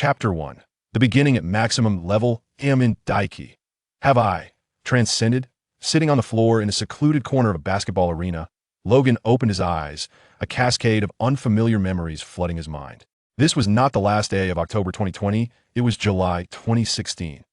Chapter 1. The beginning at maximum level, Amen Daiki. Have I transcended? Sitting on the floor in a secluded corner of a basketball arena, Logan opened his eyes, a cascade of unfamiliar memories flooding his mind. This was not the last day of October 2020, it was July 2016.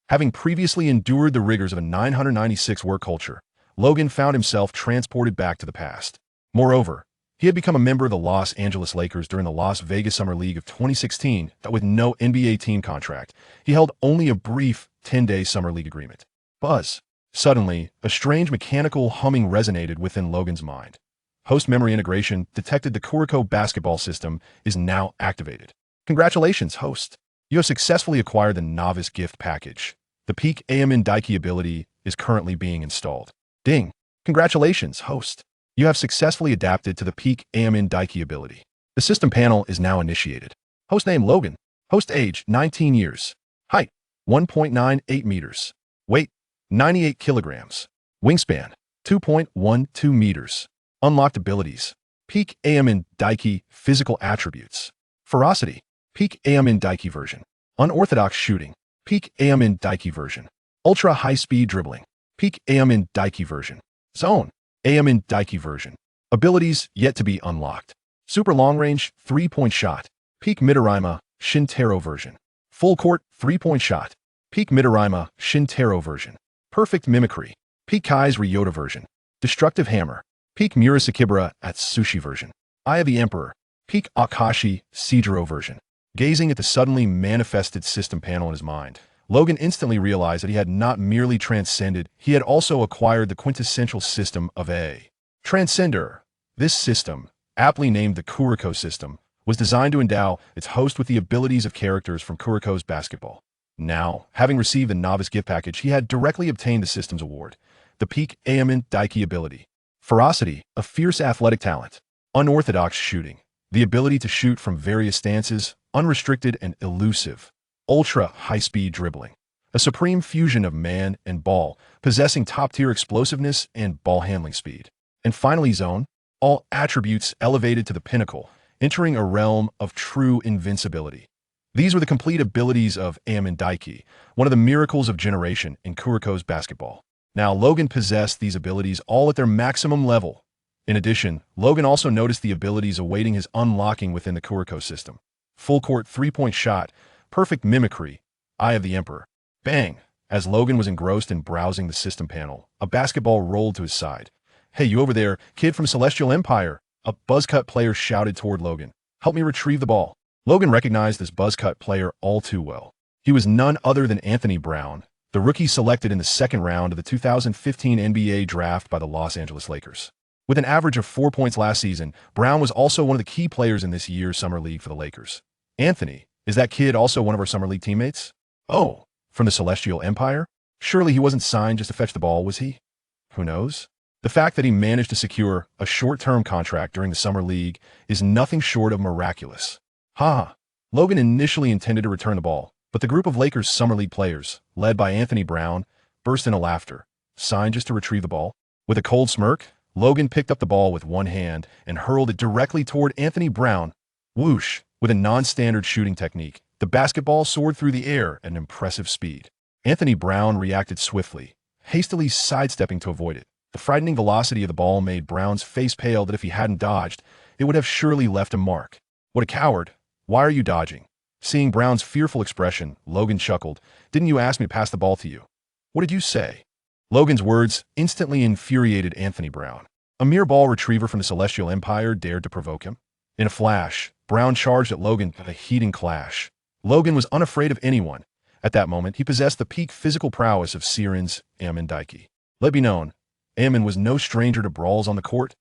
Having previously endured the rigors of a 996 work culture, Logan found himself transported back to the past. Moreover, he had become a member of the Los Angeles Lakers during the Las Vegas Summer League of 2016, but with no NBA team contract. He held only a brief 10-day Summer League agreement. Buzz. Suddenly, a strange mechanical humming resonated within Logan's mind. Host memory integration detected the Kurico basketball system is now activated. Congratulations, host. You have successfully acquired the novice gift package. The peak Amen Daiki ability is currently being installed. Ding. Congratulations, host. You have successfully adapted to the peak Amen Daiki ability. The system panel is now initiated. Host name Logan. Host age 19 years. Height 1.98 meters. Weight 98 kilograms. Wingspan 2.12 meters. Unlocked abilities. Peak Amen Daiki physical attributes. Ferocity. Peak Amen Daiki version. Unorthodox shooting. Peak Amen Daiki version. Ultra high-speed dribbling. Peak Amen Daiki version. Zone. Amen Daiki version. Abilities yet to be unlocked. Super long-range 3-point shot. Peak Midarima Shintaro version. Full court 3-point shot. Peak Midarima Shintaro version. Perfect mimicry. Peak Kai's Ryota version. Destructive hammer. Peak Murasakibara Atsushi version. Eye of the Emperor. Peak Akashi Sejiro version. Gazing at the suddenly manifested system panel in his mind, Logan instantly realized that he had not merely transcended, he had also acquired the quintessential system of a Transcender. This system, aptly named the Kurico System, was designed to endow its host with the abilities of characters from Kurico's basketball. Now, having received the novice gift package, he had directly obtained the system's award, the peak Amen Daiki ability. Ferocity, a fierce athletic talent. Unorthodox shooting, the ability to shoot from various stances, unrestricted and elusive. Ultra high-speed dribbling, a supreme fusion of man and ball, possessing top-tier explosiveness and ball handling speed. And finally, zone, all attributes elevated to the pinnacle, entering a realm of true invincibility. These were the complete abilities of Amen Daiki, one of the miracles of generation in Kurico's basketball. Now, Logan possessed these abilities all at their maximum level. In addition, Logan also noticed the abilities awaiting his unlocking within the Kurico system. Full court 3-point shot, perfect mimicry, Eye of the Emperor. Bang! As Logan was engrossed in browsing the system panel, a basketball rolled to his side. Hey, you over there, kid from Celestial Empire! A buzzcut player shouted toward Logan. Help me retrieve the ball. Logan recognized this buzzcut player all too well. He was none other than Anthony Brown, the rookie selected in the second round of the 2015 NBA draft by the Los Angeles Lakers. With an average of 4 points last season, Brown was also one of the key players in this year's Summer League for the Lakers. Anthony, is that kid also one of our Summer League teammates? Oh, from the Celestial Empire? Surely he wasn't signed just to fetch the ball, was he? Who knows? The fact that he managed to secure a short-term contract during the Summer League is nothing short of miraculous. Logan initially intended to return the ball, but the group of Lakers Summer League players, led by Anthony Brown, burst into laughter. Signed just to retrieve the ball? With a cold smirk, Logan picked up the ball with one hand and hurled it directly toward Anthony Brown. Whoosh! With a non-standard shooting technique, the basketball soared through the air at an impressive speed. Anthony Brown reacted swiftly, hastily sidestepping to avoid it. The frightening velocity of the ball made Brown's face pale that if he hadn't dodged, it would have surely left a mark. What a coward! Why are you dodging? Seeing Brown's fearful expression, Logan chuckled. Didn't you ask me to pass the ball to you? What did you say? Logan's words instantly infuriated Anthony Brown. A mere ball retriever from the Celestial Empire dared to provoke him? In a flash, Brown charged at Logan with a heating clash. Logan was unafraid of anyone. At that moment, he possessed the peak physical prowess of Siren's Amen Daiki. Let be known, Amen was no stranger to brawls on the court.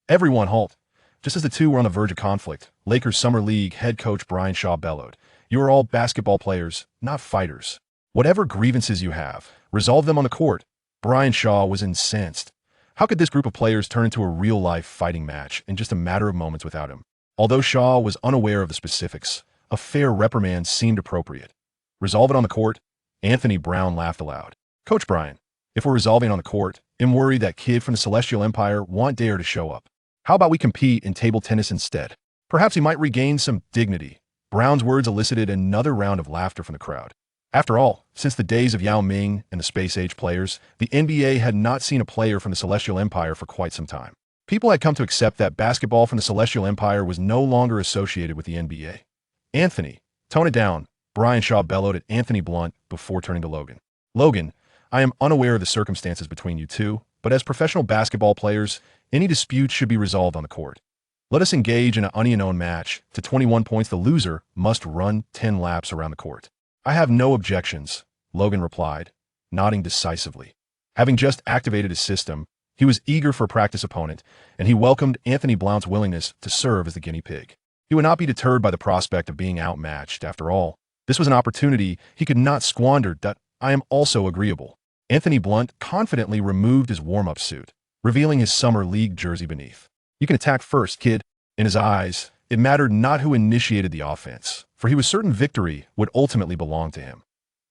Everyone halt. Just as the two were on the verge of conflict, Lakers Summer League head coach Brian Shaw bellowed, "You are all basketball players, not fighters. Whatever grievances you have, resolve them on the court." Brian Shaw was incensed. How could this group of players turn into a real-life fighting match in just a matter of moments without him? Although Shaw was unaware of the specifics, a fair reprimand seemed appropriate. Resolve it on the court? Anthony Brown laughed aloud. Coach Brian, if we're resolving on the court, I'm worried that kid from the Celestial Empire won't dare to show up. How about we compete in table tennis instead? Perhaps he might regain some dignity. Brown's words elicited another round of laughter from the crowd. After all, since the days of Yao Ming and the space-age players, the NBA had not seen a player from the Celestial Empire for quite some time. People had come to accept that basketball from the Celestial Empire was no longer associated with the NBA. "Anthony, tone it down," Brian Shaw bellowed at Anthony Blunt before turning to Logan. "Logan, I am unaware of the circumstances between you two, but as professional basketball players, any dispute should be resolved on the court. Let us engage in an onion-own match. To 21 points, the loser must run 10 laps around the court." "I have no objections," Logan replied, nodding decisively. Having just activated his system, he was eager for a practice opponent, and he welcomed Anthony Blount's willingness to serve as the guinea pig. He would not be deterred by the prospect of being outmatched. After all, this was an opportunity he could not squander. "I am also agreeable." Anthony Blount confidently removed his warm-up suit, revealing his summer league jersey beneath. "You can attack first, kid." In his eyes, it mattered not who initiated the offense, for he was certain victory would ultimately belong to him.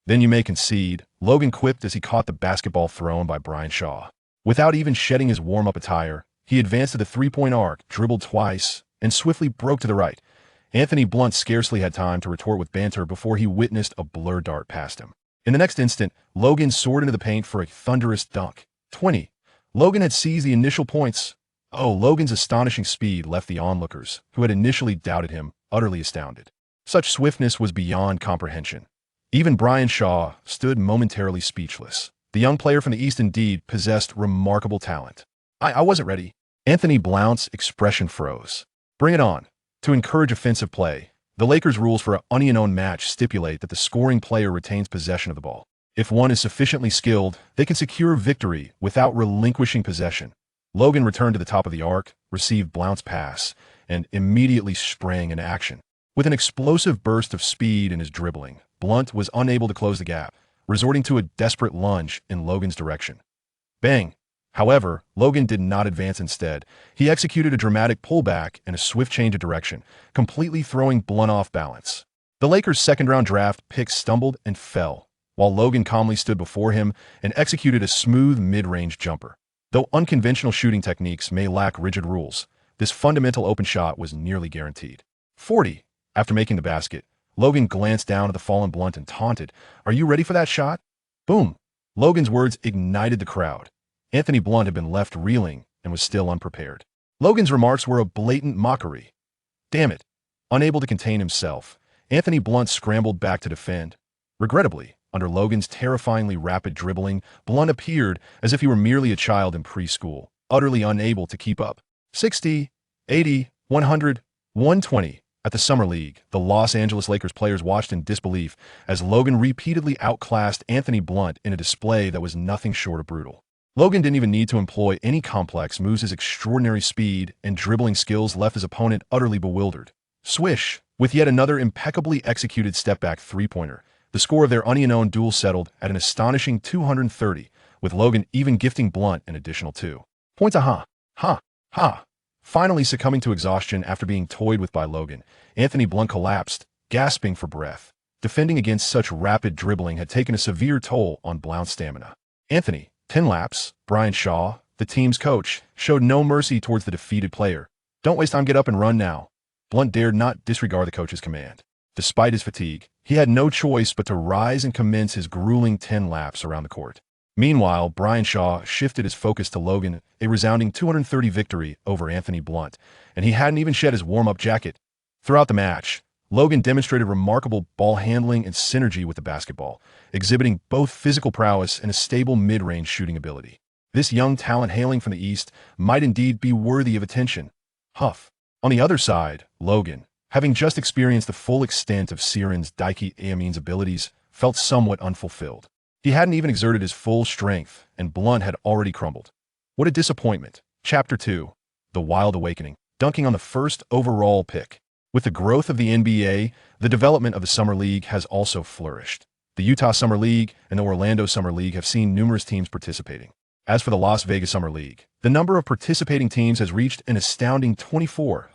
"Then you may concede," Logan quipped as he caught the basketball thrown by Brian Shaw. Without even shedding his warm-up attire, he advanced to the three-point arc, dribbled twice, and swiftly broke to the right. Anthony Blunt scarcely had time to retort with banter before he witnessed a blur dart past him. In the next instant, Logan soared into the paint for a thunderous dunk. 20. Logan had seized the initial points. Logan's astonishing speed left the onlookers, who had initially doubted him, utterly astounded. Such swiftness was beyond comprehension. Even Brian Shaw stood momentarily speechless. The young player from the East indeed possessed remarkable talent. I wasn't ready." Anthony Blount's expression froze. "Bring it on." To encourage offensive play, the Lakers' rules for an onion-own match stipulate that the scoring player retains possession of the ball. If one is sufficiently skilled, they can secure victory without relinquishing possession. Logan returned to the top of the arc, received Blount's pass, and immediately sprang into action. With an explosive burst of speed in his dribbling, Blunt was unable to close the gap, resorting to a desperate lunge in Logan's direction. Bang! However, Logan did not advance. Instead, he executed a dramatic pullback and a swift change of direction, completely throwing Blunt off balance. The Lakers' second-round draft pick stumbled and fell, while Logan calmly stood before him and executed a smooth mid-range jumper. Though unconventional shooting techniques may lack rigid rules, this fundamental open shot was nearly guaranteed. 40. After making the basket, Logan glanced down at the fallen Blunt and taunted, "Are you ready for that shot?" Boom! Logan's words ignited the crowd. Anthony Blunt had been left reeling and was still unprepared. Logan's remarks were a blatant mockery. Damn it! Unable to contain himself, Anthony Blunt scrambled back to defend. Regrettably, under Logan's terrifyingly rapid dribbling, Blunt appeared as if he were merely a child in preschool, utterly unable to keep up. 60, 80, 100, 120. At the Summer League, the Los Angeles Lakers players watched in disbelief as Logan repeatedly outclassed Anthony Blunt in a display that was nothing short of brutal. Logan didn't even need to employ any complex moves. His extraordinary speed and dribbling skills left his opponent utterly bewildered. Swish! With yet another impeccably executed step-back three-pointer, the score of their onion-owned duel settled at an astonishing 230, with Logan even gifting Blunt an additional 2 points. Ha! Finally succumbing to exhaustion after being toyed with by Logan, Anthony Blunt collapsed, gasping for breath. Defending against such rapid dribbling had taken a severe toll on Blount's stamina. Anthony, 10 laps, Brian Shaw, the team's coach, showed no mercy towards the defeated player. "Don't waste time, get up and run now." Blunt dared not disregard the coach's command. Despite his fatigue, he had no choice but to rise and commence his grueling 10 laps around the court. Meanwhile, Brian Shaw shifted his focus to Logan, a resounding 230 victory over Anthony Blunt, and he hadn't even shed his warm-up jacket. Throughout the match, Logan demonstrated remarkable ball handling and synergy with the basketball, exhibiting both physical prowess and a stable mid-range shooting ability. This young talent hailing from the East might indeed be worthy of attention. Huff. On the other side, Logan, having just experienced the full extent of Siren's Daiki Amin's abilities, felt somewhat unfulfilled. He hadn't even exerted his full strength, and Blunt had already crumbled. What a disappointment. Chapter 2. The Wild Awakening. Dunking on the first overall pick. With the growth of the NBA, the development of the Summer League has also flourished. The Utah Summer League and the Orlando Summer League have seen numerous teams participating. As for the Las Vegas Summer League, the number of participating teams has reached an astounding 24.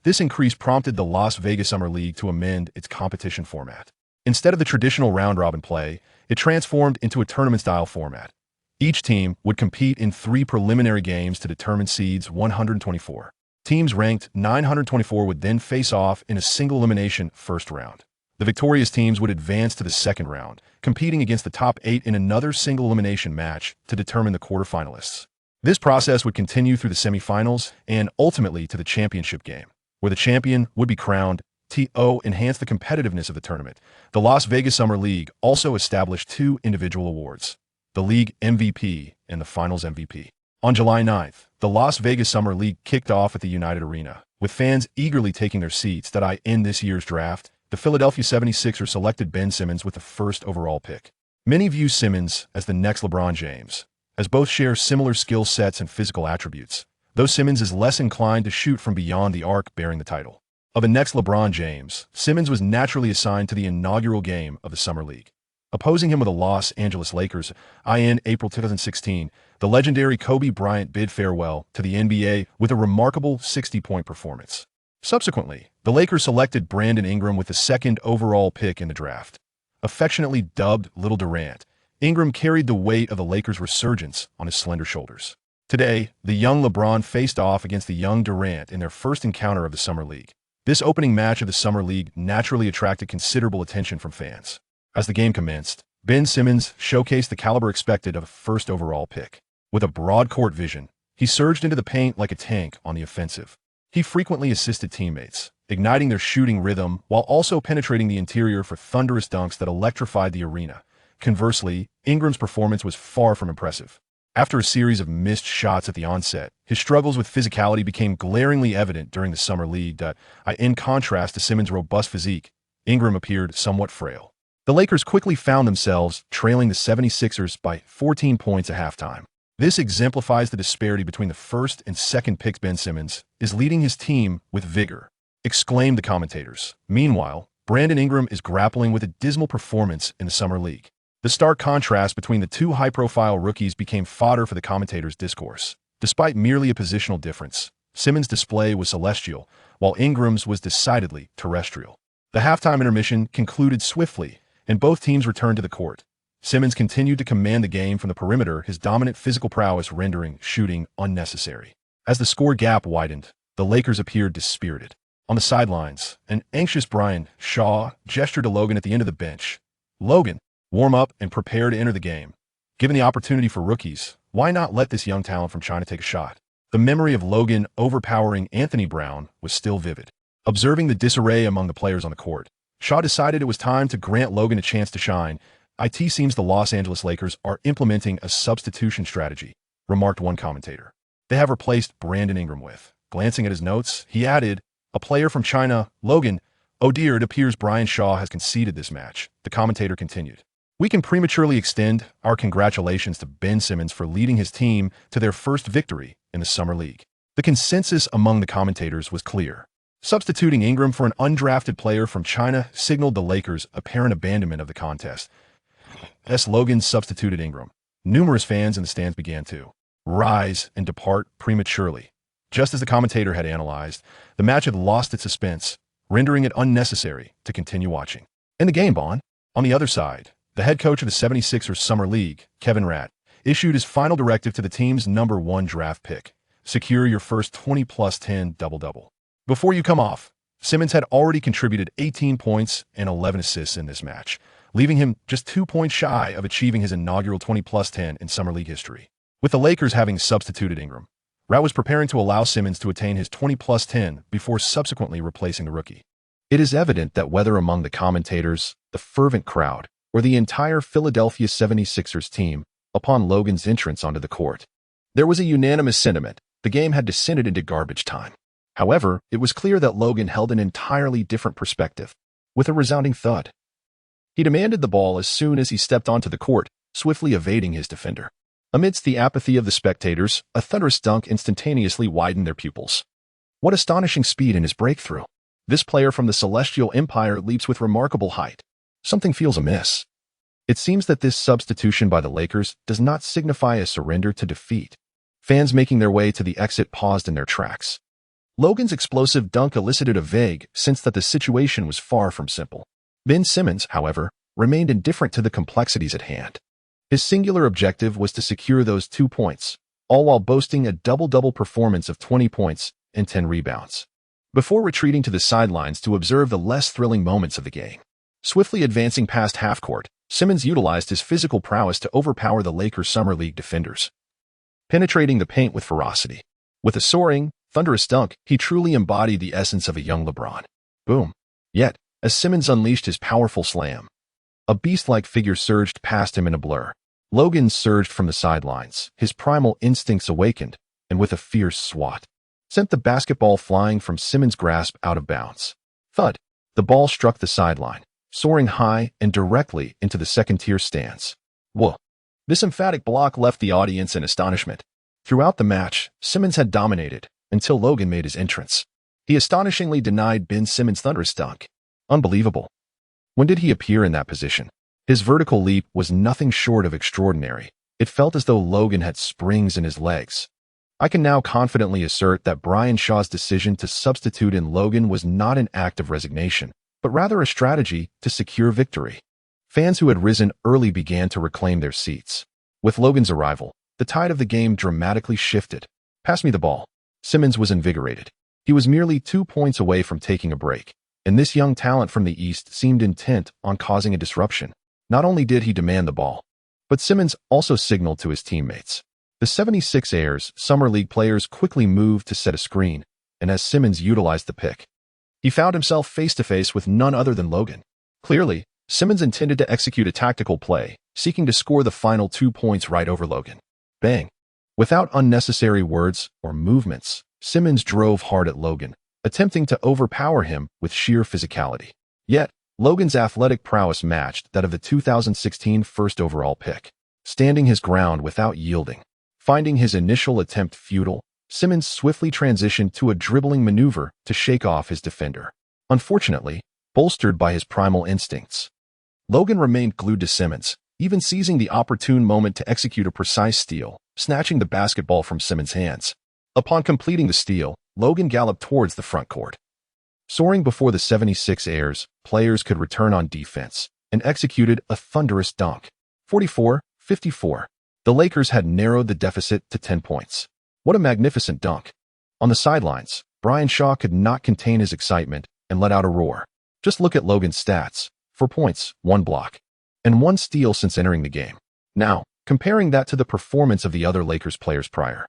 This increase prompted the Las Vegas Summer League to amend its competition format. Instead of the traditional round-robin play, it transformed into a tournament-style format. Each team would compete in 3 preliminary games to determine seeds 124. Teams ranked 924 would then face off in a single elimination first round. The victorious teams would advance to the second round, competing against the top 8 in another single elimination match to determine the quarterfinalists. This process would continue through the semifinals and ultimately to the championship game, where the champion would be crowned. To enhance the competitiveness of the tournament, the Las Vegas Summer League also established 2 individual awards, the League MVP and the Finals MVP. On July 9th, the Las Vegas Summer League kicked off at the United Arena, with fans eagerly taking their seats that in this year's draft, the Philadelphia 76ers selected Ben Simmons with the first overall pick. Many view Simmons as the next LeBron James, as both share similar skill sets and physical attributes, though Simmons is less inclined to shoot from beyond the arc bearing the title. Of the next LeBron James, Simmons was naturally assigned to the inaugural game of the Summer League. Opposing him were the Los Angeles Lakers, in April 2016, the legendary Kobe Bryant bid farewell to the NBA with a remarkable 60-point performance. Subsequently, the Lakers selected Brandon Ingram with the second overall pick in the draft. Affectionately dubbed Little Durant, Ingram carried the weight of the Lakers' resurgence on his slender shoulders. Today, the young LeBron faced off against the young Durant in their first encounter of the Summer League. This opening match of the Summer League naturally attracted considerable attention from fans. As the game commenced, Ben Simmons showcased the caliber expected of a first overall pick. With a broad court vision, he surged into the paint like a tank on the offensive. He frequently assisted teammates, igniting their shooting rhythm while also penetrating the interior for thunderous dunks that electrified the arena. Conversely, Ingram's performance was far from impressive. After a series of missed shots at the onset, his struggles with physicality became glaringly evident during the Summer League. In contrast to Simmons' robust physique, Ingram appeared somewhat frail. The Lakers quickly found themselves trailing the 76ers by 14 points at halftime. This exemplifies the disparity between the first and second picks. Ben Simmons is leading his team with vigor, exclaimed the commentators. Meanwhile, Brandon Ingram is grappling with a dismal performance in the Summer League. The stark contrast between the two high-profile rookies became fodder for the commentators' discourse. Despite merely a positional difference, Simmons' display was celestial, while Ingram's was decidedly terrestrial. The halftime intermission concluded swiftly, and both teams returned to the court. Simmons continued to command the game from the perimeter, his dominant physical prowess rendering shooting unnecessary. As the score gap widened, the Lakers appeared dispirited. On the sidelines, an anxious Brian Shaw gestured to Logan at the end of the bench. "Logan, warm up and prepare to enter the game. Given the opportunity for rookies, why not let this young talent from China take a shot?" The memory of Logan overpowering Anthony Brown was still vivid. Observing the disarray among the players on the court, Shaw decided it was time to grant Logan a chance to shine. "It seems the Los Angeles Lakers are implementing a substitution strategy," remarked one commentator. "They have replaced Brandon Ingram with." Glancing at his notes, he added, "a player from China, Logan. Oh dear, it appears Brian Shaw has conceded this match." The commentator continued, "We can prematurely extend our congratulations to Ben Simmons for leading his team to their first victory in the Summer League." The consensus among the commentators was clear. Substituting Ingram for an undrafted player from China signaled the Lakers' apparent abandonment of the contest. As Logan substituted Ingram, numerous fans in the stands began to rise and depart prematurely. Just as the commentator had analyzed, the match had lost its suspense, rendering it unnecessary to continue watching. In the game on the other side, the head coach of the 76ers Summer League, Kevin Ratt, issued his final directive to the team's #1 draft pick: secure your first 20+10 double-double. Before you come off, Simmons had already contributed 18 points and 11 assists in this match, leaving him just 2 points shy of achieving his inaugural 20+10 in Summer League history. With the Lakers having substituted Ingram, Ratt was preparing to allow Simmons to attain his 20+10 before subsequently replacing the rookie. It is evident that whether among the commentators, the fervent crowd, or the entire Philadelphia 76ers team, upon Logan's entrance onto the court, there was a unanimous sentiment: the game had descended into garbage time. However, it was clear that Logan held an entirely different perspective. With a resounding thud, he demanded the ball as soon as he stepped onto the court, swiftly evading his defender. Amidst the apathy of the spectators, a thunderous dunk instantaneously widened their pupils. What astonishing speed in his breakthrough! This player from the Celestial Empire leaps with remarkable height. Something feels amiss. It seems that this substitution by the Lakers does not signify a surrender to defeat. Fans making their way to the exit paused in their tracks. Logan's explosive dunk elicited a vague sense that the situation was far from simple. Ben Simmons, however, remained indifferent to the complexities at hand. His singular objective was to secure those 2 points, all while boasting a double-double performance of 20 points and 10 rebounds. Before retreating to the sidelines to observe the less thrilling moments of the game. Swiftly advancing past half-court, Simmons utilized his physical prowess to overpower the Lakers' Summer League defenders, penetrating the paint with ferocity. With a soaring, thunderous dunk, he truly embodied the essence of a young LeBron. Boom. Yet, as Simmons unleashed his powerful slam, a beast-like figure surged past him in a blur. Logan surged from the sidelines, his primal instincts awakened, and with a fierce swat, sent the basketball flying from Simmons' grasp out of bounds. Thud. The ball struck the sideline, soaring high and directly into the second-tier stands. Whoa. This emphatic block left the audience in astonishment. Throughout the match, Simmons had dominated, until Logan made his entrance. He astonishingly denied Ben Simmons' thunderous dunk. Unbelievable. When did he appear in that position? His vertical leap was nothing short of extraordinary. It felt as though Logan had springs in his legs. I can now confidently assert that Brian Shaw's decision to substitute in Logan was not an act of resignation, but rather a strategy to secure victory. Fans who had risen early began to reclaim their seats. With Logan's arrival, the tide of the game dramatically shifted. Pass me the ball. Simmons was invigorated. He was merely 2 points away from taking a break, and this young talent from the East seemed intent on causing a disruption. Not only did he demand the ball, but Simmons also signaled to his teammates. The 76ers Summer League players quickly moved to set a screen, and as Simmons utilized the pick, he found himself face-to-face with none other than Logan. Clearly, Simmons intended to execute a tactical play, seeking to score the final 2 points right over Logan. Bang. Without unnecessary words or movements, Simmons drove hard at Logan, attempting to overpower him with sheer physicality. Yet, Logan's athletic prowess matched that of the 2016 first overall pick. Standing his ground without yielding, finding his initial attempt futile, Simmons swiftly transitioned to a dribbling maneuver to shake off his defender. Unfortunately, bolstered by his primal instincts, Logan remained glued to Simmons, even seizing the opportune moment to execute a precise steal, snatching the basketball from Simmons' hands. Upon completing the steal, Logan galloped towards the front court. Soaring before the 76ers, players could return on defense, and executed a thunderous dunk. 44-54. The Lakers had narrowed the deficit to 10 points. What a magnificent dunk. On the sidelines, Brian Shaw could not contain his excitement and let out a roar. Just look at Logan's stats. 4 points, 1 block, and 1 steal since entering the game. Now, comparing that to the performance of the other Lakers players prior,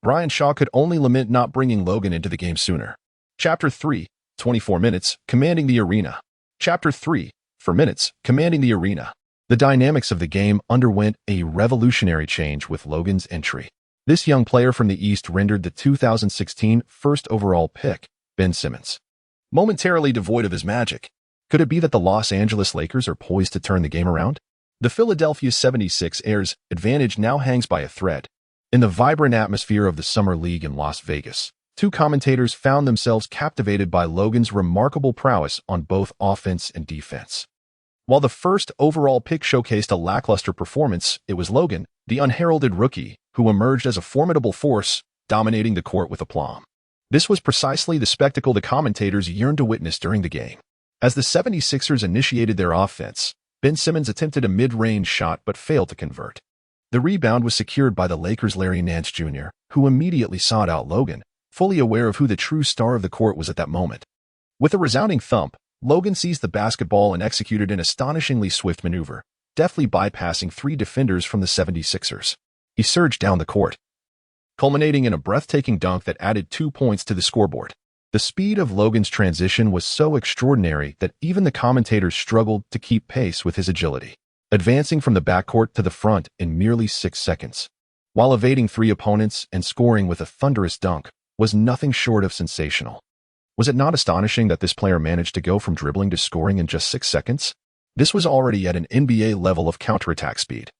Brian Shaw could only lament not bringing Logan into the game sooner. Chapter 3, 24 minutes, commanding the arena. Chapter 3, 4 minutes, commanding the arena. The dynamics of the game underwent a revolutionary change with Logan's entry. This young player from the East rendered the 2016 first overall pick, Ben Simmons, momentarily devoid of his magic. Could it be that the Los Angeles Lakers are poised to turn the game around? The Philadelphia 76ers' advantage now hangs by a thread. In the vibrant atmosphere of the Summer League in Las Vegas, 2 commentators found themselves captivated by Logan's remarkable prowess on both offense and defense. While the first overall pick showcased a lackluster performance, it was Logan, the unheralded rookie, who emerged as a formidable force, dominating the court with aplomb. This was precisely the spectacle the commentators yearned to witness during the game. As the 76ers initiated their offense, Ben Simmons attempted a mid-range shot but failed to convert. The rebound was secured by the Lakers' Larry Nance Jr., who immediately sought out Logan, fully aware of who the true star of the court was at that moment. With a resounding thump, Logan seized the basketball and executed an astonishingly swift maneuver, deftly bypassing 3 defenders from the 76ers. He surged down the court, culminating in a breathtaking dunk that added 2 points to the scoreboard. The speed of Logan's transition was so extraordinary that even the commentators struggled to keep pace with his agility, advancing from the backcourt to the front in merely 6 seconds, while evading 3 opponents and scoring with a thunderous dunk, was nothing short of sensational. Was it not astonishing that this player managed to go from dribbling to scoring in just 6 seconds? This was already at an NBA level of counterattack speed,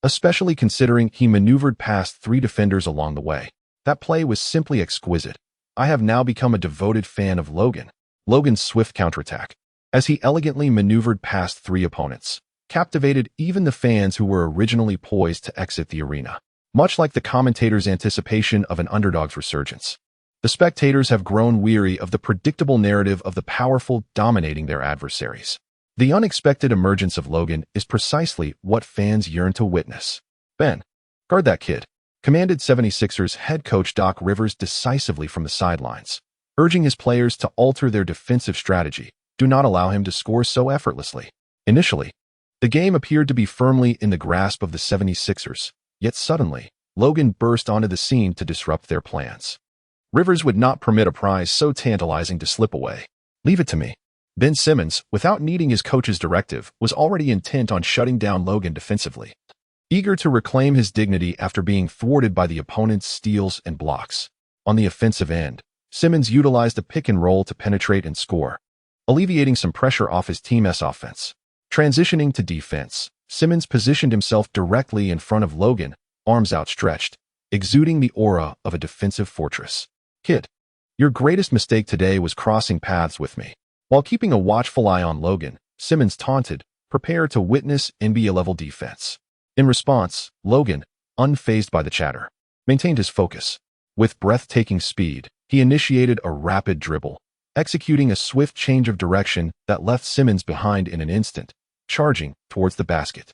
especially considering he maneuvered past 3 defenders along the way. That play was simply exquisite. I have now become a devoted fan of Logan. Logan's swift counterattack, as he elegantly maneuvered past 3 opponents, captivated even the fans who were originally poised to exit the arena. Much like the commentators' anticipation of an underdog's resurgence, the spectators have grown weary of the predictable narrative of the powerful dominating their adversaries. The unexpected emergence of Logan is precisely what fans yearn to witness. Ben, guard that kid. commanded 76ers head coach Doc Rivers decisively from the sidelines, urging his players to alter their defensive strategy. Do not allow him to score so effortlessly. Initially, the game appeared to be firmly in the grasp of the 76ers, yet suddenly, Logan burst onto the scene to disrupt their plans. Rivers would not permit a prize so tantalizing to slip away. "Leave it to me." Ben Simmons, without needing his coach's directive, was already intent on shutting down Logan defensively. Eager to reclaim his dignity after being thwarted by the opponent's steals and blocks. On the offensive end, Simmons utilized a pick and roll to penetrate and score, alleviating some pressure off his team's offense. Transitioning to defense, Simmons positioned himself directly in front of Logan, arms outstretched, exuding the aura of a defensive fortress. "Kid, your greatest mistake today was crossing paths with me." While keeping a watchful eye on Logan, Simmons taunted, "Prepare to witness NBA-level defense." In response, Logan, unfazed by the chatter, maintained his focus. With breathtaking speed, he initiated a rapid dribble, executing a swift change of direction that left Simmons behind in an instant, charging towards the basket.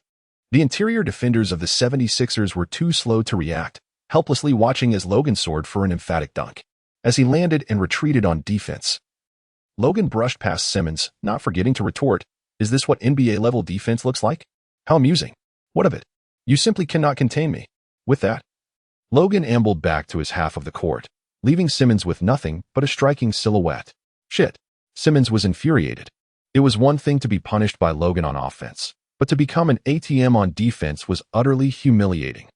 The interior defenders of the 76ers were too slow to react, helplessly watching as Logan soared for an emphatic dunk. As he landed and retreated on defense, Logan brushed past Simmons, not forgetting to retort, "Is this what NBA-level defense looks like? How amusing. What of it? You simply cannot contain me." With that, Logan ambled back to his half of the court, leaving Simmons with nothing but a striking silhouette. "Shit." Simmons was infuriated. It was one thing to be punished by Logan on offense, but to become an ATM on defense was utterly humiliating.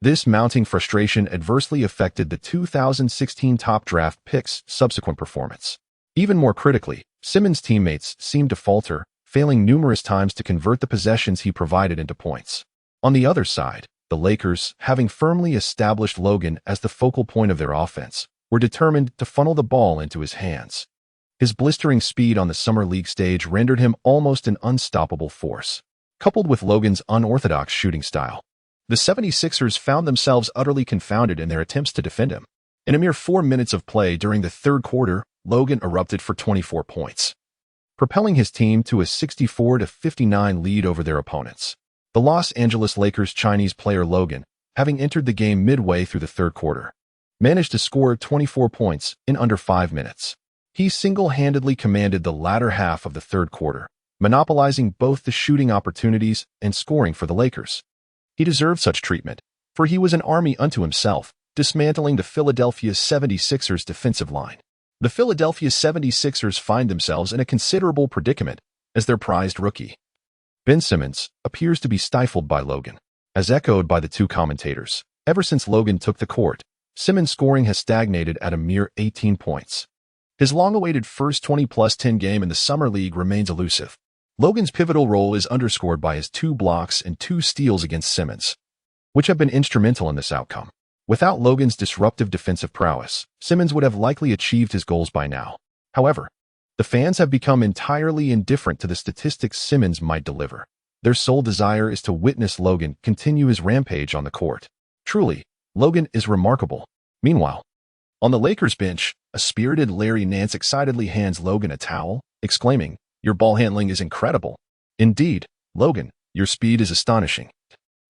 This mounting frustration adversely affected the 2016 top draft pick's subsequent performance. Even more critically, Simmons' teammates seemed to falter, failing numerous times to convert the possessions he provided into points. On the other side, the Lakers, having firmly established Logan as the focal point of their offense, were determined to funnel the ball into his hands. His blistering speed on the Summer League stage rendered him almost an unstoppable force. Coupled with Logan's unorthodox shooting style, the 76ers found themselves utterly confounded in their attempts to defend him. In a mere 4 minutes of play during the third quarter, Logan erupted for 24 points, propelling his team to a 64-59 lead over their opponents. The Los Angeles Lakers Chinese player Logan, having entered the game midway through the third quarter, managed to score 24 points in under 5 minutes. He single-handedly commanded the latter half of the third quarter, monopolizing both the shooting opportunities and scoring for the Lakers. He deserved such treatment, for he was an army unto himself, dismantling the Philadelphia 76ers defensive line. The Philadelphia 76ers find themselves in a considerable predicament as their prized rookie, Ben Simmons, appears to be stifled by Logan. As echoed by the two commentators, ever since Logan took the court, Simmons' scoring has stagnated at a mere 18 points. His long-awaited first 20+10 game in the Summer League remains elusive. Logan's pivotal role is underscored by his 2 blocks and 2 steals against Simmons, which have been instrumental in this outcome. Without Logan's disruptive defensive prowess, Simmons would have likely achieved his goals by now. However, the fans have become entirely indifferent to the statistics Simmons might deliver. Their sole desire is to witness Logan continue his rampage on the court. Truly, Logan is remarkable. Meanwhile, on the Lakers bench, a spirited Larry Nance excitedly hands Logan a towel, exclaiming, "Your ball handling is incredible." "Indeed, Logan, your speed is astonishing."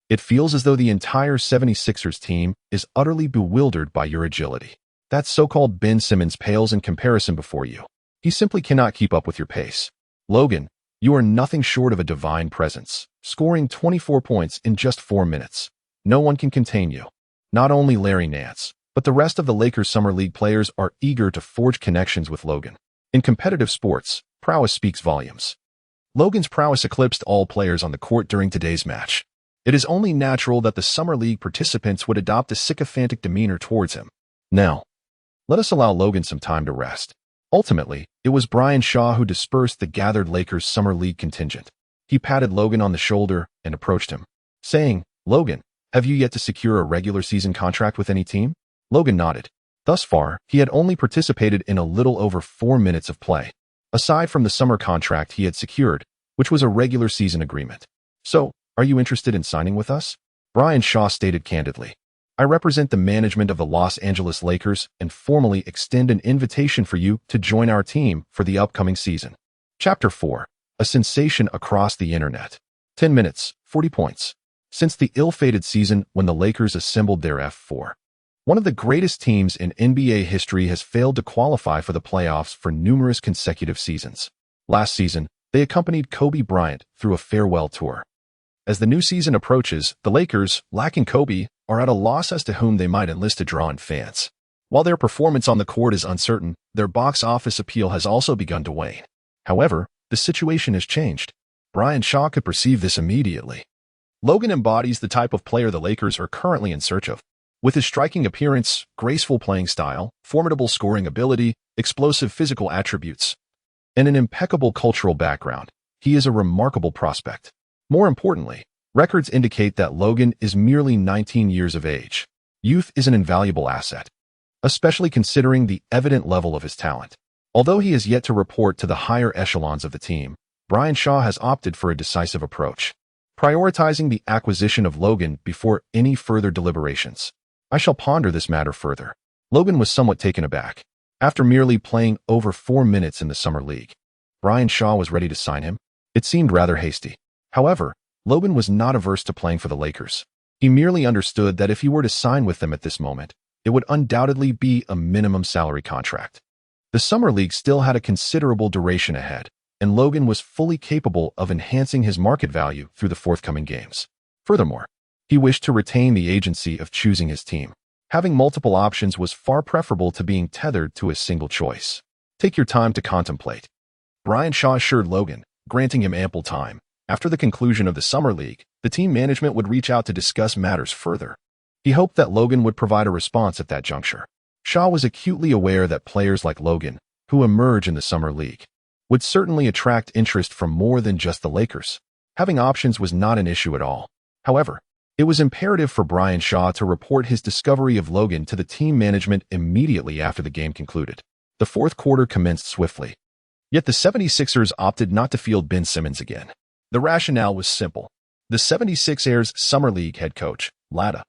It feels as though the entire 76ers team is utterly bewildered by your agility. That so-called Ben Simmons pales in comparison before you. He simply cannot keep up with your pace. Logan, you are nothing short of a divine presence, scoring 24 points in just 4 minutes. No one can contain you. Not only Larry Nance, but the rest of the Lakers Summer League players are eager to forge connections with Logan. In competitive sports, prowess speaks volumes. Logan's prowess eclipsed all players on the court during today's match. It is only natural that the Summer League participants would adopt a sycophantic demeanor towards him. Now, let us allow Logan some time to rest. Ultimately, it was Brian Shaw who dispersed the gathered Lakers Summer League contingent. He patted Logan on the shoulder and approached him, saying, "Logan, have you yet to secure a regular season contract with any team?" Logan nodded. Thus far, he had only participated in a little over 4 minutes of play, aside from the summer contract he had secured, which was a regular season agreement. "So, are you interested in signing with us?" Brian Shaw stated candidly. "I represent the management of the Los Angeles Lakers and formally extend an invitation for you to join our team for the upcoming season." Chapter 4. A sensation across the internet. 10 minutes, 40 points. since the ill-fated season when the Lakers assembled their F4. One of the greatest teams in NBA history has failed to qualify for the playoffs for numerous consecutive seasons. Last season, they accompanied Kobe Bryant through a farewell tour. As the new season approaches, the Lakers, lacking Kobe, are at a loss as to whom they might enlist to draw in fans. While their performance on the court is uncertain, their box office appeal has also begun to wane. However, the situation has changed. Brian Shaw could perceive this immediately. Logan embodies the type of player the Lakers are currently in search of. With his striking appearance, graceful playing style, formidable scoring ability, explosive physical attributes, and an impeccable cultural background, he is a remarkable prospect. More importantly, records indicate that Logan is merely 19 years of age. Youth is an invaluable asset, especially considering the evident level of his talent. Although he has yet to report to the higher echelons of the team, Brian Shaw has opted for a decisive approach, prioritizing the acquisition of Logan before any further deliberations. I shall ponder this matter further. Logan was somewhat taken aback. After merely playing over 4 minutes in the Summer League, Brian Shaw was ready to sign him. It seemed rather hasty. However, Logan was not averse to playing for the Lakers. He merely understood that if he were to sign with them at this moment, it would undoubtedly be a minimum salary contract. The Summer League still had a considerable duration ahead, and Logan was fully capable of enhancing his market value through the forthcoming games. Furthermore, he wished to retain the agency of choosing his team. Having multiple options was far preferable to being tethered to a single choice. Take your time to contemplate. Brian Shaw assured Logan, granting him ample time. After the conclusion of the Summer League, the team management would reach out to discuss matters further. He hoped that Logan would provide a response at that juncture. Shaw was acutely aware that players like Logan, who emerge in the Summer League, would certainly attract interest from more than just the Lakers. Having options was not an issue at all. However, it was imperative for Brian Shaw to report his discovery of Logan to the team management immediately after the game concluded. The fourth quarter commenced swiftly. Yet the 76ers opted not to field Ben Simmons again. The rationale was simple. The 76ers Summer League head coach, Latta,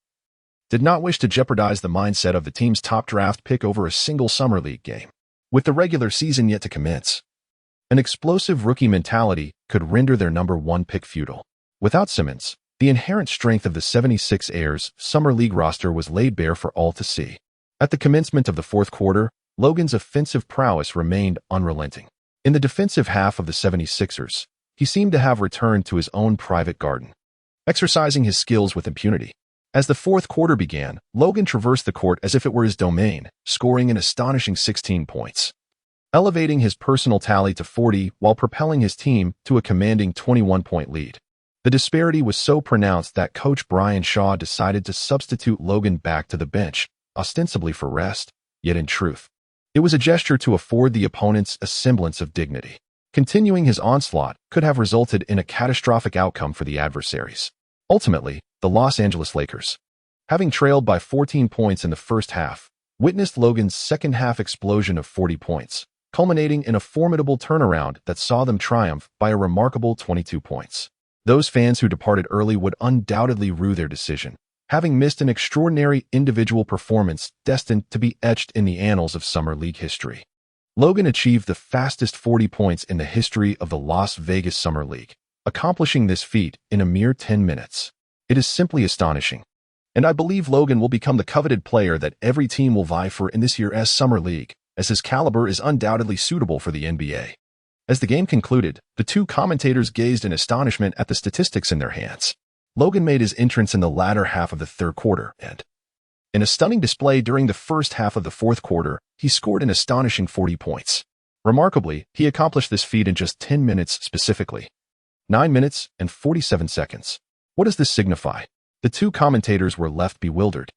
did not wish to jeopardize the mindset of the team's top draft pick over a single Summer League game. With the regular season yet to commence, an explosive rookie mentality could render their number 1 pick futile. Without Simmons, the inherent strength of the 76ers Summer League roster was laid bare for all to see. At the commencement of the fourth quarter, Logan's offensive prowess remained unrelenting. In the defensive half of the 76ers, he seemed to have returned to his own private garden, exercising his skills with impunity. As the fourth quarter began, Logan traversed the court as if it were his domain, scoring an astonishing 16 points, elevating his personal tally to 40 while propelling his team to a commanding 21-point lead. The disparity was so pronounced that coach Brian Shaw decided to substitute Logan back to the bench, ostensibly for rest, yet in truth, it was a gesture to afford the opponents a semblance of dignity. Continuing his onslaught could have resulted in a catastrophic outcome for the adversaries. Ultimately, the Los Angeles Lakers, having trailed by 14 points in the first half, witnessed Logan's second-half explosion of 40 points, culminating in a formidable turnaround that saw them triumph by a remarkable 22 points. Those fans who departed early would undoubtedly rue their decision, having missed an extraordinary individual performance destined to be etched in the annals of Summer League history. Logan achieved the fastest 40 points in the history of the Las Vegas Summer League, accomplishing this feat in a mere 10 minutes. It is simply astonishing, and I believe Logan will become the coveted player that every team will vie for in this year's Summer League, as his caliber is undoubtedly suitable for the NBA. As the game concluded, the two commentators gazed in astonishment at the statistics in their hands. Logan made his entrance in the latter half of the third quarter, and in a stunning display during the first half of the fourth quarter, he scored an astonishing 40 points. Remarkably, he accomplished this feat in just 10 minutes specifically. 9 minutes and 47 seconds. What does this signify? The two commentators were left bewildered,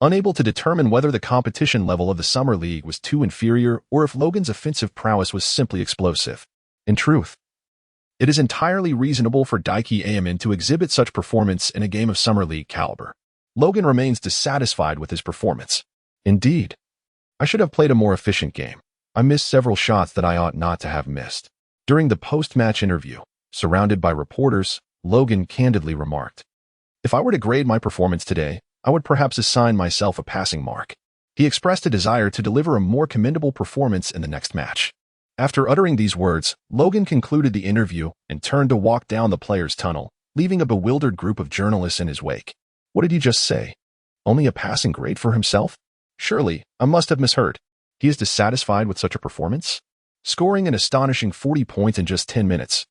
unable to determine whether the competition level of the Summer League was too inferior or if Logan's offensive prowess was simply explosive. In truth, it is entirely reasonable for Daiki Amin to exhibit such performance in a game of Summer League caliber. Logan remains dissatisfied with his performance. Indeed, I should have played a more efficient game. I missed several shots that I ought not to have missed. During the post-match interview, surrounded by reporters, Logan candidly remarked, "If I were to grade my performance today, I would perhaps assign myself a passing mark." He expressed a desire to deliver a more commendable performance in the next match. After uttering these words, Logan concluded the interview and turned to walk down the players' tunnel, leaving a bewildered group of journalists in his wake. What did he just say? Only a passing grade for himself? Surely, I must have misheard. He is dissatisfied with such a performance? Scoring an astonishing 40 points in just 10 minutes.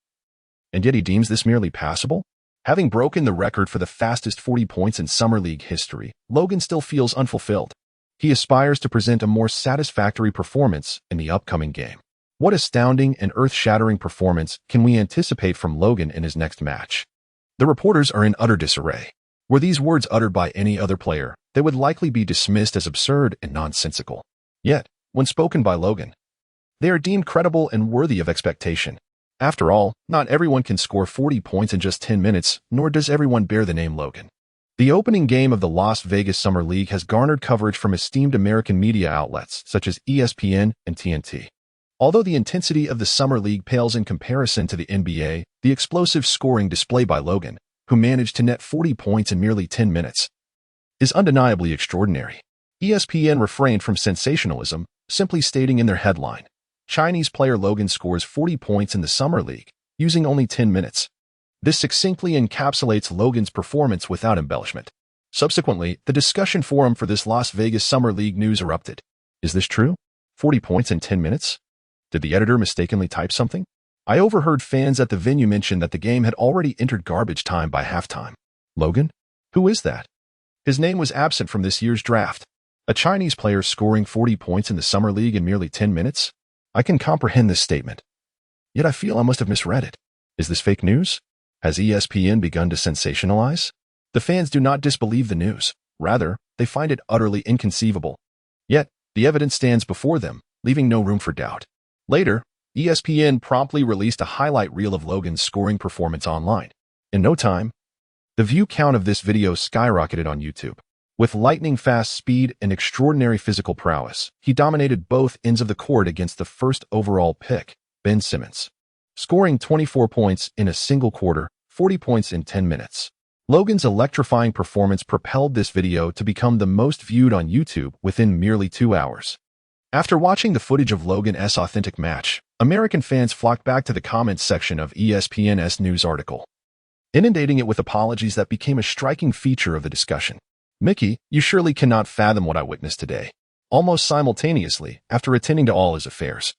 And yet he deems this merely passable? Having broken the record for the fastest 40 points in Summer League history, Logan still feels unfulfilled. He aspires to present a more satisfactory performance in the upcoming game. What astounding and earth-shattering performance can we anticipate from Logan in his next match? The reporters are in utter disarray. Were these words uttered by any other player, they would likely be dismissed as absurd and nonsensical. Yet, when spoken by Logan, they are deemed credible and worthy of expectation. After all, not everyone can score 40 points in just 10 minutes, nor does everyone bear the name Logan. The opening game of the Las Vegas Summer League has garnered coverage from esteemed American media outlets such as ESPN and TNT. Although the intensity of the Summer League pales in comparison to the NBA, the explosive scoring display by Logan, who managed to net 40 points in merely 10 minutes, is undeniably extraordinary. ESPN refrained from sensationalism, simply stating in their headline, Chinese player Logan scores 40 points in the Summer League, using only 10 minutes. This succinctly encapsulates Logan's performance without embellishment. Subsequently, the discussion forum for this Las Vegas Summer League news erupted. Is this true? 40 points in 10 minutes? Did the editor mistakenly type something? I overheard fans at the venue mention that the game had already entered garbage time by halftime. Logan? Who is that? His name was absent from this year's draft. A Chinese player scoring 40 points in the Summer League in merely 10 minutes? I can comprehend this statement. Yet I feel I must have misread it. Is this fake news? Has ESPN begun to sensationalize? The fans do not disbelieve the news. Rather, they find it utterly inconceivable. Yet, the evidence stands before them, leaving no room for doubt. Later, ESPN promptly released a highlight reel of Logan's scoring performance online. In no time, the view count of this video skyrocketed on YouTube. With lightning-fast speed and extraordinary physical prowess, he dominated both ends of the court against the first overall pick, Ben Simmons, scoring 24 points in a single quarter, 40 points in 10 minutes. Logan's electrifying performance propelled this video to become the most viewed on YouTube within merely 2 hours. After watching the footage of Logan's authentic match, American fans flocked back to the comments section of ESPN's news article, inundating it with apologies that became a striking feature of the discussion. Mickey, you surely cannot fathom what I witnessed today. Almost simultaneously, after attending to all his affairs,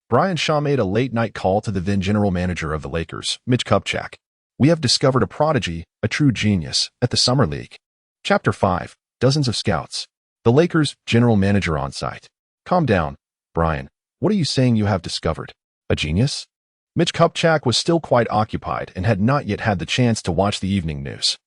Brian Shaw made a late-night call to the then general manager of the Lakers, Mitch Kupchak. We have discovered a prodigy, a true genius, at the Summer League. Chapter 5, Dozens of Scouts. The Lakers' general manager on site. Calm down, Brian. What are you saying you have discovered? A genius? Mitch Kupchak was still quite occupied and had not yet had the chance to watch the evening news.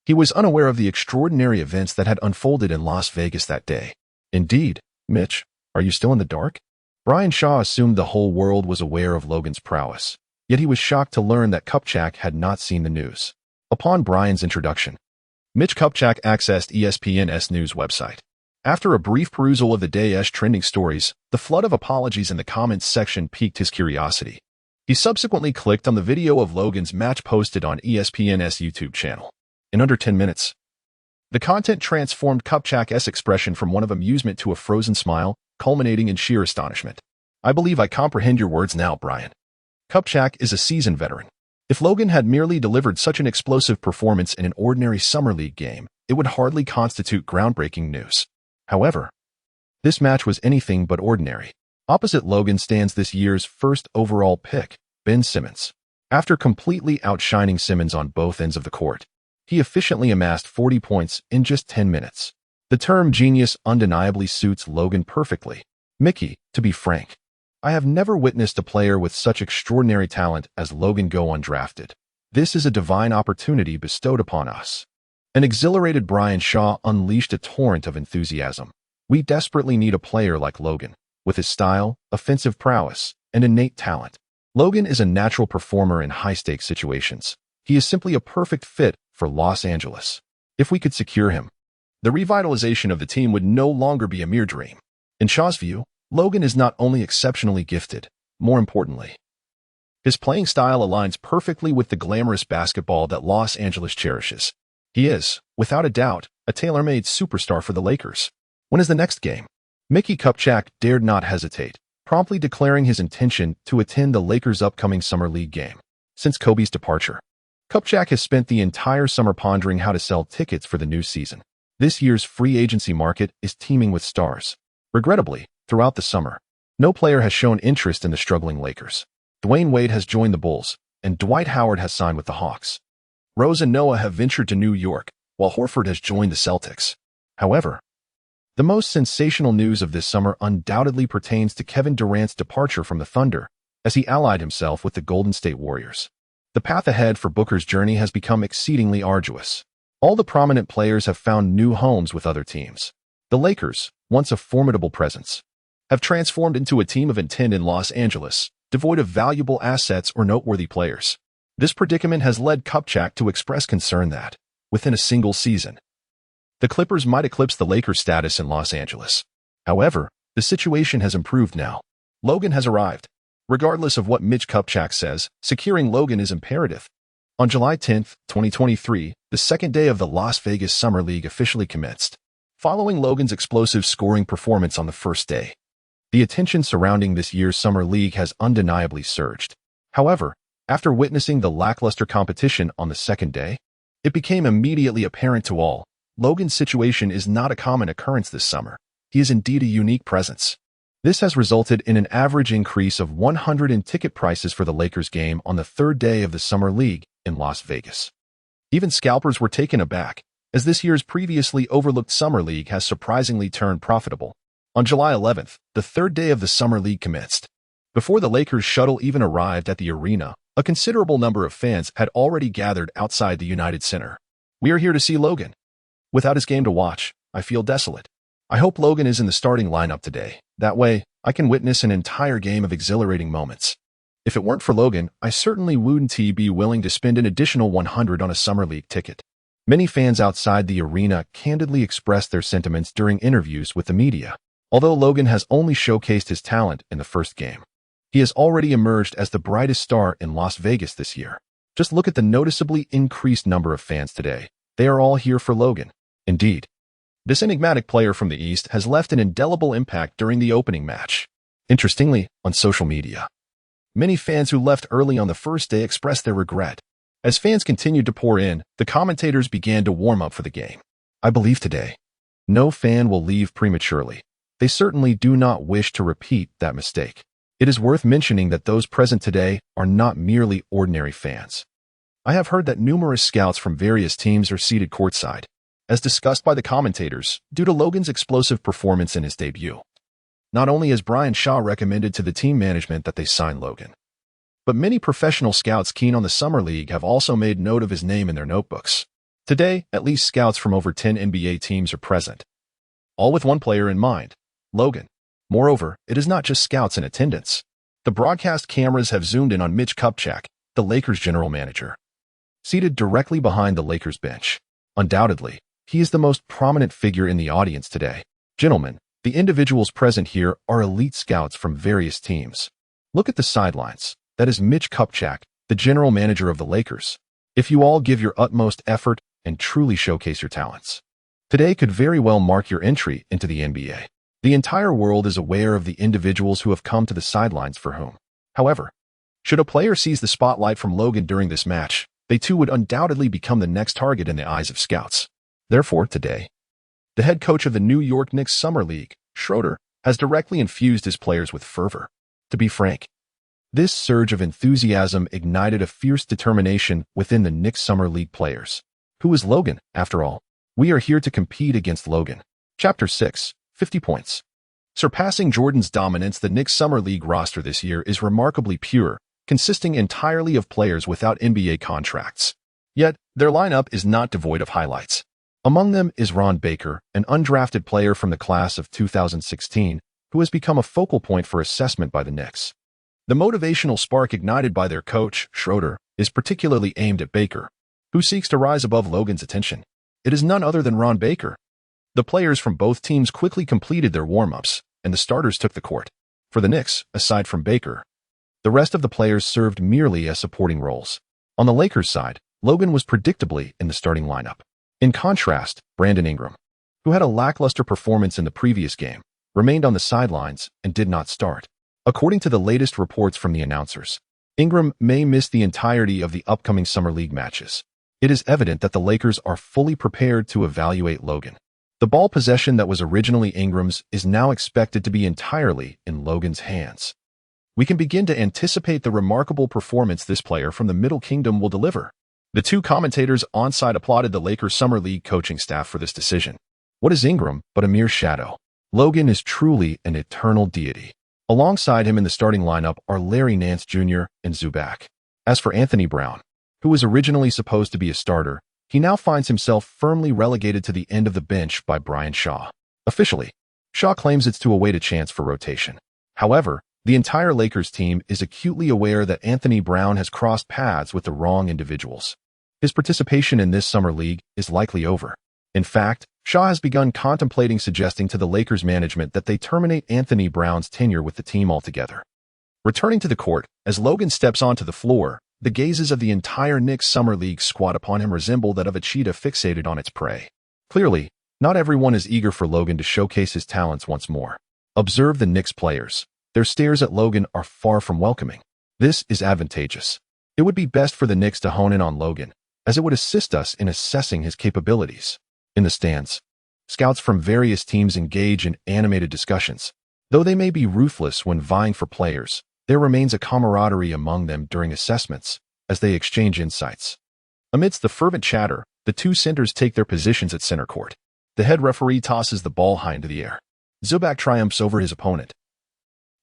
He was unaware of the extraordinary events that had unfolded in Las Vegas that day. Indeed, Mitch, are you still in the dark? Brian Shaw assumed the whole world was aware of Logan's prowess, yet he was shocked to learn that Kupchak had not seen the news. Upon Brian's introduction, Mitch Kupchak accessed ESPN's news website. After a brief perusal of the day's trending stories, the flood of apologies in the comments section piqued his curiosity. He subsequently clicked on the video of Logan's match posted on ESPN's YouTube channel. In under 10 minutes, the content transformed Kupchak's expression from one of amusement to a frozen smile, culminating in sheer astonishment. I believe I comprehend your words now, Brian. Kupchak is a seasoned veteran. If Logan had merely delivered such an explosive performance in an ordinary Summer League game, it would hardly constitute groundbreaking news. However, this match was anything but ordinary. Opposite Logan stands this year's first overall pick, Ben Simmons. After completely outshining Simmons on both ends of the court, he efficiently amassed 40 points in just 10 minutes. The term genius undeniably suits Logan perfectly. Mickey, to be frank, I have never witnessed a player with such extraordinary talent as Logan go undrafted. This is a divine opportunity bestowed upon us. An exhilarated Brian Shaw unleashed a torrent of enthusiasm. We desperately need a player like Logan, with his style, offensive prowess, and innate talent. Logan is a natural performer in high-stakes situations. He is simply a perfect fit for Los Angeles. If we could secure him, the revitalization of the team would no longer be a mere dream. In Shaw's view, Logan is not only exceptionally gifted, more importantly, his playing style aligns perfectly with the glamorous basketball that Los Angeles cherishes. He is, without a doubt, a tailor-made superstar for the Lakers. When is the next game? Mickey Kupchak dared not hesitate, promptly declaring his intention to attend the Lakers' upcoming Summer League game. Since Kobe's departure, Kupchak has spent the entire summer pondering how to sell tickets for the new season. This year's free agency market is teeming with stars. Regrettably, throughout the summer, no player has shown interest in the struggling Lakers. Dwayne Wade has joined the Bulls, and Dwight Howard has signed with the Hawks. Rose and Noah have ventured to New York, while Horford has joined the Celtics. However, the most sensational news of this summer undoubtedly pertains to Kevin Durant's departure from the Thunder, as he allied himself with the Golden State Warriors. The path ahead for Booker's journey has become exceedingly arduous. All the prominent players have found new homes with other teams. The Lakers, once a formidable presence, have transformed into a team of intent in Los Angeles, devoid of valuable assets or noteworthy players. This predicament has led Kupchak to express concern that, within a single season, the Clippers might eclipse the Lakers' status in Los Angeles. However, the situation has improved now. Logan has arrived. Regardless of what Mitch Kupchak says, securing Logan is imperative. On July 10, 2023, the second day of the Las Vegas Summer League officially commenced. Following Logan's explosive scoring performance on the first day, the attention surrounding this year's Summer League has undeniably surged. However, after witnessing the lackluster competition on the second day, it became immediately apparent to all, Logan's situation is not a common occurrence this summer. He is indeed a unique presence. This has resulted in an average increase of 100 in ticket prices for the Lakers game on the third day of the Summer League in Las Vegas. Even scalpers were taken aback, as this year's previously overlooked Summer League has surprisingly turned profitable. On July 11th, the third day of the Summer League commenced. Before the Lakers shuttle even arrived at the arena, a considerable number of fans had already gathered outside the United Center. "We are here to see Logan. Without his game to watch, I feel desolate. I hope Logan is in the starting lineup today. That way, I can witness an entire game of exhilarating moments. If it weren't for Logan, I certainly wouldn't be willing to spend an additional 100 on a Summer League ticket." Many fans outside the arena candidly expressed their sentiments during interviews with the media. Although Logan has only showcased his talent in the first game, he has already emerged as the brightest star in Las Vegas this year. Just look at the noticeably increased number of fans today. They are all here for Logan. Indeed, this enigmatic player from the East has left an indelible impact during the opening match. Interestingly, on social media, many fans who left early on the first day expressed their regret. As fans continued to pour in, the commentators began to warm up for the game. "I believe today, no fan will leave prematurely. They certainly do not wish to repeat that mistake." It is worth mentioning that those present today are not merely ordinary fans. I have heard that numerous scouts from various teams are seated courtside, as discussed by the commentators, due to Logan's explosive performance in his debut. Not only has Brian Shaw recommended to the team management that they sign Logan, but many professional scouts keen on the Summer League have also made note of his name in their notebooks. Today, at least scouts from over 10 NBA teams are present, all with one player in mind, Logan. Moreover, it is not just scouts in attendance. The broadcast cameras have zoomed in on Mitch Kupchak, the Lakers general manager, seated directly behind the Lakers bench. Undoubtedly, he is the most prominent figure in the audience today. Gentlemen, the individuals present here are elite scouts from various teams. Look at the sidelines. That is Mitch Kupchak, the general manager of the Lakers. If you all give your utmost effort and truly showcase your talents, today could very well mark your entry into the NBA. The entire world is aware of the individuals who have come to the sidelines for whom. However, should a player seize the spotlight from Logan during this match, they too would undoubtedly become the next target in the eyes of scouts. Therefore, today, the head coach of the New York Knicks Summer League, Schroeder, has directly infused his players with fervor. To be frank, this surge of enthusiasm ignited a fierce determination within the Knicks Summer League players. Who is Logan, after all? We are here to compete against Logan. Chapter 6. 50 points. Surpassing Jordan's dominance, the Knicks Summer League roster this year is remarkably pure, consisting entirely of players without NBA contracts. Yet, their lineup is not devoid of highlights. Among them is Ron Baker, an undrafted player from the class of 2016, who has become a focal point for assessment by the Knicks. The motivational spark ignited by their coach, Schroeder, is particularly aimed at Baker, who seeks to rise above Logan's attention. It is none other than Ron Baker. The players from both teams quickly completed their warm-ups, and the starters took the court. For the Knicks, aside from Baker, the rest of the players served merely as supporting roles. On the Lakers side, Logan was predictably in the starting lineup. In contrast, Brandon Ingram, who had a lackluster performance in the previous game, remained on the sidelines and did not start. According to the latest reports from the announcers, Ingram may miss the entirety of the upcoming Summer League matches. It is evident that the Lakers are fully prepared to evaluate Logan. The ball possession that was originally Ingram's is now expected to be entirely in Logan's hands. We can begin to anticipate the remarkable performance this player from the Middle Kingdom will deliver. The two commentators on-site applauded the Lakers Summer League coaching staff for this decision. What is Ingram but a mere shadow? Logan is truly an eternal deity. Alongside him in the starting lineup are Larry Nance Jr. and Zubac. As for Anthony Brown, who was originally supposed to be a starter, he now finds himself firmly relegated to the end of the bench by Brian Shaw. Officially, Shaw claims it's to await a chance for rotation. However, the entire Lakers team is acutely aware that Anthony Brown has crossed paths with the wrong individuals. His participation in this summer league is likely over. In fact, Shaw has begun contemplating suggesting to the Lakers management that they terminate Anthony Brown's tenure with the team altogether. Returning to the court, as Logan steps onto the floor, the gazes of the entire Knicks Summer League squad upon him resemble that of a cheetah fixated on its prey. Clearly, not everyone is eager for Logan to showcase his talents once more. Observe the Knicks players. Their stares at Logan are far from welcoming. This is advantageous. It would be best for the Knicks to hone in on Logan, as it would assist us in assessing his capabilities. In the stands, scouts from various teams engage in animated discussions. Though they may be ruthless when vying for players, there remains a camaraderie among them during assessments, as they exchange insights. Amidst the fervent chatter, the two centers take their positions at center court. The head referee tosses the ball high into the air. Zubac triumphs over his opponent,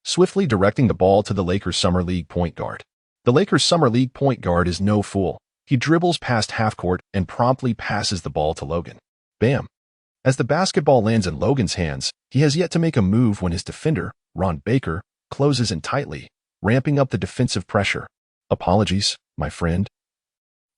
swiftly directing the ball to the Lakers Summer League point guard. The Lakers Summer League point guard is no fool. He dribbles past half-court and promptly passes the ball to Logan. Bam! As the basketball lands in Logan's hands, he has yet to make a move when his defender, Ron Baker, closes in tightly, ramping up the defensive pressure. Apologies, my friend.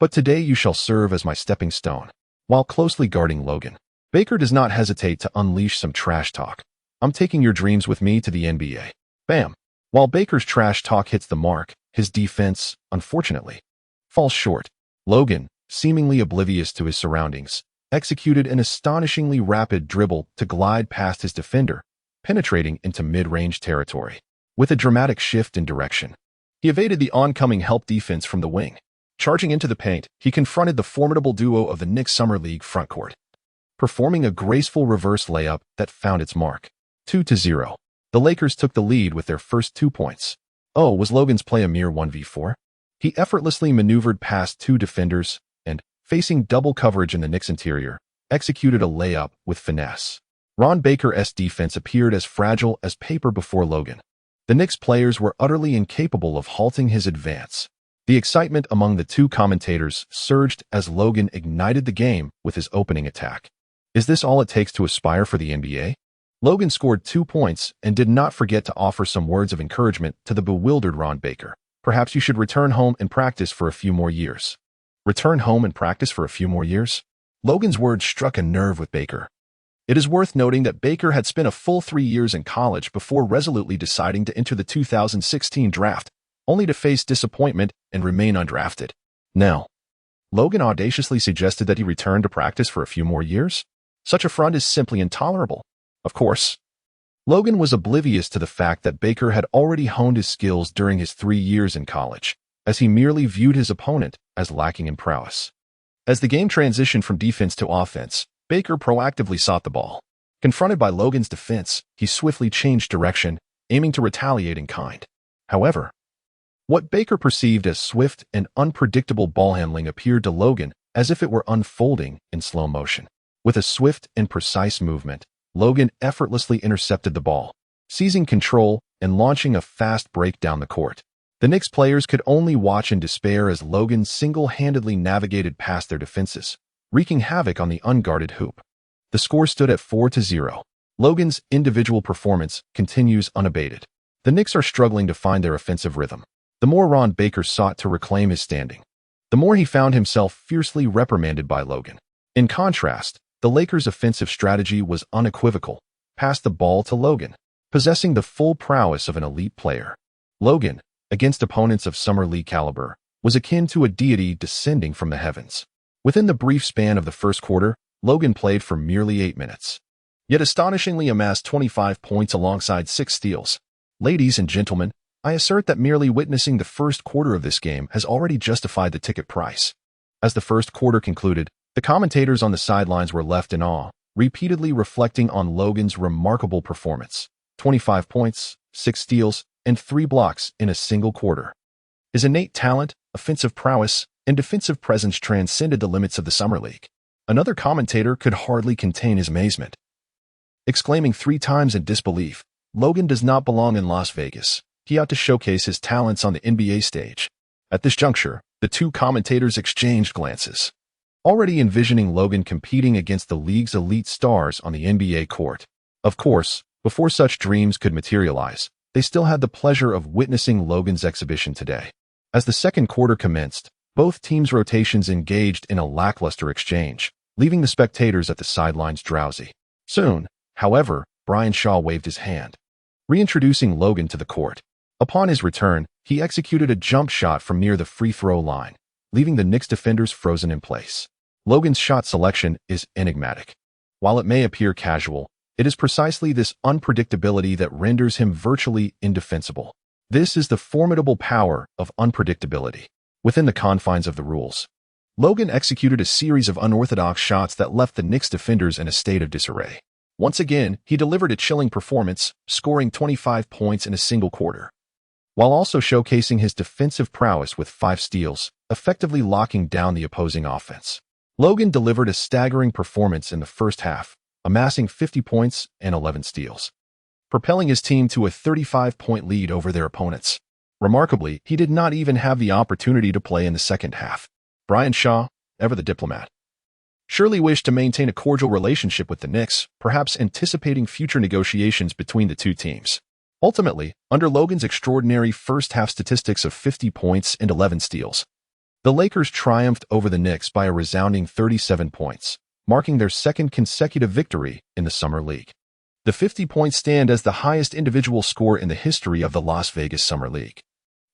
But today you shall serve as my stepping stone. While closely guarding Logan, Baker does not hesitate to unleash some trash talk. I'm taking your dreams with me to the NBA. Bam! While Baker's trash talk hits the mark, his defense, unfortunately, falls short. Logan, seemingly oblivious to his surroundings, executed an astonishingly rapid dribble to glide past his defender, penetrating into mid-range territory. With a dramatic shift in direction, he evaded the oncoming help defense from the wing. Charging into the paint, he confronted the formidable duo of the Knicks Summer League frontcourt, performing a graceful reverse layup that found its mark. 2-0. The Lakers took the lead with their first 2 points. Oh, was Logan's play a mere 1v4? He effortlessly maneuvered past two defenders and, facing double coverage in the Knicks interior, executed a layup with finesse. Ron Baker's defense appeared as fragile as paper before Logan. The Knicks players were utterly incapable of halting his advance. The excitement among the two commentators surged as Logan ignited the game with his opening attack. Is this all it takes to aspire for the NBA? Logan scored 2 points and did not forget to offer some words of encouragement to the bewildered Ron Baker. Perhaps you should return home and practice for a few more years. Return home and practice for a few more years? Logan's words struck a nerve with Baker. It is worth noting that Baker had spent a full 3 years in college before resolutely deciding to enter the 2016 draft, only to face disappointment and remain undrafted. Now, Logan audaciously suggested that he return to practice for a few more years? Such a front is simply intolerable. Of course, Logan was oblivious to the fact that Baker had already honed his skills during his 3 years in college, as he merely viewed his opponent as lacking in prowess. As the game transitioned from defense to offense, Baker proactively sought the ball. Confronted by Logan's defense, he swiftly changed direction, aiming to retaliate in kind. However, what Baker perceived as swift and unpredictable ball handling appeared to Logan as if it were unfolding in slow motion. With a swift and precise movement, Logan effortlessly intercepted the ball, seizing control and launching a fast break down the court. The Knicks players could only watch in despair as Logan single-handedly navigated past their defenses, wreaking havoc on the unguarded hoop. The score stood at 4-0. Logan's individual performance continues unabated. The Knicks are struggling to find their offensive rhythm. The more Ron Baker sought to reclaim his standing, the more he found himself fiercely reprimanded by Logan. In contrast, the Lakers' offensive strategy was unequivocal. Pass the ball to Logan, possessing the full prowess of an elite player. Logan, against opponents of Summer League caliber, was akin to a deity descending from the heavens. Within the brief span of the first quarter, Logan played for merely 8 minutes, yet astonishingly amassed 25 points alongside 6 steals. Ladies and gentlemen, I assert that merely witnessing the first quarter of this game has already justified the ticket price. As the first quarter concluded, the commentators on the sidelines were left in awe, repeatedly reflecting on Logan's remarkable performance. 25 points, 6 steals, and 3 blocks in a single quarter. His innate talent, offensive prowess, and defensive presence transcended the limits of the Summer League. Another commentator could hardly contain his amazement, exclaiming 3 times in disbelief, "Logan does not belong in Las Vegas. He ought to showcase his talents on the NBA stage." At this juncture, the two commentators exchanged glances, already envisioning Logan competing against the league's elite stars on the NBA court. Of course, before such dreams could materialize, they still had the pleasure of witnessing Logan's exhibition today. As the second quarter commenced, both teams' rotations engaged in a lackluster exchange, leaving the spectators at the sidelines drowsy. Soon, however, Brian Shaw waved his hand, reintroducing Logan to the court. Upon his return, he executed a jump shot from near the free throw line, leaving the Knicks defenders frozen in place. Logan's shot selection is enigmatic. While it may appear casual, it is precisely this unpredictability that renders him virtually indefensible. This is the formidable power of unpredictability. Within the confines of the rules, Logan executed a series of unorthodox shots that left the Knicks defenders in a state of disarray. Once again, he delivered a chilling performance, scoring 25 points in a single quarter, while also showcasing his defensive prowess with 5 steals, effectively locking down the opposing offense. Logan delivered a staggering performance in the first half, amassing 50 points and 11 steals, propelling his team to a 35-point lead over their opponents. Remarkably, he did not even have the opportunity to play in the second half. Brian Shaw, ever the diplomat, surely wished to maintain a cordial relationship with the Knicks, perhaps anticipating future negotiations between the two teams. Ultimately, under Logan's extraordinary first-half statistics of 50 points and 11 steals, the Lakers triumphed over the Knicks by a resounding 37 points, marking their second consecutive victory in the Summer League. The 50 points stand as the highest individual score in the history of the Las Vegas Summer League,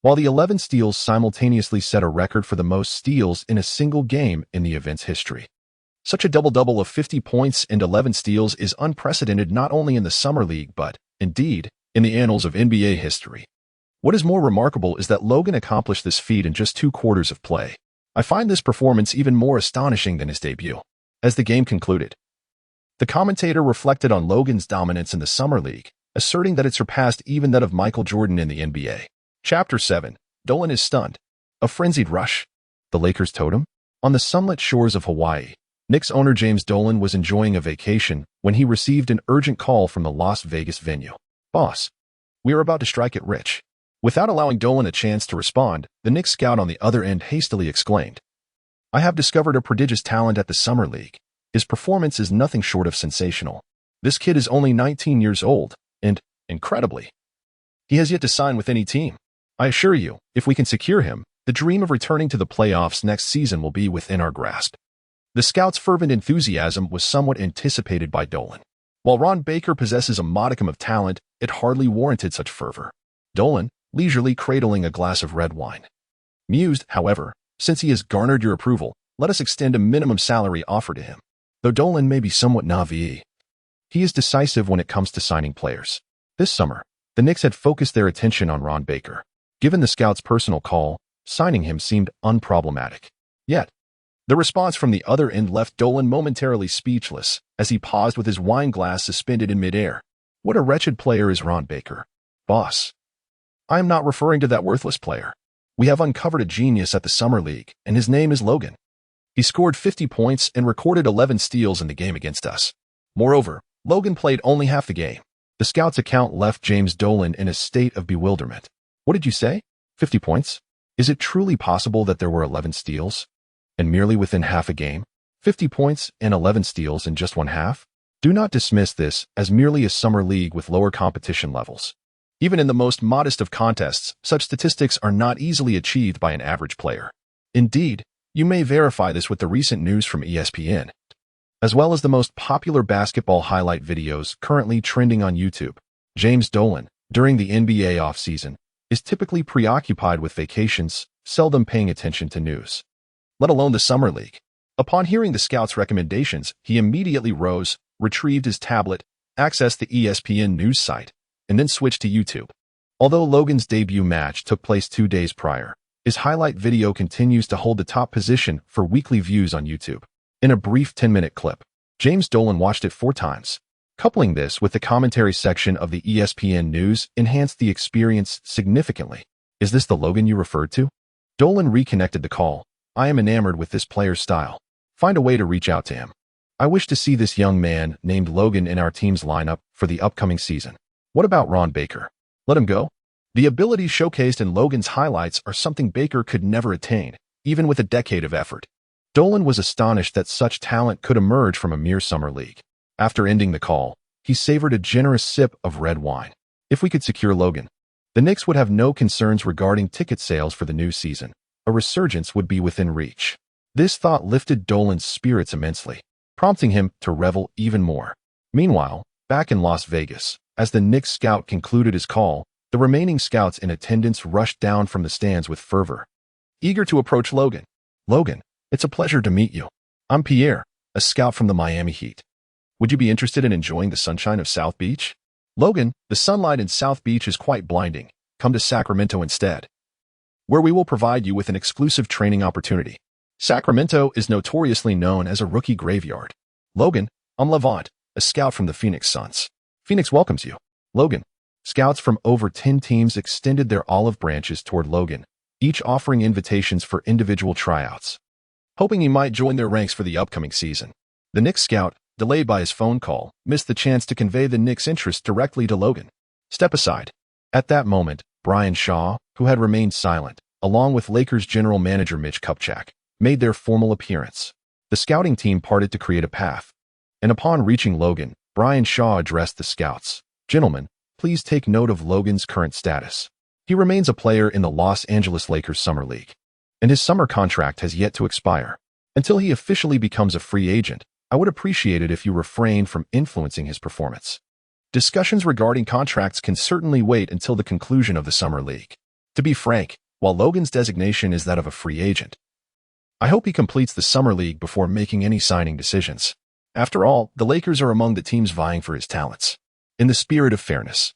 while the 11 steals simultaneously set a record for the most steals in a single game in the event's history. Such a double-double of 50 points and 11 steals is unprecedented not only in the Summer League but, indeed, in the annals of NBA history. What is more remarkable is that Logan accomplished this feat in just 2 quarters of play. I find this performance even more astonishing than his debut. As the game concluded, the commentator reflected on Logan's dominance in the Summer League, asserting that it surpassed even that of Michael Jordan in the NBA. Chapter 7. Dolan is stunned. A frenzied rush. The Lakers totem? On the sunlit shores of Hawaii, Knicks owner James Dolan was enjoying a vacation when he received an urgent call from the Las Vegas venue. "Boss, we are about to strike it rich." Without allowing Dolan a chance to respond, the Knicks scout on the other end hastily exclaimed, "I have discovered a prodigious talent at the Summer League. His performance is nothing short of sensational. This kid is only 19 years old, and, incredibly, he has yet to sign with any team. I assure you, if we can secure him, the dream of returning to the playoffs next season will be within our grasp." The scout's fervent enthusiasm was somewhat anticipated by Dolan. While Ron Baker possesses a modicum of talent, it hardly warranted such fervor. Dolan, leisurely cradling a glass of red wine, mused, however, "Since he has garnered your approval, let us extend a minimum salary offer to him." Though Dolan may be somewhat naïve, he is decisive when it comes to signing players. This summer, the Knicks had focused their attention on Ron Baker. Given the scout's personal call, signing him seemed unproblematic. Yet, the response from the other end left Dolan momentarily speechless as he paused with his wine glass suspended in midair. What a wretched player is Ron Baker. Boss, I am not referring to that worthless player. We have uncovered a genius at the Summer League, and his name is Logan. He scored 50 points and recorded 11 steals in the game against us. Moreover, Logan played only half the game. The scout's account left James Dolan in a state of bewilderment. What did you say? 50 points? Is it truly possible that there were 11 steals? And merely within half a game? 50 points and 11 steals in just one half? Do not dismiss this as merely a summer league with lower competition levels. Even in the most modest of contests, such statistics are not easily achieved by an average player. Indeed, you may verify this with the recent news from ESPN, as well as the most popular basketball highlight videos currently trending on YouTube. James Dolan, during the NBA offseason, is typically preoccupied with vacations, seldom paying attention to news, let alone the Summer League. Upon hearing the scout's recommendations, he immediately rose, retrieved his tablet, accessed the ESPN news site, and then switched to YouTube. Although Logan's debut match took place 2 days prior, his highlight video continues to hold the top position for weekly views on YouTube. In a brief 10-minute clip, James Dolan watched it 4 times. Coupling this with the commentary section of the ESPN News enhanced the experience significantly. Is this the Logan you referred to? Dolan reconnected the call. I am enamored with this player's style. Find a way to reach out to him. I wish to see this young man named Logan in our team's lineup for the upcoming season. What about Ron Baker? Let him go? The abilities showcased in Logan's highlights are something Baker could never attain, even with a decade of effort. Dolan was astonished that such talent could emerge from a mere summer league. After ending the call, he savored a generous sip of red wine. If we could secure Logan, the Knicks would have no concerns regarding ticket sales for the new season. A resurgence would be within reach. This thought lifted Dolan's spirits immensely, prompting him to revel even more. Meanwhile, back in Las Vegas, as the Knicks scout concluded his call, the remaining scouts in attendance rushed down from the stands with fervor, eager to approach Logan. Logan, it's a pleasure to meet you. I'm Pierre, a scout from the Miami Heat. Would you be interested in enjoying the sunshine of South Beach? Logan, the sunlight in South Beach is quite blinding. Come to Sacramento instead, where we will provide you with an exclusive training opportunity. Sacramento is notoriously known as a rookie graveyard. Logan, I'm Levant, a scout from the Phoenix Suns. Phoenix welcomes you. Logan. Scouts from over 10 teams extended their olive branches toward Logan, each offering invitations for individual tryouts, hoping he might join their ranks for the upcoming season. The Knicks scout, delayed by his phone call, missed the chance to convey the Knicks' interest directly to Logan. Step aside. At that moment, Brian Shaw, who had remained silent, along with Lakers general manager Mitch Kupchak, made their formal appearance. The scouting team parted to create a path, and upon reaching Logan, Brian Shaw addressed the scouts. Gentlemen, please take note of Logan's current status. He remains a player in the Los Angeles Lakers Summer League, and his summer contract has yet to expire. Until he officially becomes a free agent, I would appreciate it if you refrain from influencing his performance. Discussions regarding contracts can certainly wait until the conclusion of the Summer League. To be frank, while Logan's designation is that of a free agent, I hope he completes the Summer League before making any signing decisions. After all, the Lakers are among the teams vying for his talents. In the spirit of fairness,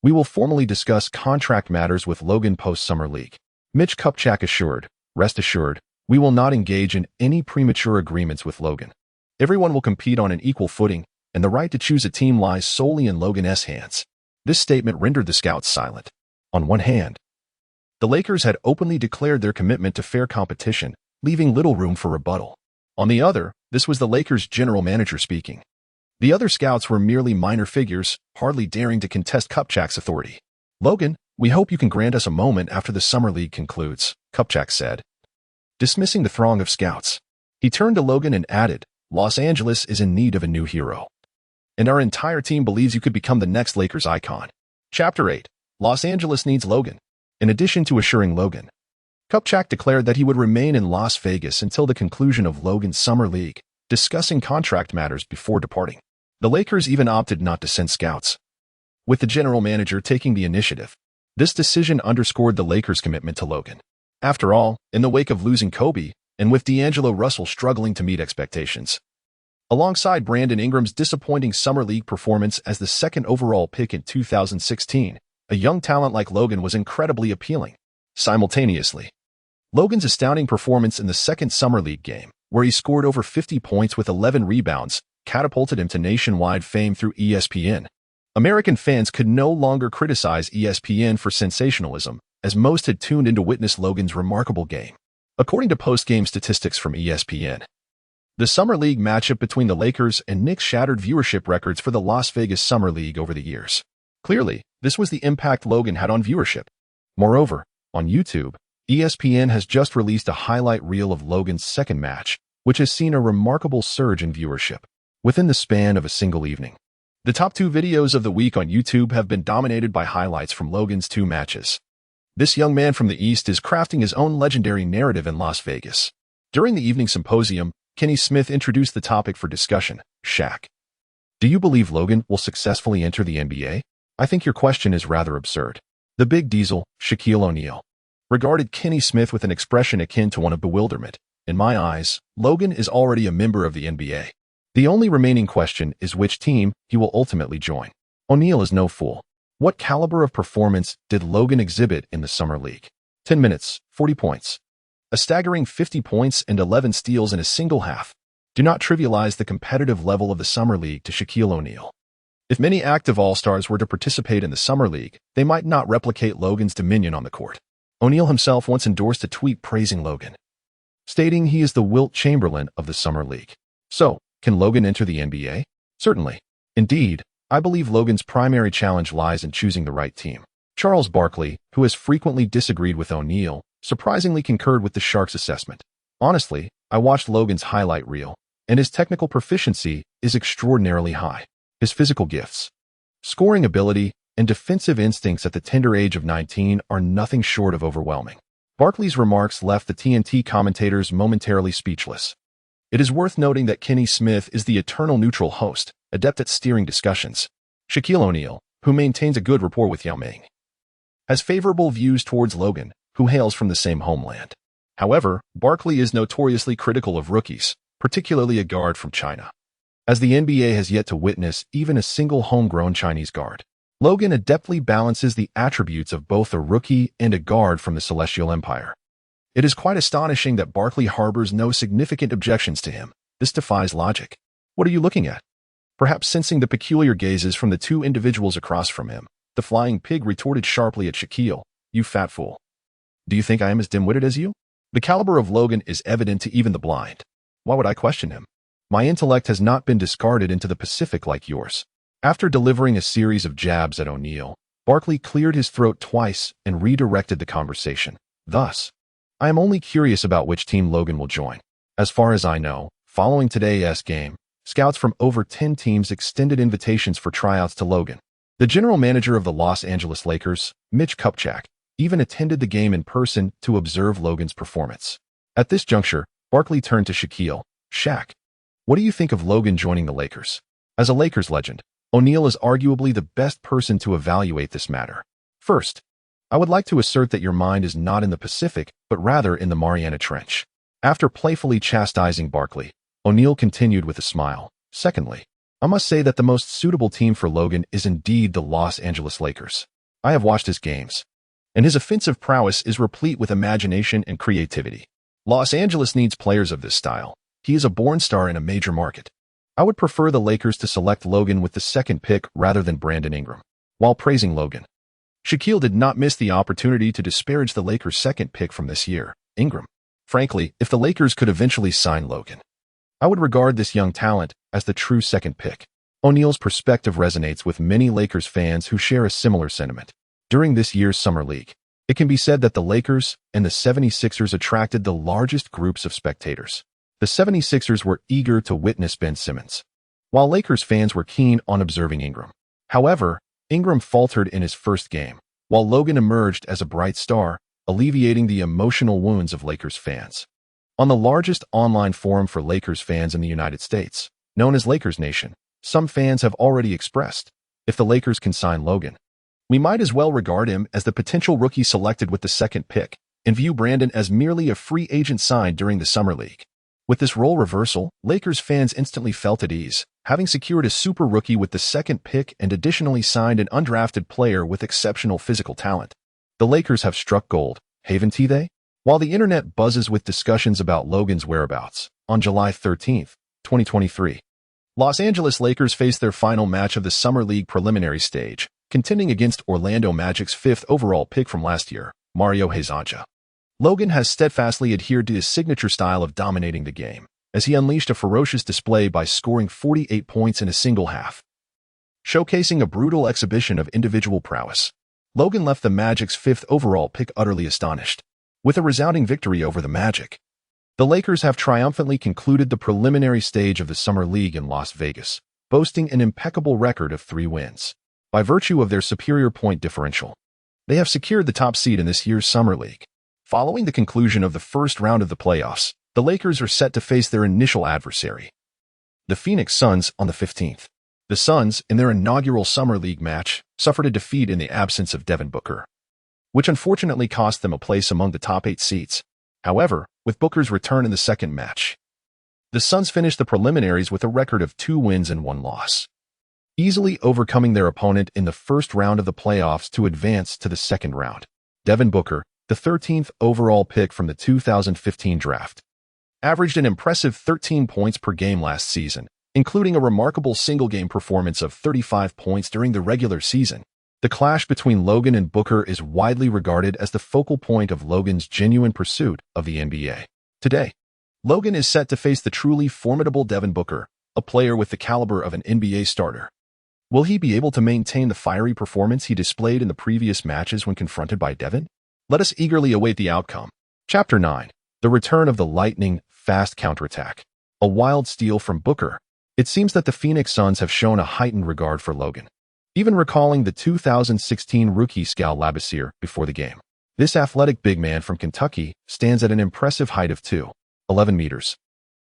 we will formally discuss contract matters with Logan post-Summer League. Mitch Kupchak assured, rest assured, we will not engage in any premature agreements with Logan. Everyone will compete on an equal footing, and the right to choose a team lies solely in Logan's hands. This statement rendered the scouts silent. On one hand, the Lakers had openly declared their commitment to fair competition, leaving little room for rebuttal. On the other, this was the Lakers' general manager speaking. The other scouts were merely minor figures, hardly daring to contest Kupchak's authority. Logan, we hope you can grant us a moment after the Summer League concludes, Kupchak said, dismissing the throng of scouts. He turned to Logan and added, Los Angeles is in need of a new hero, and our entire team believes you could become the next Lakers icon. Chapter 8. Los Angeles needs Logan. In addition to assuring Logan, Kupchak declared that he would remain in Las Vegas until the conclusion of Logan's Summer League, discussing contract matters before departing. The Lakers even opted not to send scouts, with the general manager taking the initiative. This decision underscored the Lakers' commitment to Logan. After all, in the wake of losing Kobe, and with D'Angelo Russell struggling to meet expectations, alongside Brandon Ingram's disappointing Summer League performance as the second overall pick in 2016, a young talent like Logan was incredibly appealing. Simultaneously, Logan's astounding performance in the second Summer League game, where he scored over 50 points with 11 rebounds, catapulted him to nationwide fame through ESPN. American fans could no longer criticize ESPN for sensationalism, as most had tuned in to witness Logan's remarkable game. According to post-game statistics from ESPN, the Summer League matchup between the Lakers and Knicks shattered viewership records for the Las Vegas Summer League over the years. Clearly, this was the impact Logan had on viewership. Moreover, on YouTube, ESPN has just released a highlight reel of Logan's second match, which has seen a remarkable surge in viewership within the span of a single evening. The top 2 videos of the week on YouTube have been dominated by highlights from Logan's 2 matches. This young man from the East is crafting his own legendary narrative in Las Vegas. During the evening symposium, Kenny Smith introduced the topic for discussion, Shaq. Do you believe Logan will successfully enter the NBA? I think your question is rather absurd. The Big Diesel, Shaquille O'Neal, regarded Kenny Smith with an expression akin to one of bewilderment. In my eyes, Logan is already a member of the NBA. The only remaining question is which team he will ultimately join. O'Neal is no fool. What caliber of performance did Logan exhibit in the Summer League? 10 minutes, 40 points. A staggering 50 points and 11 steals in a single half. Do not trivialize the competitive level of the Summer League to Shaquille O'Neal. If many active All-Stars were to participate in the Summer League, they might not replicate Logan's dominion on the court. O'Neal himself once endorsed a tweet praising Logan, stating he is the Wilt Chamberlain of the Summer League. So, can Logan enter the NBA? Certainly. Indeed, I believe Logan's primary challenge lies in choosing the right team. Charles Barkley, who has frequently disagreed with O'Neal, surprisingly concurred with the Sharks' assessment. Honestly, I watched Logan's highlight reel, and his technical proficiency is extraordinarily high. His physical gifts, scoring ability, and defensive instincts at the tender age of 19 are nothing short of overwhelming. Barkley's remarks left the TNT commentators momentarily speechless. It is worth noting that Kenny Smith is the eternal neutral host, adept at steering discussions. Shaquille O'Neal, who maintains a good rapport with Yao Ming, has favorable views towards Logan, who hails from the same homeland. However, Barkley is notoriously critical of rookies, particularly a guard from China, as the NBA has yet to witness even a single homegrown Chinese guard. Logan adeptly balances the attributes of both a rookie and a guard from the Celestial Empire. It is quite astonishing that Barkley harbors no significant objections to him. This defies logic. What are you looking at? Perhaps sensing the peculiar gazes from the two individuals across from him, the flying pig retorted sharply at Shaquille, "You fat fool. Do you think I am as dim-witted as you?" The caliber of Logan is evident to even the blind. Why would I question him? My intellect has not been discarded into the Pacific like yours. After delivering a series of jabs at O'Neal, Barkley cleared his throat twice and redirected the conversation. Thus, I am only curious about which team Logan will join. As far as I know, following today's game, scouts from over 10 teams extended invitations for tryouts to Logan. The general manager of the Los Angeles Lakers, Mitch Kupchak, even attended the game in person to observe Logan's performance. At this juncture, Barkley turned to Shaquille. "Shaq, what do you think of Logan joining the Lakers?" As a Lakers legend, O'Neal is arguably the best person to evaluate this matter. First, I would like to assert that your mind is not in the Pacific, but rather in the Mariana Trench. After playfully chastising Barkley, O'Neal continued with a smile. Secondly, I must say that the most suitable team for Logan is indeed the Los Angeles Lakers. I have watched his games, and his offensive prowess is replete with imagination and creativity. Los Angeles needs players of this style. He is a born star in a major market. I would prefer the Lakers to select Logan with the second pick rather than Brandon Ingram. While praising Logan, Shaquille did not miss the opportunity to disparage the Lakers' second pick from this year, Ingram. Frankly, if the Lakers could eventually sign Logan, I would regard this young talent as the true second pick. O'Neal's perspective resonates with many Lakers fans who share a similar sentiment. During this year's Summer League, it can be said that the Lakers and the 76ers attracted the largest groups of spectators. The 76ers were eager to witness Ben Simmons, while Lakers fans were keen on observing Ingram. However, Ingram faltered in his first game, while Logan emerged as a bright star, alleviating the emotional wounds of Lakers fans. On the largest online forum for Lakers fans in the United States, known as Lakers Nation, some fans have already expressed, if the Lakers can sign Logan, we might as well regard him as the potential rookie selected with the second pick and view Brandon as merely a free agent signed during the Summer League. With this role reversal, Lakers fans instantly felt at ease, having secured a super rookie with the second pick and additionally signed an undrafted player with exceptional physical talent. The Lakers have struck gold, haven't they? While the internet buzzes with discussions about Logan's whereabouts, on July 13, 2023, Los Angeles Lakers faced their final match of the Summer League preliminary stage, contending against Orlando Magic's 5th overall pick from last year, Mario Hezonja. Logan has steadfastly adhered to his signature style of dominating the game, as he unleashed a ferocious display by scoring 48 points in a single half. Showcasing a brutal exhibition of individual prowess, Logan left the Magic's 5th overall pick utterly astonished. With a resounding victory over the Magic, the Lakers have triumphantly concluded the preliminary stage of the Summer League in Las Vegas, boasting an impeccable record of 3 wins. By virtue of their superior point differential, they have secured the top seed in this year's Summer League. Following the conclusion of the first round of the playoffs, the Lakers are set to face their initial adversary, the Phoenix Suns, on the 15th. The Suns, in their inaugural Summer League match, suffered a defeat in the absence of Devin Booker, which unfortunately cost them a place among the top 8 seeds. However, with Booker's return in the second match, the Suns finished the preliminaries with a record of 2 wins and 1 loss. easily overcoming their opponent in the first round of the playoffs to advance to the second round. Devin Booker, the 13th overall pick from the 2015 draft, averaged an impressive 13 points per game last season, including a remarkable single-game performance of 35 points during the regular season. The clash between Logan and Booker is widely regarded as the focal point of Logan's genuine pursuit of the NBA. Today, Logan is set to face the truly formidable Devin Booker, a player with the caliber of an NBA starter. Will he be able to maintain the fiery performance he displayed in the previous matches when confronted by Devin? Let us eagerly await the outcome. Chapter 9. The return of the lightning-fast counterattack. A wild steal from Booker. It seems that the Phoenix Suns have shown a heightened regard for Logan, even recalling the 2016 rookie Skal Labissière before the game. This athletic big man from Kentucky stands at an impressive height of 2.11 meters,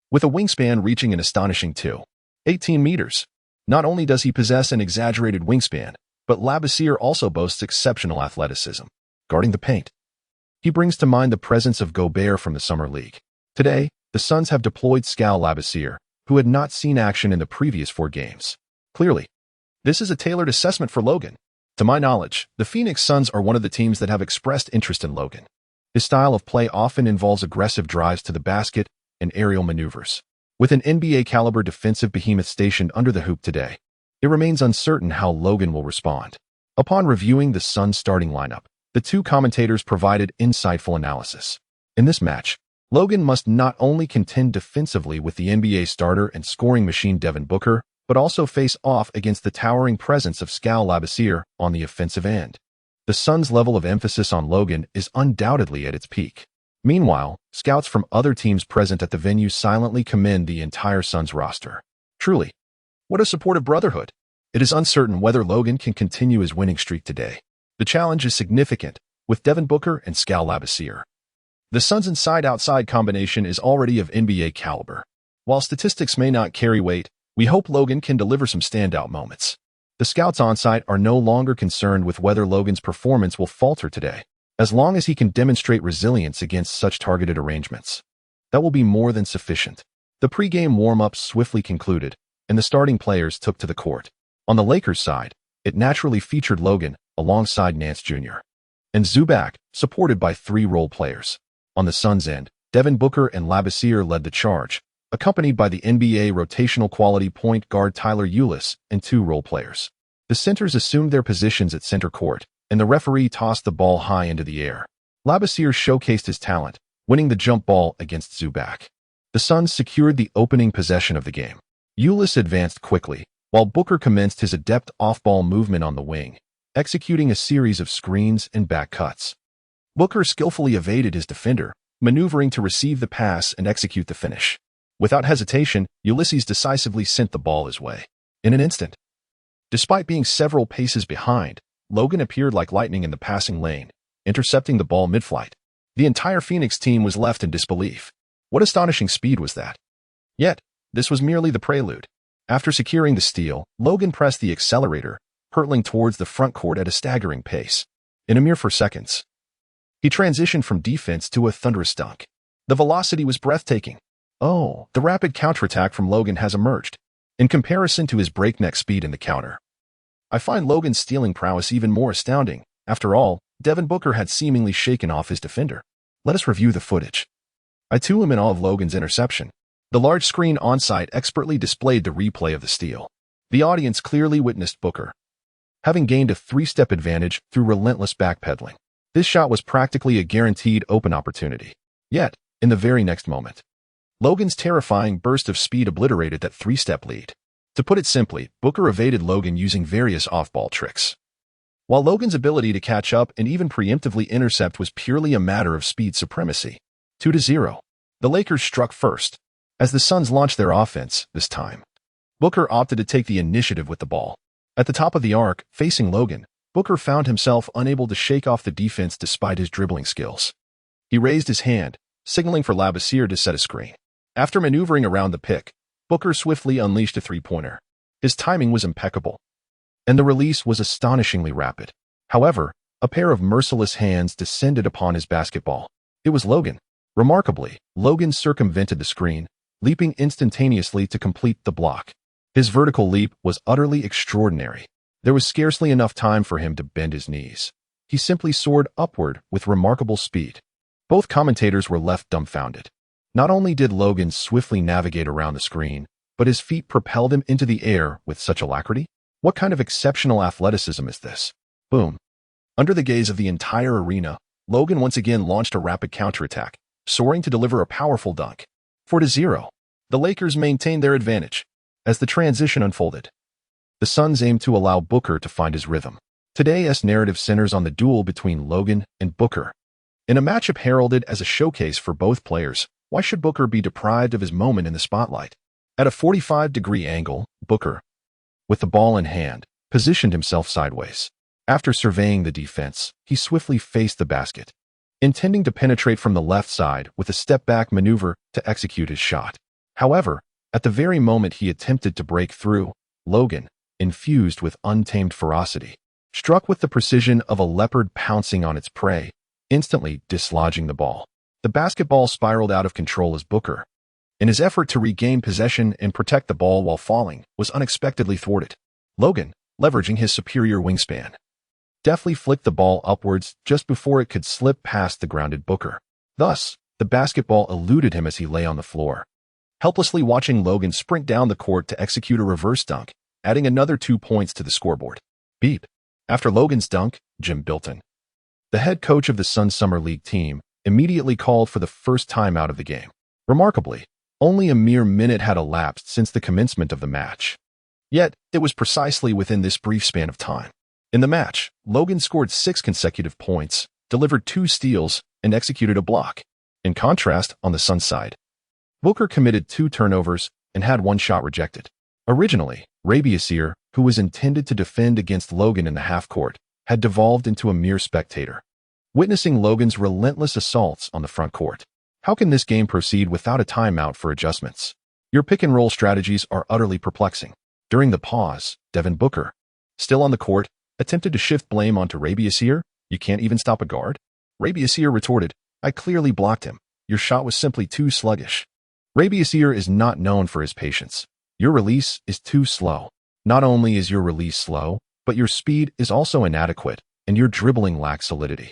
with a wingspan reaching an astonishing 2.18 meters. Not only does he possess an exaggerated wingspan, but Labissière also boasts exceptional athleticism. Guarding the paint, he brings to mind the presence of Gobert from the Summer League. Today, the Suns have deployed Skal Labissière, who had not seen action in the previous 4 games. Clearly, this is a tailored assessment for Logan. To my knowledge, the Phoenix Suns are one of the teams that have expressed interest in Logan. His style of play often involves aggressive drives to the basket and aerial maneuvers. With an NBA-caliber defensive behemoth stationed under the hoop today, it remains uncertain how Logan will respond. Upon reviewing the Suns' starting lineup, the 2 commentators provided insightful analysis. In this match, Logan must not only contend defensively with the NBA starter and scoring machine Devin Booker, but also face off against the towering presence of Skal Labissière on the offensive end. The Suns' level of emphasis on Logan is undoubtedly at its peak. Meanwhile, scouts from other teams present at the venue silently commend the entire Suns roster. Truly, what a supportive brotherhood. It is uncertain whether Logan can continue his winning streak today. The challenge is significant, with Devin Booker and Skal Labissière. The Suns' inside-outside combination is already of NBA caliber. While statistics may not carry weight, we hope Logan can deliver some standout moments. The scouts on-site are no longer concerned with whether Logan's performance will falter today, as long as he can demonstrate resilience against such targeted arrangements. That will be more than sufficient. The pre-game warm-ups swiftly concluded, and the starting players took to the court. On the Lakers side, it naturally featured Logan alongside Nance Jr. and Zubac, supported by 3 role players. On the Suns' end, Devin Booker and Labissière led the charge, accompanied by the NBA rotational quality point guard Tyler Ulis and 2 role players. The centers assumed their positions at center court, and the referee tossed the ball high into the air. Labissière showcased his talent, winning the jump ball against Zubac. The Suns secured the opening possession of the game. Ulis advanced quickly, while Booker commenced his adept off-ball movement on the wing, executing a series of screens and back cuts. Booker skillfully evaded his defender, maneuvering to receive the pass and execute the finish. Without hesitation, Ulysses decisively sent the ball his way. In an instant, despite being several paces behind, Logan appeared like lightning in the passing lane, intercepting the ball mid-flight. The entire Phoenix team was left in disbelief. What astonishing speed was that? Yet, this was merely the prelude. After securing the steal, Logan pressed the accelerator, hurtling towards the front court at a staggering pace. In a mere 4 seconds, he transitioned from defense to a thunderous dunk. The velocity was breathtaking. Oh, the rapid counterattack from Logan has emerged. In comparison to his breakneck speed in the counter, I find Logan's stealing prowess even more astounding. After all, Devin Booker had seemingly shaken off his defender. Let us review the footage. I too am in awe of Logan's interception. The large screen on-site expertly displayed the replay of the steal. The audience clearly witnessed Booker having gained a 3-step advantage through relentless backpedaling. This shot was practically a guaranteed open opportunity. Yet, in the very next moment, Logan's terrifying burst of speed obliterated that 3-step lead. To put it simply, Booker evaded Logan using various off-ball tricks, while Logan's ability to catch up and even preemptively intercept was purely a matter of speed supremacy. 2-0. The Lakers struck first. As the Suns launched their offense, this time, Booker opted to take the initiative with the ball. At the top of the arc, facing Logan, Booker found himself unable to shake off the defense despite his dribbling skills. He raised his hand, signaling for Labissière to set a screen. After maneuvering around the pick, Booker swiftly unleashed a 3-pointer. His timing was impeccable, and the release was astonishingly rapid. However, a pair of merciless hands descended upon his basketball. It was Logan. Remarkably, Logan circumvented the screen, leaping instantaneously to complete the block. His vertical leap was utterly extraordinary. There was scarcely enough time for him to bend his knees. He simply soared upward with remarkable speed. Both commentators were left dumbfounded. Not only did Logan swiftly navigate around the screen, but his feet propelled him into the air with such alacrity. What kind of exceptional athleticism is this? Boom. Under the gaze of the entire arena, Logan once again launched a rapid counterattack, soaring to deliver a powerful dunk. 4-0. The Lakers maintained their advantage. As the transition unfolded, the Suns aimed to allow Booker to find his rhythm. Today's narrative centers on the duel between Logan and Booker. In a matchup heralded as a showcase for both players, why should Booker be deprived of his moment in the spotlight? At a 45-degree angle, Booker, with the ball in hand, positioned himself sideways. After surveying the defense, he swiftly faced the basket, intending to penetrate from the left side with a step-back maneuver to execute his shot. However, at the very moment he attempted to break through, Logan, infused with untamed ferocity, struck with the precision of a leopard pouncing on its prey, instantly dislodging the ball. The basketball spiraled out of control as Booker, in his effort to regain possession and protect the ball while falling, was unexpectedly thwarted. Logan, leveraging his superior wingspan, deftly flicked the ball upwards just before it could slip past the grounded Booker. Thus, the basketball eluded him as he lay on the floor, helplessly watching Logan sprint down the court to execute a reverse dunk, adding another 2 points to the scoreboard. Beep. After Logan's dunk, Jim Bilton, the head coach of the Suns Summer League team, immediately called for the first time out of the game. Remarkably, only a mere minute had elapsed since the commencement of the match. Yet, it was precisely within this brief span of time. In the match, Logan scored 6 consecutive points, delivered 2 steals, and executed a block. In contrast, on the Suns side, Booker committed 2 turnovers and had 1 shot rejected. Originally, Rivalry, who was intended to defend against Logan in the half-court, had devolved into a mere spectator, witnessing Logan's relentless assaults on the front court. How can this game proceed without a timeout for adjustments? Your pick-and-roll strategies are utterly perplexing. During the pause, Devin Booker, still on the court, attempted to shift blame onto Rivalry. You can't even stop a guard? Rivalry retorted, I clearly blocked him. Your shot was simply too sluggish. Rivalry is not known for his patience. Your release is too slow. Not only is your release slow, but your speed is also inadequate, and your dribbling lacks solidity.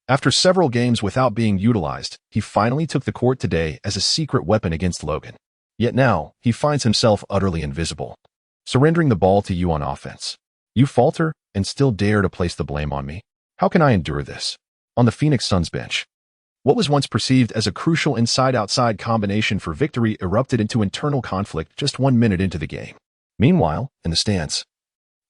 After several games without being utilized, he finally took the court today as a secret weapon against Logan. Yet now, he finds himself utterly invisible, surrendering the ball to you on offense. You falter and still dare to place the blame on me. How can I endure this? On the Phoenix Suns bench, what was once perceived as a crucial inside-outside combination for victory erupted into internal conflict just 1 minute into the game. Meanwhile, in the stands,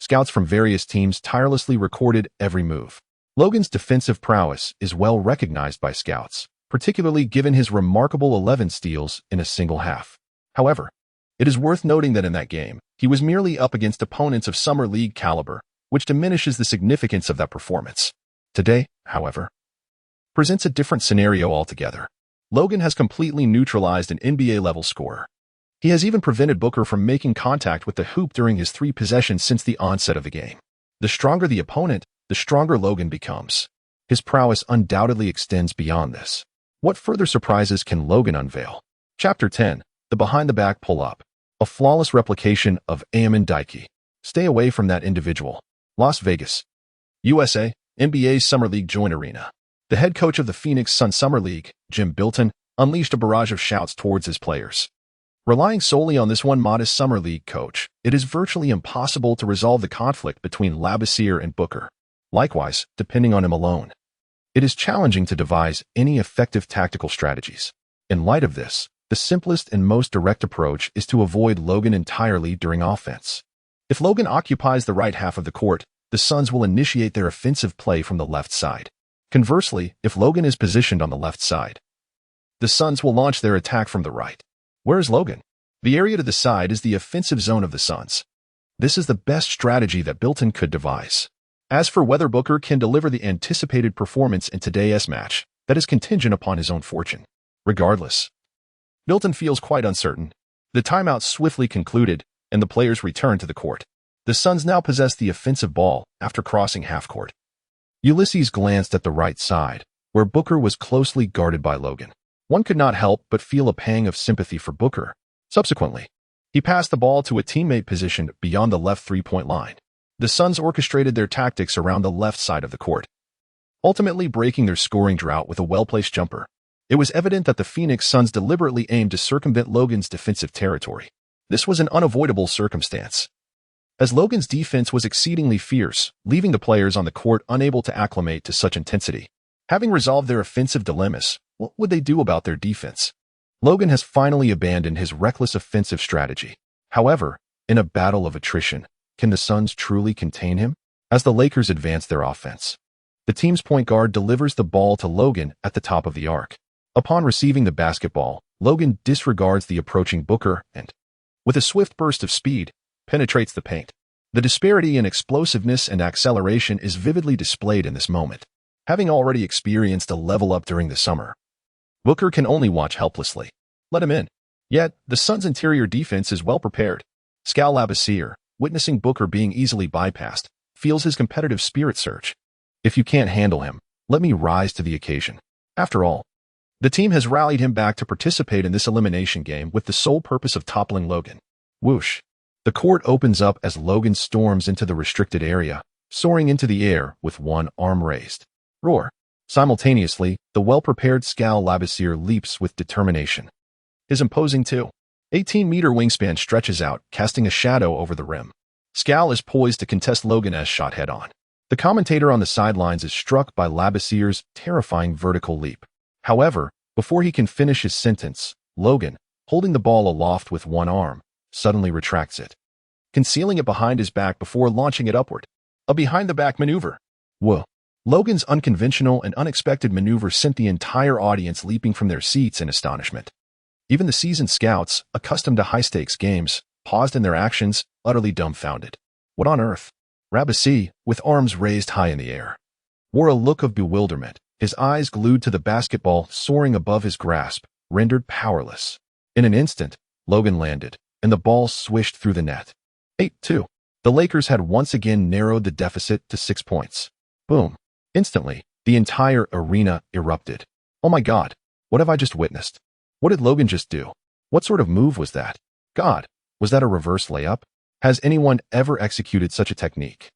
scouts from various teams tirelessly recorded every move. Logan's defensive prowess is well recognized by scouts, particularly given his remarkable 11 steals in a single half. However, it is worth noting that in that game, he was merely up against opponents of Summer League caliber, which diminishes the significance of that performance. Today, however, presents a different scenario altogether. Logan has completely neutralized an NBA-level scorer. He has even prevented Booker from making contact with the hoop during his 3 possessions since the onset of the game. The stronger the opponent, the stronger Logan becomes. His prowess undoubtedly extends beyond this. What further surprises can Logan unveil? Chapter 10, the behind-the-back pull-up. A flawless replication of Unbeaten. Stay away from that individual. Las Vegas, USA, NBA's Summer League joint arena. The head coach of the Phoenix Suns Summer League, Jim Bilton, unleashed a barrage of shouts towards his players. Relying solely on this one modest Summer League coach, it is virtually impossible to resolve the conflict between Labissiere and Booker. Likewise, depending on him alone, it is challenging to devise any effective tactical strategies. In light of this, the simplest and most direct approach is to avoid Logan entirely during offense. If Logan occupies the right half of the court, the Suns will initiate their offensive play from the left side. Conversely, if Logan is positioned on the left side, the Suns will launch their attack from the right. Where is Logan? The area to the side is the offensive zone of the Suns. This is the best strategy that Bilton could devise. As for whether Booker can deliver the anticipated performance in today's match, that is contingent upon his own fortune. Regardless, Bilton feels quite uncertain. The timeout swiftly concluded, and the players returned to the court. The Suns now possess the offensive ball after crossing half-court. Ulysses glanced at the right side, where Booker was closely guarded by Logan. One could not help but feel a pang of sympathy for Booker. Subsequently, He passed the ball to a teammate positioned beyond the left three-point line. The Suns orchestrated their tactics around the left side of the court, ultimately breaking their scoring drought with a well-placed jumper. It was evident that the Phoenix Suns deliberately aimed to circumvent Logan's defensive territory. This was an unavoidable circumstance, as Logan's defense was exceedingly fierce, leaving the players on the court unable to acclimate to such intensity. Having resolved their offensive dilemmas, what would they do about their defense? Logan has finally abandoned his reckless offensive strategy. However, in a battle of attrition, can the Suns truly contain him? As the Lakers advance their offense, the team's point guard delivers the ball to Logan at the top of the arc. Upon receiving the basketball, Logan disregards the approaching Booker and, with a swift burst of speed, penetrates the paint. The disparity in explosiveness and acceleration is vividly displayed in this moment. Having already experienced a level up during the summer, Booker can only watch helplessly. Let him in. Yet, the Suns' interior defense is well prepared. Skal Labissiere, witnessing Booker being easily bypassed, feels his competitive spirit surge. If you can't handle him, let me rise to the occasion. After all, the team has rallied him back to participate in this elimination game with the sole purpose of toppling Logan. Whoosh. The court opens up as Logan storms into the restricted area, soaring into the air with one arm raised. Roar. Simultaneously, the well-prepared Skal Labissiere leaps with determination. His imposing 2.18-meter wingspan stretches out, casting a shadow over the rim. Skal is poised to contest Logan as shot head-on. The commentator on the sidelines is struck by Labissiere's terrifying vertical leap. However, before he can finish his sentence, Logan, holding the ball aloft with one arm, suddenly retracts it, concealing it behind his back before launching it upward. A behind-the-back maneuver. Whoa. Logan's unconventional and unexpected maneuver sent the entire audience leaping from their seats in astonishment. Even the seasoned scouts, accustomed to high-stakes games, paused in their actions, utterly dumbfounded. What on earth? Labissiere, with arms raised high in the air, wore a look of bewilderment, his eyes glued to the basketball soaring above his grasp, rendered powerless. In an instant, Logan landed, and the ball swished through the net. 8-2. The Lakers had once again narrowed the deficit to 6 points. Boom. Instantly, the entire arena erupted. Oh my God, what have I just witnessed? What did Logan just do? What sort of move was that? God, was that a reverse layup? Has anyone ever executed such a technique?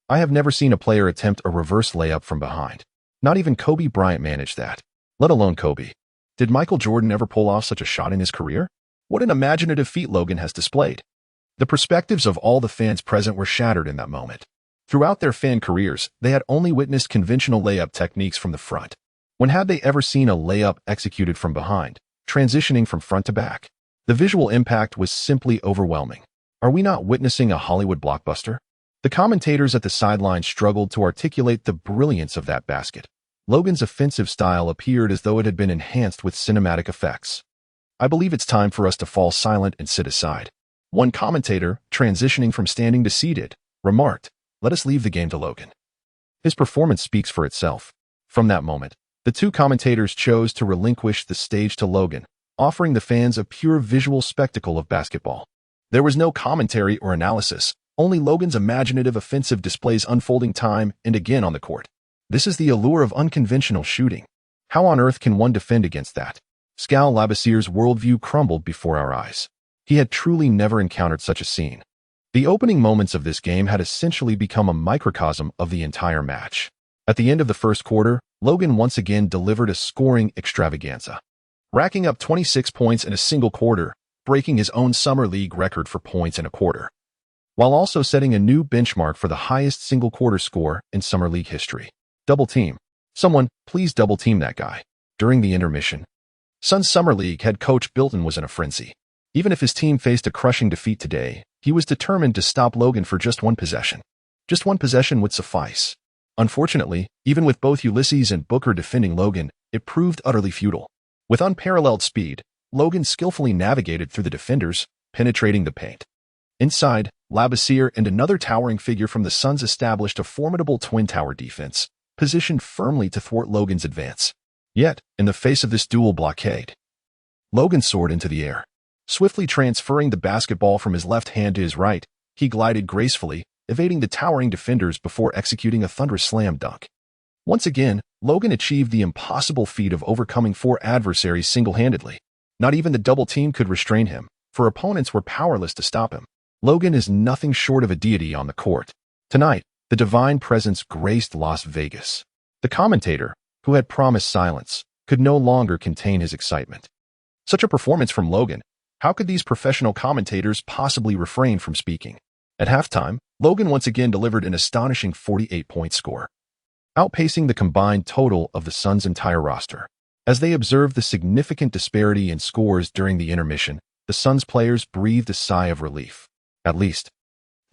I have never seen a player attempt a reverse layup from behind. Not even Kobe Bryant managed that, let alone Kobe. Did Michael Jordan ever pull off such a shot in his career? What an imaginative feat Logan has displayed. The perspectives of all the fans present were shattered in that moment. Throughout their fan careers, they had only witnessed conventional layup techniques from the front. When had they ever seen a layup executed from behind, transitioning from front to back? The visual impact was simply overwhelming. Are we not witnessing a Hollywood blockbuster? The commentators at the sideline struggled to articulate the brilliance of that basket. Logan's offensive style appeared as though it had been enhanced with cinematic effects. I believe it's time for us to fall silent and sit aside. One commentator, transitioning from standing to seated, remarked, "Let us leave the game to Logan." His performance speaks for itself. From that moment, the two commentators chose to relinquish the stage to Logan, offering the fans a pure visual spectacle of basketball. There was no commentary or analysis, only Logan's imaginative offensive displays unfolding time and again on the court. This is the allure of unconventional shooting. How on earth can one defend against that? Skal Labissiere's worldview crumbled before our eyes. He had truly never encountered such a scene. The opening moments of this game had essentially become a microcosm of the entire match. At the end of the first quarter, Logan once again delivered a scoring extravaganza, racking up 26 points in a single quarter, breaking his own Summer League record for points in a quarter, while also setting a new benchmark for the highest single-quarter score in Summer League history. Double team. Someone, please double team that guy. During the intermission, Suns Summer League head coach Bilton was in a frenzy. Even if his team faced a crushing defeat today, he was determined to stop Logan for just one possession. Just one possession would suffice. Unfortunately, even with both Ulysses and Booker defending Logan, it proved utterly futile. With unparalleled speed, Logan skillfully navigated through the defenders, penetrating the paint. Inside, Labissiere and another towering figure from the Suns established a formidable twin tower defense, positioned firmly to thwart Logan's advance. Yet, in the face of this dual blockade, Logan soared into the air. Swiftly transferring the basketball from his left hand to his right, he glided gracefully, evading the towering defenders before executing a thunderous slam dunk. Once again, Logan achieved the impossible feat of overcoming 4 adversaries single-handedly. Not even the double team could restrain him. for opponents were powerless to stop him. Logan is nothing short of a deity on the court. Tonight, the divine presence graced Las Vegas. The commentator, who had promised silence, could no longer contain his excitement. Such a performance from Logan. How could these professional commentators possibly refrain from speaking? At halftime, Logan once again delivered an astonishing 48-point score, outpacing the combined total of the Suns' entire roster. As they observed the significant disparity in scores during the intermission, the Suns players breathed a sigh of relief. At least,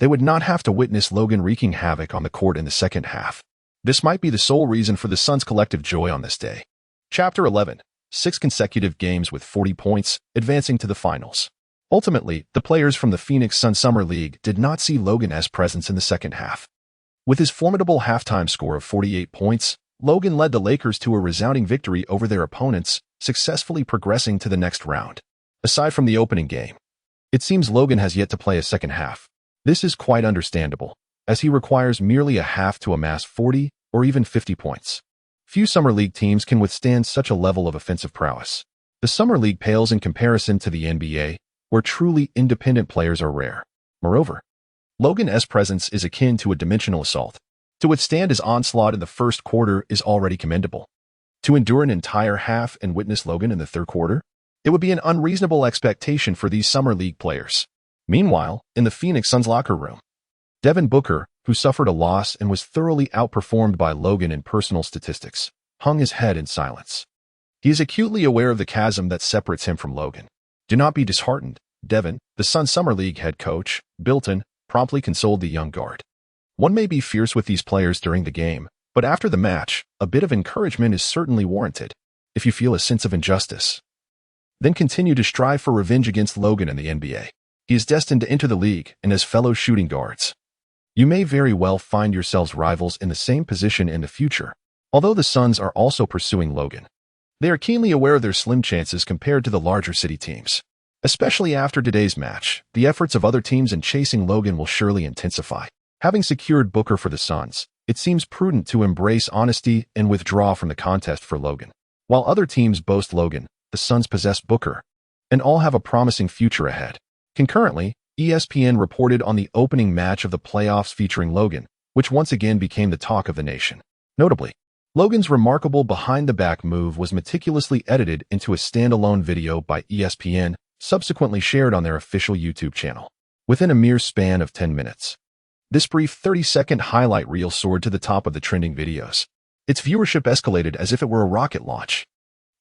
they would not have to witness Logan wreaking havoc on the court in the second half. This might be the sole reason for the Suns' collective joy on this day. Chapter 11. 6 consecutive games with 40 points, advancing to the finals. Ultimately, the players from the Phoenix Suns Summer League did not see Logan's presence in the second half. With his formidable halftime score of 48 points, Logan led the Lakers to a resounding victory over their opponents, successfully progressing to the next round. Aside from the opening game, it seems Logan has yet to play a second half. This is quite understandable, as he requires merely a half to amass 40 or even 50 points. Few Summer League teams can withstand such a level of offensive prowess. The Summer League pales in comparison to the NBA, where truly independent players are rare. Moreover, Logan's presence is akin to a dimensional assault. To withstand his onslaught in the first quarter is already commendable. To endure an entire half and witness Logan in the third quarter? It would be an unreasonable expectation for these Summer League players. Meanwhile, in the Phoenix Suns locker room, Devin Booker, who suffered a loss and was thoroughly outperformed by Logan in personal statistics, hung his head in silence. He is acutely aware of the chasm that separates him from Logan. Do not be disheartened, Devin, the Suns Summer League head coach, Bilton, promptly consoled the young guard. One may be fierce with these players during the game, but after the match, a bit of encouragement is certainly warranted. If you feel a sense of injustice, then continue to strive for revenge against Logan in the NBA. He is destined to enter the league and as fellow shooting guards, you may very well find yourselves rivals in the same position in the future. Although the Suns are also pursuing Logan, they are keenly aware of their slim chances compared to the larger city teams. Especially after today's match, the efforts of other teams in chasing Logan will surely intensify. Having secured Booker for the Suns, it seems prudent to embrace honesty and withdraw from the contest for Logan. While other teams boast Logan, the Suns possess Booker, and all have a promising future ahead. Concurrently, ESPN reported on the opening match of the playoffs featuring Logan, which once again became the talk of the nation. Notably, Logan's remarkable behind-the-back move was meticulously edited into a standalone video by ESPN, subsequently shared on their official YouTube channel. Within a mere span of 10 minutes, this brief 30-second highlight reel soared to the top of the trending videos. Its viewership escalated as if it were a rocket launch.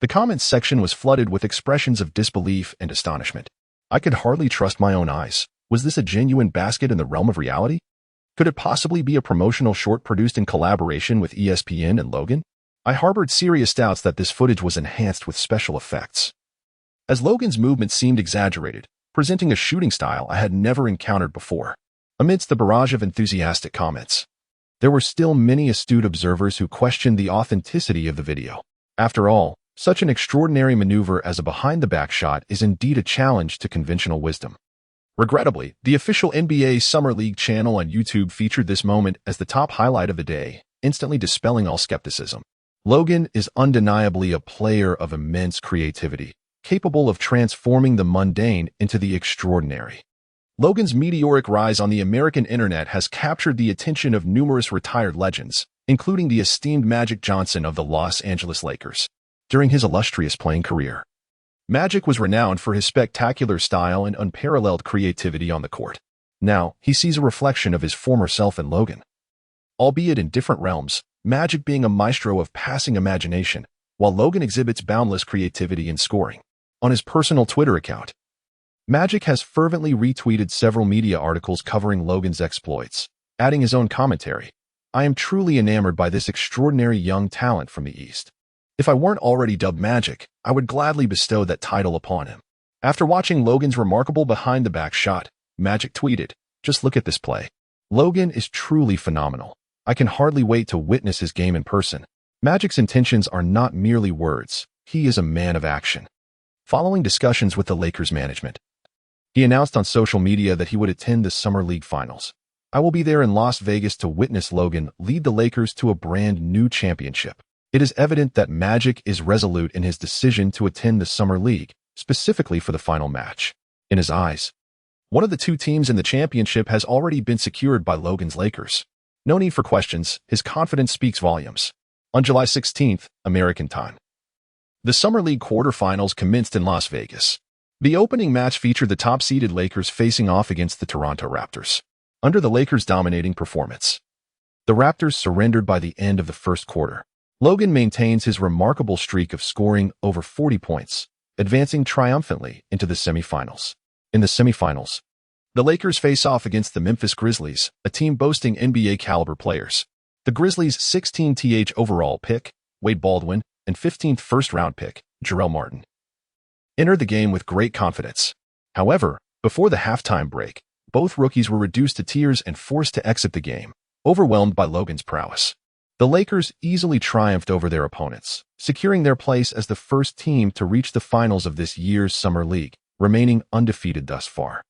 The comments section was flooded with expressions of disbelief and astonishment. I could hardly trust my own eyes. Was this a genuine basket in the realm of reality? Could it possibly be a promotional short produced in collaboration with ESPN and Logan? I harbored serious doubts that this footage was enhanced with special effects, as Logan's movements seemed exaggerated, presenting a shooting style I had never encountered before. Amidst the barrage of enthusiastic comments, there were still many astute observers who questioned the authenticity of the video. After all, such an extraordinary maneuver as a behind-the-back shot is indeed a challenge to conventional wisdom. Regrettably, the official NBA Summer League channel on YouTube featured this moment as the top highlight of the day, instantly dispelling all skepticism. Logan is undeniably a player of immense creativity, capable of transforming the mundane into the extraordinary. Logan's meteoric rise on the American internet has captured the attention of numerous retired legends, including the esteemed Magic Johnson of the Los Angeles Lakers. During his illustrious playing career, Magic was renowned for his spectacular style and unparalleled creativity on the court. Now, he sees a reflection of his former self in Logan. Albeit in different realms, Magic being a maestro of passing imagination, while Logan exhibits boundless creativity in scoring. On his personal Twitter account, Magic has fervently retweeted several media articles covering Logan's exploits, adding his own commentary. I am truly enamored by this extraordinary young talent from the East. If I weren't already dubbed Magic, I would gladly bestow that title upon him. After watching Logan's remarkable behind-the-back shot, Magic tweeted, "Just look at this play. Logan is truly phenomenal. I can hardly wait to witness his game in person." Magic's intentions are not merely words. He is a man of action. Following discussions with the Lakers management, he announced on social media that he would attend the Summer League Finals. "I will be there in Las Vegas to witness Logan lead the Lakers to a brand new championship." It is evident that Magic is resolute in his decision to attend the Summer League, specifically for the final match. in his eyes. One of the two teams in the championship has already been secured by Logan's Lakers. No need for questions, his confidence speaks volumes. On July 16th, American time, the Summer League quarterfinals commenced in Las Vegas. The opening match featured the top-seeded Lakers facing off against the Toronto Raptors. Under the Lakers' dominating performance, the Raptors surrendered by the end of the first quarter. Logan maintains his remarkable streak of scoring over 40 points, advancing triumphantly into the semifinals. In the semifinals, the Lakers face off against the Memphis Grizzlies, a team boasting NBA-caliber players. The Grizzlies' 16th overall pick, Wade Baldwin, and 15th first-round pick, Jarrell Martin, entered the game with great confidence. However, before the halftime break, both rookies were reduced to tears and forced to exit the game, overwhelmed by Logan's prowess. The Lakers easily triumphed over their opponents, securing their place as the first team to reach the finals of this year's Summer League, remaining undefeated thus far.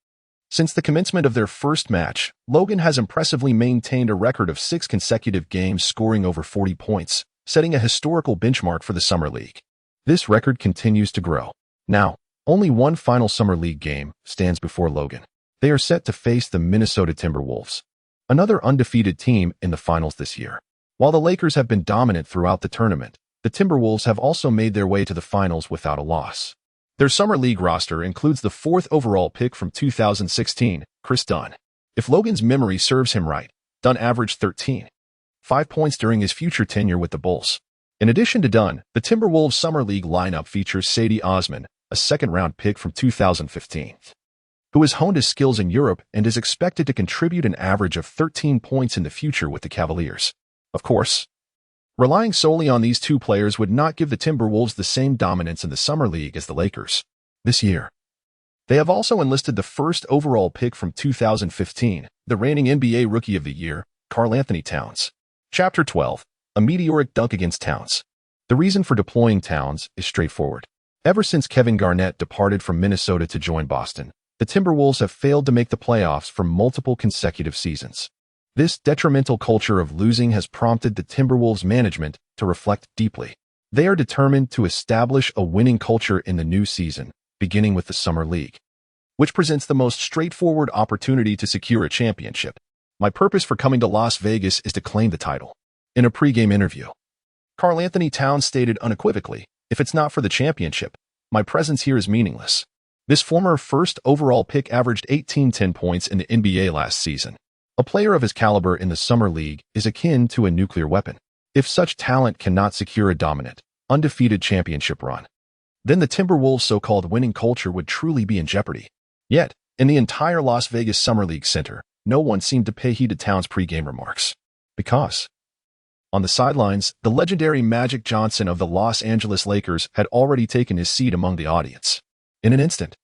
Since the commencement of their first match, Logan has impressively maintained a record of 6 consecutive games scoring over 40 points, setting a historical benchmark for the Summer League. This record continues to grow. Now, only one final Summer League game stands before Logan. They are set to face the Minnesota Timberwolves, another undefeated team in the finals this year. While the Lakers have been dominant throughout the tournament, the Timberwolves have also made their way to the finals without a loss. Their Summer League roster includes the 4th overall pick from 2016, Chris Dunn. If Logan's memory serves him right, Dunn averaged 13.5 points during his future tenure with the Bulls. In addition to Dunn, the Timberwolves Summer League lineup features Sadie Osman, a second-round pick from 2015, who has honed his skills in Europe and is expected to contribute an average of 13 points in the future with the Cavaliers. Of course, relying solely on these two players would not give the Timberwolves the same dominance in the Summer League as the Lakers. This year, they have also enlisted the 1st overall pick from 2015, the reigning NBA Rookie of the Year, Karl-Anthony Towns. Chapter 12. A meteoric dunk against Towns. The reason for deploying Towns is straightforward. Ever since Kevin Garnett departed from Minnesota to join Boston, the Timberwolves have failed to make the playoffs for multiple consecutive seasons. This detrimental culture of losing has prompted the Timberwolves management to reflect deeply. They are determined to establish a winning culture in the new season, beginning with the Summer League, which presents the most straightforward opportunity to secure a championship. My purpose for coming to Las Vegas is to claim the title. In a pregame interview, Karl-Anthony Towns stated unequivocally, "If it's not for the championship, my presence here is meaningless." This former 1st overall pick averaged 18-10 points in the NBA last season. A player of his caliber in the Summer League is akin to a nuclear weapon. If such talent cannot secure a dominant, undefeated championship run, then the Timberwolves' so-called winning culture would truly be in jeopardy. Yet, in the entire Las Vegas Summer League Center, no one seemed to pay heed to Towns' pregame remarks. Because, on the sidelines, the legendary Magic Johnson of the Los Angeles Lakers had already taken his seat among the audience. In an instant,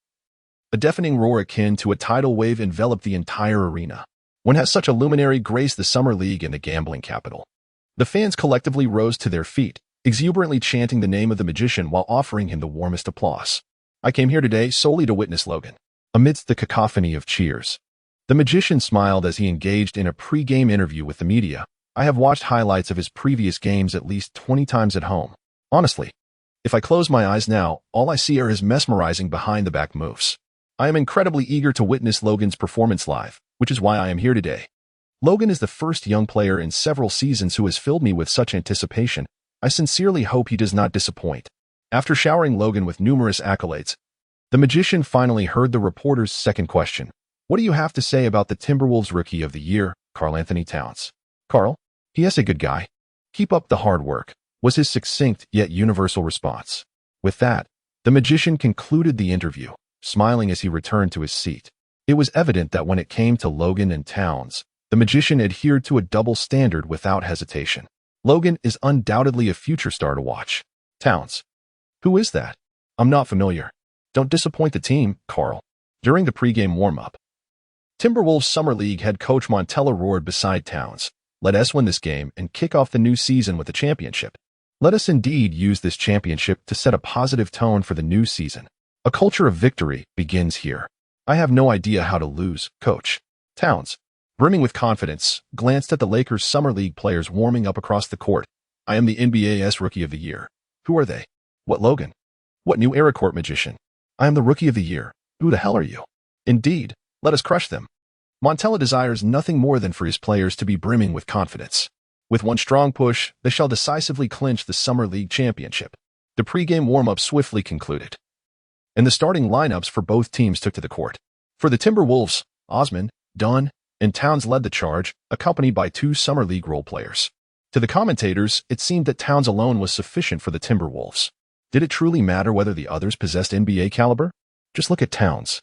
a deafening roar akin to a tidal wave enveloped the entire arena. When has such a luminary graced the Summer League in the gambling capital? The fans collectively rose to their feet, exuberantly chanting the name of the magician while offering him the warmest applause. "I came here today solely to witness Logan." Amidst the cacophony of cheers, the magician smiled as he engaged in a pre-game interview with the media. "I have watched highlights of his previous games at least 20 times at home. Honestly, if I close my eyes now, all I see are his mesmerizing behind-the-back moves. I am incredibly eager to witness Logan's performance live, which is why I am here today. Logan is the first young player in several seasons who has filled me with such anticipation. I sincerely hope he does not disappoint." After showering Logan with numerous accolades, the magician finally heard the reporter's second question. "What do you have to say about the Timberwolves Rookie of the Year, Karl-Anthony Towns?" "Carl, he is a good guy. Keep up the hard work," was his succinct yet universal response. With that, the magician concluded the interview, smiling as he returned to his seat. It was evident that when it came to Logan and Towns, the magician adhered to a double standard without hesitation. Logan is undoubtedly a future star to watch. Towns. Who is that? I'm not familiar. Don't disappoint the team, Carl. During the pregame warm-up, Timberwolves Summer League head coach Montella roared beside Towns. "Let us win this game and kick off the new season with a championship. Let us indeed use this championship to set a positive tone for the new season. A culture of victory begins here. I have no idea how to lose, coach." Towns, brimming with confidence, glanced at the Lakers Summer League players warming up across the court. "I am the NBA's Rookie of the Year." "Who are they?" "What Logan?" "What new era court magician?" "I am the Rookie of the Year. Who the hell are you? Indeed, let us crush them. Montella desires nothing more than for his players to be brimming with confidence. With one strong push, they shall decisively clinch the Summer League championship. The pregame warm-up swiftly concluded, and the starting lineups for both teams took to the court. For the Timberwolves, Osman, Dunn, and Towns led the charge, accompanied by 2 Summer League role players. To the commentators, it seemed that Towns alone was sufficient for the Timberwolves. Did it truly matter whether the others possessed NBA caliber? Just look at Towns.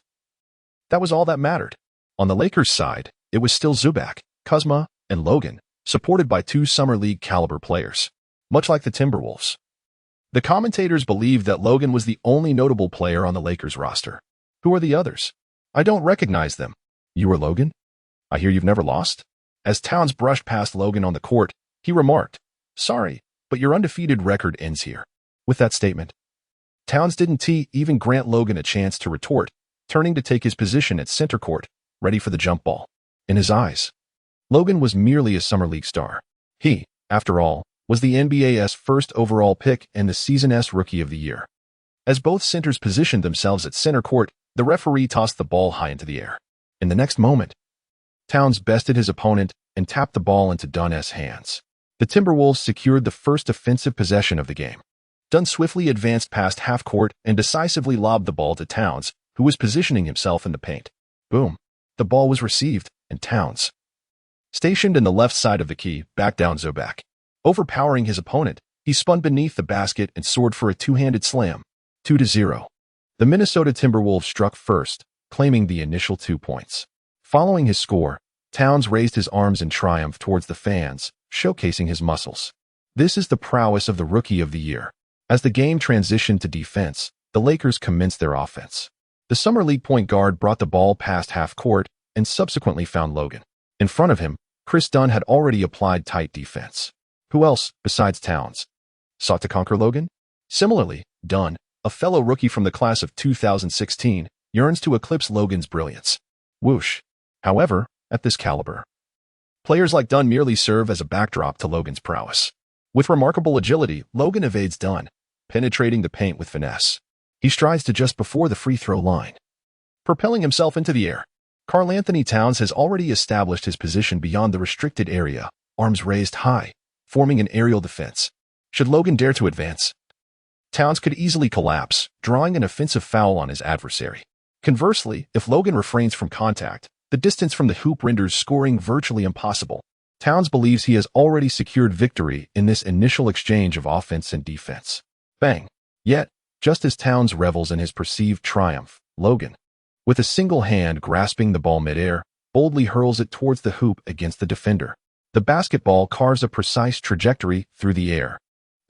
That was all that mattered. On the Lakers' side, it was still Zubac, Kuzma, and Logan, supported by 2 Summer League caliber players. Much like the Timberwolves, the commentators believed that Logan was the only notable player on the Lakers roster. Who are the others? I don't recognize them. You are Logan? I hear you've never lost? As Towns brushed past Logan on the court, he remarked, "Sorry, but your undefeated record ends here." With that statement, Towns didn't even grant Logan a chance to retort, turning to take his position at center court, ready for the jump ball. In his eyes, Logan was merely a Summer League star. He, after all, was the NBA's first overall pick and the season's Rookie of the Year. As both centers positioned themselves at center court, the referee tossed the ball high into the air. In the next moment, Towns bested his opponent and tapped the ball into Dunn's hands. The Timberwolves secured the first offensive possession of the game. Dunn swiftly advanced past half court and decisively lobbed the ball to Towns, who was positioning himself in the paint. Boom. The ball was received, and Towns, stationed in the left side of the key, backed down Zubac. Overpowering his opponent, he spun beneath the basket and soared for a two-handed slam. 2-0. The Minnesota Timberwolves struck first, claiming the initial 2 points. Following his score, Towns raised his arms in triumph towards the fans, showcasing his muscles. This is the prowess of the Rookie of the Year. As the game transitioned to defense, the Lakers commenced their offense. The Summer League point guard brought the ball past half court and subsequently found Logan. In front of him, Chris Dunn had already applied tight defense. Who else, besides Towns, sought to conquer Logan? Similarly, Dunn, a fellow rookie from the class of 2016, yearns to eclipse Logan's brilliance. Whoosh. However, at this caliber, players like Dunn merely serve as a backdrop to Logan's prowess. With remarkable agility, Logan evades Dunn, penetrating the paint with finesse. He strides to just before the free throw line, propelling himself into the air. Karl-Anthony Towns has already established his position beyond the restricted area, arms raised high, forming an aerial defense. Should Logan dare to advance, Towns could easily collapse, drawing an offensive foul on his adversary. Conversely, if Logan refrains from contact, the distance from the hoop renders scoring virtually impossible. Towns believes he has already secured victory in this initial exchange of offense and defense. Bang! Yet, just as Towns revels in his perceived triumph, Logan, with a single hand grasping the ball midair, boldly hurls it towards the hoop against the defender. The basketball carves a precise trajectory through the air,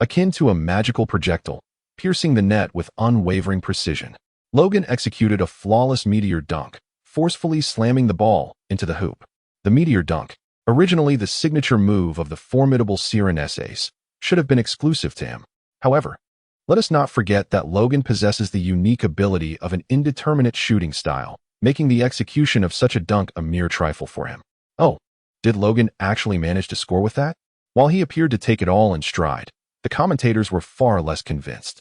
akin to a magical projectile, piercing the net with unwavering precision. Logan executed a flawless meteor dunk, forcefully slamming the ball into the hoop. The meteor dunk, originally the signature move of the formidable Sirenes ace, should have been exclusive to him. However, let us not forget that Logan possesses the unique ability of an indeterminate shooting style, making the execution of such a dunk a mere trifle for him. Oh, did Logan actually manage to score with that? While he appeared to take it all in stride, the commentators were far less convinced.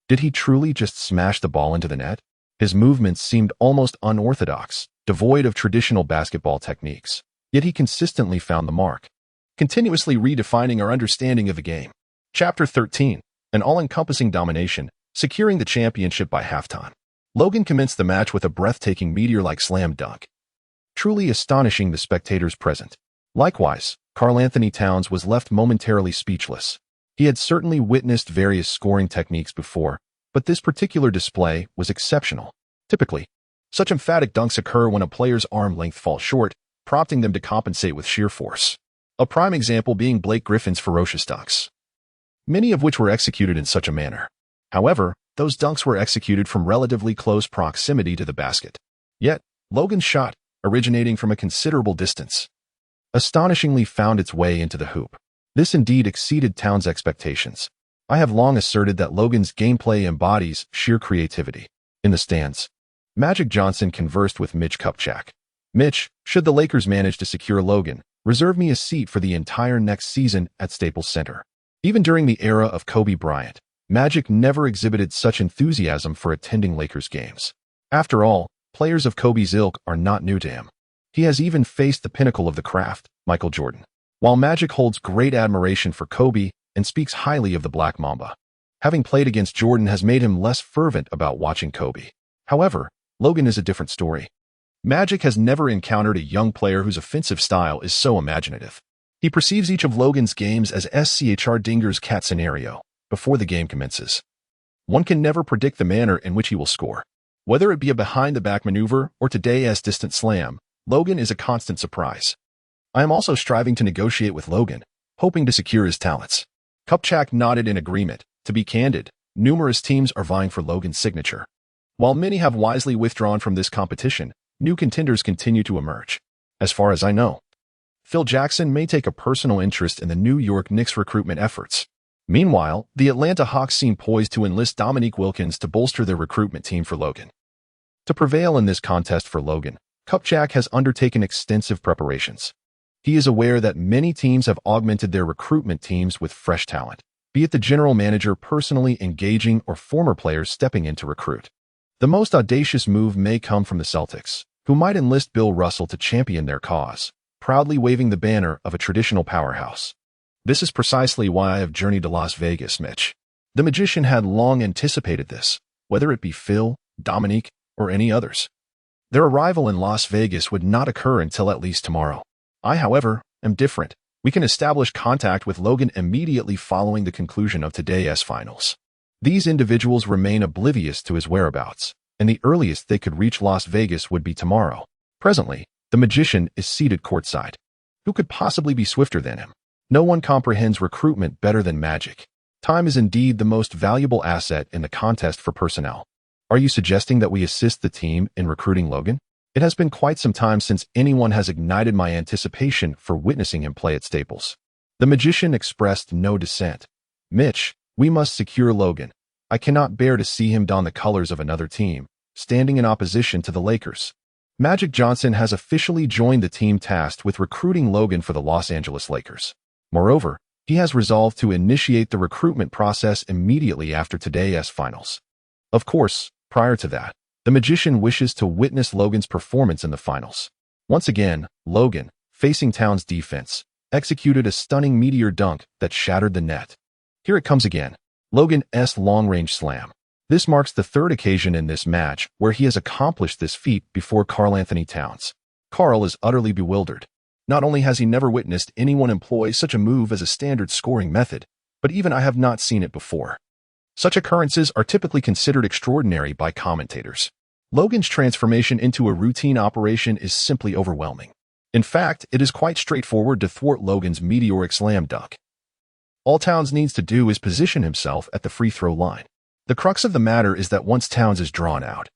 Did he truly just smash the ball into the net? His movements seemed almost unorthodox, devoid of traditional basketball techniques. Yet he consistently found the mark, continuously redefining our understanding of the game. Chapter 13. An all-encompassing domination, securing the championship by halftime. Logan commenced the match with a breathtaking meteor-like slam dunk, truly astonishing the spectators present. Likewise, Karl-Anthony Towns was left momentarily speechless. He had certainly witnessed various scoring techniques before, but this particular display was exceptional. Typically, such emphatic dunks occur when a player's arm length falls short, prompting them to compensate with sheer force. A prime example being Blake Griffin's ferocious dunks, many of which were executed in such a manner. However, those dunks were executed from relatively close proximity to the basket. Yet, Logan's shot, originating from a considerable distance, astonishingly found its way into the hoop. This indeed exceeded Towns' expectations. I have long asserted that Logan's gameplay embodies sheer creativity. In the stands, Magic Johnson conversed with Mitch Kupchak. "Mitch, should the Lakers manage to secure Logan, reserve me a seat for the entire next season at Staples Center." Even during the era of Kobe Bryant, Magic never exhibited such enthusiasm for attending Lakers games. After all, Players of Kobe's ilk are not new to him. He has even faced the pinnacle of the craft, Michael Jordan. While Magic holds great admiration for Kobe and speaks highly of the Black Mamba, having played against Jordan has made him less fervent about watching Kobe. However, Logan is a different story. Magic has never encountered a young player whose offensive style is so imaginative. He perceives each of Logan's games as SCHR Dinger's cat scenario before the game commences. One can never predict the manner in which he will score. Whether it be a behind-the-back maneuver or today's distant slam, Logan is a constant surprise. I am also striving to negotiate with Logan, hoping to secure his talents. Kupchak nodded in agreement. To be candid, numerous teams are vying for Logan's signature. While many have wisely withdrawn from this competition, new contenders continue to emerge. As far as I know, Phil Jackson may take a personal interest in the New York Knicks recruitment efforts. Meanwhile, the Atlanta Hawks seem poised to enlist Dominique Wilkins to bolster their recruitment team for Logan. To prevail in this contest for Logan, Kupchak has undertaken extensive preparations. He is aware that many teams have augmented their recruitment teams with fresh talent, be it the general manager personally engaging or former players stepping in to recruit. The most audacious move may come from the Celtics, who might enlist Bill Russell to champion their cause, proudly waving the banner of a traditional powerhouse. This is precisely why I have journeyed to Las Vegas, Mitch. The magician had long anticipated this, whether it be Phil, Dominique, or any others. Their arrival in Las Vegas would not occur until at least tomorrow. I, however, am different. We can establish contact with Logan immediately following the conclusion of today's finals. These individuals remain oblivious to his whereabouts, and the earliest they could reach Las Vegas would be tomorrow. Presently, the magician is seated courtside. Who could possibly be swifter than him? No one comprehends recruitment better than Magic. Time is indeed the most valuable asset in the contest for personnel. Are you suggesting that we assist the team in recruiting Logan? It has been quite some time since anyone has ignited my anticipation for witnessing him play at Staples. The magician expressed no dissent. Mitch, we must secure Logan. I cannot bear to see him don the colors of another team, standing in opposition to the Lakers. Magic Johnson has officially joined the team tasked with recruiting Logan for the Los Angeles Lakers. Moreover, he has resolved to initiate the recruitment process immediately after today's finals. Of course, prior to that, the magician wishes to witness Logan's performance in the finals. Once again, Logan, facing Towns' defense, executed a stunning meteor dunk that shattered the net. Here it comes again. Logan's long-range slam. This marks the third occasion in this match where he has accomplished this feat before Karl-Anthony Towns. Karl is utterly bewildered. Not only has he never witnessed anyone employ such a move as a standard scoring method, but even I have not seen it before. Such occurrences are typically considered extraordinary by commentators. Logan's transformation into a routine operation is simply overwhelming. In fact, it is quite straightforward to thwart Logan's meteoric slam dunk. All Towns needs to do is position himself at the free throw line. The crux of the matter is that once Towns is drawn out,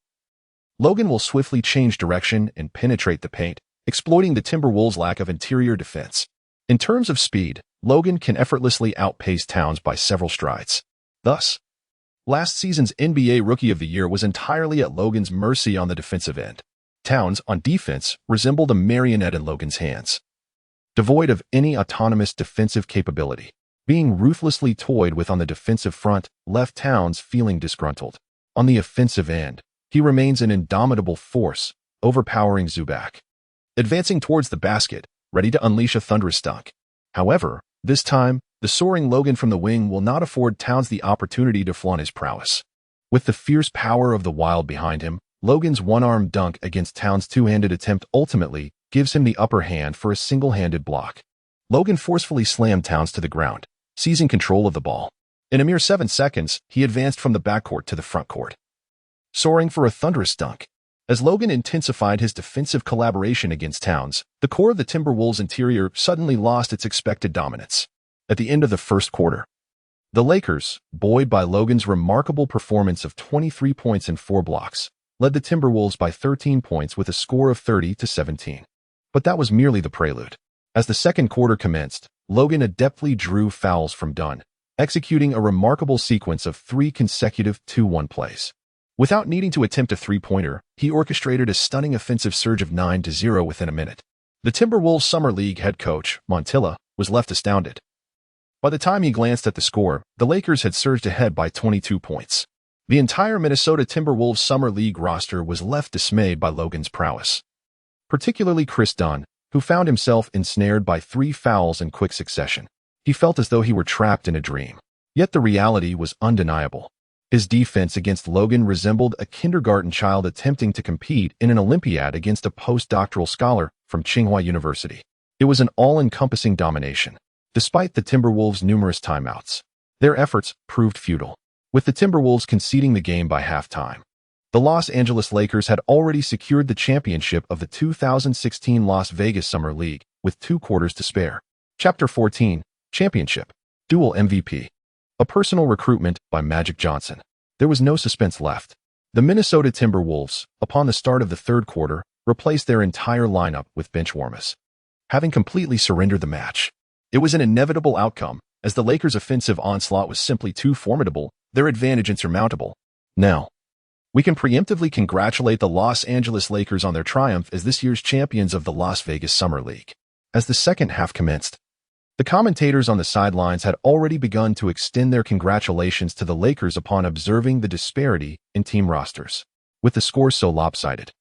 Logan will swiftly change direction and penetrate the paint, exploiting the Timberwolves' lack of interior defense. In terms of speed, Logan can effortlessly outpace Towns by several strides. Thus, last season's NBA Rookie of the Year was entirely at Logan's mercy on the defensive end. Towns, on defense, resembled a marionette in Logan's hands, devoid of any autonomous defensive capability. Being ruthlessly toyed with on the defensive front left Towns feeling disgruntled. On the offensive end, he remains an indomitable force, overpowering Zubac, advancing towards the basket, ready to unleash a thunderous dunk. However, this time, the soaring Logan from the wing will not afford Towns the opportunity to flaunt his prowess. With the fierce power of the Wild behind him, Logan's one-arm dunk against Towns' two-handed attempt ultimately gives him the upper hand for a single-handed block. Logan forcefully slammed Towns to the ground, seizing control of the ball. In a mere 7 seconds, he advanced from the backcourt to the front court, soaring for a thunderous dunk. As Logan intensified his defensive collaboration against Towns, the core of the Timberwolves' interior suddenly lost its expected dominance. At the end of the first quarter, the Lakers, buoyed by Logan's remarkable performance of 23 points and 4 blocks, led the Timberwolves by 13 points with a score of 30-17. But that was merely the prelude. As the second quarter commenced, Logan adeptly drew fouls from Dunn, executing a remarkable sequence of 3 consecutive 2-1 plays. Without needing to attempt a three-pointer, he orchestrated a stunning offensive surge of 9-0 within a minute. The Timberwolves Summer League head coach, Montilla, was left astounded. By the time he glanced at the score, the Lakers had surged ahead by 22 points. The entire Minnesota Timberwolves Summer League roster was left dismayed by Logan's prowess. Particularly Chris Dunn, who found himself ensnared by 3 fouls in quick succession. He felt as though he were trapped in a dream. Yet the reality was undeniable. His defense against Logan resembled a kindergarten child attempting to compete in an Olympiad against a postdoctoral scholar from Tsinghua University. It was an all-encompassing domination. Despite the Timberwolves' numerous timeouts, their efforts proved futile, with the Timberwolves conceding the game by halftime. The Los Angeles Lakers had already secured the championship of the 2016 Las Vegas Summer League with 2 quarters to spare. Chapter 14, Championship. Dual MVP. A personal recruitment by Magic Johnson. There was no suspense left. The Minnesota Timberwolves, upon the start of the third quarter, replaced their entire lineup with bench warmers, having completely surrendered the match. It was an inevitable outcome, as the Lakers' offensive onslaught was simply too formidable, their advantage insurmountable. Now, we can preemptively congratulate the Los Angeles Lakers on their triumph as this year's champions of the Las Vegas Summer League. As the second half commenced, the commentators on the sidelines had already begun to extend their congratulations to the Lakers upon observing the disparity in team rosters. With the scores so lopsided,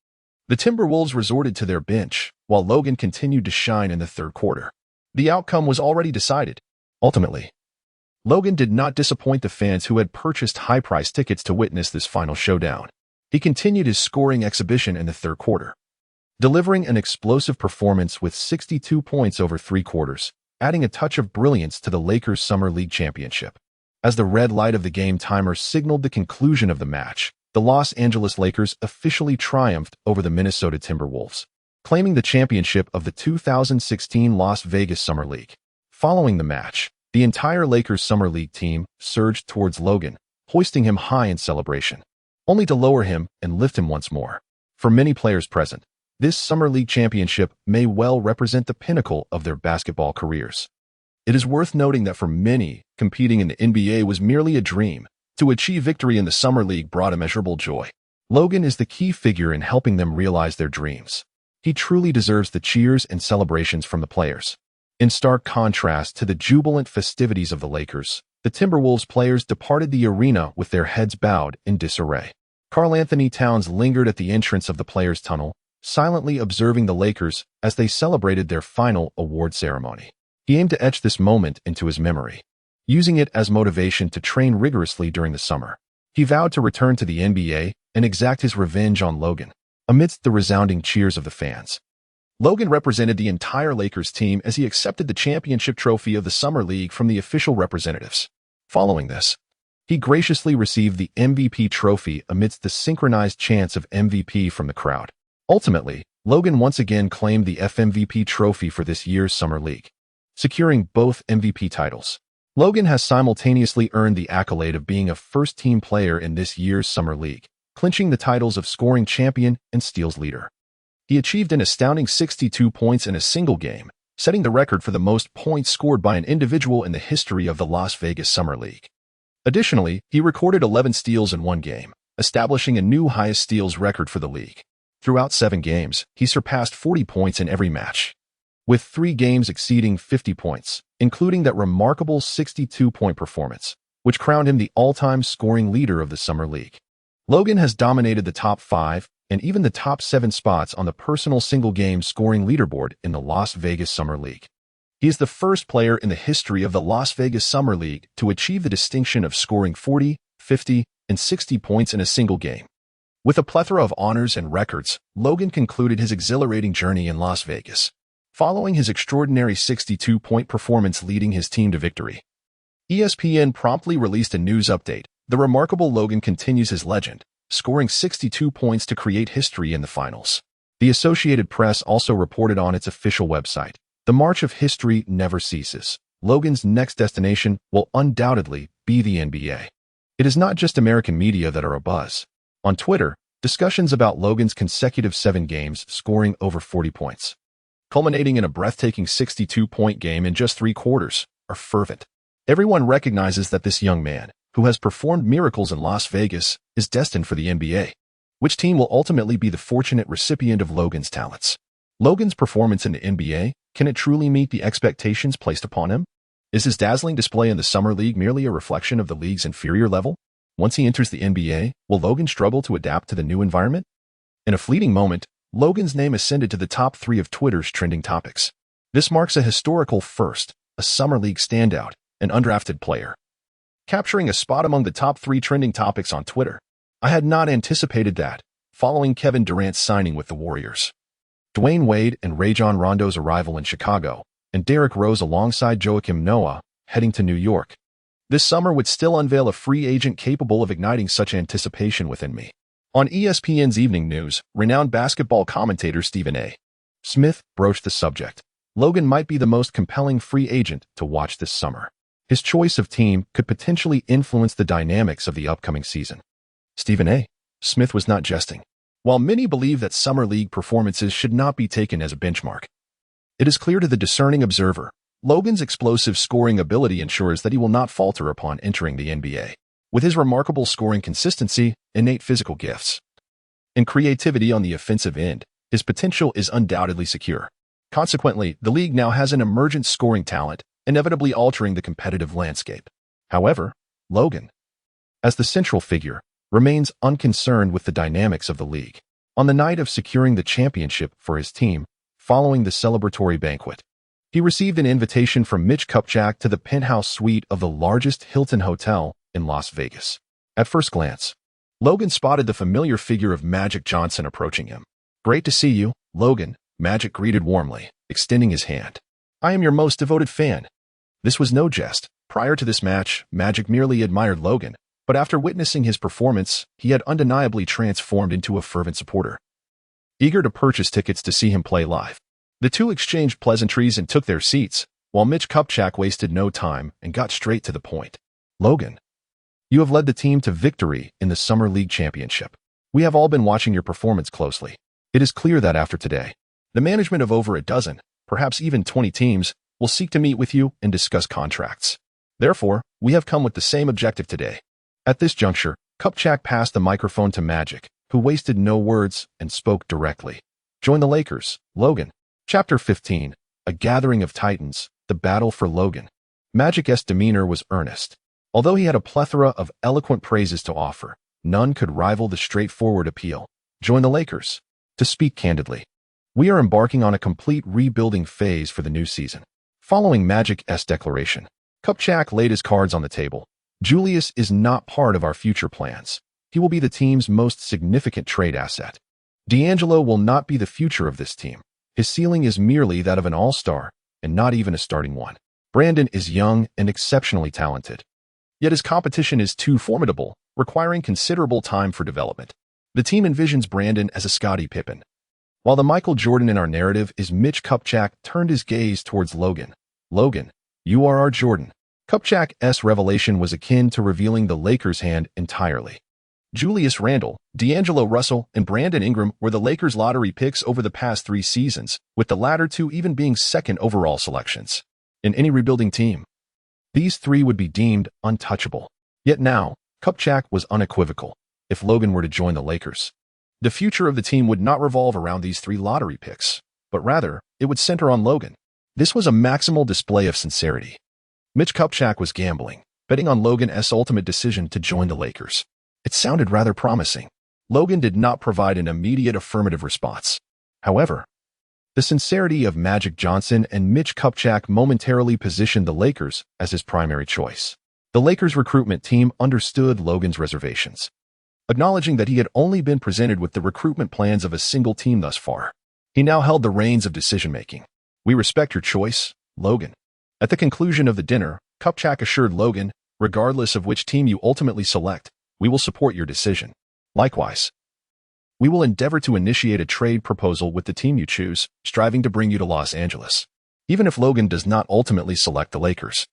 the Timberwolves resorted to their bench, while Logan continued to shine in the third quarter. The outcome was already decided. Ultimately, Logan did not disappoint the fans who had purchased high-priced tickets to witness this final showdown. He continued his scoring exhibition in the third quarter, delivering an explosive performance with 62 points over 3 quarters, adding a touch of brilliance to the Lakers' Summer League championship. As the red light of the game timer signaled the conclusion of the match, the Los Angeles Lakers officially triumphed over the Minnesota Timberwolves, claiming the championship of the 2016 Las Vegas Summer League. Following the match, the entire Lakers Summer League team surged towards Logan, hoisting him high in celebration, only to lower him and lift him once more. For many players present, this Summer League championship may well represent the pinnacle of their basketball careers. It is worth noting that for many, competing in the NBA was merely a dream. To achieve victory in the Summer League brought immeasurable joy. Logan is the key figure in helping them realize their dreams. He truly deserves the cheers and celebrations from the players. In stark contrast to the jubilant festivities of the Lakers, the Timberwolves players departed the arena with their heads bowed in disarray. Karl-Anthony Towns lingered at the entrance of the players' tunnel, silently observing the Lakers as they celebrated their final award ceremony. He aimed to etch this moment into his memory, using it as motivation to train rigorously during the summer. He vowed to return to the NBA and exact his revenge on Logan, amidst the resounding cheers of the fans. Logan represented the entire Lakers team as he accepted the championship trophy of the Summer League from the official representatives. Following this, he graciously received the MVP trophy amidst the synchronized chants of MVP from the crowd. Ultimately, Logan once again claimed the FMVP trophy for this year's Summer League, securing both MVP titles. Logan has simultaneously earned the accolade of being a first-team player in this year's Summer League, clinching the titles of scoring champion and steals leader. He achieved an astounding 62 points in a single game, setting the record for the most points scored by an individual in the history of the Las Vegas Summer League. Additionally, he recorded 11 steals in one game, establishing a new highest steals record for the league. Throughout 7 games, he surpassed 40 points in every match, with 3 games exceeding 50 points, including that remarkable 62-point performance, which crowned him the all-time scoring leader of the Summer League. Logan has dominated the top 5 and even the top 7 spots on the personal single-game scoring leaderboard in the Las Vegas Summer League. He is the first player in the history of the Las Vegas Summer League to achieve the distinction of scoring 40, 50, and 60 points in a single game. With a plethora of honors and records, Logan concluded his exhilarating journey in Las Vegas, following his extraordinary 62-point performance leading his team to victory. ESPN promptly released a news update. The remarkable Logan continues his legend, scoring 62 points to create history in the finals. The Associated Press also reported on its official website, "The march of history never ceases. Logan's next destination will undoubtedly be the NBA." It is not just American media that are abuzz. On Twitter, discussions about Logan's consecutive 7 games scoring over 40 points, culminating in a breathtaking 62-point game in just 3 quarters, are fervent. Everyone recognizes that this young man, who has performed miracles in Las Vegas, is destined for the NBA. Which team will ultimately be the fortunate recipient of Logan's talents? Logan's performance in the NBA, can it truly meet the expectations placed upon him? Is his dazzling display in the Summer League merely a reflection of the league's inferior level? Once he enters the NBA, will Logan struggle to adapt to the new environment? In a fleeting moment, Logan's name ascended to the top 3 of Twitter's trending topics. This marks a historical first, a Summer League standout, an undrafted player, capturing a spot among the top 3 trending topics on Twitter. I had not anticipated that, following Kevin Durant's signing with the Warriors, Dwayne Wade and Rajon Rondo's arrival in Chicago, and Derrick Rose alongside Joakim Noah heading to New York. This summer would still unveil a free agent capable of igniting such anticipation within me. On ESPN's Evening News, renowned basketball commentator Stephen A. Smith broached the subject. Logan might be the most compelling free agent to watch this summer. His choice of team could potentially influence the dynamics of the upcoming season. Stephen A. Smith was not jesting. While many believe that Summer League performances should not be taken as a benchmark, it is clear to the discerning observer, Logan's explosive scoring ability ensures that he will not falter upon entering the NBA. With his remarkable scoring consistency, innate physical gifts, and creativity on the offensive end, his potential is undoubtedly secure. Consequently, the league now has an emergent scoring talent, inevitably altering the competitive landscape. However, Logan, as the central figure, remains unconcerned with the dynamics of the league. On the night of securing the championship for his team, following the celebratory banquet, he received an invitation from Mitch Kupchak to the penthouse suite of the largest Hilton Hotel in Las Vegas. At first glance, Logan spotted the familiar figure of Magic Johnson approaching him. "Great to see you, Logan," Magic greeted warmly, extending his hand. "I am your most devoted fan." This was no jest. Prior to this match, Magic merely admired Logan, but after witnessing his performance, he had undeniably transformed into a fervent supporter, eager to purchase tickets to see him play live. The two exchanged pleasantries and took their seats, while Mitch Kupchak wasted no time and got straight to the point. "Logan, you have led the team to victory in the Summer League Championship. We have all been watching your performance closely. It is clear that after today, the management of over a dozen, perhaps even 20 teams, will seek to meet with you and discuss contracts. Therefore, we have come with the same objective today." At this juncture, Kupchak passed the microphone to Magic, who wasted no words and spoke directly. "Join the Lakers, Logan." Chapter 15, A Gathering of Titans, The Battle for Logan. Magic's demeanor was earnest. Although he had a plethora of eloquent praises to offer, none could rival the straightforward appeal. "Join the Lakers." To speak candidly, we are embarking on a complete rebuilding phase for the new season. Following Magic's declaration, Kupchak laid his cards on the table. "Julius is not part of our future plans. He will be the team's most significant trade asset. D'Angelo will not be the future of this team. His ceiling is merely that of an all-star, and not even a starting one. Brandon is young and exceptionally talented, yet his competition is too formidable, requiring considerable time for development. The team envisions Brandon as a Scottie Pippen, while the Michael Jordan in our narrative is Mitch Kupchak turned his gaze towards Logan. "Logan, you are our Jordan." Kupchak's revelation was akin to revealing the Lakers' hand entirely. Julius Randle, D'Angelo Russell, and Brandon Ingram were the Lakers' lottery picks over the past 3 seasons, with the latter 2 even being second overall selections. In any rebuilding team, these 3 would be deemed untouchable. Yet now, Kupchak was unequivocal. If Logan were to join the Lakers, the future of the team would not revolve around these 3 lottery picks, but rather, it would center on Logan. This was a maximal display of sincerity. Mitch Kupchak was gambling, betting on Logan's ultimate decision to join the Lakers. It sounded rather promising. Logan did not provide an immediate affirmative response. However, the sincerity of Magic Johnson and Mitch Kupchak momentarily positioned the Lakers as his primary choice. The Lakers recruitment team understood Logan's reservations, acknowledging that he had only been presented with the recruitment plans of a single team thus far. He now held the reins of decision-making. "We respect your choice, Logan." At the conclusion of the dinner, Kupchak assured Logan, "Regardless of which team you ultimately select, we will support your decision. Likewise, we will endeavor to initiate a trade proposal with the team you choose, striving to bring you to Los Angeles. Even if Logan does not ultimately select the Lakers,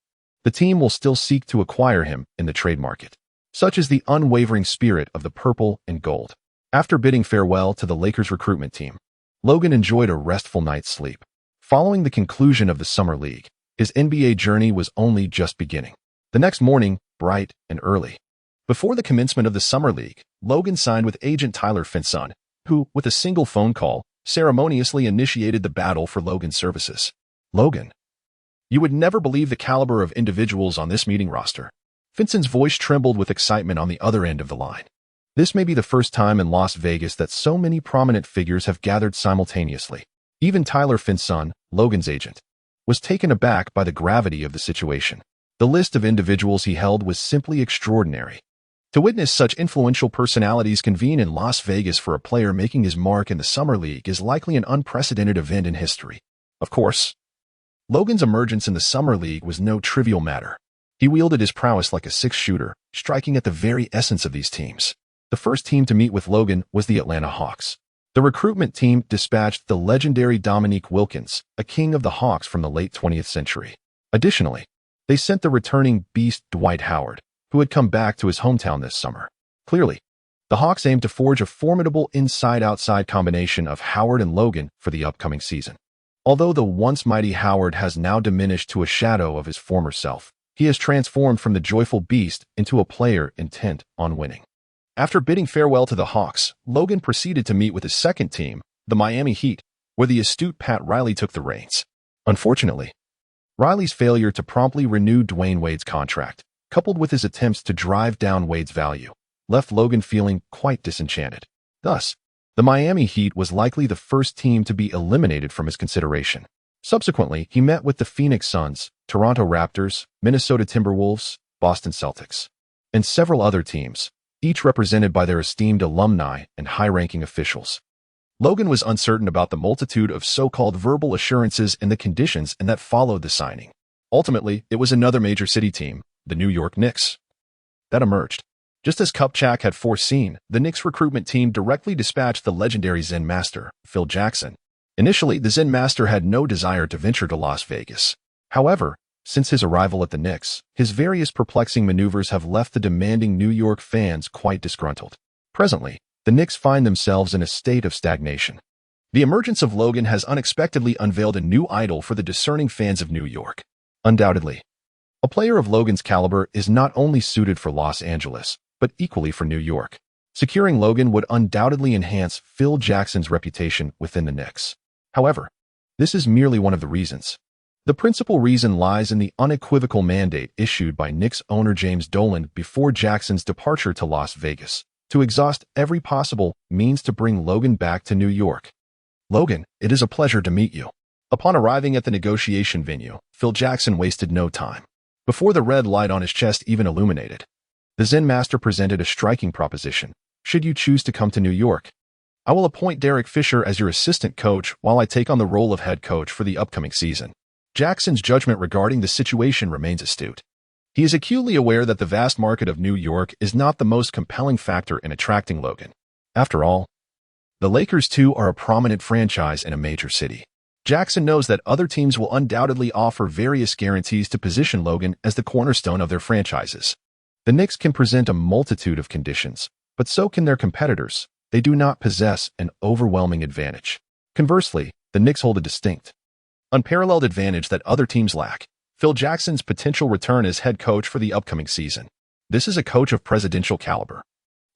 the team will still seek to acquire him in the trade market." Such is the unwavering spirit of the purple and gold. After bidding farewell to the Lakers recruitment team, Logan enjoyed a restful night's sleep. Following the conclusion of the Summer League, his NBA journey was only just beginning. The next morning, bright and early, before the commencement of the Summer League, Logan signed with agent Tyler Finson, who, with a single phone call, ceremoniously initiated the battle for Logan's services. "Logan, you would never believe the caliber of individuals on this meeting roster. Vincent's voice trembled with excitement on the other end of the line. This may be the first time in Las Vegas that so many prominent figures have gathered simultaneously. Even Tyler Finn's son, Logan's agent, was taken aback by the gravity of the situation. The list of individuals he held was simply extraordinary. To witness such influential personalities convene in Las Vegas for a player making his mark in the Summer League is likely an unprecedented event in history. Of course, Logan's emergence in the Summer League was no trivial matter. He wielded his prowess like a six-shooter, striking at the very essence of these teams. The first team to meet with Logan was the Atlanta Hawks. The recruitment team dispatched the legendary Dominique Wilkins, a king of the Hawks from the late 20th century. Additionally, they sent the returning beast Dwight Howard, who had come back to his hometown this summer. Clearly, the Hawks aimed to forge a formidable inside-outside combination of Howard and Logan for the upcoming season. Although the once mighty Howard has now diminished to a shadow of his former self, he has transformed from the joyful beast into a player intent on winning. After bidding farewell to the Hawks, Logan proceeded to meet with his second team, the Miami Heat, where the astute Pat Riley took the reins. Unfortunately, Riley's failure to promptly renew Dwayne Wade's contract, coupled with his attempts to drive down Wade's value, left Logan feeling quite disenchanted. Thus, the Miami Heat was likely the first team to be eliminated from his consideration. Subsequently, he met with the Phoenix Suns, Toronto Raptors, Minnesota Timberwolves, Boston Celtics, and several other teams, each represented by their esteemed alumni and high-ranking officials. Logan was uncertain about the multitude of so-called verbal assurances and the conditions that followed the signing. Ultimately, it was another major city team, the New York Knicks, that emerged. Just as Kupchak had foreseen, the Knicks recruitment team directly dispatched the legendary Zen Master, Phil Jackson. Initially, the Zen Master had no desire to venture to Las Vegas. However, since his arrival at the Knicks, his various perplexing maneuvers have left the demanding New York fans quite disgruntled. Presently, the Knicks find themselves in a state of stagnation. The emergence of Logan has unexpectedly unveiled a new idol for the discerning fans of New York. Undoubtedly, a player of Logan's caliber is not only suited for Los Angeles, but equally for New York. Securing Logan would undoubtedly enhance Phil Jackson's reputation within the Knicks. However, this is merely one of the reasons. The principal reason lies in the unequivocal mandate issued by Knicks owner James Dolan before Jackson's departure to Las Vegas, to exhaust every possible means to bring Logan back to New York. Logan, it is a pleasure to meet you. Upon arriving at the negotiation venue, Phil Jackson wasted no time. Before the red light on his chest even illuminated, the Zen Master presented a striking proposition. Should you choose to come to New York, I will appoint Derek Fisher as your assistant coach while I take on the role of head coach for the upcoming season. Jackson's judgment regarding the situation remains astute. He is acutely aware that the vast market of New York is not the most compelling factor in attracting Logan. After all, the Lakers too are a prominent franchise in a major city. Jackson knows that other teams will undoubtedly offer various guarantees to position Logan as the cornerstone of their franchises. The Knicks can present a multitude of conditions, but so can their competitors. They do not possess an overwhelming advantage. Conversely, the Knicks hold a distinct, unparalleled advantage that other teams lack: Phil Jackson's potential return as head coach for the upcoming season. This is a coach of presidential caliber,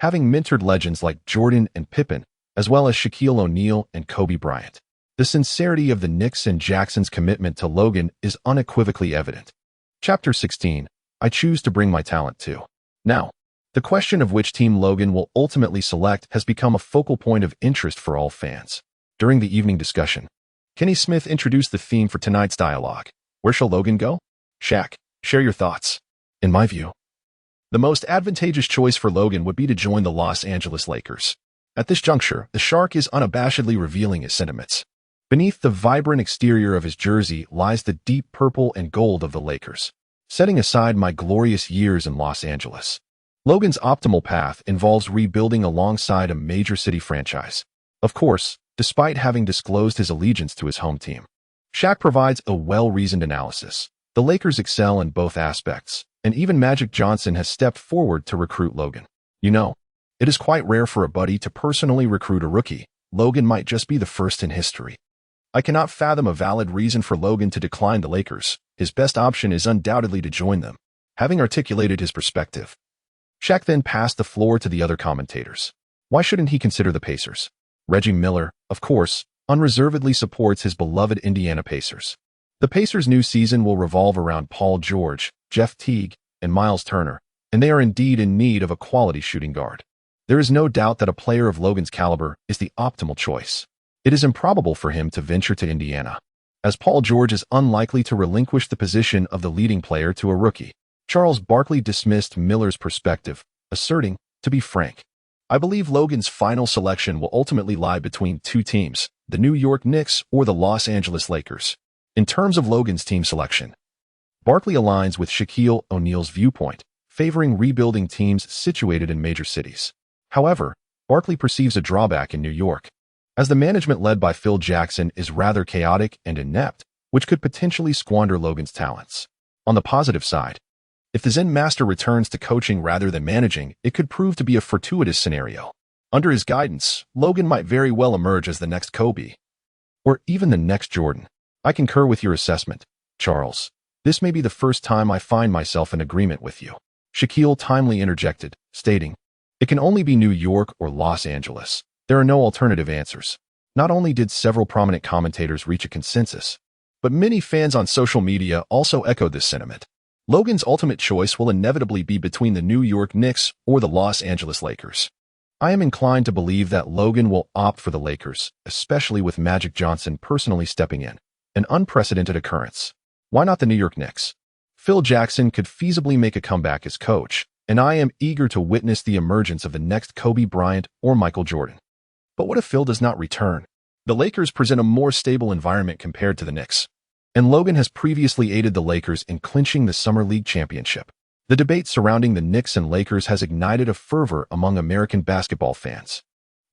having mentored legends like Jordan and Pippen, as well as Shaquille O'Neal and Kobe Bryant. The sincerity of the Knicks and Jackson's commitment to Logan is unequivocally evident. Chapter 16. I choose to bring my talent to. Now, the question of which team Logan will ultimately select has become a focal point of interest for all fans. During the evening discussion, Kenny Smith introduced the theme for tonight's dialogue. Where shall Logan go? Shaq, share your thoughts. In my view, the most advantageous choice for Logan would be to join the Los Angeles Lakers. At this juncture, the Shark is unabashedly revealing his sentiments. Beneath the vibrant exterior of his jersey lies the deep purple and gold of the Lakers. Setting aside my glorious years in Los Angeles, Logan's optimal path involves rebuilding alongside a major city franchise. Of course, despite having disclosed his allegiance to his home team, Shaq provides a well-reasoned analysis. The Lakers excel in both aspects, and even Magic Johnson has stepped forward to recruit Logan. You know, it is quite rare for a buddy to personally recruit a rookie. Logan might just be the first in history. I cannot fathom a valid reason for Logan to decline the Lakers. His best option is undoubtedly to join them. Having articulated his perspective, Shaq then passed the floor to the other commentators. Why shouldn't he consider the Pacers? Reggie Miller, of course, unreservedly supports his beloved Indiana Pacers. The Pacers' new season will revolve around Paul George, Jeff Teague, and Miles Turner, and they are indeed in need of a quality shooting guard. There is no doubt that a player of Logan's caliber is the optimal choice. It is improbable for him to venture to Indiana, as Paul George is unlikely to relinquish the position of the leading player to a rookie. Charles Barkley dismissed Miller's perspective, asserting, "To be frank, I believe Logan's final selection will ultimately lie between two teams, the New York Knicks or the Los Angeles Lakers." In terms of Logan's team selection, Barkley aligns with Shaquille O'Neal's viewpoint, favoring rebuilding teams situated in major cities. However, Barkley perceives a drawback in New York, as the management led by Phil Jackson is rather chaotic and inept, which could potentially squander Logan's talents. On the positive side, if the Zen Master returns to coaching rather than managing, it could prove to be a fortuitous scenario. Under his guidance, Logan might very well emerge as the next Kobe, or even the next Jordan. I concur with your assessment, Charles. This may be the first time I find myself in agreement with you. Shaquille timely interjected, stating, "It can only be New York or Los Angeles. There are no alternative answers." Not only did several prominent commentators reach a consensus, but many fans on social media also echoed this sentiment. Logan's ultimate choice will inevitably be between the New York Knicks or the Los Angeles Lakers. I am inclined to believe that Logan will opt for the Lakers, especially with Magic Johnson personally stepping in, an unprecedented occurrence. Why not the New York Knicks? Phil Jackson could feasibly make a comeback as coach, and I am eager to witness the emergence of the next Kobe Bryant or Michael Jordan. But what if Phil does not return? The Lakers present a more stable environment compared to the Knicks, and Logan has previously aided the Lakers in clinching the Summer League championship. The debate surrounding the Knicks and Lakers has ignited a fervor among American basketball fans.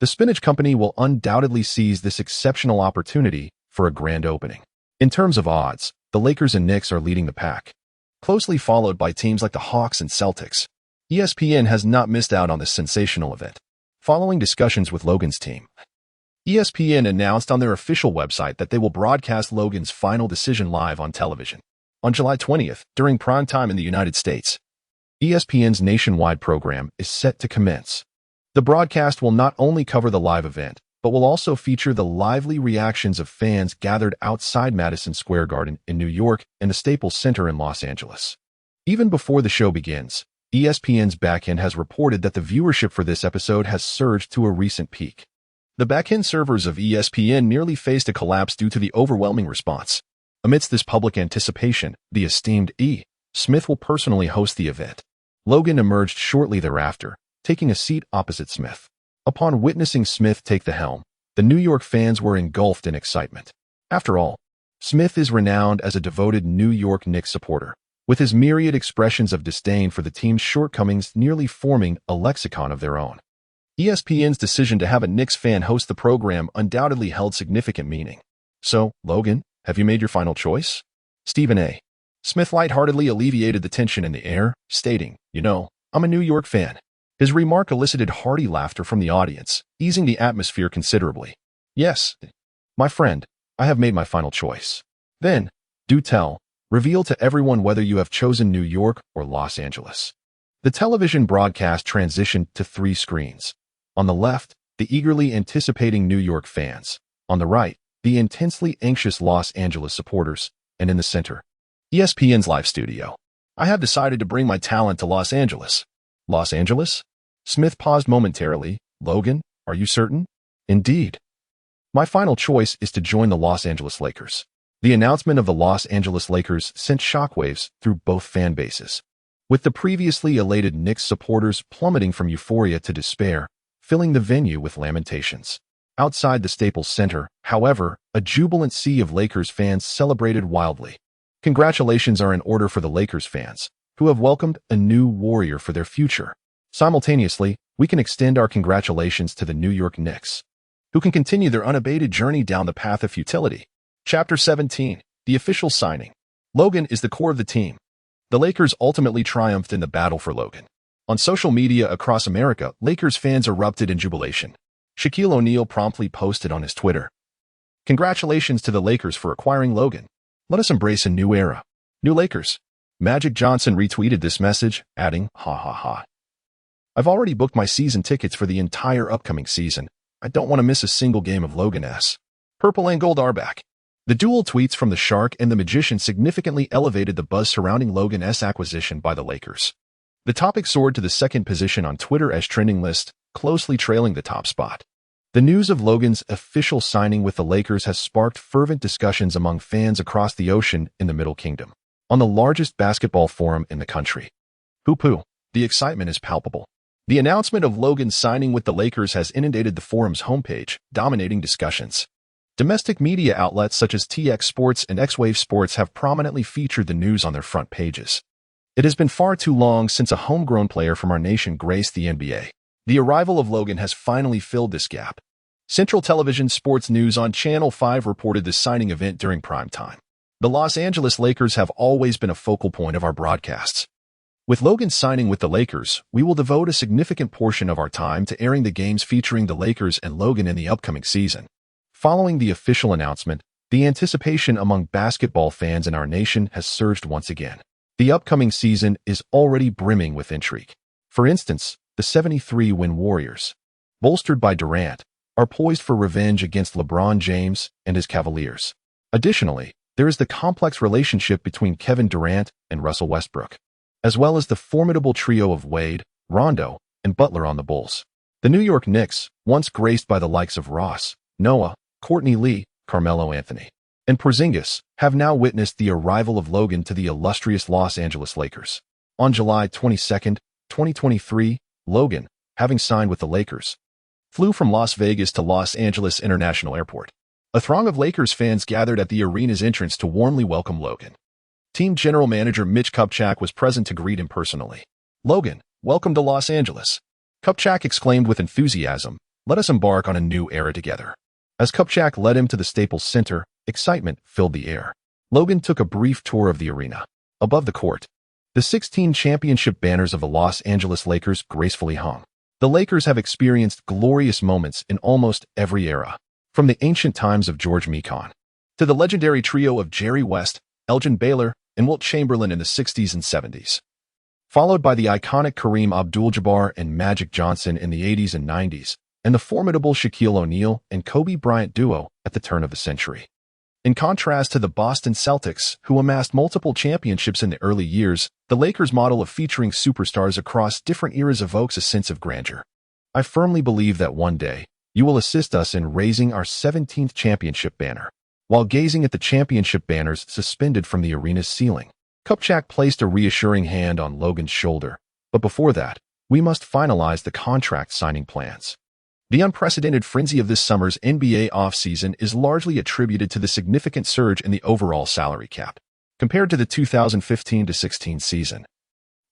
The Spinach Company will undoubtedly seize this exceptional opportunity for a grand opening. In terms of odds, the Lakers and Knicks are leading the pack, closely followed by teams like the Hawks and Celtics. ESPN has not missed out on this sensational event. Following discussions with Logan's team, ESPN announced on their official website that they will broadcast Logan's final decision live on television on July 20th during prime time in the United States. ESPN's nationwide program is set to commence. The broadcast will not only cover the live event, but will also feature the lively reactions of fans gathered outside Madison Square Garden in New York and the Staples Center in Los Angeles. Even before the show begins, ESPN's backend has reported that the viewership for this episode has surged to a recent peak. The backend servers of ESPN nearly faced a collapse due to the overwhelming response. Amidst this public anticipation, the esteemed E. Smith will personally host the event. Logan emerged shortly thereafter, taking a seat opposite Smith. Upon witnessing Smith take the helm, the New York fans were engulfed in excitement. After all, Smith is renowned as a devoted New York Knicks supporter, with his myriad expressions of disdain for the team's shortcomings nearly forming a lexicon of their own. ESPN's decision to have a Knicks fan host the program undoubtedly held significant meaning. So, Logan, have you made your final choice? Stephen A. Smith lightheartedly alleviated the tension in the air, stating, I'm a New York fan. His remark elicited hearty laughter from the audience, easing the atmosphere considerably. Yes, my friend, I have made my final choice. Then, do tell, reveal to everyone whether you have chosen New York or Los Angeles. The television broadcast transitioned to 3 screens. On the left, the eagerly anticipating New York fans. On the right, the intensely anxious Los Angeles supporters. And in the center, ESPN's live studio. I have decided to bring my talent to Los Angeles. Los Angeles? Smith paused momentarily. Logan, are you certain? Indeed. My final choice is to join the Los Angeles Lakers. The announcement of the Los Angeles Lakers sent shockwaves through both fan bases, with the previously elated Knicks supporters plummeting from euphoria to despair, filling the venue with lamentations. Outside the Staples Center, however, a jubilant sea of Lakers fans celebrated wildly. Congratulations are in order for the Lakers fans, who have welcomed a new warrior for their future. Simultaneously, we can extend our congratulations to the New York Knicks, who can continue their unabated journey down the path of futility. Chapter 17, the official signing. Logan is the core of the team. The Lakers ultimately triumphed in the battle for Logan. On social media across America, Lakers fans erupted in jubilation. Shaquille O'Neal promptly posted on his Twitter, "Congratulations to the Lakers for acquiring Logan. Let us embrace a new era. New Lakers." Magic Johnson retweeted this message, adding, "Ha ha ha. I've already booked my season tickets for the entire upcoming season. I don't want to miss a single game of Logan S. Purple and gold are back." The dual tweets from the Shark and the Magician significantly elevated the buzz surrounding Logan S. acquisition by the Lakers. The topic soared to the second position on Twitter as trending list, closely trailing the top spot. The news of Logan's official signing with the Lakers has sparked fervent discussions among fans across the ocean in the Middle Kingdom, on the largest basketball forum in the country. Hoo-poo, the excitement is palpable. The announcement of Logan's signing with the Lakers has inundated the forum's homepage, dominating discussions. Domestic media outlets such as TX Sports and X-Wave Sports have prominently featured the news on their front pages. It has been far too long since a homegrown player from our nation graced the NBA. The arrival of Logan has finally filled this gap. Central Television Sports News on Channel 5 reported this signing event during prime time. The Los Angeles Lakers have always been a focal point of our broadcasts. With Logan signing with the Lakers, we will devote a significant portion of our time to airing the games featuring the Lakers and Logan in the upcoming season. Following the official announcement, the anticipation among basketball fans in our nation has surged once again. The upcoming season is already brimming with intrigue. For instance, the 73-win Warriors, bolstered by Durant, are poised for revenge against LeBron James and his Cavaliers. Additionally, there is the complex relationship between Kevin Durant and Russell Westbrook, as well as the formidable trio of Wade, Rondo, and Butler on the Bulls. The New York Knicks, once graced by the likes of Ross, Noah, Courtney Lee, Carmelo Anthony, and Porzingis, have now witnessed the arrival of Logan to the illustrious Los Angeles Lakers. On July 22, 2023, Logan, having signed with the Lakers, flew from Las Vegas to Los Angeles International Airport. A throng of Lakers fans gathered at the arena's entrance to warmly welcome Logan. Team General Manager Mitch Kupchak was present to greet him personally. "Logan, welcome to Los Angeles." Kupchak exclaimed with enthusiasm, "Let us embark on a new era together." As Kupchak led him to the Staples Center, excitement filled the air. Logan took a brief tour of the arena. Above the court, the 16 championship banners of the Los Angeles Lakers gracefully hung. The Lakers have experienced glorious moments in almost every era, from the ancient times of George Mikan to the legendary trio of Jerry West, Elgin Baylor, and Wilt Chamberlain in the 60s and 70s, followed by the iconic Kareem Abdul-Jabbar and Magic Johnson in the 80s and 90s, and the formidable Shaquille O'Neal and Kobe Bryant duo at the turn of the century. In contrast to the Boston Celtics, who amassed multiple championships in the early years, the Lakers' model of featuring superstars across different eras evokes a sense of grandeur. I firmly believe that one day, you will assist us in raising our 17th championship banner. While gazing at the championship banners suspended from the arena's ceiling, Kupchak placed a reassuring hand on Logan's shoulder. But before that, we must finalize the contract signing plans. The unprecedented frenzy of this summer's NBA offseason is largely attributed to the significant surge in the overall salary cap. Compared to the 2015-16 season,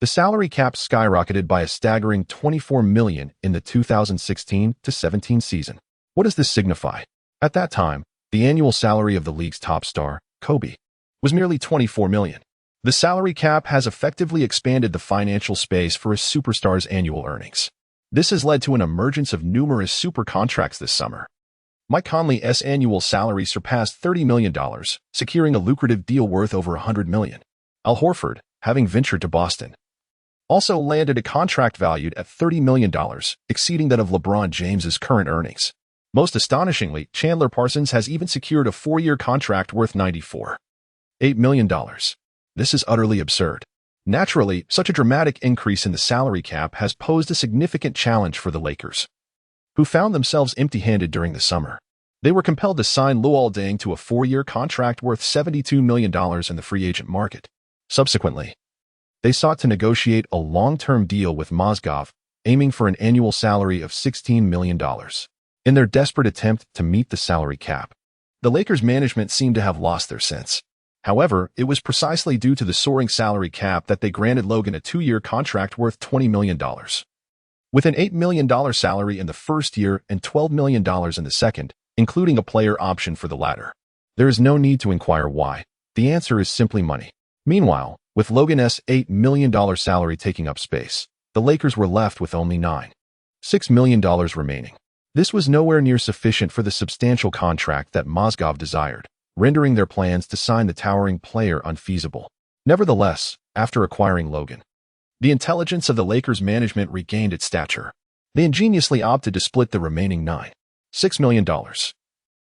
the salary cap skyrocketed by a staggering $24 million in the 2016-17 season. What does this signify? At that time, the annual salary of the league's top star, Kobe, was merely $24 million. The salary cap has effectively expanded the financial space for a superstar's annual earnings. This has led to an emergence of numerous super contracts this summer. Mike Conley's annual salary surpassed $30 million, securing a lucrative deal worth over $100 million. Al Horford, having ventured to Boston, also landed a contract valued at $30 million, exceeding that of LeBron James's current earnings. Most astonishingly, Chandler Parsons has even secured a 4-year contract worth $94.8 million. This is utterly absurd. Naturally, such a dramatic increase in the salary cap has posed a significant challenge for the Lakers, who found themselves empty-handed during the summer. They were compelled to sign Luol Deng to a 4-year contract worth $72 million in the free agent market. Subsequently, they sought to negotiate a long-term deal with Mozgov, aiming for an annual salary of $16 million. In their desperate attempt to meet the salary cap, the Lakers management seemed to have lost their sense. However, it was precisely due to the soaring salary cap that they granted Logan a 2-year contract worth $20 million. With an $8 million salary in the first year and $12 million in the second, including a player option for the latter. There is no need to inquire why. The answer is simply money. Meanwhile, with Logan's $8 million salary taking up space, the Lakers were left with only $9.6 million remaining. This was nowhere near sufficient for the substantial contract that Mozgov desired, rendering their plans to sign the towering player unfeasible. Nevertheless, after acquiring Logan, the intelligence of the Lakers management regained its stature. They ingeniously opted to split the remaining $9.6 million,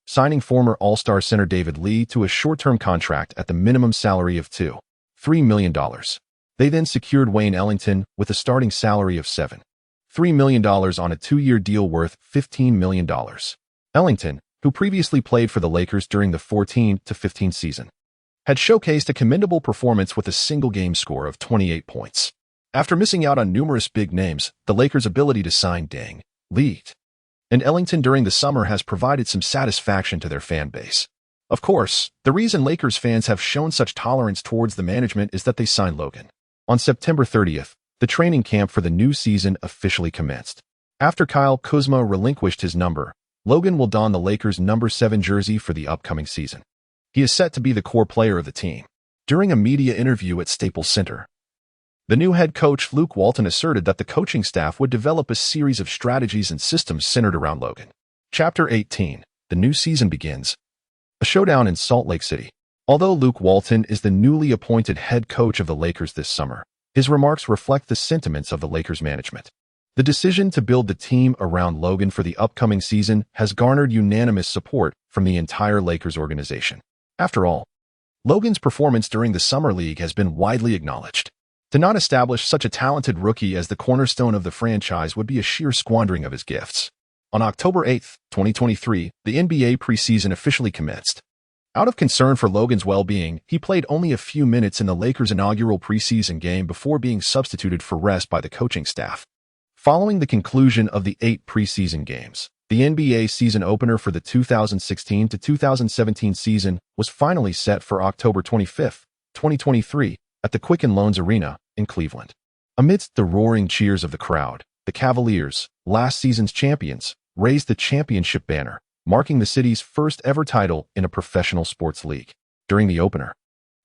signing former All-Star center David Lee to a short-term contract at the minimum salary of $2.3 million. They then secured Wayne Ellington with a starting salary of $7.3 million on a 2-year deal worth $15 million. Ellington, who previously played for the Lakers during the 14-15 season, had showcased a commendable performance with a single-game score of 28 points. After missing out on numerous big names, the Lakers' ability to sign Deng, Lee, and Ellington during the summer has provided some satisfaction to their fan base. Of course, the reason Lakers fans have shown such tolerance towards the management is that they signed Logan. On September 30th, the training camp for the new season officially commenced. After Kyle Kuzma relinquished his number, Logan will don the Lakers' number 7 jersey for the upcoming season. He is set to be the core player of the team. During a media interview at Staples Center, the new head coach Luke Walton asserted that the coaching staff would develop a series of strategies and systems centered around Logan. Chapter 18. The new season begins. A showdown in Salt Lake City. Although Luke Walton is the newly appointed head coach of the Lakers this summer, his remarks reflect the sentiments of the Lakers management. The decision to build the team around Logan for the upcoming season has garnered unanimous support from the entire Lakers organization. After all, Logan's performance during the Summer League has been widely acknowledged. To not establish such a talented rookie as the cornerstone of the franchise would be a sheer squandering of his gifts. On October 8, 2023, the NBA preseason officially commenced. Out of concern for Logan's well-being, he played only a few minutes in the Lakers' inaugural preseason game before being substituted for rest by the coaching staff. Following the conclusion of the 8 preseason games, the NBA season opener for the 2016-2017 season was finally set for October 25, 2023, at the Quicken Loans Arena in Cleveland. Amidst the roaring cheers of the crowd, the Cavaliers, last season's champions, raised the championship banner, marking the city's first ever title in a professional sports league. During the opener,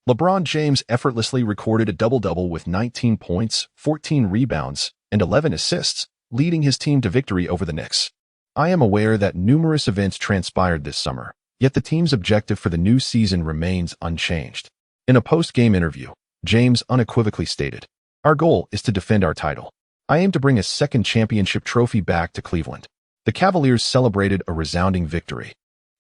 LeBron James effortlessly recorded a double-double with 19 points, 14 rebounds, and 11 assists, leading his team to victory over the Knicks. I am aware that numerous events transpired this summer, yet the team's objective for the new season remains unchanged. In a post-game interview, James unequivocally stated, "Our goal is to defend our title. I aim to bring a second championship trophy back to Cleveland." The Cavaliers celebrated a resounding victory,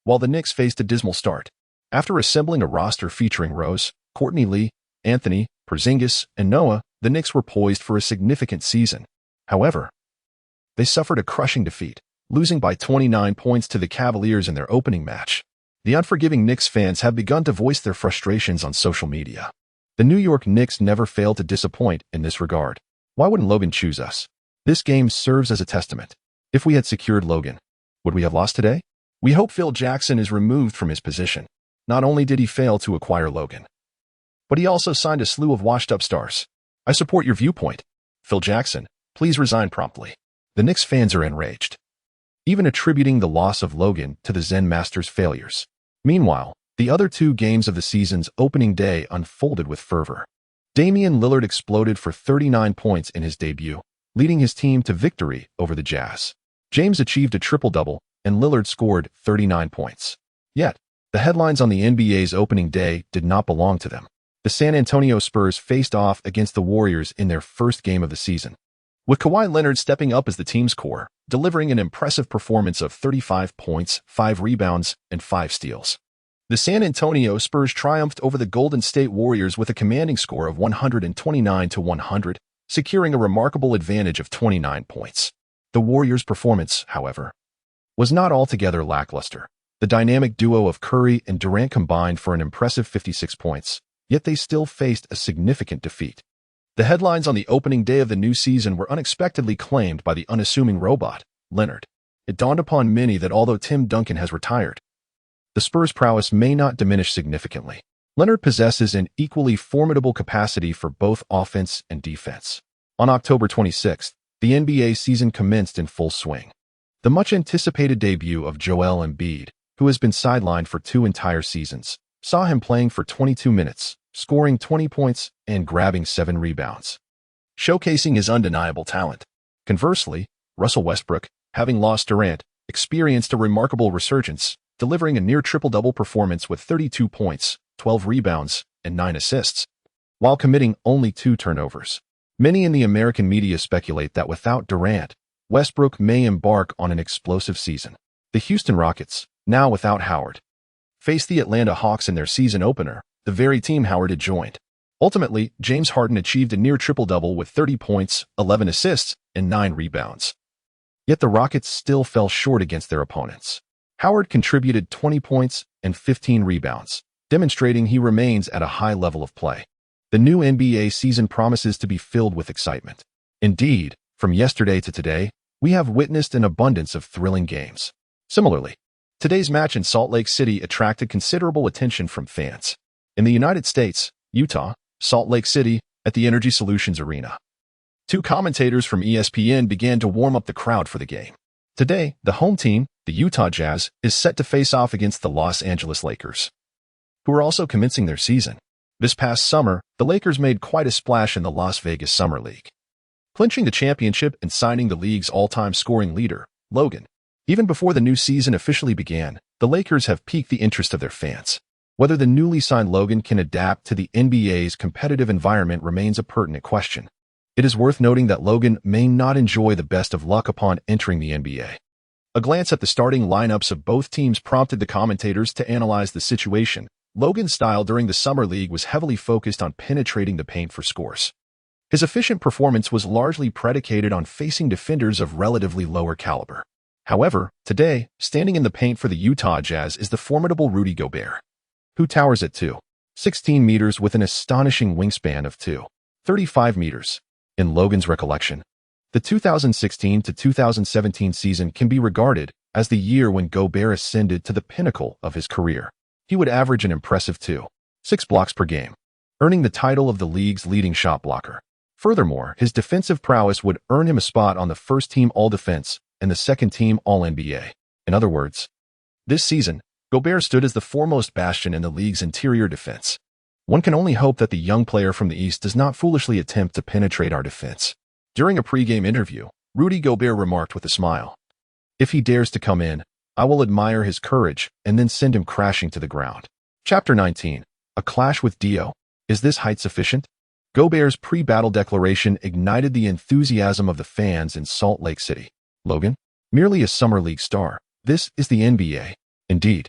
while the Knicks faced a dismal start. After assembling a roster featuring Rose, Courtney Lee, Anthony, Porzingis, and Noah, the Knicks were poised for a significant season. However, they suffered a crushing defeat, losing by 29 points to the Cavaliers in their opening match. The unforgiving Knicks fans have begun to voice their frustrations on social media. The New York Knicks never fail to disappoint in this regard. Why wouldn't Logan choose us? This game serves as a testament. If we had secured Logan, would we have lost today? We hope Phil Jackson is removed from his position. Not only did he fail to acquire Logan, but he also signed a slew of washed-up stars. I support your viewpoint. Phil Jackson, please resign promptly. The Knicks fans are enraged, even attributing the loss of Logan to the Zen Master's failures. Meanwhile, the other 2 games of the season's opening day unfolded with fervor. Damian Lillard exploded for 39 points in his debut, leading his team to victory over the Jazz. James achieved a triple-double, and Lillard scored 39 points. Yet, the headlines on the NBA's opening day did not belong to them. The San Antonio Spurs faced off against the Warriors in their first game of the season, with Kawhi Leonard stepping up as the team's core, delivering an impressive performance of 35 points, 5 rebounds, and 5 steals. The San Antonio Spurs triumphed over the Golden State Warriors with a commanding score of 129-100, securing a remarkable advantage of 29 points. The Warriors' performance, however, was not altogether lackluster. The dynamic duo of Curry and Durant combined for an impressive 56 points, yet they still faced a significant defeat. The headlines on the opening day of the new season were unexpectedly claimed by the unassuming robot, Leonard. It dawned upon many that although Tim Duncan has retired, the Spurs' prowess may not diminish significantly. Leonard possesses an equally formidable capacity for both offense and defense. On October 26th, the NBA season commenced in full swing. The much-anticipated debut of Joel Embiid, who has been sidelined for 2 entire seasons, saw him playing for 22 minutes, scoring 20 points and grabbing 7 rebounds, showcasing his undeniable talent. Conversely, Russell Westbrook, having lost Durant, experienced a remarkable resurgence, delivering a near triple-double performance with 32 points, 12 rebounds, and 9 assists, while committing only 2 turnovers. Many in the American media speculate that without Durant, Westbrook may embark on an explosive season. The Houston Rockets, now without Howard, faced the Atlanta Hawks in their season opener, the very team Howard had joined. Ultimately, James Harden achieved a near triple-double with 30 points, 11 assists, and 9 rebounds. Yet the Rockets still fell short against their opponents. Howard contributed 20 points and 15 rebounds, demonstrating he remains at a high level of play. The new NBA season promises to be filled with excitement. Indeed, from yesterday to today, we have witnessed an abundance of thrilling games. Similarly, today's match in Salt Lake City attracted considerable attention from fans. In the United States, Utah, Salt Lake City, at the Energy Solutions Arena. Two commentators from ESPN began to warm up the crowd for the game. Today, the home team, the Utah Jazz, is set to face off against the Los Angeles Lakers, who are also commencing their season. This past summer, the Lakers made quite a splash in the Las Vegas Summer League, clinching the championship and signing the league's all-time scoring leader, Logan. Even before the new season officially began, the Lakers have piqued the interest of their fans. Whether the newly signed Logan can adapt to the NBA's competitive environment remains a pertinent question. It is worth noting that Logan may not enjoy the best of luck upon entering the NBA. A glance at the starting lineups of both teams prompted the commentators to analyze the situation. Logan's style during the Summer League was heavily focused on penetrating the paint for scores. His efficient performance was largely predicated on facing defenders of relatively lower caliber. However, today, standing in the paint for the Utah Jazz is the formidable Rudy Gobert, who towers at 2.16 meters with an astonishing wingspan of 2.35 meters. In Logan's recollection, the 2016 to 2017 season can be regarded as the year when Gobert ascended to the pinnacle of his career. He would average an impressive 2.6 blocks per game, earning the title of the league's leading shot blocker. Furthermore, his defensive prowess would earn him a spot on the first-team All-Defense and the second-team All-NBA. In other words, this season, Gobert stood as the foremost bastion in the league's interior defense. One can only hope that the young player from the East does not foolishly attempt to penetrate our defense. During a pre-game interview, Rudy Gobert remarked with a smile, "If he dares to come in, I will admire his courage and then send him crashing to the ground." Chapter 19. A clash with Dio. Is this height sufficient? Gobert's pre-battle declaration ignited the enthusiasm of the fans in Salt Lake City. Logan? Merely a Summer League star. This is the NBA. Indeed,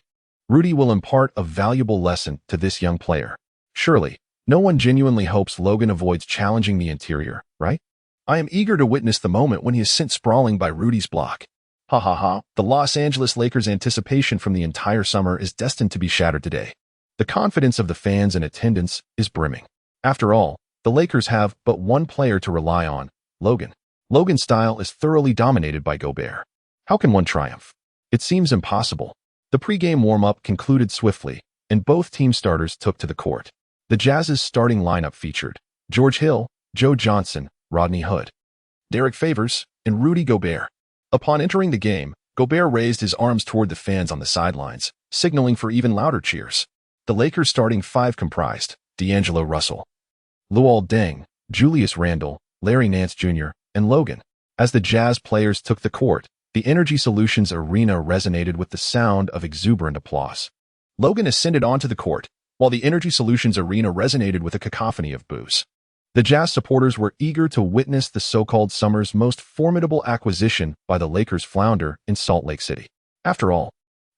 Rudy will impart a valuable lesson to this young player. Surely, no one genuinely hopes Logan avoids challenging the interior, right? I am eager to witness the moment when he is sent sprawling by Rudy's block. Ha ha ha, the Los Angeles Lakers' anticipation from the entire summer is destined to be shattered today. The confidence of the fans in attendance is brimming. After all, the Lakers have but one player to rely on, Logan. Logan's style is thoroughly dominated by Gobert. How can one triumph? It seems impossible. The pre-game warm-up concluded swiftly, and both team starters took to the court. The Jazz's starting lineup featured George Hill, Joe Johnson, Rodney Hood, Derek Favors, and Rudy Gobert. Upon entering the game, Gobert raised his arms toward the fans on the sidelines, signaling for even louder cheers. The Lakers' starting five comprised D'Angelo Russell, Luol Deng, Julius Randle, Larry Nance Jr., and Logan. As the Jazz players took the court, the Energy Solutions Arena resonated with the sound of exuberant applause. Logan ascended onto the court, while the Energy Solutions Arena resonated with a cacophony of boos. The Jazz supporters were eager to witness the so-called summer's most formidable acquisition by the Lakers' flounder in Salt Lake City. After all,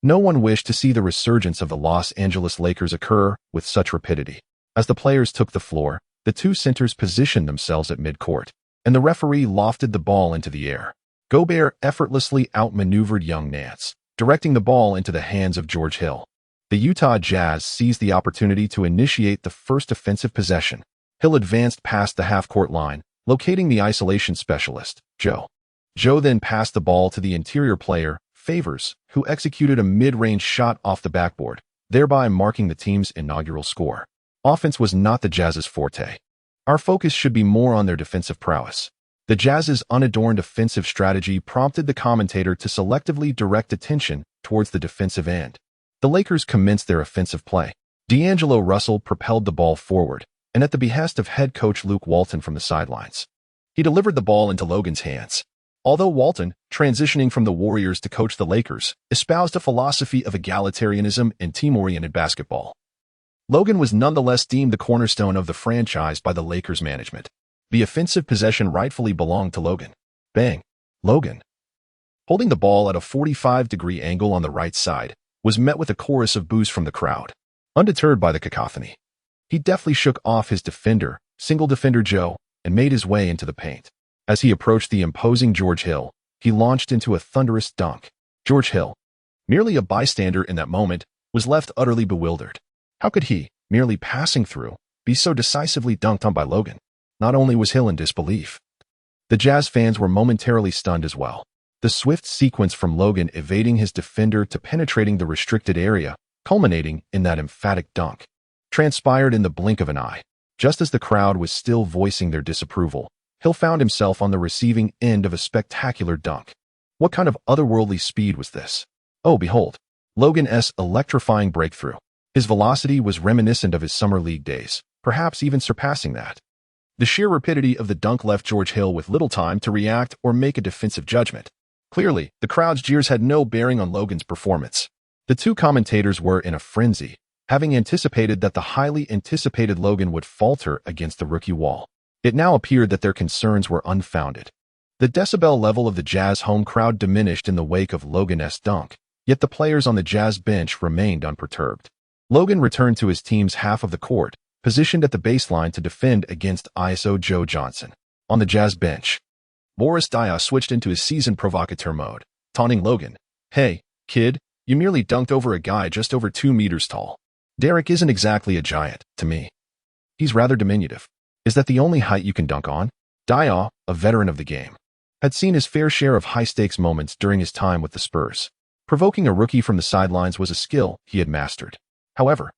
no one wished to see the resurgence of the Los Angeles Lakers occur with such rapidity. As the players took the floor, the two centers positioned themselves at midcourt, and the referee lofted the ball into the air. Gobert effortlessly outmaneuvered young Nance, directing the ball into the hands of George Hill. The Utah Jazz seized the opportunity to initiate the first offensive possession. Hill advanced past the half-court line, locating the isolation specialist, Joe. Joe then passed the ball to the interior player, Favors, who executed a mid-range shot off the backboard, thereby marking the team's inaugural score. Offense was not the Jazz's forte. Our focus should be more on their defensive prowess. The Jazz's unadorned offensive strategy prompted the commentator to selectively direct attention towards the defensive end. The Lakers commenced their offensive play. D'Angelo Russell propelled the ball forward, and at the behest of head coach Luke Walton from the sidelines, he delivered the ball into Logan's hands. Although Walton, transitioning from the Warriors to coach the Lakers, espoused a philosophy of egalitarianism and team-oriented basketball, Logan was nonetheless deemed the cornerstone of the franchise by the Lakers management. The offensive possession rightfully belonged to Logan. Bang! Logan, holding the ball at a 45-degree angle on the right side, was met with a chorus of boos from the crowd. Undeterred by the cacophony, He deftly shook off his single defender Joe, and made his way into the paint. As he approached the imposing George Hill, he launched into a thunderous dunk. George Hill, merely a bystander in that moment, was left utterly bewildered. How could he, merely passing through, be so decisively dunked on by Logan? Not only was Hill in disbelief, the Jazz fans were momentarily stunned as well. The swift sequence from Logan evading his defender to penetrating the restricted area, culminating in that emphatic dunk, transpired in the blink of an eye. Just as the crowd was still voicing their disapproval, Hill found himself on the receiving end of a spectacular dunk. What kind of otherworldly speed was this? Oh, behold, Logan's electrifying breakthrough. His velocity was reminiscent of his summer league days, perhaps even surpassing that. The sheer rapidity of the dunk left George Hill with little time to react or make a defensive judgment. Clearly, the crowd's jeers had no bearing on Logan's performance. The two commentators were in a frenzy, having anticipated that the highly anticipated Logan would falter against the rookie wall. It now appeared that their concerns were unfounded. The decibel level of the Jazz home crowd diminished in the wake of Logan's dunk, yet the players on the Jazz bench remained unperturbed. Logan returned to his team's half of the court, positioned at the baseline to defend against ISO Joe Johnson. On the Jazz bench, Boris Diaw switched into his seasoned provocateur mode, taunting Logan. "Hey, kid, you merely dunked over a guy just over 2 meters tall. Derek isn't exactly a giant, to me. He's rather diminutive. Is that the only height you can dunk on?" Diaw, a veteran of the game, had seen his fair share of high-stakes moments during his time with the Spurs. Provoking a rookie from the sidelines was a skill he had mastered. However,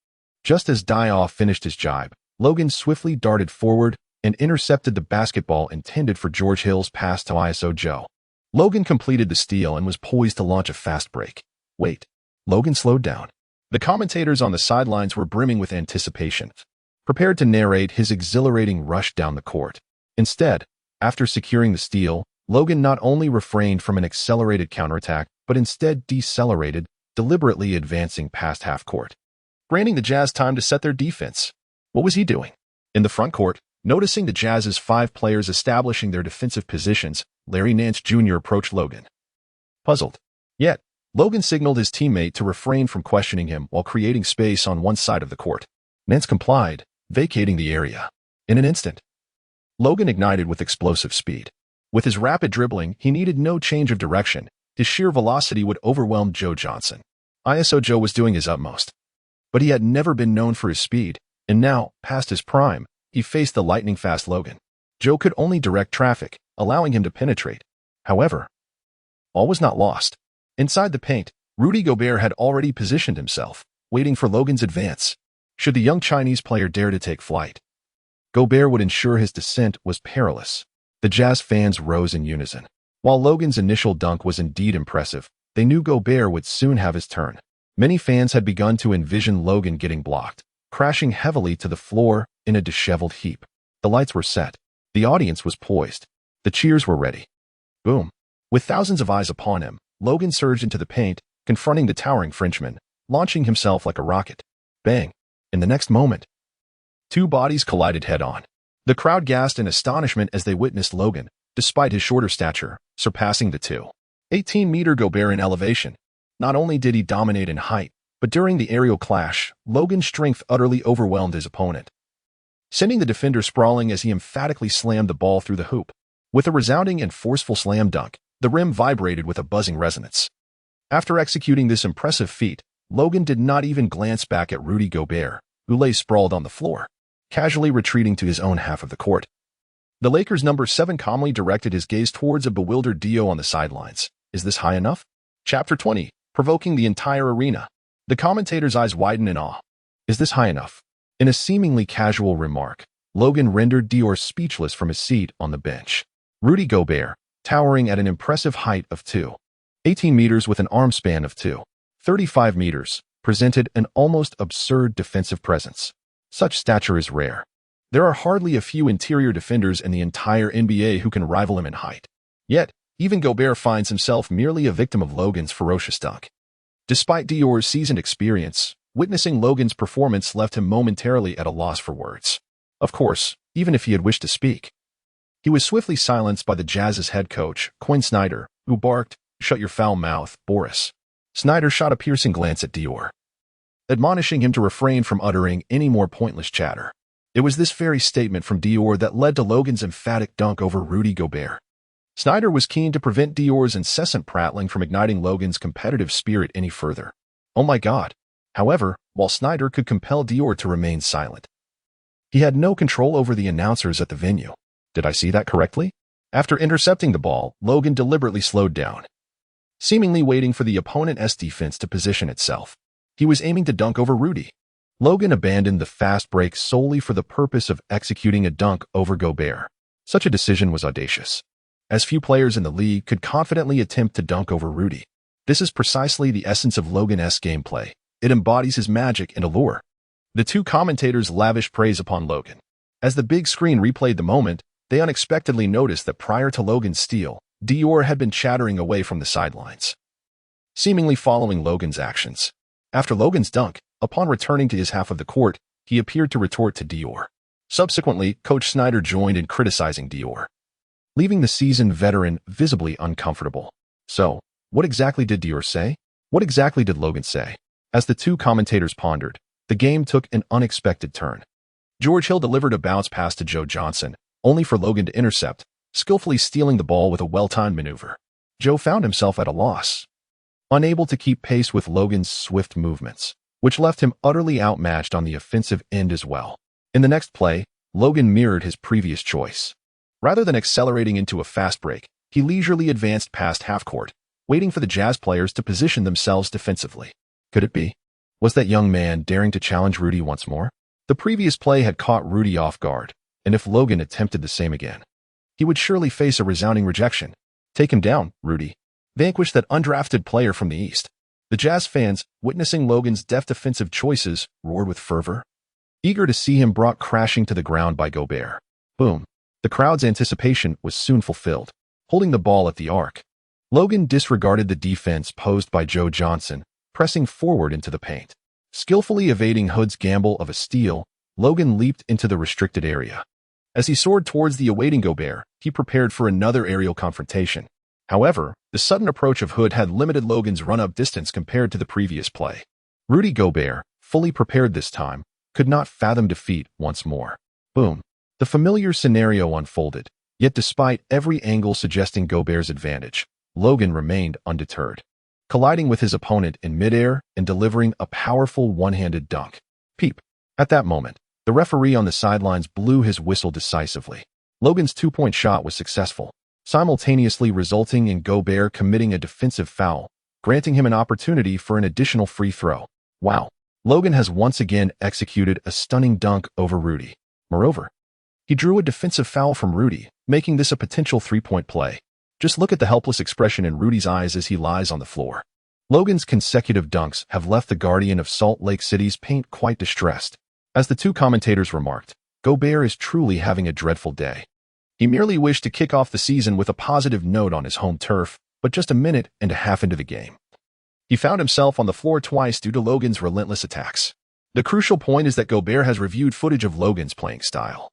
just as Diaw finished his jibe, Logan swiftly darted forward and intercepted the basketball intended for George Hill's pass to ISO Joe. Logan completed the steal and was poised to launch a fast break. Wait, Logan slowed down. The commentators on the sidelines were brimming with anticipation, prepared to narrate his exhilarating rush down the court. Instead, after securing the steal, Logan not only refrained from an accelerated counterattack, but instead decelerated, deliberately advancing past half court, granting the Jazz time to set their defense. What was he doing? In the front court, noticing the Jazz's 5 players establishing their defensive positions, Larry Nance Jr. approached Logan. Puzzled. Yet, Logan signaled his teammate to refrain from questioning him while creating space on one side of the court. Nance complied, vacating the area. In an instant, Logan ignited with explosive speed. With his rapid dribbling, he needed no change of direction. His sheer velocity would overwhelm Joe Johnson. ISO Joe was doing his utmost. But he had never been known for his speed, and now, past his prime, he faced the lightning-fast Logan. Joe could only direct traffic, allowing him to penetrate. However, all was not lost. Inside the paint, Rudy Gobert had already positioned himself, waiting for Logan's advance. Should the young Chinese player dare to take flight, Gobert would ensure his descent was perilous. The Jazz fans rose in unison. While Logan's initial dunk was indeed impressive, they knew Gobert would soon have his turn. Many fans had begun to envision Logan getting blocked, crashing heavily to the floor in a disheveled heap. The lights were set. The audience was poised. The cheers were ready. Boom. With thousands of eyes upon him, Logan surged into the paint, confronting the towering Frenchman, launching himself like a rocket. Bang. In the next moment, 2 bodies collided head-on. The crowd gasped in astonishment as they witnessed Logan, despite his shorter stature, surpassing the 2.18-meter Gobert in elevation. Not only did he dominate in height, but during the aerial clash, Logan's strength utterly overwhelmed his opponent, sending the defender sprawling as he emphatically slammed the ball through the hoop. With a resounding and forceful slam dunk, the rim vibrated with a buzzing resonance. After executing this impressive feat, Logan did not even glance back at Rudy Gobert, who lay sprawled on the floor, casually retreating to his own half of the court. The Lakers' number 7 calmly directed his gaze towards a bewildered Dio on the sidelines. Is this high enough? Chapter 20, Provoking the Entire Arena. The commentator's eyes widened in awe. Is this high enough? In a seemingly casual remark, Logan rendered Dior speechless from his seat on the bench. Rudy Gobert, towering at an impressive height of 2.18 meters with an arm span of 2.35 meters, presented an almost absurd defensive presence. Such stature is rare. There are hardly a few interior defenders in the entire NBA who can rival him in height. Yet, even Gobert finds himself merely a victim of Logan's ferocious dunk. Despite Dior's seasoned experience, witnessing Logan's performance left him momentarily at a loss for words. Of course, even if he had wished to speak, he was swiftly silenced by the Jazz's head coach, Quinn Snyder, who barked, "Shut your foul mouth, Boris." Snyder shot a piercing glance at Dior. admonishing him to refrain from uttering any more pointless chatter. It was this very statement from Dior that led to Logan's emphatic dunk over Rudy Gobert. Snyder was keen to prevent Dior's incessant prattling from igniting Logan's competitive spirit any further. Oh my God. However, while Snyder could compel Dior to remain silent, he had no control over the announcers at the venue. Did I see that correctly? After intercepting the ball, Logan deliberately slowed down, seemingly waiting for the opponent's defense to position itself. He was aiming to dunk over Rudy. Logan abandoned the fast break solely for the purpose of executing a dunk over Gobert. Such a decision was audacious, as few players in the league could confidently attempt to dunk over Rudy. This is precisely the essence of Logan's gameplay. It embodies his magic and allure. The two commentators lavished praise upon Logan. As the big screen replayed the moment, they unexpectedly noticed that prior to Logan's steal, Dior had been chattering away from the sidelines, seemingly following Logan's actions. After Logan's dunk, upon returning to his half of the court, he appeared to retort to Dior. Subsequently, Coach Snyder joined in criticizing Dior, leaving the seasoned veteran visibly uncomfortable. So, what exactly did Dior say? What exactly did Logan say? As the two commentators pondered, the game took an unexpected turn. George Hill delivered a bounce pass to Joe Johnson, only for Logan to intercept, skillfully stealing the ball with a well-timed maneuver. Joe found himself at a loss, unable to keep pace with Logan's swift movements, which left him utterly outmatched on the offensive end as well. In the next play, Logan mirrored his previous choice. Rather than accelerating into a fast break, he leisurely advanced past half-court, waiting for the Jazz players to position themselves defensively. Could it be? Was that young man daring to challenge Rudy once more? The previous play had caught Rudy off guard, and if Logan attempted the same again, he would surely face a resounding rejection. Take him down, Rudy. Vanquish that undrafted player from the East. The Jazz fans, witnessing Logan's deft defensive choices, roared with fervor, eager to see him brought crashing to the ground by Gobert. Boom. The crowd's anticipation was soon fulfilled. Holding the ball at the arc, Logan disregarded the defense posed by Joe Johnson, pressing forward into the paint. Skillfully evading Hood's gamble of a steal, Logan leaped into the restricted area. As he soared towards the awaiting Gobert, he prepared for another aerial confrontation. However, the sudden approach of Hood had limited Logan's run-up distance compared to the previous play. Rudy Gobert, fully prepared this time, could not fathom defeat once more. Boom. The familiar scenario unfolded, yet despite every angle suggesting Gobert's advantage, Logan remained undeterred, colliding with his opponent in midair and delivering a powerful one-handed dunk. Peep. At that moment, the referee on the sidelines blew his whistle decisively. Logan's two-point shot was successful, simultaneously resulting in Gobert committing a defensive foul, granting him an opportunity for an additional free throw. Wow. Logan has once again executed a stunning dunk over Rudy. Moreover, he drew a defensive foul from Rudy, making this a potential three-point play. Just look at the helpless expression in Rudy's eyes as he lies on the floor. Logan's consecutive dunks have left the guardian of Salt Lake City's paint quite distressed. As the two commentators remarked, Gobert is truly having a dreadful day. He merely wished to kick off the season with a positive note on his home turf, but just a minute and a half into the game, he found himself on the floor twice due to Logan's relentless attacks. The crucial point is that Gobert has reviewed footage of Logan's playing style.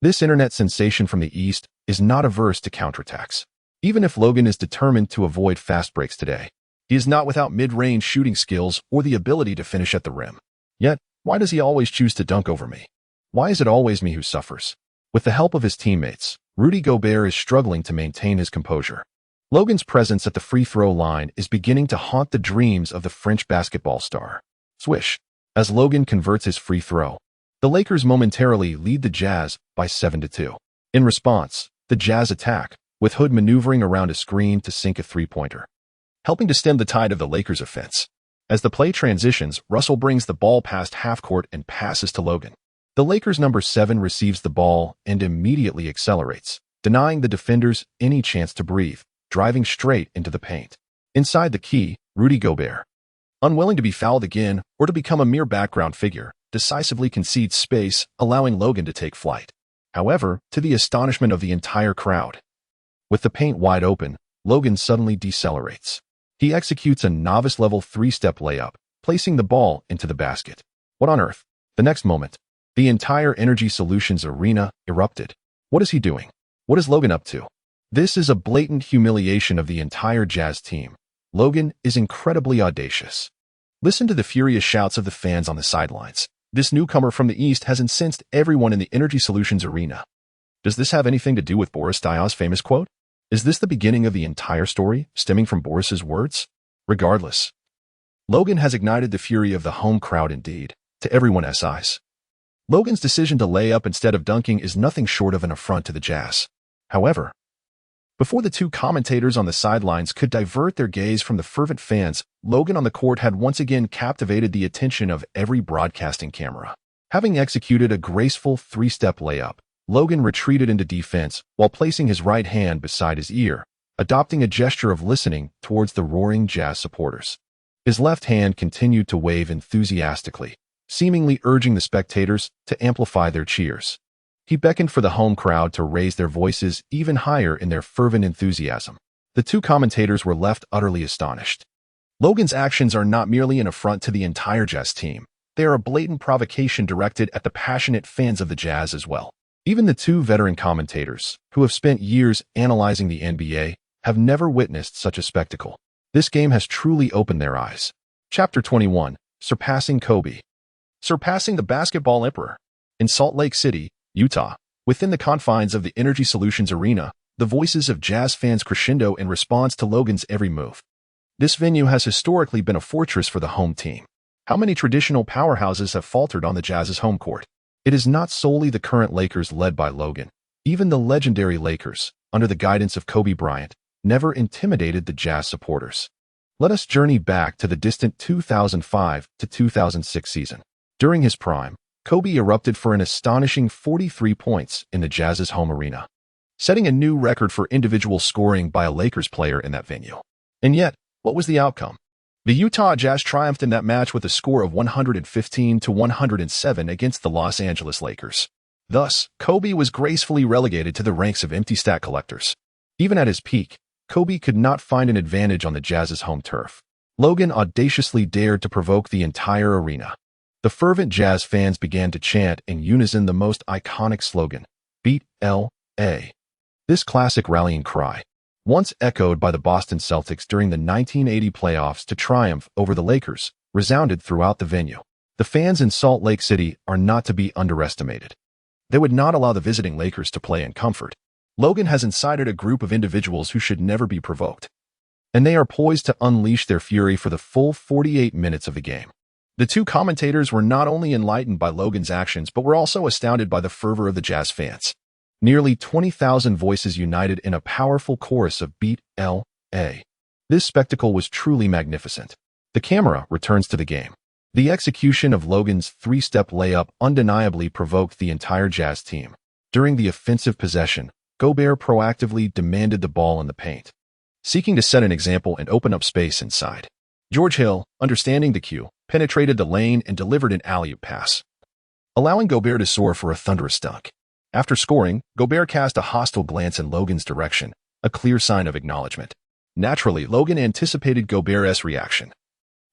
This internet sensation from the East is not averse to counterattacks. Even if Logan is determined to avoid fast breaks today, he is not without mid-range shooting skills or the ability to finish at the rim. Yet, why does he always choose to dunk over me? Why is it always me who suffers? With the help of his teammates, Rudy Gobert is struggling to maintain his composure. Logan's presence at the free throw line is beginning to haunt the dreams of the French basketball star. Swish. As Logan converts his free throw, the Lakers momentarily lead the Jazz by 7-2. In response, the Jazz attack, with Hood maneuvering around a screen to sink a three-pointer, helping to stem the tide of the Lakers' offense. As the play transitions, Russell brings the ball past half-court and passes to Logan. The Lakers' number 7 receives the ball and immediately accelerates, denying the defenders any chance to breathe, driving straight into the paint. Inside the key, Rudy Gobert, unwilling to be fouled again or to become a mere background figure, decisively concedes space, allowing Logan to take flight. However, to the astonishment of the entire crowd, with the paint wide open, Logan suddenly decelerates. He executes a novice-level three-step layup, placing the ball into the basket. What on earth? The next moment, the entire Energy Solutions arena erupted. What is he doing? What is Logan up to? This is a blatant humiliation of the entire Jazz team. Logan is incredibly audacious, Listen to the furious shouts of the fans on the sidelines. This newcomer from the East has incensed everyone in the Energy Solutions arena. Does this have anything to do with Boris Diaw's famous quote? Is this the beginning of the entire story, stemming from Boris's words? Regardless, Logan has ignited the fury of the home crowd indeed, to everyone's eyes. Logan's decision to lay up instead of dunking is nothing short of an affront to the Jazz. However, before the two commentators on the sidelines could divert their gaze from the fervent fans, Logan on the court had once again captivated the attention of every broadcasting camera. Having executed a graceful three-step layup, Logan retreated into defense while placing his right hand beside his ear, adopting a gesture of listening towards the roaring Jazz supporters. His left hand continued to wave enthusiastically, seemingly urging the spectators to amplify their cheers. He beckoned for the home crowd to raise their voices even higher in their fervent enthusiasm. The two commentators were left utterly astonished. Logan's actions are not merely an affront to the entire Jazz team. They are a blatant provocation directed at the passionate fans of the Jazz as well. Even the two veteran commentators, who have spent years analyzing the NBA, have never witnessed such a spectacle. This game has truly opened their eyes. Chapter 21, Surpassing Kobe. Surpassing the Basketball Emperor. In Salt Lake City, Utah, within the confines of the Energy Solutions arena, the voices of Jazz fans crescendo in response to Logan's every move. This venue has historically been a fortress for the home team. How many traditional powerhouses have faltered on the Jazz's home court? It is not solely the current Lakers led by Logan. Even the legendary Lakers, under the guidance of Kobe Bryant, never intimidated the Jazz supporters. Let us journey back to the distant 2005 to 2006 season. During his prime, Kobe erupted for an astonishing 43 points in the Jazz's home arena, setting a new record for individual scoring by a Lakers player in that venue. And yet, what was the outcome? The Utah Jazz triumphed in that match with a score of 115-107 against the Los Angeles Lakers. Thus, Kobe was gracefully relegated to the ranks of empty stat collectors. Even at his peak, Kobe could not find an advantage on the Jazz's home turf. Logan audaciously dared to provoke the entire arena. The fervent Jazz fans began to chant in unison the most iconic slogan, "Beat L.A." This classic rallying cry, once echoed by the Boston Celtics during the 1980 playoffs to triumph over the Lakers, resounded throughout the venue. The fans in Salt Lake City are not to be underestimated. They would not allow the visiting Lakers to play in comfort. Logan has incited a group of individuals who should never be provoked, and they are poised to unleash their fury for the full 48 minutes of the game. The two commentators were not only enlightened by Logan's actions, but were also astounded by the fervor of the Jazz fans. Nearly 20,000 voices united in a powerful chorus of "Beat L.A." This spectacle was truly magnificent. The camera returns to the game. The execution of Logan's three-step layup undeniably provoked the entire Jazz team. During the offensive possession, Gobert proactively demanded the ball in the paint, seeking to set an example and open up space inside. George Hill, understanding the cue, penetrated the lane and delivered an alley-oop pass, allowing Gobert to soar for a thunderous dunk. After scoring, Gobert cast a hostile glance in Logan's direction, a clear sign of acknowledgement. Naturally, Logan anticipated Gobert's reaction,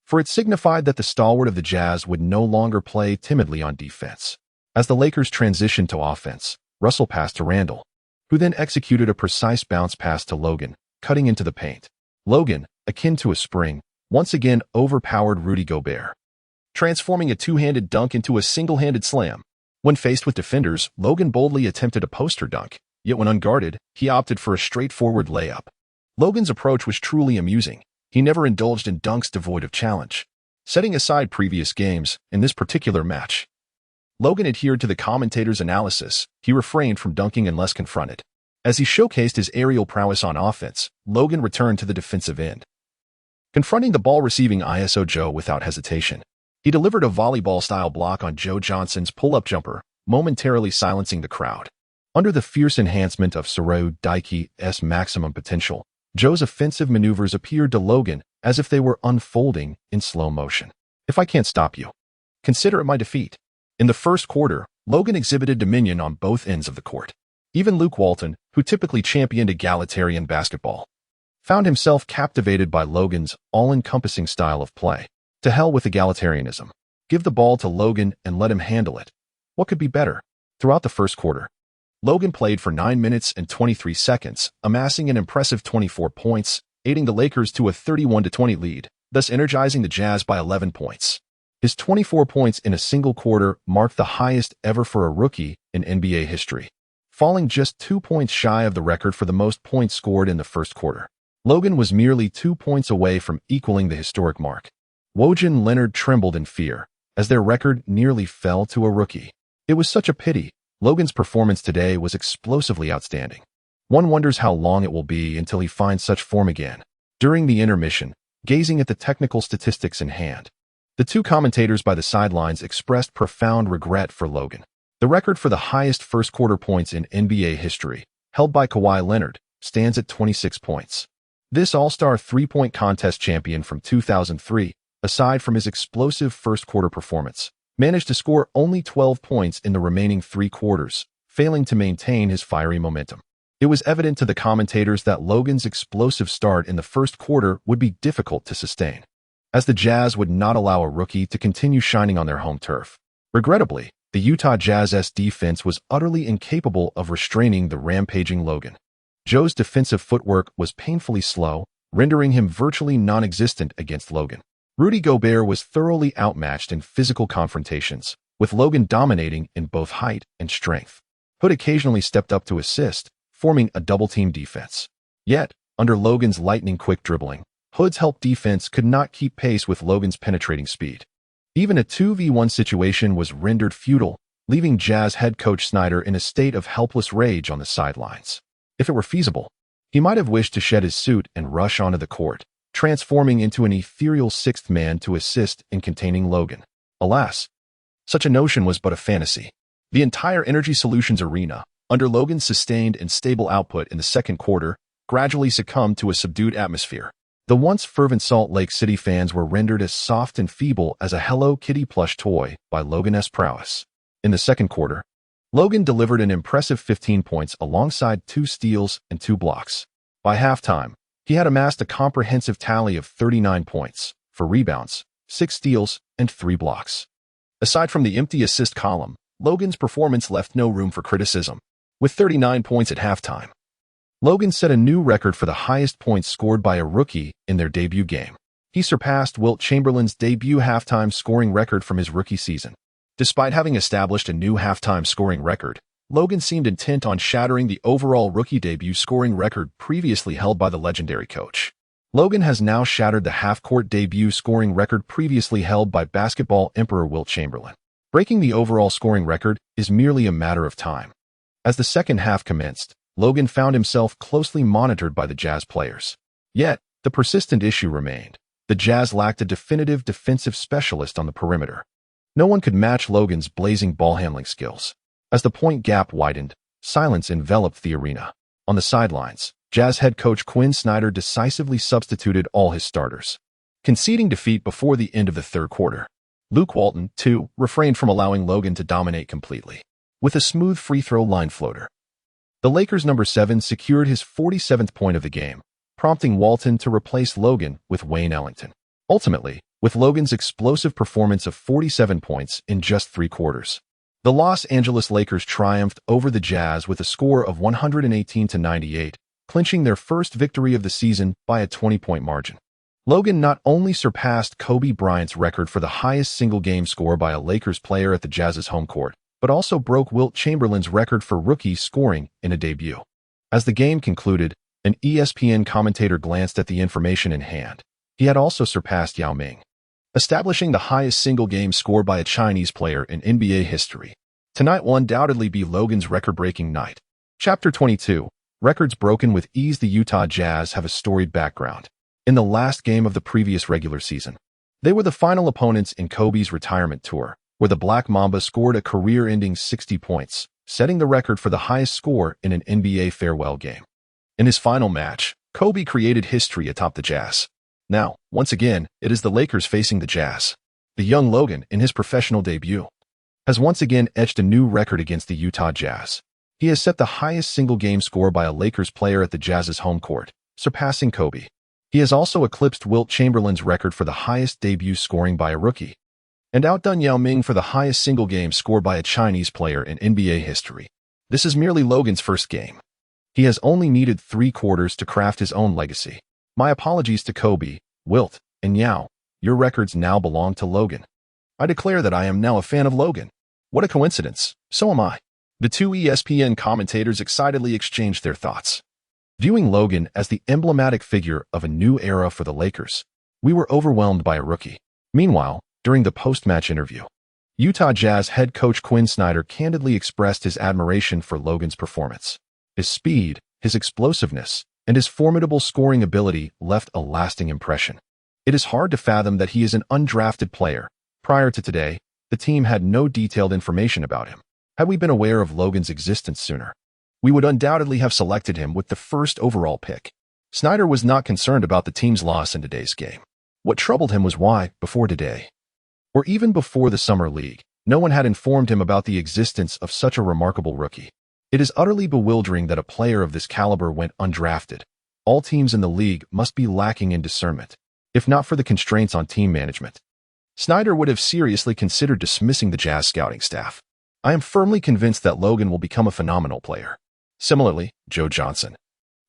for it signified that the stalwart of the Jazz would no longer play timidly on defense. As the Lakers transitioned to offense, Russell passed to Randall, who then executed a precise bounce pass to Logan, cutting into the paint. Logan, akin to a spring, once again overpowered Rudy Gobert, transforming a two-handed dunk into a single-handed slam. When faced with defenders, Logan boldly attempted a poster dunk, yet when unguarded, he opted for a straightforward layup. Logan's approach was truly amusing. He never indulged in dunks devoid of challenge. Setting aside previous games, in this particular match, Logan adhered to the commentator's analysis. He refrained from dunking unless confronted. As he showcased his aerial prowess on offense, Logan returned to the defensive end, confronting the ball-receiving ISO Joe without hesitation. He delivered a volleyball-style block on Joe Johnson's pull-up jumper, momentarily silencing the crowd. Under the fierce enhancement of Surpassing Kobe's maximum potential, Joe's offensive maneuvers appeared to Logan as if they were unfolding in slow motion. "If I can't stop you, consider it my defeat." In the first quarter, Logan exhibited dominion on both ends of the court. Even Luke Walton, who typically championed egalitarian basketball, found himself captivated by Logan's all-encompassing style of play. To hell with egalitarianism. Give the ball to Logan and let him handle it. What could be better? Throughout the first quarter, Logan played for 9 minutes and 23 seconds, amassing an impressive 24 points, aiding the Lakers to a 31-20 lead. thus energizing the Jazz by 11 points. His 24 points in a single quarter marked the highest ever for a rookie in NBA history, falling just 2 points shy of the record for the most points scored in the first quarter. Logan was merely 2 points away from equaling the historic mark. Woj and Leonard trembled in fear, as their record nearly fell to a rookie. It was such a pity. Logan's performance today was explosively outstanding. One wonders how long it will be until he finds such form again. During the intermission, gazing at the technical statistics in hand, the two commentators by the sidelines expressed profound regret for Logan. The record for the highest first-quarter points in NBA history, held by Kawhi Leonard, stands at 26 points. This All-Star three-point contest champion from 2003, aside from his explosive first-quarter performance, managed to score only 12 points in the remaining 3 quarters, failing to maintain his fiery momentum. It was evident to the commentators that Logan's explosive start in the first quarter would be difficult to sustain, as the Jazz would not allow a rookie to continue shining on their home turf. Regrettably, the Utah Jazz's defense was utterly incapable of restraining the rampaging Logan. Joe's defensive footwork was painfully slow, rendering him virtually non-existent against Logan. Rudy Gobert was thoroughly outmatched in physical confrontations, with Logan dominating in both height and strength. Hood occasionally stepped up to assist, forming a double-team defense. Yet, under Logan's lightning-quick dribbling, Hood's help defense could not keep pace with Logan's penetrating speed. Even a 2v1 situation was rendered futile, leaving Jazz head coach Snyder in a state of helpless rage on the sidelines. If it were feasible, he might have wished to shed his suit and rush onto the court, transforming into an ethereal sixth man to assist in containing Logan. Alas, such a notion was but a fantasy. The entire Energy Solutions arena, under Logan's sustained and stable output in the second quarter, gradually succumbed to a subdued atmosphere. The once fervent Salt Lake City fans were rendered as soft and feeble as a Hello Kitty plush toy by Logan's prowess. In the second quarter, Logan delivered an impressive 15 points alongside 2 steals and 2 blocks. By halftime, he had amassed a comprehensive tally of 39 points, 4 rebounds, 6 steals, and 3 blocks. Aside from the empty assist column, Logan's performance left no room for criticism. With 39 points at halftime, Logan set a new record for the highest points scored by a rookie in their debut game. He surpassed Wilt Chamberlain's debut halftime scoring record from his rookie season. Despite having established a new halftime scoring record, Logan seemed intent on shattering the overall rookie debut scoring record previously held by the legendary coach. Logan has now shattered the half-court debut scoring record previously held by basketball emperor Wilt Chamberlain. Breaking the overall scoring record is merely a matter of time. As the second half commenced, Logan found himself closely monitored by the Jazz players. Yet, the persistent issue remained. The Jazz lacked a definitive defensive specialist on the perimeter. No one could match Logan's blazing ball-handling skills. As the point gap widened, silence enveloped the arena. On the sidelines, Jazz head coach Quinn Snyder decisively substituted all his starters, conceding defeat before the end of the third quarter. Luke Walton, too, refrained from allowing Logan to dominate completely. With a smooth free throw line floater, the Lakers' number 7 secured his 47th point of the game, prompting Walton to replace Logan with Wayne Ellington. Ultimately, with Logan's explosive performance of 47 points in just 3 quarters, the Los Angeles Lakers triumphed over the Jazz with a score of 118-98, clinching their first victory of the season by a 20-point margin. Logan not only surpassed Kobe Bryant's record for the highest single-game score by a Lakers player at the Jazz's home court, but also broke Wilt Chamberlain's record for rookies scoring in a debut. As the game concluded, an ESPN commentator glanced at the information in hand. He had also surpassed Yao Ming, establishing the highest single-game score by a Chinese player in NBA history. Tonight will undoubtedly be Logan's record-breaking night. Chapter 22, Records Broken with Ease. The Utah Jazz have a storied background. In the last game of the previous regular season, they were the final opponents in Kobe's retirement tour, where the Black Mamba scored a career-ending 60 points, setting the record for the highest score in an NBA farewell game. In his final match, Kobe created history atop the Jazz. Now, once again, it is the Lakers facing the Jazz. The young Logan, in his professional debut, has once again etched a new record against the Utah Jazz. He has set the highest single-game score by a Lakers player at the Jazz's home court, surpassing Kobe. He has also eclipsed Wilt Chamberlain's record for the highest debut scoring by a rookie, and outdone Yao Ming for the highest single-game score by a Chinese player in NBA history. This is merely Logan's first game. He has only needed 3 quarters to craft his own legacy. My apologies to Kobe, Wilt, And now, your records now belong to Logan. I declare that I am now a fan of Logan. What a coincidence. So am I. The two ESPN commentators excitedly exchanged their thoughts. Viewing Logan as the emblematic figure of a new era for the Lakers, we were overwhelmed by a rookie. Meanwhile, during the post-match interview, Utah Jazz head coach Quinn Snyder candidly expressed his admiration for Logan's performance. His speed, his explosiveness, and his formidable scoring ability left a lasting impression. It is hard to fathom that he is an undrafted player. Prior to today, the team had no detailed information about him. Had we been aware of Logan's existence sooner, we would undoubtedly have selected him with the first overall pick. Snyder was not concerned about the team's loss in today's game. What troubled him was why, before today, or even before the Summer League, no one had informed him about the existence of such a remarkable rookie. It is utterly bewildering that a player of this caliber went undrafted. All teams in the league must be lacking in discernment, if not for the constraints on team management. Snyder would have seriously considered dismissing the Jazz scouting staff. I am firmly convinced that Logan will become a phenomenal player. Similarly, Joe Johnson,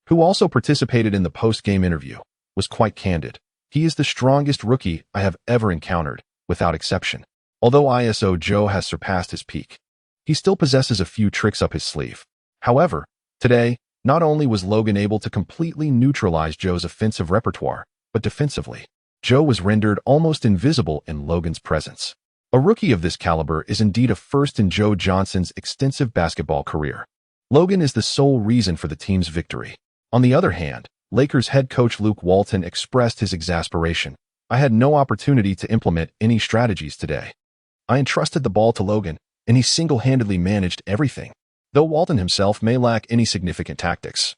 who also participated in the post-game interview, was quite candid. He is the strongest rookie I have ever encountered, without exception. Although ISO Joe has surpassed his peak, he still possesses a few tricks up his sleeve. However, today, not only was Logan able to completely neutralize Joe's offensive repertoire, but defensively, Joe was rendered almost invisible in Logan's presence. A rookie of this caliber is indeed a first in Joe Johnson's extensive basketball career. Logan is the sole reason for the team's victory. On the other hand, Lakers head coach Luke Walton expressed his exasperation. I had no opportunity to implement any strategies today. I entrusted the ball to Logan, and he single-handedly managed everything. Though Walton himself may lack any significant tactics,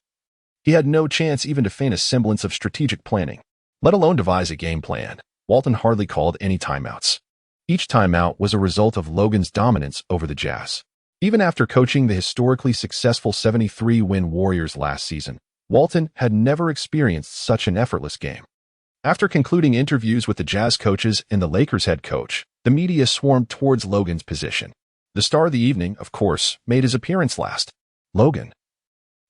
he had no chance even to feign a semblance of strategic planning, let alone devise a game plan. Walton hardly called any timeouts. Each timeout was a result of Logan's dominance over the Jazz. Even after coaching the historically successful 73-win Warriors last season, Walton had never experienced such an effortless game. After concluding interviews with the Jazz coaches and the Lakers head coach, the media swarmed towards Logan's position. The star of the evening, of course, made his appearance last. Logan,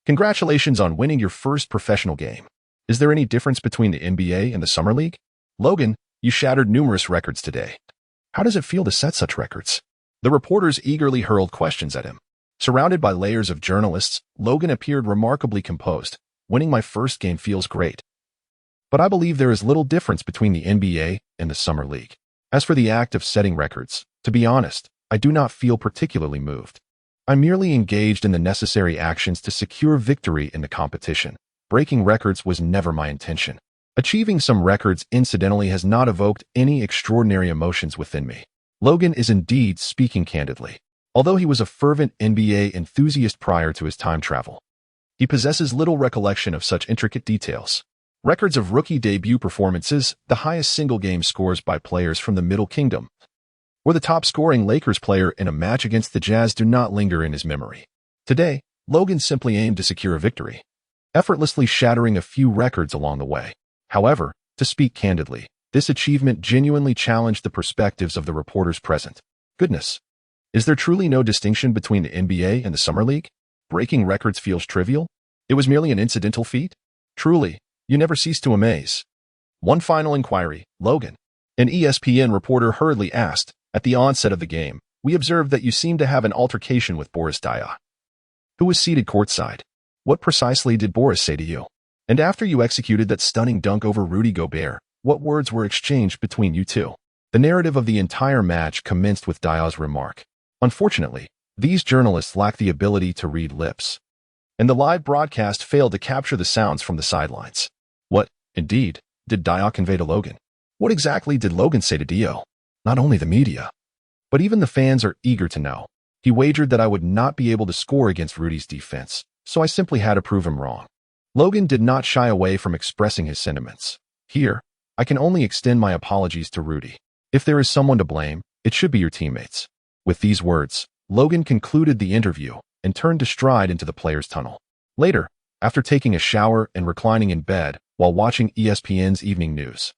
congratulations on winning your first professional game. Is there any difference between the NBA and the Summer League? Logan, you shattered numerous records today. How does it feel to set such records? The reporters eagerly hurled questions at him. Surrounded by layers of journalists, Logan appeared remarkably composed. Winning my first game feels great. But I believe there is little difference between the NBA and the Summer League. As for the act of setting records, to be honest, I do not feel particularly moved. I merely engaged in the necessary actions to secure victory in the competition. Breaking records was never my intention. Achieving some records incidentally has not evoked any extraordinary emotions within me. Logan is indeed speaking candidly. Although he was a fervent NBA enthusiast prior to his time travel, he possesses little recollection of such intricate details. Records of rookie debut performances, the highest single-game scores by players from the Middle Kingdom, or the top-scoring Lakers player in a match against the Jazz do not linger in his memory. Today, Logan simply aimed to secure a victory, effortlessly shattering a few records along the way. However, to speak candidly, this achievement genuinely challenged the perspectives of the reporters present. Goodness, is there truly no distinction between the NBA and the Summer League? Breaking records feels trivial? It was merely an incidental feat? Truly, you never cease to amaze. One final inquiry, Logan. An ESPN reporter hurriedly asked, at the onset of the game, we observed that you seemed to have an altercation with Boris Diaw, who was seated courtside. What precisely did Boris say to you? And after you executed that stunning dunk over Rudy Gobert, what words were exchanged between you two? The narrative of the entire match commenced with Diaw's remark. Unfortunately, these journalists lack the ability to read lips, and the live broadcast failed to capture the sounds from the sidelines. What, indeed, did Diaw convey to Logan? What exactly did Logan say to Dio? Not only the media, but even the fans are eager to know. He wagered that I would not be able to score against Rudy's defense, so I simply had to prove him wrong. Logan did not shy away from expressing his sentiments. Here, I can only extend my apologies to Rudy. If there is someone to blame, it should be your teammates. With these words, Logan concluded the interview and turned to stride into the players' tunnel. Later, after taking a shower and reclining in bed while watching ESPN's evening news,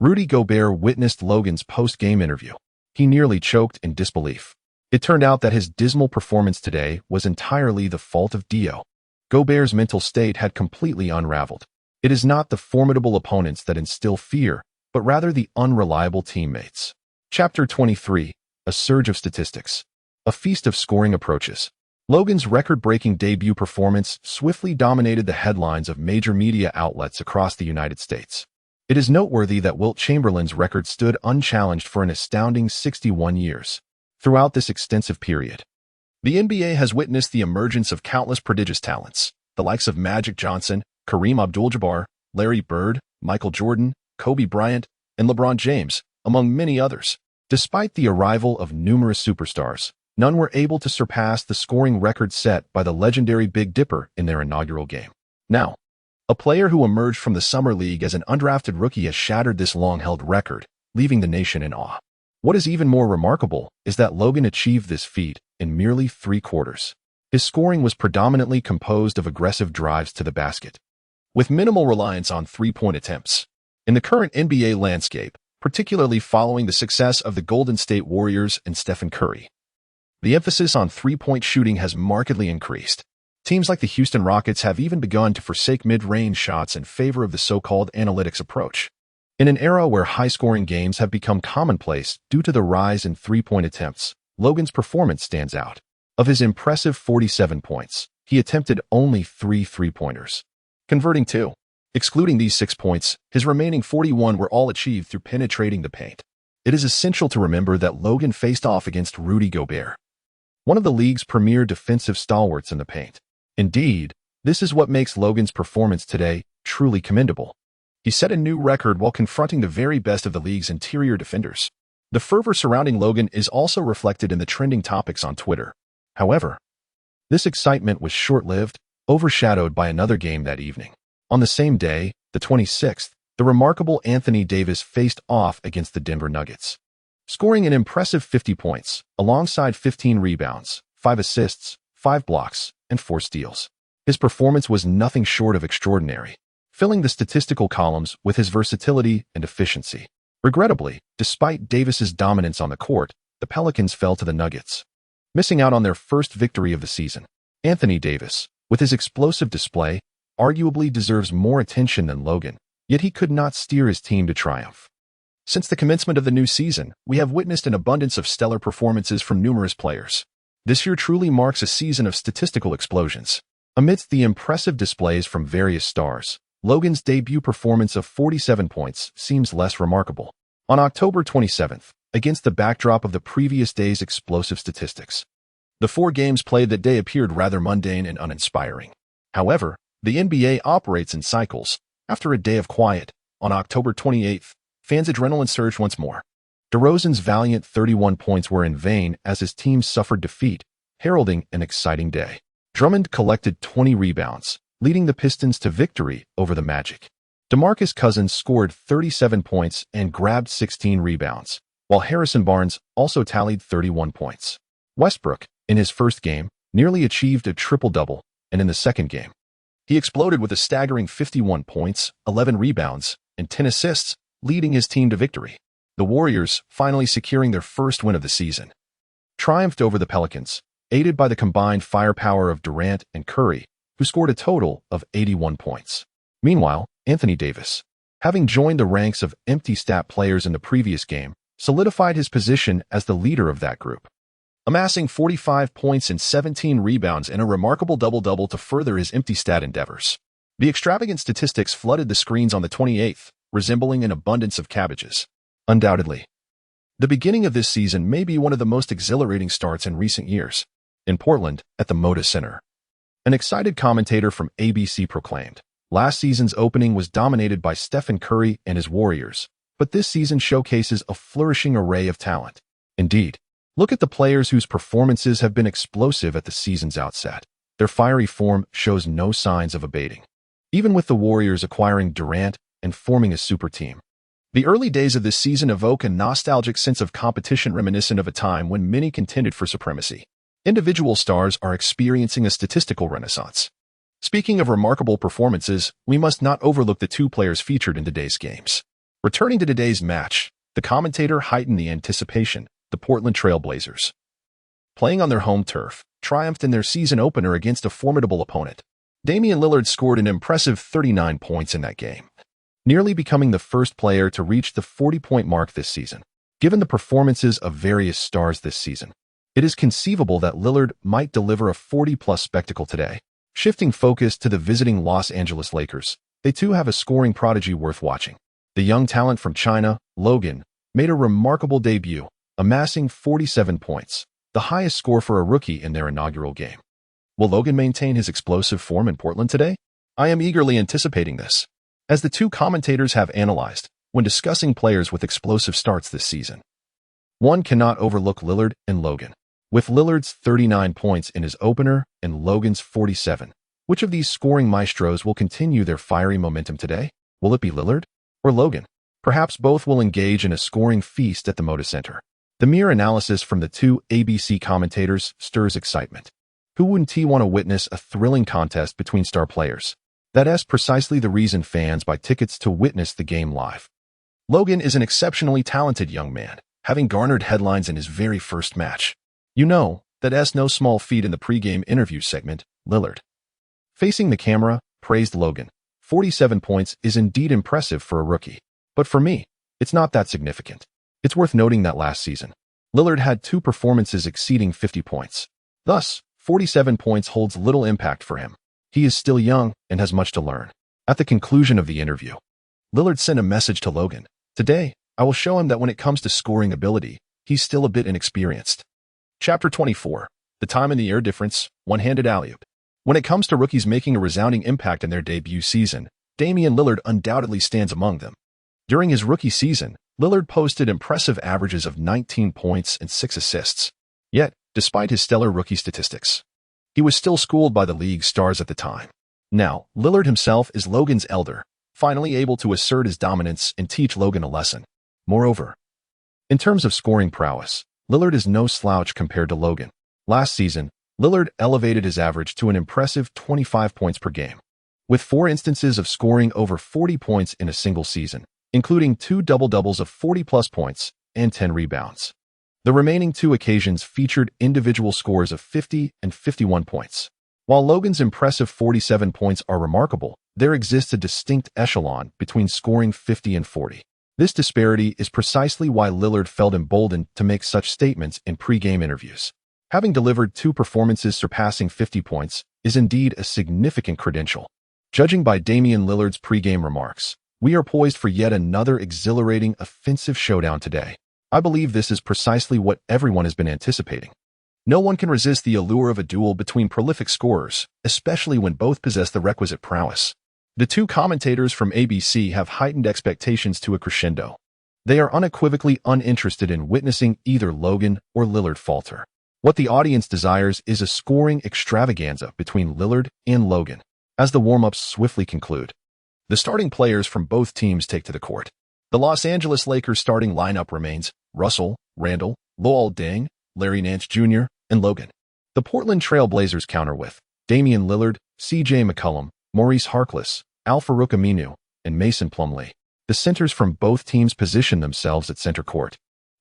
Rudy Gobert witnessed Logan's post-game interview. He nearly choked in disbelief. It turned out that his dismal performance today was entirely the fault of Dio. Gobert's mental state had completely unraveled. It is not the formidable opponents that instill fear, but but rather the unreliable teammates. Chapter 23, A Surge of Statistics. A feast of scoring approaches. Logan's record-breaking debut performance swiftly dominated the headlines of major media outlets across the United States. It is noteworthy that Wilt Chamberlain's record stood unchallenged for an astounding 61 years. Throughout this extensive period, the NBA has witnessed the emergence of countless prodigious talents, the likes of Magic Johnson, Kareem Abdul-Jabbar, Larry Bird, Michael Jordan, Kobe Bryant, and LeBron James, among many others. Despite the arrival of numerous superstars, none were able to surpass the scoring record set by the legendary Big Dipper in their inaugural game. Now, a player who emerged from the Summer League as an undrafted rookie has shattered this long-held record, leaving the nation in awe. What is even more remarkable is that Logan achieved this feat in merely 3 quarters. His scoring was predominantly composed of aggressive drives to the basket, with minimal reliance on three-point attempts. In the current NBA landscape, particularly following the success of the Golden State Warriors and Stephen Curry, the emphasis on three-point shooting has markedly increased. Teams like the Houston Rockets have even begun to forsake mid-range shots in favor of the so-called analytics approach. In an era where high-scoring games have become commonplace due to the rise in three-point attempts, Logan's performance stands out. Of his impressive 47 points, he attempted only 3 three-pointers, converting 2. Excluding these 6 points, his remaining 41 were all achieved through penetrating the paint. It is essential to remember that Logan faced off against Rudy Gobert, one of the league's premier defensive stalwarts in the paint. Indeed, this is what makes Logan's performance today truly commendable. He set a new record while confronting the very best of the league's interior defenders. The fervor surrounding Logan is also reflected in the trending topics on Twitter. However, this excitement was short-lived, overshadowed by another game that evening. On the same day, the 26th, the remarkable Anthony Davis faced off against the Denver Nuggets, scoring an impressive 50 points, alongside 15 rebounds, 5 assists, 5 blocks, and 4 steals. His performance was nothing short of extraordinary, filling the statistical columns with his versatility and efficiency. Regrettably, despite Davis's dominance on the court, the Pelicans fell to the Nuggets, missing out on their first victory of the season. Anthony Davis, with his explosive display, arguably deserves more attention than Logan, yet he could not steer his team to triumph. Since the commencement of the new season, we have witnessed an abundance of stellar performances from numerous players. This year truly marks a season of statistical explosions. Amidst the impressive displays from various stars, Logan's debut performance of 47 points seems less remarkable. On October 27th, against the backdrop of the previous day's explosive statistics, the 4 games played that day appeared rather mundane and uninspiring. However, the NBA operates in cycles. After a day of quiet, on October 28th, fans' adrenaline surged once more. DeRozan's valiant 31 points were in vain as his team suffered defeat, heralding an exciting day. Drummond collected 20 rebounds, leading the Pistons to victory over the Magic. DeMarcus Cousins scored 37 points and grabbed 16 rebounds, while Harrison Barnes also tallied 31 points. Westbrook, in his first game, nearly achieved a triple-double, and in the second game, he exploded with a staggering 51 points, 11 rebounds, and 10 assists, leading his team to victory. The Warriors, finally securing their first win of the season, triumphed over the Pelicans, aided by the combined firepower of Durant and Curry, who scored a total of 81 points. Meanwhile, Anthony Davis, having joined the ranks of empty stat players in the previous game, solidified his position as the leader of that group, amassing 45 points and 17 rebounds in a remarkable double-double to further his empty stat endeavors. The extravagant statistics flooded the screens on the 28th, resembling an abundance of cabbages. Undoubtedly, the beginning of this season may be one of the most exhilarating starts in recent years. In Portland, at the Moda Center, an excited commentator from ABC proclaimed, "Last season's opening was dominated by Stephen Curry and his Warriors, but this season showcases a flourishing array of talent. Indeed, look at the players whose performances have been explosive at the season's outset. Their fiery form shows no signs of abating, even with the Warriors acquiring Durant and forming a super team. The early days of this season evoke a nostalgic sense of competition reminiscent of a time when many contended for supremacy. Individual stars are experiencing a statistical renaissance. Speaking of remarkable performances, we must not overlook the 2 players featured in today's games. Returning to today's match, the commentator heightened the anticipation. The Portland Trail Blazers, playing on their home turf, triumphed in their season opener against a formidable opponent. Damian Lillard scored an impressive 39 points in that game, nearly becoming the first player to reach the 40-point mark this season. Given the performances of various stars this season, it is conceivable that Lillard might deliver a 40-plus spectacle today. Shifting focus to the visiting Los Angeles Lakers, they too have a scoring prodigy worth watching. The young talent from China, Logan, made a remarkable debut, amassing 47 points, the highest score for a rookie in their inaugural game. Will Logan maintain his explosive form in Portland today? I am eagerly anticipating this, as the two commentators have analyzed when discussing players with explosive starts this season. One cannot overlook Lillard and Logan. With Lillard's 39 points in his opener and Logan's 47, which of these scoring maestros will continue their fiery momentum today? Will it be Lillard or Logan? Perhaps both will engage in a scoring feast at the Moda Center. The mere analysis from the two ABC commentators stirs excitement. Who wouldn't want to witness a thrilling contest between star players? That's precisely the reason fans buy tickets to witness the game live. Logan is an exceptionally talented young man, having garnered headlines in his very first match. You know, that's no small feat in the pregame interview segment. Lillard, facing the camera, praised Logan. 47 points is indeed impressive for a rookie. But for me, it's not that significant. It's worth noting that last season, Lillard had 2 performances exceeding 50 points. Thus, 47 points holds little impact for him. He is still young and has much to learn. At the conclusion of the interview, Lillard sent a message to Logan. Today, I will show him that when it comes to scoring ability, he's still a bit inexperienced. Chapter 24. The time and the air difference, one-handed alley-oop. When it comes to rookies making a resounding impact in their debut season, Damian Lillard undoubtedly stands among them. During his rookie season, Lillard posted impressive averages of 19 points and 6 assists. Yet, despite his stellar rookie statistics, he was still schooled by the league's stars at the time. Now, Lillard himself is Logan's elder, finally able to assert his dominance and teach Logan a lesson. Moreover, in terms of scoring prowess, Lillard is no slouch compared to Logan. Last season, Lillard elevated his average to an impressive 25 points per game, with 4 instances of scoring over 40 points in a single season, including 2 double-doubles of 40-plus points and 10 rebounds. The remaining 2 occasions featured individual scores of 50 and 51 points. While Logan's impressive 47 points are remarkable, there exists a distinct echelon between scoring 50 and 40. This disparity is precisely why Lillard felt emboldened to make such statements in pre-game interviews. Having delivered 2 performances surpassing 50 points is indeed a significant credential. Judging by Damian Lillard's pre-game remarks, we are poised for yet another exhilarating offensive showdown today. I believe this is precisely what everyone has been anticipating. No one can resist the allure of a duel between prolific scorers, especially when both possess the requisite prowess. The two commentators from ABC have heightened expectations to a crescendo. They are unequivocally uninterested in witnessing either Logan or Lillard falter. What the audience desires is a scoring extravaganza between Lillard and Logan. As the warm-ups swiftly conclude, the starting players from both teams take to the court. The Los Angeles Lakers starting lineup remains Russell, Randall, Luol Deng, Larry Nance Jr., and Logan. The Portland Trail Blazers counter with Damian Lillard, C.J. McCollum, Maurice Harkless, Al-Farouq Aminu, and Mason Plumlee. The centers from both teams position themselves at center court,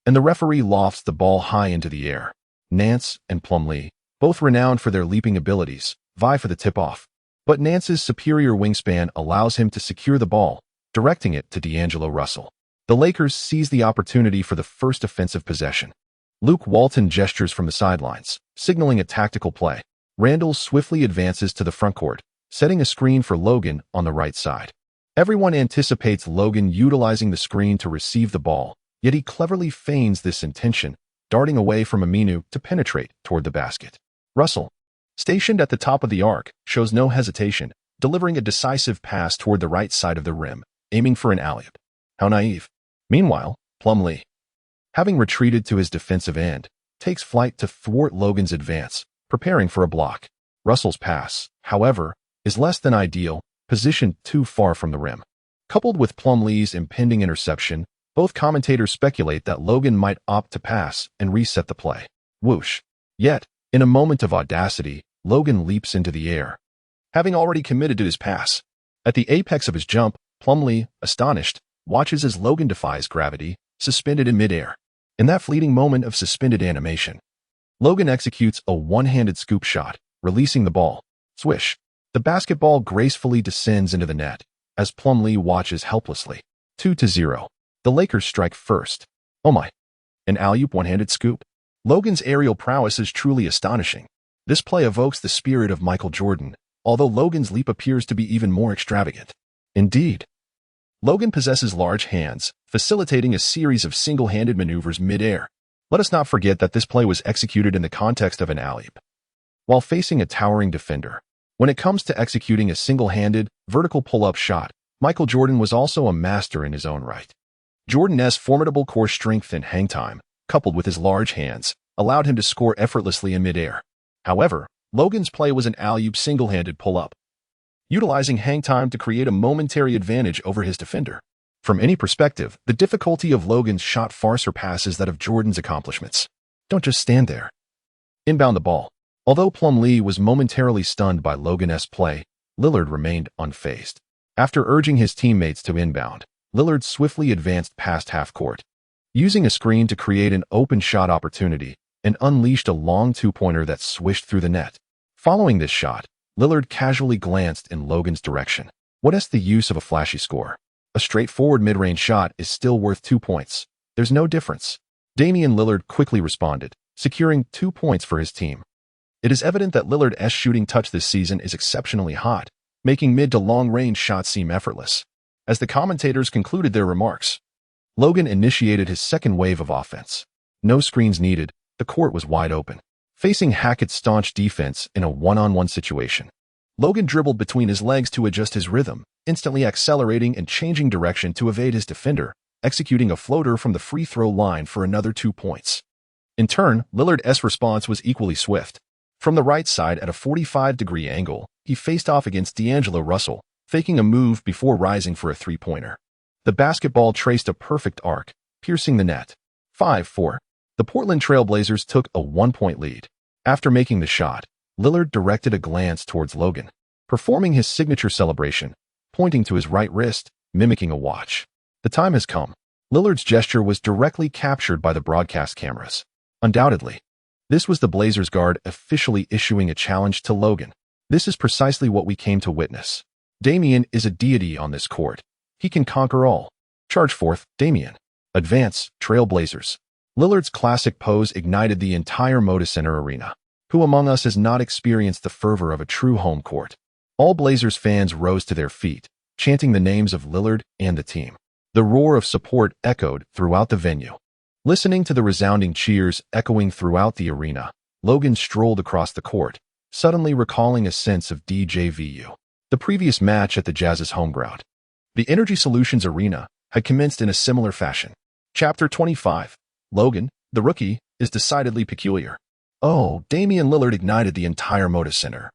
and the referee lofts the ball high into the air. Nance and Plumlee, both renowned for their leaping abilities, vie for the tip-off, but Nance's superior wingspan allows him to secure the ball, directing it to D'Angelo Russell. The Lakers seize the opportunity for the first offensive possession. Luke Walton gestures from the sidelines, signaling a tactical play. Randall swiftly advances to the front court, setting a screen for Logan on the right side. Everyone anticipates Logan utilizing the screen to receive the ball, yet he cleverly feigns this intention, darting away from Aminu to penetrate toward the basket. Russell, stationed at the top of the arc, shows no hesitation, delivering a decisive pass toward the right side of the rim, aiming for an alley-oop. How naive. Meanwhile, Plumlee, having retreated to his defensive end, takes flight to thwart Logan's advance, preparing for a block. Russell's pass, however, is less than ideal, positioned too far from the rim. Coupled with Plumlee's impending interception, both commentators speculate that Logan might opt to pass and reset the play. Whoosh. Yet, in a moment of audacity, Logan leaps into the air, having already committed to his pass. At the apex of his jump, Plumlee, astonished, watches as Logan defies gravity, suspended in midair. In that fleeting moment of suspended animation, Logan executes a one-handed scoop shot, releasing the ball. Swish. The basketball gracefully descends into the net, as Plumlee watches helplessly. 2-0. The Lakers strike first. Oh my. An alley-oop one-handed scoop. Logan's aerial prowess is truly astonishing. This play evokes the spirit of Michael Jordan, although Logan's leap appears to be even more extravagant. Indeed. Logan possesses large hands, facilitating a series of single-handed maneuvers mid-air. Let us not forget that this play was executed in the context of an alley-oop, while facing a towering defender. When it comes to executing a single-handed, vertical pull-up shot, Michael Jordan was also a master in his own right. Jordan's formidable core strength and hang time, coupled with his large hands, allowed him to score effortlessly in mid-air. However, Logan's play was an alley-oop single-handed pull-up, utilizing hang time to create a momentary advantage over his defender. From any perspective, the difficulty of Logan's shot far surpasses that of Jordan's accomplishments. Don't just stand there. Inbound the ball. Although Plumlee was momentarily stunned by Logan's play, Lillard remained unfazed. After urging his teammates to inbound, Lillard swiftly advanced past half-court, using a screen to create an open shot opportunity and unleashed a long two-pointer that swished through the net. Following this shot, Lillard casually glanced in Logan's direction. What is the use of a flashy score? A straightforward mid-range shot is still worth 2 points. There's no difference. Damian Lillard quickly responded, securing 2 points for his team. It is evident that Lillard's shooting touch this season is exceptionally hot, making mid to long-range shots seem effortless. As the commentators concluded their remarks, Logan initiated his second wave of offense. No screens needed, the court was wide open. Facing Hackett's staunch defense in a one-on-one situation, Logan dribbled between his legs to adjust his rhythm, instantly accelerating and changing direction to evade his defender, executing a floater from the free throw line for another 2 points. In turn, Lillard's response was equally swift. From the right side at a 45-degree angle, he faced off against D'Angelo Russell, faking a move before rising for a three-pointer. The basketball traced a perfect arc, piercing the net. 5-4. The Portland Trail Blazers took a 1-point lead. After making the shot, Lillard directed a glance towards Logan, performing his signature celebration, pointing to his right wrist, mimicking a watch. The time has come. Lillard's gesture was directly captured by the broadcast cameras. Undoubtedly, this was the Blazers guard officially issuing a challenge to Logan. This is precisely what we came to witness. Damian is a deity on this court. He can conquer all. Charge forth, Damian. Advance, Trail Blazers. Lillard's classic pose ignited the entire Moda Center arena. Who among us has not experienced the fervor of a true home court? All Blazers fans rose to their feet, chanting the names of Lillard and the team. The roar of support echoed throughout the venue. Listening to the resounding cheers echoing throughout the arena, Logan strolled across the court, suddenly recalling a sense of déjà vu. The previous match at the Jazz's home ground, the Energy Solutions Arena, had commenced in a similar fashion. Chapter 25. Logan, the rookie, is decidedly peculiar. Oh, Damian Lillard ignited the entire Moda Center,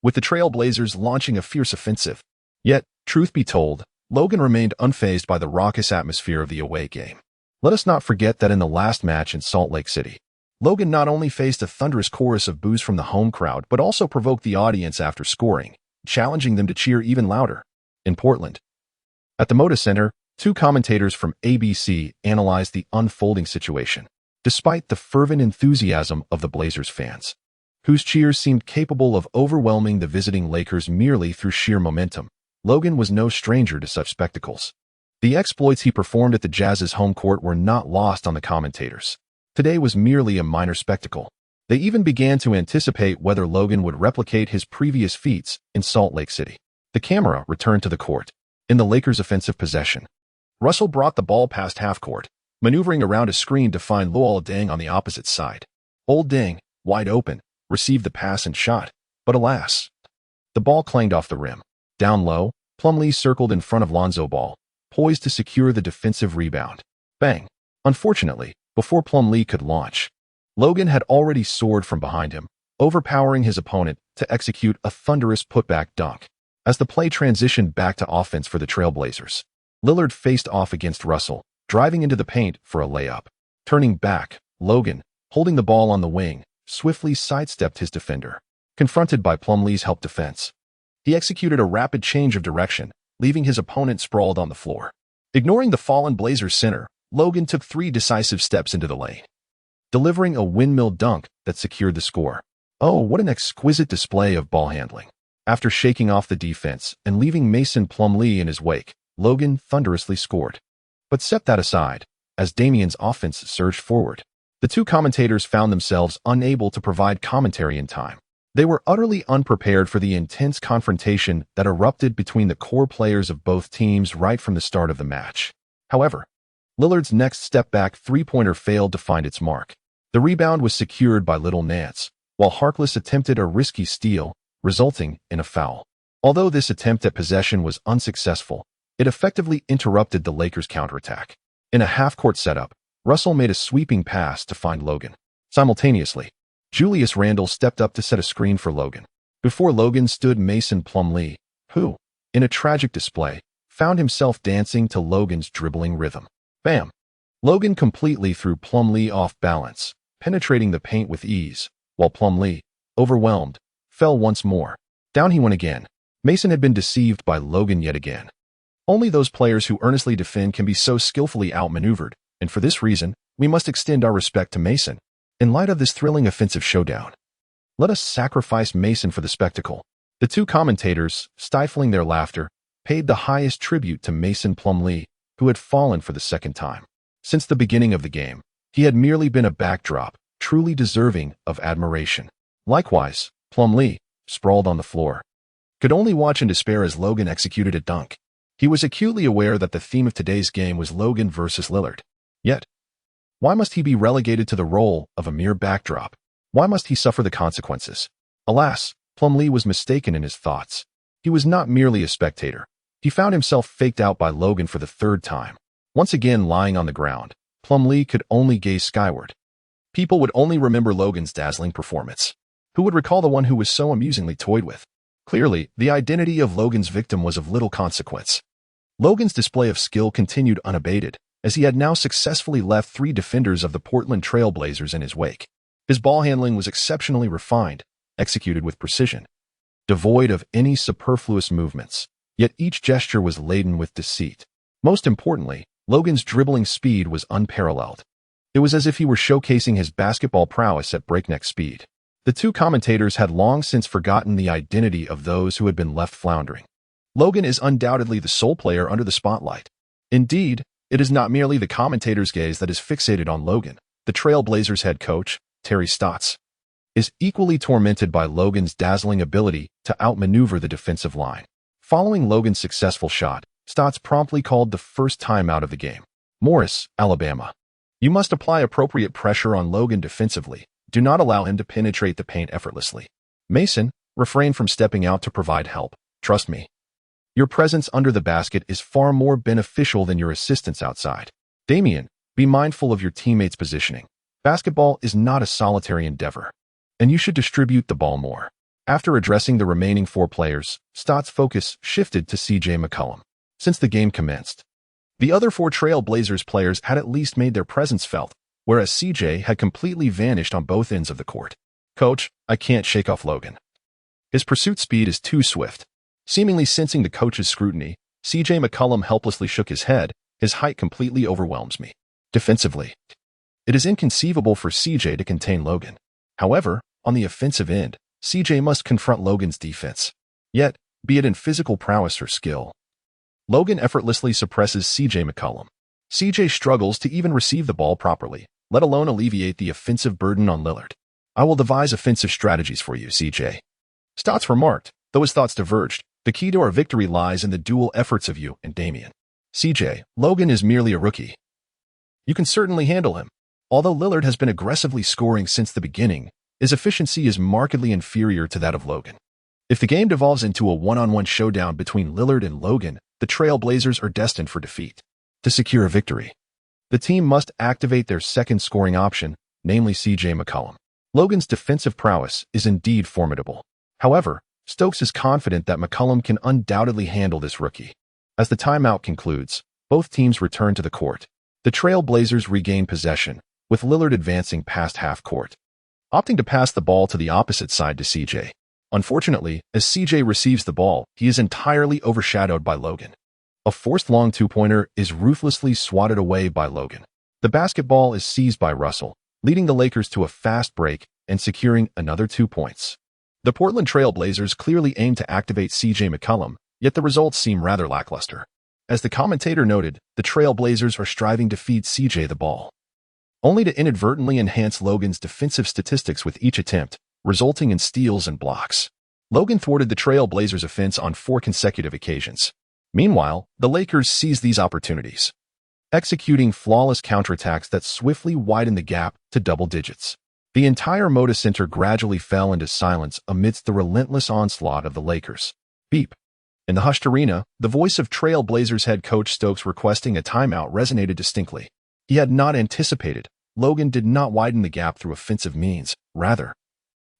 with the Trail Blazers launching a fierce offensive. Yet, truth be told, Logan remained unfazed by the raucous atmosphere of the away game. Let us not forget that in the last match in Salt Lake City, Logan not only faced a thunderous chorus of boos from the home crowd but also provoked the audience after scoring, challenging them to cheer even louder. In Portland, at the Moda Center, 2 commentators from ABC analyzed the unfolding situation. Despite the fervent enthusiasm of the Blazers fans, whose cheers seemed capable of overwhelming the visiting Lakers merely through sheer momentum, Logan was no stranger to such spectacles. The exploits he performed at the Jazz's home court were not lost on the commentators. Today was merely a minor spectacle. They even began to anticipate whether Logan would replicate his previous feats in Salt Lake City. The camera returned to the court. In the Lakers' offensive possession, Russell brought the ball past half-court, maneuvering around a screen to find Luol Deng on the opposite side. Old Deng, wide open, received the pass and shot, but alas, the ball clanged off the rim. Down low, Plumlee circled in front of Lonzo Ball, poised to secure the defensive rebound. Bang! Unfortunately, before Plumlee could launch, Logan had already soared from behind him, overpowering his opponent to execute a thunderous putback dunk. As the play transitioned back to offense for the Trail Blazers, Lillard faced off against Russell, driving into the paint for a layup. Turning back, Logan, holding the ball on the wing, swiftly sidestepped his defender. Confronted by Plumlee's help defense, he executed a rapid change of direction, leaving his opponent sprawled on the floor. Ignoring the fallen Blazers center, Logan took 3 decisive steps into the lane, delivering a windmill dunk that secured the score. Oh, what an exquisite display of ball handling. After shaking off the defense and leaving Mason Plumlee in his wake, Logan thunderously scored. But set that aside, as Damian's offense surged forward. The two commentators found themselves unable to provide commentary in time. They were utterly unprepared for the intense confrontation that erupted between the core players of both teams right from the start of the match. However, Lillard's next step-back three-pointer failed to find its mark. The rebound was secured by Little Nance, while Harkless attempted a risky steal, resulting in a foul. Although this attempt at possession was unsuccessful, it effectively interrupted the Lakers' counterattack. In a half-court setup, Russell made a sweeping pass to find Logan. Simultaneously, Julius Randle stepped up to set a screen for Logan. Before Logan stood Mason Plumlee, who, in a tragic display, found himself dancing to Logan's dribbling rhythm. Bam! Logan completely threw Plumlee off balance, penetrating the paint with ease, while Plumlee, overwhelmed, fell once more. Down he went again. Mason had been deceived by Logan yet again. Only those players who earnestly defend can be so skillfully outmaneuvered, and for this reason, we must extend our respect to Mason. In light of this thrilling offensive showdown, let us sacrifice Mason for the spectacle. The two commentators, stifling their laughter, paid the highest tribute to Mason Plumlee, who had fallen for the second time. Since the beginning of the game, he had merely been a backdrop, truly deserving of admiration. Likewise, Plumlee, sprawled on the floor, could only watch in despair as Logan executed a dunk. He was acutely aware that the theme of today's game was Logan versus Lillard. Yet, why must he be relegated to the role of a mere backdrop? Why must he suffer the consequences? Alas, Plumlee was mistaken in his thoughts. He was not merely a spectator. He found himself faked out by Logan for the third time. Once again lying on the ground, Plumlee could only gaze skyward. People would only remember Logan's dazzling performance. Who would recall the one who was so amusingly toyed with? Clearly, the identity of Logan's victim was of little consequence. Logan's display of skill continued unabated, as he had now successfully left three defenders of the Portland Trail Blazers in his wake. His ball handling was exceptionally refined, executed with precision, devoid of any superfluous movements, yet each gesture was laden with deceit. Most importantly, Logan's dribbling speed was unparalleled. It was as if he were showcasing his basketball prowess at breakneck speed. The two commentators had long since forgotten the identity of those who had been left floundering. Logan is undoubtedly the sole player under the spotlight. Indeed, it is not merely the commentator's gaze that is fixated on Logan. The Trail Blazers head coach, Terry Stotts, is equally tormented by Logan's dazzling ability to outmaneuver the defensive line. Following Logan's successful shot, Stotts promptly called the first timeout of the game. Morris, Alabama. You must apply appropriate pressure on Logan defensively. Do not allow him to penetrate the paint effortlessly. Mason, refrain from stepping out to provide help. Trust me. Your presence under the basket is far more beneficial than your assistance outside. Damian, be mindful of your teammates' positioning. Basketball is not a solitary endeavor, and you should distribute the ball more. After addressing the remaining four players, Stotts' focus shifted to C.J. McCollum. Since the game commenced, the other four Trail Blazers players had at least made their presence felt, whereas C.J. had completely vanished on both ends of the court. Coach, I can't shake off Logan. His pursuit speed is too swift. Seemingly sensing the coach's scrutiny, C.J. McCollum helplessly shook his head. His height completely overwhelms me. Defensively, it is inconceivable for C.J. to contain Logan. However, on the offensive end, C.J. must confront Logan's defense. Yet, be it in physical prowess or skill, Logan effortlessly suppresses C.J. McCollum. C.J. struggles to even receive the ball properly, let alone alleviate the offensive burden on Lillard. I will devise offensive strategies for you, C.J. Stotts remarked, though his thoughts diverged. The key to our victory lies in the dual efforts of you and Damian. C.J., Logan is merely a rookie. You can certainly handle him. Although Lillard has been aggressively scoring since the beginning, his efficiency is markedly inferior to that of Logan. If the game devolves into a one-on-one showdown between Lillard and Logan, the Trail Blazers are destined for defeat. To secure a victory, the team must activate their second scoring option, namely C.J. McCollum. Logan's defensive prowess is indeed formidable. However, Stokes is confident that McCollum can undoubtedly handle this rookie. As the timeout concludes, both teams return to the court. The Trail Blazers regain possession, with Lillard advancing past half court, opting to pass the ball to the opposite side to CJ. Unfortunately, as CJ receives the ball, he is entirely overshadowed by Logan. A forced long two-pointer is ruthlessly swatted away by Logan. The basketball is seized by Russell, leading the Lakers to a fast break and securing another 2 points. The Portland Trail Blazers clearly aimed to activate C.J. McCollum, yet the results seem rather lackluster. As the commentator noted, the Trail Blazers are striving to feed C.J. the ball, only to inadvertently enhance Logan's defensive statistics with each attempt, resulting in steals and blocks. Logan thwarted the Trail Blazers' offense on 4 consecutive occasions. Meanwhile, the Lakers seized these opportunities, executing flawless counterattacks that swiftly widened the gap to double digits. The entire Moda Center gradually fell into silence amidst the relentless onslaught of the Lakers. Beep. In the hushed arena, the voice of Trail Blazers head coach Stokes requesting a timeout resonated distinctly. He had not anticipated. Logan did not widen the gap through offensive means. Rather,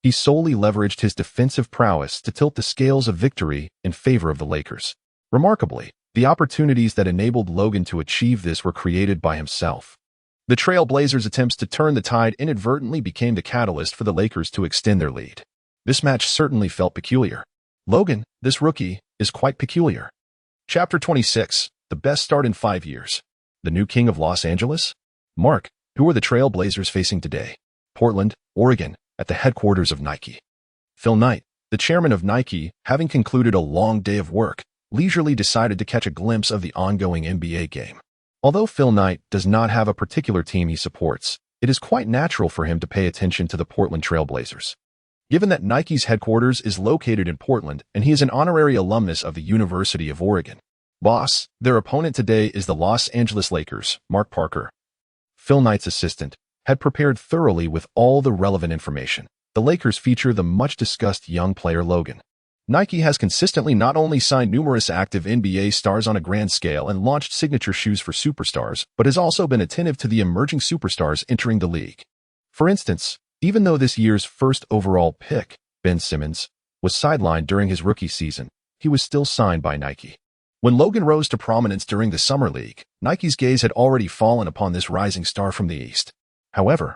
he solely leveraged his defensive prowess to tilt the scales of victory in favor of the Lakers. Remarkably, the opportunities that enabled Logan to achieve this were created by himself. The Trail Blazers' attempts to turn the tide inadvertently became the catalyst for the Lakers to extend their lead. This match certainly felt peculiar. Logan, this rookie, is quite peculiar. Chapter 26, the best start in 5 years. The new king of Los Angeles? Mark, who are the Trail Blazers facing today? Portland, Oregon, at the headquarters of Nike. Phil Knight, the chairman of Nike, having concluded a long day of work, leisurely decided to catch a glimpse of the ongoing NBA game. Although Phil Knight does not have a particular team he supports, it is quite natural for him to pay attention to the Portland Trail Blazers. Given that Nike's headquarters is located in Portland and he is an honorary alumnus of the University of Oregon. Boss, their opponent today is the Los Angeles Lakers. Mark Parker, Phil Knight's assistant, had prepared thoroughly with all the relevant information. The Lakers feature the much-discussed young player Logan. Nike has consistently not only signed numerous active NBA stars on a grand scale and launched signature shoes for superstars, but has also been attentive to the emerging superstars entering the league. For instance, even though this year's first overall pick, Ben Simmons, was sidelined during his rookie season, he was still signed by Nike. When Logan rose to prominence during the Summer League, Nike's gaze had already fallen upon this rising star from the East. However,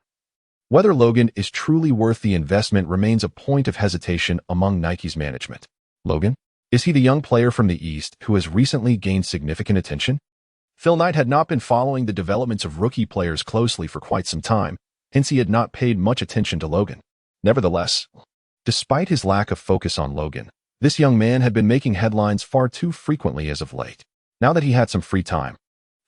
whether Logan is truly worth the investment remains a point of hesitation among Nike's management. Logan? Is he the young player from the East who has recently gained significant attention? Phil Knight had not been following the developments of rookie players closely for quite some time, hence he had not paid much attention to Logan. Nevertheless, despite his lack of focus on Logan, this young man had been making headlines far too frequently as of late. Now that he had some free time,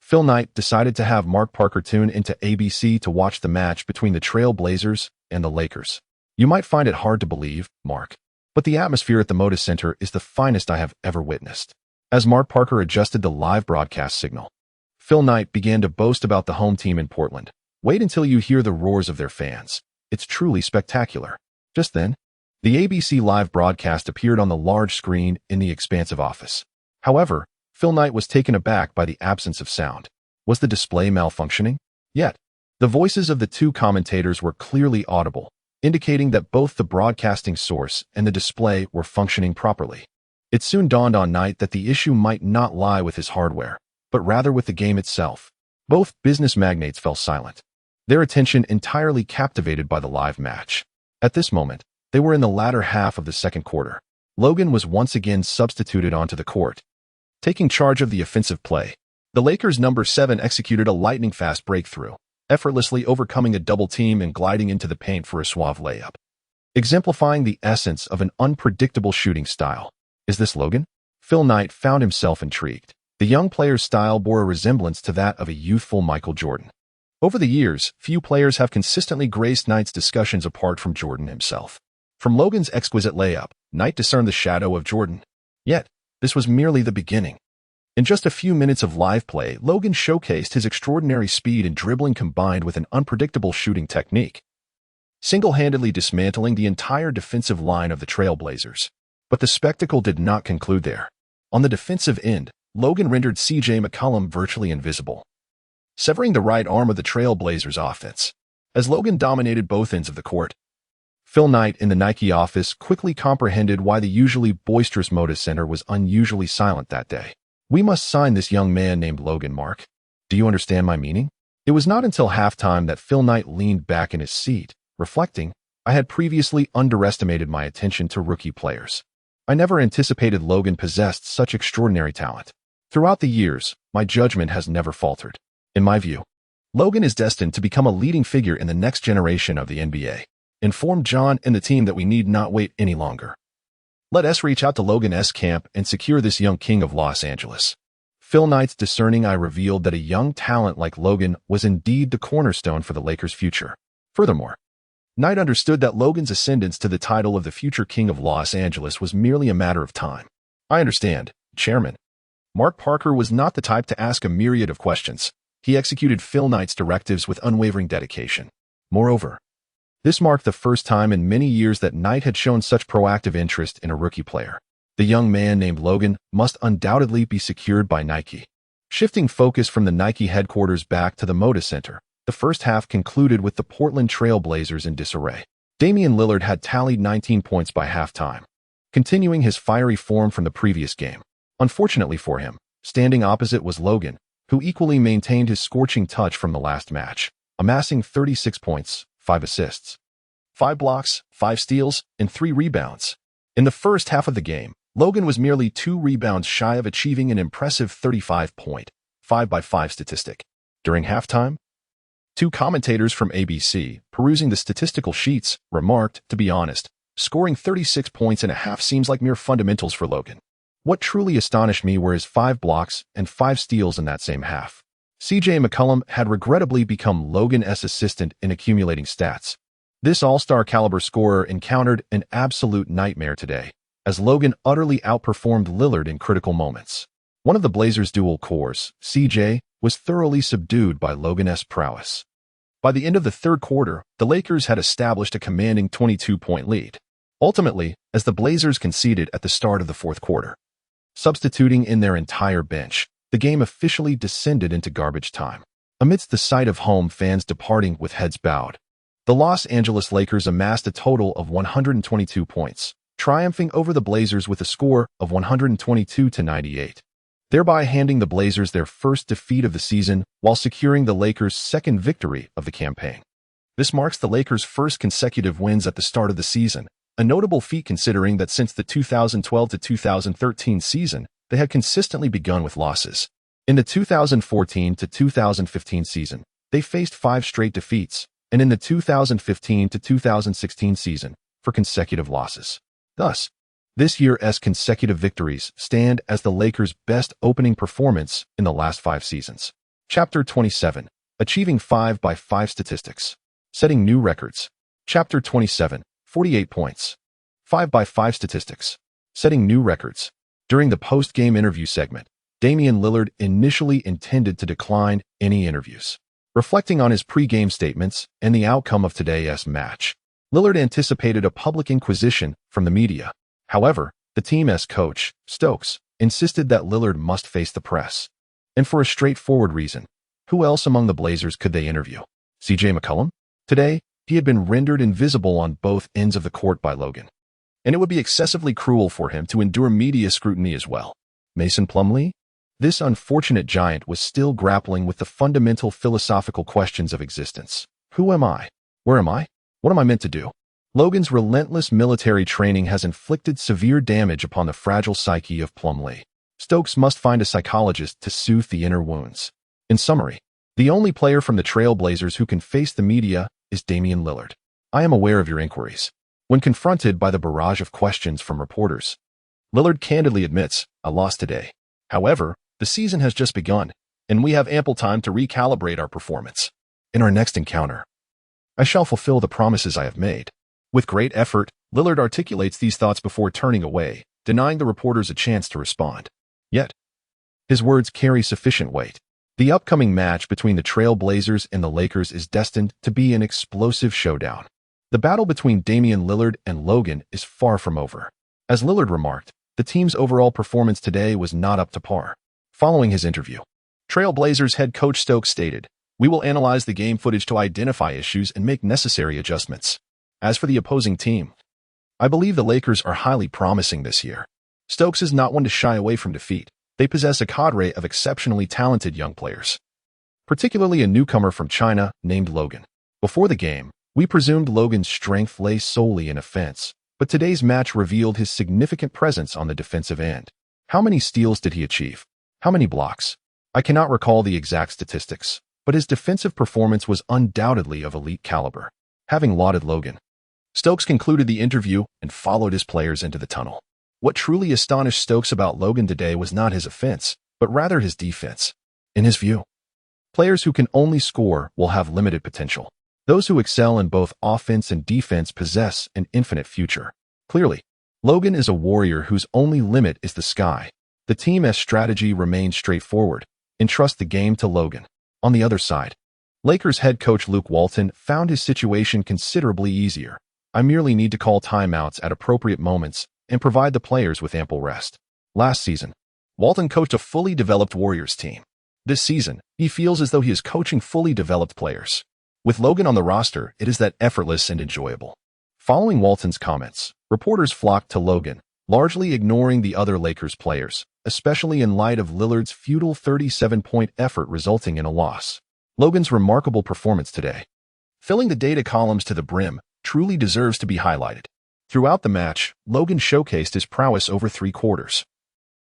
Phil Knight decided to have Mark Parker tune into ABC to watch the match between the Trail Blazers and the Lakers. You might find it hard to believe, Mark, but the atmosphere at the Moda Center is the finest I have ever witnessed. As Mark Parker adjusted the live broadcast signal, Phil Knight began to boast about the home team in Portland. Wait until you hear the roars of their fans. It's truly spectacular. Just then, the ABC live broadcast appeared on the large screen in the expansive office. However, Phil Knight was taken aback by the absence of sound. Was the display malfunctioning? Yet, the voices of the two commentators were clearly audible, indicating that both the broadcasting source and the display were functioning properly. It soon dawned on Knight that the issue might not lie with his hardware, but rather with the game itself. Both business magnates fell silent, their attention entirely captivated by the live match. At this moment, they were in the latter half of the second quarter. Logan was once again substituted onto the court, taking charge of the offensive play. The Lakers' number 7 executed a lightning-fast breakthrough, effortlessly overcoming a double team and gliding into the paint for a suave layup, exemplifying the essence of an unpredictable shooting style. Is this Logan? Phil Knight found himself intrigued. The young player's style bore a resemblance to that of a youthful Michael Jordan. Over the years, few players have consistently graced Knight's discussions apart from Jordan himself. From Logan's exquisite layup, Knight discerned the shadow of Jordan. Yet, this was merely the beginning. In just a few minutes of live play, Logan showcased his extraordinary speed and dribbling combined with an unpredictable shooting technique, single-handedly dismantling the entire defensive line of the Trail Blazers. But the spectacle did not conclude there. On the defensive end, Logan rendered C.J. McCollum virtually invisible, severing the right arm of the Trail Blazers offense. As Logan dominated both ends of the court, Phil Knight in the Nike office quickly comprehended why the usually boisterous Moda Center was unusually silent that day. We must sign this young man named Logan, Mark. Do you understand my meaning? It was not until halftime that Phil Knight leaned back in his seat, reflecting, I had previously underestimated my attention to rookie players. I never anticipated Logan possessed such extraordinary talent. Throughout the years, my judgment has never faltered. In my view, Logan is destined to become a leading figure in the next generation of the NBA. informed John and the team that we need not wait any longer. Let us reach out to Logan's camp and secure this young king of Los Angeles. Phil Knight's discerning eye revealed that a young talent like Logan was indeed the cornerstone for the Lakers' future. Furthermore, Knight understood that Logan's ascendance to the title of the future king of Los Angeles was merely a matter of time. I understand, Chairman. Mark Parker was not the type to ask a myriad of questions. He executed Phil Knight's directives with unwavering dedication. Moreover, this marked the first time in many years that Knight had shown such proactive interest in a rookie player. The young man named Logan must undoubtedly be secured by Nike. Shifting focus from the Nike headquarters back to the Moda Center, the first half concluded with the Portland Trail Blazers in disarray. Damian Lillard had tallied 19 points by halftime, continuing his fiery form from the previous game. Unfortunately for him, standing opposite was Logan, who equally maintained his scorching touch from the last match, amassing 36 points, 5 assists, 5 blocks, 5 steals, and 3 rebounds. In the first half of the game, Logan was merely 2 rebounds shy of achieving an impressive 35-point, 5-by-5 statistic. During halftime, 2 commentators from ABC, perusing the statistical sheets, remarked, to be honest, scoring 36 points and a half seems like mere fundamentals for Logan. What truly astonished me were his 5 blocks and 5 steals in that same half. CJ McCollum had regrettably become Logan's assistant in accumulating stats. This all-star caliber scorer encountered an absolute nightmare today, as Logan utterly outperformed Lillard in critical moments. One of the Blazers' dual cores, CJ, was thoroughly subdued by Logan's prowess. By the end of the third quarter, the Lakers had established a commanding 22-point lead. Ultimately, as the Blazers conceded at the start of the fourth quarter, substituting in their entire bench, the game officially descended into garbage time. Amidst the sight of home fans departing with heads bowed, the Los Angeles Lakers amassed a total of 122 points, triumphing over the Blazers with a score of 122-98, thereby handing the Blazers their first defeat of the season while securing the Lakers' second victory of the campaign. This marks the Lakers' first consecutive wins at the start of the season, a notable feat considering that since the 2012-2013 season, they had consistently begun with losses. In the 2014-2015 season, they faced 5 straight defeats, and in the 2015-2016 season, 4 consecutive losses. Thus, this year's consecutive victories stand as the Lakers' best opening performance in the last 5 seasons. Chapter 27, Achieving 5-by-5 Statistics. Setting New Records. Chapter 27, 48 points. 5-by-5 statistics. Setting new records. During the post-game interview segment, Damian Lillard initially intended to decline any interviews. Reflecting on his pre-game statements and the outcome of today's match, Lillard anticipated a public inquisition from the media. However, the team's coach, Stokes, insisted that Lillard must face the press. And for a straightforward reason. Who else among the Blazers could they interview? CJ McCollum? Today, he had been rendered invisible on both ends of the court by Logan, and it would be excessively cruel for him to endure media scrutiny as well. Mason Plumlee? This unfortunate giant was still grappling with the fundamental philosophical questions of existence. Who am I? Where am I? What am I meant to do? Logan's relentless military training has inflicted severe damage upon the fragile psyche of Plumlee. Stokes must find a psychologist to soothe the inner wounds. In summary, the only player from the Trail Blazers who can face the media is Damian Lillard. I am aware of your inquiries. When confronted by the barrage of questions from reporters, Lillard candidly admits, I lost today. However, the season has just begun, and we have ample time to recalibrate our performance. In our next encounter, I shall fulfill the promises I have made. With great effort, Lillard articulates these thoughts before turning away, denying the reporters a chance to respond. Yet, his words carry sufficient weight. The upcoming match between the Trail Blazers and the Lakers is destined to be an explosive showdown. The battle between Damian Lillard and Logan is far from over. As Lillard remarked, the team's overall performance today was not up to par. Following his interview, Trail Blazers head coach Stokes stated, "We will analyze the game footage to identify issues and make necessary adjustments. As for the opposing team, I believe the Lakers are highly promising this year." Stokes is not one to shy away from defeat. They possess a cadre of exceptionally talented young players, particularly a newcomer from China named Logan. Before the game, we presumed Logan's strength lay solely in offense, but today's match revealed his significant presence on the defensive end. How many steals did he achieve? How many blocks? I cannot recall the exact statistics, but his defensive performance was undoubtedly of elite caliber. Having lauded Logan, Stokes concluded the interview and followed his players into the tunnel. What truly astonished Stokes about Logan today was not his offense, but rather his defense. In his view, players who can only score will have limited potential. Those who excel in both offense and defense possess an infinite future. Clearly, Logan is a warrior whose only limit is the sky. The team's strategy remains straightforward: entrust the game to Logan. On the other side, Lakers head coach Luke Walton found his situation considerably easier. I merely need to call timeouts at appropriate moments and provide the players with ample rest. Last season, Walton coached a fully developed Warriors team. This season, he feels as though he is coaching fully developed players. With Logan on the roster, it is that effortless and enjoyable. Following Walton's comments, reporters flocked to Logan, largely ignoring the other Lakers players, especially in light of Lillard's futile 37-point effort resulting in a loss. Logan's remarkable performance today, filling the data columns to the brim, truly deserves to be highlighted. Throughout the match, Logan showcased his prowess over 3 quarters,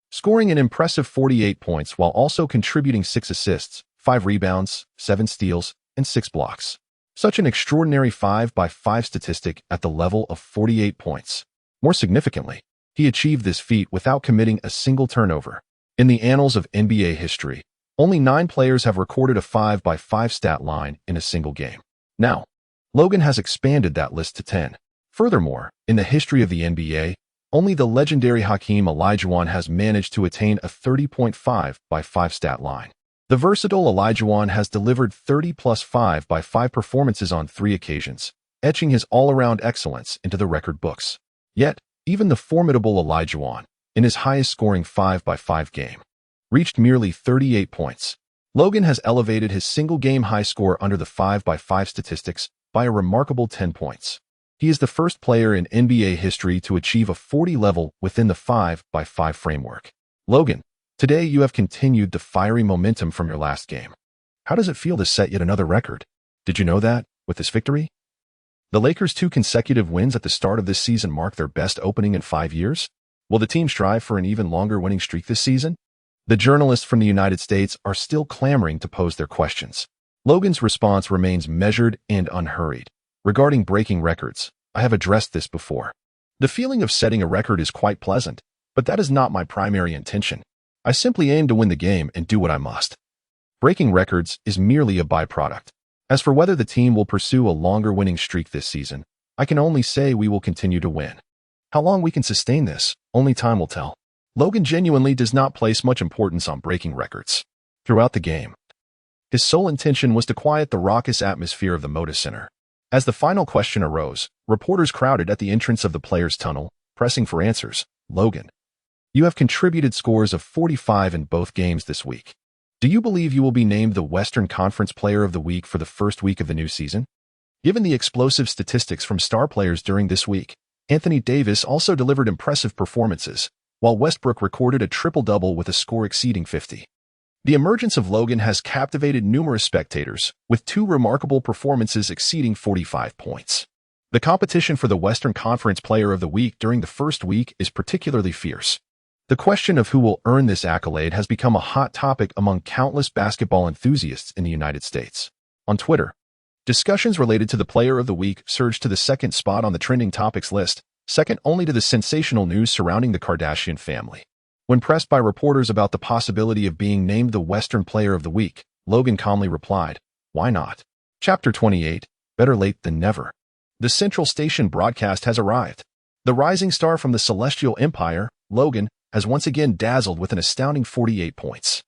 scoring an impressive 48 points while also contributing 6 assists, 5 rebounds, 7 steals, and 6 blocks. Such an extraordinary 5-by-5 statistic at the level of 48 points. More significantly, he achieved this feat without committing a single turnover. In the annals of NBA history, only 9 players have recorded a 5-by-5 stat line in a single game. Now, Logan has expanded that list to 10. Furthermore, in the history of the NBA, only the legendary Hakeem Olajuwon has managed to attain a 30.5-by-5 stat line. The versatile Olajuwon has delivered 30-plus 5-by-5 performances on 3 occasions, etching his all-around excellence into the record books. Yet, even the formidable Olajuwon, in his highest-scoring 5-by-5 game, reached merely 38 points. Logan has elevated his single-game high score under the 5-by-5 statistics by a remarkable 10 points. He is the first player in NBA history to achieve a 40 level within the 5-by-5 framework. Logan, today you have continued the fiery momentum from your last game. How does it feel to set yet another record? Did you know that, with this victory, the Lakers' 2 consecutive wins at the start of this season mark their best opening in 5 years? Will the team strive for an even longer winning streak this season? The journalists from the United States are still clamoring to pose their questions. Logan's response remains measured and unhurried. Regarding breaking records, I have addressed this before. The feeling of setting a record is quite pleasant, but that is not my primary intention. I simply aim to win the game and do what I must. Breaking records is merely a byproduct. As for whether the team will pursue a longer winning streak this season, I can only say we will continue to win. How long we can sustain this, only time will tell. Logan genuinely does not place much importance on breaking records. Throughout the game, his sole intention was to quiet the raucous atmosphere of the Moda Center. As the final question arose, reporters crowded at the entrance of the players' tunnel, pressing for answers. Logan, you have contributed scores of 45 in both games this week. Do you believe you will be named the Western Conference Player of the Week for the first week of the new season? Given the explosive statistics from star players during this week, Anthony Davis also delivered impressive performances, while Westbrook recorded a triple-double with a score exceeding 50. The emergence of Logan has captivated numerous spectators, with 2 remarkable performances exceeding 45 points. The competition for the Western Conference Player of the Week during the first week is particularly fierce. The question of who will earn this accolade has become a hot topic among countless basketball enthusiasts in the United States. On Twitter, discussions related to the Player of the Week surged to the second spot on the trending topics list, second only to the sensational news surrounding the Kardashian family. When pressed by reporters about the possibility of being named the Western Player of the Week, Logan calmly replied, "Why not?" Chapter 28, Better Late Than Never. The Central Station broadcast has arrived. The rising star from the Celestial Empire, Logan, has once again dazzled with an astounding 48 points.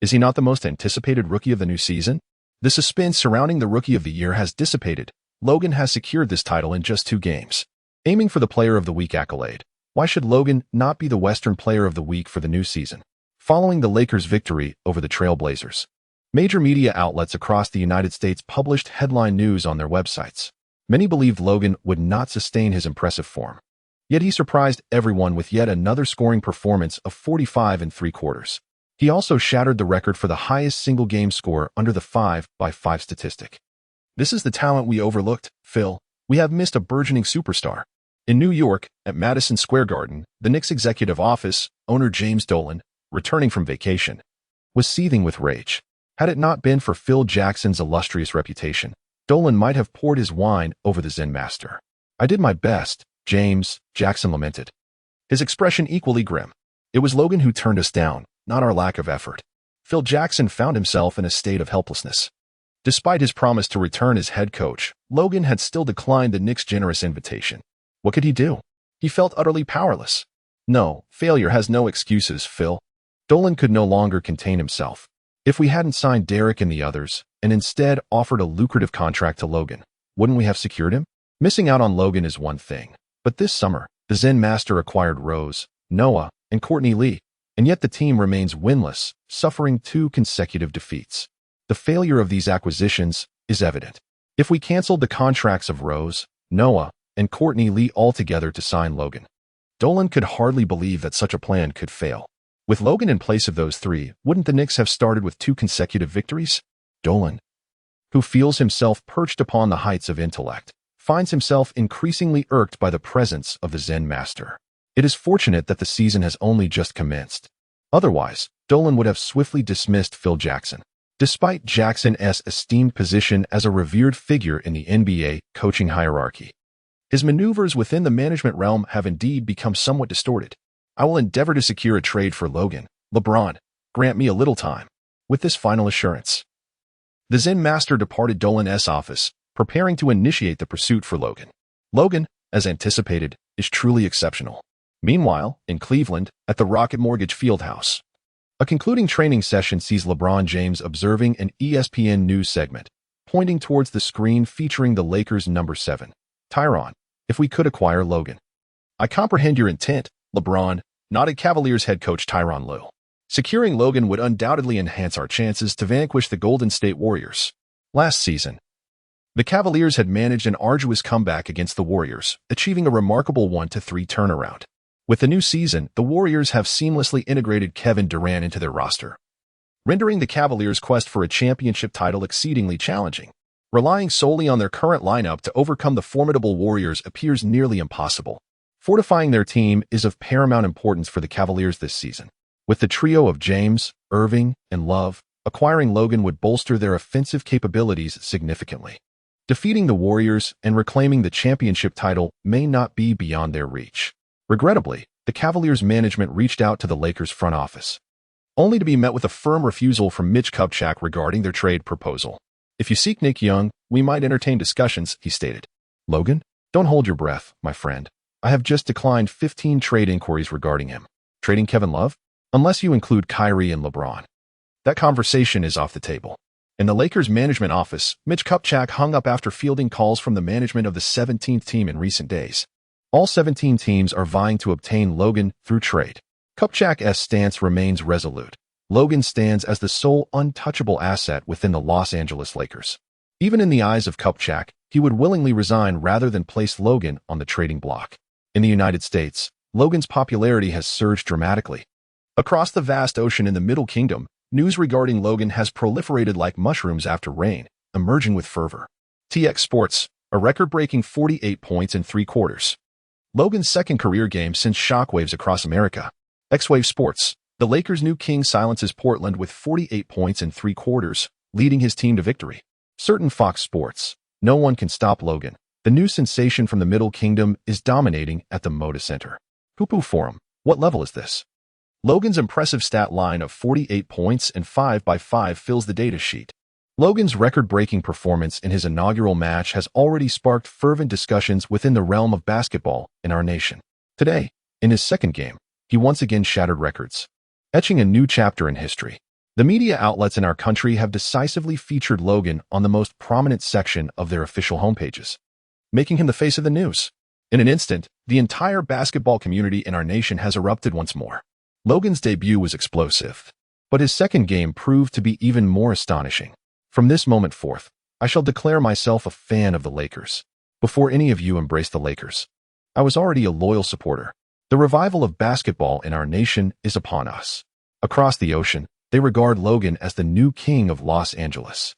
Is he not the most anticipated rookie of the new season? The suspense surrounding the Rookie of the Year has dissipated. Logan has secured this title in just 2 games. Aiming for the Player of the Week accolade, why should Logan not be the Western Player of the Week for the new season? Following the Lakers' victory over the Trail Blazers, major media outlets across the United States published headline news on their websites. Many believed Logan would not sustain his impressive form. Yet he surprised everyone with yet another scoring performance of 45 and 3 quarters. He also shattered the record for the highest single-game score under the 5-by-5 statistic. This is the talent we overlooked, Phil. We have missed a burgeoning superstar. In New York, at Madison Square Garden, the Knicks executive office, owner James Dolan, returning from vacation, was seething with rage. Had it not been for Phil Jackson's illustrious reputation, Dolan might have poured his wine over the Zen master. "I did my best," Jackson lamented, his expression equally grim. "It was Logan who turned us down, not our lack of effort." Phil Jackson found himself in a state of helplessness. Despite his promise to return as head coach, Logan had still declined the Knicks' generous invitation. What could he do? He felt utterly powerless. "No, failure has no excuses, Phil." Dolan could no longer contain himself. "If we hadn't signed Derek and the others, and instead offered a lucrative contract to Logan, wouldn't we have secured him? Missing out on Logan is one thing, but this summer, the Zen Master acquired Rose, Noah, and Courtney Lee, and yet the team remains winless, suffering 2 consecutive defeats. The failure of these acquisitions is evident. If we canceled the contracts of Rose, Noah, and Courtney Lee altogether to sign Logan, Dolan could hardly believe that such a plan could fail. With Logan in place of those 3, wouldn't the Knicks have started with 2 consecutive victories? Dolan, who feels himself perched upon the heights of intellect, finds himself increasingly irked by the presence of the Zen Master. It is fortunate that the season has only just commenced. Otherwise, Dolan would have swiftly dismissed Phil Jackson. Despite Jackson's esteemed position as a revered figure in the NBA coaching hierarchy, his maneuvers within the management realm have indeed become somewhat distorted. "I will endeavor to secure a trade for Logan. LeBron, grant me a little time." With this final assurance, the Zen Master departed Dolan's office, preparing to initiate the pursuit for Logan. Logan, as anticipated, is truly exceptional. Meanwhile, in Cleveland, at the Rocket Mortgage Fieldhouse, a concluding training session sees LeBron James observing an ESPN news segment, pointing towards the screen featuring the Lakers' number 7, Tyronn. "If we could acquire Logan." "I comprehend your intent," LeBron nodded Cavaliers head coach Tyronn Lue. "Securing Logan would undoubtedly enhance our chances to vanquish the Golden State Warriors." Last season, the Cavaliers had managed an arduous comeback against the Warriors, achieving a remarkable 1-3 turnaround. With the new season, the Warriors have seamlessly integrated Kevin Durant into their roster, rendering the Cavaliers' quest for a championship title exceedingly challenging. Relying solely on their current lineup to overcome the formidable Warriors appears nearly impossible. Fortifying their team is of paramount importance for the Cavaliers this season. With the trio of James, Irving, and Love, acquiring Logan would bolster their offensive capabilities significantly. Defeating the Warriors and reclaiming the championship title may not be beyond their reach. Regrettably, the Cavaliers management reached out to the Lakers front office, only to be met with a firm refusal from Mitch Kupchak regarding their trade proposal. "If you seek Nick Young, we might entertain discussions," he stated. "Logan? Don't hold your breath, my friend. I have just declined 15 trade inquiries regarding him. Trading Kevin Love? Unless you include Kyrie and LeBron. That conversation is off the table." In the Lakers management office, Mitch Kupchak hung up after fielding calls from the management of the 17th team in recent days. All 17 teams are vying to obtain Logan through trade. Kupchak's stance remains resolute. Logan stands as the sole untouchable asset within the Los Angeles Lakers. Even in the eyes of Kupchak, he would willingly resign rather than place Logan on the trading block. In the United States, Logan's popularity has surged dramatically. Across the vast ocean in the Middle Kingdom, news regarding Logan has proliferated like mushrooms after rain, emerging with fervor. TX Sports, a record-breaking 48 points in 3 quarters. Logan's second career game since shockwaves across America. X-Wave Sports, the Lakers' new king silences Portland with 48 points in 3 quarters, leading his team to victory. Certain Fox Sports, no one can stop Logan. The new sensation from the Middle Kingdom is dominating at the Moda Center. Hoopoo Forum, what level is this? Logan's impressive stat line of 48 points and 5x5 fills the data sheet. Logan's record-breaking performance in his inaugural match has already sparked fervent discussions within the realm of basketball in our nation. Today, in his second game, he once again shattered records, etching a new chapter in history. The media outlets in our country have decisively featured Logan on the most prominent section of their official homepages, making him the face of the news. In an instant, the entire basketball community in our nation has erupted once more. Logan's debut was explosive, but his second game proved to be even more astonishing. From this moment forth, I shall declare myself a fan of the Lakers. Before any of you embraced the Lakers, I was already a loyal supporter. The revival of basketball in our nation is upon us. Across the ocean, they regard Logan as the new king of Los Angeles.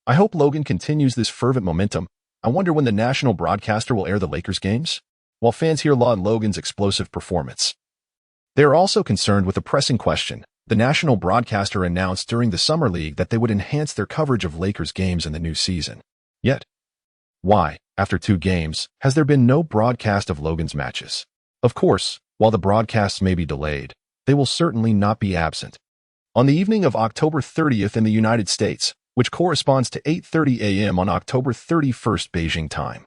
I hope Logan continues this fervent momentum. I wonder when the national broadcaster will air the Lakers games? While fans here laud Logan's explosive performance, they are also concerned with a pressing question. The national broadcaster announced during the Summer League that they would enhance their coverage of Lakers games in the new season. Yet, Why, after 2 games, has there been no broadcast of Logan's matches? Of course, while the broadcasts may be delayed, they will certainly not be absent. On the evening of October 30th in the United States, which corresponds to 8:30 a.m. on October 31st Beijing time,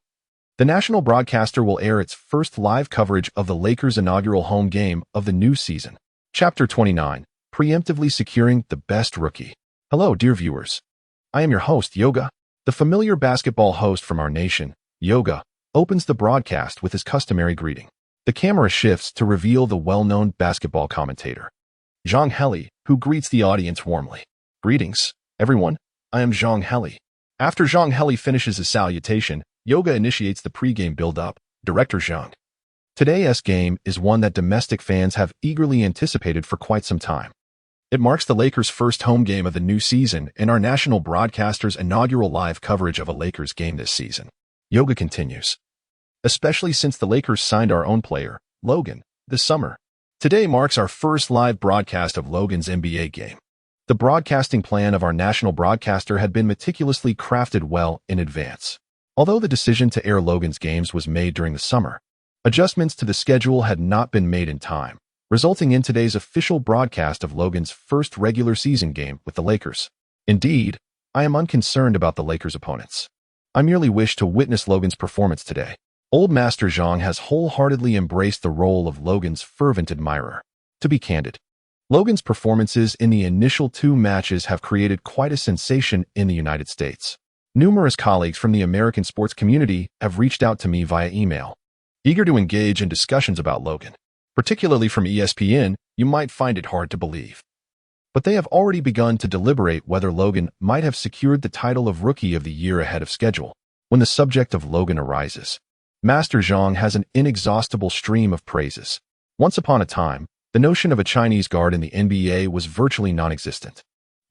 the national broadcaster will air its first live coverage of the Lakers' inaugural home game of the new season. Chapter 29, Preemptively Securing the Best Rookie. Hello, dear viewers. I am your host, Yoga. The familiar basketball host from our nation, Yoga, opens the broadcast with his customary greeting. The camera shifts to reveal the well-known basketball commentator, Zhang Heli, who greets the audience warmly. Greetings, everyone. I am Zhang Heli. After Zhang Heli finishes his salutation, Yoga initiates the pregame build-up. Director Zhang. Today's game is one that domestic fans have eagerly anticipated for quite some time. It marks the Lakers' first home game of the new season and our national broadcaster's inaugural live coverage of a Lakers game this season. Yoga continues. Especially since the Lakers signed our own player, Logan, this summer. Today marks our first live broadcast of Logan's NBA game. The broadcasting plan of our national broadcaster had been meticulously crafted well in advance. Although the decision to air Logan's games was made during the summer, adjustments to the schedule had not been made in time, resulting in today's official broadcast of Logan's first regular season game with the Lakers. Indeed, I am unconcerned about the Lakers' opponents. I merely wish to witness Logan's performance today. Old Master Zhang has wholeheartedly embraced the role of Logan's fervent admirer. To be candid, Logan's performances in the initial 2 matches have created quite a sensation in the United States. Numerous colleagues from the American sports community have reached out to me via email, eager to engage in discussions about Logan. Particularly from ESPN, you might find it hard to believe. But they have already begun to deliberate whether Logan might have secured the title of Rookie of the Year ahead of schedule. When the subject of Logan arises, Master Zhang has an inexhaustible stream of praises. Once upon a time, the notion of a Chinese guard in the NBA was virtually non-existent.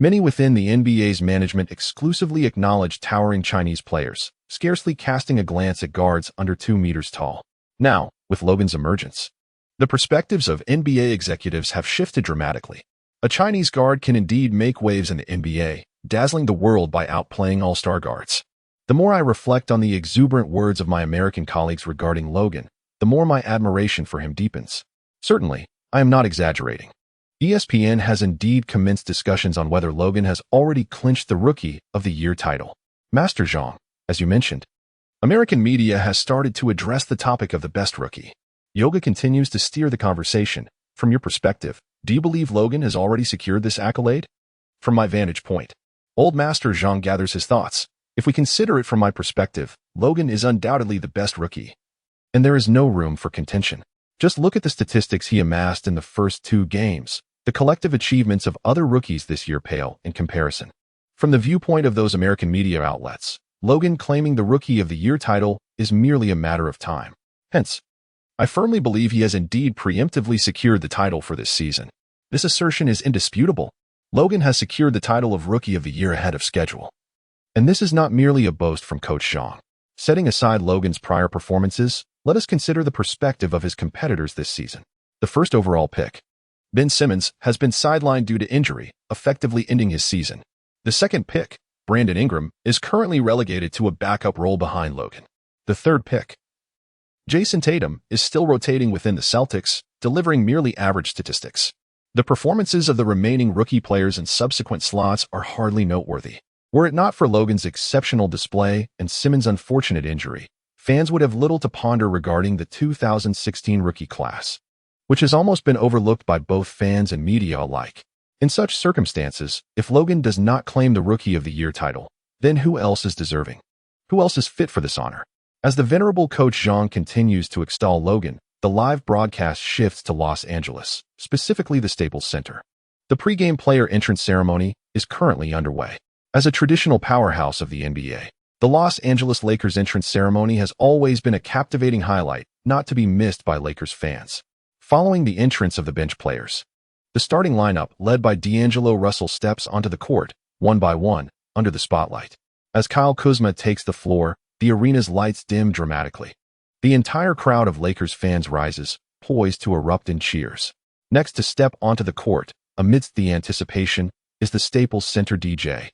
Many within the NBA's management exclusively acknowledged towering Chinese players, scarcely casting a glance at guards under 2 meters tall. Now, with Logan's emergence, the perspectives of NBA executives have shifted dramatically. A Chinese guard can indeed make waves in the NBA, dazzling the world by outplaying all-star guards. The more I reflect on the exuberant words of my American colleagues regarding Logan, the more my admiration for him deepens. Certainly, I am not exaggerating. ESPN has indeed commenced discussions on whether Logan has already clinched the Rookie of the Year title. Master Zhang, as you mentioned, American media has started to address the topic of the best rookie. Yoga continues to steer the conversation. From your perspective, do you believe Logan has already secured this accolade? From my vantage point, Old Master Zhang gathers his thoughts. If we consider it from my perspective, Logan is undoubtedly the best rookie. And there is no room for contention. Just look at the statistics he amassed in the first 2 games. The collective achievements of other rookies this year pale in comparison. From the viewpoint of those American media outlets, Logan claiming the Rookie of the Year title is merely a matter of time. Hence, I firmly believe he has indeed preemptively secured the title for this season. This assertion is indisputable. Logan has secured the title of Rookie of the Year ahead of schedule. And this is not merely a boast from Coach Zhang. Setting aside Logan's prior performances, let us consider the perspective of his competitors this season. The first overall pick, Ben Simmons, has been sidelined due to injury, effectively ending his season. The second pick, Brandon Ingram, is currently relegated to a backup role behind Logan. The third pick, Jason Tatum, is still rotating within the Celtics, delivering merely average statistics. The performances of the remaining rookie players in subsequent slots are hardly noteworthy. Were it not for Logan's exceptional display and Simmons' unfortunate injury, fans would have little to ponder regarding the 2016 rookie class, which has almost been overlooked by both fans and media alike. In such circumstances, if Logan does not claim the Rookie of the Year title, then who else is deserving? Who else is fit for this honor? As the venerable Coach Zhang continues to extol Logan, the live broadcast shifts to Los Angeles, specifically the Staples Center. The pregame player entrance ceremony is currently underway. As a traditional powerhouse of the NBA, the Los Angeles Lakers entrance ceremony has always been a captivating highlight, not to be missed by Lakers fans. Following the entrance of the bench players, the starting lineup, led by D'Angelo Russell, steps onto the court, one by one, under the spotlight. As Kyle Kuzma takes the floor, the arena's lights dim dramatically. The entire crowd of Lakers fans rises, poised to erupt in cheers. Next to step onto the court, amidst the anticipation, is the Staples Center DJ.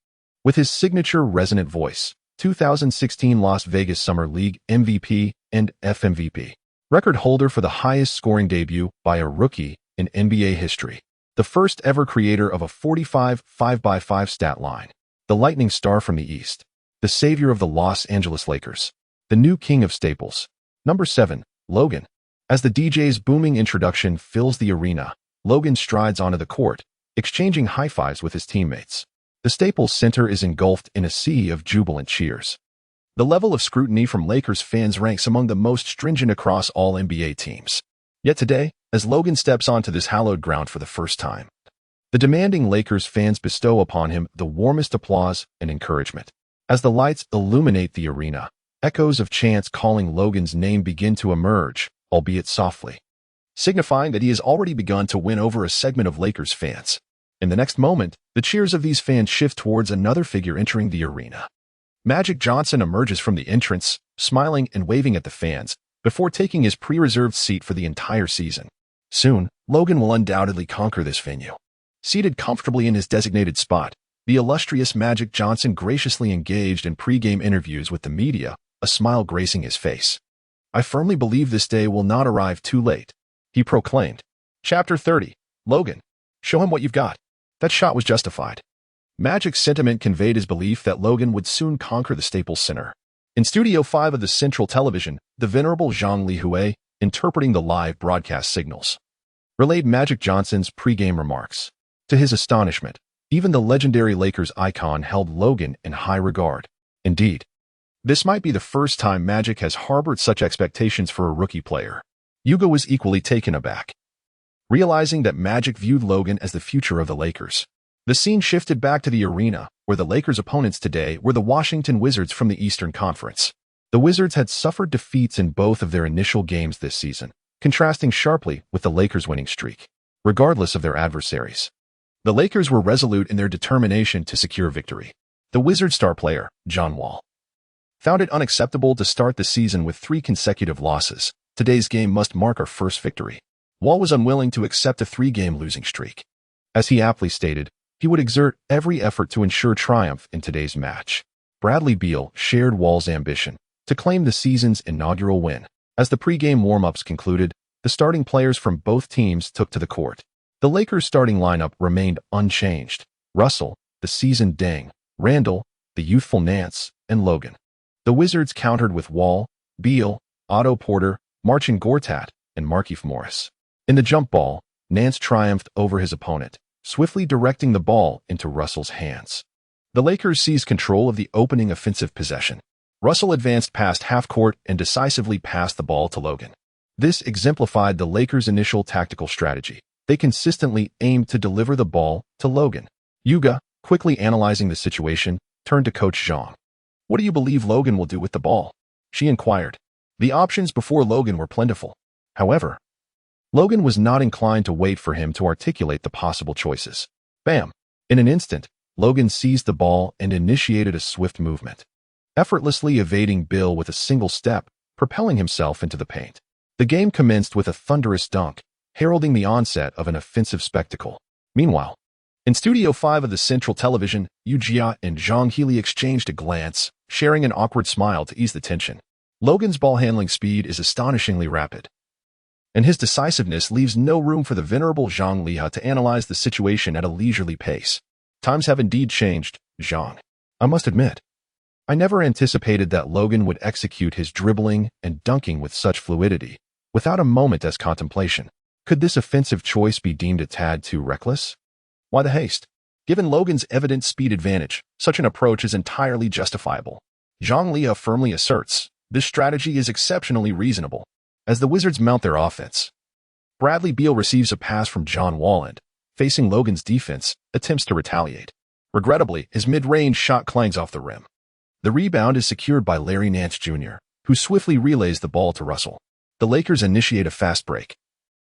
With his signature resonant voice, 2016 Las Vegas Summer League MVP and FMVP. Record holder for the highest scoring debut by a rookie in NBA history. The first ever creator of a 45 5x5 stat line. The lightning star from the East. The savior of the Los Angeles Lakers. The new king of staples. Number 7. Logan. As the DJ's booming introduction fills the arena, Logan strides onto the court, exchanging high fives with his teammates. The Staples Center is engulfed in a sea of jubilant cheers. The level of scrutiny from Lakers fans ranks among the most stringent across all NBA teams. Yet today, as Logan steps onto this hallowed ground for the first time, the demanding Lakers fans bestow upon him the warmest applause and encouragement. As the lights illuminate the arena, echoes of chants calling Logan's name begin to emerge, albeit softly, signifying that he has already begun to win over a segment of Lakers fans. In the next moment, the cheers of these fans shift towards another figure entering the arena. Magic Johnson emerges from the entrance, smiling and waving at the fans, before taking his pre-reserved seat for the entire season. Soon, Logan will undoubtedly conquer this venue. Seated comfortably in his designated spot, the illustrious Magic Johnson graciously engaged in pre-game interviews with the media, a smile gracing his face. "I firmly believe this day will not arrive too late," he proclaimed. Chapter 30. Logan. Show him what you've got. That shot was justified. Magic's sentiment conveyed his belief that Logan would soon conquer the Staples Center. In Studio 5 of the Central Television, the venerable Zhang Lihui, interpreting the live broadcast signals, relayed Magic Johnson's pre-game remarks. To his astonishment, even the legendary Lakers icon held Logan in high regard. Indeed, this might be the first time Magic has harbored such expectations for a rookie player. Yuga was equally taken aback, realizing that Magic viewed Logan as the future of the Lakers. The scene shifted back to the arena, where the Lakers' opponents today were the Washington Wizards from the Eastern Conference. The Wizards had suffered defeats in both of their initial games this season, contrasting sharply with the Lakers' winning streak. Regardless of their adversaries, the Lakers were resolute in their determination to secure victory. The Wizards' star player, John Wall, found it unacceptable to start the season with 3 consecutive losses. Today's game must mark our first victory. Wall was unwilling to accept a 3-game losing streak. As he aptly stated, he would exert every effort to ensure triumph in today's match. Bradley Beal shared Wall's ambition to claim the season's inaugural win. As the pre-game warm-ups concluded, the starting players from both teams took to the court. The Lakers' starting lineup remained unchanged. Russell, the seasoned Deng, Randall, the youthful Nance, and Logan. The Wizards countered with Wall, Beal, Otto Porter, Marcin Gortat, and Markieff Morris. In the jump ball, Nance triumphed over his opponent, swiftly directing the ball into Russell's hands. The Lakers seized control of the opening offensive possession. Russell advanced past half-court and decisively passed the ball to Logan. This exemplified the Lakers' initial tactical strategy. They consistently aimed to deliver the ball to Logan. Yuga, quickly analyzing the situation, turned to Coach Zhang. "What do you believe Logan will do with the ball?" she inquired. The options before Logan were plentiful. However, Logan was not inclined to wait for him to articulate the possible choices. Bam! In an instant, Logan seized the ball and initiated a swift movement, effortlessly evading Bill with a single step, propelling himself into the paint. The game commenced with a thunderous dunk, heralding the onset of an offensive spectacle. Meanwhile, in Studio 5 of the Central Television, Yu Jia and Zhang Healy exchanged a glance, sharing an awkward smile to ease the tension. Logan's ball-handling speed is astonishingly rapid, and his decisiveness leaves no room for the venerable Zhang Liha to analyze the situation at a leisurely pace. "Times have indeed changed, Zhang. I must admit, I never anticipated that Logan would execute his dribbling and dunking with such fluidity, without a moment as contemplation. Could this offensive choice be deemed a tad too reckless? Why the haste? Given Logan's evident speed advantage, such an approach is entirely justifiable." Zhang Liha firmly asserts, this strategy is exceptionally reasonable. As the Wizards mount their offense, Bradley Beal receives a pass from John Wall and, facing Logan's defense, attempts to retaliate. Regrettably, his mid-range shot clangs off the rim. The rebound is secured by Larry Nance Jr., who swiftly relays the ball to Russell. The Lakers initiate a fast break,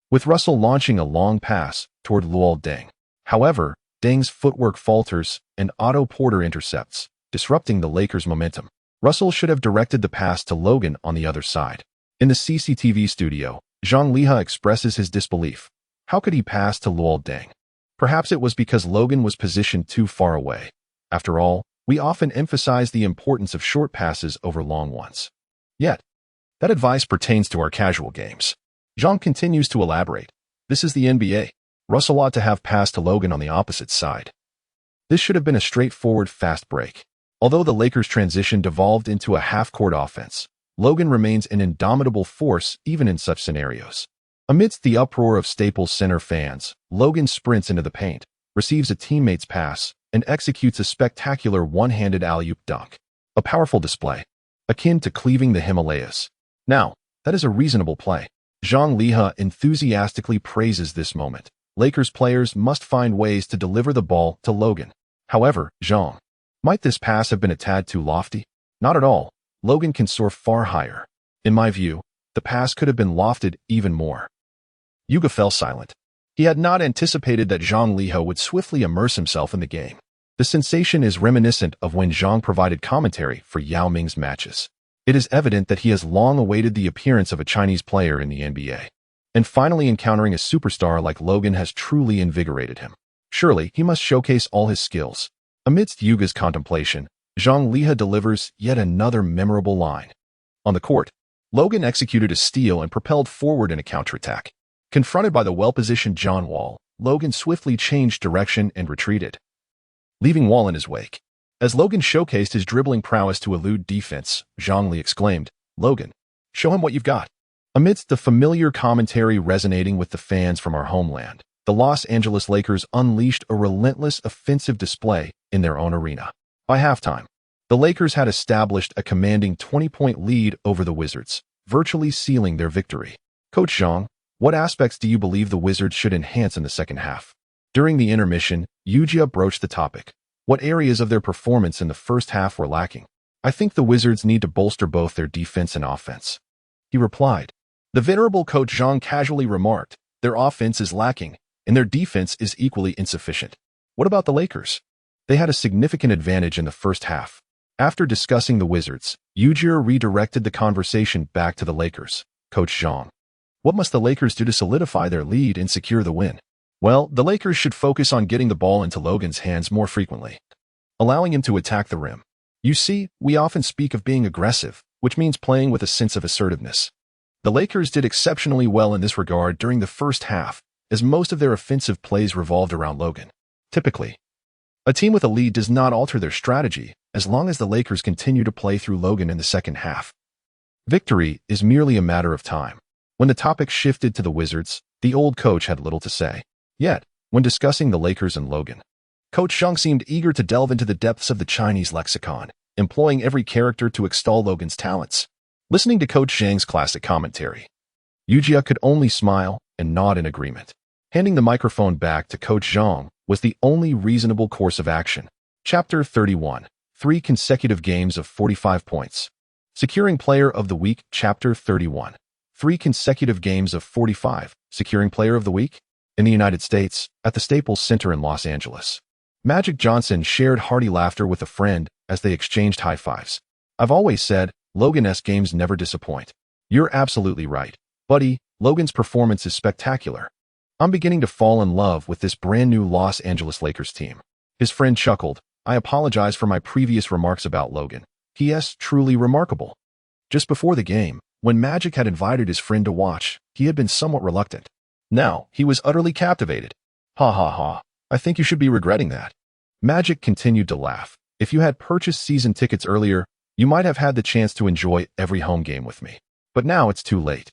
with Russell launching a long pass toward Luol Deng. However, Deng's footwork falters and Otto Porter intercepts, disrupting the Lakers' momentum. Russell should have directed the pass to Logan on the other side. In the CCTV studio, Zhang Liha expresses his disbelief. How could he pass to Luol Deng? Perhaps it was because Logan was positioned too far away. After all, We often emphasize the importance of short passes over long ones. Yet, that advice pertains to our casual games. Zhang continues to elaborate. This is the NBA. Russell ought to have passed to Logan on the opposite side. This should have been a straightforward fast break. Although the Lakers' transition devolved into a half-court offense, Logan remains an indomitable force even in such scenarios. Amidst the uproar of Staples Center fans, Logan sprints into the paint, receives a teammate's pass, and executes a spectacular one-handed alley-oop dunk. A powerful display, akin to cleaving the Himalayas. Now, that is a reasonable play. Zhang Liha enthusiastically praises this moment. Lakers players must find ways to deliver the ball to Logan. However, Zhang, might this pass have been a tad too lofty? Not at all. Logan can soar far higher. In my view, the pass could have been lofted even more. Yuga fell silent. He had not anticipated that Zhang Liha would swiftly immerse himself in the game. The sensation is reminiscent of when Zhang provided commentary for Yao Ming's matches. It is evident that he has long awaited the appearance of a Chinese player in the NBA. And finally encountering a superstar like Logan has truly invigorated him. Surely, he must showcase all his skills. Amidst Yuga's contemplation, Zhang Liha delivers yet another memorable line. On the court, Logan executed a steal and propelled forward in a counterattack. Confronted by the well-positioned John Wall, Logan swiftly changed direction and retreated, leaving Wall in his wake. As Logan showcased his dribbling prowess to elude defense, Zhang Li exclaimed, "Logan, show him what you've got." Amidst the familiar commentary resonating with the fans from our homeland, the Los Angeles Lakers unleashed a relentless offensive display in their own arena. By halftime, the Lakers had established a commanding 20-point lead over the Wizards, virtually sealing their victory. Coach Zhang, what aspects do you believe the Wizards should enhance in the second half? During the intermission, Yujia broached the topic. What areas of their performance in the first half were lacking? I think the Wizards need to bolster both their defense and offense. He replied. The venerable Coach Zhang casually remarked, their offense is lacking, and their defense is equally insufficient. What about the Lakers? They had a significant advantage in the first half. After discussing the Wizards, Yujia redirected the conversation back to the Lakers. Coach Zhang. What must the Lakers do to solidify their lead and secure the win? Well, the Lakers should focus on getting the ball into Logan's hands more frequently, allowing him to attack the rim. You see, we often speak of being aggressive, which means playing with a sense of assertiveness. The Lakers did exceptionally well in this regard during the first half, as most of their offensive plays revolved around Logan. Typically, a team with a lead does not alter their strategy as long as the Lakers continue to play through Logan in the second half. Victory is merely a matter of time. When the topic shifted to the Wizards, the old coach had little to say. Yet, when discussing the Lakers and Logan, Coach Zhang seemed eager to delve into the depths of the Chinese lexicon, employing every character to extol Logan's talents. Listening to Coach Zhang's classic commentary, Yujia could only smile and nod in agreement. Handing the microphone back to Coach Zhang was the only reasonable course of action. Chapter 31. 3 consecutive games of 45 points. Securing Player of the Week. Chapter 31. 3 consecutive games of 45. Securing Player of the Week? In the United States, at the Staples Center in Los Angeles, Magic Johnson shared hearty laughter with a friend as they exchanged high fives. I've always said, Logan-esque games never disappoint. You're absolutely right. Buddy, Logan's performance is spectacular. I'm beginning to fall in love with this brand new Los Angeles Lakers team. His friend chuckled. I apologize for my previous remarks about Logan. He is truly remarkable. Just before the game, when Magic had invited his friend to watch, he had been somewhat reluctant. Now, he was utterly captivated. Ha ha ha. I think you should be regretting that. Magic continued to laugh. If you had purchased season tickets earlier, you might have had the chance to enjoy every home game with me. But now it's too late.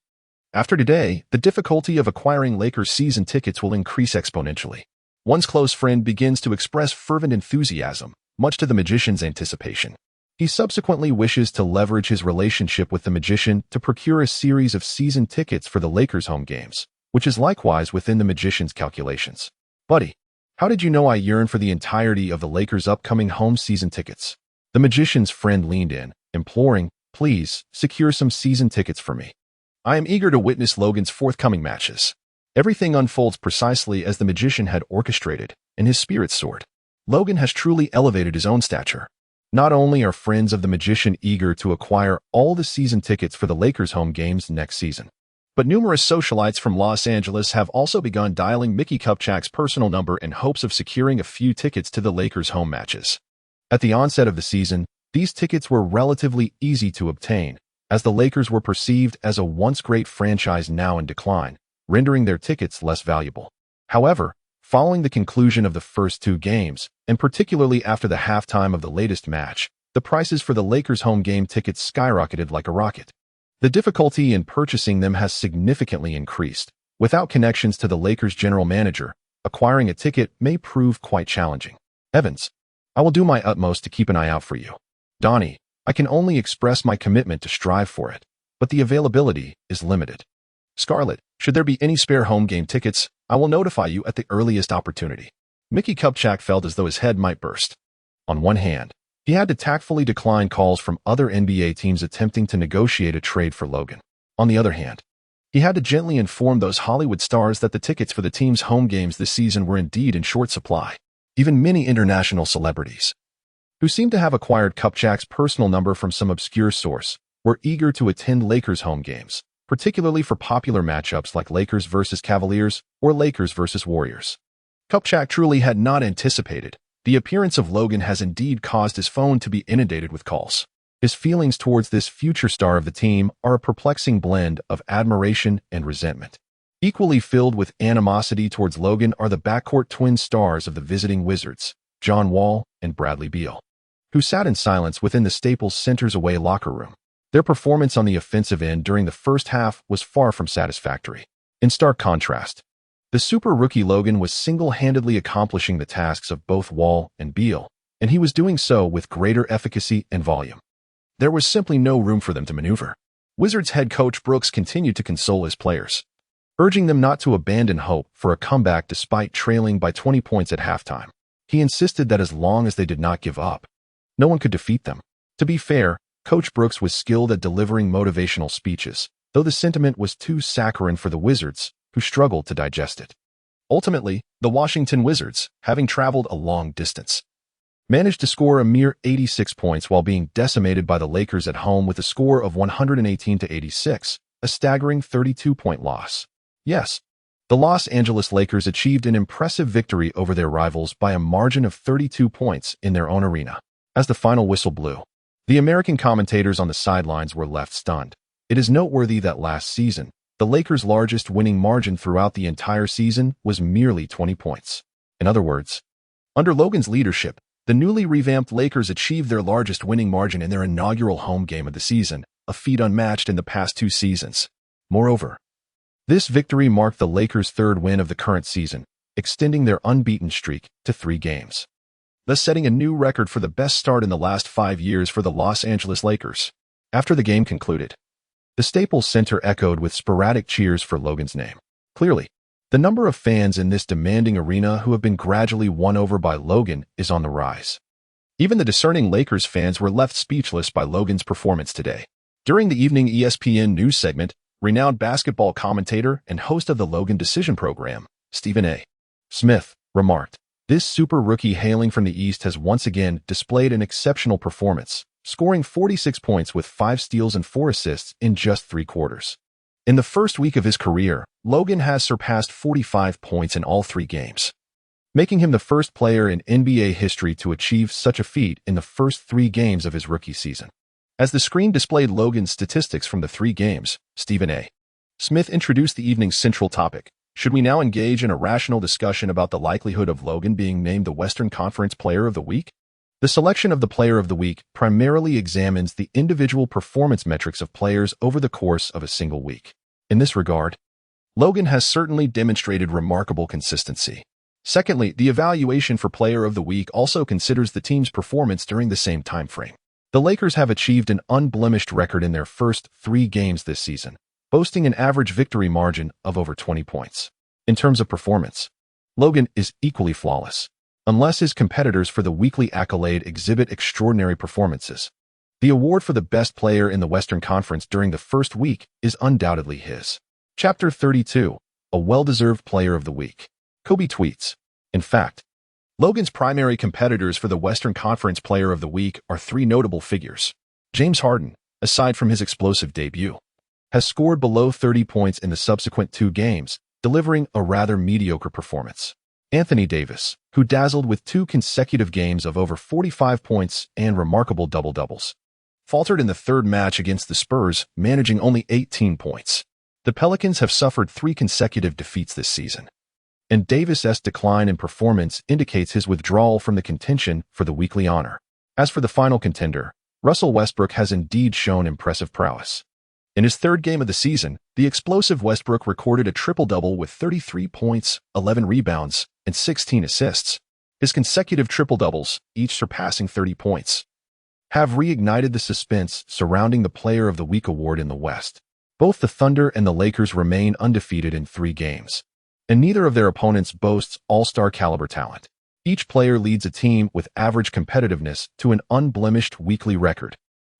After today, the difficulty of acquiring Lakers season tickets will increase exponentially. One's close friend begins to express fervent enthusiasm, much to the magician's anticipation. He subsequently wishes to leverage his relationship with the magician to procure a series of season tickets for the Lakers home games, which is likewise within the magician's calculations. Buddy, how did you know I yearn for the entirety of the Lakers' upcoming home season tickets? The magician's friend leaned in, imploring, please, secure some season tickets for me. I am eager to witness Logan's forthcoming matches. Everything unfolds precisely as the magician had orchestrated, and his spirits soared. Logan has truly elevated his own stature. Not only are friends of the magician eager to acquire all the season tickets for the Lakers home games next season, but numerous socialites from Los Angeles have also begun dialing Mickey Kupchak's personal number in hopes of securing a few tickets to the Lakers home matches. At the onset of the season, these tickets were relatively easy to obtain, as the Lakers were perceived as a once-great franchise now in decline, rendering their tickets less valuable. However, following the conclusion of the first two games, and particularly after the halftime of the latest match, the prices for the Lakers' home game tickets skyrocketed like a rocket. The difficulty in purchasing them has significantly increased. Without connections to the Lakers' general manager, acquiring a ticket may prove quite challenging. Evans: I will do my utmost to keep an eye out for you. Donnie: I can only express my commitment to strive for it, but the availability is limited. Scarlett: should there be any spare home game tickets, I will notify you at the earliest opportunity. Mickey Kupchak felt as though his head might burst. On one hand, he had to tactfully decline calls from other NBA teams attempting to negotiate a trade for Logan. On the other hand, he had to gently inform those Hollywood stars that the tickets for the team's home games this season were indeed in short supply. Even many international celebrities, who seemed to have acquired Kupchak's personal number from some obscure source, were eager to attend Lakers home games, particularly for popular matchups like Lakers versus Cavaliers or Lakers versus Warriors. Kupchak truly had not anticipated. The appearance of Logan has indeed caused his phone to be inundated with calls. His feelings towards this future star of the team are a perplexing blend of admiration and resentment. Equally filled with animosity towards Logan are the backcourt twin stars of the visiting Wizards, John Wall and Bradley Beal, who sat in silence within the Staples Center's away locker room. Their performance on the offensive end during the first half was far from satisfactory. In stark contrast, the super rookie Logan was single-handedly accomplishing the tasks of both Wall and Beal, and he was doing so with greater efficacy and volume. There was simply no room for them to maneuver. Wizards head coach Brooks continued to console his players, urging them not to abandon hope for a comeback despite trailing by 20 points at halftime. He insisted that as long as they did not give up, no one could defeat them. To be fair, Coach Brooks was skilled at delivering motivational speeches, though the sentiment was too saccharine for the Wizards, who struggled to digest it. Ultimately, the Washington Wizards, having traveled a long distance, managed to score a mere 86 points while being decimated by the Lakers at home with a score of 118-86, a staggering 32-point loss. Yes, the Los Angeles Lakers achieved an impressive victory over their rivals by a margin of 32 points in their own arena. As the final whistle blew, the American commentators on the sidelines were left stunned. It is noteworthy that last season, the Lakers' largest winning margin throughout the entire season was merely 20 points. In other words, under Logan's leadership, the newly revamped Lakers achieved their largest winning margin in their inaugural home game of the season, a feat unmatched in the past two seasons. Moreover, this victory marked the Lakers' third win of the current season, extending their unbeaten streak to 3 games, thus setting a new record for the best start in the last 5 years for the Los Angeles Lakers. After the game concluded, the Staples Center echoed with sporadic cheers for Logan's name. Clearly, the number of fans in this demanding arena who have been gradually won over by Logan is on the rise. Even the discerning Lakers fans were left speechless by Logan's performance today. During the evening ESPN news segment, renowned basketball commentator and host of the Logan Decision program, Stephen A. Smith, remarked, "This super rookie hailing from the East has once again displayed an exceptional performance, scoring 46 points with 5 steals and 4 assists in just 3 quarters. In the first week of his career, Logan has surpassed 45 points in all 3 games, making him the first player in NBA history to achieve such a feat in the first 3 games of his rookie season." As the screen displayed Logan's statistics from the 3 games, Stephen A. Smith introduced the evening's central topic. Should we now engage in a rational discussion about the likelihood of Logan being named the Western Conference Player of the Week? The selection of the Player of the Week primarily examines the individual performance metrics of players over the course of a single week. In this regard, Logan has certainly demonstrated remarkable consistency. Secondly, the evaluation for Player of the Week also considers the team's performance during the same time frame. The Lakers have achieved an unblemished record in their first 3 games this season, boasting an average victory margin of over 20 points. In terms of performance, Logan is equally flawless, unless his competitors for the weekly accolade exhibit extraordinary performances. The award for the best player in the Western Conference during the first week is undoubtedly his. Chapter 32, a well-deserved Player of the Week. Kobe tweets, "In fact, Logan's primary competitors for the Western Conference Player of the Week are 3 notable figures. James Harden, aside from his explosive debut, has scored below 30 points in the subsequent 2 games, delivering a rather mediocre performance. Anthony Davis, who dazzled with 2 consecutive games of over 45 points and remarkable double-doubles, faltered in the third match against the Spurs, managing only 18 points. The Pelicans have suffered 3 consecutive defeats this season, and Davis's decline in performance indicates his withdrawal from the contention for the weekly honor. As for the final contender, Russell Westbrook has indeed shown impressive prowess. In his third game of the season, the explosive Westbrook recorded a triple-double with 33 points, 11 rebounds, and 16 assists. His consecutive triple-doubles, each surpassing 30 points, have reignited the suspense surrounding the Player of the Week award in the West. Both the Thunder and the Lakers remain undefeated in 3 games, and neither of their opponents boasts all-star caliber talent. Each player leads a team with average competitiveness to an unblemished weekly record.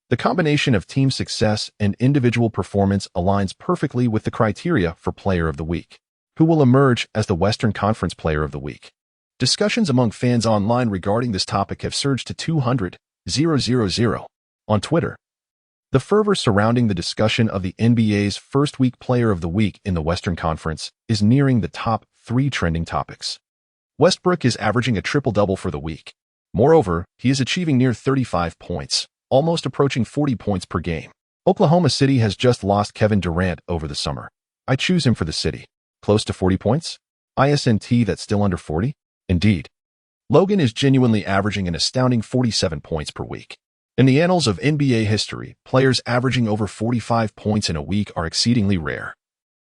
The combination of team success and individual performance aligns perfectly with the criteria for Player of the Week, who will emerge as the Western Conference Player of the Week. Discussions among fans online regarding this topic have surged to 200,000 on Twitter. The fervor surrounding the discussion of the NBA's first-week Player of the Week in the Western Conference is nearing the top 3 trending topics. Westbrook is averaging a triple-double for the week. Moreover, he is achieving near 35 points, almost approaching 40 points per game. Oklahoma City has just lost Kevin Durant over the summer. I choose him for the city. Close to 40 points? ISNT that's still under 40? Indeed. Logan is genuinely averaging an astounding 47 points per week. In the annals of NBA history, players averaging over 45 points in a week are exceedingly rare,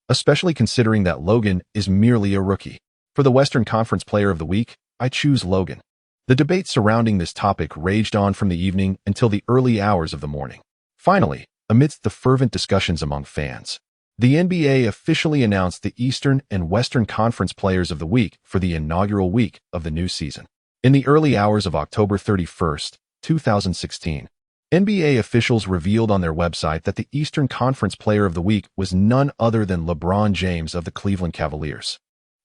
especially considering that Logan is merely a rookie. For the Western Conference Player of the Week, I choose Logan. The debate surrounding this topic raged on from the evening until the early hours of the morning. Finally, amidst the fervent discussions among fans, the NBA officially announced the Eastern and Western Conference Players of the Week for the inaugural week of the new season. In the early hours of October 31st, 2016, NBA officials revealed on their website that the Eastern Conference Player of the Week was none other than LeBron James of the Cleveland Cavaliers.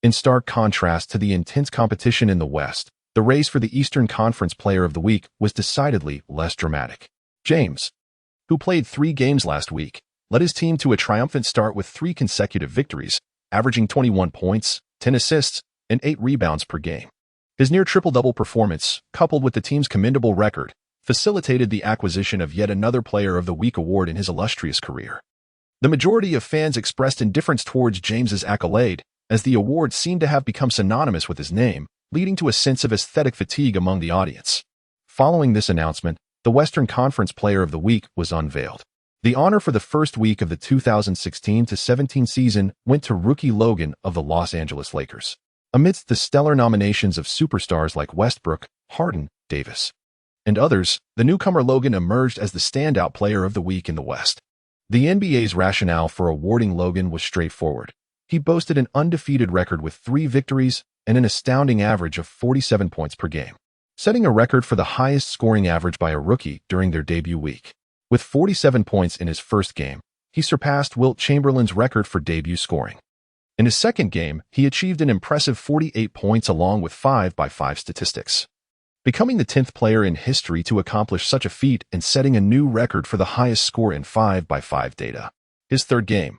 In stark contrast to the intense competition in the West, the race for the Eastern Conference Player of the Week was decidedly less dramatic. James, who played 3 games last week, led his team to a triumphant start with 3 consecutive victories, averaging 21 points, 10 assists, and 8 rebounds per game. His near triple-double performance, coupled with the team's commendable record, facilitated the acquisition of yet another Player of the Week award in his illustrious career. The majority of fans expressed indifference towards James's accolade, as the award seemed to have become synonymous with his name, leading to a sense of aesthetic fatigue among the audience. Following this announcement, the Western Conference Player of the Week was unveiled. The honor for the first week of the 2016-17 season went to rookie Logan of the Los Angeles Lakers. Amidst the stellar nominations of superstars like Westbrook, Harden, Davis, and others, the newcomer Logan emerged as the standout Player of the Week in the West. The NBA's rationale for awarding Logan was straightforward. He boasted an undefeated record with 3 victories and an astounding average of 47 points per game, setting a record for the highest scoring average by a rookie during their debut week. With 47 points in his first game, he surpassed Wilt Chamberlain's record for debut scoring. In his second game, he achieved an impressive 48 points along with 5x5 statistics, becoming the 10th player in history to accomplish such a feat and setting a new record for the highest score in 5x5 data. His third game,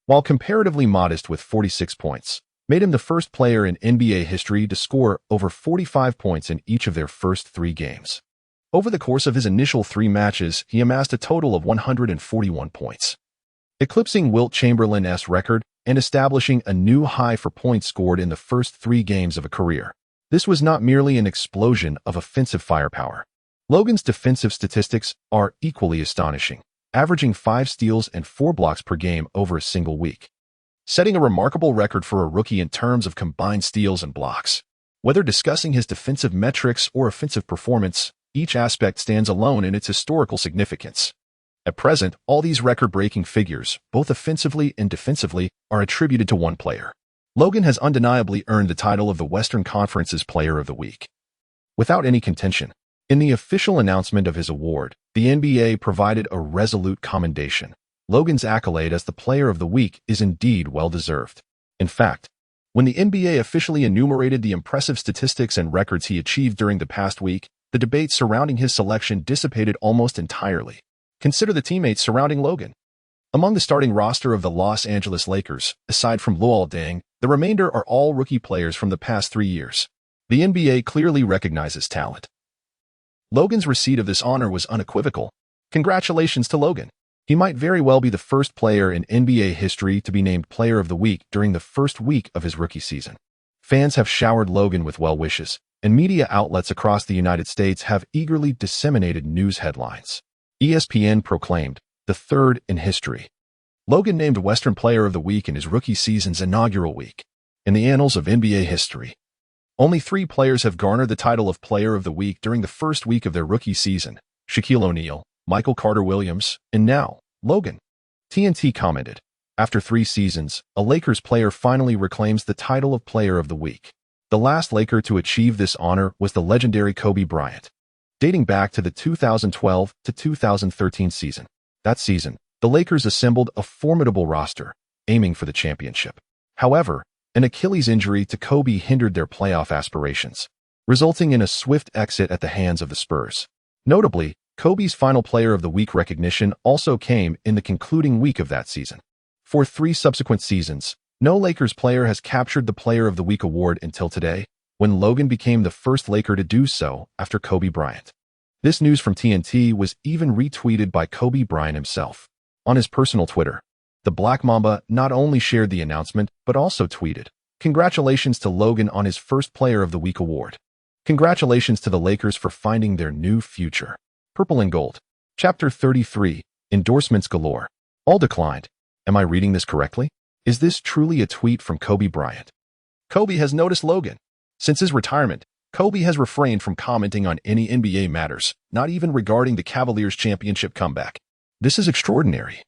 while comparatively modest with 46 points, made him the first player in NBA history to score over 45 points in each of their first 3 games. Over the course of his initial 3 matches, he amassed a total of 141 points, eclipsing Wilt Chamberlain's record and establishing a new high for points scored in the first 3 games of a career. This was not merely an explosion of offensive firepower. Logan's defensive statistics are equally astonishing, averaging 5 steals and 4 blocks per game over a single week, setting a remarkable record for a rookie in terms of combined steals and blocks. Whether discussing his defensive metrics or offensive performance, each aspect stands alone in its historical significance. At present, all these record-breaking figures, both offensively and defensively, are attributed to one player. Logan has undeniably earned the title of the Western Conference's Player of the Week, without any contention. In the official announcement of his award, the NBA provided a resolute commendation. Logan's accolade as the Player of the Week is indeed well-deserved. In fact, when the NBA officially enumerated the impressive statistics and records he achieved during the past week, the debate surrounding his selection dissipated almost entirely. Consider the teammates surrounding Logan. Among the starting roster of the Los Angeles Lakers, aside from Luol Deng, The remainder are all rookie players from the past 3 years. The NBA clearly recognizes talent. Logan's receipt of this honor was unequivocal. Congratulations to Logan. He might very well be the first player in NBA history to be named Player of the Week during the first week of his rookie season. Fans have showered Logan with well wishes, and media outlets across the United States have eagerly disseminated news headlines. ESPN proclaimed, the third in history. Logan named Western Player of the Week in his rookie season's inaugural week. In the annals of NBA history, only 3 players have garnered the title of Player of the Week during the first week of their rookie season: Shaquille O'Neal, Michael Carter-Williams, and now, Logan. TNT commented, after 3 seasons, a Lakers player finally reclaims the title of Player of the Week. The last Laker to achieve this honor was the legendary Kobe Bryant. Dating back to the 2012 to 2013 season. That season, the Lakers assembled a formidable roster, aiming for the championship. However, an Achilles injury to Kobe hindered their playoff aspirations, resulting in a swift exit at the hands of the Spurs. Notably, Kobe's final Player of the Week recognition also came in the concluding week of that season. For 3 subsequent seasons, no Lakers player has captured the Player of the Week award until today, when Logan became the first Laker to do so after Kobe Bryant. This news from TNT was even retweeted by Kobe Bryant himself. On his personal Twitter, the Black Mamba not only shared the announcement, but also tweeted, "Congratulations to Logan on his first Player of the Week award. Congratulations to the Lakers for finding their new future." Purple and Gold. Chapter 33, Endorsements Galore. All declined. Am I reading this correctly? Is this truly a tweet from Kobe Bryant? Kobe has noticed Logan. Since his retirement, Kobe has refrained from commenting on any NBA matters, not even regarding the Cavaliers' championship comeback. This is extraordinary.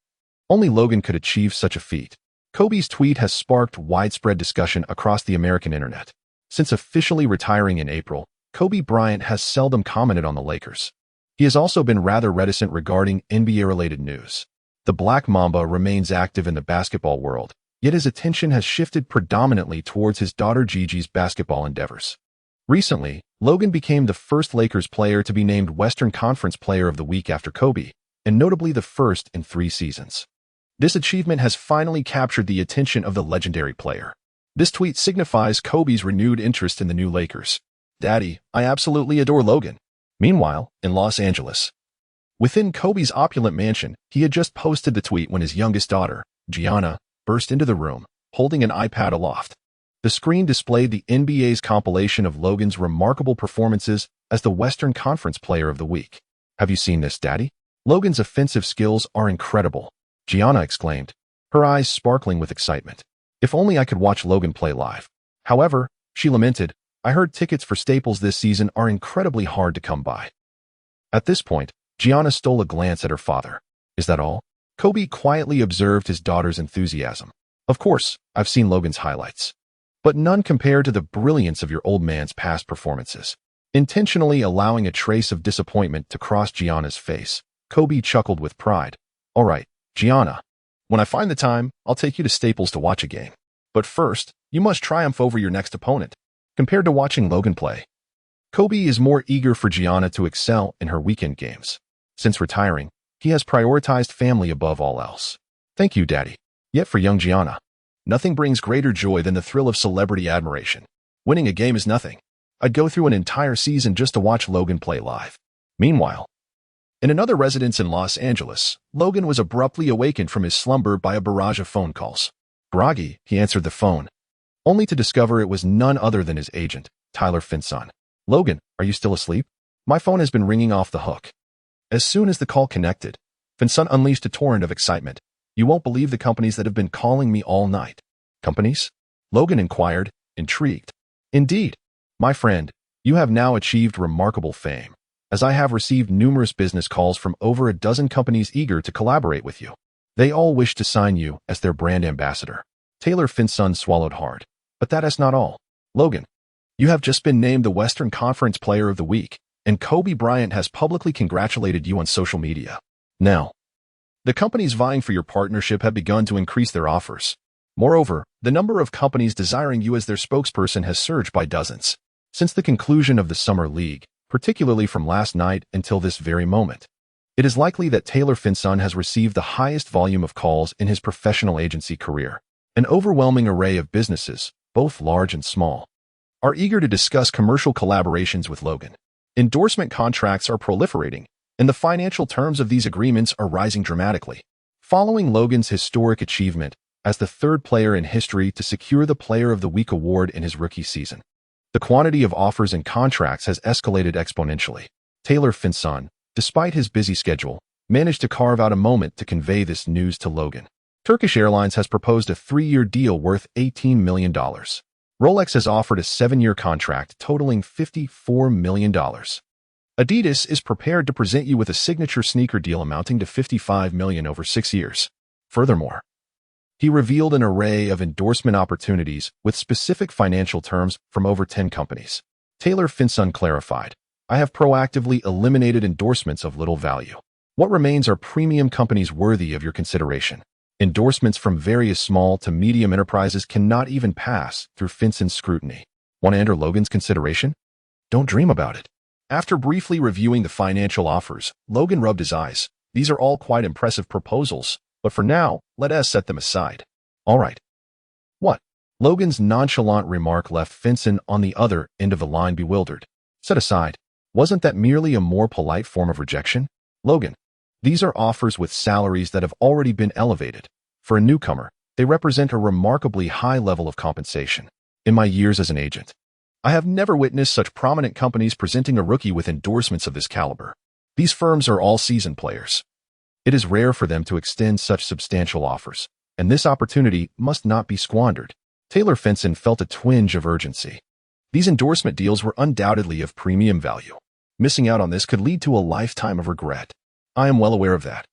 Only Logan could achieve such a feat. Kobe's tweet has sparked widespread discussion across the American internet. Since officially retiring in April, Kobe Bryant has seldom commented on the Lakers. He has also been rather reticent regarding NBA-related news. The Black Mamba remains active in the basketball world, yet his attention has shifted predominantly towards his daughter Gigi's basketball endeavors. Recently, Logan became the first Lakers player to be named Western Conference Player of the Week after Kobe, and notably the first in 3 seasons. This achievement has finally captured the attention of the legendary player. This tweet signifies Kobe's renewed interest in the new Lakers. "Daddy, I absolutely adore Logan." Meanwhile, in Los Angeles, within Kobe's opulent mansion, he had just posted the tweet when his youngest daughter, Gianna, burst into the room, holding an iPad aloft. The screen displayed the NBA's compilation of Logan's remarkable performances as the Western Conference Player of the Week. "Have you seen this, Daddy? Logan's offensive skills are incredible," Gianna exclaimed, her eyes sparkling with excitement. "If only I could watch Logan play live." However, she lamented, "I heard tickets for Staples this season are incredibly hard to come by." At this point, Gianna stole a glance at her father. "Is that all?" Kobe quietly observed his daughter's enthusiasm. "Of course, I've seen Logan's highlights, but none compare to the brilliance of your old man's past performances." Intentionally allowing a trace of disappointment to cross Gianna's face, Kobe chuckled with pride. "All right, Gianna. When I find the time, I'll take you to Staples to watch a game. But first, you must triumph over your next opponent." Compared to watching Logan play, Kobe is more eager for Gianna to excel in her weekend games. Since retiring, he has prioritized family above all else. "Thank you, Daddy." Yet for young Gianna, nothing brings greater joy than the thrill of celebrity admiration. Winning a game is nothing. I'd go through an entire season just to watch Logan play live. Meanwhile, in another residence in Los Angeles, Logan was abruptly awakened from his slumber by a barrage of phone calls. Groggy, he answered the phone, only to discover it was none other than his agent, Tyler Finson. "Logan, are you still asleep? My phone has been ringing off the hook." As soon as the call connected, Finson unleashed a torrent of excitement. "You won't believe the companies that have been calling me all night." "Companies?" Logan inquired, intrigued. "Indeed. My friend, you have now achieved remarkable fame, as I have received numerous business calls from over a dozen companies eager to collaborate with you. They all wish to sign you as their brand ambassador." Taylor Finson swallowed hard. "But that is not all. Logan, you have just been named the Western Conference Player of the Week, and Kobe Bryant has publicly congratulated you on social media. Now, the companies vying for your partnership have begun to increase their offers. Moreover, the number of companies desiring you as their spokesperson has surged by dozens since the conclusion of the Summer League, particularly from last night until this very moment. It is likely that Taylor Finson has received the highest volume of calls in his professional agency career, An overwhelming array of businesses, both large and small, are eager to discuss commercial collaborations with Logan. Endorsement contracts are proliferating, and the financial terms of these agreements are rising dramatically. Following Logan's historic achievement as the third player in history to secure the Player of the Week award in his rookie season, the quantity of offers and contracts has escalated exponentially. Taylor Finson, despite his busy schedule, managed to carve out a moment to convey this news to Logan. Turkish Airlines has proposed a 3-year deal worth $18 million. Rolex has offered a 7-year contract totaling $54 million. Adidas is prepared to present you with a signature sneaker deal amounting to $55 million over 6 years. Furthermore, he revealed an array of endorsement opportunities with specific financial terms from over 10 companies. Taylor Finson clarified, "I have proactively eliminated endorsements of little value. What remains are premium companies worthy of your consideration. Endorsements from various small to medium enterprises cannot even pass through Finson's scrutiny. Want to enter Logan's consideration? Don't dream about it." After briefly reviewing the financial offers, Logan rubbed his eyes. These are all quite impressive proposals, but for now, let us set them aside. All right. What? Logan's nonchalant remark left Finson on the other end of the line bewildered. Set aside. Wasn't that merely a more polite form of rejection? Logan, these are offers with salaries that have already been elevated. For a newcomer, they represent a remarkably high level of compensation. In my years as an agent, I have never witnessed such prominent companies presenting a rookie with endorsements of this caliber. These firms are all seasoned players. It is rare for them to extend such substantial offers, and this opportunity must not be squandered. Taylor Finson felt a twinge of urgency. These endorsement deals were undoubtedly of premium value. Missing out on this could lead to a lifetime of regret. I am well aware of that.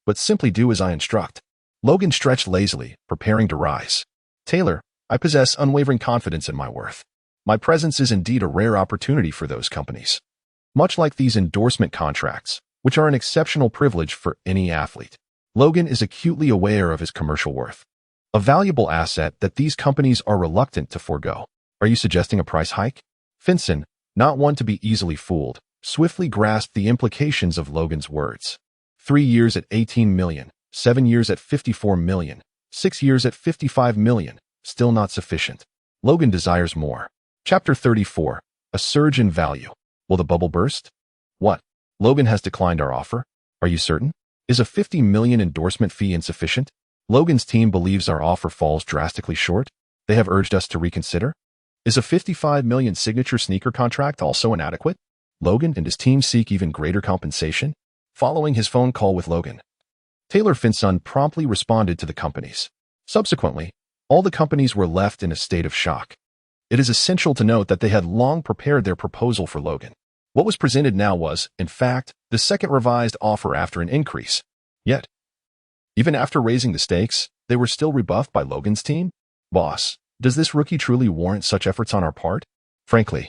But simply do as I instruct. Logan stretched lazily, preparing to rise. Taylor, I possess unwavering confidence in my worth. My presence is indeed a rare opportunity for those companies. Much like these endorsement contracts, which are an exceptional privilege for any athlete, Logan is acutely aware of his commercial worth, a valuable asset that these companies are reluctant to forego. Are you suggesting a price hike? Finson, not one to be easily fooled, swiftly grasped the implications of Logan's words. 3 years at $18 million, 7 years at $54 million, 6 years at $55 million, still not sufficient. Logan desires more. Chapter 34, A Surge in Value. Will the bubble burst? What? Logan has declined our offer? Are you certain? Is a $50 million endorsement fee insufficient? Logan's team believes our offer falls drastically short. They have urged us to reconsider. Is a $55 million signature sneaker contract also inadequate? Logan and his team seek even greater compensation. Following his phone call with Logan, Taylor Finson promptly responded to the companies. Subsequently, all the companies were left in a state of shock. It is essential to note that they had long prepared their proposal for Logan. What was presented now was, in fact, the second revised offer after an increase. Yet, even after raising the stakes, they were still rebuffed by Logan's team. Boss, does this rookie truly warrant such efforts on our part? Frankly,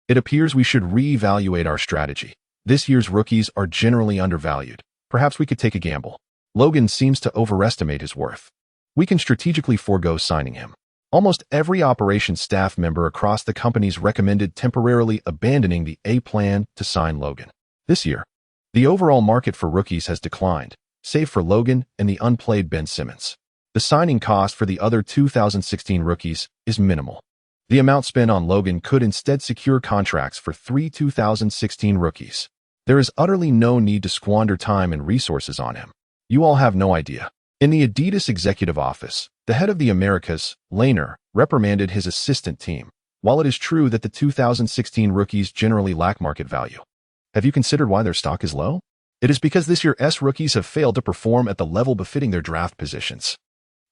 it appears we should reevaluate our strategy. This year's rookies are generally undervalued. Perhaps we could take a gamble. Logan seems to overestimate his worth. We can strategically forego signing him. Almost every operations staff member across the companies recommended temporarily abandoning the A plan to sign Logan. This year, the overall market for rookies has declined, save for Logan and the unplayed Ben Simmons. The signing cost for the other 2016 rookies is minimal. The amount spent on Logan could instead secure contracts for 3 2016 rookies. There is utterly no need to squander time and resources on him. You all have no idea. In the Adidas executive office, the head of the Americas, Laner, reprimanded his assistant team. While it is true that the 2016 rookies generally lack market value, have you considered why their stock is low? It is because this year's rookies have failed to perform at the level befitting their draft positions.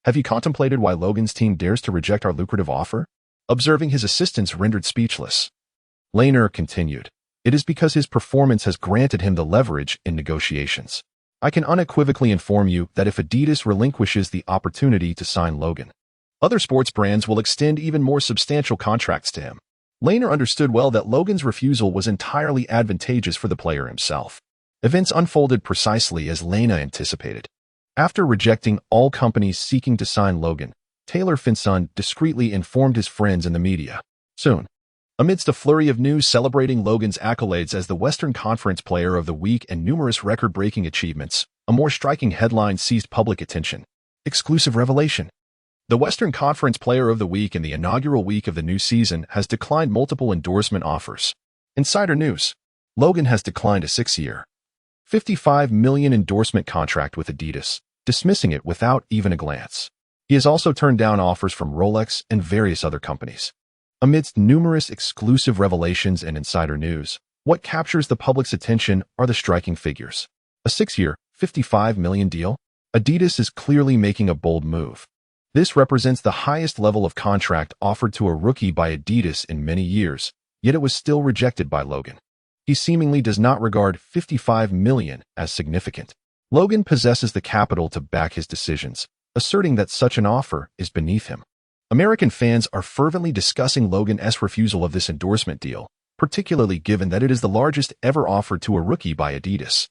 Have you contemplated why Logan's team dares to reject our lucrative offer? Observing his assistants rendered speechless, Laner continued, it is because his performance has granted him the leverage in negotiations. I can unequivocally inform you that if Adidas relinquishes the opportunity to sign Logan, other sports brands will extend even more substantial contracts to him. Laner understood well that Logan's refusal was entirely advantageous for the player himself. Events unfolded precisely as Laner anticipated. After rejecting all companies seeking to sign Logan, Taylor Finson discreetly informed his friends in the media. Soon, amidst a flurry of news celebrating Logan's accolades as the Western Conference Player of the Week and numerous record-breaking achievements, a more striking headline seized public attention. Exclusive revelation. The Western Conference Player of the Week in the inaugural week of the new season has declined multiple endorsement offers. Insider news: Logan has declined a 6-year, $55 million endorsement contract with Adidas, dismissing it without even a glance. He has also turned down offers from Rolex and various other companies. Amidst numerous exclusive revelations and insider news, what captures the public's attention are the striking figures. A 6-year, $55 million deal? Adidas is clearly making a bold move. This represents the highest level of contract offered to a rookie by Adidas in many years, yet it was still rejected by Logan. He seemingly does not regard $55 million as significant. Logan possesses the capital to back his decisions, asserting that such an offer is beneath him. American fans are fervently discussing Logan's refusal of this endorsement deal, particularly given that it is the largest ever offered to a rookie by Adidas.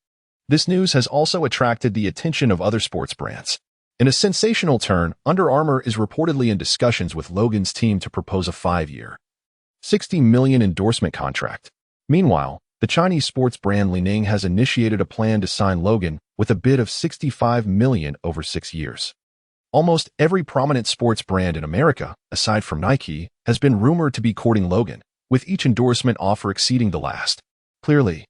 This news has also attracted the attention of other sports brands. In a sensational turn, Under Armour is reportedly in discussions with Logan's team to propose a 5-year, $60 million endorsement contract. Meanwhile, the Chinese sports brand Li-Ning has initiated a plan to sign Logan with a bid of $65 million over 6 years. Almost every prominent sports brand in America, aside from Nike, has been rumored to be courting Logan, with each endorsement offer exceeding the last. Clearly,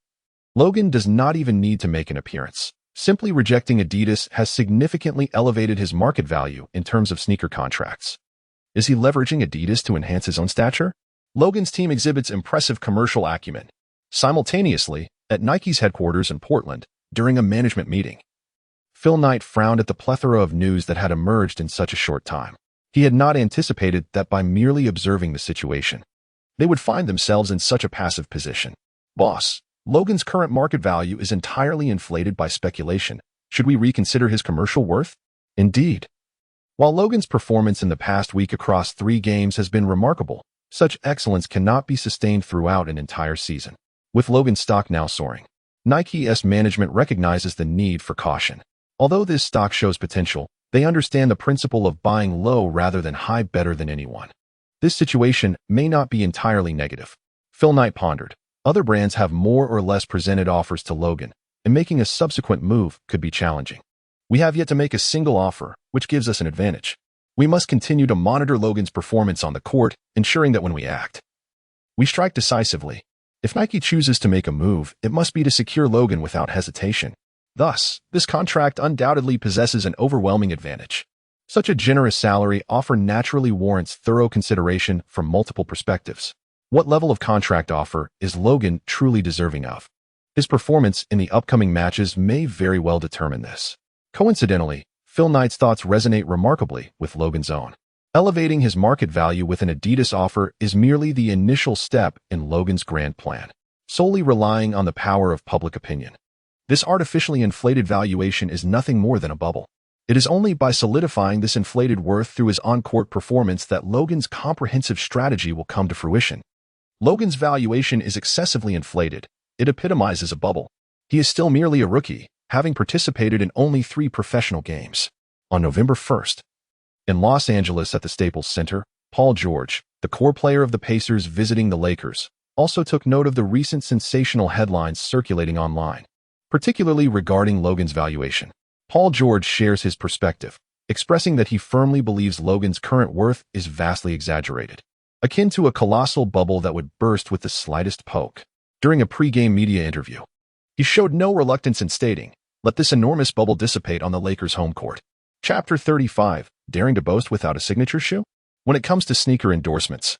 Logan does not even need to make an appearance. Simply rejecting Adidas has significantly elevated his market value in terms of sneaker contracts. Is he leveraging Adidas to enhance his own stature? Logan's team exhibits impressive commercial acumen. Simultaneously, at Nike's headquarters in Portland, during a management meeting, Phil Knight frowned at the plethora of news that had emerged in such a short time. He had not anticipated that by merely observing the situation, they would find themselves in such a passive position. Boss, Logan's current market value is entirely inflated by speculation. Should we reconsider his commercial worth? Indeed. While Logan's performance in the past week across 3 games has been remarkable, such excellence cannot be sustained throughout an entire season. With Logan's stock now soaring, Nike's management recognizes the need for caution. Although this stock shows potential, they understand the principle of buying low rather than high better than anyone. This situation may not be entirely negative. Phil Knight pondered. Other brands have more or less presented offers to Logan, and making a subsequent move could be challenging. We have yet to make a single offer, which gives us an advantage. We must continue to monitor Logan's performance on the court, ensuring that when we act, we strike decisively. If Nike chooses to make a move, it must be to secure Logan without hesitation. Thus, this contract undoubtedly possesses an overwhelming advantage. Such a generous salary offer naturally warrants thorough consideration from multiple perspectives. What level of contract offer is Logan truly deserving of? His performance in the upcoming matches may very well determine this. Coincidentally, Phil Knight's thoughts resonate remarkably with Logan's own. Elevating his market value with an Adidas offer is merely the initial step in Logan's grand plan, solely relying on the power of public opinion. This artificially inflated valuation is nothing more than a bubble. It is only by solidifying this inflated worth through his on-court performance that Logan's comprehensive strategy will come to fruition. Logan's valuation is excessively inflated. It epitomizes a bubble. He is still merely a rookie, having participated in only 3 professional games. On November 1st, in Los Angeles at the Staples Center, Paul George, the core player of the Pacers visiting the Lakers, also took note of the recent sensational headlines circulating online, particularly regarding Logan's valuation. Paul George shares his perspective, expressing that he firmly believes Logan's current worth is vastly exaggerated, akin to a colossal bubble that would burst with the slightest poke. During a pre-game media interview, he showed no reluctance in stating, "Let this enormous bubble dissipate on the Lakers' home court." Chapter 35, Daring to Boast Without a Signature Shoe? When it comes to sneaker endorsements,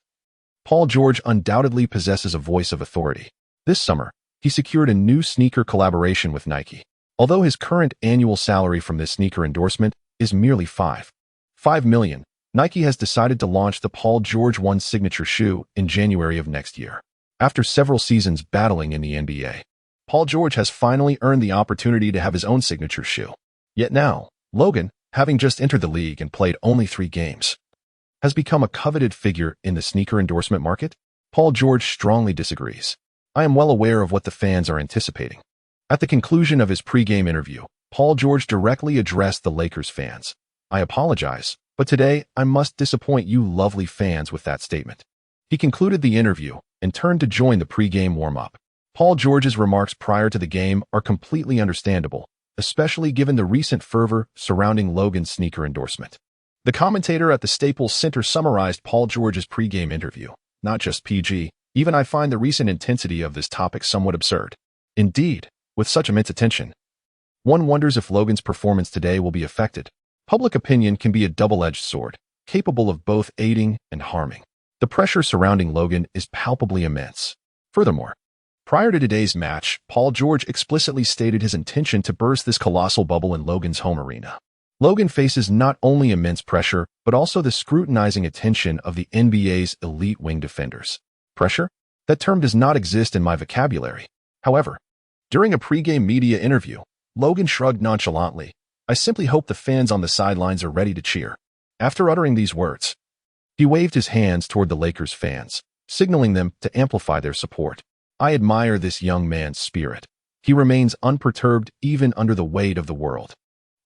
Paul George undoubtedly possesses a voice of authority. This summer, he secured a new sneaker collaboration with Nike. Although his current annual salary from this sneaker endorsement is merely $5 million, Nike has decided to launch the Paul George 1 signature shoe in January of next year. After several seasons battling in the NBA, Paul George has finally earned the opportunity to have his own signature shoe. Yet now, Logan, having just entered the league and played only 3 games, has become a coveted figure in the sneaker endorsement market. Paul George strongly disagrees. "I am well aware of what the fans are anticipating." At the conclusion of his pre-game interview, Paul George directly addressed the Lakers fans. "I apologize, but today I must disappoint you lovely fans with that statement." He concluded the interview and turned to join the pre-game warm-up. Paul George's remarks prior to the game are completely understandable, especially given the recent fervor surrounding Logan's sneaker endorsement. The commentator at the Staples Center summarized Paul George's pregame interview. Not just PG, even I find the recent intensity of this topic somewhat absurd. Indeed, with such immense attention, one wonders if Logan's performance today will be affected. Public opinion can be a double-edged sword, capable of both aiding and harming. The pressure surrounding Logan is palpably immense. Furthermore, prior to today's match, Paul George explicitly stated his intention to burst this colossal bubble in Logan's home arena. Logan faces not only immense pressure, but also the scrutinizing attention of the NBA's elite wing defenders. Pressure? That term does not exist in my vocabulary. However, during a pregame media interview, Logan shrugged nonchalantly. I simply hope the fans on the sidelines are ready to cheer. After uttering these words, he waved his hands toward the Lakers fans, signaling them to amplify their support. I admire this young man's spirit. He remains unperturbed even under the weight of the world.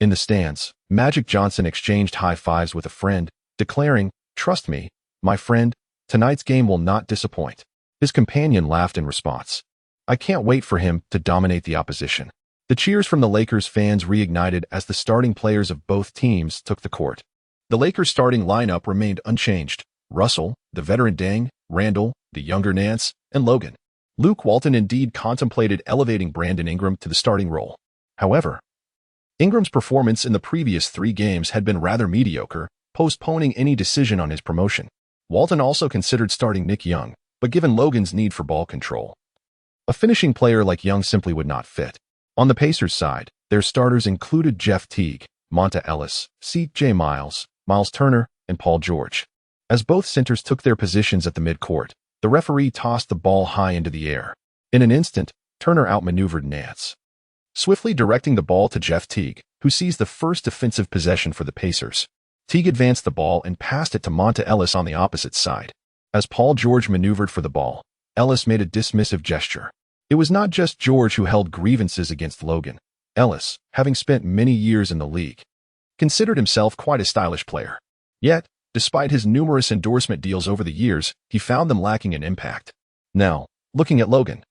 In the stands, Magic Johnson exchanged high fives with a friend, declaring, "Trust me, my friend, tonight's game will not disappoint." His companion laughed in response. I can't wait for him to dominate the opposition. The cheers from the Lakers fans reignited as the starting players of both teams took the court. The Lakers starting lineup remained unchanged. Russell, the veteran Deng, Randall, the younger Nance, and Logan. Luke Walton indeed contemplated elevating Brandon Ingram to the starting role. However, Ingram's performance in the previous 3 games had been rather mediocre, postponing any decision on his promotion. Walton also considered starting Nick Young, but given Logan's need for ball control, a finishing player like Young simply would not fit. On the Pacers' side, their starters included Jeff Teague, Monta Ellis, C.J. Miles, Miles Turner, and Paul George. As both centers took their positions at the midcourt, the referee tossed the ball high into the air. In an instant, Turner outmaneuvered Nance, swiftly directing the ball to Jeff Teague, who seized the first defensive possession for the Pacers. Teague advanced the ball and passed it to Monta Ellis on the opposite side. As Paul George maneuvered for the ball, Ellis made a dismissive gesture. It was not just George who held grievances against Logan. Ellis, having spent many years in the league, considered himself quite a stylish player. Yet, despite his numerous endorsement deals over the years, he found them lacking in impact. Now, looking at Logan,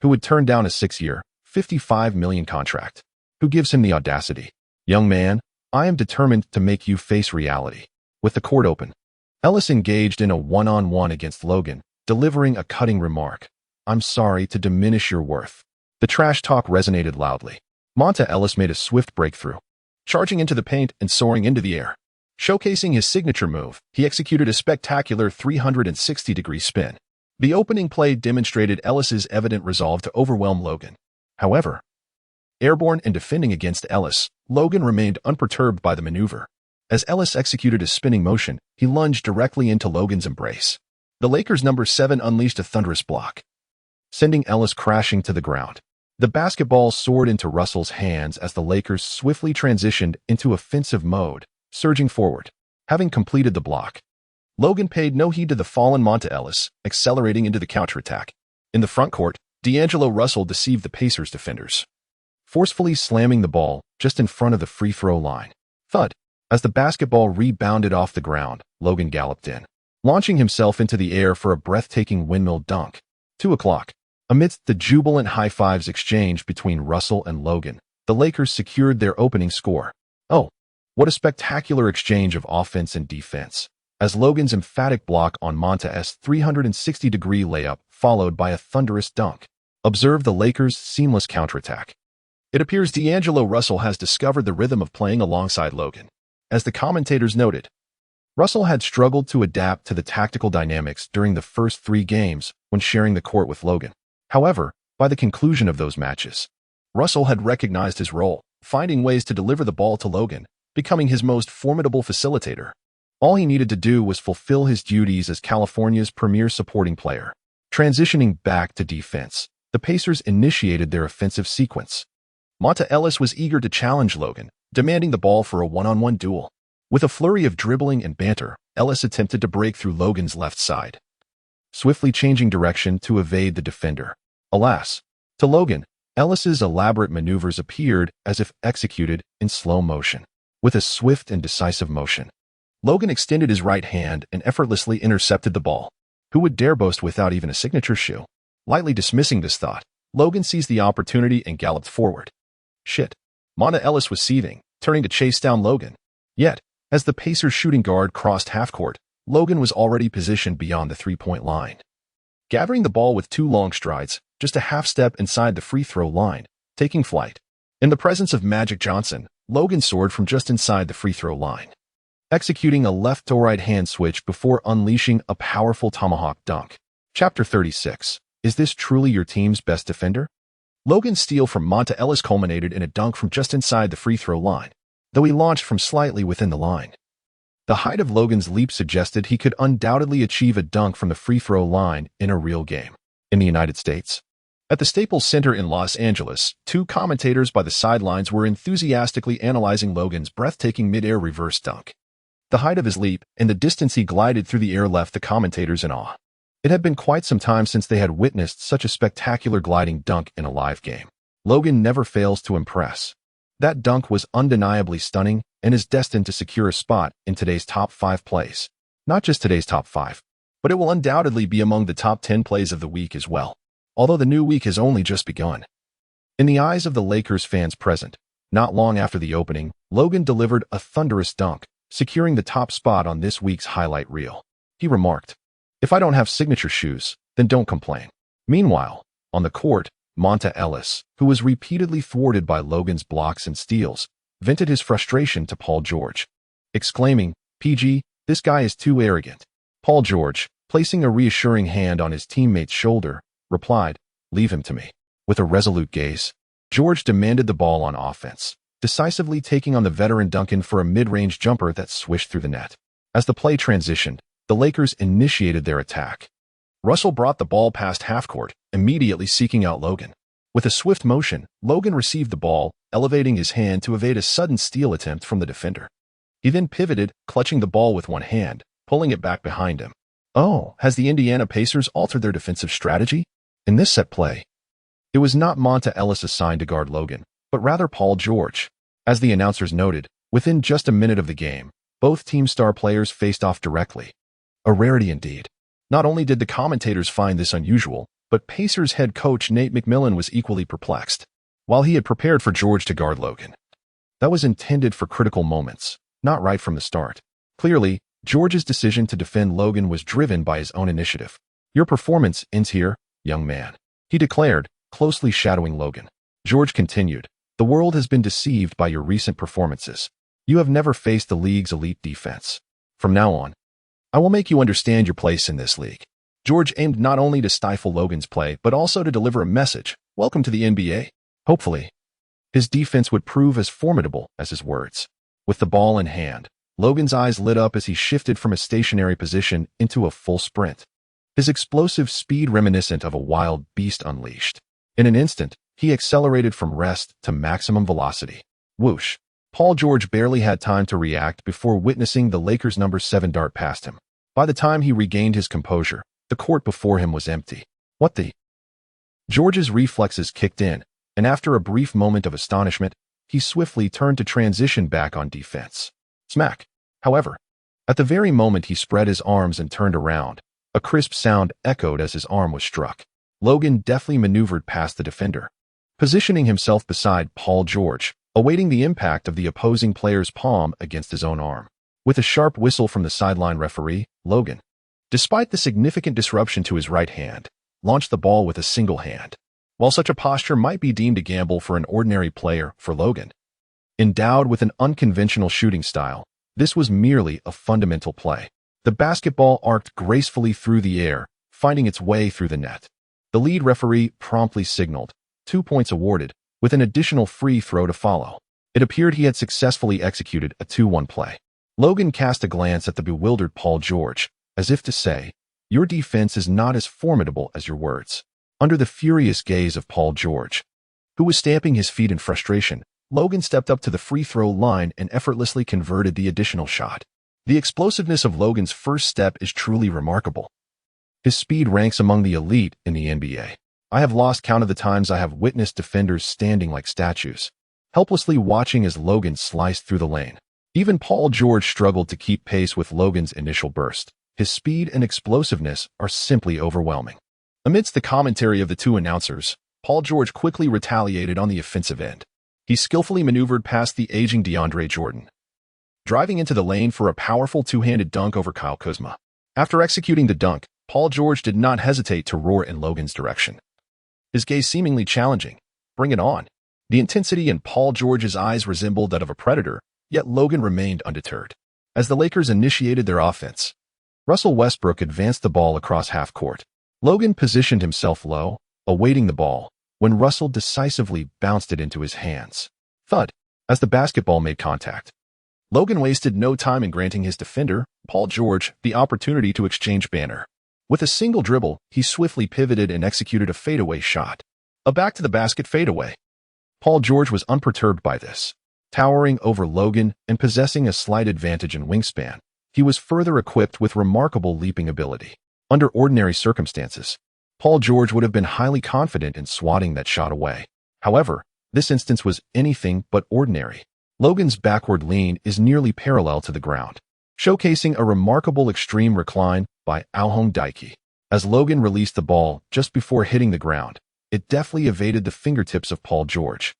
who would turn down a 6-year, $55 million contract. Who gives him the audacity? Young man, I am determined to make you face reality. With the court open, Ellis engaged in a one-on-one against Logan, delivering a cutting remark. I'm sorry to diminish your worth. The trash talk resonated loudly. Monta Ellis made a swift breakthrough, charging into the paint and soaring into the air. Showcasing his signature move, he executed a spectacular 360-degree spin. The opening play demonstrated Ellis's evident resolve to overwhelm Logan. However, airborne and defending against Ellis, Logan remained unperturbed by the maneuver. As Ellis executed a spinning motion, he lunged directly into Logan's embrace. The Lakers' number 7 unleashed a thunderous block, sending Ellis crashing to the ground. The basketball soared into Russell's hands as the Lakers swiftly transitioned into offensive mode, surging forward. Having completed the block, Logan paid no heed to the fallen Monta Ellis, accelerating into the counterattack. In the front court, D'Angelo Russell deceived the Pacers defenders, forcefully slamming the ball just in front of the free-throw line. Thud. As the basketball rebounded off the ground, Logan galloped in, launching himself into the air for a breathtaking windmill dunk. 2 o'clock. Amidst the jubilant high-fives exchanged between Russell and Logan, the Lakers secured their opening score. Oh, what a spectacular exchange of offense and defense, as Logan's emphatic block on Monta's 360-degree layup followed by a thunderous dunk. Observe the Lakers' seamless counterattack. It appears D'Angelo Russell has discovered the rhythm of playing alongside Logan. As the commentators noted, Russell had struggled to adapt to the tactical dynamics during the first 3 games when sharing the court with Logan. However, by the conclusion of those matches, Russell had recognized his role, finding ways to deliver the ball to Logan, becoming his most formidable facilitator. All he needed to do was fulfill his duties as California's premier supporting player. Transitioning back to defense, the Pacers initiated their offensive sequence. Monta Ellis was eager to challenge Logan, demanding the ball for a one-on-one duel. With a flurry of dribbling and banter, Ellis attempted to break through Logan's left side, swiftly changing direction to evade the defender. Alas, to Logan, Ellis's elaborate maneuvers appeared as if executed in slow motion. With a swift and decisive motion, Logan extended his right hand and effortlessly intercepted the ball. Who would dare boast without even a signature shoe? Lightly dismissing this thought, Logan seized the opportunity and galloped forward. Shit. Monta Ellis was seething, turning to chase down Logan. Yet, As the Pacers' shooting guard crossed half-court, Logan was already positioned beyond the three-point line. Gathering the ball with 2 long strides, just a half-step inside the free-throw line, taking flight. In the presence of Magic Johnson, Logan soared from just inside the free-throw line, executing a left-to-right hand switch before unleashing a powerful tomahawk dunk. Chapter 36. Is this truly your team's best defender? Logan's steal from Monta Ellis culminated in a dunk from just inside the free-throw line, though he launched from slightly within the line. The height of Logan's leap suggested he could undoubtedly achieve a dunk from the free-throw line in a real game. In the United States, at the Staples Center in Los Angeles, 2 commentators by the sidelines were enthusiastically analyzing Logan's breathtaking mid-air reverse dunk. The height of his leap and the distance he glided through the air left the commentators in awe. It had been quite some time since they had witnessed such a spectacular gliding dunk in a live game. Logan never fails to impress. That dunk was undeniably stunning and is destined to secure a spot in today's top 5 plays. Not just today's top 5, but it will undoubtedly be among the top 10 plays of the week as well, although the new week has only just begun. In the eyes of the Lakers fans present, not long after the opening, Logan delivered a thunderous dunk, securing the top spot on this week's highlight reel. He remarked, "If I don't have signature shoes, then don't complain." Meanwhile, on the court, Monta Ellis, who was repeatedly thwarted by Logan's blocks and steals, vented his frustration to Paul George, exclaiming, "PG, this guy is too arrogant." Paul George, placing a reassuring hand on his teammate's shoulder, replied, "Leave him to me." With a resolute gaze, George demanded the ball on offense, decisively taking on the veteran Duncan for a mid-range jumper that swished through the net. As the play transitioned, the Lakers initiated their attack. Russell brought the ball past half-court, immediately seeking out Logan. With a swift motion, Logan received the ball, elevating his hand to evade a sudden steal attempt from the defender. He then pivoted, clutching the ball with one hand, pulling it back behind him. Oh, has the Indiana Pacers altered their defensive strategy? In this set play, it was not Monta Ellis assigned to guard Logan, but rather Paul George. As the announcers noted, within just a minute of the game, both team star players faced off directly. A rarity indeed. Not only did the commentators find this unusual, but Pacers head coach Nate McMillan was equally perplexed. While he had prepared for George to guard Logan, that was intended for critical moments, not right from the start. Clearly, George's decision to defend Logan was driven by his own initiative. "Your performance ends here, young man," he declared, closely shadowing Logan. George continued, "The world has been deceived by your recent performances. You have never faced the league's elite defense. From now on, I will make you understand your place in this league." George aimed not only to stifle Logan's play, but also to deliver a message, "Welcome to the NBA." Hopefully, his defense would prove as formidable as his words. With the ball in hand, Logan's eyes lit up as he shifted from a stationary position into a full sprint, his explosive speed reminiscent of a wild beast unleashed. In an instant, he accelerated from rest to maximum velocity. Whoosh! Paul George barely had time to react before witnessing the Lakers' number 7 dart past him. By the time he regained his composure, the court before him was empty. What the? George's reflexes kicked in, and after a brief moment of astonishment, he swiftly turned to transition back on defense. Smack! However, at the very moment he spread his arms and turned around, a crisp sound echoed as his arm was struck. Logan deftly maneuvered past the defender, positioning himself beside Paul George, awaiting the impact of the opposing player's palm against his own arm. With a sharp whistle from the sideline referee, Logan, despite the significant disruption to his right hand, launched the ball with a single hand. While such a posture might be deemed a gamble for an ordinary player, for Logan, endowed with an unconventional shooting style, this was merely a fundamental play. The basketball arced gracefully through the air, finding its way through the net. The lead referee promptly signaled, 2 points awarded, with an additional free throw to follow. It appeared he had successfully executed a 2-1 play. Logan cast a glance at the bewildered Paul George, as if to say, "Your defense is not as formidable as your words." Under the furious gaze of Paul George, who was stamping his feet in frustration, Logan stepped up to the free throw line and effortlessly converted the additional shot. The explosiveness of Logan's first step is truly remarkable. His speed ranks among the elite in the NBA. I have lost count of the times I have witnessed defenders standing like statues, helplessly watching as Logan sliced through the lane. Even Paul George struggled to keep pace with Logan's initial burst. His speed and explosiveness are simply overwhelming. Amidst the commentary of the 2 announcers, Paul George quickly retaliated on the offensive end. He skillfully maneuvered past the aging DeAndre Jordan, driving into the lane for a powerful two-handed dunk over Kyle Kuzma. After executing the dunk, Paul George did not hesitate to roar in Logan's direction, his gaze seemingly challenging. "Bring it on." The intensity in Paul George's eyes resembled that of a predator, yet Logan remained undeterred. As the Lakers initiated their offense, Russell Westbrook advanced the ball across half-court. Logan positioned himself low, awaiting the ball, when Russell decisively bounced it into his hands. Thud, as the basketball made contact. Logan wasted no time in granting his defender, Paul George, the opportunity to exchange banter. With a single dribble, he swiftly pivoted and executed a fadeaway shot. A back-to-the-basket fadeaway. Paul George was unperturbed by this. Towering over Logan and possessing a slight advantage in wingspan, he was further equipped with remarkable leaping ability. Under ordinary circumstances, Paul George would have been highly confident in swatting that shot away. However, this instance was anything but ordinary. Logan's backward lean is nearly parallel to the ground, showcasing a remarkable extreme recline by Alhong Daiki. As Logan released the ball just before hitting the ground, it deftly evaded the fingertips of Paul George,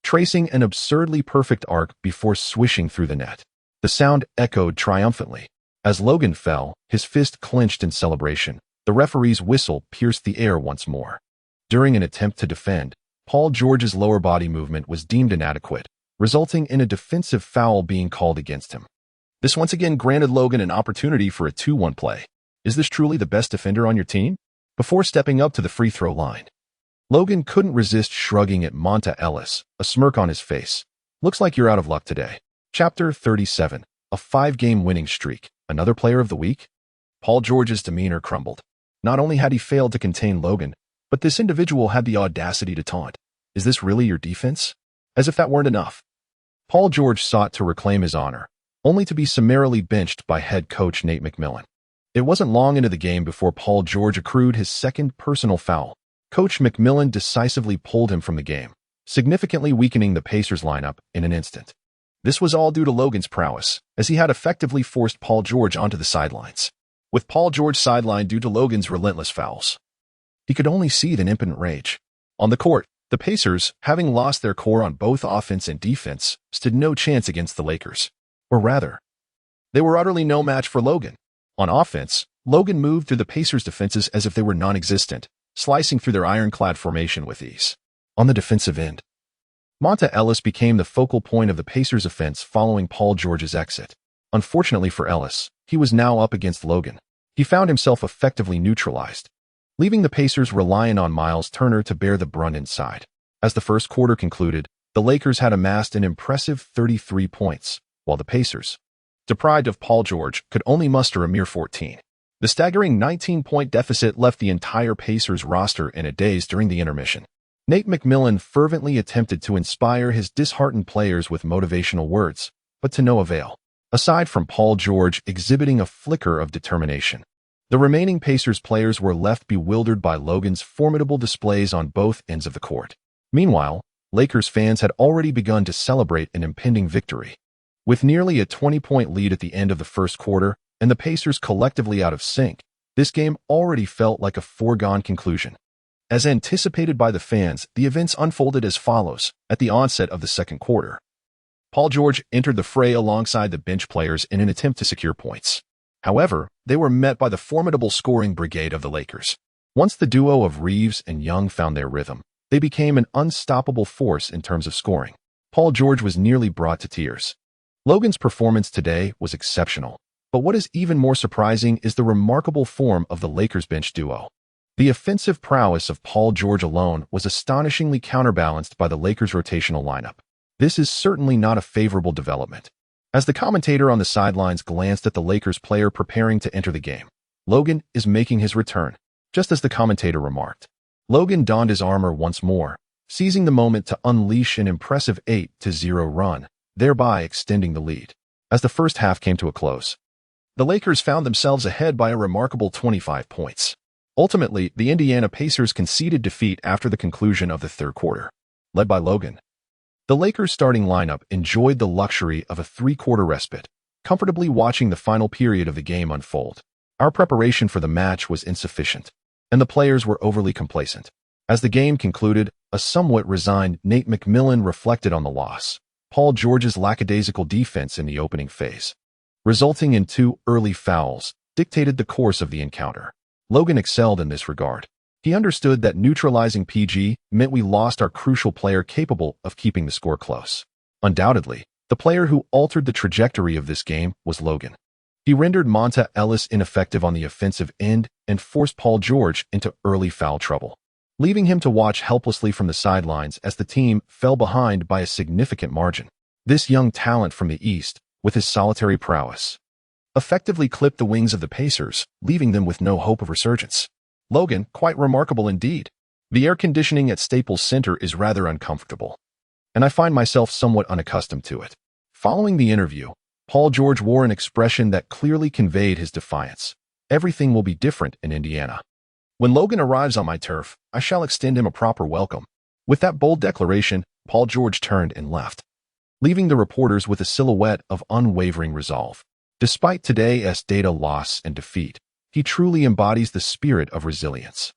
tracing an absurdly perfect arc before swishing through the net. The sound echoed triumphantly. As Logan fell, his fist clenched in celebration. The referee's whistle pierced the air once more. During an attempt to defend, Paul George's lower body movement was deemed inadequate, resulting in a defensive foul being called against him. This once again granted Logan an opportunity for a 2-1 play. Is this truly the best defender on your team? Before stepping up to the free throw line, Logan couldn't resist shrugging at Monta Ellis, a smirk on his face. "Looks like you're out of luck today." Chapter 37, a 5-game winning streak. Another player of the week? Paul George's demeanor crumbled. Not only had he failed to contain Logan, but this individual had the audacity to taunt. "Is this really your defense?" As if that weren't enough, Paul George sought to reclaim his honor, only to be summarily benched by head coach Nate McMillan. It wasn't long into the game before Paul George accrued his second personal foul. Coach McMillan decisively pulled him from the game, significantly weakening the Pacers lineup in an instant. This was all due to Logan's prowess, as he had effectively forced Paul George onto the sidelines. With Paul George sidelined due to Logan's relentless fouls, he could only seethe in impotent rage. On the court, the Pacers, having lost their core on both offense and defense, stood no chance against the Lakers. Or rather, they were utterly no match for Logan. On offense, Logan moved through the Pacers' defenses as if they were non-existent, slicing through their ironclad formation with ease. On the defensive end, Monta Ellis became the focal point of the Pacers' offense following Paul George's exit. Unfortunately for Ellis, he was now up against Logan. He found himself effectively neutralized, leaving the Pacers reliant on Miles Turner to bear the brunt inside. As the first quarter concluded, the Lakers had amassed an impressive 33 points, while the Pacers, deprived of Paul George, could only muster a mere 14. The staggering 19-point deficit left the entire Pacers roster in a daze during the intermission. Nate McMillan fervently attempted to inspire his disheartened players with motivational words, but to no avail. Aside from Paul George exhibiting a flicker of determination, the remaining Pacers players were left bewildered by Logan's formidable displays on both ends of the court. Meanwhile, Lakers fans had already begun to celebrate an impending victory. With nearly a 20-point lead at the end of the first quarter and the Pacers collectively out of sync, this game already felt like a foregone conclusion. As anticipated by the fans, the events unfolded as follows. At the onset of the second quarter, Paul George entered the fray alongside the bench players in an attempt to secure points. However, they were met by the formidable scoring brigade of the Lakers. Once the duo of Reeves and Young found their rhythm, they became an unstoppable force in terms of scoring. Paul George was nearly brought to tears. Logan's performance today was exceptional, but what is even more surprising is the remarkable form of the Lakers bench duo. The offensive prowess of Paul George alone was astonishingly counterbalanced by the Lakers' rotational lineup. This is certainly not a favorable development. As the commentator on the sidelines glanced at the Lakers player preparing to enter the game, "Logan is making his return," just as the commentator remarked. Logan donned his armor once more, seizing the moment to unleash an impressive 8-0 run, thereby extending the lead. As the first half came to a close, the Lakers found themselves ahead by a remarkable 25 points. Ultimately, the Indiana Pacers conceded defeat after the conclusion of the third quarter. Led by Logan, the Lakers' starting lineup enjoyed the luxury of a 3-quarter respite, comfortably watching the final period of the game unfold. Our preparation for the match was insufficient, and the players were overly complacent. As the game concluded, a somewhat resigned Nate McMillan reflected on the loss. Paul George's lackadaisical defense in the opening phase, resulting in 2 early fouls, dictated the course of the encounter. Logan excelled in this regard. He understood that neutralizing PG meant we lost our crucial player capable of keeping the score close. Undoubtedly, the player who altered the trajectory of this game was Logan. He rendered Monta Ellis ineffective on the offensive end and forced Paul George into early foul trouble, leaving him to watch helplessly from the sidelines as the team fell behind by a significant margin. This young talent from the East, with his solitary prowess, effectively clipped the wings of the Pacers, leaving them with no hope of resurgence. Logan, quite remarkable indeed. The air conditioning at Staples Center is rather uncomfortable, and I find myself somewhat unaccustomed to it. Following the interview, Paul George wore an expression that clearly conveyed his defiance. Everything will be different in Indiana. When Logan arrives on my turf, I shall extend him a proper welcome. With that bold declaration, Paul George turned and left, leaving the reporters with a silhouette of unwavering resolve. Despite today's data loss and defeat, he truly embodies the spirit of resilience.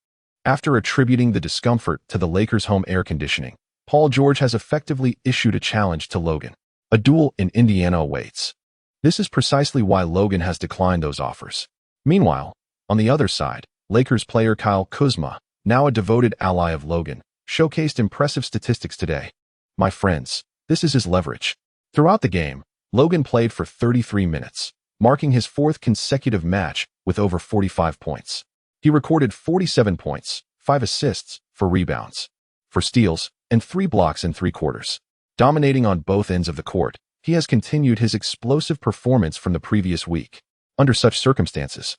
After attributing the discomfort to the Lakers' home air conditioning, Paul George has effectively issued a challenge to Logan. A duel in Indiana awaits. This is precisely why Logan has declined those offers. Meanwhile, on the other side, Lakers player Kyle Kuzma, now a devoted ally of Logan, showcased impressive statistics today. My friends, this is his leverage. Throughout the game, Logan played for 33 minutes, marking his 4th consecutive match with over 45 points. He recorded 47 points, 5 assists, 4 rebounds, 4 steals, and 3 blocks in 3 quarters. Dominating on both ends of the court, he has continued his explosive performance from the previous week. Under such circumstances,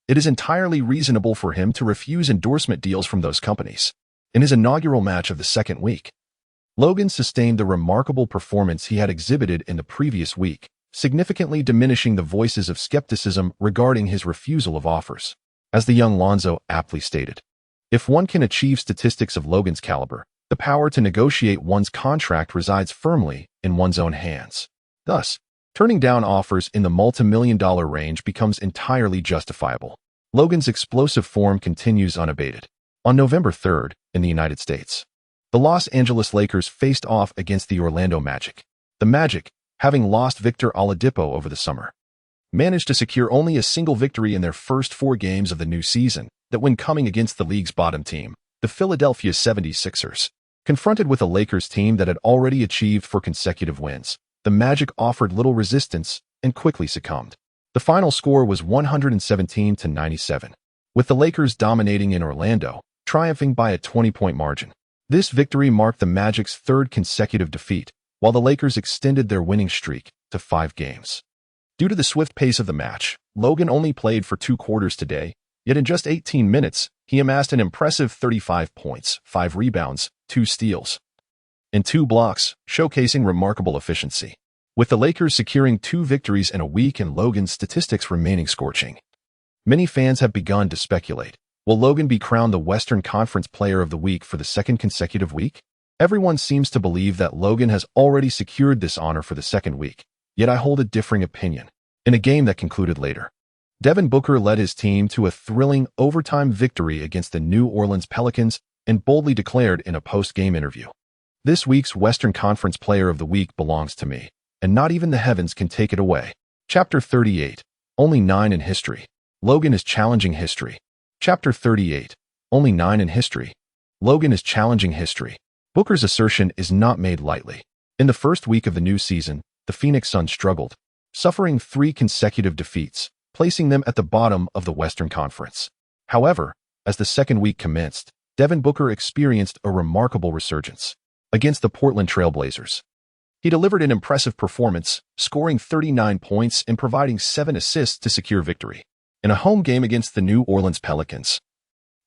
it is entirely reasonable for him to refuse endorsement deals from those companies. In his inaugural match of the second week, Logan sustained the remarkable performance he had exhibited in the previous week, significantly diminishing the voices of skepticism regarding his refusal of offers. As the young Lonzo aptly stated, if one can achieve statistics of Logan's caliber, the power to negotiate one's contract resides firmly in one's own hands. Thus, turning down offers in the multi-million-dollar range becomes entirely justifiable. Logan's explosive form continues unabated. On November 3rd, in the United States, the Los Angeles Lakers faced off against the Orlando Magic. The Magic, having lost Victor Oladipo over the summer, managed to secure only a single victory in their first 4 games of the new season, that when coming against the league's bottom team, the Philadelphia 76ers. Confronted with a Lakers team that had already achieved 4 consecutive wins, the Magic offered little resistance and quickly succumbed. The final score was 117-97, with the Lakers dominating in Orlando, triumphing by a 20-point margin. This victory marked the Magic's 3rd consecutive defeat, while the Lakers extended their winning streak to 5 games. Due to the swift pace of the match, Logan only played for 2 quarters today, yet in just 18 minutes, he amassed an impressive 35 points, 5 rebounds, 2 steals, and 2 blocks, showcasing remarkable efficiency. With the Lakers securing 2 victories in a week and Logan's statistics remaining scorching, many fans have begun to speculate, will Logan be crowned the Western Conference Player of the Week for the 2nd consecutive week? Everyone seems to believe that Logan has already secured this honor for the 2nd week, yet I hold a differing opinion. In a game that concluded later, Devin Booker led his team to a thrilling overtime victory against the New Orleans Pelicans and boldly declared in a post-game interview, "This week's Western Conference Player of the Week belongs to me, and not even the heavens can take it away." Chapter 38, Only 9 in History. Logan is challenging history. Chapter 38, Only 9 in History. Logan is challenging history. Booker's assertion is not made lightly. In the first week of the new season, the Phoenix Suns struggled, suffering 3 consecutive defeats, placing them at the bottom of the Western Conference. However, as the second week commenced, Devin Booker experienced a remarkable resurgence. Against the Portland Trail Blazers, he delivered an impressive performance, scoring 39 points and providing 7 assists to secure victory. In a home game against the New Orleans Pelicans,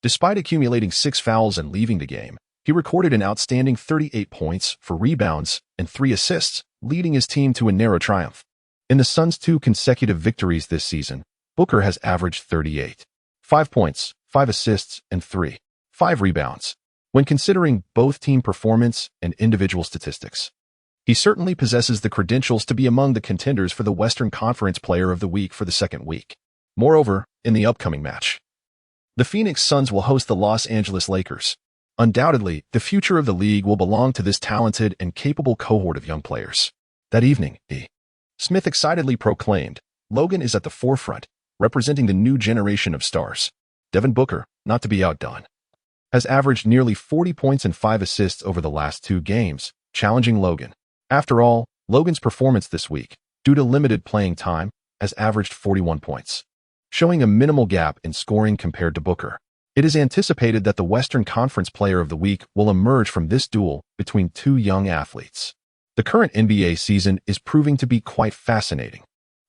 despite accumulating 6 fouls and leaving the game, he recorded an outstanding 38 points, 4 rebounds, and 3 assists, leading his team to a narrow triumph. In the Suns' 2 consecutive victories this season, Booker has averaged 38, 5 points, 5 assists, and 5 rebounds. When considering both team performance and individual statistics, he certainly possesses the credentials to be among the contenders for the Western Conference Player of the Week for the 2nd week. Moreover, in the upcoming match, the Phoenix Suns will host the Los Angeles Lakers. Undoubtedly, the future of the league will belong to this talented and capable cohort of young players. That evening, Smith excitedly proclaimed, "Logan is at the forefront, representing the new generation of stars. Devin Booker, not to be outdone, has averaged nearly 40 points and 5 assists over the last 2 games, challenging Logan. After all, Logan's performance this week, due to limited playing time, has averaged 41 points, showing a minimal gap in scoring compared to Booker. It is anticipated that the Western Conference Player of the Week will emerge from this duel between 2 young athletes. The current NBA season is proving to be quite fascinating.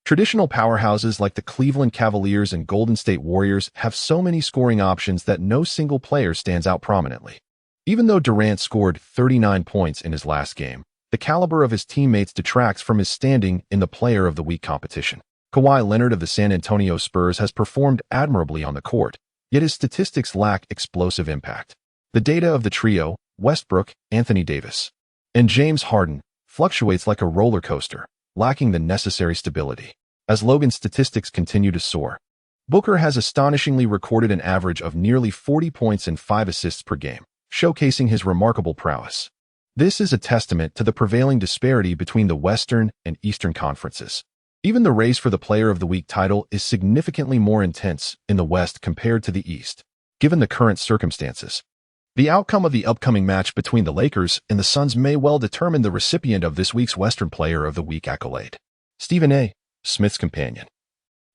Traditional powerhouses like the Cleveland Cavaliers and Golden State Warriors have so many scoring options that no single player stands out prominently. Even though Durant scored 39 points in his last game, the caliber of his teammates detracts from his standing in the Player of the Week competition. Kawhi Leonard of the San Antonio Spurs has performed admirably on the court, yet his statistics lack explosive impact. The data of the trio, Westbrook, Anthony Davis, and James Harden, fluctuates like a roller coaster, lacking the necessary stability. As Logan's statistics continue to soar, Booker has astonishingly recorded an average of nearly 40 points and 5 assists per game, showcasing his remarkable prowess. This is a testament to the prevailing disparity between the Western and Eastern conferences. Even the race for the Player of the Week title is significantly more intense in the West compared to the East, given the current circumstances. The outcome of the upcoming match between the Lakers and the Suns may well determine the recipient of this week's Western Player of the Week accolade. Stephen A., Smith's companion,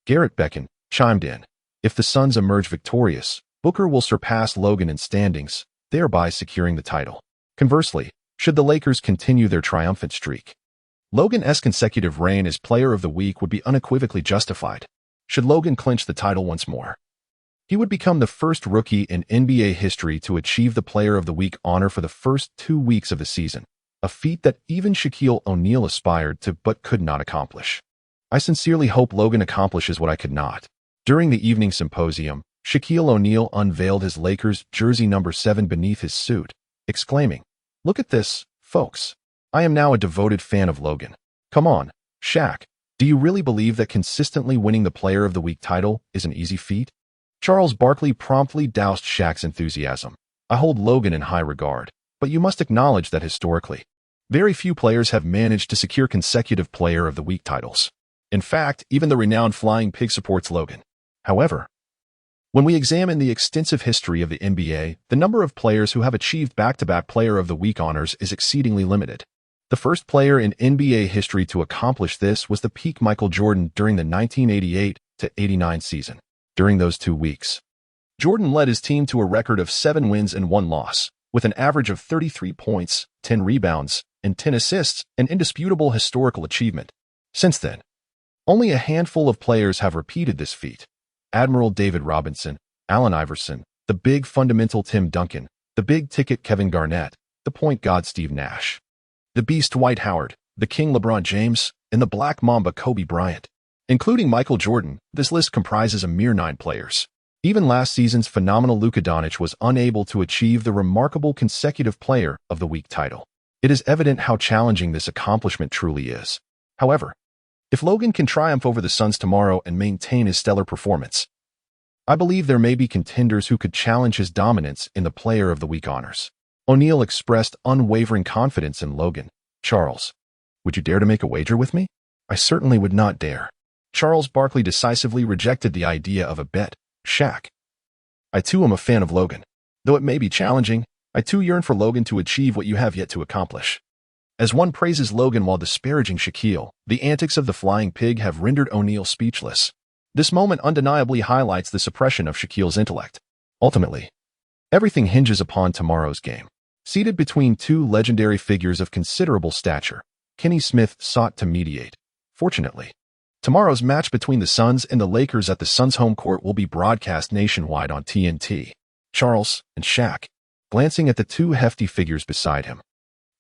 Garrett Becken, chimed in, "If the Suns emerge victorious, Booker will surpass Logan in standings, thereby securing the title. Conversely, should the Lakers continue their triumphant streak, Logan's consecutive reign as Player of the Week would be unequivocally justified. Should Logan clinch the title once more, he would become the first rookie in NBA history to achieve the Player of the Week honor for the first 2 weeks of the season, a feat that even Shaquille O'Neal aspired to but could not accomplish. I sincerely hope Logan accomplishes what I could not." During the evening symposium, Shaquille O'Neal unveiled his Lakers jersey number 7 beneath his suit, exclaiming, "Look at this, folks. I am now a devoted fan of Logan. Come on, Shaq, do you really believe that consistently winning the Player of the Week title is an easy feat?" Charles Barkley promptly doused Shaq's enthusiasm. "I hold Logan in high regard, but you must acknowledge that historically, very few players have managed to secure consecutive Player of the Week titles. In fact, even the renowned Flying Pig supports Logan. However, when we examine the extensive history of the NBA, the number of players who have achieved back-to-back Player of the Week honors is exceedingly limited. The first player in NBA history to accomplish this was the peak Michael Jordan during the 1988-89 season. During those 2 weeks, Jordan led his team to a record of 7 wins and 1 loss, with an average of 33 points, 10 rebounds, and 10 assists, an indisputable historical achievement. Since then, only a handful of players have repeated this feat. Admiral David Robinson, Allen Iverson, the big fundamental Tim Duncan, the big ticket Kevin Garnett, the point guard Steve Nash, the beast Dwight Howard, the king LeBron James, and the Black Mamba Kobe Bryant. Including Michael Jordan, this list comprises a mere 9 players. Even last season's phenomenal Luka Doncic was unable to achieve the remarkable consecutive Player of the Week title. It is evident how challenging this accomplishment truly is. However, if Logan can triumph over the Suns tomorrow and maintain his stellar performance, I believe there may be contenders who could challenge his dominance in the Player of the Week honors. O'Neal expressed unwavering confidence in Logan. "Charles, would you dare to make a wager with me?" "I certainly would not dare." Charles Barkley decisively rejected the idea of a bet. "Shaq, I too am a fan of Logan. Though it may be challenging, I too yearn for Logan to achieve what you have yet to accomplish." As one praises Logan while disparaging Shaquille, the antics of the Flying Pig have rendered O'Neal speechless. This moment undeniably highlights the suppression of Shaquille's intellect. Ultimately, everything hinges upon tomorrow's game. Seated between 2 legendary figures of considerable stature, Kenny Smith sought to mediate. Fortunately, tomorrow's match between the Suns and the Lakers at the Suns' home court will be broadcast nationwide on TNT. Charles and Shaq, glancing at the 2 hefty figures beside him,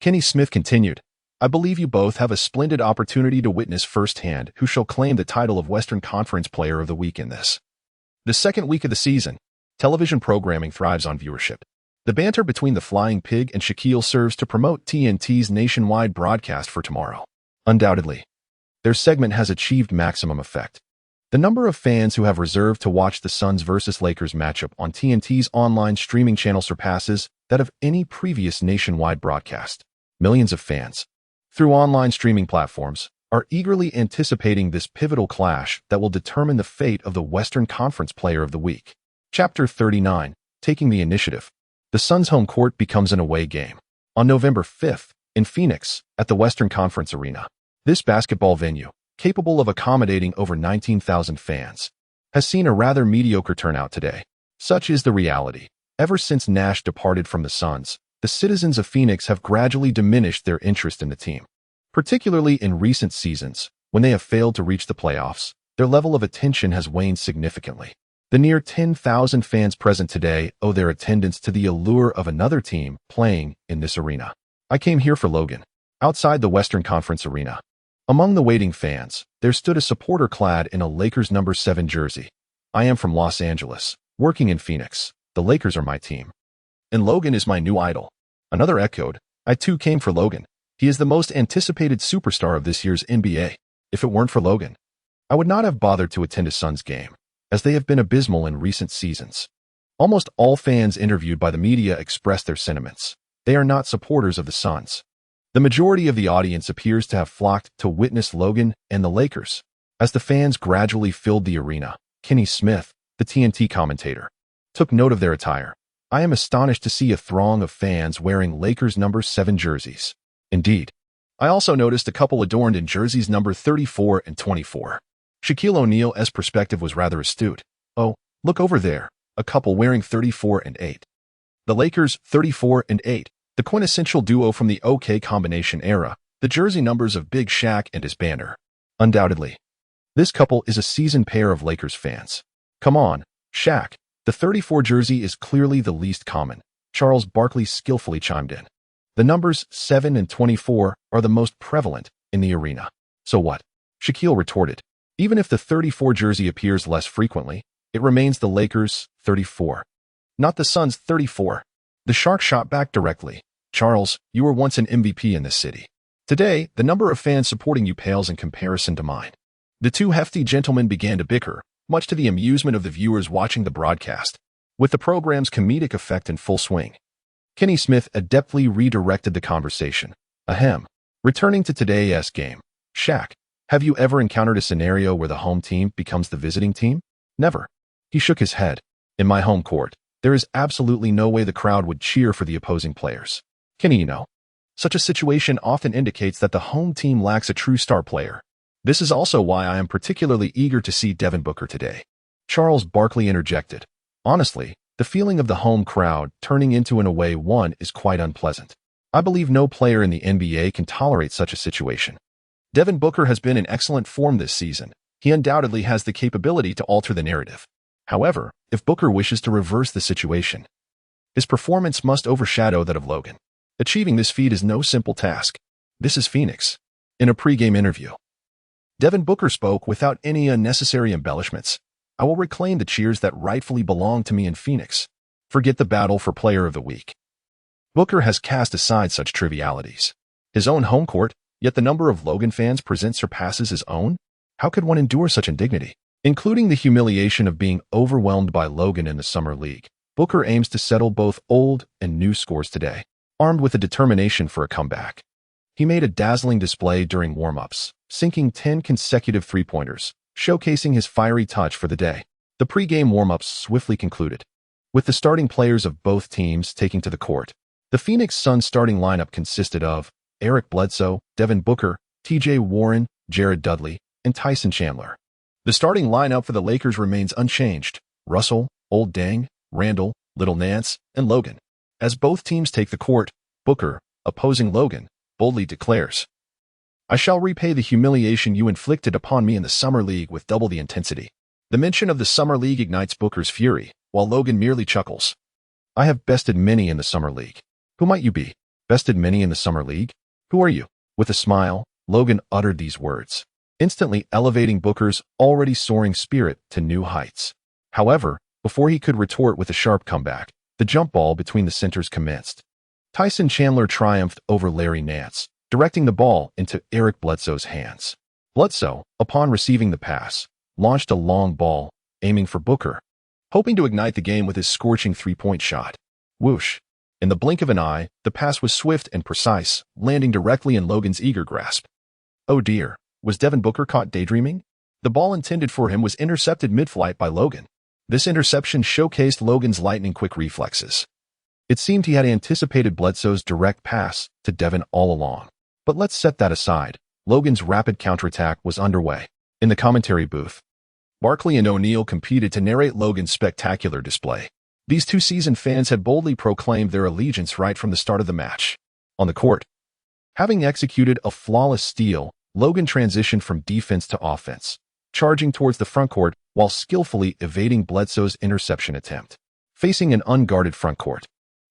Kenny Smith continued, "I believe you both have a splendid opportunity to witness firsthand who shall claim the title of Western Conference Player of the Week in this. The second week of the season, television programming thrives on viewership. The banter between the Flying Pig and Shaquille serves to promote TNT's nationwide broadcast for tomorrow. Undoubtedly, their segment has achieved maximum effect. The number of fans who have reserved to watch the Suns vs. Lakers matchup on TNT's online streaming channel surpasses that of any previous nationwide broadcast. Millions of fans, through online streaming platforms, are eagerly anticipating this pivotal clash that will determine the fate of the Western Conference Player of the Week. Chapter 39, Taking the Initiative. The Suns' home court becomes an away game. On November 5th, in Phoenix, at the Western Conference Arena. This basketball venue, capable of accommodating over 19,000 fans, has seen a rather mediocre turnout today. Such is the reality. Ever since Nash departed from the Suns, the citizens of Phoenix have gradually diminished their interest in the team. Particularly in recent seasons, when they have failed to reach the playoffs, their level of attention has waned significantly. The near 10,000 fans present today owe their attendance to the allure of another team playing in this arena. I came here for Logan. Outside the Western Conference Arena, among the waiting fans, there stood a supporter clad in a Lakers number 7 jersey. I am from Los Angeles, working in Phoenix. The Lakers are my team. And Logan is my new idol. Another echoed. I too came for Logan. He is the most anticipated superstar of this year's NBA. If it weren't for Logan, I would not have bothered to attend a Suns game, as they have been abysmal in recent seasons. Almost all fans interviewed by the media expressed their sentiments. They are not supporters of the Suns. The majority of the audience appears to have flocked to witness Logan and the Lakers. As the fans gradually filled the arena, Kenny Smith, the TNT commentator, took note of their attire. I am astonished to see a throng of fans wearing Lakers number 7 jerseys. Indeed. I also noticed a couple adorned in jerseys number 34 and 24. Shaquille O'Neal's perspective was rather astute. Oh, look over there, a couple wearing 34 and 8. The Lakers 34 and 8. The quintessential duo from the OK combination era, the jersey numbers of Big Shaq and his banner. Undoubtedly. This couple is a seasoned pair of Lakers fans. Come on, Shaq. The 34 jersey is clearly the least common, Charles Barkley skillfully chimed in. The numbers 7 and 24 are the most prevalent in the arena. So what? Shaquille retorted. Even if the 34 jersey appears less frequently, it remains the Lakers 34. Not the Suns 34. The Shark shot back directly. Charles, you were once an MVP in this city. Today, the number of fans supporting you pales in comparison to mine. The two hefty gentlemen began to bicker, much to the amusement of the viewers watching the broadcast, with the program's comedic effect in full swing. Kenny Smith adeptly redirected the conversation. Ahem. Returning to today's game. Shaq, have you ever encountered a scenario where the home team becomes the visiting team? Never. He shook his head. In my home court, there is absolutely no way the crowd would cheer for the opposing players. Kenny, you know, such a situation often indicates that the home team lacks a true star player. This is also why I am particularly eager to see Devin Booker today. Charles Barkley interjected. Honestly, the feeling of the home crowd turning into an away one is quite unpleasant. I believe no player in the NBA can tolerate such a situation. Devin Booker has been in excellent form this season. He undoubtedly has the capability to alter the narrative. However, if Booker wishes to reverse the situation, his performance must overshadow that of Logan. Achieving this feat is no simple task. This is Phoenix. In a pre-game interview, Devin Booker spoke without any unnecessary embellishments. I will reclaim the cheers that rightfully belong to me in Phoenix. Forget the battle for Player of the Week. Booker has cast aside such trivialities. His own home court, yet the number of Logan fans present surpasses his own? How could one endure such indignity? Including the humiliation of being overwhelmed by Logan in the Summer League, Booker aims to settle both old and new scores today, armed with a determination for a comeback. He made a dazzling display during warm-ups, sinking 10 consecutive three-pointers, showcasing his fiery touch for the day. The pre-game warm-ups swiftly concluded, with the starting players of both teams taking to the court. The Phoenix Suns starting lineup consisted of Eric Bledsoe, Devin Booker, T.J. Warren, Jared Dudley, and Tyson Chandler. The starting lineup for the Lakers remains unchanged: Russell, Old Dang, Randall, Little Nance, and Logan. As both teams take the court, Booker, opposing Logan, boldly declares, I shall repay the humiliation you inflicted upon me in the Summer League with double the intensity. The mention of the Summer League ignites Booker's fury, while Logan merely chuckles. I have bested many in the Summer League. Who might you be? Bested many in the Summer League? Who are you? With a smile, Logan uttered these words, instantly elevating Booker's already soaring spirit to new heights. However, before he could retort with a sharp comeback, the jump ball between the centers commenced. Tyson Chandler triumphed over Larry Nance, directing the ball into Eric Bledsoe's hands. Bledsoe, upon receiving the pass, launched a long ball, aiming for Booker, hoping to ignite the game with his scorching three-point shot. Whoosh! In the blink of an eye, the pass was swift and precise, landing directly in Logan's eager grasp. Oh dear, was Devin Booker caught daydreaming? The ball intended for him was intercepted mid-flight by Logan. This interception showcased Logan's lightning-quick reflexes. It seemed he had anticipated Bledsoe's direct pass to Devin all along. But let's set that aside. Logan's rapid counterattack was underway. In the commentary booth, Barkley and O'Neal competed to narrate Logan's spectacular display. These two seasoned fans had boldly proclaimed their allegiance right from the start of the match. On the court, having executed a flawless steal, Logan transitioned from defense to offense, charging towards the frontcourt while skillfully evading Bledsoe's interception attempt. Facing an unguarded frontcourt,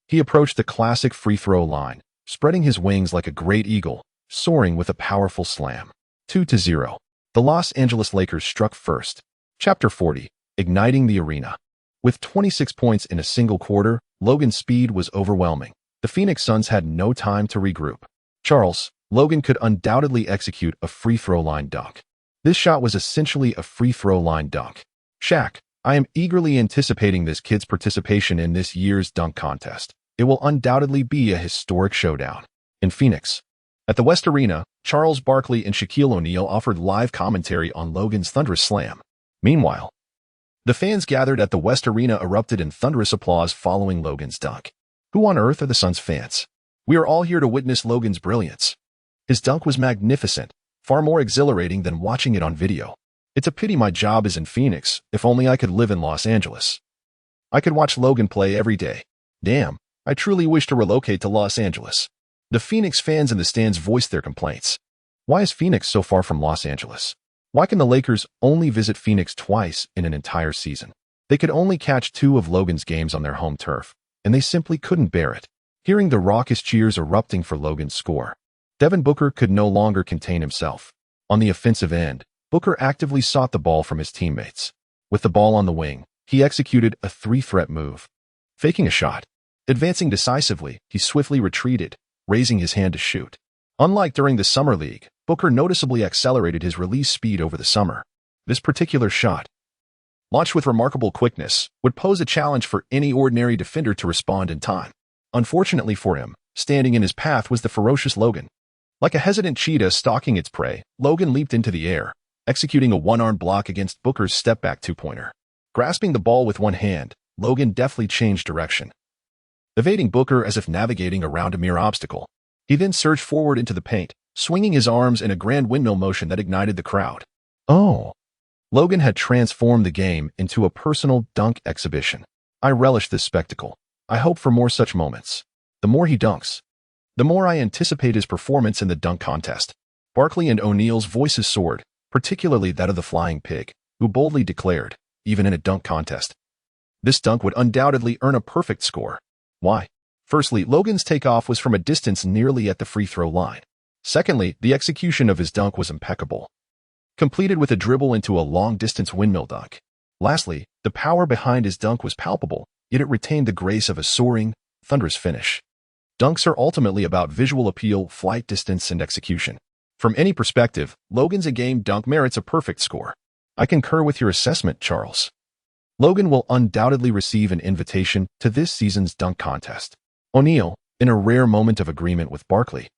he approached the classic free throw line, spreading his wings like a great eagle, soaring with a powerful slam. 2-0. The Los Angeles Lakers struck first. Chapter 40. Igniting the Arena. With 26 points in a single quarter, Logan's speed was overwhelming. The Phoenix Suns had no time to regroup. Charles, Logan could undoubtedly execute a free throw line dunk. This shot was essentially a free throw line dunk. Shaq, I am eagerly anticipating this kid's participation in this year's dunk contest. It will undoubtedly be a historic showdown. In Phoenix, at the West Arena, Charles Barkley and Shaquille O'Neal offered live commentary on Logan's thunderous slam. Meanwhile, the fans gathered at the West Arena erupted in thunderous applause following Logan's dunk. Who on earth are the Suns fans? We are all here to witness Logan's brilliance. His dunk was magnificent, far more exhilarating than watching it on video. It's a pity my job is in Phoenix. If only I could live in Los Angeles. I could watch Logan play every day. Damn, I truly wish to relocate to Los Angeles. The Phoenix fans in the stands voiced their complaints. Why is Phoenix so far from Los Angeles? Why can the Lakers only visit Phoenix twice in an entire season? They could only catch 2 of Logan's games on their home turf, and they simply couldn't bear it. Hearing the raucous cheers erupting for Logan's score, Devin Booker could no longer contain himself. On the offensive end, Booker actively sought the ball from his teammates. With the ball on the wing, he executed a 3-threat move. Faking a shot. Advancing decisively, he swiftly retreated, raising his hand to shoot. Unlike during the Summer League, Booker noticeably accelerated his release speed over the summer. This particular shot, launched with remarkable quickness, would pose a challenge for any ordinary defender to respond in time. Unfortunately for him, standing in his path was the ferocious Logan. Like a hesitant cheetah stalking its prey, Logan leaped into the air, executing a one-arm block against Booker's step-back two-pointer. Grasping the ball with one hand, Logan deftly changed direction, evading Booker as if navigating around a mere obstacle. He then surged forward into the paint, swinging his arms in a grand windmill motion that ignited the crowd. Oh! Logan had transformed the game into a personal dunk exhibition. I relish this spectacle. I hope for more such moments. The more he dunks, the more I anticipate his performance in the dunk contest. Barkley and O'Neal's voices soared, particularly that of the Flying Pig, who boldly declared, even in a dunk contest, this dunk would undoubtedly earn a perfect score. Why? Firstly, Logan's takeoff was from a distance nearly at the free throw line. Secondly, the execution of his dunk was impeccable, completed with a dribble into a long-distance windmill dunk. Lastly, the power behind his dunk was palpable, yet it retained the grace of a soaring, thunderous finish. Dunks are ultimately about visual appeal, flight distance, and execution. From any perspective, Logan's a-game dunk merits a perfect score. I concur with your assessment, Charles. Logan will undoubtedly receive an invitation to this season's dunk contest. O'Neal, in a rare moment of agreement with Barkley,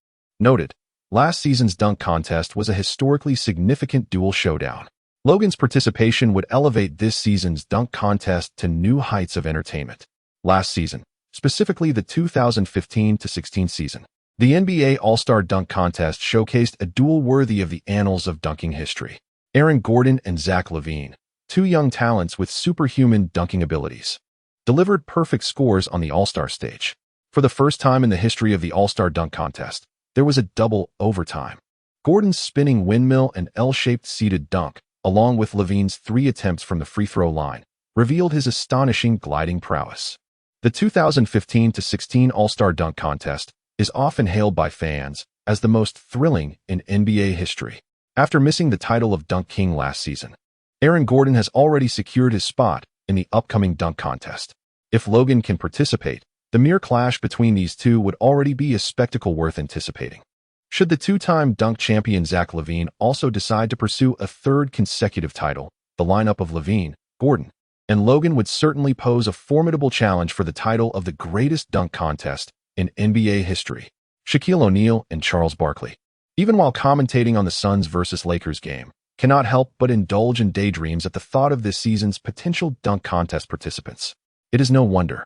noted, last season's dunk contest was a historically significant dual showdown. Logan's participation would elevate this season's dunk contest to new heights of entertainment. Last season, specifically the 2015-16 season, the NBA All-Star Dunk Contest showcased a duel worthy of the annals of dunking history. Aaron Gordon and Zach LaVine, two young talents with superhuman dunking abilities, delivered perfect scores on the All-Star stage. For the first time in the history of the All-Star Dunk Contest, there was a double overtime. Gordon's spinning windmill and L-shaped seated dunk, along with LaVine's 3 attempts from the free throw line, revealed his astonishing gliding prowess. The 2015-16 All-Star Dunk Contest is often hailed by fans as the most thrilling in NBA history. After missing the title of Dunk King last season, Aaron Gordon has already secured his spot in the upcoming dunk contest. If Logan can participate, the mere clash between these two would already be a spectacle worth anticipating. Should the 2-time dunk champion Zach LaVine also decide to pursue a 3rd consecutive title, the lineup of LaVine, Gordon, and Logan would certainly pose a formidable challenge for the title of the greatest dunk contest in NBA history. Shaquille O'Neal and Charles Barkley, even while commentating on the Suns vs. Lakers game, cannot help but indulge in daydreams at the thought of this season's potential dunk contest participants. It is no wonder.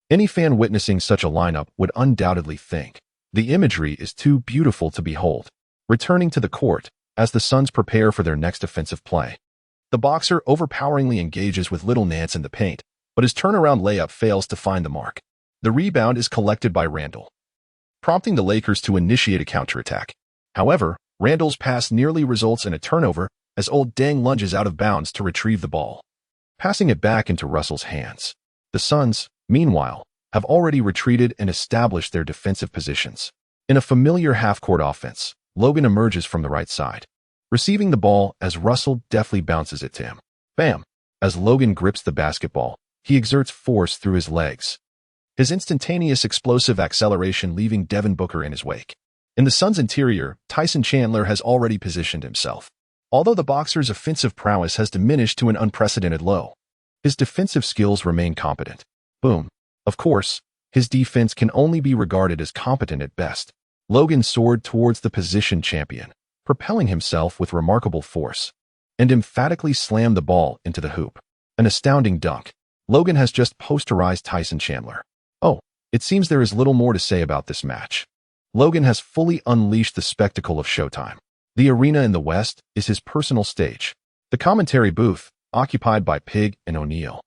Any fan witnessing such a lineup would undoubtedly think the imagery is too beautiful to behold. Returning to the court, as the Suns prepare for their next offensive play, the boxer overpoweringly engages with Little Nance in the paint, but his turnaround layup fails to find the mark. The rebound is collected by Randall, prompting the Lakers to initiate a counterattack. However, Randall's pass nearly results in a turnover as Old Deng lunges out of bounds to retrieve the ball, passing it back into Russell's hands. The Suns, meanwhile, have already retreated and established their defensive positions. In a familiar half-court offense, Logan emerges from the right side, receiving the ball as Russell deftly bounces it to him. Bam! As Logan grips the basketball, he exerts force through his legs, his instantaneous explosive acceleration leaving Devin Booker in his wake. In the Suns' interior, Tyson Chandler has already positioned himself. Although the boxer's offensive prowess has diminished to an unprecedented low, his defensive skills remain competent. Boom. Of course, his defense can only be regarded as competent at best. Logan soared towards the position champion, propelling himself with remarkable force, and emphatically slammed the ball into the hoop. An astounding dunk. Logan has just posterized Tyson Chandler. Oh, it seems there is little more to say about this match. Logan has fully unleashed the spectacle of Showtime. The arena in the West is his personal stage. The commentary booth, occupied by Pig and O'Neal,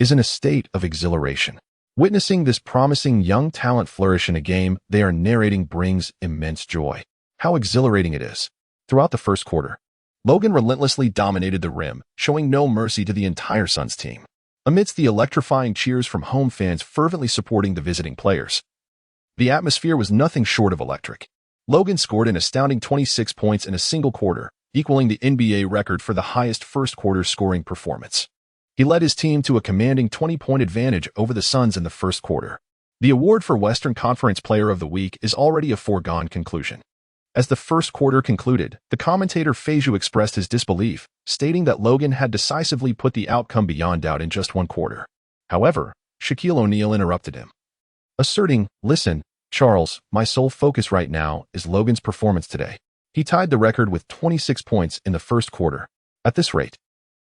is in a state of exhilaration. Witnessing this promising young talent flourish in a game they are narrating brings immense joy. How exhilarating it is. Throughout the first quarter, Logan relentlessly dominated the rim, showing no mercy to the entire Suns team. Amidst the electrifying cheers from home fans fervently supporting the visiting players, the atmosphere was nothing short of electric. Logan scored an astounding 26 points in a single quarter, equaling the NBA record for the highest first-quarter scoring performance. He led his team to a commanding 20-point advantage over the Suns in the first quarter. The award for Western Conference Player of the Week is already a foregone conclusion. As the first quarter concluded, the commentator Feiju expressed his disbelief, stating that Logan had decisively put the outcome beyond doubt in just one quarter. However, Shaquille O'Neal interrupted him, asserting, "Listen, Charles, my sole focus right now is Logan's performance today. He tied the record with 26 points in the first quarter. At this rate,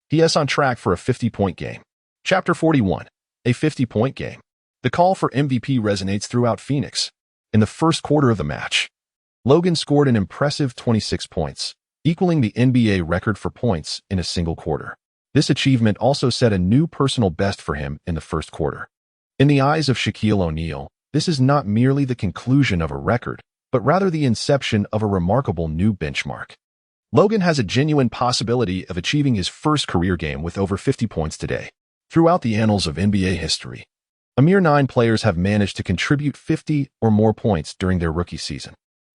he is on track for a 50-point game." Chapter 41. A 50-point game. The call for MVP resonates throughout Phoenix. In the first quarter of the match, Logan scored an impressive 26 points, equaling the NBA record for points in a single quarter. This achievement also set a new personal best for him in the first quarter. In the eyes of Shaquille O'Neal, this is not merely the conclusion of a record, but rather the inception of a remarkable new benchmark. Logan has a genuine possibility of achieving his first career game with over 50 points today. Throughout the annals of NBA history, a mere 9 players have managed to contribute 50 or more points during their rookie season.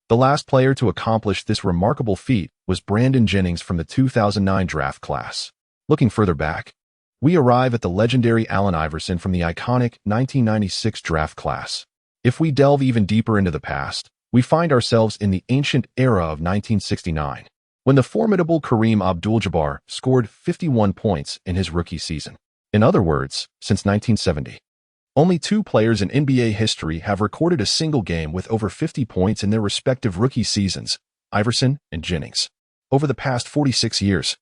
The last player to accomplish this remarkable feat was Brandon Jennings from the 2009 draft class. Looking further back, we arrive at the legendary Allen Iverson from the iconic 1996 draft class. If we delve even deeper into the past, we find ourselves in the ancient era of 1969, when the formidable Kareem Abdul-Jabbar scored 51 points in his rookie season. In other words, since 1970, only 2 players in NBA history have recorded a single game with over 50 points in their respective rookie seasons, Iverson and Jennings. Over the past 46 years,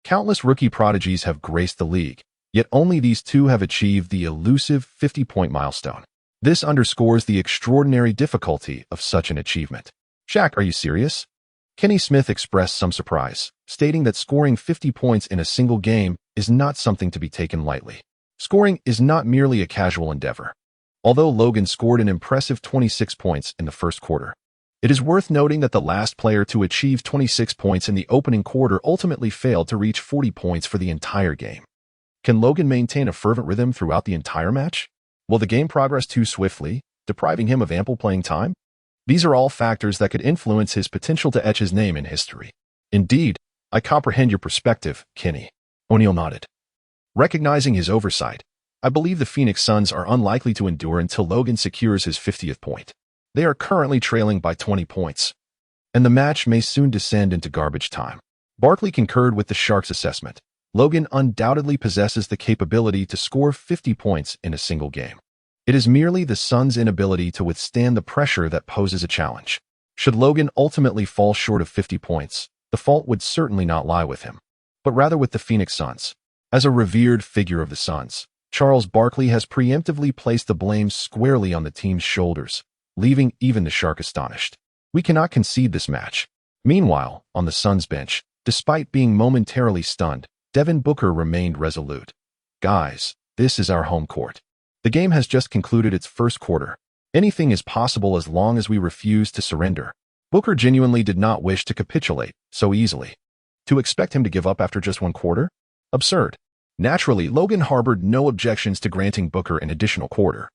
countless rookie prodigies have graced the league, yet only these 2 have achieved the elusive 50-point milestone. This underscores the extraordinary difficulty of such an achievement. "Shaq, are you serious?" Kenny Smith expressed some surprise, stating that scoring 50 points in a single game is not something to be taken lightly. Scoring is not merely a casual endeavor. Although Logan scored an impressive 26 points in the first quarter, it is worth noting that the last player to achieve 26 points in the opening quarter ultimately failed to reach 40 points for the entire game. Can Logan maintain a fervent rhythm throughout the entire match? Will the game progress too swiftly, depriving him of ample playing time? These are all factors that could influence his potential to etch his name in history. "Indeed, I comprehend your perspective, Kenny." O'Neal nodded. Recognizing his oversight, "I believe the Phoenix Suns are unlikely to endure until Logan secures his 50th point. They are currently trailing by 20 points, and the match may soon descend into garbage time." Barkley concurred with the Sharks' assessment, Logan undoubtedly possesses the capability to score 50 points in a single game. It is merely the Suns' inability to withstand the pressure that poses a challenge. Should Logan ultimately fall short of 50 points, the fault would certainly not lie with him, but rather with the Phoenix Suns. As a revered figure of the Suns, Charles Barkley has preemptively placed the blame squarely on the team's shoulders, leaving even the Shark astonished. We cannot concede this match. Meanwhile, on the Suns bench, despite being momentarily stunned, Devin Booker remained resolute. Guys, this is our home court. The game has just concluded its first quarter. Anything is possible as long as we refuse to surrender. Booker genuinely did not wish to capitulate so easily. To expect him to give up after just one quarter? Absurd. Naturally, Logan harbored no objections to granting Booker an additional quarter,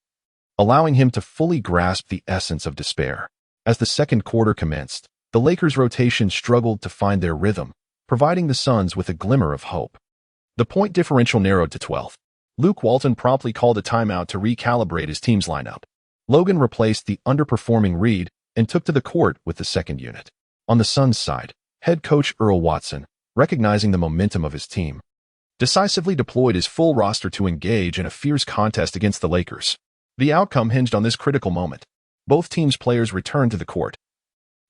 allowing him to fully grasp the essence of despair. As the second quarter commenced, the Lakers' rotation struggled to find their rhythm, providing the Suns with a glimmer of hope. The point differential narrowed to 12. Luke Walton promptly called a timeout to recalibrate his team's lineup. Logan replaced the underperforming Reed and took to the court with the second unit. On the Suns' side, head coach Earl Watson, recognizing the momentum of his team, decisively deployed his full roster to engage in a fierce contest against the Lakers. The outcome hinged on this critical moment. Both teams' players returned to the court,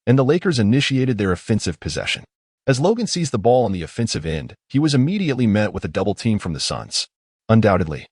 and the Lakers initiated their offensive possession. As Logan seized the ball on the offensive end, he was immediately met with a double team from the Suns. Undoubtedly,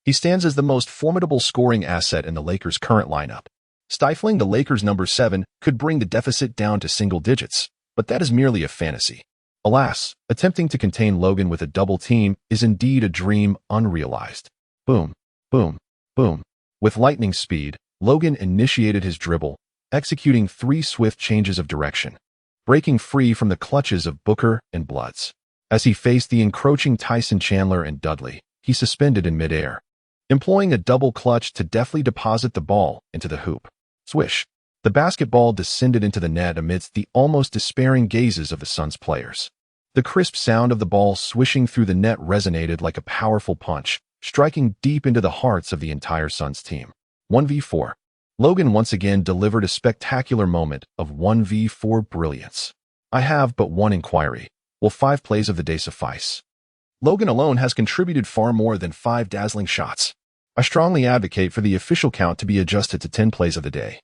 he stands as the most formidable scoring asset in the Lakers' current lineup. Stifling the Lakers' number 7 could bring the deficit down to single digits, but that is merely a fantasy. Alas, attempting to contain Logan with a double team is indeed a dream unrealized. Boom, boom, boom. With lightning speed, Logan initiated his dribble, executing 3 swift changes of direction, breaking free from the clutches of Booker and Bloods. As he faced the encroaching Tyson Chandler and Dudley, he suspended in midair, employing a double clutch to deftly deposit the ball into the hoop. Swish. The basketball descended into the net amidst the almost despairing gazes of the Suns players. The crisp sound of the ball swishing through the net resonated like a powerful punch, striking deep into the hearts of the entire Suns team. 1v4. Logan once again delivered a spectacular moment of 1v4 brilliance. I have but one inquiry. Will 5 plays of the day suffice? Logan alone has contributed far more than 5 dazzling shots. I strongly advocate for the official count to be adjusted to 10 plays of the day,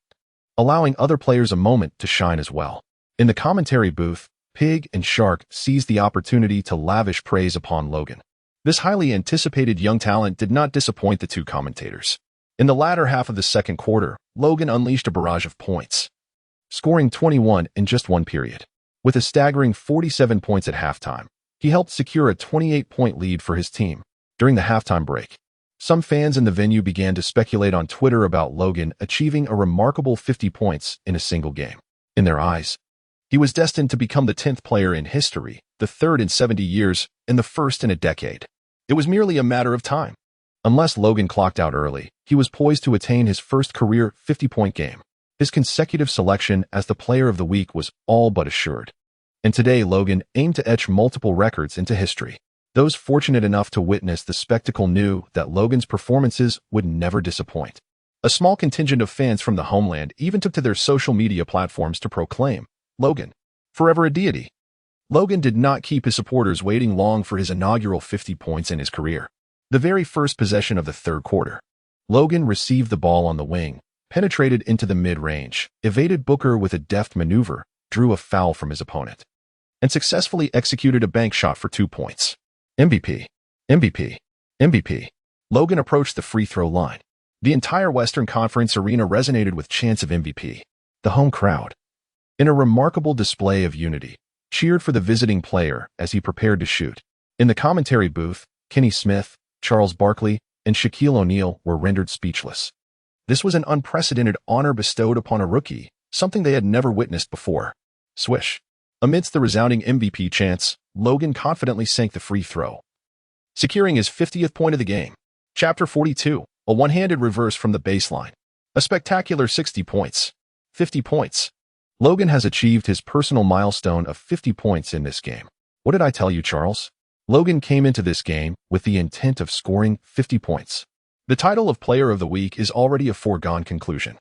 allowing other players a moment to shine as well. In the commentary booth, Pig and Shark seized the opportunity to lavish praise upon Logan. This highly anticipated young talent did not disappoint the two commentators. In the latter half of the second quarter, Logan unleashed a barrage of points, scoring 21 in just one period. With a staggering 47 points at halftime, he helped secure a 28-point lead for his team. During the halftime break, some fans in the venue began to speculate on Twitter about Logan achieving a remarkable 50 points in a single game. In their eyes, he was destined to become the 10th player in history, the 3rd in 70 years, and the 1st in a decade. It was merely a matter of time. Unless Logan clocked out early, he was poised to attain his first career 50-point game. His consecutive selection as the Player of the Week was all but assured. And today Logan aimed to etch multiple records into history. Those fortunate enough to witness the spectacle knew that Logan's performances would never disappoint. A small contingent of fans from the homeland even took to their social media platforms to proclaim, "Logan, forever a deity." Logan did not keep his supporters waiting long for his inaugural 50 points in his career. The very first possession of the third quarter, Logan received the ball on the wing, penetrated into the mid-range, evaded Booker with a deft maneuver, drew a foul from his opponent, and successfully executed a bank shot for 2 points. MVP, MVP, MVP. Logan approached the free throw line. The entire Western Conference arena resonated with chants of MVP. The home crowd, in a remarkable display of unity, cheered for the visiting player as he prepared to shoot. In the commentary booth, Kenny Smith, Charles Barkley, and Shaquille O'Neal were rendered speechless. This was an unprecedented honor bestowed upon a rookie, something they had never witnessed before. Swish. Amidst the resounding MVP chants, Logan confidently sank the free throw, securing his 50th point of the game. Chapter 42, a one-handed reverse from the baseline. A spectacular 60 points. 50 points. Logan has achieved his personal milestone of 50 points in this game. What did I tell you, Charles? Logan came into this game with the intent of scoring 50 points. The title of Player of the Week is already a foregone conclusion.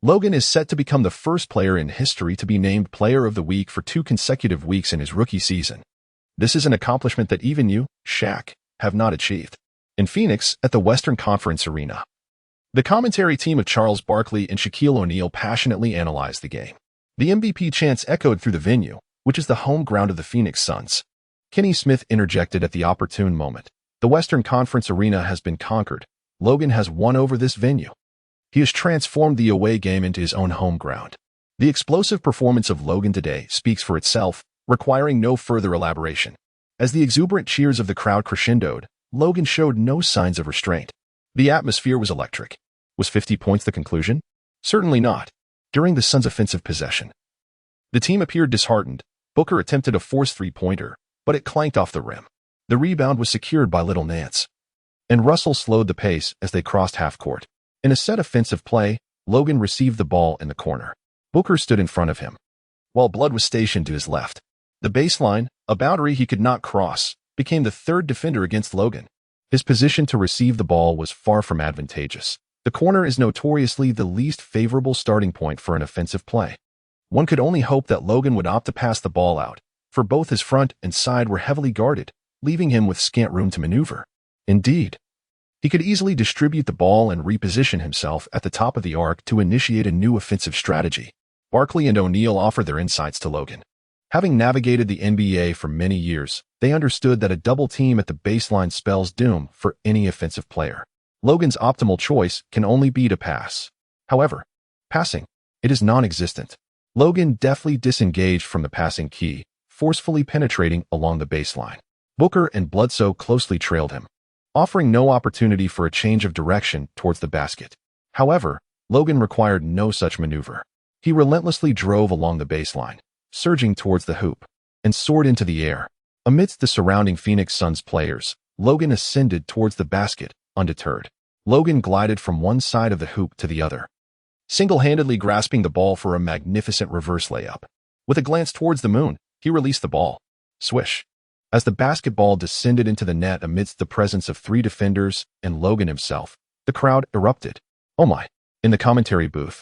Logan is set to become the first player in history to be named Player of the Week for 2 consecutive weeks in his rookie season. This is an accomplishment that even you, Shaq, have not achieved. In Phoenix, at the Western Conference Arena, the commentary team of Charles Barkley and Shaquille O'Neal passionately analyzed the game. The MVP chants echoed through the venue, which is the home ground of the Phoenix Suns. Kenny Smith interjected at the opportune moment. The Western Conference Arena has been conquered. Logan has won over this venue. He has transformed the away game into his own home ground. The explosive performance of Logan today speaks for itself, requiring no further elaboration. As the exuberant cheers of the crowd crescendoed, Logan showed no signs of restraint. The atmosphere was electric. Was 50 points the conclusion? Certainly not. During the Suns' offensive possession, the team appeared disheartened. Booker attempted a forced three-pointer, but it clanked off the rim. The rebound was secured by Little Nance, and Russell slowed the pace as they crossed half-court. In a set offensive play, Logan received the ball in the corner. Booker stood in front of him, while Blood was stationed to his left. The baseline, a boundary he could not cross, became the third defender against Logan. His position to receive the ball was far from advantageous. The corner is notoriously the least favorable starting point for an offensive play. One could only hope that Logan would opt to pass the ball out, for both his front and side were heavily guarded, leaving him with scant room to maneuver. Indeed, he could easily distribute the ball and reposition himself at the top of the arc to initiate a new offensive strategy. Barkley and O'Neal offered their insights to Logan. Having navigated the NBA for many years, they understood that a double team at the baseline spells doom for any offensive player. Logan's optimal choice can only be to pass. However, passing, it is non-existent. Logan deftly disengaged from the passing key, forcefully penetrating along the baseline. Booker and Bledsoe closely trailed him, offering no opportunity for a change of direction towards the basket. However, Logan required no such maneuver. He relentlessly drove along the baseline, surging towards the hoop, and soared into the air. Amidst the surrounding Phoenix Suns players, Logan ascended towards the basket, undeterred. Logan glided from one side of the hoop to the other, single-handedly grasping the ball for a magnificent reverse layup. With a glance towards the moon, he released the ball. Swish. As the basketball descended into the net amidst the presence of three defenders and Logan himself, the crowd erupted. Oh my. In the commentary booth,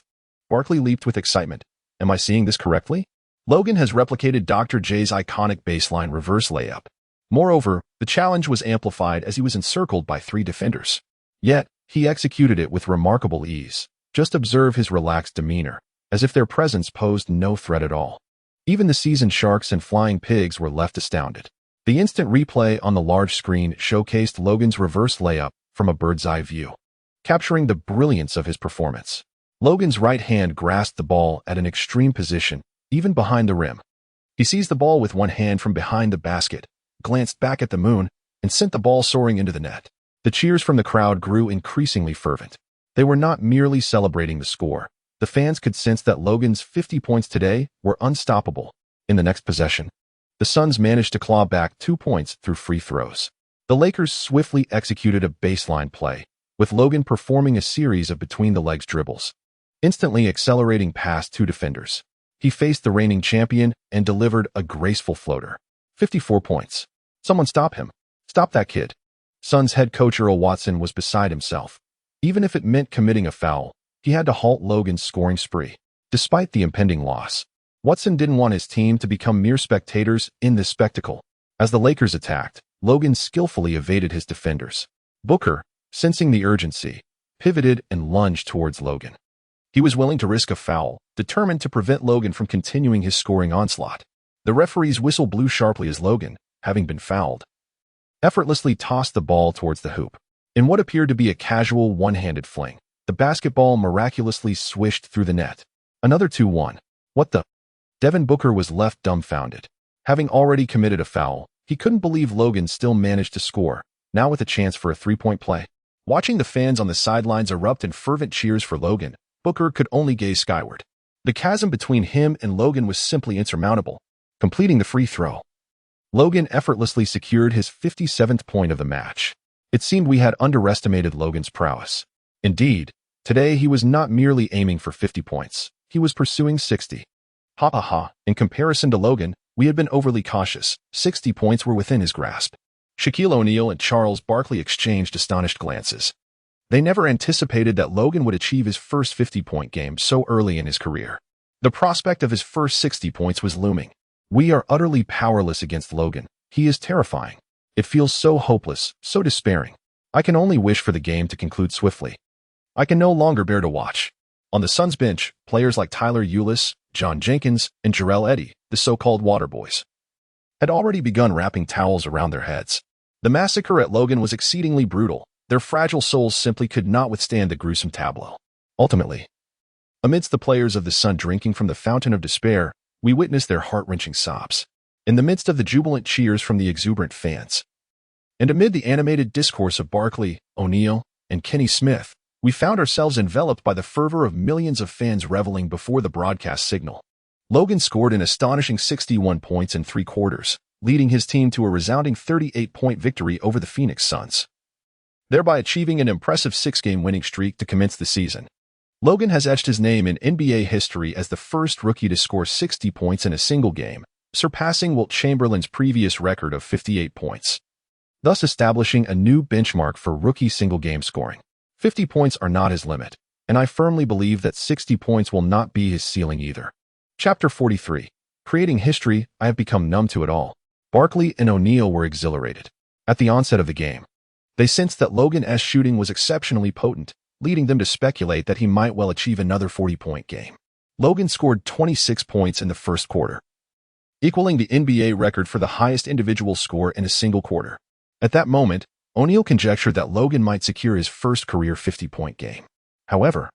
Barkley leaped with excitement. Am I seeing this correctly? Logan has replicated Dr. J's iconic baseline reverse layup. Moreover, the challenge was amplified as he was encircled by three defenders. Yet, he executed it with remarkable ease. Just observe his relaxed demeanor, as if their presence posed no threat at all. Even the seasoned Sharks and Flying Pigs were left astounded. The instant replay on the large screen showcased Logan's reverse layup from a bird's-eye view, capturing the brilliance of his performance. Logan's right hand grasped the ball at an extreme position, even behind the rim. He seized the ball with one hand from behind the basket, glanced back at the moon, and sent the ball soaring into the net. The cheers from the crowd grew increasingly fervent. They were not merely celebrating the score. The fans could sense that Logan's 50 points today were unstoppable. In the next possession, the Suns managed to claw back 2 points through free throws. The Lakers swiftly executed a baseline play, with Logan performing a series of between-the-legs dribbles, instantly accelerating past two defenders. He faced the reigning champion and delivered a graceful floater. 54 points. Someone stop him. Stop that kid. Suns head coach Earl Watson was beside himself. Even if it meant committing a foul, he had to halt Logan's scoring spree. Despite the impending loss, Watson didn't want his team to become mere spectators in this spectacle. As the Lakers attacked, Logan skillfully evaded his defenders. Booker, sensing the urgency, pivoted and lunged towards Logan. He was willing to risk a foul, determined to prevent Logan from continuing his scoring onslaught. The referee's whistle blew sharply as Logan, having been fouled, effortlessly tossed the ball towards the hoop. In what appeared to be a casual one-handed fling, the basketball miraculously swished through the net. Another 2-1. What the? Devin Booker was left dumbfounded. Having already committed a foul, he couldn't believe Logan still managed to score, now with a chance for a three-point play. Watching the fans on the sidelines erupt in fervent cheers for Logan, Booker could only gaze skyward. The chasm between him and Logan was simply insurmountable. Completing the free throw, Logan effortlessly secured his 57th point of the match. It seemed we had underestimated Logan's prowess. Indeed, today he was not merely aiming for 50 points. He was pursuing 60. Ha ha ha. In comparison to Logan, we had been overly cautious. 60 points were within his grasp. Shaquille O'Neal and Charles Barkley exchanged astonished glances. They never anticipated that Logan would achieve his first 50-point game so early in his career. The prospect of his first 60 points was looming. We are utterly powerless against Logan, He is terrifying. It feels so hopeless, so despairing. I can only wish for the game to conclude swiftly. I can no longer bear to watch. On the Suns bench, players like Tyler Ulis, John Jenkins, and Jarrell Eddy, the so-called water boys, had already begun wrapping towels around their heads. The massacre at Logan was exceedingly brutal. Their fragile souls simply could not withstand the gruesome tableau. Ultimately, amidst the players of the Sun drinking from the fountain of despair, we witnessed their heart-wrenching sobs. In the midst of the jubilant cheers from the exuberant fans, and amid the animated discourse of Barkley, O'Neal, and Kenny Smith, we found ourselves enveloped by the fervor of millions of fans reveling before the broadcast signal. Logan scored an astonishing 61 points in 3 quarters, leading his team to a resounding 38-point victory over the Phoenix Suns, thereby achieving an impressive 6-game winning streak to commence the season. Logan has etched his name in NBA history as the first rookie to score 60 points in a single game, surpassing Wilt Chamberlain's previous record of 58 points, thus establishing a new benchmark for rookie single-game scoring. 50 points are not his limit, and I firmly believe that 60 points will not be his ceiling either. Chapter 43. Creating history. I have become numb to it all. Barkley and O'Neal were exhilarated. At the onset of the game, they sensed that Logan's shooting was exceptionally potent, leading them to speculate that he might well achieve another 40-point game. Logan scored 26 points in the first quarter, equaling the NBA record for the highest individual score in a single quarter. At that moment, O'Neal conjectured that Logan might secure his first career 50-point game. However,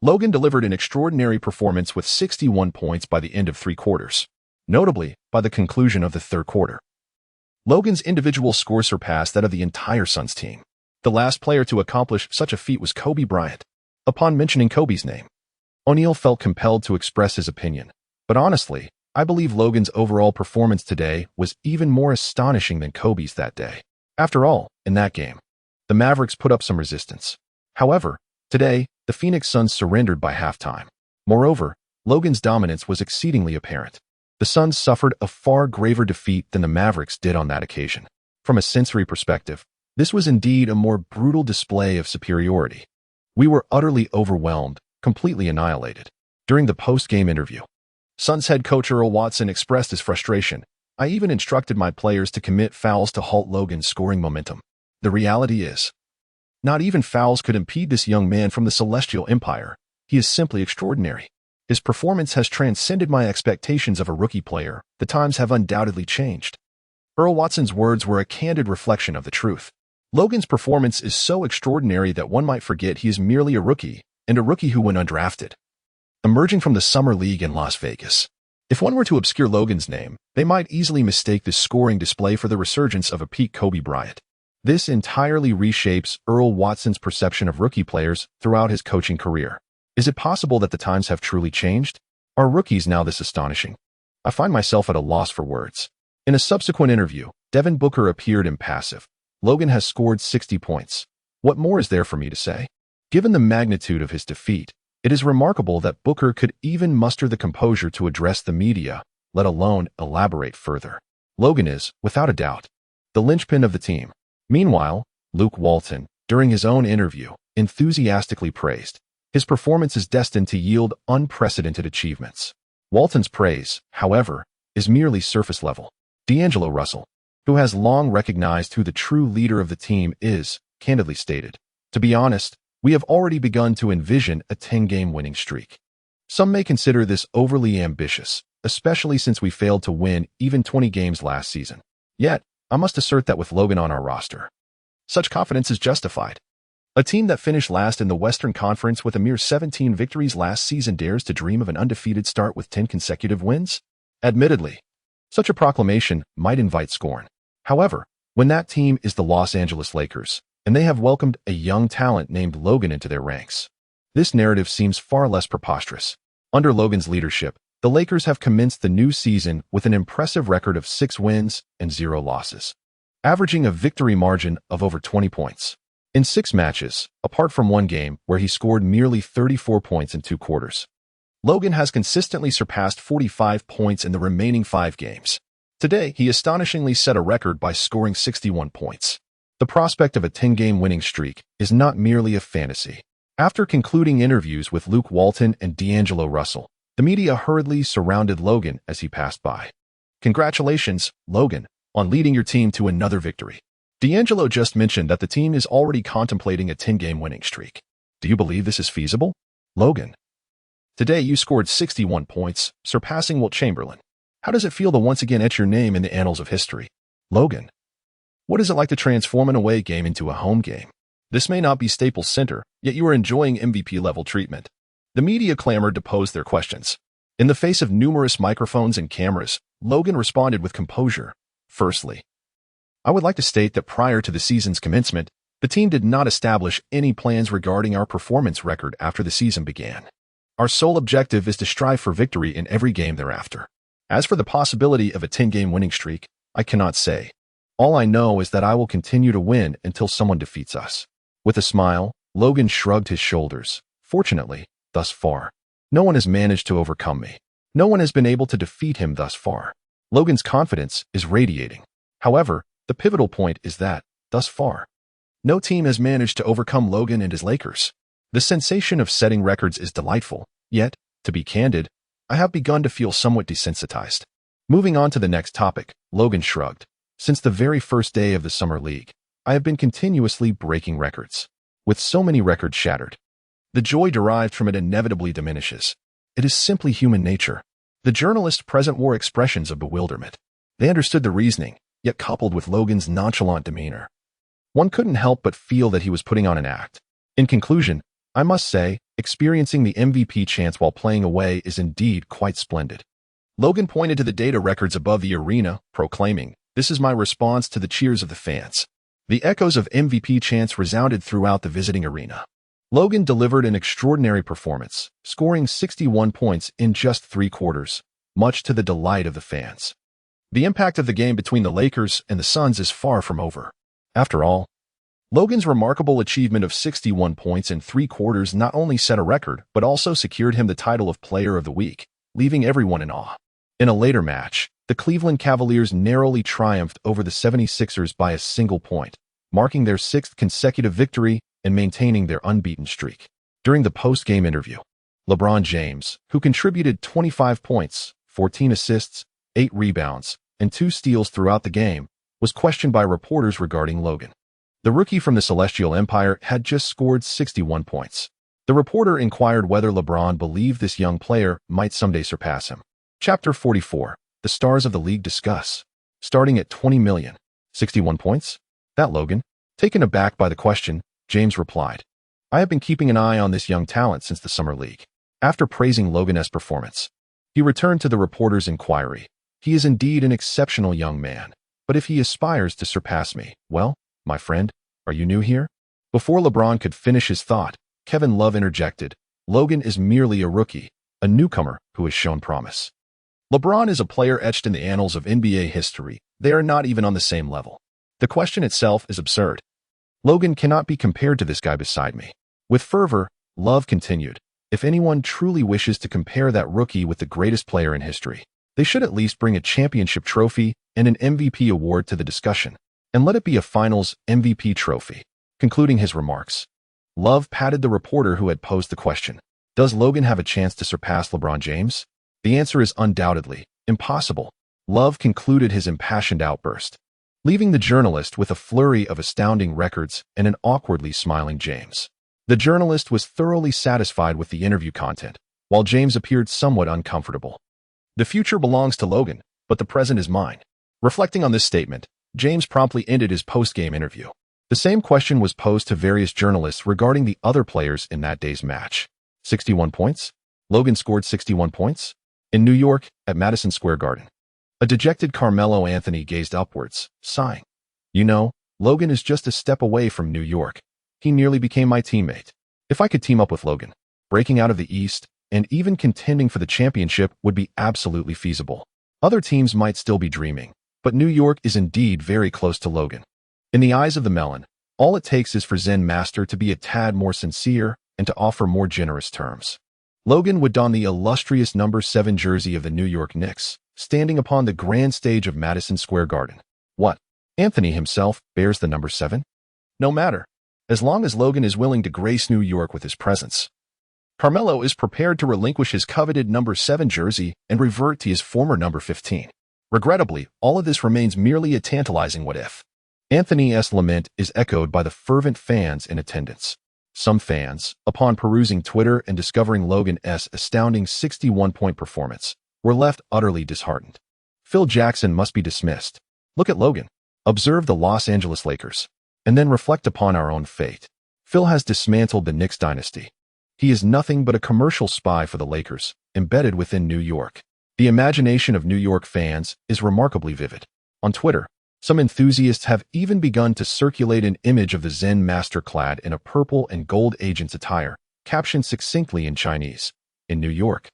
Logan delivered an extraordinary performance with 61 points by the end of 3 quarters. Notably, by the conclusion of the third quarter, Logan's individual score surpassed that of the entire Suns team. The last player to accomplish such a feat was Kobe Bryant. Upon mentioning Kobe's name, O'Neal felt compelled to express his opinion. But honestly, I believe Logan's overall performance today was even more astonishing than Kobe's that day. After all, in that game, the Mavericks put up some resistance. However, today, the Phoenix Suns surrendered by halftime. Moreover, Logan's dominance was exceedingly apparent. The Suns suffered a far graver defeat than the Mavericks did on that occasion. From a sensory perspective, this was indeed a more brutal display of superiority. We were utterly overwhelmed, completely annihilated. During the post-game interview, Suns head coach Earl Watson expressed his frustration. I even instructed my players to commit fouls to halt Logan's scoring momentum. The reality is, not even fouls could impede this young man from the Celestial Empire. He is simply extraordinary. His performance has transcended my expectations of a rookie player. The times have undoubtedly changed. Earl Watson's words were a candid reflection of the truth. Logan's performance is so extraordinary that one might forget he is merely a rookie, and a rookie who went undrafted, emerging from the Summer League in Las Vegas. If one were to obscure Logan's name, they might easily mistake this scoring display for the resurgence of a peak Kobe Bryant. This entirely reshapes Earl Watson's perception of rookie players throughout his coaching career. Is it possible that the times have truly changed? Are rookies now this astonishing? I find myself at a loss for words. In a subsequent interview, Devin Booker appeared impassive. Logan has scored 60 points. What more is there for me to say? Given the magnitude of his defeat, it is remarkable that Booker could even muster the composure to address the media, let alone elaborate further. Logan is, without a doubt, the linchpin of the team. Meanwhile, Luke Walton, during his own interview, enthusiastically praised. His performance is destined to yield unprecedented achievements. Walton's praise, however, is merely surface level. D'Angelo Russell, who has long recognized who the true leader of the team is, candidly stated, "To be honest, we have already begun to envision a 10-game winning streak. Some may consider this overly ambitious, especially since we failed to win even 20 games last season. Yet, I must assert that with Logan on our roster, such confidence is justified. A team that finished last in the Western Conference with a mere 17 victories last season dares to dream of an undefeated start with 10 consecutive wins? Admittedly, such a proclamation might invite scorn. However, when that team is the Los Angeles Lakers, and they have welcomed a young talent named Logan into their ranks, this narrative seems far less preposterous. Under Logan's leadership, the Lakers have commenced the new season with an impressive record of 6 wins and 0 losses, averaging a victory margin of over 20 points. In 6 matches, apart from one game where he scored merely 34 points in 2 quarters, Logan has consistently surpassed 45 points in the remaining 5 games. Today, he astonishingly set a record by scoring 61 points. The prospect of a 10-game winning streak is not merely a fantasy. After concluding interviews with Luke Walton and D'Angelo Russell, the media hurriedly surrounded Logan as he passed by. "Congratulations, Logan," on leading your team to another victory. D'Angelo just mentioned that the team is already contemplating a 10-game winning streak. Do you believe this is feasible? Logan. Today you scored 61 points, surpassing Wilt Chamberlain. How does it feel to once again etch your name in the annals of history? Logan. What is it like to transform an away game into a home game? This may not be Staples Center, yet you are enjoying MVP-level treatment. The media clamored to pose their questions. In the face of numerous microphones and cameras, Logan responded with composure. Firstly, I would like to state that prior to the season's commencement, the team did not establish any plans regarding our performance record after the season began. Our sole objective is to strive for victory in every game thereafter. As for the possibility of a 10-game winning streak, I cannot say. All I know is that I will continue to win until someone defeats us. With a smile, Logan shrugged his shoulders. Fortunately, thus far, no one has managed to overcome me. No one has been able to defeat him thus far. Logan's confidence is radiating. However, the pivotal point is that, thus far, no team has managed to overcome Logan and his Lakers. The sensation of setting records is delightful, yet, to be candid, I have begun to feel somewhat desensitized. Moving on to the next topic, Logan shrugged. Since the very first day of the Summer League, I have been continuously breaking records. With so many records shattered, the joy derived from it inevitably diminishes. It is simply human nature. The journalist present wore expressions of bewilderment. They understood the reasoning, yet coupled with Logan's nonchalant demeanor, one couldn't help but feel that he was putting on an act. In conclusion, I must say, experiencing the MVP chance while playing away is indeed quite splendid. Logan pointed to the data records above the arena, proclaiming, "This is my response to the cheers of the fans." The echoes of MVP chants resounded throughout the visiting arena. Logan delivered an extraordinary performance, scoring 61 points in just 3 quarters, much to the delight of the fans. The impact of the game between the Lakers and the Suns is far from over. After all, Logan's remarkable achievement of 61 points in 3 quarters not only set a record, but also secured him the title of Player of the Week, leaving everyone in awe. In a later match, the Cleveland Cavaliers narrowly triumphed over the 76ers by a single point, marking their 6th consecutive victory and maintaining their unbeaten streak. During the post-game interview, LeBron James, who contributed 25 points, 14 assists, 8 rebounds, and 2 steals throughout the game, was questioned by reporters regarding Logan. The rookie from the Celestial Empire had just scored 61 points. The reporter inquired whether LeBron believed this young player might someday surpass him. Chapter 44. The stars of the league discuss. Starting at 20 million. 61 points? That Logan? Taken aback by the question, James replied, "I have been keeping an eye on this young talent since the Summer League." After praising Logan's performance, he returned to the reporter's inquiry. "He is indeed an exceptional young man. But if he aspires to surpass me, well, my friend, are you new here?" Before LeBron could finish his thought, Kevin Love interjected, "Logan is merely a rookie, a newcomer who has shown promise." LeBron is a player etched in the annals of NBA history. They are not even on the same level. The question itself is absurd. Logan cannot be compared to this guy beside me. With fervor, Love continued, "If anyone truly wishes to compare that rookie with the greatest player in history, they should at least bring a championship trophy and an MVP award to the discussion, and let it be a Finals MVP trophy." Concluding his remarks, Love patted the reporter who had posed the question, "Does Logan have a chance to surpass LeBron James?" The answer is undoubtedly impossible. Love concluded his impassioned outburst, leaving the journalist with a flurry of astounding records and an awkwardly smiling James. The journalist was thoroughly satisfied with the interview content, while James appeared somewhat uncomfortable. "The future belongs to Logan, but the present is mine." Reflecting on this statement, James promptly ended his post-game interview. The same question was posed to various journalists regarding the other players in that day's match. 61 points? Logan scored 61 points? In New York, at Madison Square Garden, a dejected Carmelo Anthony gazed upwards, sighing. "You know, Logan is just a step away from New York. He nearly became my teammate. If I could team up with Logan, breaking out of the East, and even contending for the championship would be absolutely feasible. Other teams might still be dreaming, but New York is indeed very close to Logan." In the eyes of the melon, all it takes is for Zen Master to be a tad more sincere and to offer more generous terms. Logan would don the illustrious number 7 jersey of the New York Knicks, standing upon the grand stage of Madison Square Garden. What? Anthony himself bears the number 7? No matter, as long as Logan is willing to grace New York with his presence. Carmelo is prepared to relinquish his coveted number 7 jersey and revert to his former number 15. Regrettably, all of this remains merely a tantalizing what-if. Anthony's lament is echoed by the fervent fans in attendance. Some fans, upon perusing Twitter and discovering Logan's astounding 61-point performance, were left utterly disheartened. Phil Jackson must be dismissed. Look at Logan. Observe the Los Angeles Lakers. And then reflect upon our own fate. Phil has dismantled the Knicks dynasty. He is nothing but a commercial spy for the Lakers, embedded within New York. The imagination of New York fans is remarkably vivid. On Twitter, some enthusiasts have even begun to circulate an image of the Zen master clad in a purple and gold agent's attire, captioned succinctly in Chinese. In New York,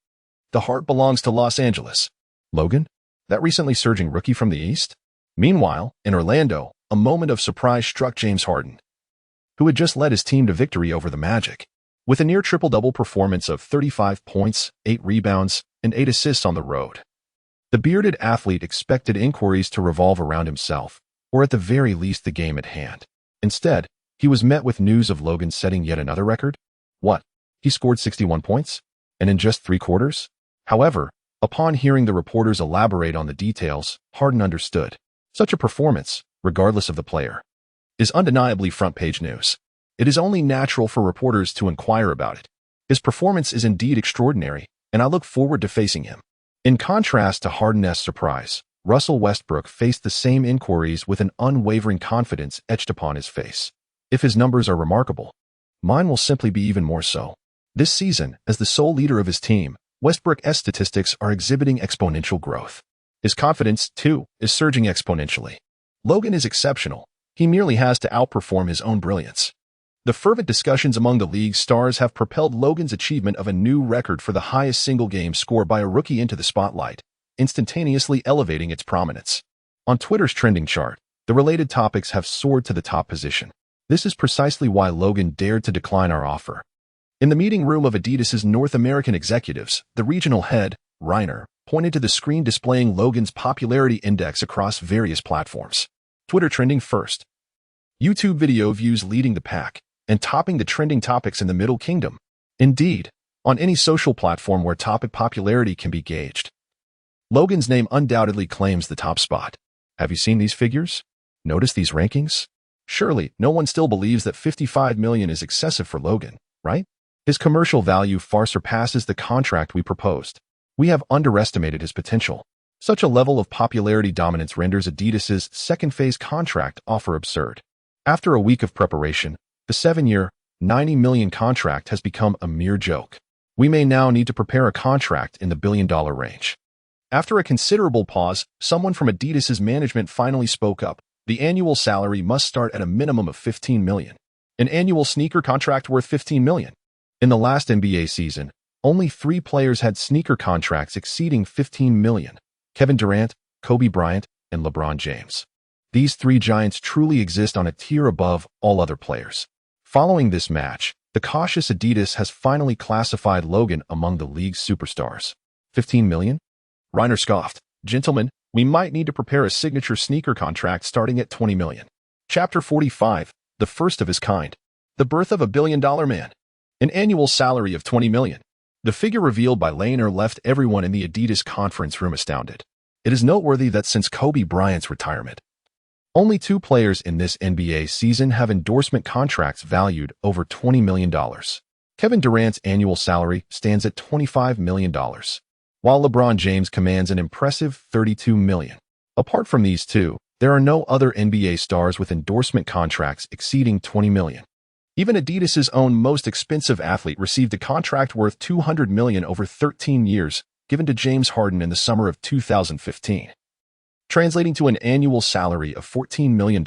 the heart belongs to Los Angeles. Logan? That recently surging rookie from the East? Meanwhile, in Orlando, a moment of surprise struck James Harden, who had just led his team to victory over the Magic. With a near triple-double performance of 35 points, 8 rebounds, and 8 assists on the road, the bearded athlete expected inquiries to revolve around himself, or at the very least the game at hand. Instead, he was met with news of Logan setting yet another record. What? He scored 61 points? And in just 3 quarters? However, upon hearing the reporters elaborate on the details, Harden understood. Such a performance, regardless of the player, is undeniably front-page news. It is only natural for reporters to inquire about it. His performance is indeed extraordinary, and I look forward to facing him. In contrast to Harden's surprise, Russell Westbrook faced the same inquiries with an unwavering confidence etched upon his face. If his numbers are remarkable, mine will simply be even more so. This season, as the sole leader of his team, Westbrook's statistics are exhibiting exponential growth. His confidence, too, is surging exponentially. Logan is exceptional. He merely has to outperform his own brilliance. The fervent discussions among the league's stars have propelled Logan's achievement of a new record for the highest single-game score by a rookie into the spotlight, instantaneously elevating its prominence. On Twitter's trending chart, the related topics have soared to the top position. This is precisely why Logan dared to decline our offer. In the meeting room of Adidas's North American executives, the regional head, Reiner, pointed to the screen displaying Logan's popularity index across various platforms. Twitter trending first. YouTube video views leading the pack, and topping the trending topics in the Middle Kingdom. Indeed, on any social platform where topic popularity can be gauged, Logan's name undoubtedly claims the top spot. Have you seen these figures? Notice these rankings? Surely, no one still believes that $55 million is excessive for Logan, right? His commercial value far surpasses the contract we proposed. We have underestimated his potential. Such a level of popularity dominance renders Adidas's second-phase contract offer absurd. After a week of preparation, the 7-year, $90 million contract has become a mere joke. We may now need to prepare a contract in the billion-dollar range. After a considerable pause, someone from Adidas's management finally spoke up. The annual salary must start at a minimum of $15 million. An annual sneaker contract worth $15 million. In the last NBA season, only 3 players had sneaker contracts exceeding $15 million. Kevin Durant, Kobe Bryant, and LeBron James. These 3 giants truly exist on a tier above all other players. Following this match, the cautious Adidas has finally classified Logan among the league's superstars. $15 million? Reiner scoffed. Gentlemen, we might need to prepare a signature sneaker contract starting at $20 million. Chapter 45, the first of his kind. The birth of a billion-dollar man. An annual salary of $20 million. The figure revealed by Reiner left everyone in the Adidas conference room astounded. It is noteworthy that since Kobe Bryant's retirement, only 2 players in this NBA season have endorsement contracts valued over $20 million. Kevin Durant's annual salary stands at $25 million, while LeBron James commands an impressive $32 million. Apart from these 2, there are no other NBA stars with endorsement contracts exceeding $20 million. Even Adidas's own most expensive athlete received a contract worth $200 million over 13 years, given to James Harden in the summer of 2015. Translating to an annual salary of $14 million.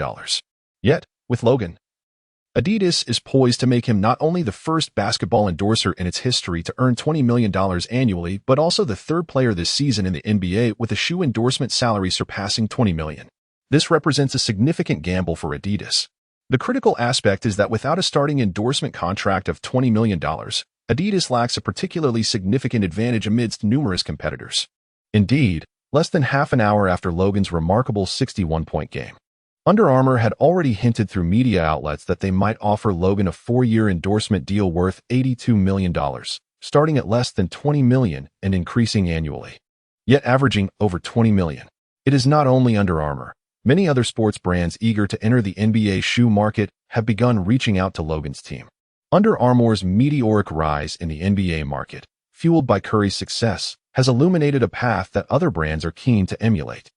Yet, with Logan, Adidas is poised to make him not only the first basketball endorser in its history to earn $20 million annually, but also the 3rd player this season in the NBA with a shoe endorsement salary surpassing $20 million. This represents a significant gamble for Adidas. The critical aspect is that without a starting endorsement contract of $20 million, Adidas lacks a particularly significant advantage amidst numerous competitors. Indeed, less than half an hour after Logan's remarkable 61-point game, Under Armour had already hinted through media outlets that they might offer Logan a 4-year endorsement deal worth $82 million, starting at less than $20 million and increasing annually, yet averaging over $20 million. It is not only Under Armour. Many other sports brands eager to enter the NBA shoe market have begun reaching out to Logan's team. Under Armour's meteoric rise in the NBA market, fueled by Curry's success, has illuminated a path that other brands are keen to emulate.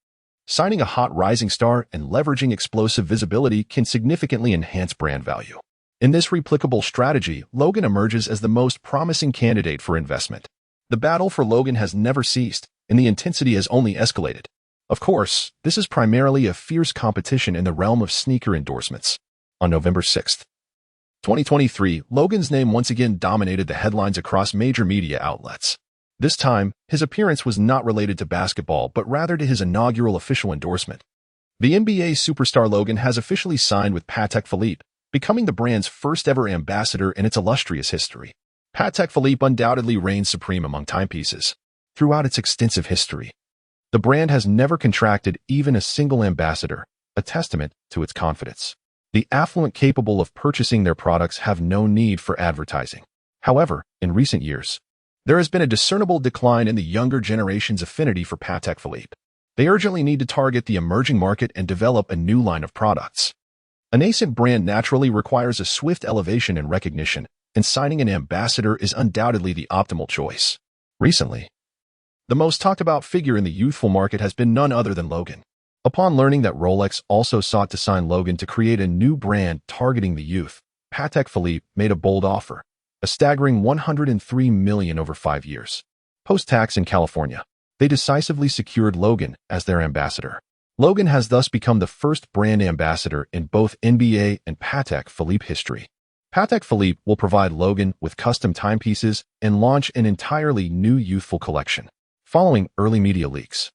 Signing a hot rising star and leveraging explosive visibility can significantly enhance brand value. In this replicable strategy, Logan emerges as the most promising candidate for investment. The battle for Logan has never ceased, and the intensity has only escalated. Of course, this is primarily a fierce competition in the realm of sneaker endorsements. On November 6, 2023, Logan's name once again dominated the headlines across major media outlets. This time, his appearance was not related to basketball, but rather to his inaugural official endorsement. The NBA superstar Logan has officially signed with Patek Philippe, becoming the brand's first-ever ambassador in its illustrious history. Patek Philippe undoubtedly reigns supreme among timepieces. Throughout its extensive history, the brand has never contracted even a single ambassador, a testament to its confidence. The affluent capable of purchasing their products have no need for advertising. However, in recent years, there has been a discernible decline in the younger generation's affinity for Patek Philippe. They urgently need to target the emerging market and develop a new line of products. A nascent brand naturally requires a swift elevation and recognition, and signing an ambassador is undoubtedly the optimal choice. Recently, the most talked-about figure in the youthful market has been none other than Logan. Upon learning that Rolex also sought to sign Logan to create a new brand targeting the youth, Patek Philippe made a bold offer, a staggering $103 million over 5 years. Post-tax in California, they decisively secured Logan as their ambassador. Logan has thus become the first brand ambassador in both NBA and Patek Philippe history. Patek Philippe will provide Logan with custom timepieces and launch an entirely new youthful collection. Following early media leaks,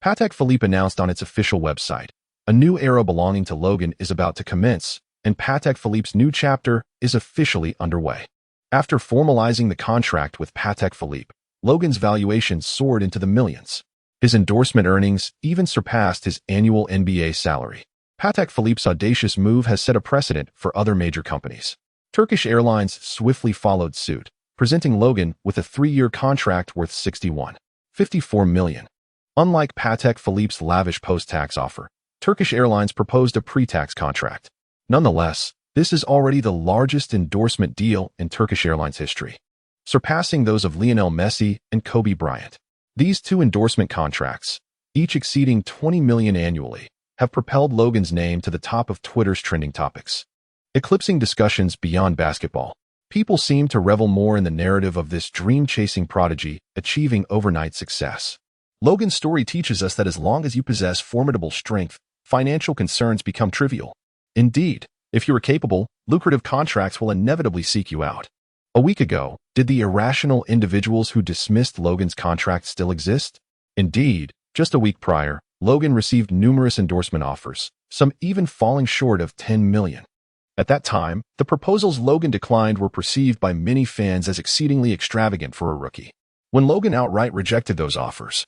Patek Philippe announced on its official website, a new era belonging to Logan is about to commence, and Patek Philippe's new chapter is officially underway. After formalizing the contract with Patek Philippe, Logan's valuation soared into the millions. His endorsement earnings even surpassed his annual NBA salary. Patek Philippe's audacious move has set a precedent for other major companies. Turkish Airlines swiftly followed suit, presenting Logan with a 3-year contract worth $61.54 million. Unlike Patek Philippe's lavish post-tax offer, Turkish Airlines proposed a pre-tax contract. Nonetheless, this is already the largest endorsement deal in Turkish Airlines history, surpassing those of Lionel Messi and Kobe Bryant. These two endorsement contracts, each exceeding $20 million annually, have propelled Logan's name to the top of Twitter's trending topics. Eclipsing discussions beyond basketball, people seem to revel more in the narrative of this dream-chasing prodigy achieving overnight success. Logan's story teaches us that as long as you possess formidable strength, financial concerns become trivial. Indeed, if you are capable, lucrative contracts will inevitably seek you out. A week ago, did the irrational individuals who dismissed Logan's contract still exist? Indeed, just a week prior, Logan received numerous endorsement offers, some even falling short of $10 million. At that time, the proposals Logan declined were perceived by many fans as exceedingly extravagant for a rookie. When Logan outright rejected those offers,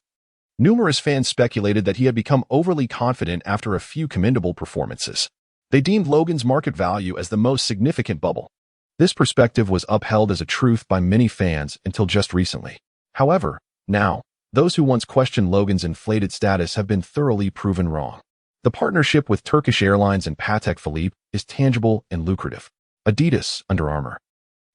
numerous fans speculated that he had become overly confident after a few commendable performances. They deemed Logan's market value as the most significant bubble. This perspective was upheld as a truth by many fans until just recently. However, now, those who once questioned Logan's inflated status have been thoroughly proven wrong. The partnership with Turkish Airlines and Patek Philippe is tangible and lucrative. Adidas, Under Armour,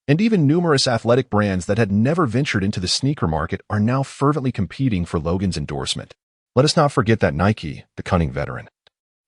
and even numerous athletic brands that had never ventured into the sneaker market are now fervently competing for Logan's endorsement. Let us not forget that Nike, the cunning veteran,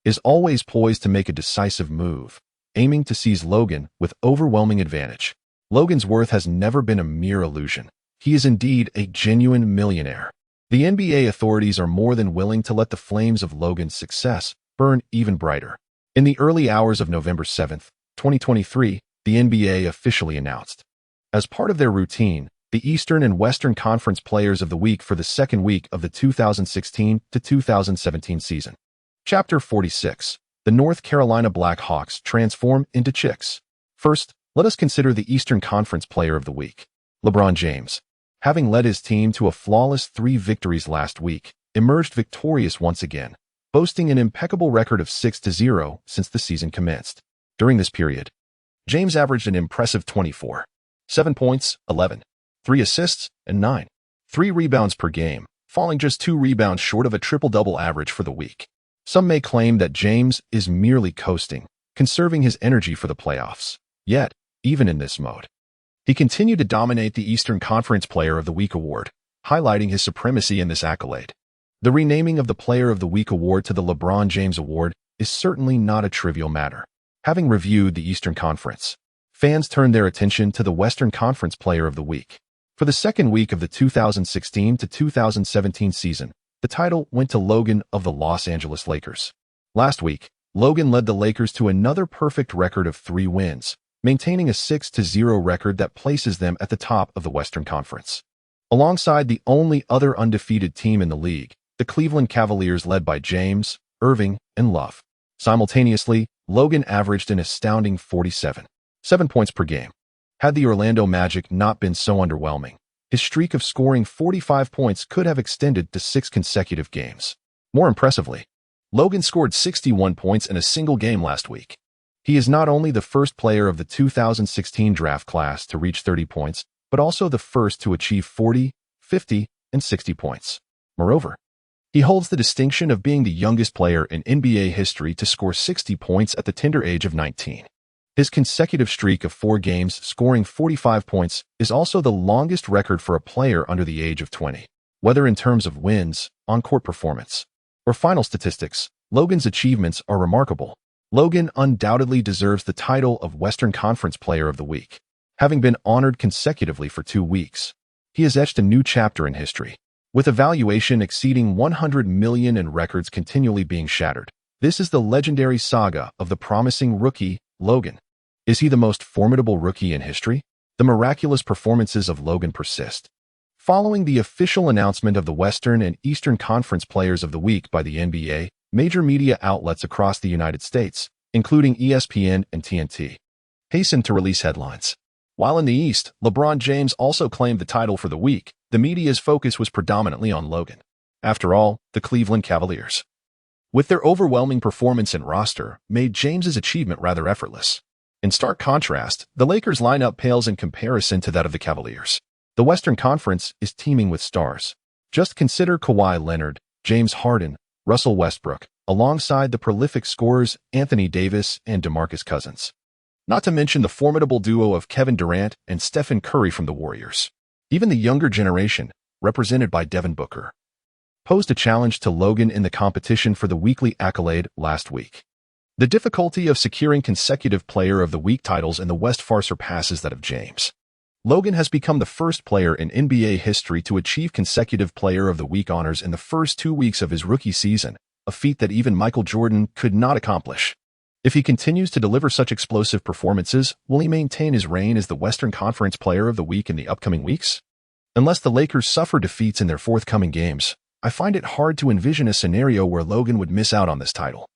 is always poised to make a decisive move, aiming to seize Logan with overwhelming advantage. Logan's worth has never been a mere illusion. He is indeed a genuine millionaire. The NBA authorities are more than willing to let the flames of Logan's success burn even brighter. In the early hours of November 7, 2023, the NBA officially announced, as part of their routine, the Eastern and Western Conference Players of the Week for the second week of the 2016 to 2017 season. Chapter 46. The North Carolina Blackhawks transform into chicks. First, let us consider the Eastern Conference Player of the Week. LeBron James, having led his team to a flawless 3 victories last week, emerged victorious once again, boasting an impeccable record of 6-0 since the season commenced. During this period, James averaged an impressive 24, 7 points, 11, 3 assists, and 9, 3 rebounds per game, falling just 2 rebounds short of a triple-double average for the week. Some may claim that James is merely coasting, conserving his energy for the playoffs. Yet, even in this mode, he continued to dominate the Eastern Conference Player of the Week award, highlighting his supremacy in this accolade. The renaming of the Player of the Week award to the LeBron James Award is certainly not a trivial matter. Having reviewed the Eastern Conference, fans turned their attention to the Western Conference Player of the Week. For the second week of the 2016 to 2017 season, the title went to Logan of the Los Angeles Lakers. Last week, Logan led the Lakers to another perfect record of 3 wins, maintaining a 6-0 record that places them at the top of the Western Conference. Alongside the only other undefeated team in the league, the Cleveland Cavaliers led by James, Irving, and Love. Simultaneously, Logan averaged an astounding 47.7 points per game. Had the Orlando Magic not been so underwhelming, his streak of scoring 45 points could have extended to 6 consecutive games. More impressively, Logan scored 61 points in a single game last week. He is not only the first player of the 2016 draft class to reach 30 points, but also the first to achieve 40, 50, and 60 points. Moreover, he holds the distinction of being the youngest player in NBA history to score 60 points at the tender age of 19. His consecutive streak of 4 games scoring 45 points is also the longest record for a player under the age of 20. Whether in terms of wins, on-court performance, or final statistics, Logan's achievements are remarkable. Logan undoubtedly deserves the title of Western Conference Player of the Week. Having been honored consecutively for 2 weeks, he has etched a new chapter in history. With a valuation exceeding $100 million and records continually being shattered, this is the legendary saga of the promising rookie, Logan. Is he the most formidable rookie in history? The miraculous performances of Logan persist. Following the official announcement of the Western and Eastern Conference Players of the Week by the NBA, major media outlets across the United States, including ESPN and TNT, hastened to release headlines. While in the East, LeBron James also claimed the title for the week, the media's focus was predominantly on Logan. After all, the Cleveland Cavaliers, with their overwhelming performance and roster, made James's achievement rather effortless. In stark contrast, the Lakers' lineup pales in comparison to that of the Cavaliers. The Western Conference is teeming with stars. Just consider Kawhi Leonard, James Harden, Russell Westbrook, alongside the prolific scorers Anthony Davis and DeMarcus Cousins. Not to mention the formidable duo of Kevin Durant and Stephen Curry from the Warriors. Even the younger generation, represented by Devin Booker, posed a challenge to Logan in the competition for the weekly accolade last week. The difficulty of securing consecutive Player of the Week titles in the West far surpasses that of James. Logan has become the first player in NBA history to achieve consecutive Player of the Week honors in the first 2 weeks of his rookie season, a feat that even Michael Jordan could not accomplish. If he continues to deliver such explosive performances, will he maintain his reign as the Western Conference Player of the Week in the upcoming weeks? Unless the Lakers suffer defeats in their forthcoming games, I find it hard to envision a scenario where Logan would miss out on this title.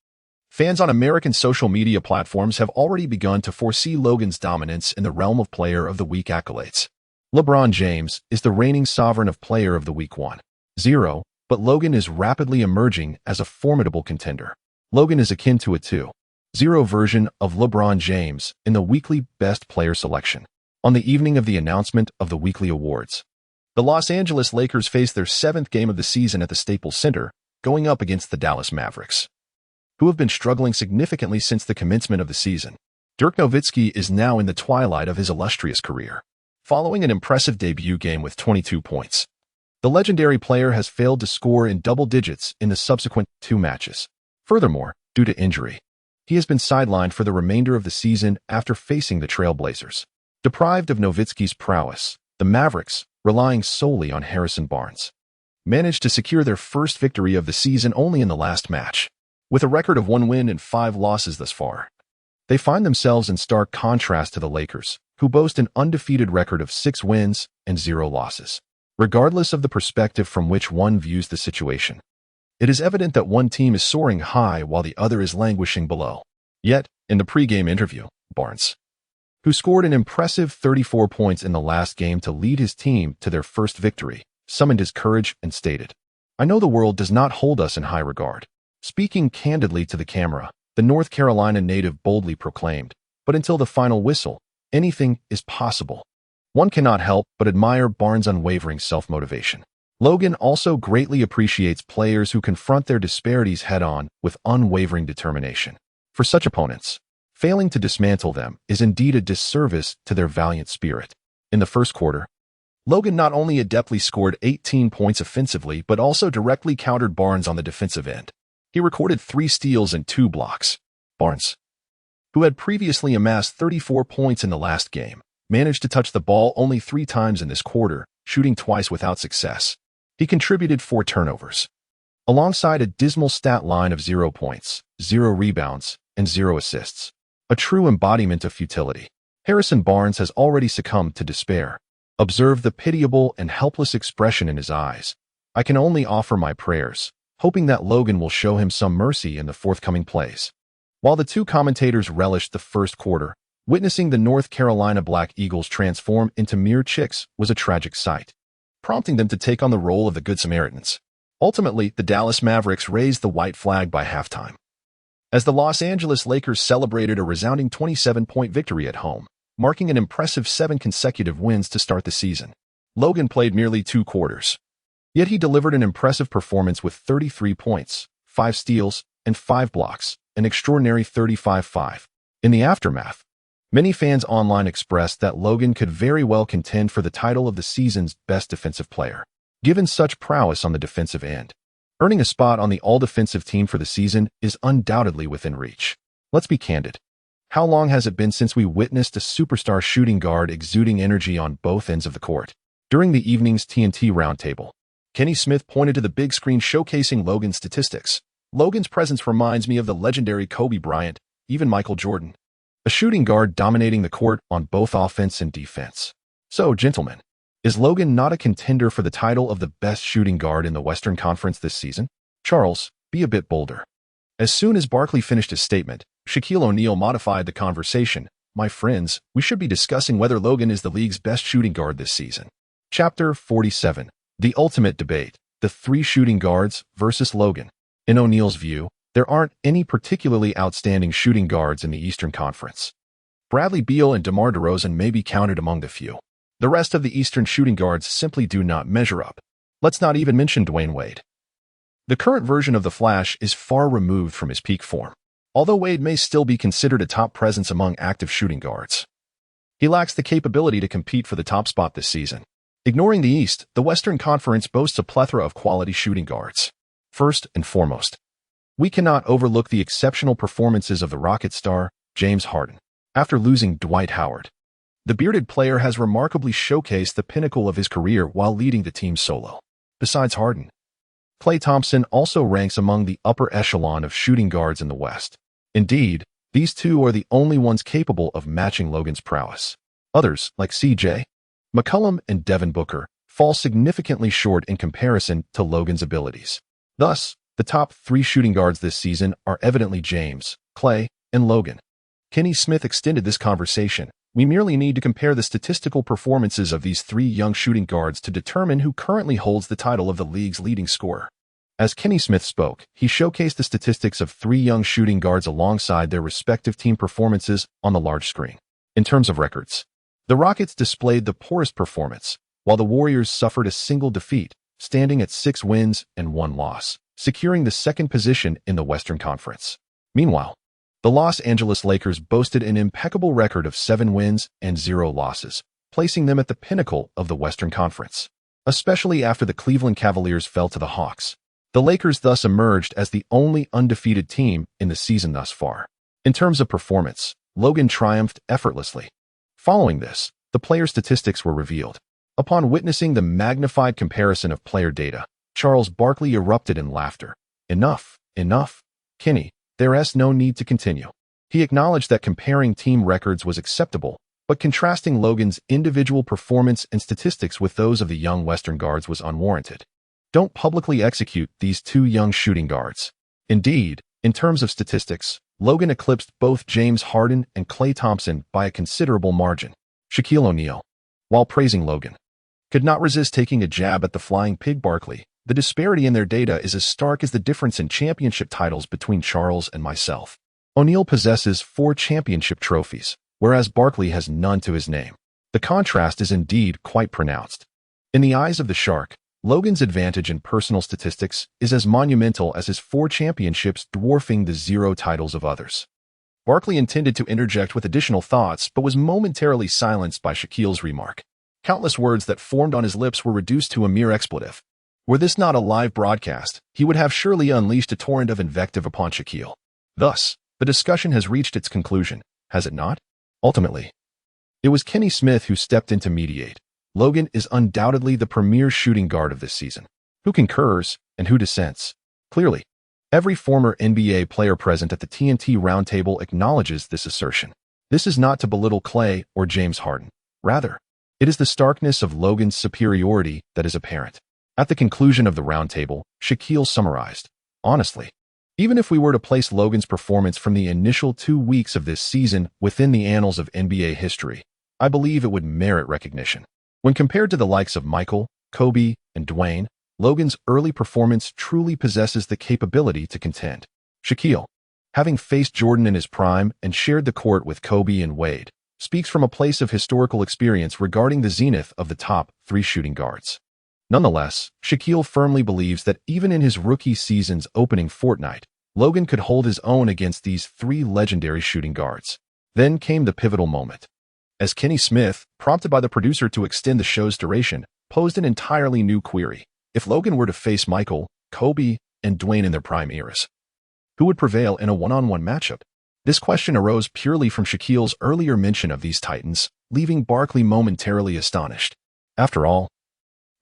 Fans on American social media platforms have already begun to foresee Logan's dominance in the realm of Player of the Week accolades. LeBron James is the reigning sovereign of Player of the Week 1-0, but Logan is rapidly emerging as a formidable contender. Logan is akin to a 2-0 version of LeBron James in the weekly Best Player selection. On the evening of the announcement of the weekly awards, the Los Angeles Lakers faced their 7th game of the season at the Staples Center, going up against the Dallas Mavericks, who have been struggling significantly since the commencement of the season. Dirk Nowitzki is now in the twilight of his illustrious career. Following an impressive debut game with 22 points, the legendary player has failed to score in double digits in the subsequent 2 matches. Furthermore, due to injury, he has been sidelined for the remainder of the season after facing the Trailblazers. Deprived of Nowitzki's prowess, the Mavericks, relying solely on Harrison Barnes, managed to secure their first victory of the season only in the last match. With a record of 1 win and 5 losses thus far, they find themselves in stark contrast to the Lakers, who boast an undefeated record of 6 wins and 0 losses. Regardless of the perspective from which one views the situation, it is evident that one team is soaring high while the other is languishing below. Yet, in the pregame interview, Barnes, who scored an impressive 34 points in the last game to lead his team to their first victory, summoned his courage and stated, "I know the world does not hold us in high regard." Speaking candidly to the camera, the North Carolina native boldly proclaimed, "But until the final whistle, anything is possible." One cannot help but admire Barnes' unwavering self-motivation. Logan also greatly appreciates players who confront their disparities head-on with unwavering determination. For such opponents, failing to dismantle them is indeed a disservice to their valiant spirit. In the first quarter, Logan not only adeptly scored 18 points offensively but also directly countered Barnes on the defensive end. He recorded 3 steals and 2 blocks. Barnes, who had previously amassed 34 points in the last game, managed to touch the ball only 3 times in this quarter, shooting twice without success. He contributed 4 turnovers, alongside a dismal stat line of 0 points, 0 rebounds, and 0 assists. A true embodiment of futility. Harrison Barnes has already succumbed to despair. Observe the pitiable and helpless expression in his eyes. I can only offer my prayers, hoping that Logan will show him some mercy in the forthcoming plays. While the two commentators relished the first quarter, witnessing the North Carolina Black Eagles transform into mere chicks was a tragic sight, prompting them to take on the role of the Good Samaritans. Ultimately, the Dallas Mavericks raised the white flag by halftime, as the Los Angeles Lakers celebrated a resounding 27-point victory at home, marking an impressive 7 consecutive wins to start the season. Logan played merely 2 quarters, yet he delivered an impressive performance with 33 points, 5 steals, and 5 blocks, an extraordinary 35-5. In the aftermath, many fans online expressed that Logan could very well contend for the title of the season's best defensive player, given such prowess on the defensive end. Earning a spot on the all-defensive team for the season is undoubtedly within reach. Let's be candid. How long has it been since we witnessed a superstar shooting guard exuding energy on both ends of the court? During the evening's TNT roundtable, Kenny Smith pointed to the big screen showcasing Logan's statistics. Logan's presence reminds me of the legendary Kobe Bryant, even Michael Jordan, a shooting guard dominating the court on both offense and defense. So, gentlemen, is Logan not a contender for the title of the best shooting guard in the Western Conference this season? Charles, be a bit bolder. As soon as Barkley finished his statement, Shaquille O'Neal modified the conversation. My friends, we should be discussing whether Logan is the league's best shooting guard this season. Chapter 47. The Ultimate Debate. The 3 shooting guards versus Logan. In O'Neal's view, there aren't any particularly outstanding shooting guards in the Eastern Conference. Bradley Beal and DeMar DeRozan may be counted among the few. The rest of the Eastern shooting guards simply do not measure up. Let's not even mention Dwayne Wade. The current version of the Flash is far removed from his peak form, although Wade may still be considered a top presence among active shooting guards. He lacks the capability to compete for the top spot this season. Ignoring the East, the Western Conference boasts a plethora of quality shooting guards. First and foremost, we cannot overlook the exceptional performances of the Rockets star, James Harden. After losing Dwight Howard, the bearded player has remarkably showcased the pinnacle of his career while leading the team solo. Besides Harden, Klay Thompson also ranks among the upper echelon of shooting guards in the West. Indeed, these two are the only ones capable of matching Logan's prowess. Others, like C.J. McCollum and Devin Booker, fall significantly short in comparison to Logan's abilities. Thus, the top 3 shooting guards this season are evidently James, Klay, and Logan. Kenny Smith extended this conversation. We merely need to compare the statistical performances of these 3 young shooting guards to determine who currently holds the title of the league's leading scorer. As Kenny Smith spoke, he showcased the statistics of 3 young shooting guards alongside their respective team performances on the large screen. In terms of records, the Rockets displayed the poorest performance, while the Warriors suffered a single defeat, standing at 6 wins and 1 loss, securing the 2nd position in the Western Conference. Meanwhile, the Los Angeles Lakers boasted an impeccable record of 7 wins and 0 losses, placing them at the pinnacle of the Western Conference. Especially after the Cleveland Cavaliers fell to the Hawks, the Lakers thus emerged as the only undefeated team in the season thus far. In terms of performance, Logan triumphed effortlessly. Following this, the player statistics were revealed. Upon witnessing the magnified comparison of player data, Charles Barkley erupted in laughter. Enough, Kenny. There's no need to continue. He acknowledged that comparing team records was acceptable, but contrasting Logan's individual performance and statistics with those of the young Western guards was unwarranted. Don't publicly execute these 2 young shooting guards. Indeed, in terms of statistics, Logan eclipsed both James Harden and Klay Thompson by a considerable margin. Shaquille O'Neal, while praising Logan, could not resist taking a jab at the flying pig Barkley. The disparity in their data is as stark as the difference in championship titles between Charles and myself. O'Neal possesses 4 championship trophies, whereas Barkley has none to his name. The contrast is indeed quite pronounced. In the eyes of the Shark, Logan's advantage in personal statistics is as monumental as his 4 championships, dwarfing the 0 titles of others. Barkley intended to interject with additional thoughts, but was momentarily silenced by Shaquille's remark. Countless words that formed on his lips were reduced to a mere expletive. Were this not a live broadcast, he would have surely unleashed a torrent of invective upon Shaquille. Thus, the discussion has reached its conclusion, has it not? Ultimately, it was Kenny Smith who stepped in to mediate. Logan is undoubtedly the premier shooting guard of this season. Who concurs and who dissents? Clearly, every former NBA player present at the TNT roundtable acknowledges this assertion. This is not to belittle Klay or James Harden. Rather, it is the starkness of Logan's superiority that is apparent. At the conclusion of the roundtable, Shaquille summarized, "Honestly, even if we were to place Logan's performance from the initial 2 weeks of this season within the annals of NBA history, I believe it would merit recognition. When compared to the likes of Michael, Kobe, and Dwayne, Logan's early performance truly possesses the capability to contend." Shaquille, having faced Jordan in his prime and shared the court with Kobe and Wade, speaks from a place of historical experience regarding the zenith of the top 3 shooting guards. Nonetheless, Shaquille firmly believes that even in his rookie season's opening fortnight, Logan could hold his own against these 3 legendary shooting guards. Then came the pivotal moment, as Kenny Smith, prompted by the producer to extend the show's duration, posed an entirely new query. If Logan were to face Michael, Kobe, and Dwayne in their prime eras, who would prevail in a one-on-one matchup? This question arose purely from Shaquille's earlier mention of these titans, leaving Barkley momentarily astonished. After all,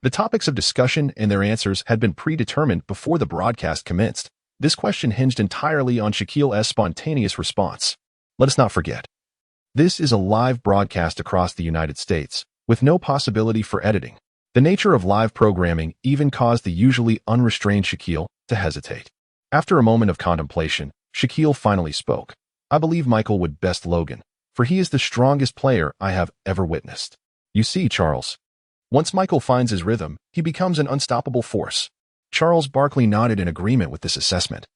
the topics of discussion and their answers had been predetermined before the broadcast commenced. This question hinged entirely on Shaquille's spontaneous response. Let us not forget, this is a live broadcast across the United States, with no possibility for editing. The nature of live programming even caused the usually unrestrained Shaquille to hesitate. After a moment of contemplation, Shaquille finally spoke. "I believe Michael would best Logan, for he is the strongest player I have ever witnessed. You see, Charles, once Michael finds his rhythm, he becomes an unstoppable force." Charles Barkley nodded in agreement with this assessment.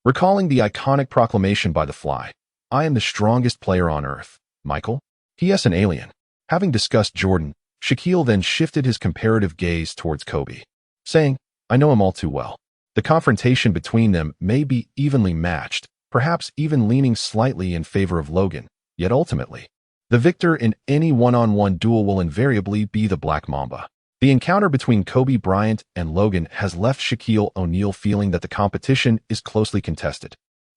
Recalling the iconic proclamation by The Fly, "I am the strongest player on earth. Michael? He is an alien." Having discussed Jordan, Shaquille then shifted his comparative gaze towards Kobe, saying, "I know him all too well. The confrontation between them may be evenly matched, perhaps even leaning slightly in favor of Logan, yet ultimately, the victor in any one-on-one duel will invariably be the Black Mamba." The encounter between Kobe Bryant and Logan has left Shaquille O'Neal feeling that the competition is closely contested.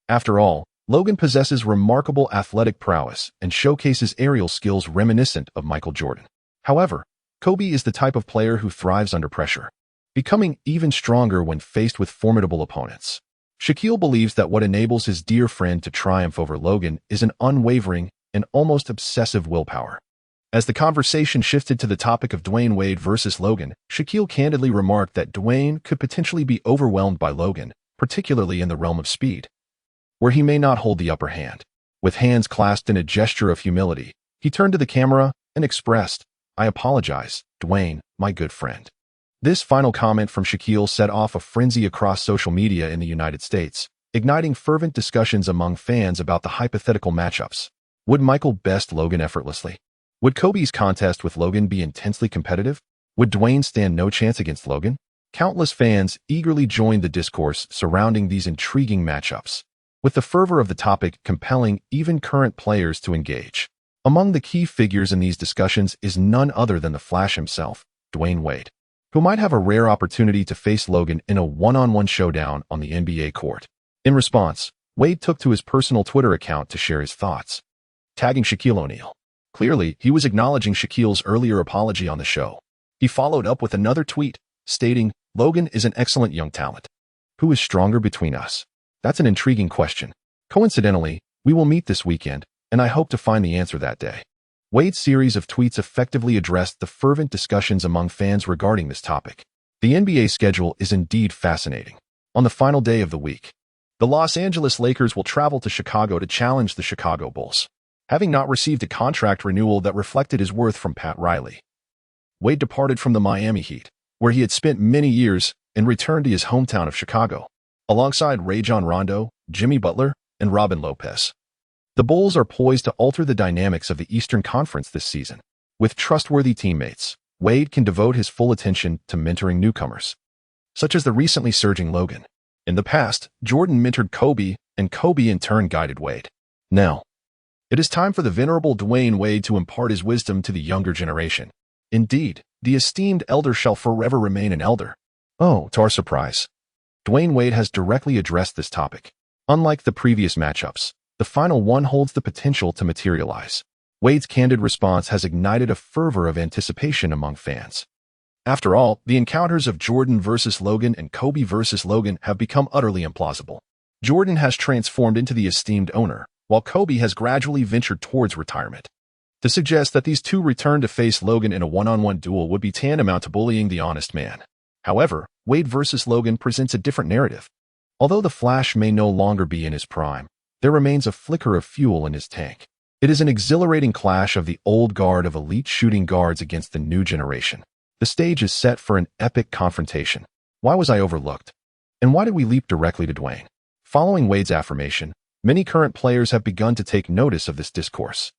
After all, Logan possesses remarkable athletic prowess and showcases aerial skills reminiscent of Michael Jordan. However, Kobe is the type of player who thrives under pressure, becoming even stronger when faced with formidable opponents. Shaquille believes that what enables his dear friend to triumph over Logan is an unwavering and almost obsessive willpower. As the conversation shifted to the topic of Dwayne Wade versus Logan, Shaquille candidly remarked that Dwayne could potentially be overwhelmed by Logan, particularly in the realm of speed, where he may not hold the upper hand. With hands clasped in a gesture of humility, he turned to the camera and expressed, "I apologize, Dwayne, my good friend." This final comment from Shaquille set off a frenzy across social media in the United States, igniting fervent discussions among fans about the hypothetical matchups. Would Michael best Logan effortlessly? Would Kobe's contest with Logan be intensely competitive? Would Dwayne stand no chance against Logan? Countless fans eagerly joined the discourse surrounding these intriguing matchups, with the fervor of the topic compelling even current players to engage. Among the key figures in these discussions is none other than the Flash himself, Dwayne Wade, who might have a rare opportunity to face Logan in a one-on-one showdown on the NBA court. In response, Wade took to his personal Twitter account to share his thoughts, tagging Shaquille O'Neal. Clearly, he was acknowledging Shaquille's earlier apology on the show. He followed up with another tweet, stating, "Logan is an excellent young talent. Who is stronger between us? That's an intriguing question. Coincidentally, we will meet this weekend, and I hope to find the answer that day." Wade's series of tweets effectively addressed the fervent discussions among fans regarding this topic. The NBA schedule is indeed fascinating. On the final day of the week, the Los Angeles Lakers will travel to Chicago to challenge the Chicago Bulls. Having not received a contract renewal that reflected his worth from Pat Riley, Wade departed from the Miami Heat, where he had spent many years, and returned to his hometown of Chicago, alongside Rajon Rondo, Jimmy Butler, and Robin Lopez. The Bulls are poised to alter the dynamics of the Eastern Conference this season. With trustworthy teammates, Wade can devote his full attention to mentoring newcomers, such as the recently surging Logan. In the past, Jordan mentored Kobe, and Kobe in turn guided Wade. Now, it is time for the venerable Dwayne Wade to impart his wisdom to the younger generation. Indeed, the esteemed elder shall forever remain an elder. Oh, to our surprise, Dwayne Wade has directly addressed this topic. Unlike the previous matchups, the final one holds the potential to materialize. Wade's candid response has ignited a fervor of anticipation among fans. After all, the encounters of Jordan versus Logan and Kobe versus Logan have become utterly implausible. Jordan has transformed into the esteemed owner, while Kobe has gradually ventured towards retirement. To suggest that these two return to face Logan in a one-on-one duel would be tantamount to bullying the honest man. However, Wade versus Logan presents a different narrative. Although the Flash may no longer be in his prime, there remains a flicker of fuel in his tank. It is an exhilarating clash of the old guard of elite shooting guards against the new generation. The stage is set for an epic confrontation. Why was I overlooked? And why did we leap directly to Dwayne? Following Wade's affirmation, many current players have begun to take notice of this discourse.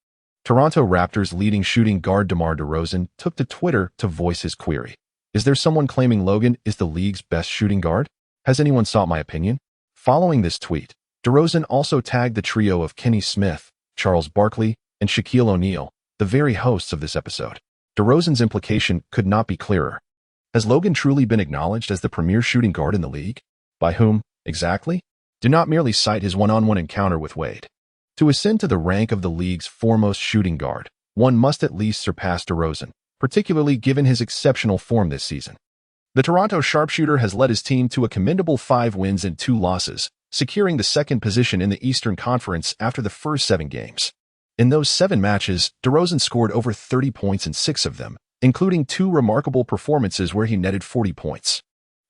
Toronto Raptors leading shooting guard DeMar DeRozan took to Twitter to voice his query. Is there someone claiming Logan is the league's best shooting guard? Has anyone sought my opinion? Following this tweet, DeRozan also tagged the trio of Kenny Smith, Charles Barkley, and Shaquille O'Neal, the very hosts of this episode. DeRozan's implication could not be clearer. Has Logan truly been acknowledged as the premier shooting guard in the league? By whom, exactly? Do not merely cite his one-on-one encounter with Wade. To ascend to the rank of the league's foremost shooting guard, one must at least surpass DeRozan, particularly given his exceptional form this season. The Toronto sharpshooter has led his team to a commendable 5 wins and 2 losses, securing the second position in the Eastern Conference after the first 7 games. In those 7 matches, DeRozan scored over 30 points in 6 of them, including 2 remarkable performances where he netted 40 points.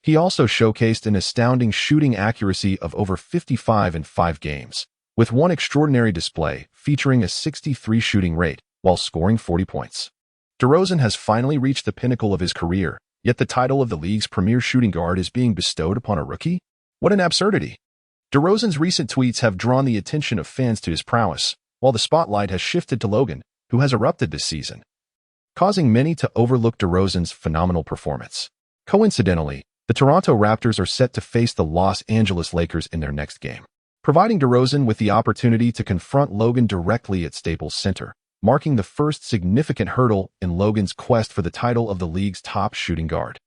He also showcased an astounding shooting accuracy of over 55 in 5 games, with one extraordinary display featuring a 63 shooting rate while scoring 40 points. DeRozan has finally reached the pinnacle of his career, yet the title of the league's premier shooting guard is being bestowed upon a rookie? What an absurdity! DeRozan's recent tweets have drawn the attention of fans to his prowess, while the spotlight has shifted to Logan, who has erupted this season, causing many to overlook DeRozan's phenomenal performance. Coincidentally, the Toronto Raptors are set to face the Los Angeles Lakers in their next game, providing DeRozan with the opportunity to confront Logan directly at Staples Center, marking the first significant hurdle in Logan's quest for the title of the league's top shooting guard.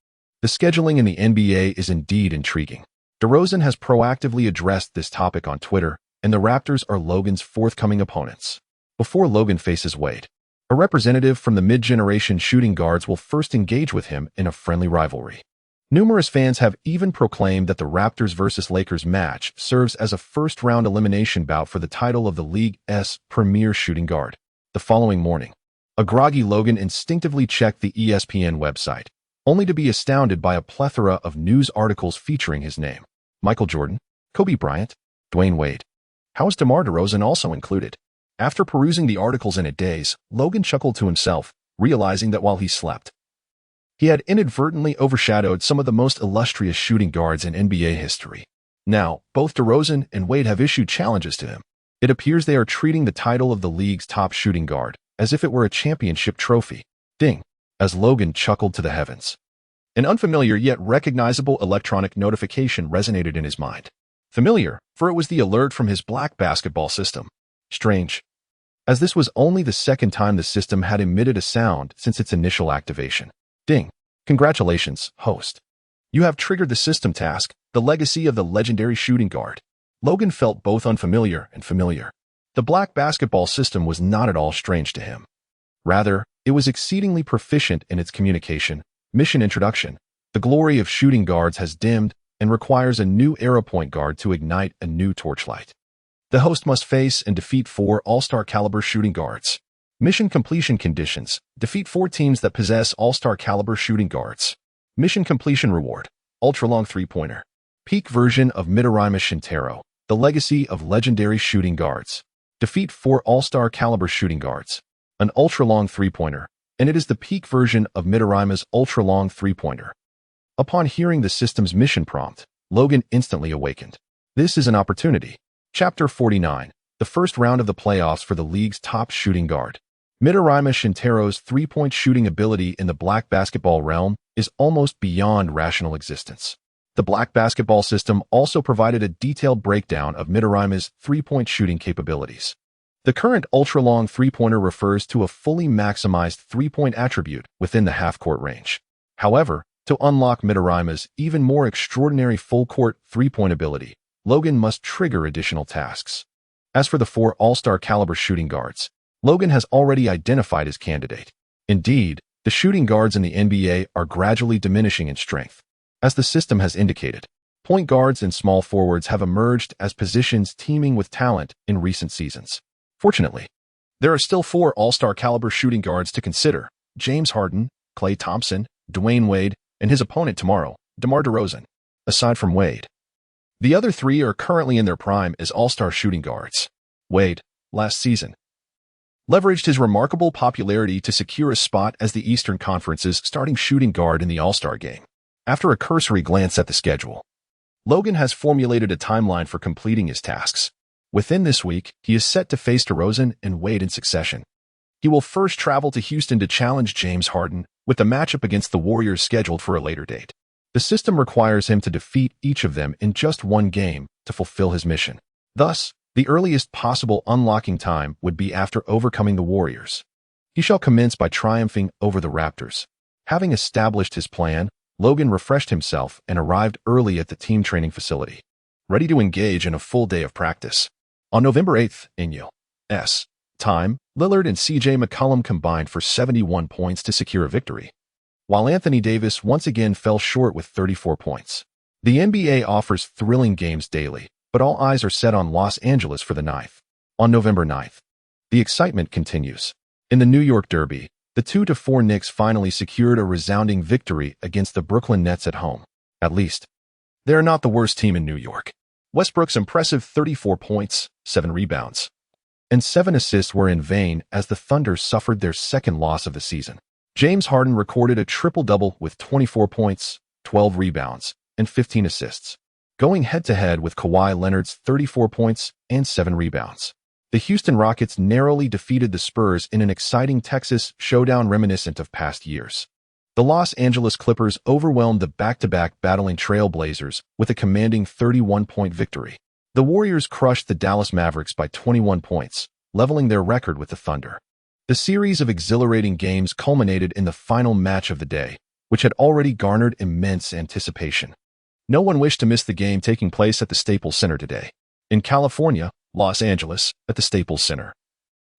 The scheduling in the NBA is indeed intriguing. DeRozan has proactively addressed this topic on Twitter, and the Raptors are Logan's forthcoming opponents. Before Logan faces Wade, a representative from the mid-generation shooting guards will first engage with him in a friendly rivalry. Numerous fans have even proclaimed that the Raptors versus Lakers match serves as a first-round elimination bout for the title of the league's premier shooting guard. The following morning, a groggy Logan instinctively checked the ESPN website, only to be astounded by a plethora of news articles featuring his name. Michael Jordan, Kobe Bryant, Dwayne Wade. How is DeMar DeRozan also included? After perusing the articles in a daze, Logan chuckled to himself, realizing that while he slept, he had inadvertently overshadowed some of the most illustrious shooting guards in NBA history. Now, both DeRozan and Wade have issued challenges to him. It appears they are treating the title of the league's top shooting guard as if it were a championship trophy. Ding! As Logan chuckled to the heavens. An unfamiliar yet recognizable electronic notification resonated in his mind. Familiar, for it was the alert from his black basketball system. Strange, as this was only the second time the system had emitted a sound since its initial activation. Ding! Congratulations, host. You have triggered the system task, the legacy of the legendary shooting guard. Logan felt both unfamiliar and familiar. The black basketball system was not at all strange to him. Rather, it was exceedingly proficient in its communication. Mission introduction. The glory of shooting guards has dimmed and requires a new arrow point guard to ignite a new torchlight. The host must face and defeat 4 all-star caliber shooting guards. Mission completion conditions. Defeat 4 teams that possess all-star caliber shooting guards. Mission completion reward. Ultra-long three-pointer. Peak version of Midorima Shintaro, the legacy of legendary shooting guards. Defeat 4 all-star caliber shooting guards. An ultra-long three-pointer, and it is the peak version of Midorima's ultra-long three-pointer. Upon hearing the system's mission prompt, Logan instantly awakened. This is an opportunity. Chapter 49. The first round of the playoffs for the league's top shooting guard. Midorima Shintaro's three-point shooting ability in the black basketball realm is almost beyond rational existence. The black basketball system also provided a detailed breakdown of Midorima's three-point shooting capabilities. The current ultra-long three-pointer refers to a fully maximized three-point attribute within the half-court range. However, to unlock Midorima's even more extraordinary full-court three-point ability, Logan must trigger additional tasks. As for the 4 all-star caliber shooting guards, Logan has already identified his candidate. Indeed, the shooting guards in the NBA are gradually diminishing in strength. As the system has indicated, point guards and small forwards have emerged as positions teeming with talent in recent seasons. Fortunately, there are still 4 all-star caliber shooting guards to consider: James Harden, Klay Thompson, Dwayne Wade, and his opponent tomorrow, DeMar DeRozan. Aside from Wade, the other 3 are currently in their prime as all-star shooting guards. Wade, last season, leveraged his remarkable popularity to secure a spot as the Eastern Conference's starting shooting guard in the All-Star game. After a cursory glance at the schedule, Logan has formulated a timeline for completing his tasks. Within this week, he is set to face DeRozan and Wade in succession. He will first travel to Houston to challenge James Harden, with the matchup against the Warriors scheduled for a later date. The system requires him to defeat each of them in just one game to fulfill his mission. Thus, the earliest possible unlocking time would be after overcoming the Warriors. He shall commence by triumphing over the Raptors. Having established his plan, Logan refreshed himself and arrived early at the team training facility, ready to engage in a full day of practice. On November 8th, in U.S. time, Lillard and C.J. McCollum combined for 71 points to secure a victory, while Anthony Davis once again fell short with 34 points. The NBA offers thrilling games daily, but all eyes are set on Los Angeles for the 9th. On November 9th, the excitement continues. In the New York Derby, the 2-4 Knicks finally secured a resounding victory against the Brooklyn Nets at home. At least, they are not the worst team in New York. Westbrook's impressive 34 points, 7 rebounds, and 7 assists were in vain as the Thunder suffered their second loss of the season. James Harden recorded a triple-double with 24 points, 12 rebounds, and 15 assists, going head-to-head with Kawhi Leonard's 34 points and 7 rebounds. The Houston Rockets narrowly defeated the Spurs in an exciting Texas showdown reminiscent of past years. The Los Angeles Clippers overwhelmed the back-to-back battling Trail Blazers with a commanding 31-point victory. The Warriors crushed the Dallas Mavericks by 21 points, leveling their record with the Thunder. The series of exhilarating games culminated in the final match of the day, which had already garnered immense anticipation. No one wished to miss the game taking place at the Staples Center today. In California, Los Angeles, at the Staples Center,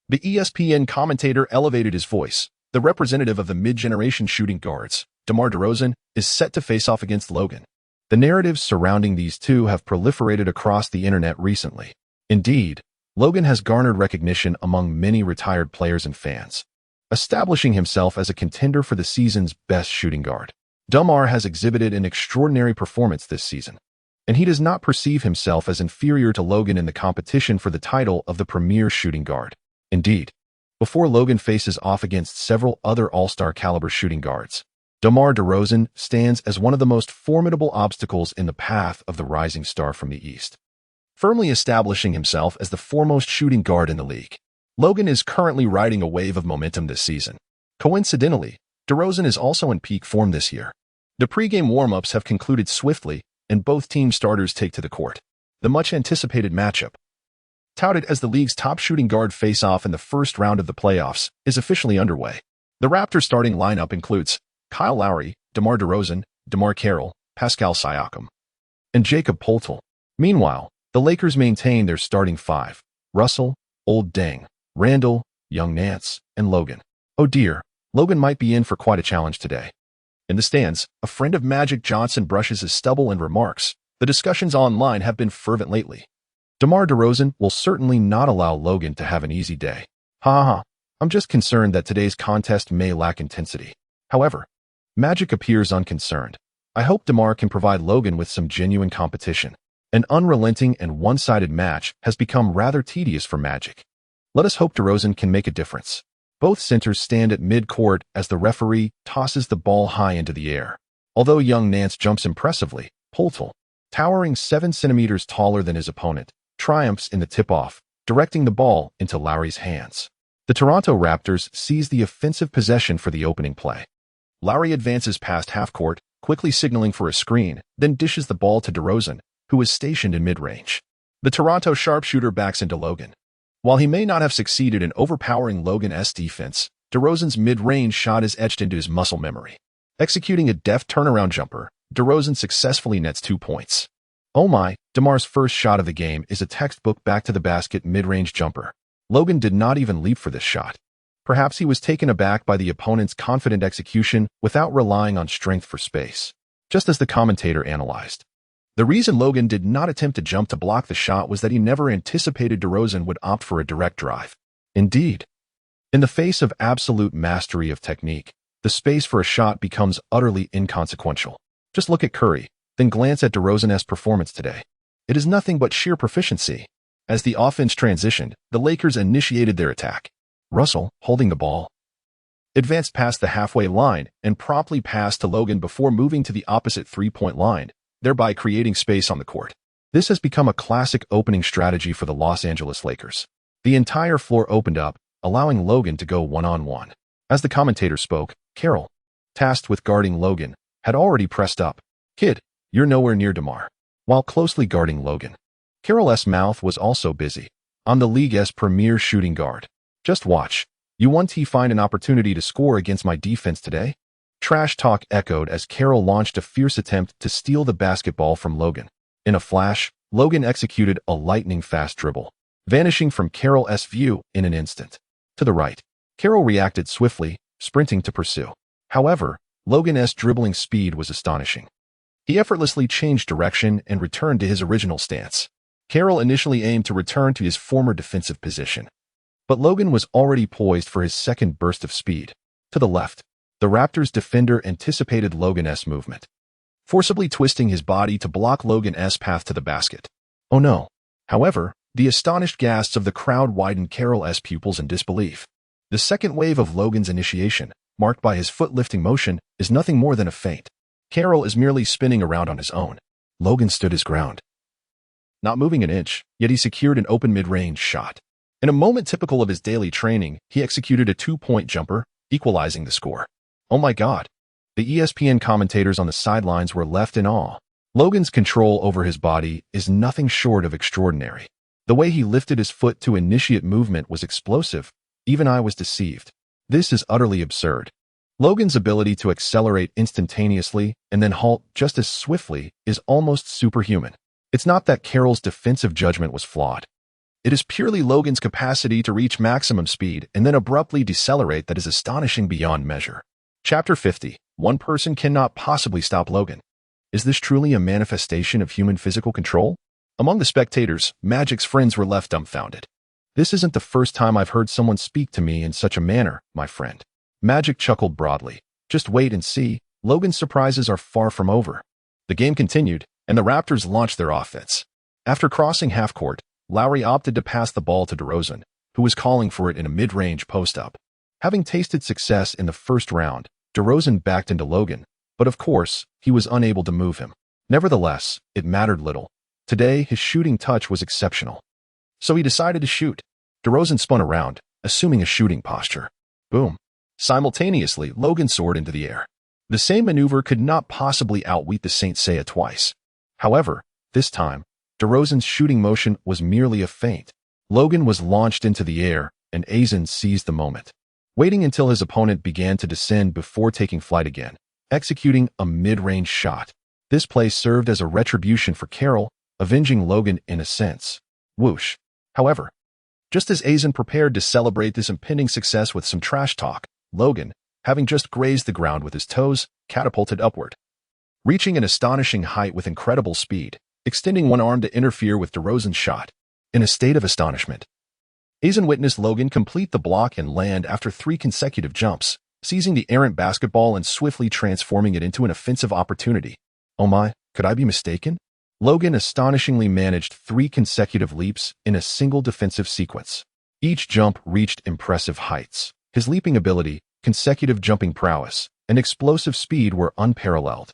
the ESPN commentator elevated his voice. The representative of the mid-generation shooting guards, DeMar DeRozan, is set to face off against Logan. The narratives surrounding these two have proliferated across the internet recently. Indeed, Logan has garnered recognition among many retired players and fans, establishing himself as a contender for the season's best shooting guard. DeMar has exhibited an extraordinary performance this season, and he does not perceive himself as inferior to Logan in the competition for the title of the premier shooting guard. Indeed, before Logan faces off against several other all-star caliber shooting guards, DeMar DeRozan stands as one of the most formidable obstacles in the path of the rising star from the East, firmly establishing himself as the foremost shooting guard in the league. Logan is currently riding a wave of momentum this season. Coincidentally, DeRozan is also in peak form this year. The pregame warm-ups have concluded swiftly, and both team starters take to the court. The much-anticipated matchup, touted as the league's top shooting guard face-off in the first round of the playoffs, is officially underway. The Raptors' starting lineup includes Kyle Lowry, DeMar DeRozan, DeMar Carroll, Pascal Siakam, and Jakob Poeltl. Meanwhile, the Lakers maintain their starting 5: Russell, Old Deng, Randall, Young Nance, and Logan. Oh dear, Logan might be in for quite a challenge today. In the stands, a friend of Magic Johnson brushes his stubble and remarks, "The discussions online have been fervent lately. DeMar DeRozan will certainly not allow Logan to have an easy day. Ha ha, I'm just concerned that today's contest may lack intensity." However, Magic appears unconcerned. "I hope DeMar can provide Logan with some genuine competition." An unrelenting and one-sided match has become rather tedious for Magic. Let us hope DeRozan can make a difference. Both centers stand at mid-court as the referee tosses the ball high into the air. Although young Nance jumps impressively, Poeltl, towering 7 centimeters taller than his opponent, triumphs in the tip-off, directing the ball into Lowry's hands. The Toronto Raptors seize the offensive possession for the opening play. Lowry advances past half-court, quickly signaling for a screen, then dishes the ball to DeRozan, who is stationed in mid-range. The Toronto sharpshooter backs into Logan. While he may not have succeeded in overpowering Logan's defense, DeRozan's mid-range shot is etched into his muscle memory. Executing a deft turnaround jumper, DeRozan successfully nets 2 points. Oh my, DeMar's first shot of the game is a textbook back-to-the-basket mid-range jumper. Logan did not even leap for this shot. Perhaps he was taken aback by the opponent's confident execution without relying on strength for space. Just as the commentator analyzed. The reason Logan did not attempt to jump to block the shot was that he never anticipated DeRozan would opt for a direct drive. Indeed, in the face of absolute mastery of technique, the space for a shot becomes utterly inconsequential. Just look at Curry, then glance at DeRozan's performance today. It is nothing but sheer proficiency. As the offense transitioned, the Lakers initiated their attack. Russell, holding the ball, advanced past the halfway line and promptly passed to Logan before moving to the opposite three-point line, thereby creating space on the court. This has become a classic opening strategy for the Los Angeles Lakers. The entire floor opened up, allowing Logan to go one-on-one. As the commentator spoke, Carroll, tasked with guarding Logan, had already pressed up. "Kid, you're nowhere near DeMar." While closely guarding Logan, Carroll's mouth was also busy. "I'm the league's premier shooting guard. Just watch. You won't find an opportunity to score against my defense today?" Trash talk echoed as Carroll launched a fierce attempt to steal the basketball from Logan. In a flash, Logan executed a lightning-fast dribble, vanishing from Carroll's view in an instant. To the right, Carroll reacted swiftly, sprinting to pursue. However, Logan's dribbling speed was astonishing. He effortlessly changed direction and returned to his original stance. Carroll initially aimed to return to his former defensive position, but Logan was already poised for his second burst of speed. To the left, the Raptors defender anticipated Logan's movement, forcibly twisting his body to block Logan's path to the basket. Oh no. However, the astonished gasps of the crowd widened Carroll's pupils in disbelief. The second wave of Logan's initiation, marked by his foot-lifting motion, is nothing more than a feint. Carroll is merely spinning around on his own. Logan stood his ground, not moving an inch, yet he secured an open mid-range shot. In a moment typical of his daily training, he executed a 2-point jumper, equalizing the score. Oh my God. The ESPN commentators on the sidelines were left in awe. Logan's control over his body is nothing short of extraordinary. The way he lifted his foot to initiate movement was explosive. Even I was deceived. This is utterly absurd. Logan's ability to accelerate instantaneously and then halt just as swiftly is almost superhuman. It's not that Carroll's defensive judgment was flawed. It is purely Logan's capacity to reach maximum speed and then abruptly decelerate that is astonishing beyond measure. Chapter 50. One person cannot possibly stop Logan. Is this truly a manifestation of human physical control? Among the spectators, Magic's friends were left dumbfounded. "This isn't the first time I've heard someone speak to me in such a manner, my friend." Magic chuckled broadly. "Just wait and see. Logan's surprises are far from over." The game continued, and the Raptors launched their offense. After crossing half-court, Lowry opted to pass the ball to DeRozan, who was calling for it in a mid-range post-up. Having tasted success in the first round, DeRozan backed into Logan, but of course, he was unable to move him. Nevertheless, it mattered little. Today, his shooting touch was exceptional. So he decided to shoot. DeRozan spun around, assuming a shooting posture. Boom. Simultaneously, Logan soared into the air. The same maneuver could not possibly outwit the Saint Seiya twice. However, this time, DeRozan's shooting motion was merely a feint. Logan was launched into the air, and Aizen seized the moment, waiting until his opponent began to descend before taking flight again, executing a mid-range shot. This play served as a retribution for Carroll, avenging Logan in a sense. Whoosh. However, just as Aizen prepared to celebrate this impending success with some trash talk, Logan, having just grazed the ground with his toes, catapulted upward, reaching an astonishing height with incredible speed, extending one arm to interfere with DeRozan's shot. In a state of astonishment, Aizen witnessed Logan complete the block and land after 3 consecutive jumps, seizing the errant basketball and swiftly transforming it into an offensive opportunity. Oh my, could I be mistaken? Logan astonishingly managed 3 consecutive leaps in a single defensive sequence. Each jump reached impressive heights. His leaping ability, consecutive jumping prowess, and explosive speed were unparalleled.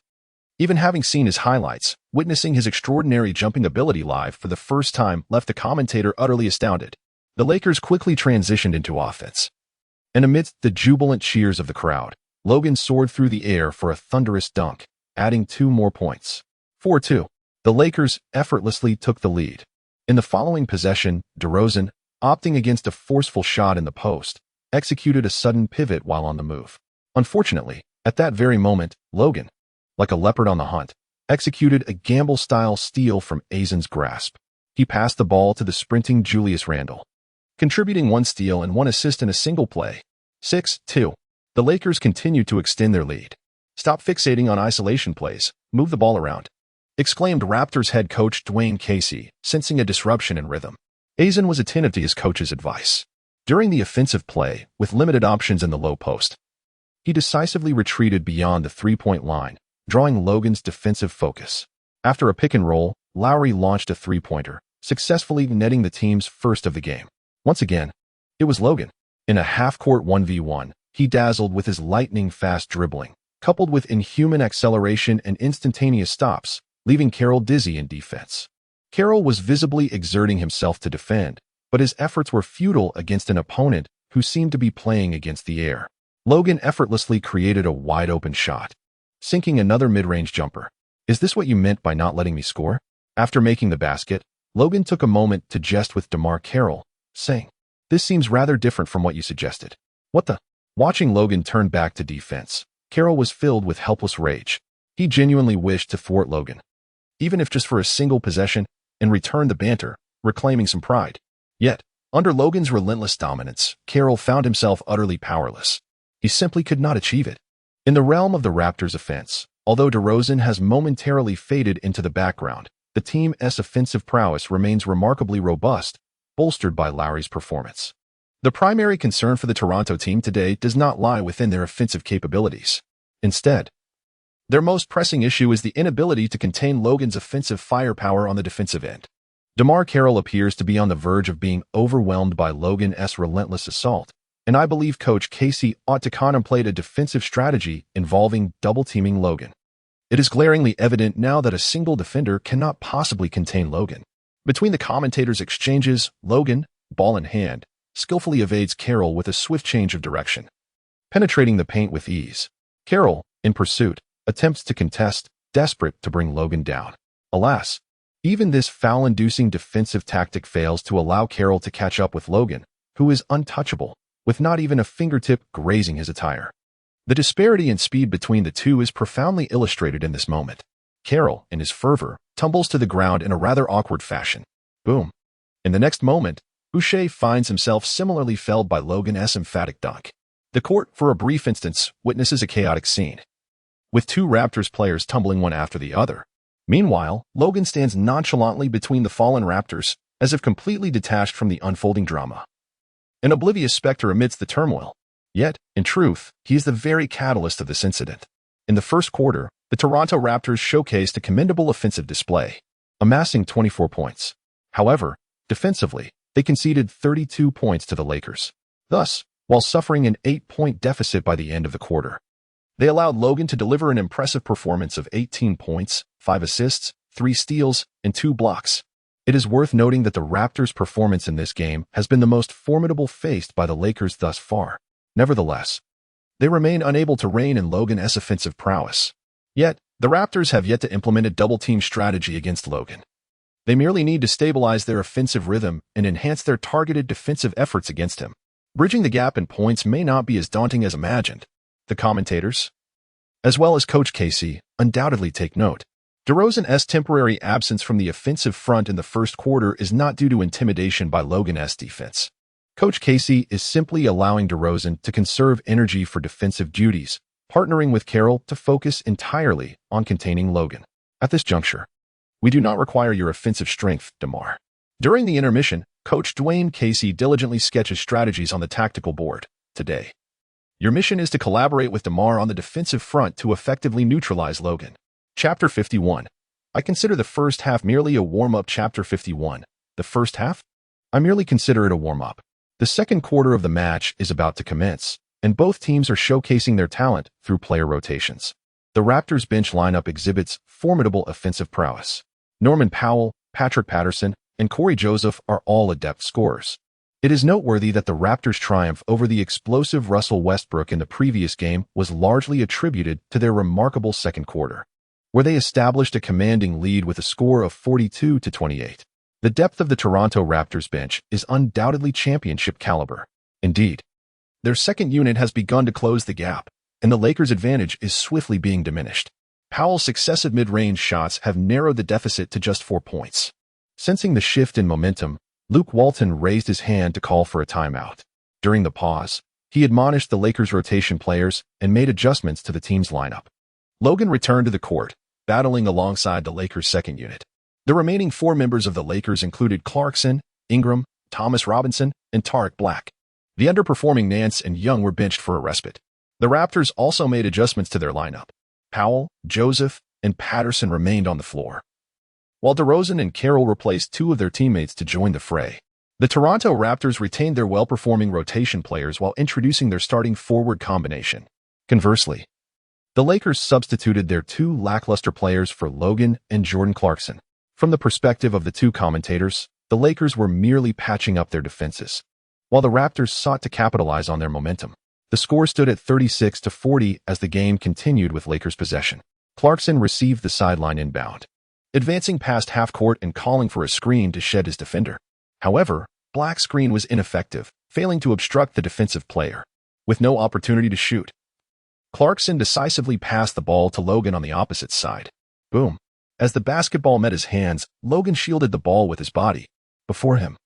Even having seen his highlights, witnessing his extraordinary jumping ability live for the first time left the commentator utterly astounded. The Lakers quickly transitioned into offense. And amidst the jubilant cheers of the crowd, Logan soared through the air for a thunderous dunk, adding 2 more points. 4-2. The Lakers effortlessly took the lead. In the following possession, DeRozan, opting against a forceful shot in the post, executed a sudden pivot while on the move. Unfortunately, at that very moment, Logan, like a leopard on the hunt, executed a gamble-style steal from Aizen's grasp. He passed the ball to the sprinting Julius Randle, contributing 1 steal and 1 assist in a single play. 6-2. The Lakers continued to extend their lead. "Stop fixating on isolation plays, move the ball around," exclaimed Raptors head coach Dwayne Casey, sensing a disruption in rhythm. Aizen was attentive to his coach's advice. During the offensive play, with limited options in the low post, he decisively retreated beyond the 3-point line, drawing Logan's defensive focus. After a pick and roll, Lowry launched a 3-pointer, successfully netting the team's first of the game. Once again, it was Logan. In a half-court 1v1, he dazzled with his lightning-fast dribbling, coupled with inhuman acceleration and instantaneous stops, leaving Carroll dizzy in defense. Carroll was visibly exerting himself to defend, but his efforts were futile against an opponent who seemed to be playing against the air. Logan effortlessly created a wide-open shot, sinking another mid-range jumper. "Is this what you meant by not letting me score?" After making the basket, Logan took a moment to jest with DeMar Carroll, saying, "This seems rather different from what you suggested." "What the?" Watching Logan turn back to defense, Carroll was filled with helpless rage. He genuinely wished to thwart Logan, even if just for a single possession, and return the banter, reclaiming some pride. Yet, under Logan's relentless dominance, Carroll found himself utterly powerless. He simply could not achieve it. In the realm of the Raptors' offense, although DeRozan has momentarily faded into the background, the team's offensive prowess remains remarkably robust, bolstered by Lowry's performance. The primary concern for the Toronto team today does not lie within their offensive capabilities. Instead, their most pressing issue is the inability to contain Logan's offensive firepower on the defensive end. DeMar Carroll appears to be on the verge of being overwhelmed by Logan's relentless assault, and I believe Coach Casey ought to contemplate a defensive strategy involving double-teaming Logan. It is glaringly evident now that a single defender cannot possibly contain Logan. Between the commentators' exchanges, Logan, ball in hand, skillfully evades Carroll with a swift change of direction, penetrating the paint with ease. Carroll, in pursuit, attempts to contest, desperate to bring Logan down. Alas, even this foul-inducing defensive tactic fails to allow Carroll to catch up with Logan, who is untouchable, with not even a fingertip grazing his attire. The disparity in speed between the two is profoundly illustrated in this moment. Carroll, in his fervor, tumbles to the ground in a rather awkward fashion. Boom. In the next moment, Boucher finds himself similarly felled by Logan's emphatic dunk. The court, for a brief instance, witnesses a chaotic scene, with 2 Raptors players tumbling one after the other. Meanwhile, Logan stands nonchalantly between the fallen Raptors, as if completely detached from the unfolding drama. An oblivious specter amidst the turmoil. Yet, in truth, he is the very catalyst of this incident. In the first quarter, the Toronto Raptors showcased a commendable offensive display, amassing 24 points. However, defensively, they conceded 32 points to the Lakers. Thus, while suffering an 8-point deficit by the end of the quarter, they allowed Logan to deliver an impressive performance of 18 points, 5 assists, 3 steals, and 2 blocks. It is worth noting that the Raptors' performance in this game has been the most formidable faced by the Lakers thus far. Nevertheless, they remain unable to rein in Logan's offensive prowess. Yet, the Raptors have yet to implement a double-team strategy against Logan. They merely need to stabilize their offensive rhythm and enhance their targeted defensive efforts against him. Bridging the gap in points may not be as daunting as imagined. The commentators, as well as Coach Casey, undoubtedly take note. DeRozan's temporary absence from the offensive front in the first quarter is not due to intimidation by Logan's defense. Coach Casey is simply allowing DeRozan to conserve energy for defensive duties, partnering with Carroll to focus entirely on containing Logan. At this juncture, we do not require your offensive strength, DeMar. During the intermission, Coach Dwayne Casey diligently sketches strategies on the tactical board. Today, your mission is to collaborate with DeMar on the defensive front to effectively neutralize Logan. Chapter 51. I consider the first half merely a warm-up. Chapter 51. The first half? I merely consider it a warm-up. The second quarter of the match is about to commence, and both teams are showcasing their talent through player rotations. The Raptors bench lineup exhibits formidable offensive prowess. Norman Powell, Patrick Patterson, and Corey Joseph are all adept scorers. It is noteworthy that the Raptors' triumph over the explosive Russell Westbrook in the previous game was largely attributed to their remarkable second quarter, where they established a commanding lead with a score of 42-28. The depth of the Toronto Raptors bench is undoubtedly championship caliber. Indeed, their second unit has begun to close the gap, and the Lakers' advantage is swiftly being diminished. Powell's successive mid-range shots have narrowed the deficit to just 4 points. Sensing the shift in momentum, Luke Walton raised his hand to call for a timeout. During the pause, he admonished the Lakers' rotation players and made adjustments to the team's lineup. Logan returned to the court, battling alongside the Lakers' second unit. The remaining 4 members of the Lakers included Clarkson, Ingram, Thomas Robinson, and Tarek Black. The underperforming Nance and Young were benched for a respite. The Raptors also made adjustments to their lineup. Powell, Joseph, and Patterson remained on the floor, while DeRozan and Carroll replaced 2 of their teammates to join the fray. The Toronto Raptors retained their well-performing rotation players while introducing their starting forward combination. Conversely, the Lakers substituted their 2 lackluster players for Logan and Jordan Clarkson. From the perspective of the 2 commentators, the Lakers were merely patching up their defenses, while the Raptors sought to capitalize on their momentum. The score stood at 36-40 as the game continued with Lakers possession. Clarkson received the sideline inbound, advancing past half-court and calling for a screen to shed his defender. However, Black's screen was ineffective, failing to obstruct the defensive player. With no opportunity to shoot, Clarkson decisively passed the ball to Logan on the opposite side. Boom. As the basketball met his hands, Logan shielded the ball with his body. Before him,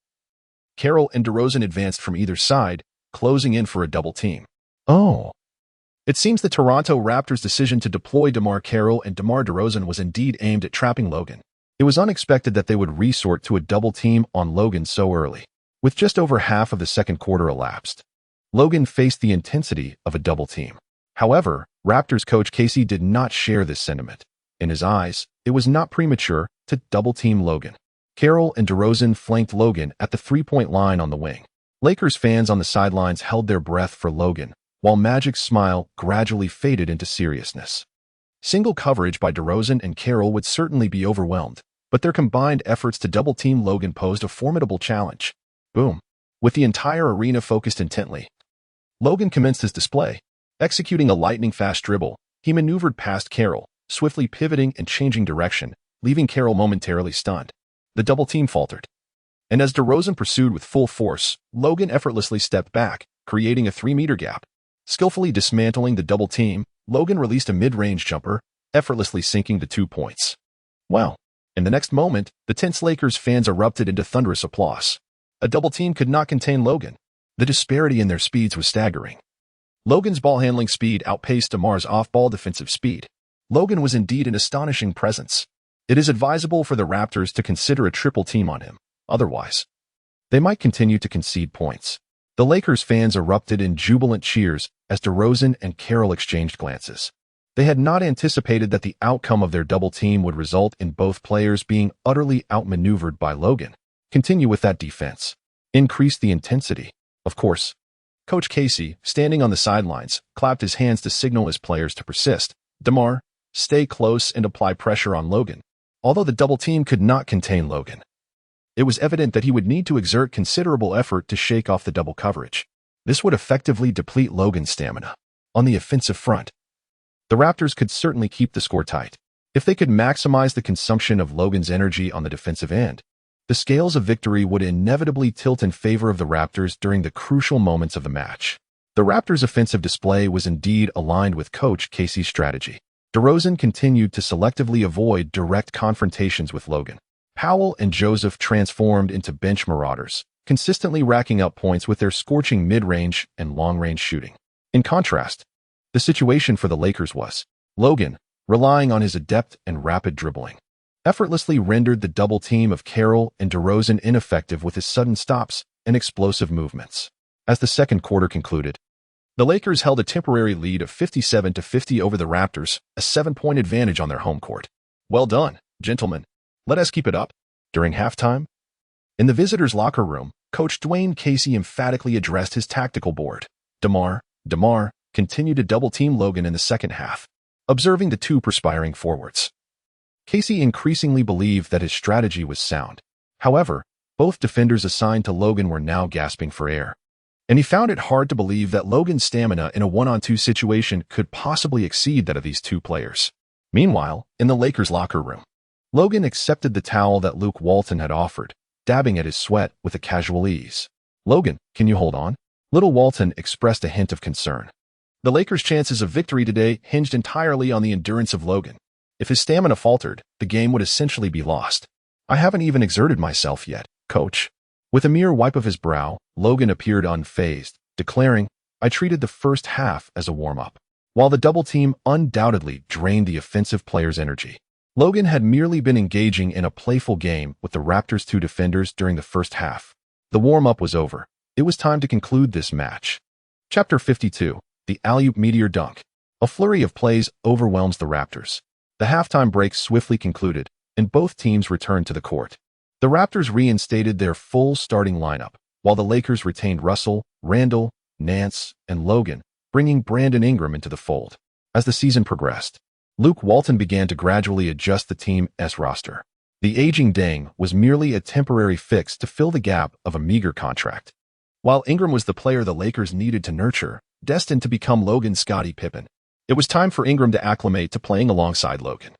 Carroll and DeRozan advanced from either side, closing in for a double team. Oh. It seems the Toronto Raptors' decision to deploy DeMar Carroll and DeMar DeRozan was indeed aimed at trapping Logan. It was unexpected that they would resort to a double team on Logan so early. With just over half of the second quarter elapsed, Logan faced the intensity of a double team. However, Raptors coach Casey did not share this sentiment. In his eyes, it was not premature to double team Logan. Carroll and DeRozan flanked Logan at the 3-point line on the wing. Lakers fans on the sidelines held their breath for Logan, while Magic's smile gradually faded into seriousness. Single coverage by DeRozan and Carroll would certainly be overwhelmed, but their combined efforts to double-team Logan posed a formidable challenge. Boom. With the entire arena focused intently, Logan commenced his display. Executing a lightning-fast dribble, he maneuvered past Carroll, swiftly pivoting and changing direction, leaving Carroll momentarily stunned. The double team faltered, and as DeRozan pursued with full force, Logan effortlessly stepped back, creating a 3-meter gap. Skillfully dismantling the double team, Logan released a mid-range jumper, effortlessly sinking the 2 points. Wow. In the next moment, the tense Lakers fans erupted into thunderous applause. A double team could not contain Logan. The disparity in their speeds was staggering. Logan's ball-handling speed outpaced DeMar's off-ball defensive speed. Logan was indeed an astonishing presence. It is advisable for the Raptors to consider a triple team on him. Otherwise, they might continue to concede points. The Lakers fans erupted in jubilant cheers as DeRozan and Carroll exchanged glances. They had not anticipated that the outcome of their double team would result in both players being utterly outmaneuvered by Logan. Continue with that defense. Increase the intensity. Of course, Coach Casey, standing on the sidelines, clapped his hands to signal his players to persist. DeMar, stay close and apply pressure on Logan. Although the double team could not contain Logan, it was evident that he would need to exert considerable effort to shake off the double coverage. This would effectively deplete Logan's stamina. On the offensive front, the Raptors could certainly keep the score tight. If they could maximize the consumption of Logan's energy on the defensive end, the scales of victory would inevitably tilt in favor of the Raptors during the crucial moments of the match. The Raptors' offensive display was indeed aligned with Coach Casey's strategy. DeRozan continued to selectively avoid direct confrontations with Logan. Powell and Joseph transformed into bench marauders, consistently racking up points with their scorching mid-range and long-range shooting. In contrast, the situation for the Lakers was Logan, relying on his adept and rapid dribbling, effortlessly rendered the double team of Carroll and DeRozan ineffective with his sudden stops and explosive movements. As the second quarter concluded, the Lakers held a temporary lead of 57-50 over the Raptors, a 7-point advantage on their home court. Well done, gentlemen. Let us keep it up. During halftime, in the visitors' locker room, Coach Dwayne Casey emphatically addressed his tactical board. DeMar continued to double-team Logan in the second half, observing the 2 perspiring forwards. Casey increasingly believed that his strategy was sound. However, Both defenders assigned to Logan were now gasping for air, and he found it hard to believe that Logan's stamina in a one-on-two situation could possibly exceed that of these two players. Meanwhile, in the Lakers' locker room, Logan accepted the towel that Luke Walton had offered, dabbing at his sweat with a casual ease. "Logan, can you hold on?" Little Walton expressed a hint of concern. The Lakers' chances of victory today hinged entirely on the endurance of Logan. If his stamina faltered, the game would essentially be lost. "I haven't even exerted myself yet, coach." With a mere wipe of his brow, Logan appeared unfazed, declaring, "I treated the first half as a warm-up." While the double team undoubtedly drained the offensive player's energy, Logan had merely been engaging in a playful game with the Raptors' two defenders during the first half. The warm-up was over. It was time to conclude this match. Chapter 52, The Alley-oop Meteor Dunk. A flurry of plays overwhelms the Raptors. The halftime break swiftly concluded, and both teams returned to the court. The Raptors reinstated their full starting lineup, while the Lakers retained Russell, Randall, Nance, and Logan, bringing Brandon Ingram into the fold. As the season progressed, Luke Walton began to gradually adjust the team's roster. The aging Deng was merely a temporary fix to fill the gap of a meager contract, while Ingram was the player the Lakers needed to nurture, destined to become Logan's Scottie Pippen. It was time for Ingram to acclimate to playing alongside Logan.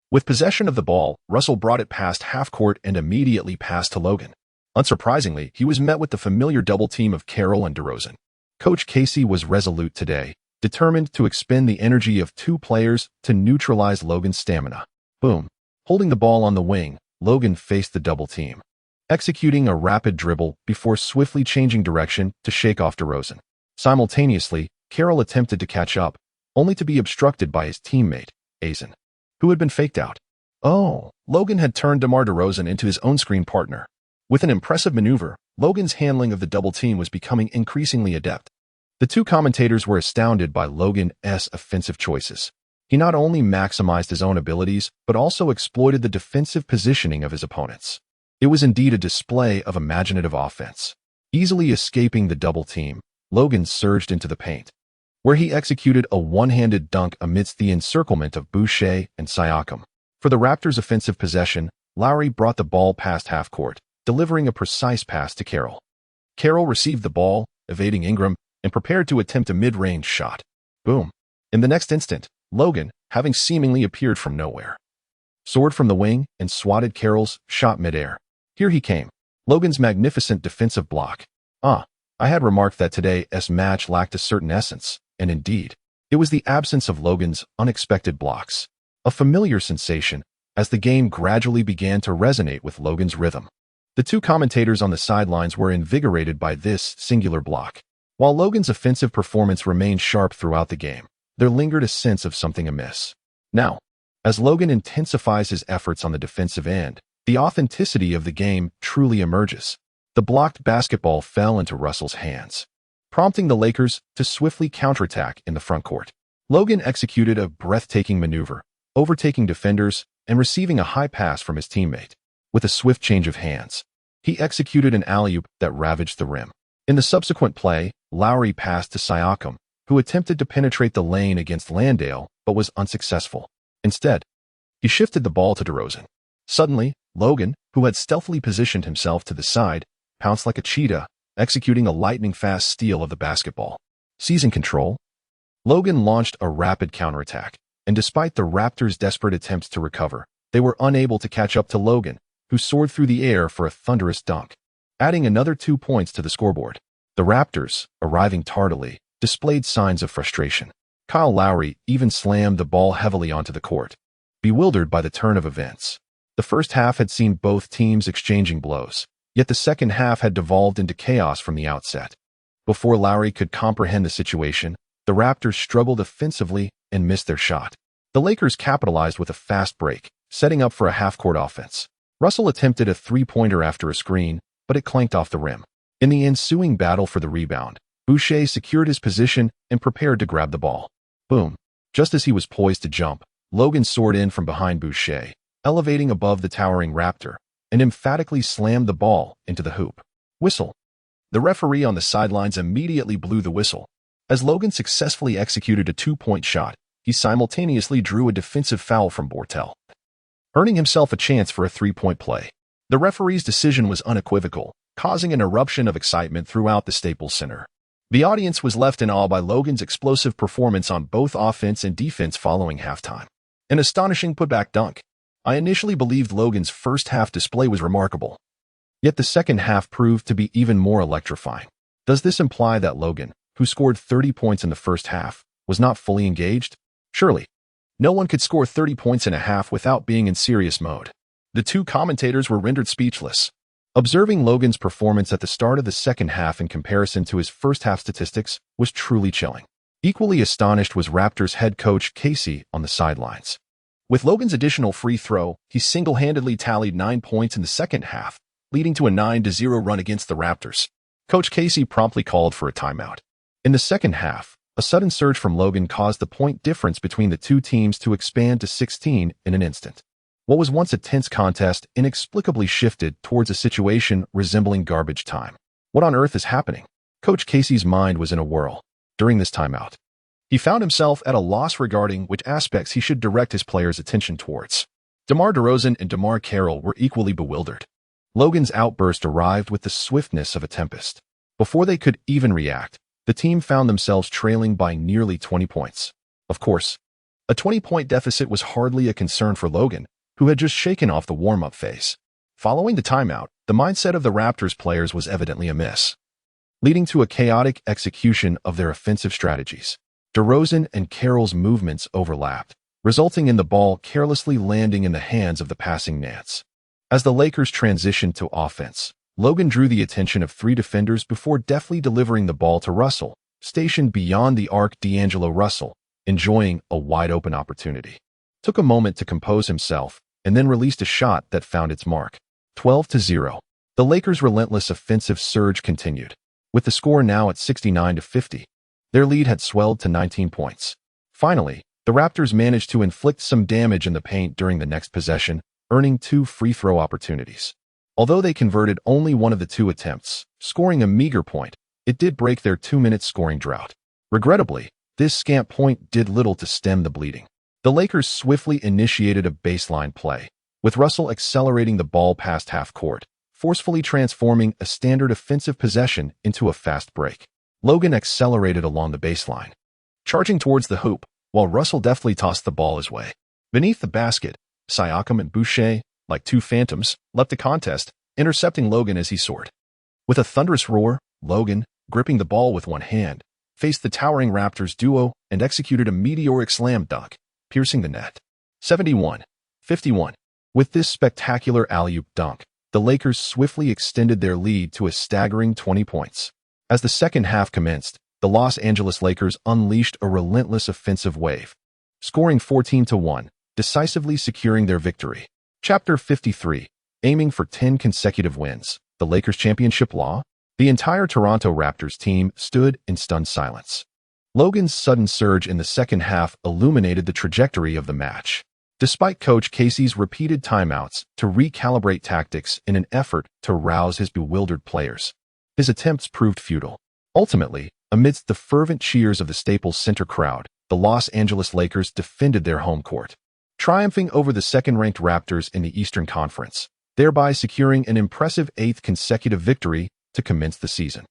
With possession of the ball, Russell brought it past half-court and immediately passed to Logan. Unsurprisingly, he was met with the familiar double team of Carroll and DeRozan. Coach Casey was resolute today, determined to expend the energy of two players to neutralize Logan's stamina. Boom. Holding the ball on the wing, Logan faced the double team, executing a rapid dribble before swiftly changing direction to shake off DeRozan. Simultaneously, Carroll attempted to catch up, only to be obstructed by his teammate, Azen, who had been faked out. Oh, Logan had turned DeMar DeRozan into his own screen partner. With an impressive maneuver, Logan's handling of the double team was becoming increasingly adept. The two commentators were astounded by Logan's offensive choices. He not only maximized his own abilities, but also exploited the defensive positioning of his opponents. It was indeed a display of imaginative offense. Easily escaping the double team, Logan surged into the paint, where he executed a one-handed dunk amidst the encirclement of Boucher and Siakam. For the Raptors' offensive possession, Lowry brought the ball past half-court, delivering a precise pass to Carroll. Carroll received the ball, evading Ingram, and prepared to attempt a mid-range shot. Boom. In the next instant, Logan, having seemingly appeared from nowhere, soared from the wing and swatted Carroll's shot mid-air. Here he came. Logan's magnificent defensive block. I had remarked that today's match lacked a certain essence, and indeed, it was the absence of Logan's unexpected blocks. A familiar sensation, as the game gradually began to resonate with Logan's rhythm. The two commentators on the sidelines were invigorated by this singular block. While Logan's offensive performance remained sharp throughout the game, there lingered a sense of something amiss. Now, as Logan intensifies his efforts on the defensive end, the authenticity of the game truly emerges. The blocked basketball fell into Russell's hands, prompting the Lakers to swiftly counterattack in the front court. Logan executed a breathtaking maneuver, overtaking defenders and receiving a high pass from his teammate. With a swift change of hands, he executed an alley-oop that ravaged the rim. In the subsequent play, Lowry passed to Siakam, who attempted to penetrate the lane against Landale but was unsuccessful. Instead, he shifted the ball to DeRozan. Suddenly, Logan, who had stealthily positioned himself to the side, pounced like a cheetah, executing a lightning-fast steal of the basketball. Seizing control, Logan launched a rapid counterattack, and despite the Raptors' desperate attempts to recover, they were unable to catch up to Logan, who soared through the air for a thunderous dunk, adding another 2 points to the scoreboard. The Raptors, arriving tardily, displayed signs of frustration. Kyle Lowry even slammed the ball heavily onto the court, bewildered by the turn of events. The first half had seen both teams exchanging blows, yet the second half had devolved into chaos from the outset. Before Lowry could comprehend the situation, the Raptors struggled offensively and missed their shot. The Lakers capitalized with a fast break, setting up for a half-court offense. Russell attempted a three-pointer after a screen, but it clanked off the rim. In the ensuing battle for the rebound, Boucher secured his position and prepared to grab the ball. Boom. Just as he was poised to jump, Logan soared in from behind Boucher, elevating above the towering Raptor, and emphatically slammed the ball into the hoop. Whistle. The referee on the sidelines immediately blew the whistle. As Logan successfully executed a two-point shot, he simultaneously drew a defensive foul from Bortel, earning himself a chance for a three-point play. The referee's decision was unequivocal, causing an eruption of excitement throughout the Staples Center. The audience was left in awe by Logan's explosive performance on both offense and defense following halftime. An astonishing putback dunk. I initially believed Logan's first-half display was remarkable. Yet the second half proved to be even more electrifying. Does this imply that Logan, who scored 30 points in the first half, was not fully engaged? Surely. No one could score 30 points in a half without being in serious mode. The two commentators were rendered speechless. Observing Logan's performance at the start of the second half in comparison to his first-half statistics was truly chilling. Equally astonished was Raptors head coach Casey on the sidelines. With Logan's additional free throw, he single-handedly tallied 9 points in the second half, leading to a 9-0 run against the Raptors. Coach Casey promptly called for a timeout. In the second half, a sudden surge from Logan caused the point difference between the two teams to expand to 16 in an instant. What was once a tense contest inexplicably shifted towards a situation resembling garbage time. What on earth is happening? Coach Casey's mind was in a whirl. During this timeout, he found himself at a loss regarding which aspects he should direct his players' attention towards. DeMar DeRozan and DeMar Carroll were equally bewildered. Logan's outburst arrived with the swiftness of a tempest. Before they could even react, the team found themselves trailing by nearly 20 points. Of course, a 20-point deficit was hardly a concern for Logan, who had just shaken off the warm-up phase. Following the timeout, the mindset of the Raptors players was evidently amiss, leading to a chaotic execution of their offensive strategies. DeRozan and Carroll's movements overlapped, resulting in the ball carelessly landing in the hands of the passing Nance. As the Lakers transitioned to offense, Logan drew the attention of three defenders before deftly delivering the ball to Russell, stationed beyond the arc. D'Angelo Russell, enjoying a wide-open opportunity, took a moment to compose himself and then released a shot that found its mark. 12-0. The Lakers' relentless offensive surge continued, with the score now at 69-50. Their lead had swelled to 19 points. Finally, the Raptors managed to inflict some damage in the paint during the next possession, earning 2 free throw opportunities. Although they converted only one of the 2 attempts, scoring a meager point, it did break their 2-minute scoring drought. Regrettably, this scant point did little to stem the bleeding. The Lakers swiftly initiated a baseline play, with Russell accelerating the ball past half court, forcefully transforming a standard offensive possession into a fast break. Logan accelerated along the baseline, charging towards the hoop, while Russell deftly tossed the ball his way. Beneath the basket, Siakam and Boucher, like two phantoms, leapt the contest, intercepting Logan as he soared. With a thunderous roar, Logan, gripping the ball with one hand, faced the towering Raptors duo and executed a meteoric slam dunk, piercing the net. 71-51. With this spectacular alley-oop dunk, the Lakers swiftly extended their lead to a staggering 20 points. As the second half commenced, the Los Angeles Lakers unleashed a relentless offensive wave, scoring 14-1, decisively securing their victory. Chapter 53. Aiming for 10 consecutive wins. The Lakers' championship law? The entire Toronto Raptors team stood in stunned silence. Logan's sudden surge in the second half illuminated the trajectory of the match. Despite Coach Casey's repeated timeouts to recalibrate tactics in an effort to rouse his bewildered players, his attempts proved futile. Ultimately, amidst the fervent cheers of the Staples Center crowd, the Los Angeles Lakers defended their home court, triumphing over the second-ranked Raptors in the Eastern Conference, thereby securing an impressive 8th consecutive victory to commence the season.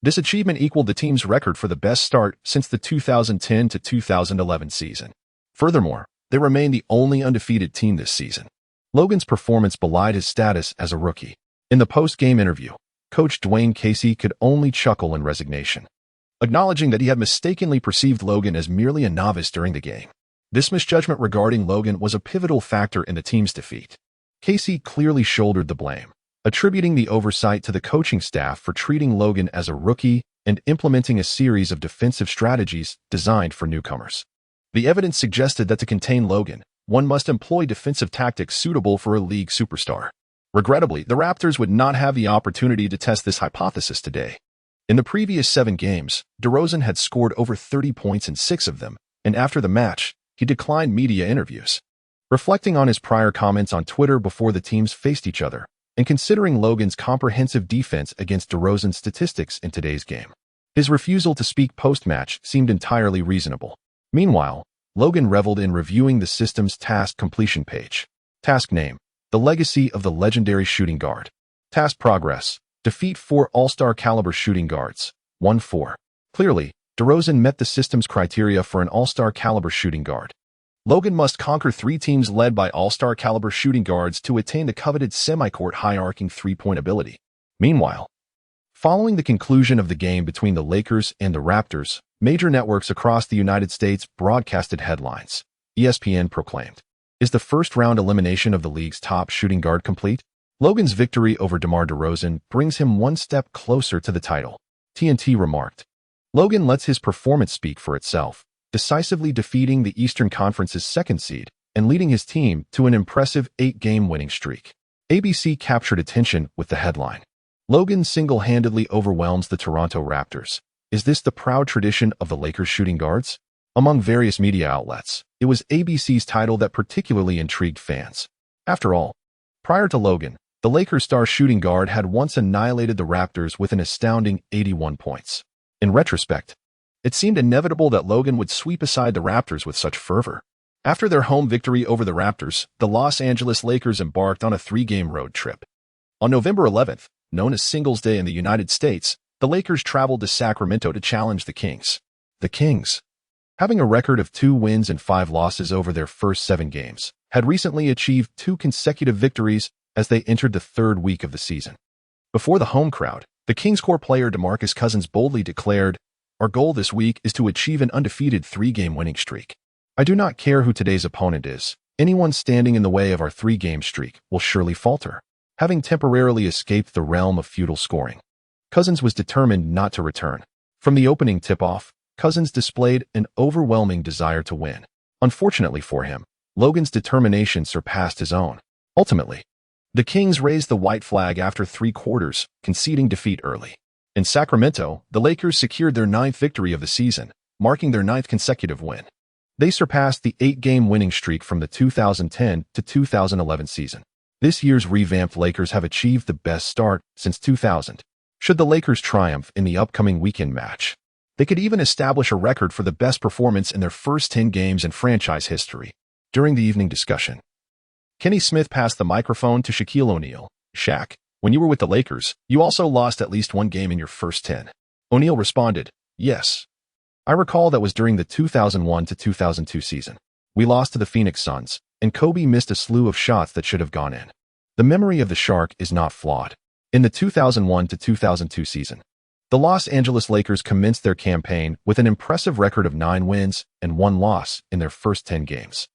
This achievement equaled the team's record for the best start since the 2010 to 2011 season. Furthermore, they remain the only undefeated team this season. Logan's performance belied his status as a rookie. In the post-game interview, Coach Dwayne Casey could only chuckle in resignation, acknowledging that he had mistakenly perceived Logan as merely a novice during the game. This misjudgment regarding Logan was a pivotal factor in the team's defeat. Casey clearly shouldered the blame, attributing the oversight to the coaching staff for treating Logan as a rookie and implementing a series of defensive strategies designed for newcomers. The evidence suggested that to contain Logan, one must employ defensive tactics suitable for a league superstar. Regrettably, the Raptors would not have the opportunity to test this hypothesis today. In the previous 7 games, DeRozan had scored over 30 points in 6 of them, and after the match, he declined media interviews. Reflecting on his prior comments on Twitter before the teams faced each other, and considering Logan's comprehensive defense against DeRozan's statistics in today's game, his refusal to speak post-match seemed entirely reasonable. Meanwhile, Logan reveled in reviewing the system's task completion page. Task name: The legacy of the legendary shooting guard. Task progress. Defeat 4 all-star caliber shooting guards. 1-4. Clearly, DeRozan met the system's criteria for an all-star caliber shooting guard. Logan must conquer 3 teams led by all-star caliber shooting guards to attain the coveted semi-court high-arcing three-point ability. Meanwhile, following the conclusion of the game between the Lakers and the Raptors, major networks across the United States broadcasted headlines. ESPN proclaimed, "Is the first-round elimination of the league's top shooting guard complete?" Logan's victory over DeMar DeRozan brings him one step closer to the title. TNT remarked. Logan lets his performance speak for itself, decisively defeating the Eastern Conference's 2nd seed and leading his team to an impressive 8-game winning streak. ABC captured attention with the headline, "Logan single-handedly overwhelms the Toronto Raptors. Is this the proud tradition of the Lakers shooting guards?" Among various media outlets, it was ABC's title that particularly intrigued fans. After all, prior to Logan, the Lakers star shooting guard had once annihilated the Raptors with an astounding 81 points. In retrospect, it seemed inevitable that Logan would sweep aside the Raptors with such fervor. After their home victory over the Raptors, the Los Angeles Lakers embarked on a 3-game road trip. On November 11th, known as Singles Day in the United States, the Lakers traveled to Sacramento to challenge the Kings. The Kings, having a record of 2 wins and 5 losses over their first 7 games, had recently achieved 2 consecutive victories as they entered the 3rd week of the season. Before the home crowd, the Kings core player DeMarcus Cousins boldly declared, "Our goal this week is to achieve an undefeated 3-game winning streak. I do not care who today's opponent is. Anyone standing in the way of our 3-game streak will surely falter." Having temporarily escaped the realm of feudal scoring, Cousins was determined not to return. From the opening tip-off, Cousins displayed an overwhelming desire to win. Unfortunately for him, Logan's determination surpassed his own. Ultimately, the Kings raised the white flag after 3 quarters, conceding defeat early. In Sacramento, the Lakers secured their 9th victory of the season, marking their 9th consecutive win. They surpassed the 8-game winning streak from the 2010 to 2011 season. This year's revamped Lakers have achieved the best start since 2000. Should the Lakers triumph in the upcoming weekend match, they could even establish a record for the best performance in their first 10 games in franchise history. During the evening discussion, Kenny Smith passed the microphone to Shaquille O'Neal. "Shaq, when you were with the Lakers, you also lost at least 1 game in your first 10. O'Neal responded, "Yes. I recall that was during the 2001 to 2002 season. We lost to the Phoenix Suns, and Kobe missed a slew of shots that should have gone in." The memory of the Shark is not flawed. In the 2001 to 2002 season, the Los Angeles Lakers commenced their campaign with an impressive record of 9 wins and 1 loss in their first 10 games.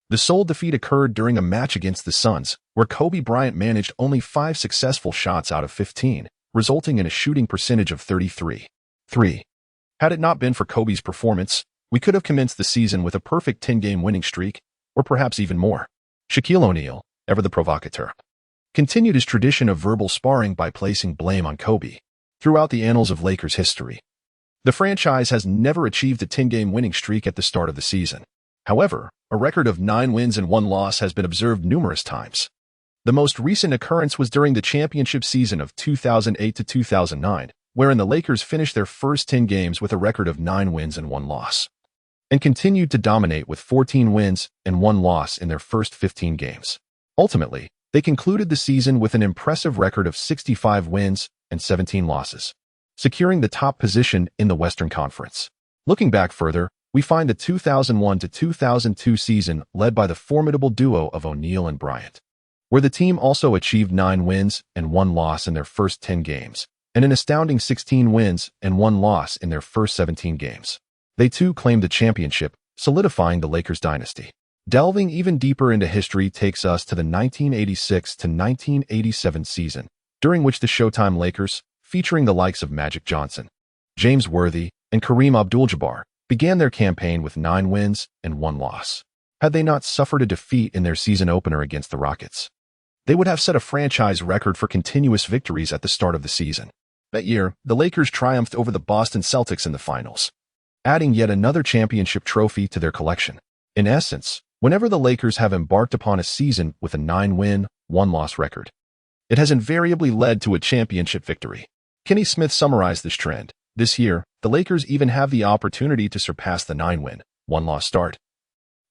The sole defeat occurred during a match against the Suns, where Kobe Bryant managed only 5 successful shots out of 15, resulting in a shooting percentage of 33.3. Had it not been for Kobe's performance, we could have commenced the season with a perfect 10-game winning streak, or perhaps even more. Shaquille O'Neal, ever the provocateur, continued his tradition of verbal sparring by placing blame on Kobe. Throughout the annals of Lakers history, the franchise has never achieved a 10-game winning streak at the start of the season. However, a record of 9 wins and 1 loss has been observed numerous times. The most recent occurrence was during the championship season of 2008 to 2009, wherein the Lakers finished their first 10 games with a record of 9 wins and 1 loss, and continued to dominate with 14 wins and 1 loss in their first 15 games. Ultimately, they concluded the season with an impressive record of 65 wins and 17 losses, securing the top position in the Western Conference. Looking back further, we find the 2001 to 2002 season led by the formidable duo of O'Neal and Bryant, where the team also achieved 9 wins and 1 loss in their first 10 games, and an astounding 16 wins and 1 loss in their first 17 games. They too claimed the championship, solidifying the Lakers dynasty. Delving even deeper into history takes us to the 1986 to 1987 season, during which the Showtime Lakers, featuring the likes of Magic Johnson, James Worthy, and Kareem Abdul-Jabbar, began their campaign with 9 wins and 1 loss. Had they not suffered a defeat in their season opener against the Rockets, they would have set a franchise record for continuous victories at the start of the season. That year, the Lakers triumphed over the Boston Celtics in the finals, adding yet another championship trophy to their collection. In essence, whenever the Lakers have embarked upon a season with a 9-win, 1-loss record, it has invariably led to a championship victory. Kenny Smith summarized this trend. This year, the Lakers even have the opportunity to surpass the 9-win, 1-loss start,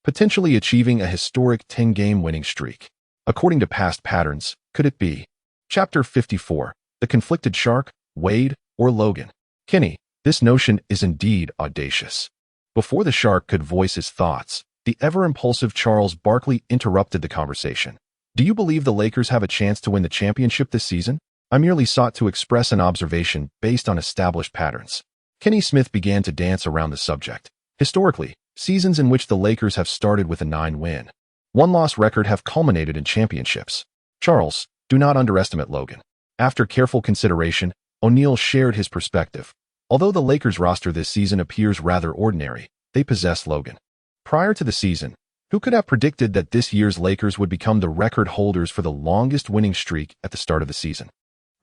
potentially achieving a historic 10-game winning streak. According to past patterns, could it be? Chapter 54. The Conflicted Shark, Wade, or Logan? Kenny, this notion is indeed audacious. Before the Shark could voice his thoughts, the ever-impulsive Charles Barkley interrupted the conversation. Do you believe the Lakers have a chance to win the championship this season? I merely sought to express an observation based on established patterns. Kenny Smith began to dance around the subject. Historically, seasons in which the Lakers have started with a 9-win, 1-loss record have culminated in championships. Charles, do not underestimate Logan. After careful consideration, O'Neal shared his perspective. Although the Lakers roster this season appears rather ordinary, they possess Logan. Prior to the season, who could have predicted that this year's Lakers would become the record holders for the longest winning streak at the start of the season?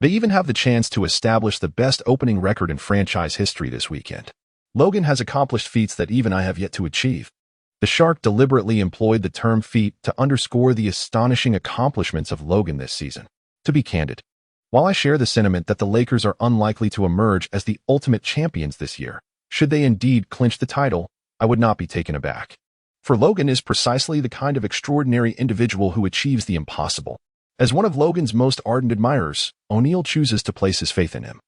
They even have the chance to establish the best opening record in franchise history this weekend. Logan has accomplished feats that even I have yet to achieve. The Shark deliberately employed the term feat to underscore the astonishing accomplishments of Logan this season. To be candid, while I share the sentiment that the Lakers are unlikely to emerge as the ultimate champions this year, should they indeed clinch the title, I would not be taken aback. For Logan is precisely the kind of extraordinary individual who achieves the impossible. As one of Logan's most ardent admirers, O'Neal chooses to place his faith in him,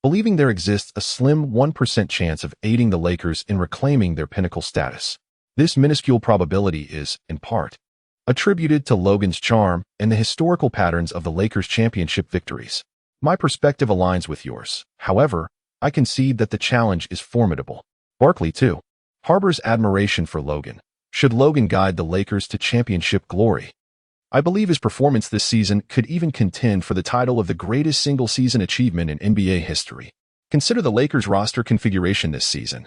believing there exists a slim 1% chance of aiding the Lakers in reclaiming their pinnacle status. This minuscule probability is, in part, attributed to Logan's charm and the historical patterns of the Lakers' championship victories. My perspective aligns with yours. However, I concede that the challenge is formidable. Barkley, too, harbors admiration for Logan. Should Logan guide the Lakers to championship glory? I believe his performance this season could even contend for the title of the greatest single-season achievement in NBA history. Consider the Lakers' roster configuration this season.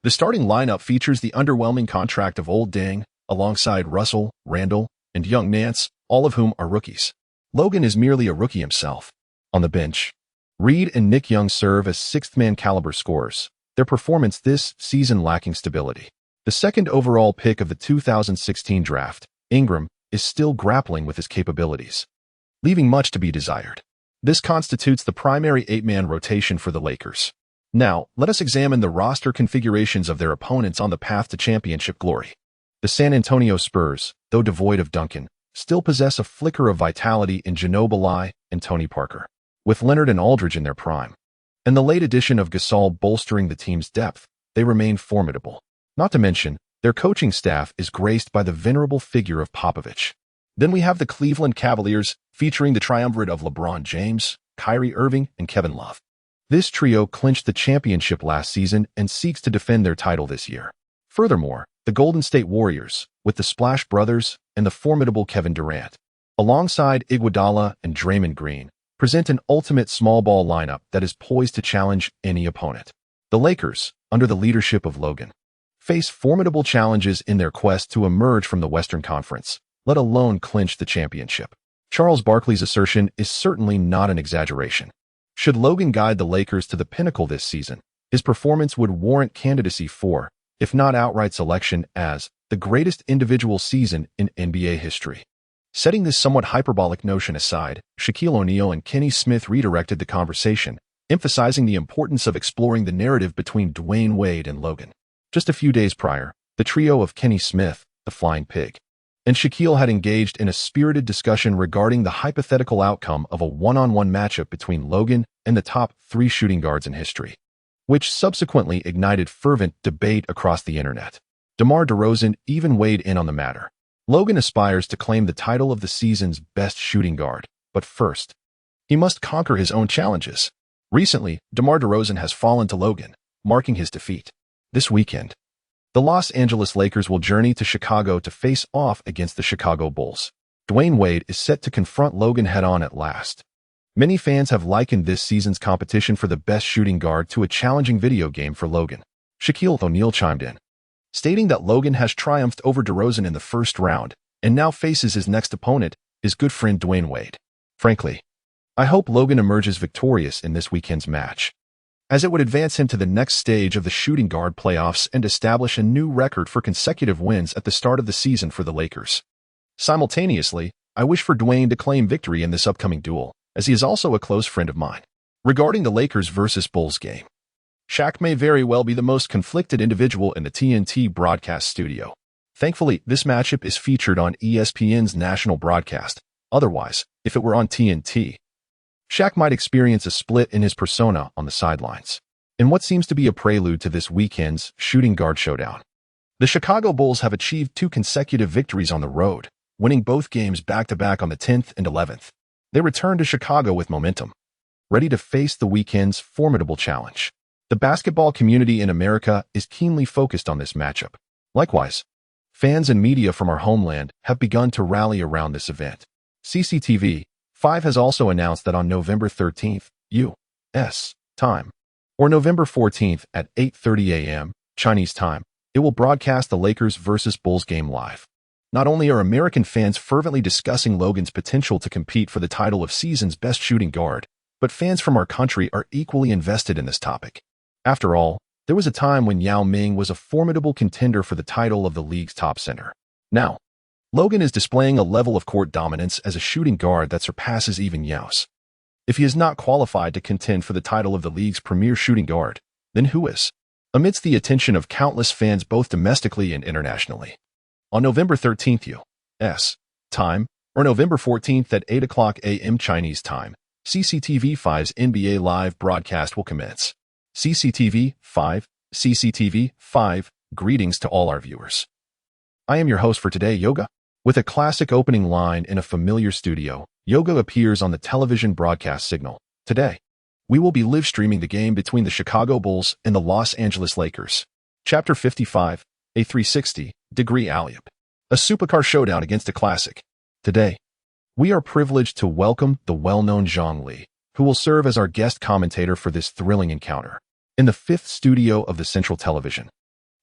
The starting lineup features the underwhelming contract of Old Deng, alongside Russell, Randall, and young Nance, all of whom are rookies. Logan is merely a rookie himself. On the bench, Reed and Nick Young serve as sixth-man caliber scorers, their performance this season lacking stability. The second overall pick of the 2016 draft, Ingram, is still grappling with his capabilities, leaving much to be desired. This constitutes the primary 8-man rotation for the Lakers. Now, let us examine the roster configurations of their opponents on the path to championship glory. The San Antonio Spurs, though devoid of Duncan, still possess a flicker of vitality in Ginobili and Tony Parker, with Leonard and Aldridge in their prime. And the late addition of Gasol bolstering the team's depth, they remain formidable. Not to mention, their coaching staff is graced by the venerable figure of Popovich. Then we have the Cleveland Cavaliers, featuring the triumvirate of LeBron James, Kyrie Irving, and Kevin Love. This trio clinched the championship last season and seeks to defend their title this year. Furthermore, the Golden State Warriors, with the Splash Brothers and the formidable Kevin Durant, alongside Iguodala and Draymond Green, present an ultimate small ball lineup that is poised to challenge any opponent. The Lakers, under the leadership of Logan, face formidable challenges in their quest to emerge from the Western Conference, let alone clinch the championship. Charles Barkley's assertion is certainly not an exaggeration. Should Logan guide the Lakers to the pinnacle this season, his performance would warrant candidacy for, if not outright selection as, the greatest individual season in NBA history. Setting this somewhat hyperbolic notion aside, Shaquille O'Neal and Kenny Smith redirected the conversation, emphasizing the importance of exploring the narrative between Dwayne Wade and Logan. Just a few days prior, the trio of Kenny Smith, the Flying Pig, and Shaquille had engaged in a spirited discussion regarding the hypothetical outcome of a one-on-one matchup between Logan and the top 3 shooting guards in history, which subsequently ignited fervent debate across the internet. DeMar DeRozan even weighed in on the matter. Logan aspires to claim the title of the season's best shooting guard, but first, he must conquer his own challenges. Recently, DeMar DeRozan has fallen to Logan, marking his defeat. This weekend, the Los Angeles Lakers will journey to Chicago to face off against the Chicago Bulls. Dwayne Wade is set to confront Logan head-on at last. Many fans have likened this season's competition for the best shooting guard to a challenging video game for Logan. Shaquille O'Neal chimed in, stating that Logan has triumphed over DeRozan in the first round and now faces his next opponent, his good friend Dwayne Wade. Frankly, I hope Logan emerges victorious in this weekend's match, as it would advance him to the next stage of the shooting guard playoffs and establish a new record for consecutive wins at the start of the season for the Lakers. Simultaneously, I wish for Dwayne to claim victory in this upcoming duel, as he is also a close friend of mine. Regarding the Lakers versus Bulls game, Shaq may very well be the most conflicted individual in the TNT broadcast studio. Thankfully, this matchup is featured on ESPN's national broadcast. Otherwise, if it were on TNT, Shaq might experience a split in his persona on the sidelines. In what seems to be a prelude to this weekend's shooting guard showdown, the Chicago Bulls have achieved 2 consecutive victories on the road, winning both games back-to-back on the 10th and 11th. They return to Chicago with momentum, ready to face the weekend's formidable challenge. The basketball community in America is keenly focused on this matchup. Likewise, fans and media from our homeland have begun to rally around this event. CCTV-5 has also announced that on November 13th, U.S. time, or November 14th at 8:30 a.m. Chinese time, it will broadcast the Lakers vs. Bulls game live. Not only are American fans fervently discussing Logan's potential to compete for the title of season's best shooting guard, but fans from our country are equally invested in this topic. After all, there was a time when Yao Ming was a formidable contender for the title of the league's top center. Now, Logan is displaying a level of court dominance as a shooting guard that surpasses even Yao's. If he is not qualified to contend for the title of the league's premier shooting guard, then who is? Amidst the attention of countless fans both domestically and internationally. On November 13th U.S. time, or November 14th at 8 o'clock a.m. Chinese time, CCTV-5's NBA Live broadcast will commence. CCTV-5, greetings to all our viewers. I am your host for today, Yoga. With a classic opening line in a familiar studio, Yoga appears on the television broadcast signal. Today, we will be live streaming the game between the Chicago Bulls and the Los Angeles Lakers. Chapter 55, a 360-degree alley-oop. A supercar showdown against a classic. Today, we are privileged to welcome the well-known Zhang Li, who will serve as our guest commentator for this thrilling encounter. In the 5th studio of the Central Television,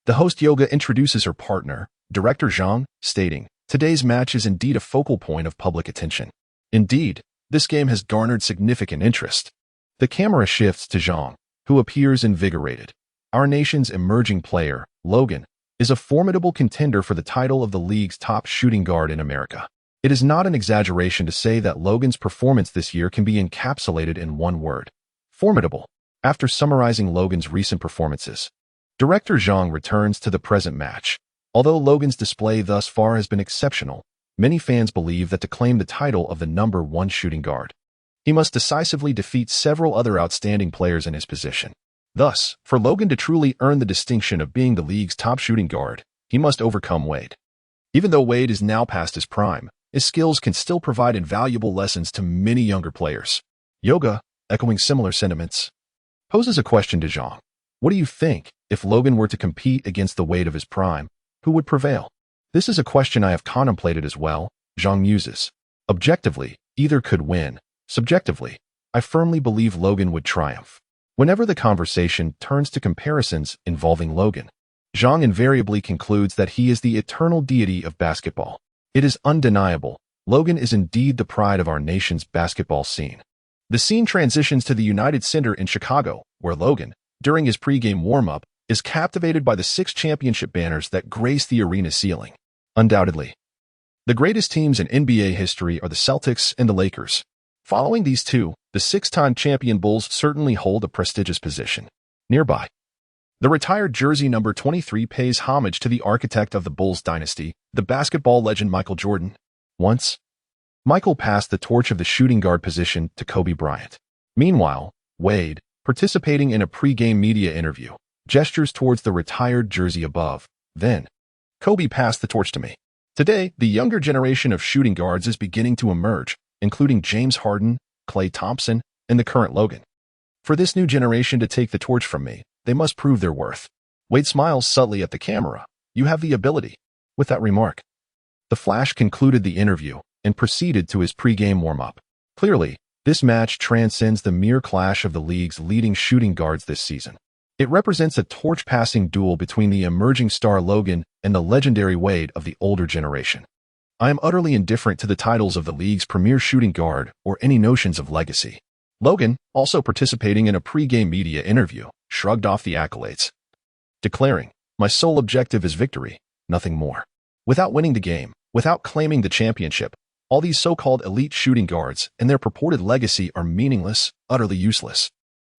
the host Yoga introduces her partner, Director Zhang, stating, "Today's match is indeed a focal point of public attention. Indeed, this game has garnered significant interest." The camera shifts to Zhang, who appears invigorated. Our nation's emerging player, Logan, is a formidable contender for the title of the league's top shooting guard in America. It is not an exaggeration to say that Logan's performance this year can be encapsulated in one word: formidable. After summarizing Logan's recent performances, Director Zhang returns to the present match. Although Logan's display thus far has been exceptional, many fans believe that to claim the title of the number 1 shooting guard, he must decisively defeat several other outstanding players in his position. Thus, for Logan to truly earn the distinction of being the league's top shooting guard, he must overcome Wade. Even though Wade is now past his prime, his skills can still provide invaluable lessons to many younger players. Yoga, echoing similar sentiments, poses a question to Zhang. What do you think, if Logan were to compete against the Wade of his prime, who would prevail? This is a question I have contemplated as well, Zhang muses. Objectively, either could win. Subjectively, I firmly believe Logan would triumph. Whenever the conversation turns to comparisons involving Logan, Zhang invariably concludes that he is the eternal deity of basketball. It is undeniable, Logan is indeed the pride of our nation's basketball scene. The scene transitions to the United Center in Chicago, where Logan, during his pregame warm-up, is captivated by the 6 championship banners that grace the arena ceiling. Undoubtedly, the greatest teams in NBA history are the Celtics and the Lakers. Following these two, the 6-time champion Bulls certainly hold a prestigious position. Nearby, the retired jersey number 23 pays homage to the architect of the Bulls dynasty, the basketball legend Michael Jordan. Once, Michael passed the torch of the shooting guard position to Kobe Bryant. Meanwhile, Wade, participating in a pre-game media interview, gestures towards the retired jersey above. Then, Kobe passed the torch to me. Today, the younger generation of shooting guards is beginning to emerge, including James Harden, Klay Thompson, and the current Logan. For this new generation to take the torch from me, they must prove their worth. Wade smiles subtly at the camera. You have the ability. With that remark, the Flash concluded the interview and proceeded to his pre-game warm-up. Clearly, this match transcends the mere clash of the league's leading shooting guards this season. It represents a torch-passing duel between the emerging star Logan and the legendary Wade of the older generation. I am utterly indifferent to the titles of the league's premier shooting guard or any notions of legacy. Logan, also participating in a pre-game media interview, shrugged off the accolades, declaring, "My sole objective is victory, nothing more." Without winning the game, without claiming the championship, all these so-called elite shooting guards and their purported legacy are meaningless, utterly useless.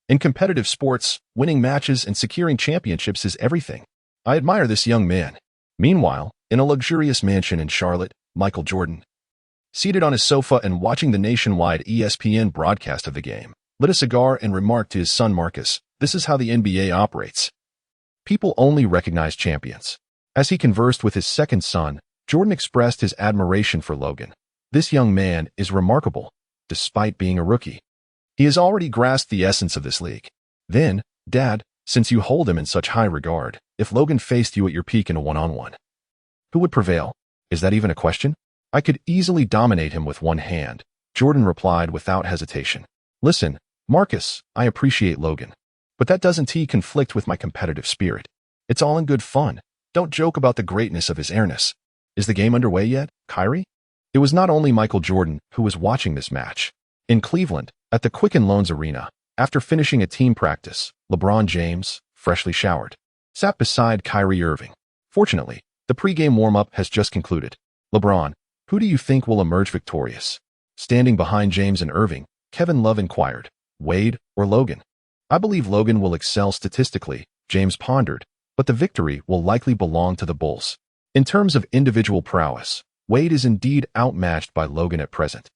In competitive sports, winning matches and securing championships is everything. I admire this young man. Meanwhile, In a luxurious mansion in Charlotte, Michael Jordan, seated on his sofa and watching the nationwide ESPN broadcast of the game, lit a cigar and remarked to his son Marcus, "This is how the NBA operates. People only recognize champions." As he conversed with his second son, Jordan expressed his admiration for Logan. "This young man is remarkable, despite being a rookie. He has already grasped the essence of this league." Then, "Dad, since you hold him in such high regard, if Logan faced you at your peak in a one-on-one, who would prevail? Is that even a question?" "I could easily dominate him with one hand," Jordan replied without hesitation. "Listen, Marcus, I appreciate Logan, but that doesn't conflict with my competitive spirit. It's all in good fun. Don't joke about the greatness of his airness. Is the game underway yet, Kyrie?" It was not only Michael Jordan who was watching this match. In Cleveland, at the Quicken Loans Arena, after finishing a team practice, LeBron James, freshly showered, sat beside Kyrie Irving. Fortunately, the pregame warm-up has just concluded. "LeBron, who do you think will emerge victorious?" Standing behind James and Irving, Kevin Love inquired. "Wade or Logan?" "I believe Logan will excel statistically," James pondered, "but the victory will likely belong to the Bulls. In terms of individual prowess, Wade is indeed outmatched by Logan at present.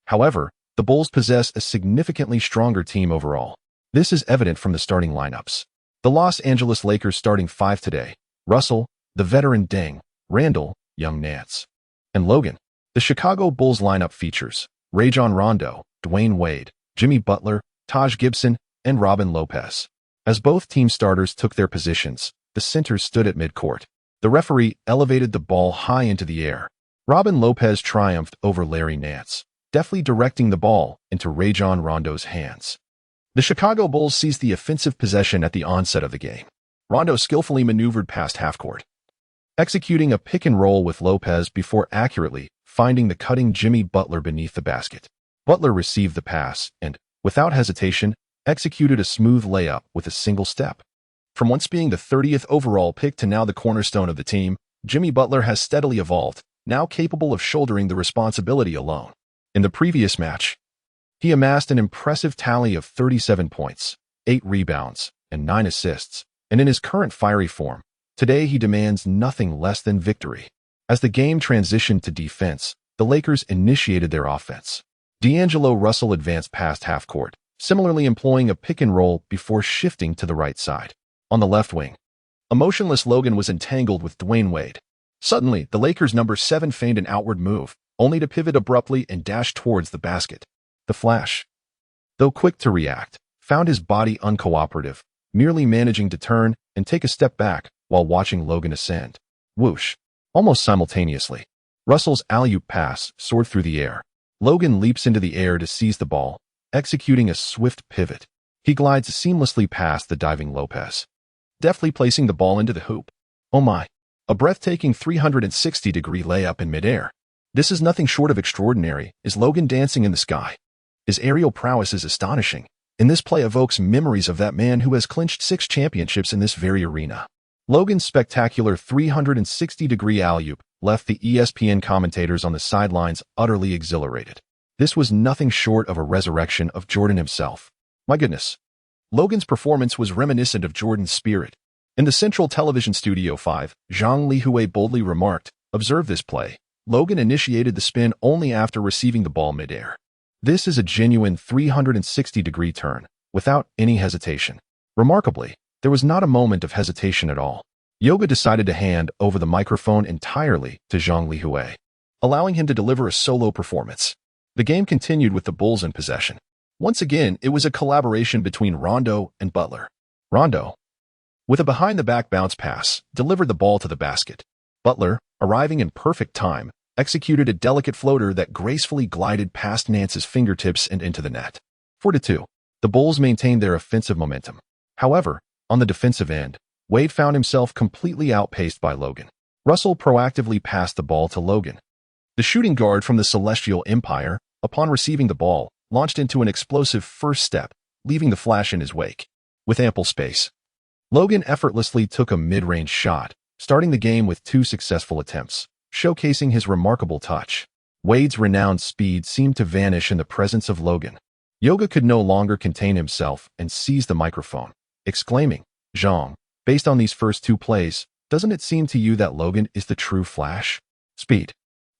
However, the Bulls possess a significantly stronger team overall. This is evident from the starting lineups. The Los Angeles Lakers starting five today: Russell, the veteran Deng, Randall, young Nance, and Logan. The Chicago Bulls lineup features Rajon Rondo, Dwayne Wade, Jimmy Butler, Taj Gibson, and Robin Lopez. As both team starters took their positions, the centers stood at midcourt. The referee elevated the ball high into the air. Robin Lopez triumphed over Larry Nance, deftly directing the ball into Rajon Rondo's hands. The Chicago Bulls seized the offensive possession at the onset of the game. Rondo skillfully maneuvered past half-court, executing a pick-and-roll with Lopez before accurately finding the cutting Jimmy Butler beneath the basket. Butler received the pass and, without hesitation, executed a smooth layup with a single step. From once being the 30th overall pick to now the cornerstone of the team, Jimmy Butler has steadily evolved, now capable of shouldering the responsibility alone. In the previous match, he amassed an impressive tally of 37 points, 8 rebounds, and 9 assists, and in his current fiery form, today he demands nothing less than victory. As the game transitioned to defense, the Lakers initiated their offense. D'Angelo Russell advanced past half-court, similarly employing a pick-and-roll before shifting to the right side. On the left wing, a motionless Logan was entangled with Dwayne Wade. Suddenly, the Lakers' number 7 feigned an outward move, only to pivot abruptly and dash towards the basket. The Flash, though quick to react, found his body uncooperative, merely managing to turn and take a step back while watching Logan ascend. Whoosh! Almost simultaneously, Russell's alley-oop pass soared through the air. Logan leaps into the air to seize the ball, executing a swift pivot. He glides seamlessly past the diving Lopez, deftly placing the ball into the hoop. Oh my! A breathtaking 360-degree layup in midair. This is nothing short of extraordinary. Is Logan dancing in the sky? His aerial prowess is astonishing, and this play evokes memories of that man who has clinched 6 championships in this very arena. Logan's spectacular 360-degree alley-oop left the ESPN commentators on the sidelines utterly exhilarated. This was nothing short of a resurrection of Jordan himself. My goodness. Logan's performance was reminiscent of Jordan's spirit. In the Central Television Studio 5, Zhang Lihui boldly remarked, "Observe this play. Logan initiated the spin only after receiving the ball midair. This is a genuine 360-degree turn, without any hesitation." Remarkably, there was not a moment of hesitation at all. Yoga decided to hand over the microphone entirely to Zhang Lihui, allowing him to deliver a solo performance. The game continued with the Bulls in possession. Once again, it was a collaboration between Rondo and Butler. Rondo, with a behind-the-back bounce pass, delivered the ball to the basket. Butler, arriving in perfect time, executed a delicate floater that gracefully glided past Nance's fingertips and into the net. 4-2. The Bulls maintained their offensive momentum. However, on the defensive end, Wade found himself completely outpaced by Logan. Russell proactively passed the ball to Logan. The shooting guard from the Celestial Empire, upon receiving the ball, launched into an explosive first step, leaving the Flash in his wake. With ample space, Logan effortlessly took a mid-range shot, starting the game with 2 successful attempts, showcasing his remarkable touch. Wade's renowned speed seemed to vanish in the presence of Logan. Yoga could no longer contain himself and seized the microphone, exclaiming, "Zhang, based on these first 2 plays, Doesn't it seem to you that Logan is the true Flash? Speed,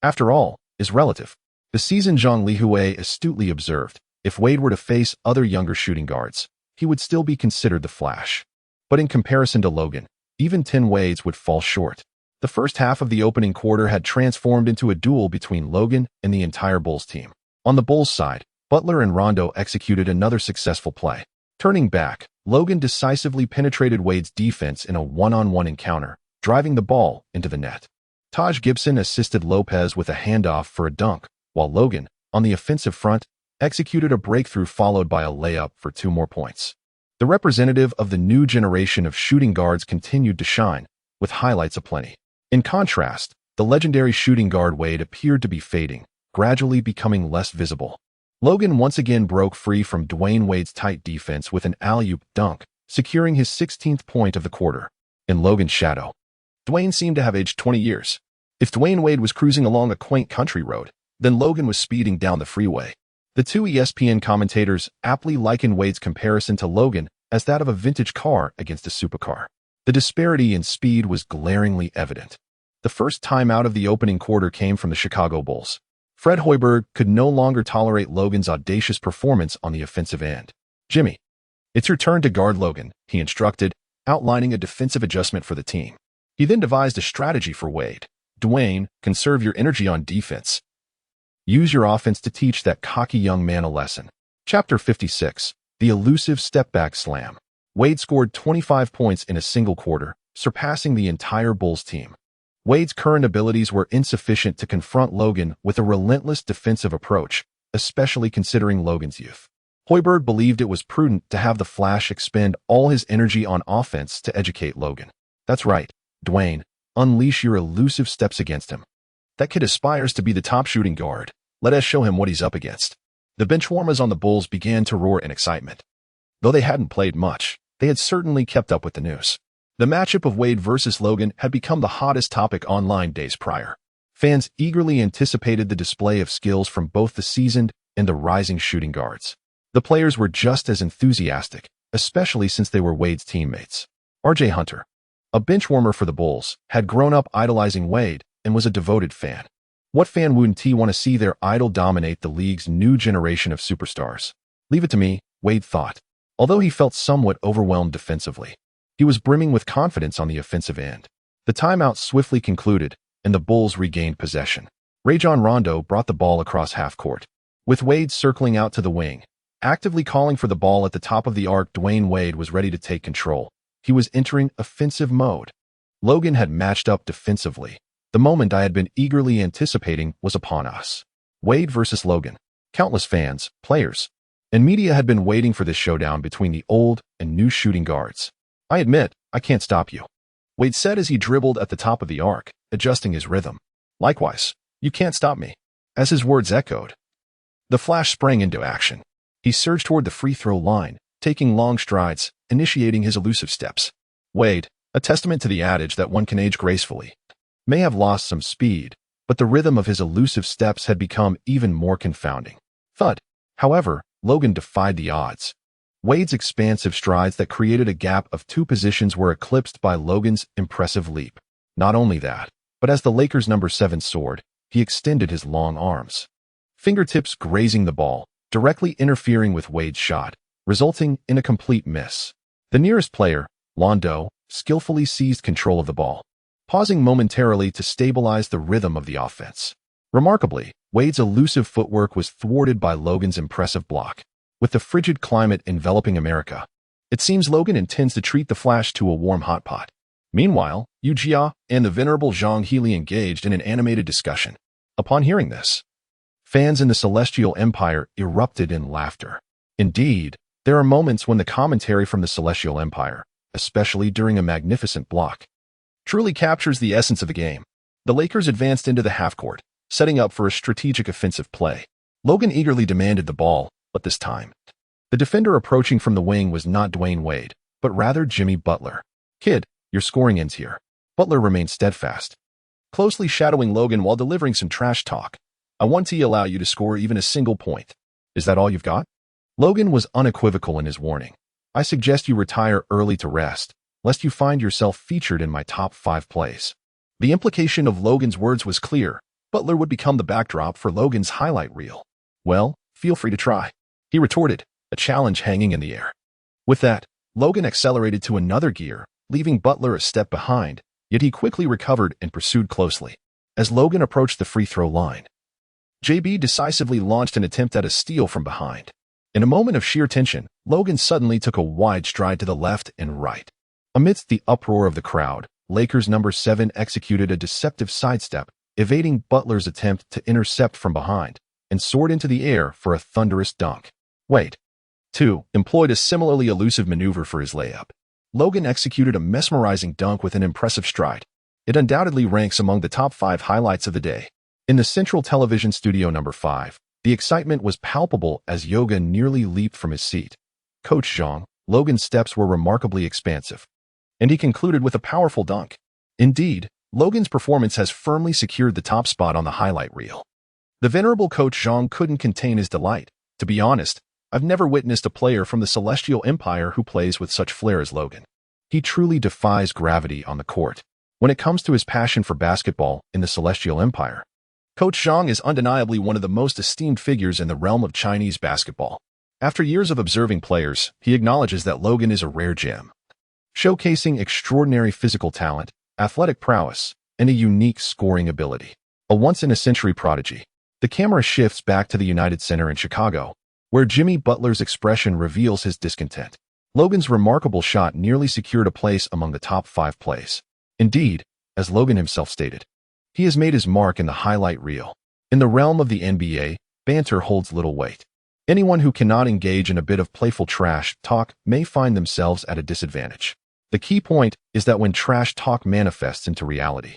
after all, is relative. The seasoned Zhang Lihui astutely observed, if Wade were to face other younger shooting guards, he would still be considered the Flash. But in comparison to Logan, even 10 Wades would fall short. The first half of the opening quarter had transformed into a duel between Logan and the entire Bulls team. On the Bulls side, Butler and Rondo executed another successful play. Turning back, Logan decisively penetrated Wade's defense in a one-on-one encounter, driving the ball into the net. Taj Gibson assisted Lopez with a handoff for a dunk, while Logan, on the offensive front, executed a breakthrough followed by a layup for 2 more points. The representative of the new generation of shooting guards continued to shine, with highlights aplenty. In contrast, the legendary shooting guard Wade appeared to be fading, gradually becoming less visible. Logan once again broke free from Dwayne Wade's tight defense with an alley-oop dunk, securing his 16th point of the quarter. In Logan's shadow, Dwayne seemed to have aged 20 years. If Dwayne Wade was cruising along a quaint country road, then Logan was speeding down the freeway. The two ESPN commentators aptly likened Wade's comparison to Logan as that of a vintage car against a supercar. The disparity in speed was glaringly evident. The first timeout of the opening quarter came from the Chicago Bulls. Fred Hoiberg could no longer tolerate Logan's audacious performance on the offensive end. "Jimmy, it's your turn to guard Logan," he instructed, outlining a defensive adjustment for the team. He then devised a strategy for Wade. "Dwayne, conserve your energy on defense. Use your offense to teach that cocky young man a lesson." Chapter 56, The Elusive Step-Back Slam. Wade scored 25 points in a single quarter, surpassing the entire Bulls team. Wade's current abilities were insufficient to confront Logan with a relentless defensive approach, especially considering Logan's youth. Hoiberg believed it was prudent to have the Flash expend all his energy on offense to educate Logan. "That's right, Dwayne, unleash your elusive steps against him. That kid aspires to be the top shooting guard. Let us show him what he's up against." The benchwarmers on the Bulls began to roar in excitement. Though they hadn't played much, they had certainly kept up with the news. The matchup of Wade versus Logan had become the hottest topic online days prior. Fans eagerly anticipated the display of skills from both the seasoned and the rising shooting guards. The players were just as enthusiastic, especially since they were Wade's teammates. R.J. Hunter, a benchwarmer for the Bulls, had grown up idolizing Wade and was a devoted fan. What fan wouldn't want to see their idol dominate the league's new generation of superstars? "Leave it to me," Wade thought. Although he felt somewhat overwhelmed defensively, he was brimming with confidence on the offensive end. The timeout swiftly concluded, and the Bulls regained possession. Rajon Rondo brought the ball across half court. With Wade circling out to the wing, actively calling for the ball at the top of the arc, Dwayne Wade was ready to take control. He was entering offensive mode. Logan had matched up defensively. The moment I had been eagerly anticipating was upon us. Wade versus Logan. Countless fans, players, and media had been waiting for this showdown between the old and new shooting guards. "I admit, I can't stop you," Wade said as he dribbled at the top of the arc, adjusting his rhythm. "Likewise, you can't stop me." As his words echoed, the Flash sprang into action. He surged toward the free throw line, taking long strides, initiating his elusive steps. Wade, a testament to the adage that one can age gracefully, may have lost some speed, but the rhythm of his elusive steps had become even more confounding. Thud. However, Logan defied the odds. Wade's expansive strides that created a gap of 2 positions were eclipsed by Logan's impressive leap. Not only that, but as the Lakers' number 7 soared, he extended his long arms, fingertips grazing the ball, directly interfering with Wade's shot, resulting in a complete miss. The nearest player, Londo, skillfully seized control of the ball, pausing momentarily to stabilize the rhythm of the offense. Remarkably, Wade's elusive footwork was thwarted by Logan's impressive block. With the frigid climate enveloping America, it seems Logan intends to treat the Flash to a warm hot pot. Meanwhile, Yu Jia and the venerable Zhang Healy engaged in an animated discussion. Upon hearing this, fans in the Celestial Empire erupted in laughter. Indeed, there are moments when the commentary from the Celestial Empire, especially during a magnificent block, truly captures the essence of the game. The Lakers advanced into the half-court, setting up for a strategic offensive play. Logan eagerly demanded the ball, but this time, the defender approaching from the wing was not Dwayne Wade, but rather Jimmy Butler. "Kid, your scoring ends here." Butler remained steadfast, closely shadowing Logan while delivering some trash talk. "I want to allow you to score even a single point. Is that all you've got?" Logan was unequivocal in his warning. "I suggest you retire early to rest. lest you find yourself featured in my top 5 plays. The implication of Logan's words was clear. Butler would become the backdrop for Logan's highlight reel. Well, feel free to try, he retorted, a challenge hanging in the air. With that, Logan accelerated to another gear, leaving Butler a step behind, yet he quickly recovered and pursued closely. As Logan approached the free throw line, JB decisively launched an attempt at a steal from behind. In a moment of sheer tension, Logan suddenly took a wide stride to the left and right. Amidst the uproar of the crowd, Lakers number 7 executed a deceptive sidestep, evading Butler's attempt to intercept from behind, and soared into the air for a thunderous dunk. Wade, too, employed a similarly elusive maneuver for his layup. Logan executed a mesmerizing dunk with an impressive stride. It undoubtedly ranks among the top 5 highlights of the day. In the Central Television Studio number 5, the excitement was palpable as Yoga nearly leaped from his seat. Coach Zhang, Logan's steps were remarkably expansive, and he concluded with a powerful dunk. Indeed, Logan's performance has firmly secured the top spot on the highlight reel. The venerable Coach Zhang couldn't contain his delight. To be honest, I've never witnessed a player from the Celestial Empire who plays with such flair as Logan. He truly defies gravity on the court. When it comes to his passion for basketball in the Celestial Empire, Coach Zhang is undeniably one of the most esteemed figures in the realm of Chinese basketball. After years of observing players, he acknowledges that Logan is a rare gem, showcasing extraordinary physical talent, athletic prowess, and a unique scoring ability. A once-in-a-century prodigy. The camera shifts back to the United Center in Chicago, where Jimmy Butler's expression reveals his discontent. Logan's remarkable shot nearly secured a place among the top 5 plays. Indeed, as Logan himself stated, he has made his mark in the highlight reel. In the realm of the NBA, banter holds little weight. Anyone who cannot engage in a bit of playful trash talk may find themselves at a disadvantage. The key point is that when trash talk manifests into reality,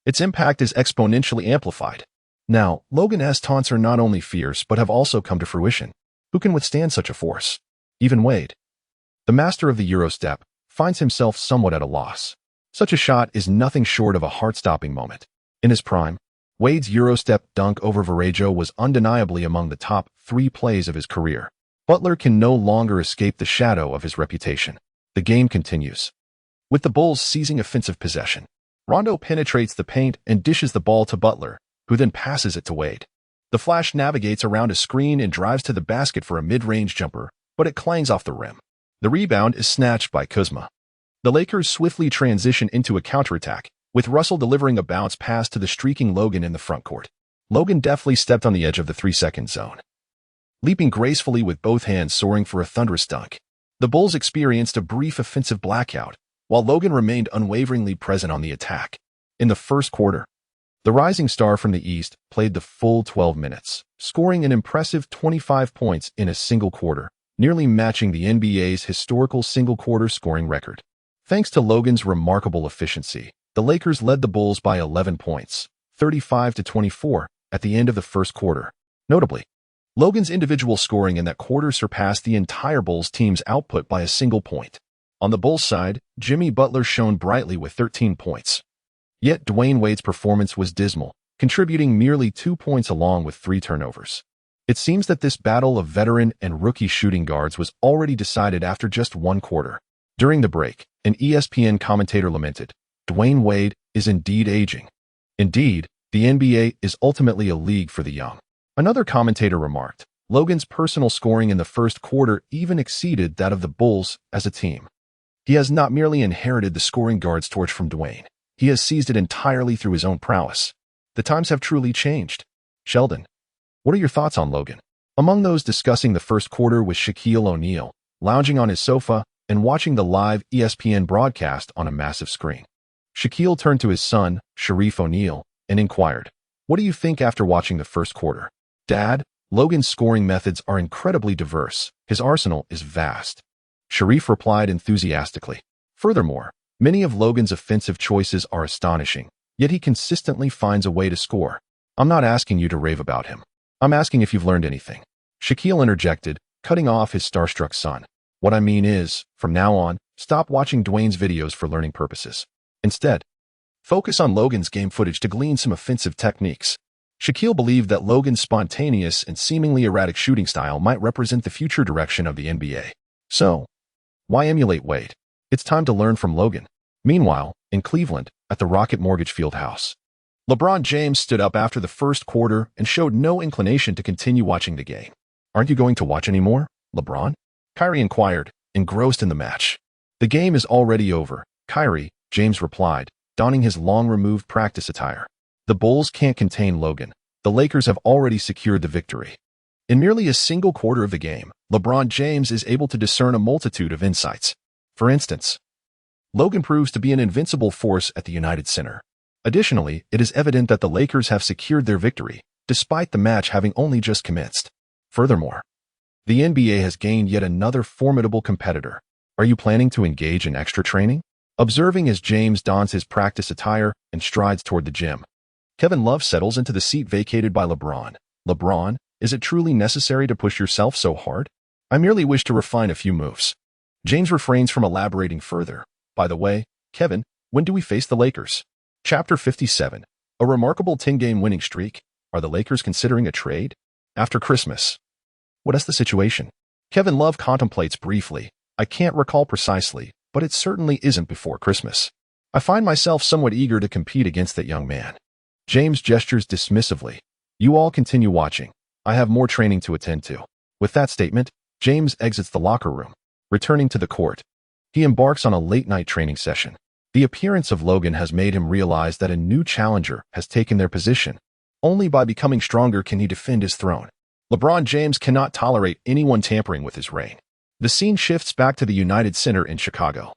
its impact is exponentially amplified. Now, Logan's taunts are not only fierce but have also come to fruition. Who can withstand such a force? Even Wade, the master of the Eurostep, finds himself somewhat at a loss. Such a shot is nothing short of a heart-stopping moment. In his prime, Wade's Eurostep dunk over Varejao was undeniably among the top 3 plays of his career. Butler can no longer escape the shadow of his reputation. The game continues, with the Bulls seizing offensive possession. Rondo penetrates the paint and dishes the ball to Butler, who then passes it to Wade. The Flash navigates around a screen and drives to the basket for a mid-range jumper, but it clangs off the rim. The rebound is snatched by Kuzma. The Lakers swiftly transition into a counterattack, with Russell delivering a bounce pass to the streaking Logan in the front court. Logan deftly stepped on the edge of the 3-second zone, leaping gracefully with both hands soaring for a thunderous dunk. The Bulls experienced a brief offensive blackout, while Logan remained unwaveringly present on the attack. In the first quarter, the rising star from the East played the full 12 minutes, scoring an impressive 25 points in a single quarter, nearly matching the NBA's historical single-quarter scoring record. Thanks to Logan's remarkable efficiency, the Lakers led the Bulls by 11 points, 35-24, at the end of the first quarter. Notably, Logan's individual scoring in that quarter surpassed the entire Bulls team's output by a single point. On the Bulls side, Jimmy Butler shone brightly with 13 points. Yet Dwayne Wade's performance was dismal, contributing merely 2 points along with 3 turnovers. It seems that this battle of veteran and rookie shooting guards was already decided after just 1 quarter. During the break, an ESPN commentator lamented, "Dwayne Wade is indeed aging. Indeed, the NBA is ultimately a league for the young." Another commentator remarked, "Logan's personal scoring in the first quarter even exceeded that of the Bulls as a team. He has not merely inherited the scoring guard's torch from Dwayne, he has seized it entirely through his own prowess. The times have truly changed." Sheldon, what are your thoughts on Logan? Among those discussing the first quarter was Shaquille O'Neal, lounging on his sofa and watching the live ESPN broadcast on a massive screen. Shaquille turned to his son, Sharif O'Neal, and inquired, "What do you think after watching the first quarter?" "Dad, Logan's scoring methods are incredibly diverse. His arsenal is vast." Sharif replied enthusiastically. "Furthermore, many of Logan's offensive choices are astonishing, yet he consistently finds a way to score. I'm not asking you to rave about him. I'm asking if you've learned anything." Shaquille interjected, cutting off his starstruck son. "What I mean is, from now on, stop watching Dwayne's videos for learning purposes. Instead, focus on Logan's game footage to glean some offensive techniques." Shaquille believed that Logan's spontaneous and seemingly erratic shooting style might represent the future direction of the NBA. So, why emulate Wade? It's time to learn from Logan. Meanwhile, in Cleveland, at the Rocket Mortgage Fieldhouse, LeBron James stood up after the first quarter and showed no inclination to continue watching the game. "Aren't you going to watch anymore, LeBron?" Kyrie inquired, engrossed in the match. "The game is already over, Kyrie," James replied, donning his long-removed practice attire. The Bulls can't contain Logan. The Lakers have already secured the victory. In merely a single quarter of the game, LeBron James is able to discern a multitude of insights. For instance, Logan proves to be an invincible force at the United Center. Additionally, it is evident that the Lakers have secured their victory, despite the match having only just commenced. Furthermore, the NBA has gained yet another formidable competitor. Are you planning to engage in extra training? Observing as James dons his practice attire and strides toward the gym, Kevin Love settles into the seat vacated by LeBron. "LeBron, is it truly necessary to push yourself so hard? I merely wish to refine a few moves." James refrains from elaborating further. "By the way, Kevin, when do we face the Lakers?" Chapter 57. A remarkable 10-game winning streak. Are the Lakers considering a trade? After Christmas. What is the situation? Kevin Love contemplates briefly. "I can't recall precisely, but it certainly isn't before Christmas. I find myself somewhat eager to compete against that young man." James gestures dismissively. "You all continue watching. I have more training to attend to." With that statement, James exits the locker room. Returning to the court, he embarks on a late-night training session. The appearance of Logan has made him realize that a new challenger has taken their position. Only by becoming stronger can he defend his throne. LeBron James cannot tolerate anyone tampering with his reign. The scene shifts back to the United Center in Chicago.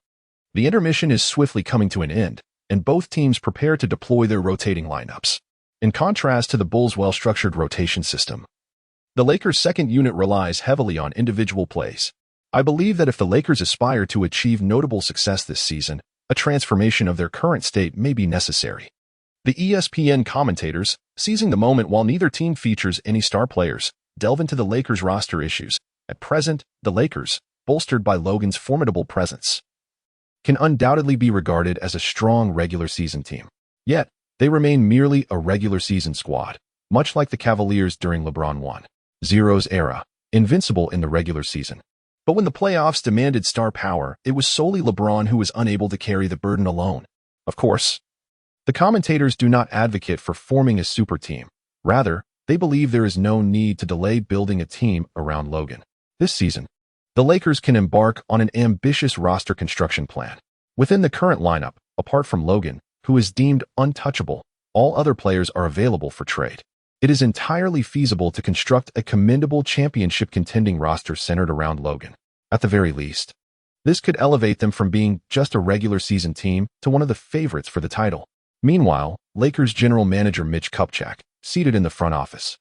The intermission is swiftly coming to an end, and both teams prepare to deploy their rotating lineups. In contrast to the Bulls' well-structured rotation system, the Lakers' second unit relies heavily on individual plays. I believe that if the Lakers aspire to achieve notable success this season, a transformation of their current state may be necessary. The ESPN commentators, seizing the moment while neither team features any star players, delve into the Lakers' roster issues. At present, the Lakers, bolstered by Logan's formidable presence, can undoubtedly be regarded as a strong regular season team. Yet, they remain merely a regular season squad, much like the Cavaliers during LeBron 1.0's era, invincible in the regular season. But when the playoffs demanded star power, it was solely LeBron who was unable to carry the burden alone. Of course, the commentators do not advocate for forming a super team. Rather, they believe there is no need to delay building a team around Logan. This season, the Lakers can embark on an ambitious roster construction plan. Within the current lineup, apart from Logan, who is deemed untouchable, all other players are available for trade. It is entirely feasible to construct a commendable championship contending roster centered around Logan. At the very least, this could elevate them from being just a regular season team to one of the favorites for the title. Meanwhile, Lakers general manager Mitch Kupchak, seated in the front office,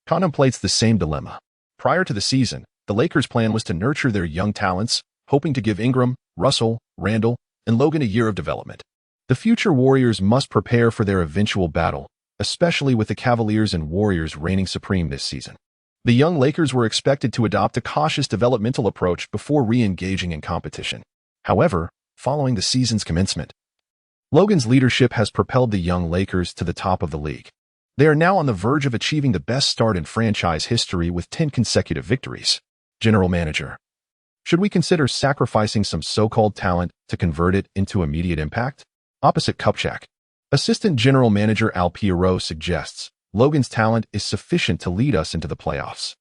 contemplates the same dilemma. Prior to the season, the Lakers' plan was to nurture their young talents, hoping to give Ingram, Russell, Randall, and Logan a year of development. The future Warriors must prepare for their eventual battle, especially with the Cavaliers and Warriors reigning supreme this season. The young Lakers were expected to adopt a cautious developmental approach before re-engaging in competition. However, following the season's commencement, Logan's leadership has propelled the young Lakers to the top of the league. They are now on the verge of achieving the best start in franchise history with 10 consecutive victories. General Manager, should we consider sacrificing some so-called talent to convert it into immediate impact? Opposite Kupchak, Assistant General Manager Al Pierrot suggests, Logan's talent is sufficient to lead us into the playoffs.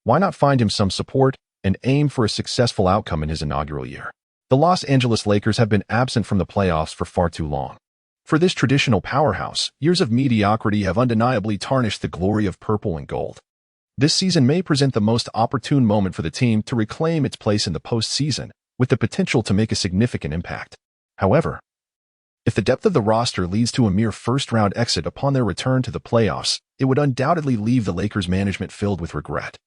Why not find him some support and aim for a successful outcome in his inaugural year? The Los Angeles Lakers have been absent from the playoffs for far too long. For this traditional powerhouse, years of mediocrity have undeniably tarnished the glory of purple and gold. This season may present the most opportune moment for the team to reclaim its place in the postseason, with the potential to make a significant impact. However, if the depth of the roster leads to a mere first-round exit upon their return to the playoffs, it would undoubtedly leave the Lakers management filled with regret.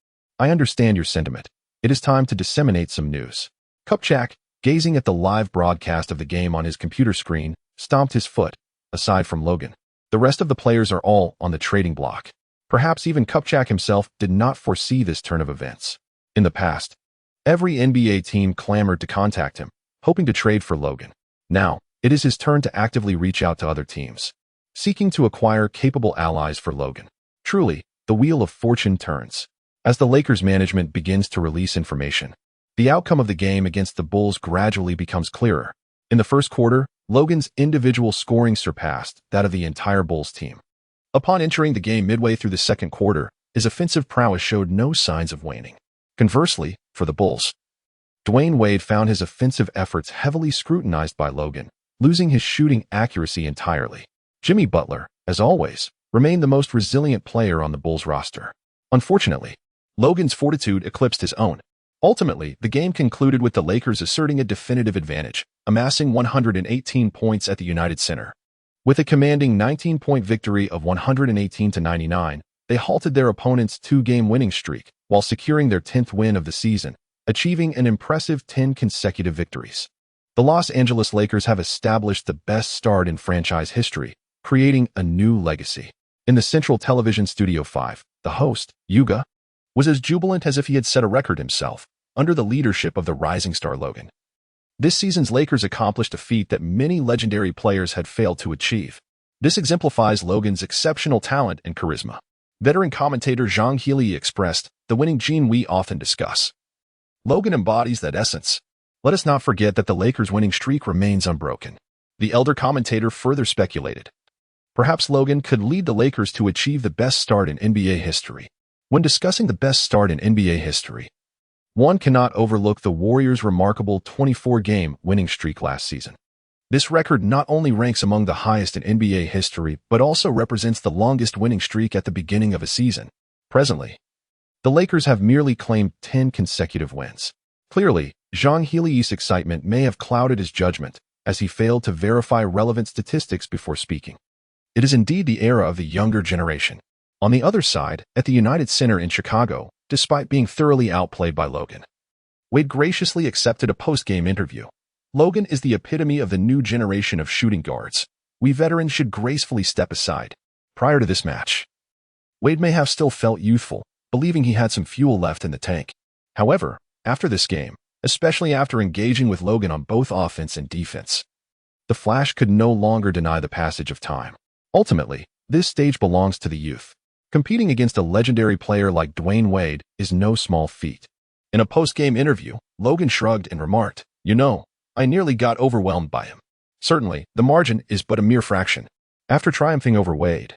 I understand your sentiment. It is time to disseminate some news. Kupchak, gazing at the live broadcast of the game on his computer screen, stomped his foot. Aside from Logan, the rest of the players are all on the trading block. Perhaps even Kupchak himself did not foresee this turn of events. In the past, every NBA team clamored to contact him, hoping to trade for Logan. Now, it is his turn to actively reach out to other teams, seeking to acquire capable allies for Logan. Truly, the wheel of fortune turns. As the Lakers management begins to release information, The outcome of the game against the Bulls gradually becomes clearer. In the first quarter, Logan's individual scoring surpassed that of the entire Bulls team. Upon entering the game midway through the second quarter, his offensive prowess showed no signs of waning. Conversely, for the Bulls, Dwyane Wade found his offensive efforts heavily scrutinized by Logan, losing his shooting accuracy entirely. Jimmy Butler, as always, remained the most resilient player on the Bulls roster. Unfortunately, Logan's fortitude eclipsed his own. Ultimately, the game concluded with the Lakers asserting a definitive advantage, amassing 118 points at the United Center. With a commanding 19-point victory of 118-99, they halted their opponent's two-game winning streak while securing their 10th win of the season, achieving an impressive 10 consecutive victories. The Los Angeles Lakers have established the best start in franchise history, creating a new legacy. In the Central Television Studio 5, the host, Yuga, was as jubilant as if he had set a record himself, under the leadership of the rising star Logan. This season's Lakers accomplished a feat that many legendary players had failed to achieve. This exemplifies Logan's exceptional talent and charisma. Veteran commentator Zhang Healy expressed the winning gene we often discuss. Logan embodies that essence. Let us not forget that the Lakers' winning streak remains unbroken. The elder commentator further speculated. Perhaps Logan could lead the Lakers to achieve the best start in NBA history. When discussing the best start in NBA history, one cannot overlook the Warriors' remarkable 24-game winning streak last season. This record not only ranks among the highest in NBA history, but also represents the longest winning streak at the beginning of a season. Presently, the Lakers have merely claimed 10 consecutive wins. Clearly, Zhang Healy's excitement may have clouded his judgment, as he failed to verify relevant statistics before speaking. It is indeed the era of the younger generation. On the other side, at the United Center in Chicago, despite being thoroughly outplayed by Logan, Wade graciously accepted a post-game interview. Logan is the epitome of the new generation of shooting guards. We veterans should gracefully step aside. Prior to this match, Wade may have still felt youthful, believing he had some fuel left in the tank. However, after this game, especially after engaging with Logan on both offense and defense, the Flash could no longer deny the passage of time. Ultimately, this stage belongs to the youth. Competing against a legendary player like Dwyane Wade is no small feat. In a post-game interview, Logan shrugged and remarked, I nearly got overwhelmed by him. Certainly, the margin is but a mere fraction. After triumphing over Wade,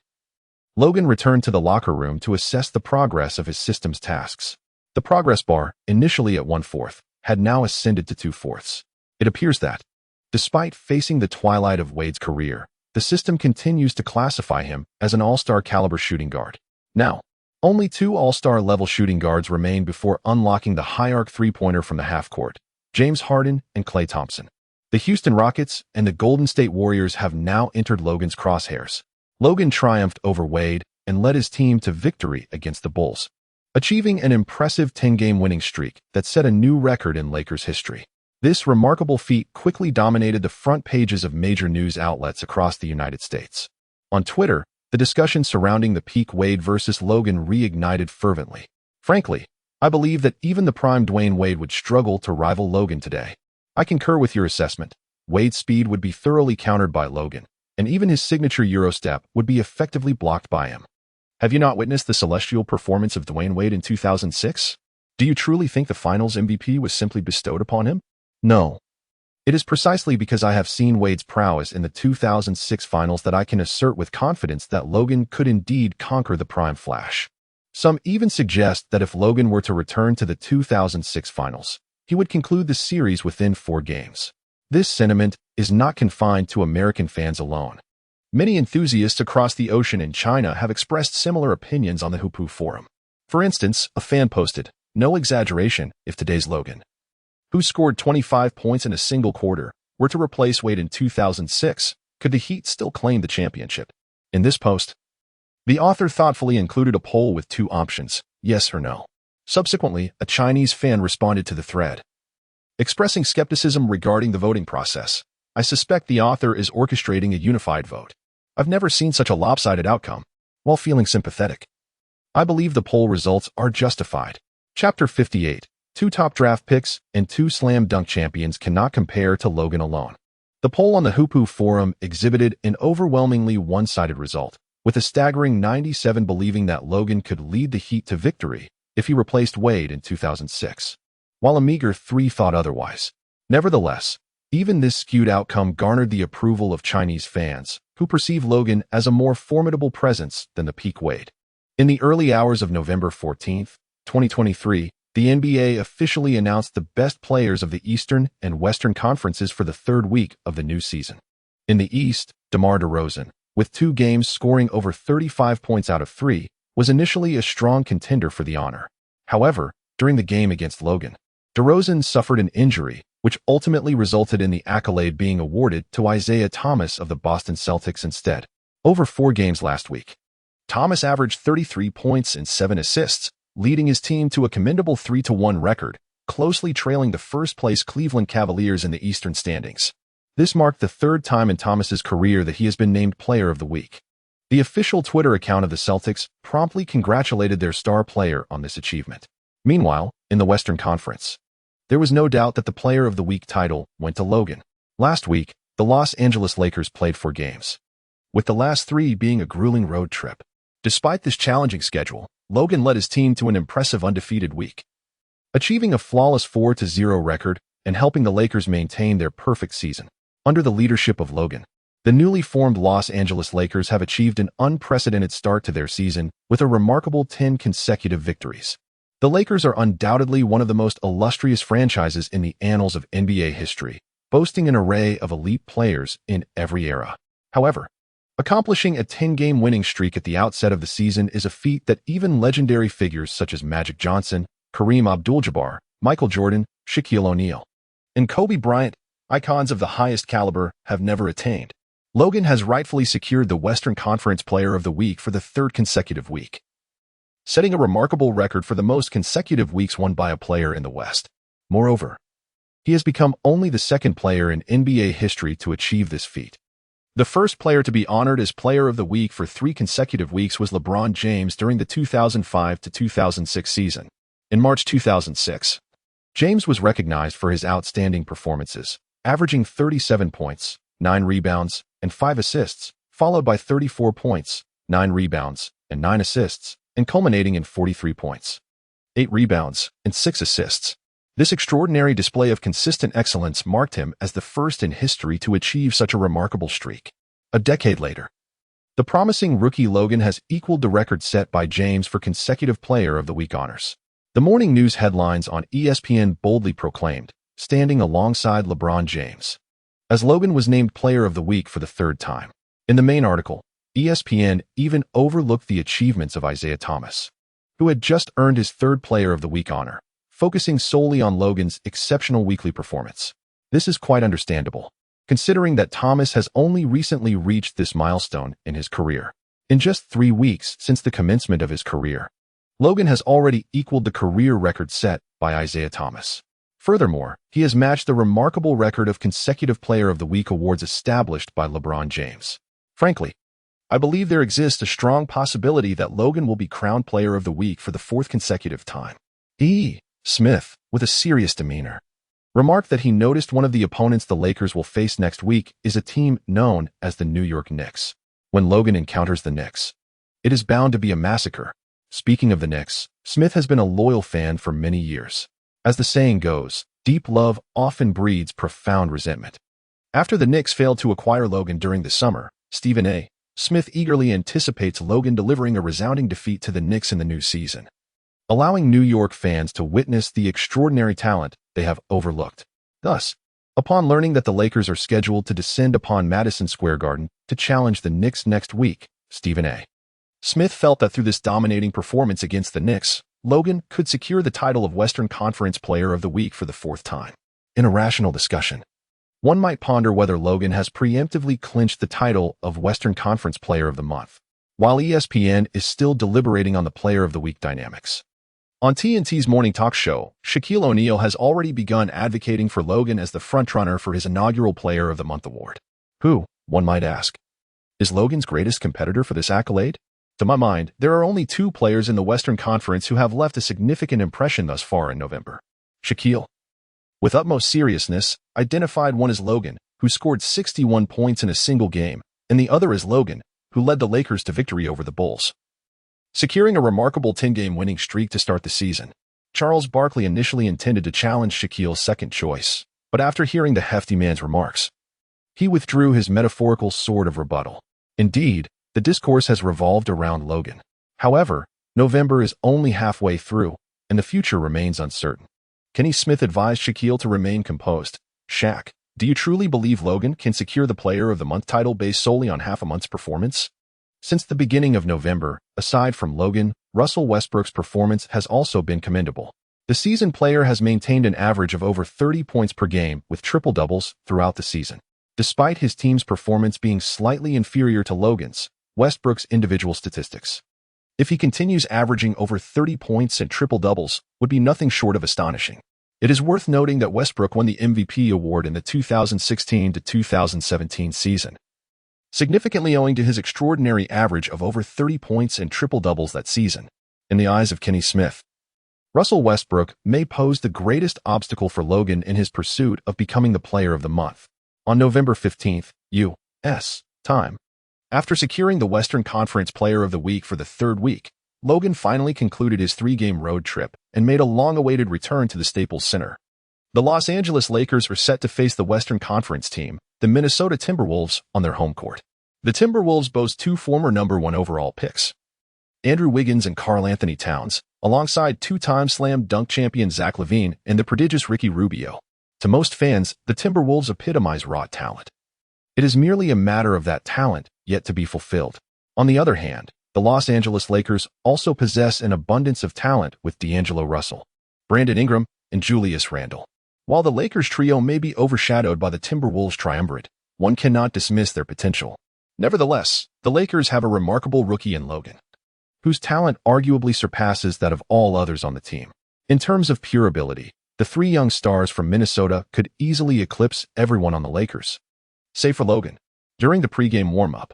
Logan returned to the locker room to assess the progress of his system's tasks. The progress bar, initially at 1/4, had now ascended to 2/4. It appears that, despite facing the twilight of Wade's career, the system continues to classify him as an all-star caliber shooting guard. Now, only 2 all-star level shooting guards remain before unlocking the high-arc three-pointer from the half-court: James Harden and Klay Thompson. The Houston Rockets and the Golden State Warriors have now entered Logan's crosshairs. Logan triumphed over Wade and led his team to victory against the Bulls, achieving an impressive 10-game winning streak that set a new record in Lakers history. This remarkable feat quickly dominated the front pages of major news outlets across the United States. On Twitter, the discussion surrounding the peak Wade versus Logan reignited fervently. Frankly, I believe that even the prime Dwyane Wade would struggle to rival Logan today. I concur with your assessment. Wade's speed would be thoroughly countered by Logan, and even his signature Eurostep would be effectively blocked by him. Have you not witnessed the celestial performance of Dwyane Wade in 2006? Do you truly think the Finals MVP was simply bestowed upon him? No. It is precisely because I have seen Wade's prowess in the 2006 Finals that I can assert with confidence that Logan could indeed conquer the prime Flash. Some even suggest that if Logan were to return to the 2006 Finals, he would conclude the series within 4 games. This sentiment is not confined to American fans alone. Many enthusiasts across the ocean in China have expressed similar opinions on the Hupu forum. For instance, a fan posted, "No exaggeration, if today's Logan, who scored 25 points in a single quarter, were to replace Wade in 2006, could the Heat still claim the championship?" In this post, the author thoughtfully included a poll with 2 options, yes or no. Subsequently, a Chinese fan responded to the thread, expressing skepticism regarding the voting process. I suspect the author is orchestrating a unified vote. I've never seen such a lopsided outcome. While feeling sympathetic, I believe the poll results are justified. Chapter 58. 2 top draft picks and 2 slam dunk champions cannot compare to Logan alone. The poll on the Hupu forum exhibited an overwhelmingly one-sided result, with a staggering 97% believing that Logan could lead the Heat to victory if he replaced Wade in 2006. while a meager 3 thought otherwise. Nevertheless, even this skewed outcome garnered the approval of Chinese fans, who perceive Logan as a more formidable presence than the peak Wade. In the early hours of November 14, 2023, the NBA officially announced the best players of the Eastern and Western Conferences for the third week of the new season. In the East, DeMar DeRozan, with 2 games scoring over 35 points out of 3, was initially a strong contender for the honor. However, during the game against Logan, DeRozan suffered an injury, which ultimately resulted in the accolade being awarded to Isaiah Thomas of the Boston Celtics instead. Over 4 games last week, Thomas averaged 33 points and 7 assists, leading his team to a commendable 3-1 record, closely trailing the first-place Cleveland Cavaliers in the Eastern standings. This marked the 3rd time in Thomas's career that he has been named Player of the Week. The official Twitter account of the Celtics promptly congratulated their star player on this achievement. Meanwhile, in the Western Conference, there was no doubt that the Player of the Week title went to Logan. Last week, the Los Angeles Lakers played 4 games, with the last 3 being a grueling road trip. Despite this challenging schedule, Logan led his team to an impressive undefeated week, achieving a flawless 4-0 record and helping the Lakers maintain their perfect season. Under the leadership of Logan, the newly formed Los Angeles Lakers have achieved an unprecedented start to their season with a remarkable 10 consecutive victories. The Lakers are undoubtedly one of the most illustrious franchises in the annals of NBA history, boasting an array of elite players in every era. However, accomplishing a 10-game winning streak at the outset of the season is a feat that even legendary figures such as Magic Johnson, Kareem Abdul-Jabbar, Michael Jordan, Shaquille O'Neal, and Kobe Bryant, icons of the highest caliber, have never attained. Logan has rightfully secured the Western Conference Player of the Week for the 3rd consecutive week, setting a remarkable record for the most consecutive weeks won by a player in the West. Moreover, he has become only the 2nd player in NBA history to achieve this feat. The first player to be honored as Player of the Week for 3 consecutive weeks was LeBron James during the 2005-2006 season. In March 2006, James was recognized for his outstanding performances, averaging 37 points, 9 rebounds, and 5 assists, followed by 34 points, 9 rebounds, and 9 assists, and culminating in 43 points, 8 rebounds, and 6 assists. This extraordinary display of consistent excellence marked him as the first in history to achieve such a remarkable streak. A decade later, the promising rookie Logan has equaled the record set by James for consecutive Player of the Week honors. The morning news headlines on ESPN boldly proclaimed, standing alongside LeBron James, as Logan was named Player of the Week for the 3rd time. In the main article, ESPN even overlooked the achievements of Isaiah Thomas, who had just earned his 3rd Player of the Week honor, focusing solely on Logan's exceptional weekly performance. This is quite understandable, considering that Thomas has only recently reached this milestone in his career. In just 3 weeks since the commencement of his career, Logan has already equaled the career record set by Isaiah Thomas. Furthermore, he has matched the remarkable record of consecutive Player of the Week awards established by LeBron James. Frankly, I believe there exists a strong possibility that Logan will be crowned Player of the Week for the 4th consecutive time. Smith, with a serious demeanor, remarked that he noticed one of the opponents the Lakers will face next week is a team known as the New York Knicks. When Logan encounters the Knicks, it is bound to be a massacre. Speaking of the Knicks, Smith has been a loyal fan for many years. As the saying goes, deep love often breeds profound resentment. After the Knicks failed to acquire Logan during the summer, Stephen A. Smith eagerly anticipates Logan delivering a resounding defeat to the Knicks in the new season, allowing New York fans to witness the extraordinary talent they have overlooked. Thus, upon learning that the Lakers are scheduled to descend upon Madison Square Garden to challenge the Knicks next week, Stephen A. Smith felt that through this dominating performance against the Knicks, Logan could secure the title of Western Conference Player of the Week for the 4th time. In a rational discussion, one might ponder whether Logan has preemptively clinched the title of Western Conference Player of the Month, while ESPN is still deliberating on the Player of the Week dynamics. On TNT's morning talk show, Shaquille O'Neal has already begun advocating for Logan as the frontrunner for his inaugural Player of the Month award. Who, one might ask, is Logan's greatest competitor for this accolade? To my mind, there are only 2 players in the Western Conference who have left a significant impression thus far in November. Shaquille, with utmost seriousness, identified one as Logan, who scored 61 points in a single game, and the other as Logan, who led the Lakers to victory over the Bulls, securing a remarkable 10-game winning streak to start the season. Charles Barkley initially intended to challenge Shaquille's second choice, but after hearing the hefty man's remarks, he withdrew his metaphorical sword of rebuttal. Indeed, the discourse has revolved around Logan. However, November is only halfway through, and the future remains uncertain. Kenny Smith advised Shaquille to remain composed. Shaq, do you truly believe Logan can secure the Player of the Month title based solely on half a month's performance? Since the beginning of November, aside from Logan, Russell Westbrook's performance has also been commendable. The seasoned player has maintained an average of over 30 points per game with triple-doubles throughout the season. Despite his team's performance being slightly inferior to Logan's, Westbrook's individual statistics, if he continues averaging over 30 points and triple-doubles, would be nothing short of astonishing. It is worth noting that Westbrook won the MVP award in the 2016 to 2017 season, significantly owing to his extraordinary average of over 30 points and triple-doubles that season. In the eyes of Kenny Smith, Russell Westbrook may pose the greatest obstacle for Logan in his pursuit of becoming the Player of the Month. On November 15th, U.S. time, after securing the Western Conference Player of the Week for the third week, Logan finally concluded his three-game road trip and made a long-awaited return to the Staples Center. The Los Angeles Lakers are set to face the Western Conference team, the Minnesota Timberwolves, on their home court. The Timberwolves boast two former #1 overall picks, Andrew Wiggins and Karl-Anthony Towns, alongside two-time slam dunk champion Zach LaVine and the prodigious Ricky Rubio. To most fans, the Timberwolves epitomize raw talent. It is merely a matter of that talent yet to be fulfilled. On the other hand, the Los Angeles Lakers also possess an abundance of talent with D'Angelo Russell, Brandon Ingram, and Julius Randle. While the Lakers trio may be overshadowed by the Timberwolves triumvirate, one cannot dismiss their potential. Nevertheless, the Lakers have a remarkable rookie in Logan, whose talent arguably surpasses that of all others on the team. In terms of pure ability, the three young stars from Minnesota could easily eclipse everyone on the Lakers, save for Logan. During the pregame warm-up,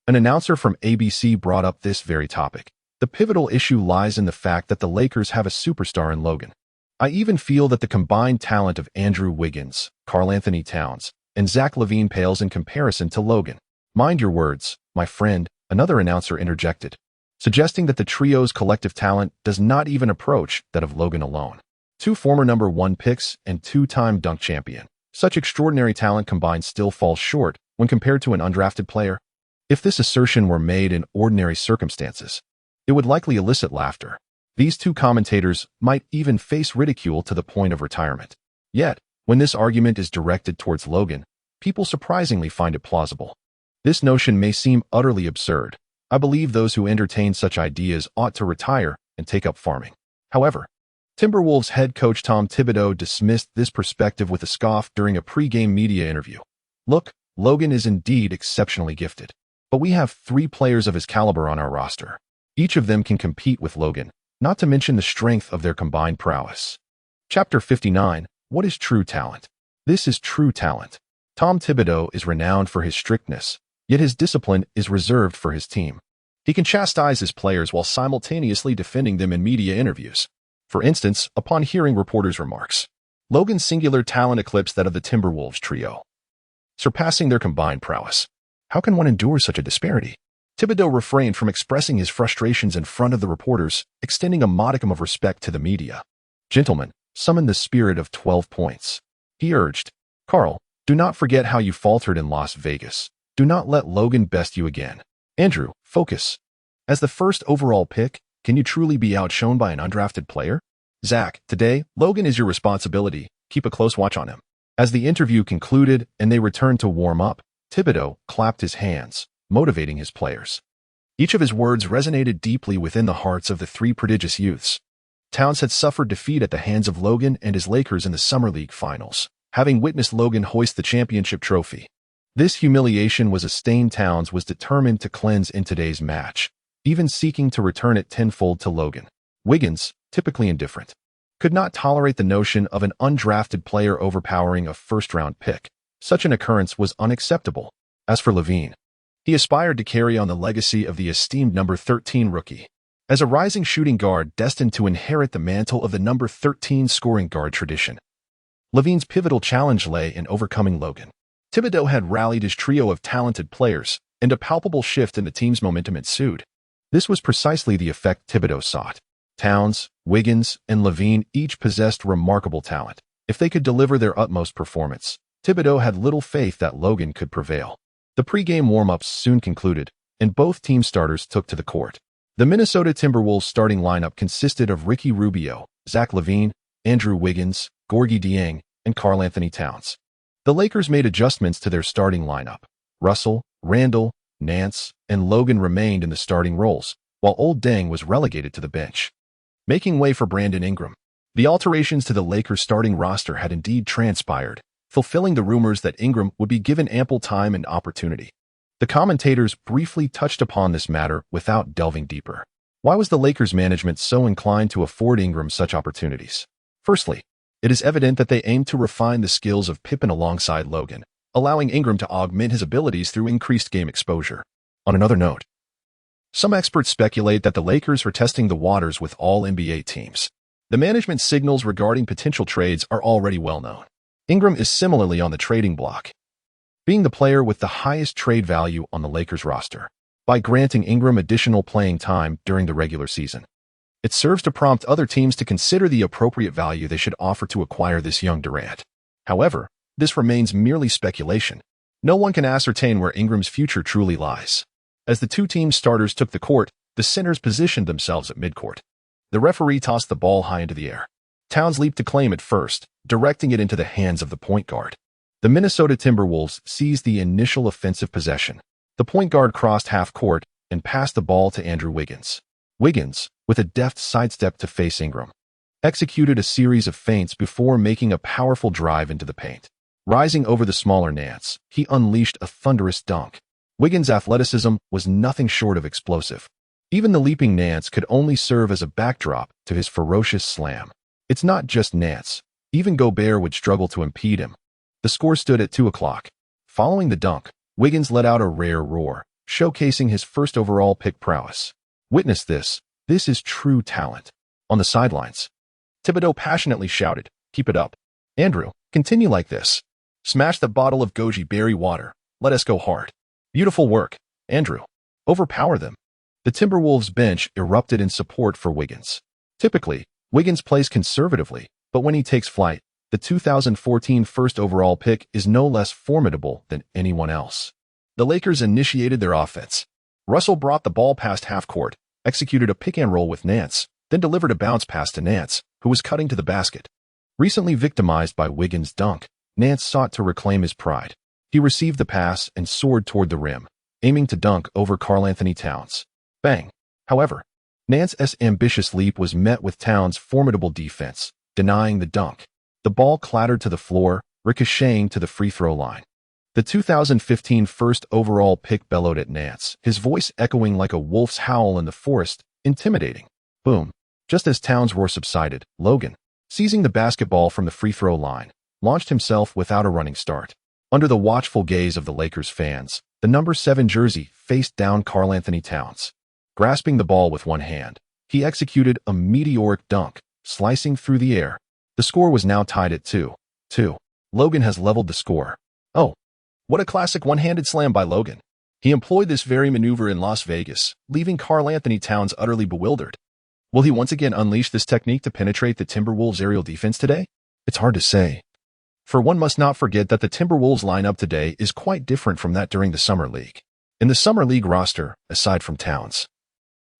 an announcer from ABC brought up this very topic. The pivotal issue lies in the fact that the Lakers have a superstar in Logan. I even feel that the combined talent of Andrew Wiggins, Karl-Anthony Towns, and Zach LaVine pales in comparison to Logan. Mind your words, my friend, another announcer interjected, suggesting that the trio's collective talent does not even approach that of Logan alone. Two former #1 picks and two-time dunk champion. Such extraordinary talent combined still falls short when compared to an undrafted player. If this assertion were made in ordinary circumstances, it would likely elicit laughter. These two commentators might even face ridicule to the point of retirement. Yet, when this argument is directed towards Logan, people surprisingly find it plausible. This notion may seem utterly absurd. I believe those who entertain such ideas ought to retire and take up farming. However, Timberwolves head coach Tom Thibodeau dismissed this perspective with a scoff during a pre-game media interview. Look, Logan is indeed exceptionally gifted, but we have three players of his caliber on our roster. Each of them can compete with Logan, not to mention the strength of their combined prowess. Chapter 59, What is True Talent? This is true talent. Tom Thibodeau is renowned for his strictness, yet his discipline is reserved for his team. He can chastise his players while simultaneously defending them in media interviews. For instance, upon hearing reporters' remarks, Logan's singular talent eclipsed that of the Timberwolves trio, surpassing their combined prowess. How can one endure such a disparity? Thibodeau refrained from expressing his frustrations in front of the reporters, extending a modicum of respect to the media. Gentlemen, summon the spirit of 12 points. He urged, Karl, do not forget how you faltered in Las Vegas. Do not let Logan best you again. Andrew, focus. As the first overall pick, can you truly be outshone by an undrafted player? Zach, today, Logan is your responsibility. Keep a close watch on him. As the interview concluded and they returned to warm up, Thibodeau clapped his hands, motivating his players. Each of his words resonated deeply within the hearts of the three prodigious youths. Towns had suffered defeat at the hands of Logan and his Lakers in the Summer League Finals, having witnessed Logan hoist the championship trophy. This humiliation was a stain Towns was determined to cleanse in today's match, even seeking to return it tenfold to Logan. Wiggins, typically indifferent, could not tolerate the notion of an undrafted player overpowering a first-round pick. Such an occurrence was unacceptable. As for LaVine, he aspired to carry on the legacy of the esteemed number 13 rookie. As a rising shooting guard destined to inherit the mantle of the number 13 scoring guard tradition, LaVine's pivotal challenge lay in overcoming Logan. Thibodeau had rallied his trio of talented players, and a palpable shift in the team's momentum ensued. This was precisely the effect Thibodeau sought. Towns, Wiggins, and Levine each possessed remarkable talent. If they could deliver their utmost performance, Thibodeau had little faith that Logan could prevail. The pregame warm-ups soon concluded, and both team starters took to the court. The Minnesota Timberwolves starting lineup consisted of Ricky Rubio, Zach LaVine, Andrew Wiggins, Gorgui Dieng, and Karl-Anthony Towns. The Lakers made adjustments to their starting lineup. Russell, Randall, Nance, and Logan remained in the starting roles, while Old Deng was relegated to the bench. Making way for Brandon Ingram. The alterations to the Lakers starting roster had indeed transpired, fulfilling the rumors that Ingram would be given ample time and opportunity. The commentators briefly touched upon this matter without delving deeper. Why was the Lakers management so inclined to afford Ingram such opportunities? Firstly, it is evident that they aimed to refine the skills of Pippen alongside Logan, allowing Ingram to augment his abilities through increased game exposure. On another note, some experts speculate that the Lakers are testing the waters with all NBA teams. The management signals regarding potential trades are already well known. Ingram is similarly on the trading block, being the player with the highest trade value on the Lakers roster. By granting Ingram additional playing time during the regular season, it serves to prompt other teams to consider the appropriate value they should offer to acquire this young Durant. However, this remains merely speculation. No one can ascertain where Ingram's future truly lies. As the two team starters took the court, the centers positioned themselves at midcourt. The referee tossed the ball high into the air. Towns leaped to claim it first, directing it into the hands of the point guard. The Minnesota Timberwolves seized the initial offensive possession. The point guard crossed half court and passed the ball to Andrew Wiggins. Wiggins, with a deft sidestep to face Ingram, executed a series of feints before making a powerful drive into the paint. Rising over the smaller Nance, he unleashed a thunderous dunk. Wiggins' athleticism was nothing short of explosive. Even the leaping Nance could only serve as a backdrop to his ferocious slam. It's not just Nance. Even Gobert would struggle to impede him. The score stood at 2 o'clock. Following the dunk, Wiggins let out a rare roar, showcasing his first overall pick prowess. Witness this. This is true talent. On the sidelines, Thibodeau passionately shouted, "Keep it up. Andrew, continue like this. Smash the bottle of goji berry water. Let us go hard. Beautiful work, Andrew. Overpower them." The Timberwolves bench erupted in support for Wiggins. Typically, Wiggins plays conservatively, but when he takes flight, the 2014 first overall pick is no less formidable than anyone else. The Lakers initiated their offense. Russell brought the ball past half court, executed a pick-and-roll with Nance, then delivered a bounce pass to Nance, who was cutting to the basket. Recently victimized by Wiggins' dunk, Nance sought to reclaim his pride. He received the pass and soared toward the rim, aiming to dunk over Karl-Anthony Towns. Bang! However, Nance's ambitious leap was met with Towns' formidable defense, denying the dunk. The ball clattered to the floor, ricocheting to the free throw line. The 2015 first overall pick bellowed at Nance, his voice echoing like a wolf's howl in the forest, intimidating. Boom! Just as Towns' roar subsided, Logan, seizing the basketball from the free throw line, launched himself without a running start. Under the watchful gaze of the Lakers fans, the number 7 jersey faced down Karl-Anthony Towns. Grasping the ball with one hand, he executed a meteoric dunk, slicing through the air. The score was now tied at 2-2. Logan has leveled the score. Oh, what a classic one-handed slam by Logan. He employed this very maneuver in Las Vegas, leaving Karl-Anthony Towns utterly bewildered. Will he once again unleash this technique to penetrate the Timberwolves' aerial defense today? It's hard to say. For one must not forget that the Timberwolves lineup today is quite different from that during the Summer League. In the Summer League roster, aside from Towns,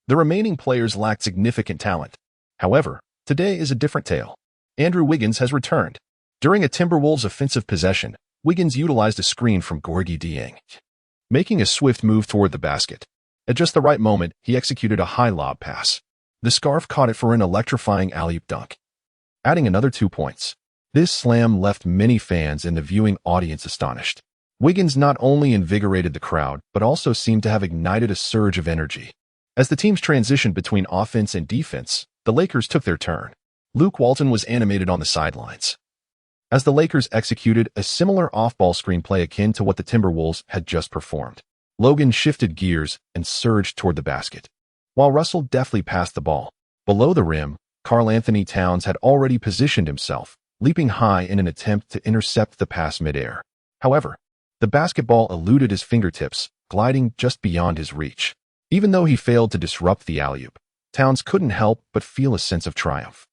the remaining players lacked significant talent. However, today is a different tale. Andrew Wiggins has returned. During a Timberwolves offensive possession, Wiggins utilized a screen from Gorgui Dieng, making a swift move toward the basket. At just the right moment, he executed a high lob pass. The scarf caught it for an electrifying alley-oop dunk, adding another 2 points. This slam left many fans and the viewing audience astonished. Wiggins not only invigorated the crowd, but also seemed to have ignited a surge of energy. As the teams transitioned between offense and defense, the Lakers took their turn. Luke Walton was animated on the sidelines, as the Lakers executed a similar off-ball screenplay akin to what the Timberwolves had just performed. Logan shifted gears and surged toward the basket, while Russell deftly passed the ball. Below the rim, Karl-Anthony Towns had already positioned himself, leaping high in an attempt to intercept the pass midair. However, the basketball eluded his fingertips, gliding just beyond his reach. Even though he failed to disrupt the alley-oop, Towns couldn't help but feel a sense of triumph.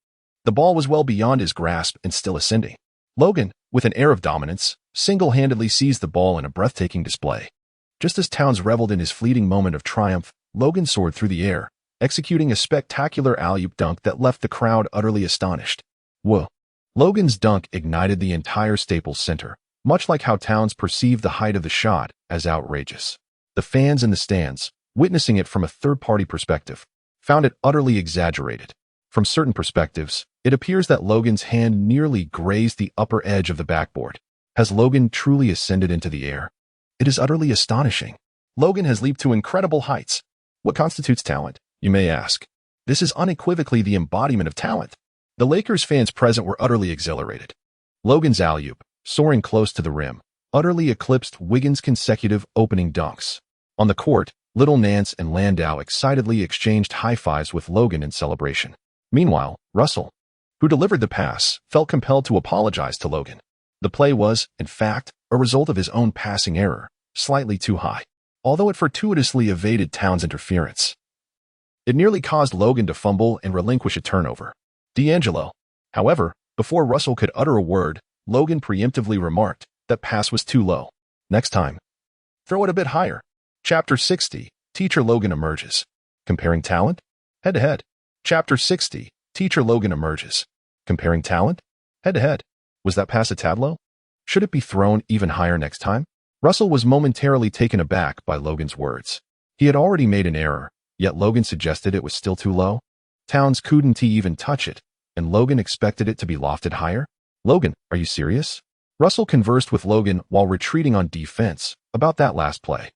The ball was well beyond his grasp and still ascending. Logan, with an air of dominance, single-handedly seized the ball in a breathtaking display. Just as Towns reveled in his fleeting moment of triumph, Logan soared through the air, executing a spectacular alley-oop dunk that left the crowd utterly astonished. Whoa! Logan's dunk ignited the entire Staples Center, much like how Towns perceived the height of the shot as outrageous. The fans in the stands, witnessing it from a third-party perspective, found it utterly exaggerated. From certain perspectives, it appears that Logan's hand nearly grazed the upper edge of the backboard. Has Logan truly ascended into the air? It is utterly astonishing. Logan has leaped to incredible heights. What constitutes talent, you may ask? This is unequivocally the embodiment of talent. The Lakers fans present were utterly exhilarated. Logan's alley-oop, soaring close to the rim, utterly eclipsed Wiggins' consecutive opening dunks. On the court, Little Nance and Landau excitedly exchanged high-fives with Logan in celebration. Meanwhile, Russell, who delivered the pass, felt compelled to apologize to Logan. The play was, in fact, a result of his own passing error, slightly too high, although it fortuitously evaded Towns' interference. It nearly caused Logan to fumble and relinquish a turnover. D'Angelo, however, before Russell could utter a word, Logan preemptively remarked that pass was too low. Next time, throw it a bit higher. Chapter 60, Teacher Logan emerges. Comparing talent? Head-to-head. Chapter 60, Teacher Logan emerges. Comparing talent? Head-to-head. Was that pass a tad low? Should it be thrown even higher next time? Russell was momentarily taken aback by Logan's words. He had already made an error, yet Logan suggested it was still too low. Towns couldn't even touch it, and Logan expected it to be lofted higher? Logan, are you serious? Russell conversed with Logan while retreating on defense about that last play.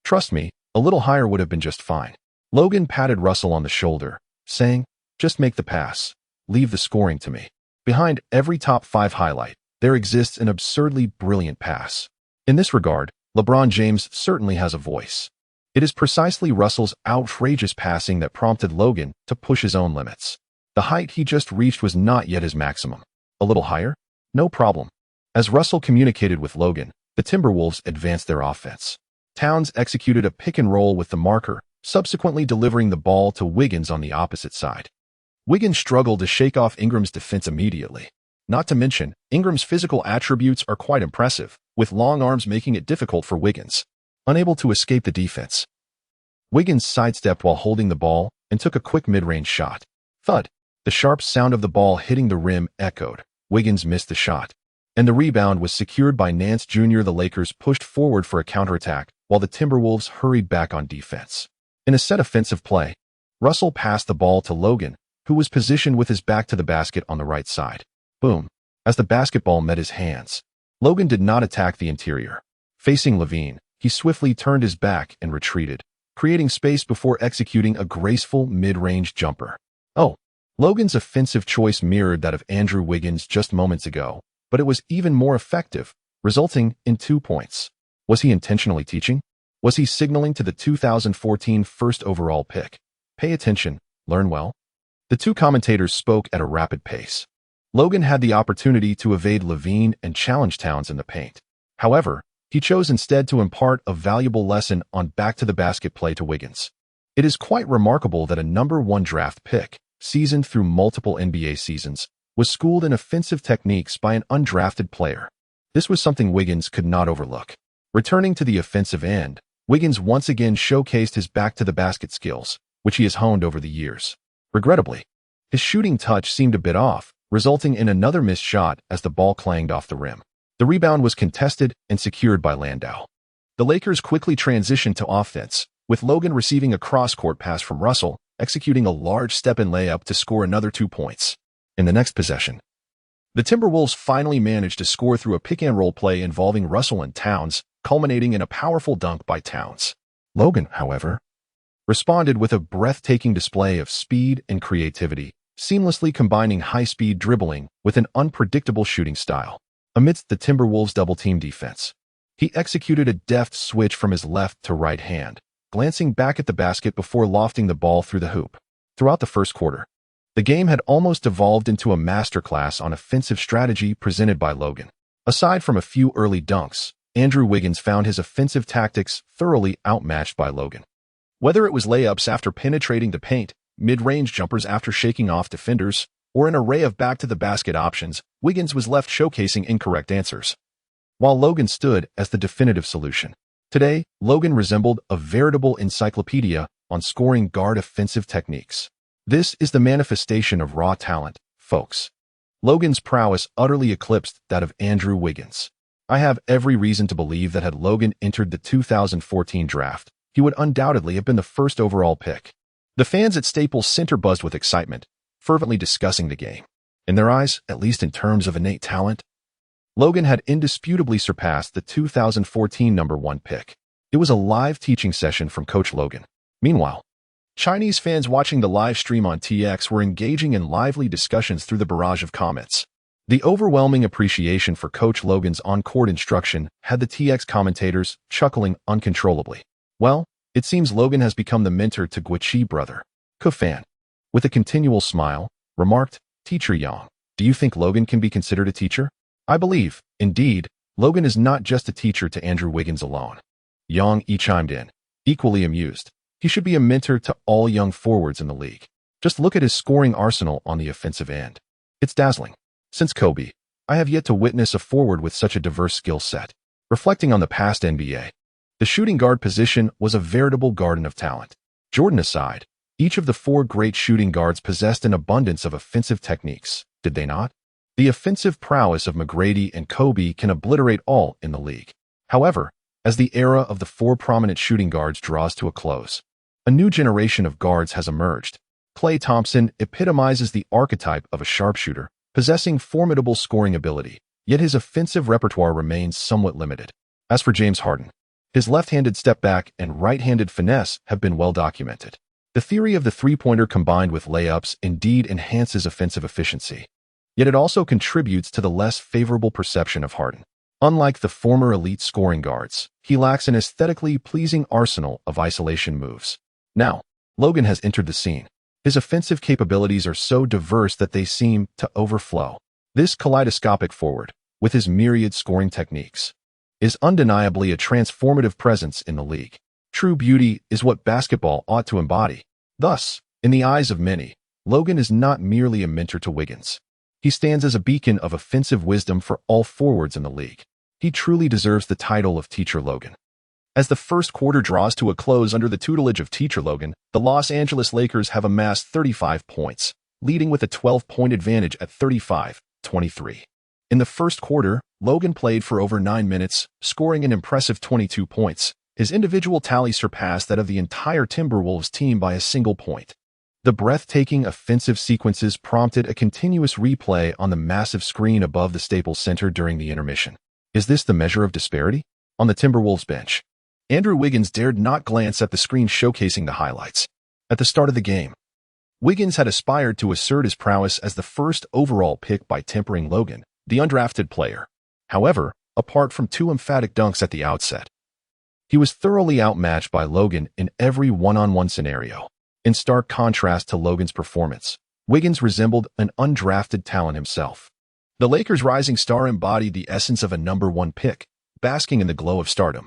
Trust me, a little higher would have been just fine. Logan patted Russell on the shoulder, saying, just make the pass. Leave the scoring to me. Behind every top 5 highlight, there exists an absurdly brilliant pass. In this regard, LeBron James certainly has a voice. It is precisely Russell's outrageous passing that prompted Logan to push his own limits. The height he just reached was not yet his maximum. A little higher? No problem. As Russell communicated with Logan, the Timberwolves advanced their offense. Towns executed a pick and roll with the marker, subsequently delivering the ball to Wiggins on the opposite side. Wiggins struggled to shake off Ingram's defense immediately. Not to mention, Ingram's physical attributes are quite impressive, with long arms making it difficult for Wiggins. Unable to escape the defense, Wiggins sidestepped while holding the ball and took a quick mid-range shot. Thud! The sharp sound of the ball hitting the rim echoed. Wiggins missed the shot, and the rebound was secured by Nance Jr. The Lakers pushed forward for a counterattack, while the Timberwolves hurried back on defense. In a set offensive play, Russell passed the ball to Logan, who was positioned with his back to the basket on the right side. Boom! As the basketball met his hands, Logan did not attack the interior. Facing Levine, he swiftly turned his back and retreated, creating space before executing a graceful mid-range jumper. Oh, Logan's offensive choice mirrored that of Andrew Wiggins just moments ago, but it was even more effective, resulting in 2 points. Was he intentionally teaching? Was he signaling to the 2014 first overall pick? Pay attention, learn well. The two commentators spoke at a rapid pace. Logan had the opportunity to evade Levine and challenge Towns in the paint. However, he chose instead to impart a valuable lesson on back-to-the-basket play to Wiggins. It is quite remarkable that a number 1 draft pick, seasoned through multiple NBA seasons, was schooled in offensive techniques by an undrafted player. This was something Wiggins could not overlook. Returning to the offensive end, Wiggins once again showcased his back-to-the-basket skills, which he has honed over the years. Regrettably, his shooting touch seemed a bit off, resulting in another missed shot as the ball clanged off the rim. The rebound was contested and secured by Landau. The Lakers quickly transitioned to offense, with Logan receiving a cross-court pass from Russell, executing a large step-in layup to score another 2 points. In the next possession, the Timberwolves finally managed to score through a pick-and-roll play involving Russell and Towns, culminating in a powerful dunk by Towns. Logan, however, responded with a breathtaking display of speed and creativity, seamlessly combining high-speed dribbling with an unpredictable shooting style. Amidst the Timberwolves' double-team defense, he executed a deft switch from his left to right hand, glancing back at the basket before lofting the ball through the hoop. Throughout the first quarter, the game had almost evolved into a masterclass on offensive strategy presented by Logan. Aside from a few early dunks, Andrew Wiggins found his offensive tactics thoroughly outmatched by Logan. Whether it was layups after penetrating the paint, mid-range jumpers after shaking off defenders, or an array of back-to-the-basket options, Wiggins was left showcasing incorrect answers, while Logan stood as the definitive solution. Today, Logan resembled a veritable encyclopedia on scoring guard offensive techniques. This is the manifestation of raw talent, folks. Logan's prowess utterly eclipsed that of Andrew Wiggins. I have every reason to believe that had Logan entered the 2014 draft, he would undoubtedly have been the first overall pick. The fans at Staples Center buzzed with excitement, fervently discussing the game. In their eyes, at least in terms of innate talent, Logan had indisputably surpassed the 2014 #1 pick. It was a live teaching session from Coach Logan. Meanwhile, Chinese fans watching the live stream on TX were engaging in lively discussions through the barrage of comments. The overwhelming appreciation for Coach Logan's on-court instruction had the TX commentators chuckling uncontrollably. Well, it seems Logan has become the mentor to Guichi brother. Kufan, with a continual smile, remarked, "Teacher Yang, do you think Logan can be considered a teacher?" "I believe, indeed, Logan is not just a teacher to Andrew Wiggins alone." Yang chimed in, equally amused. "He should be a mentor to all young forwards in the league. Just look at his scoring arsenal on the offensive end. It's dazzling. Since Kobe, I have yet to witness a forward with such a diverse skill set." Reflecting on the past NBA, the shooting guard position was a veritable garden of talent. Jordan aside, each of the four great shooting guards possessed an abundance of offensive techniques, did they not? The offensive prowess of McGrady and Kobe can obliterate all in the league. However, as the era of the four prominent shooting guards draws to a close, a new generation of guards has emerged. Klay Thompson epitomizes the archetype of a sharpshooter, possessing formidable scoring ability, yet his offensive repertoire remains somewhat limited. As for James Harden, his left-handed step-back and right-handed finesse have been well documented. The theory of the three-pointer combined with layups indeed enhances offensive efficiency, yet it also contributes to the less favorable perception of Harden. Unlike the former elite scoring guards, he lacks an aesthetically pleasing arsenal of isolation moves. Now, Logan has entered the scene. His offensive capabilities are so diverse that they seem to overflow. This kaleidoscopic forward, with his myriad scoring techniques, is undeniably a transformative presence in the league. True beauty is what basketball ought to embody. Thus, in the eyes of many, Logan is not merely a mentor to Wiggins. He stands as a beacon of offensive wisdom for all forwards in the league. He truly deserves the title of Teacher Logan. As the first quarter draws to a close under the tutelage of Teacher Logan, the Los Angeles Lakers have amassed 35 points, leading with a 12-point advantage at 35-23. In the first quarter, Logan played for over 9 minutes, scoring an impressive 22 points. His individual tally surpassed that of the entire Timberwolves team by a single point. The breathtaking offensive sequences prompted a continuous replay on the massive screen above the Staples Center during the intermission. Is this the measure of disparity? On the Timberwolves bench, Andrew Wiggins dared not glance at the screen showcasing the highlights. At the start of the game, Wiggins had aspired to assert his prowess as the first overall pick by tempering Logan, the undrafted player. However, apart from two emphatic dunks at the outset, he was thoroughly outmatched by Logan in every one-on-one scenario. In stark contrast to Logan's performance, Wiggins resembled an undrafted talent himself. The Lakers' rising star embodied the essence of a #1 pick, basking in the glow of stardom.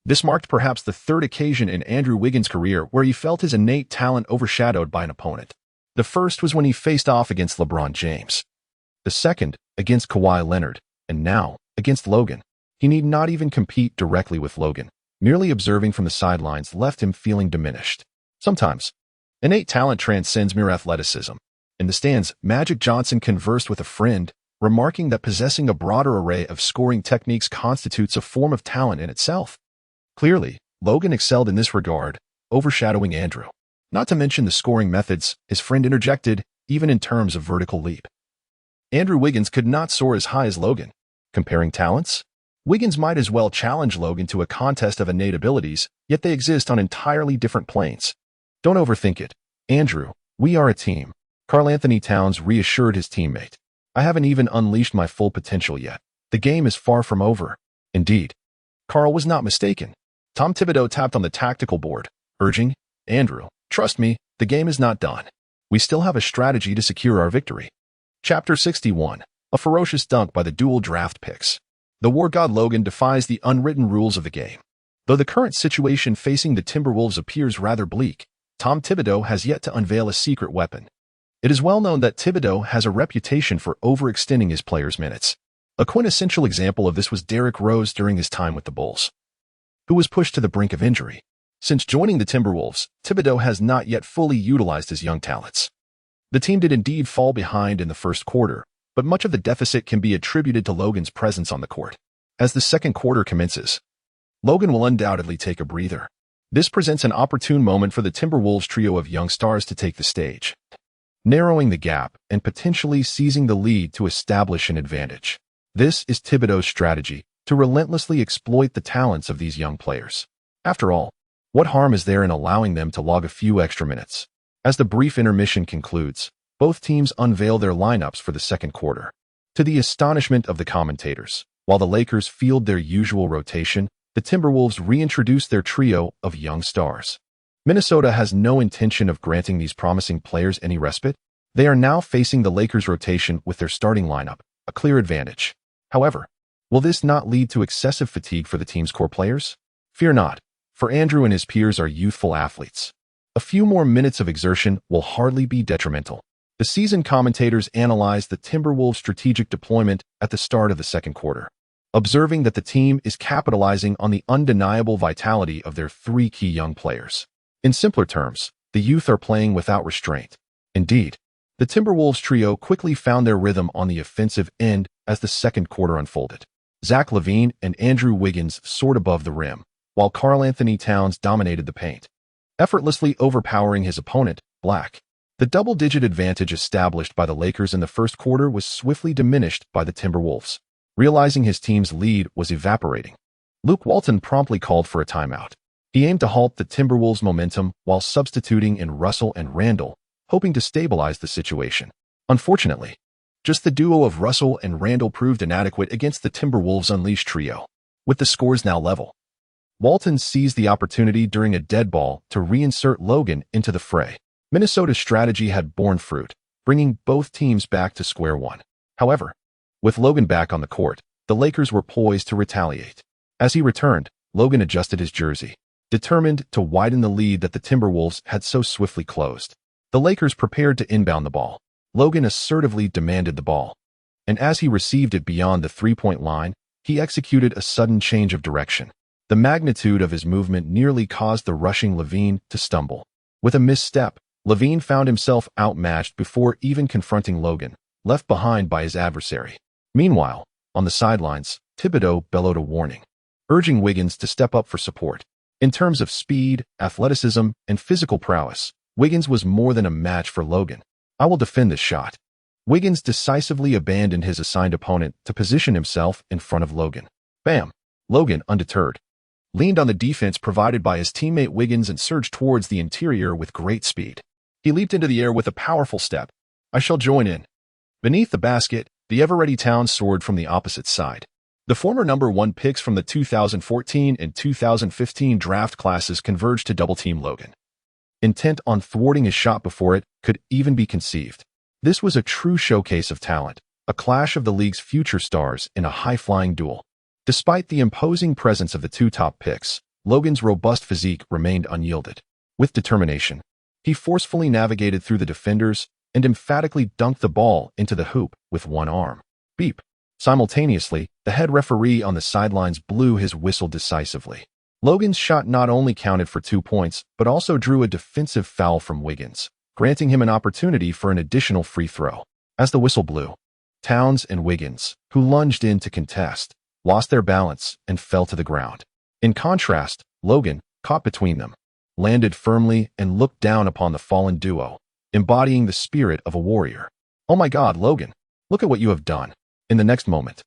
This marked perhaps the third occasion in Andrew Wiggins' career where he felt his innate talent overshadowed by an opponent. The first was when he faced off against LeBron James. The second, against Kawhi Leonard, and now, against Logan. He need not even compete directly with Logan. Merely observing from the sidelines left him feeling diminished. Sometimes, innate talent transcends mere athleticism. In the stands, Magic Johnson conversed with a friend, remarking that possessing a broader array of scoring techniques constitutes a form of talent in itself. Clearly, Logan excelled in this regard, overshadowing Andrew. Not to mention the scoring methods, his friend interjected, even in terms of vertical leap. Andrew Wiggins could not soar as high as Logan. Comparing talents? Wiggins might as well challenge Logan to a contest of innate abilities, yet they exist on entirely different planes. Don't overthink it. Andrew, we are a team. Karl Anthony Towns reassured his teammate. I haven't even unleashed my full potential yet. The game is far from over. Indeed, Karl was not mistaken. Tom Thibodeau tapped on the tactical board, urging, Andrew, trust me, the game is not done. We still have a strategy to secure our victory. Chapter 61, a ferocious dunk by the dual draft picks. The war god Logan defies the unwritten rules of the game. Though the current situation facing the Timberwolves appears rather bleak, Tom Thibodeau has yet to unveil a secret weapon. It is well known that Thibodeau has a reputation for overextending his players' minutes. A quintessential example of this was Derrick Rose during his time with the Bulls, who was pushed to the brink of injury. Since joining the Timberwolves, Thibodeau has not yet fully utilized his young talents. The team did indeed fall behind in the first quarter, but much of the deficit can be attributed to Logan's presence on the court. As the second quarter commences, Logan will undoubtedly take a breather. This presents an opportune moment for the Timberwolves trio of young stars to take the stage, narrowing the gap and potentially seizing the lead to establish an advantage. This is Thibodeau's strategy, to relentlessly exploit the talents of these young players. After all, what harm is there in allowing them to log a few extra minutes? As the brief intermission concludes, both teams unveil their lineups for the second quarter. To the astonishment of the commentators, while the Lakers field their usual rotation, the Timberwolves reintroduce their trio of young stars. Minnesota has no intention of granting these promising players any respite. They are now facing the Lakers' rotation with their starting lineup, a clear advantage. However, will this not lead to excessive fatigue for the team's core players? Fear not, for Andrew and his peers are youthful athletes. A few more minutes of exertion will hardly be detrimental. The seasoned commentators analyzed the Timberwolves' strategic deployment at the start of the second quarter, observing that the team is capitalizing on the undeniable vitality of their three key young players. In simpler terms, the youth are playing without restraint. Indeed, the Timberwolves trio quickly found their rhythm on the offensive end as the second quarter unfolded. Zach LaVine and Andrew Wiggins soared above the rim, while Karl-Anthony Towns dominated the paint, effortlessly overpowering his opponent, Black. The double-digit advantage established by the Lakers in the first quarter was swiftly diminished by the Timberwolves. Realizing his team's lead was evaporating, Luke Walton promptly called for a timeout. He aimed to halt the Timberwolves' momentum while substituting in Russell and Randle, hoping to stabilize the situation. Unfortunately, just the duo of Russell and Randle proved inadequate against the Timberwolves' unleashed trio. With the scores now level, Walton seized the opportunity during a dead ball to reinsert Logan into the fray. Minnesota's strategy had borne fruit, bringing both teams back to square one. However, with Logan back on the court, the Lakers were poised to retaliate. As he returned, Logan adjusted his jersey, determined to widen the lead that the Timberwolves had so swiftly closed. The Lakers prepared to inbound the ball. Logan assertively demanded the ball, and as he received it beyond the three-point line, he executed a sudden change of direction. The magnitude of his movement nearly caused the rushing LaVine to stumble. With a misstep, LaVine found himself outmatched before even confronting Logan, left behind by his adversary. Meanwhile, on the sidelines, Thibodeau bellowed a warning, urging Wiggins to step up for support. In terms of speed, athleticism, and physical prowess, Wiggins was more than a match for Logan. "I will defend this shot." Wiggins decisively abandoned his assigned opponent to position himself in front of Logan. Bam! Logan, undeterred, leaned on the defense provided by his teammate Wiggins and surged towards the interior with great speed. He leaped into the air with a powerful step. "I shall join in." Beneath the basket, the ever-ready Towns soared from the opposite side. The former number 1 picks from the 2014 and 2015 draft classes converged to double-team Logan, intent on thwarting his shot before it could even be conceived. This was a true showcase of talent, a clash of the league's future stars in a high-flying duel. Despite the imposing presence of the two top picks, Logan's robust physique remained unyielded. With determination, he forcefully navigated through the defenders and emphatically dunked the ball into the hoop with one arm. Beep! Simultaneously, the head referee on the sidelines blew his whistle decisively. Logan's shot not only counted for 2 points, but also drew a defensive foul from Wiggins, granting him an opportunity for an additional free throw. As the whistle blew, Towns and Wiggins, who lunged in to contest, lost their balance and fell to the ground. In contrast, Logan, caught between them, landed firmly and looked down upon the fallen duo, embodying the spirit of a warrior. "Oh my God, Logan, look at what you have done." In the next moment,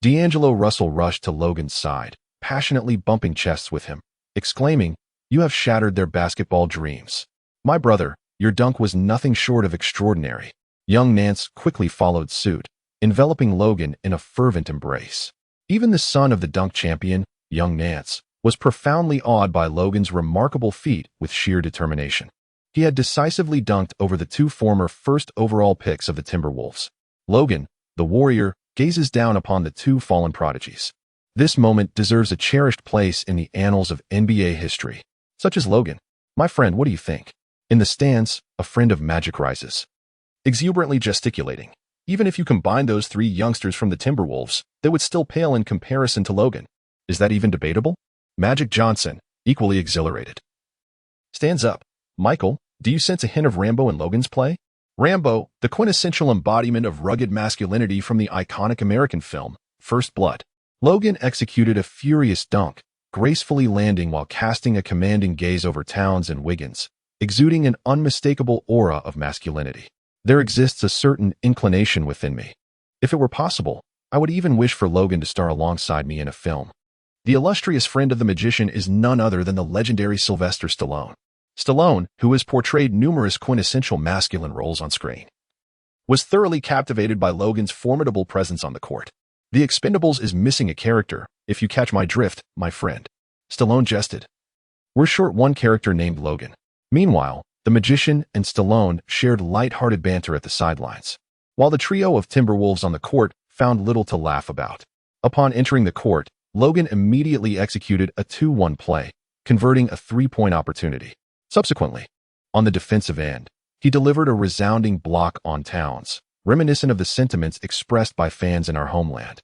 D'Angelo Russell rushed to Logan's side, passionately bumping chests with him, exclaiming, "You have shattered their basketball dreams. My brother, your dunk was nothing short of extraordinary." Young Nance quickly followed suit, enveloping Logan in a fervent embrace. Even the son of the dunk champion, young Nance, was profoundly awed by Logan's remarkable feat with sheer determination. He had decisively dunked over the two former first overall picks of the Timberwolves. Logan, the warrior, gazes down upon the two fallen prodigies. This moment deserves a cherished place in the annals of NBA history. Such as Logan. "My friend, what do you think?" In the stands, a friend of Magic rises, exuberantly gesticulating. Even if you combine those three youngsters from the Timberwolves, they would still pale in comparison to Logan. Is that even debatable? Magic Johnson, equally exhilarated, stands up. Michael, do you sense a hint of Rambo in Logan's play? Rambo, the quintessential embodiment of rugged masculinity from the iconic American film, First Blood. Logan executed a furious dunk, gracefully landing while casting a commanding gaze over Towns and Wiggins, exuding an unmistakable aura of masculinity. There exists a certain inclination within me. If it were possible, I would even wish for Logan to star alongside me in a film. The illustrious friend of the magician is none other than the legendary Sylvester Stallone. Stallone, who has portrayed numerous quintessential masculine roles on screen, was thoroughly captivated by Logan's formidable presence on the court. The Expendables is missing a character, if you catch my drift, my friend. Stallone jested. We're short one character named Logan. Meanwhile, the magician and Stallone shared light-hearted banter at the sidelines, while the trio of Timberwolves on the court found little to laugh about. Upon entering the court, Logan immediately executed a 2-1 play, converting a three-point opportunity. Subsequently, on the defensive end, he delivered a resounding block on Towns, reminiscent of the sentiments expressed by fans in our homeland,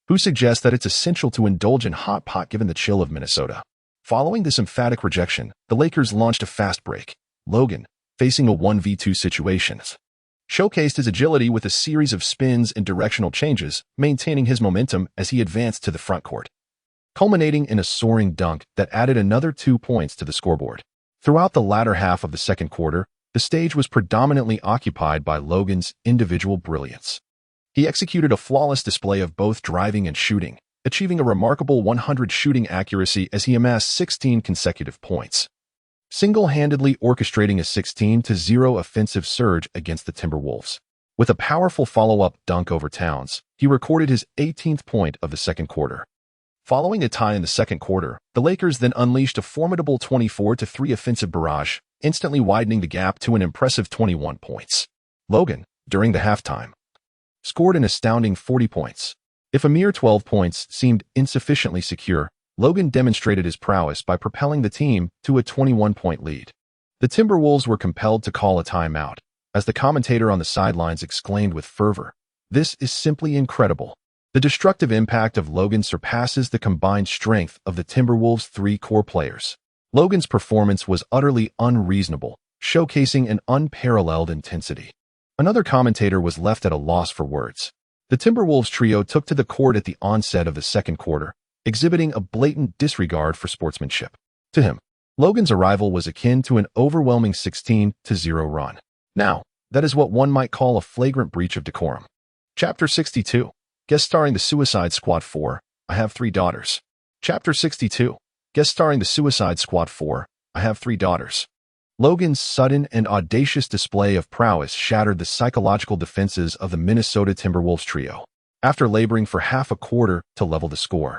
who suggest that it's essential to indulge in hot pot given the chill of Minnesota. Following this emphatic rejection, the Lakers launched a fast break. Logan, facing a 1v2 situation, showcased his agility with a series of spins and directional changes, maintaining his momentum as he advanced to the front court, culminating in a soaring dunk that added another 2 points to the scoreboard. Throughout the latter half of the second quarter, the stage was predominantly occupied by Logan's individual brilliance. He executed a flawless display of both driving and shooting, achieving a remarkable 100 shooting accuracy as he amassed 16 consecutive points, single-handedly orchestrating a 16-0 offensive surge against the Timberwolves. With a powerful follow-up dunk over Towns, he recorded his 18th point of the second quarter. Following a tie in the second quarter, the Lakers then unleashed a formidable 24-3 offensive barrage, instantly widening the gap to an impressive 21 points. Logan, during the halftime, scored an astounding 40 points. If a mere 12 points seemed insufficiently secure, Logan demonstrated his prowess by propelling the team to a 21-point lead. The Timberwolves were compelled to call a timeout, as the commentator on the sidelines exclaimed with fervor, "This is simply incredible." The destructive impact of Logan surpasses the combined strength of the Timberwolves' three core players. Logan's performance was utterly unreasonable, showcasing an unparalleled intensity. Another commentator was left at a loss for words. The Timberwolves trio took to the court at the onset of the second quarter, exhibiting a blatant disregard for sportsmanship. To him, Logan's arrival was akin to an overwhelming 16-0 run. Now, that is what one might call a flagrant breach of decorum. Chapter 62. Guest starring the Suicide Squad 4, I Have 3 Daughters. Chapter 62. Guest starring the Suicide Squad 4, I Have 3 Daughters. Logan's sudden and audacious display of prowess shattered the psychological defenses of the Minnesota Timberwolves trio. After laboring for half a quarter to level the score,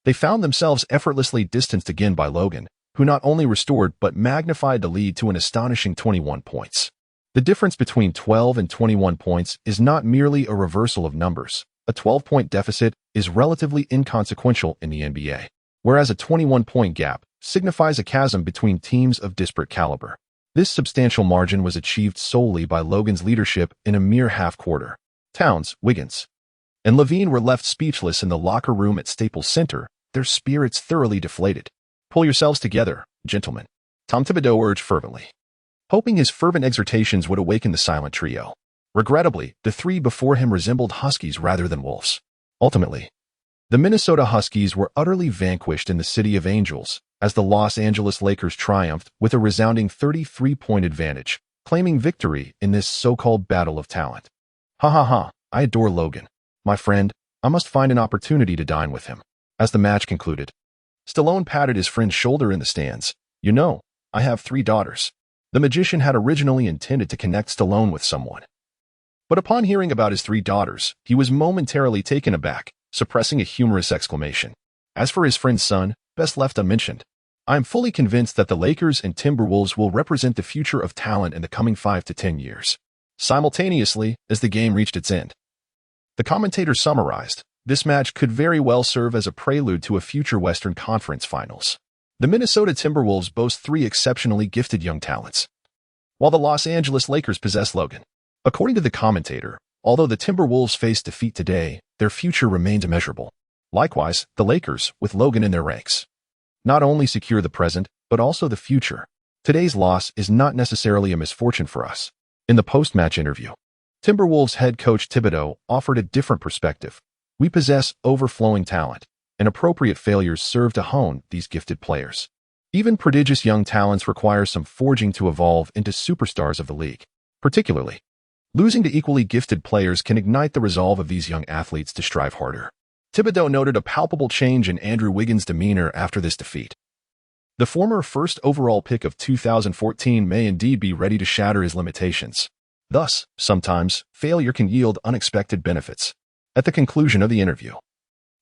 they found themselves effortlessly distanced again by Logan, who not only restored but magnified the lead to an astonishing 21 points. The difference between 12 and 21 points is not merely a reversal of numbers. A 12-point deficit is relatively inconsequential in the NBA, whereas a 21-point gap signifies a chasm between teams of disparate caliber. This substantial margin was achieved solely by Logan's leadership in a mere half-quarter. Towns, Wiggins, and Levine were left speechless in the locker room at Staples Center, their spirits thoroughly deflated. "Pull yourselves together, gentlemen," Tom Thibodeau urged fervently, hoping his fervent exhortations would awaken the silent trio. Regrettably, the three before him resembled Huskies rather than Wolves. Ultimately, the Minnesota Huskies were utterly vanquished in the City of Angels, as the Los Angeles Lakers triumphed with a resounding 33-point advantage, claiming victory in this so-called battle of talent. Ha ha ha, I adore Logan. My friend, I must find an opportunity to dine with him. As the match concluded, Stallone patted his friend's shoulder in the stands. "You know, I have 3 daughters." The magician had originally intended to connect Stallone with someone, but upon hearing about his 3 daughters, he was momentarily taken aback, suppressing a humorous exclamation. As for his friend's son, best left unmentioned. I am fully convinced that the Lakers and Timberwolves will represent the future of talent in the coming 5 to 10 years. Simultaneously, as the game reached its end, the commentator summarized, this match could very well serve as a prelude to a future Western Conference Finals. The Minnesota Timberwolves boast 3 exceptionally gifted young talents, while the Los Angeles Lakers possess Logan. According to the commentator, although the Timberwolves face defeat today, their future remains immeasurable. Likewise, the Lakers, with Logan in their ranks, not only secure the present, but also the future. Today's loss is not necessarily a misfortune for us. In the post-match interview, Timberwolves head coach Thibodeau offered a different perspective. We possess overflowing talent, and appropriate failures serve to hone these gifted players. Even prodigious young talents require some forging to evolve into superstars of the league. Particularly, losing to equally gifted players can ignite the resolve of these young athletes to strive harder. Thibodeau noted a palpable change in Andrew Wiggins' demeanor after this defeat. The former first overall pick of 2014 may indeed be ready to shatter his limitations. Thus, sometimes, failure can yield unexpected benefits. At the conclusion of the interview,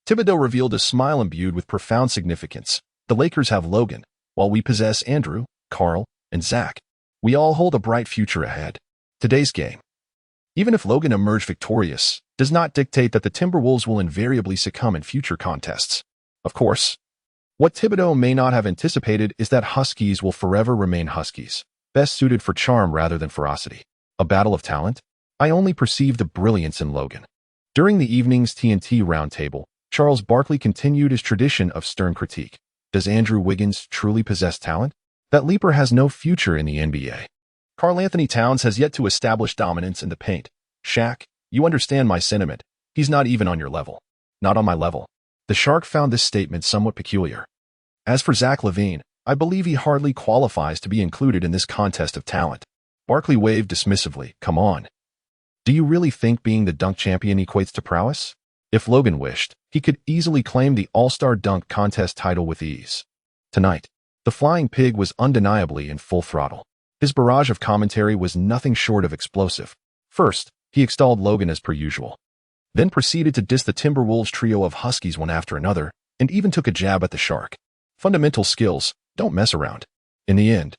Thibodeau revealed a smile imbued with profound significance. The Lakers have Logan, while we possess Andrew, Carl, and Zach. We all hold a bright future ahead. Today's game, even if Logan emerged victorious, does not dictate that the Timberwolves will invariably succumb in future contests. Of course, what Thibodeau may not have anticipated is that Huskies will forever remain Huskies, best suited for charm rather than ferocity. A battle of talent? I only perceived the brilliance in Logan. During the evening's TNT roundtable, Charles Barkley continued his tradition of stern critique. Does Andrew Wiggins truly possess talent? That leaper has no future in the NBA. Karl Anthony Towns has yet to establish dominance in the paint. Shaq, you understand my sentiment. He's not even on your level. Not on my level. The Shark found this statement somewhat peculiar. As for Zach LaVine, I believe he hardly qualifies to be included in this contest of talent. Barkley waved dismissively. Come on. Do you really think being the dunk champion equates to prowess? If Logan wished, he could easily claim the All-Star Dunk Contest title with ease. Tonight, the Flying Pig was undeniably in full throttle. His barrage of commentary was nothing short of explosive. First, he extolled Logan as per usual, then proceeded to diss the Timberwolves trio of Huskies one after another, and even took a jab at the Shark. Fundamental skills, don't mess around. In the end,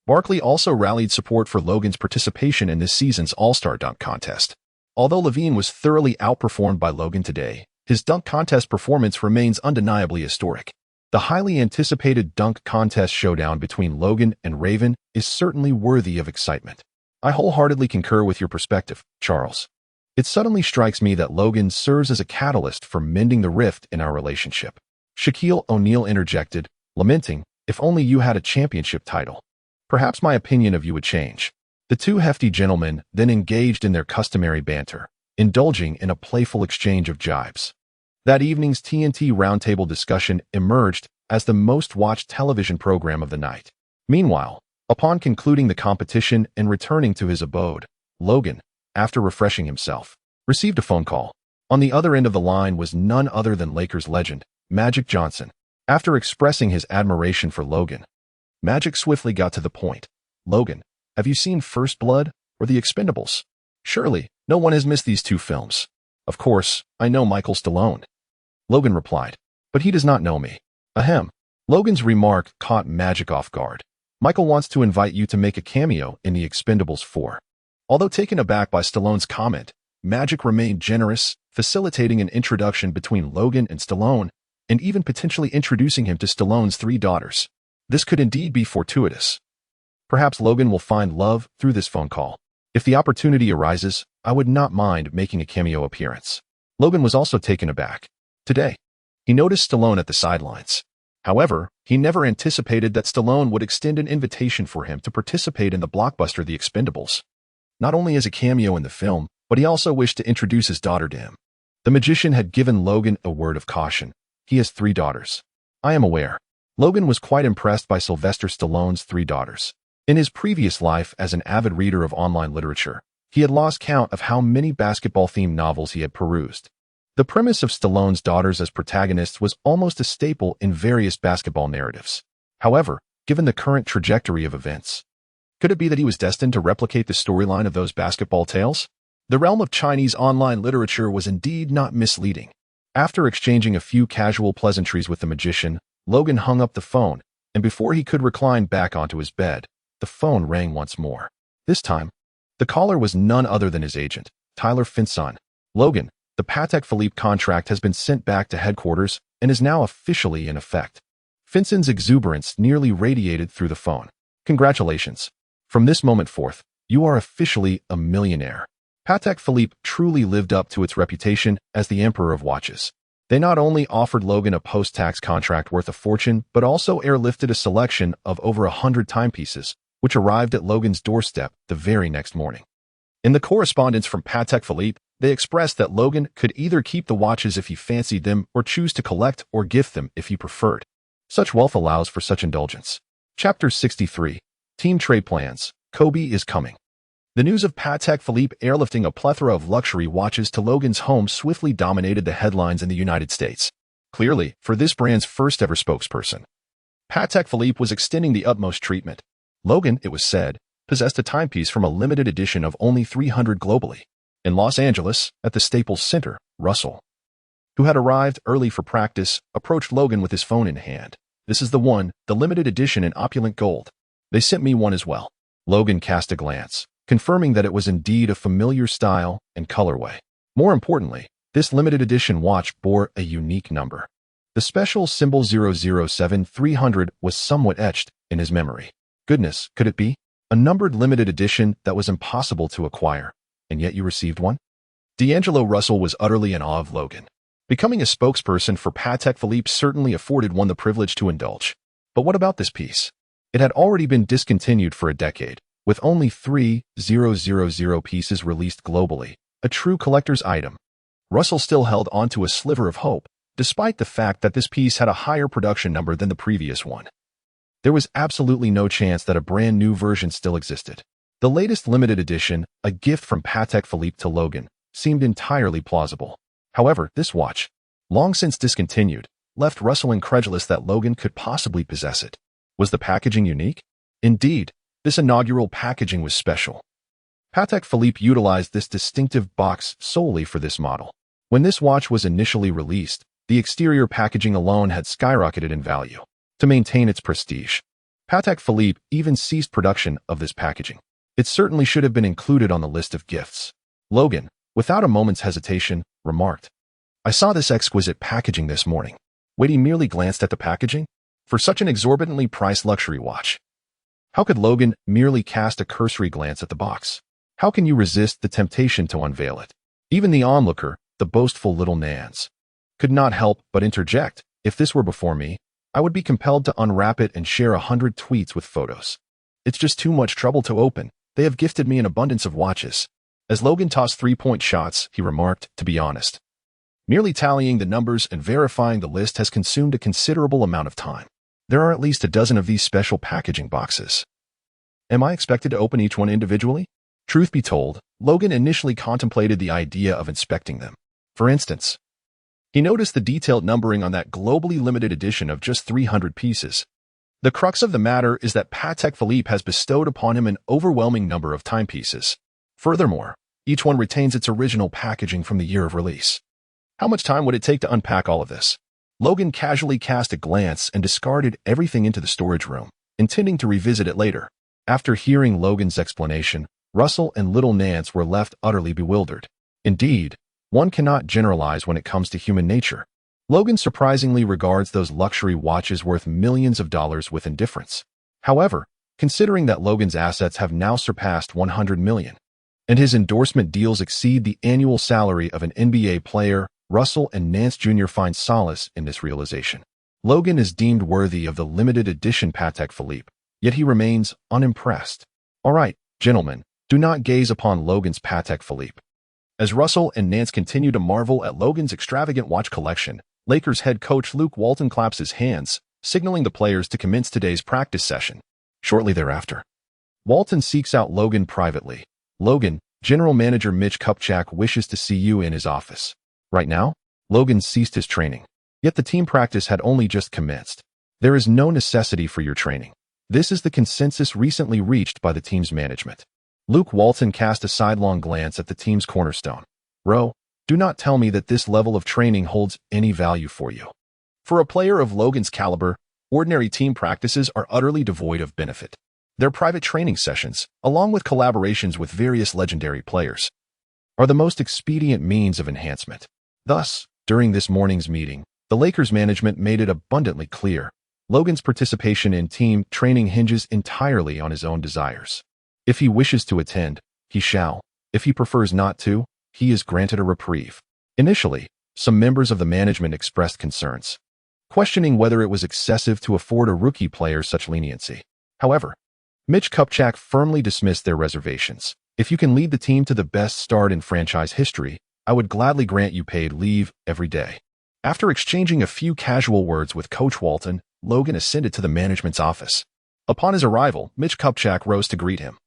Barkley also rallied support for Logan's participation in this season's All-Star Dunk Contest. Although LaVine was thoroughly outperformed by Logan today, his dunk contest performance remains undeniably historic. The highly anticipated dunk contest showdown between Logan and Raven is certainly worthy of excitement. I wholeheartedly concur with your perspective, Charles. It suddenly strikes me that Logan serves as a catalyst for mending the rift in our relationship. Shaquille O'Neal interjected, lamenting, if only you had a championship title. Perhaps my opinion of you would change. The two hefty gentlemen then engaged in their customary banter, indulging in a playful exchange of jibes. That evening's TNT roundtable discussion emerged as the most-watched television program of the night. Meanwhile, upon concluding the competition and returning to his abode, Logan, after refreshing himself, received a phone call. On the other end of the line was none other than Lakers legend, Magic Johnson. After expressing his admiration for Logan, Magic swiftly got to the point. Logan, have you seen First Blood or The Expendables? Surely, no one has missed these two films. Of course, I know Michael Stallone. Logan replied, but he does not know me. Ahem. Logan's remark caught Magic off guard. Michael wants to invite you to make a cameo in The Expendables 4. Although taken aback by Stallone's comment, Magic remained generous, facilitating an introduction between Logan and Stallone, and even potentially introducing him to Stallone's 3 daughters. This could indeed be fortuitous. Perhaps Logan will find love through this phone call. If the opportunity arises, I would not mind making a cameo appearance. Logan was also taken aback. Today, he noticed Stallone at the sidelines. However, he never anticipated that Stallone would extend an invitation for him to participate in the blockbuster The Expendables. Not only as a cameo in the film, but he also wished to introduce his daughter to him. The magician had given Logan a word of caution. He has 3 daughters. I am aware. Logan was quite impressed by Sylvester Stallone's 3 daughters. In his previous life as an avid reader of online literature, he had lost count of how many basketball-themed novels he had perused. The premise of Stallone's daughters as protagonists was almost a staple in various basketball narratives. However, given the current trajectory of events, could it be that he was destined to replicate the storyline of those basketball tales? The realm of Chinese online literature was indeed not misleading. After exchanging a few casual pleasantries with the magician, Logan hung up the phone, and before he could recline back onto his bed, the phone rang once more. This time, the caller was none other than his agent, Tyler Finson. Logan, the Patek Philippe contract has been sent back to headquarters and is now officially in effect. Finson's exuberance nearly radiated through the phone. Congratulations. From this moment forth, you are officially a millionaire. Patek Philippe truly lived up to its reputation as the Emperor of Watches. They not only offered Logan a post-tax contract worth a fortune, but also airlifted a selection of over 100 timepieces, which arrived at Logan's doorstep the very next morning. In the correspondence from Patek Philippe, they expressed that Logan could either keep the watches if he fancied them or choose to collect or gift them if he preferred. Such wealth allows for such indulgence. Chapter 63. Team Trade Plans. Kobe is coming. The news of Patek Philippe airlifting a plethora of luxury watches to Logan's home swiftly dominated the headlines in the United States. Clearly, for this brand's first-ever spokesperson, Patek Philippe was extending the utmost treatment. Logan, it was said, possessed a timepiece from a limited edition of only 300 globally. In Los Angeles, at the Staples Center, Russell, who had arrived early for practice, approached Logan with his phone in hand. "This is the one, the limited edition in opulent gold. They sent me one as well." Logan cast a glance, confirming that it was indeed a familiar style and colorway. More importantly, this limited edition watch bore a unique number. The special symbol 007300 was somewhat etched in his memory. Goodness, could it be? A numbered limited edition that was impossible to acquire, and yet you received one? D'Angelo Russell was utterly in awe of Logan. Becoming a spokesperson for Patek Philippe certainly afforded one the privilege to indulge. But what about this piece? It had already been discontinued for a decade, with only 3,000 pieces released globally, a true collector's item. Russell still held onto a sliver of hope, despite the fact that this piece had a higher production number than the previous one. There was absolutely no chance that a brand new version still existed. The latest limited edition, a gift from Patek Philippe to Logan, seemed entirely plausible. However, this watch, long since discontinued, left Russell incredulous that Logan could possibly possess it. Was the packaging unique? Indeed, this inaugural packaging was special. Patek Philippe utilized this distinctive box solely for this model. When this watch was initially released, the exterior packaging alone had skyrocketed in value. To maintain its prestige, Patek Philippe even ceased production of this packaging. It certainly should have been included on the list of gifts. Logan, without a moment's hesitation, remarked, "I saw this exquisite packaging this morning." Wade merely glanced at the packaging? For such an exorbitantly priced luxury watch, how could Logan merely cast a cursory glance at the box? How can you resist the temptation to unveil it? Even the onlooker, the boastful little Nance, could not help but interject, "If this were before me, I would be compelled to unwrap it and share 100 tweets with photos. It's just too much trouble to open. They have gifted me an abundance of watches." As Logan tossed 3-point shots, he remarked, "To be honest, merely tallying the numbers and verifying the list has consumed a considerable amount of time. There are at least a dozen of these special packaging boxes. Am I expected to open each one individually?" Truth be told, Logan initially contemplated the idea of inspecting them. For instance, he noticed the detailed numbering on that globally limited edition of just 300 pieces. The crux of the matter is that Patek Philippe has bestowed upon him an overwhelming number of timepieces. Furthermore, each one retains its original packaging from the year of release. How much time would it take to unpack all of this? Logan casually cast a glance and discarded everything into the storage room, intending to revisit it later. After hearing Logan's explanation, Russell and little Nance were left utterly bewildered. Indeed, one cannot generalize when it comes to human nature. Logan surprisingly regards those luxury watches worth millions of dollars with indifference. However, considering that Logan's assets have now surpassed 100 million, and his endorsement deals exceed the annual salary of an NBA player, Russell and Nance Jr. find solace in this realization. Logan is deemed worthy of the limited edition Patek Philippe, yet he remains unimpressed. All right, gentlemen, do not gaze upon Logan's Patek Philippe. As Russell and Nance continue to marvel at Logan's extravagant watch collection, Lakers head coach Luke Walton claps his hands, signaling the players to commence today's practice session. Shortly thereafter, Walton seeks out Logan privately. "Logan, General Manager Mitch Kupchak wishes to see you in his office." Right now, Logan ceased his training. Yet the team practice had only just commenced. "There is no necessity for your training. This is the consensus recently reached by the team's management." Luke Walton cast a sidelong glance at the team's cornerstone. "Ro, do not tell me that this level of training holds any value for you." For a player of Logan's caliber, ordinary team practices are utterly devoid of benefit. Their private training sessions, along with collaborations with various legendary players, are the most expedient means of enhancement. Thus, during this morning's meeting, the Lakers management made it abundantly clear Logan's participation in team training hinges entirely on his own desires. If he wishes to attend, he shall. If he prefers not to, he is granted a reprieve. Initially, some members of the management expressed concerns, questioning whether it was excessive to afford a rookie player such leniency. However, Mitch Kupchak firmly dismissed their reservations. If you can lead the team to the best start in franchise history, I would gladly grant you paid leave every day. After exchanging a few casual words with Coach Walton, Logan ascended to the management's office. Upon his arrival, Mitch Kupchak rose to greet him,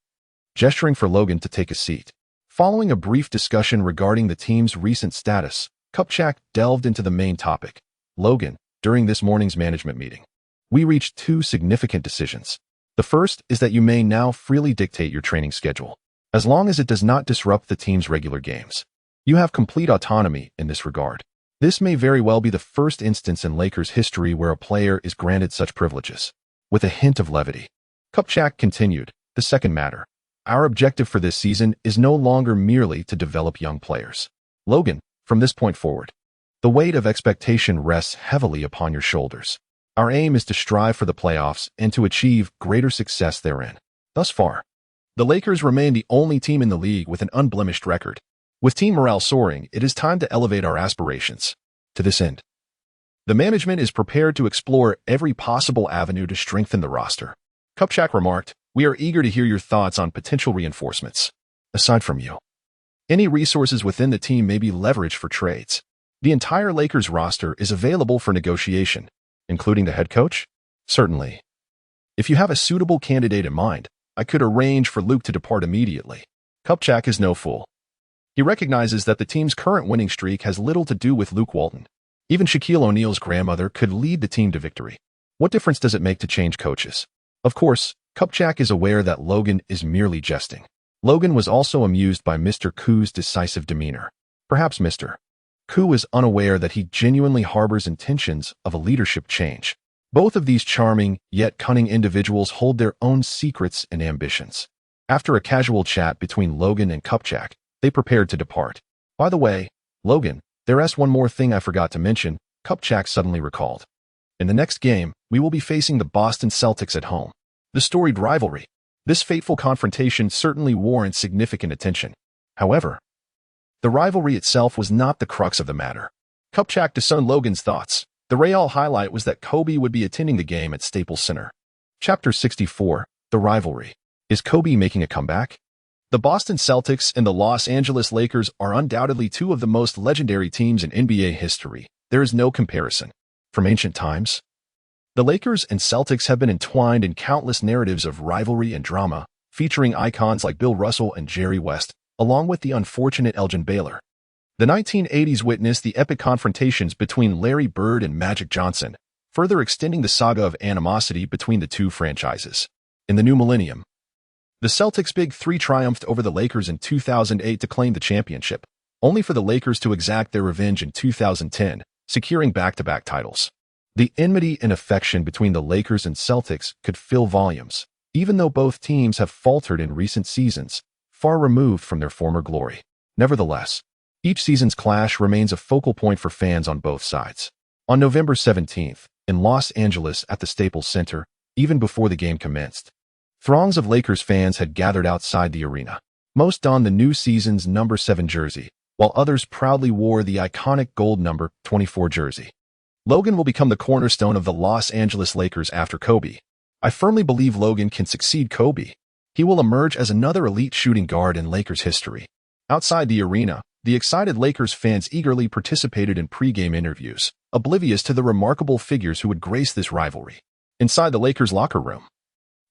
gesturing for Logan to take a seat. Following a brief discussion regarding the team's recent status, Kupchak delved into the main topic. Logan, during this morning's management meeting, we reached two significant decisions. The first is that you may now freely dictate your training schedule, as long as it does not disrupt the team's regular games. You have complete autonomy in this regard. This may very well be the first instance in Lakers history where a player is granted such privileges. With a hint of levity, Kupchak continued, the second matter. Our objective for this season is no longer merely to develop young players. Logan, from this point forward, the weight of expectation rests heavily upon your shoulders. Our aim is to strive for the playoffs and to achieve greater success therein. Thus far, the Lakers remain the only team in the league with an unblemished record. With team morale soaring, it is time to elevate our aspirations. To this end, the management is prepared to explore every possible avenue to strengthen the roster. Kupchak remarked, we are eager to hear your thoughts on potential reinforcements. Aside from you, any resources within the team may be leveraged for trades. The entire Lakers roster is available for negotiation, including the head coach? Certainly. If you have a suitable candidate in mind, I could arrange for Luke to depart immediately. Kupchak is no fool. He recognizes that the team's current winning streak has little to do with Luke Walton. Even Shaquille O'Neal's grandmother could lead the team to victory. What difference does it make to change coaches? Of course, Kupchak is aware that Logan is merely jesting. Logan was also amused by Mr. Koo's decisive demeanor. Perhaps Mr. Koo is unaware that he genuinely harbors intentions of a leadership change. Both of these charming, yet cunning individuals hold their own secrets and ambitions. After a casual chat between Logan and Kupchak, they prepared to depart. By the way, Logan, there's one more thing I forgot to mention, Kupchak suddenly recalled. In the next game, we will be facing the Boston Celtics at home. The storied rivalry. This fateful confrontation certainly warrants significant attention. However, the rivalry itself was not the crux of the matter. Kupchak discerned Logan's thoughts. The real highlight was that Kobe would be attending the game at Staples Center. Chapter 64, The Rivalry. Is Kobe making a comeback? The Boston Celtics and the Los Angeles Lakers are undoubtedly two of the most legendary teams in NBA history. There is no comparison. From ancient times, the Lakers and Celtics have been entwined in countless narratives of rivalry and drama, featuring icons like Bill Russell and Jerry West, along with the unfortunate Elgin Baylor. The 1980s witnessed the epic confrontations between Larry Bird and Magic Johnson, further extending the saga of animosity between the two franchises. In the new millennium, the Celtics' Big Three triumphed over the Lakers in 2008 to claim the championship, only for the Lakers to exact their revenge in 2010, securing back-to-back titles. The enmity and affection between the Lakers and Celtics could fill volumes, even though both teams have faltered in recent seasons, far removed from their former glory. Nevertheless, each season's clash remains a focal point for fans on both sides. On November 17th, in Los Angeles at the Staples Center, even before the game commenced, throngs of Lakers fans had gathered outside the arena. Most donned the new season's number 7 jersey, while others proudly wore the iconic gold number 24 jersey. Logan will become the cornerstone of the Los Angeles Lakers after Kobe. I firmly believe Logan can succeed Kobe. He will emerge as another elite shooting guard in Lakers history. Outside the arena, the excited Lakers fans eagerly participated in pre-game interviews, oblivious to the remarkable figures who would grace this rivalry. Inside the Lakers locker room,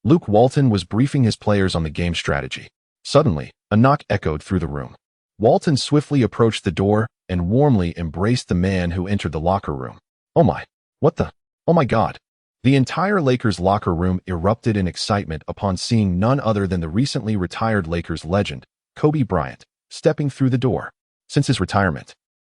Luke Walton was briefing his players on the game strategy. Suddenly, a knock echoed through the room. Walton swiftly approached the door and warmly embraced the man who entered the locker room. Oh my God. The entire Lakers locker room erupted in excitement upon seeing none other than the recently retired Lakers legend, Kobe Bryant, stepping through the door. Since his retirement,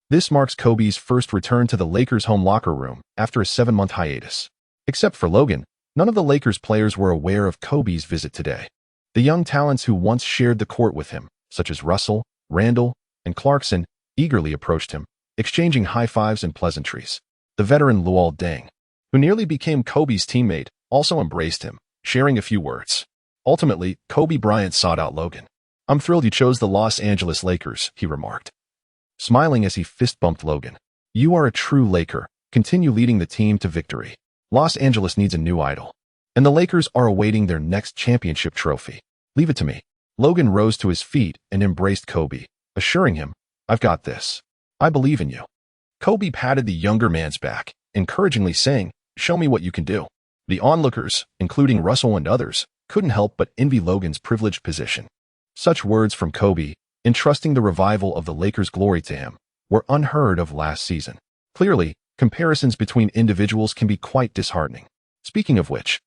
this marks Kobe's first return to the Lakers' home locker room after a 7-month hiatus. Except for Logan, none of the Lakers players were aware of Kobe's visit today. The young talents who once shared the court with him, such as Russell, Randall, and Clarkson, eagerly approached him, exchanging high-fives and pleasantries. The veteran Luol Deng, who nearly became Kobe's teammate, also embraced him, sharing a few words. Ultimately, Kobe Bryant sought out Logan. "I'm thrilled you chose the Los Angeles Lakers," he remarked, smiling as he fist-bumped Logan. "You are a true Laker. Continue leading the team to victory. Los Angeles needs a new idol, and the Lakers are awaiting their next championship trophy. Leave it to me." Logan rose to his feet and embraced Kobe, assuring him, "I've got this. I believe in you." Kobe patted the younger man's back, encouragingly saying, "Show me what you can do." The onlookers, including Russell and others, couldn't help but envy Logan's privileged position. Such words from Kobe, entrusting the revival of the Lakers' glory to him, were unheard of last season. Clearly, comparisons between individuals can be quite disheartening. Speaking of which,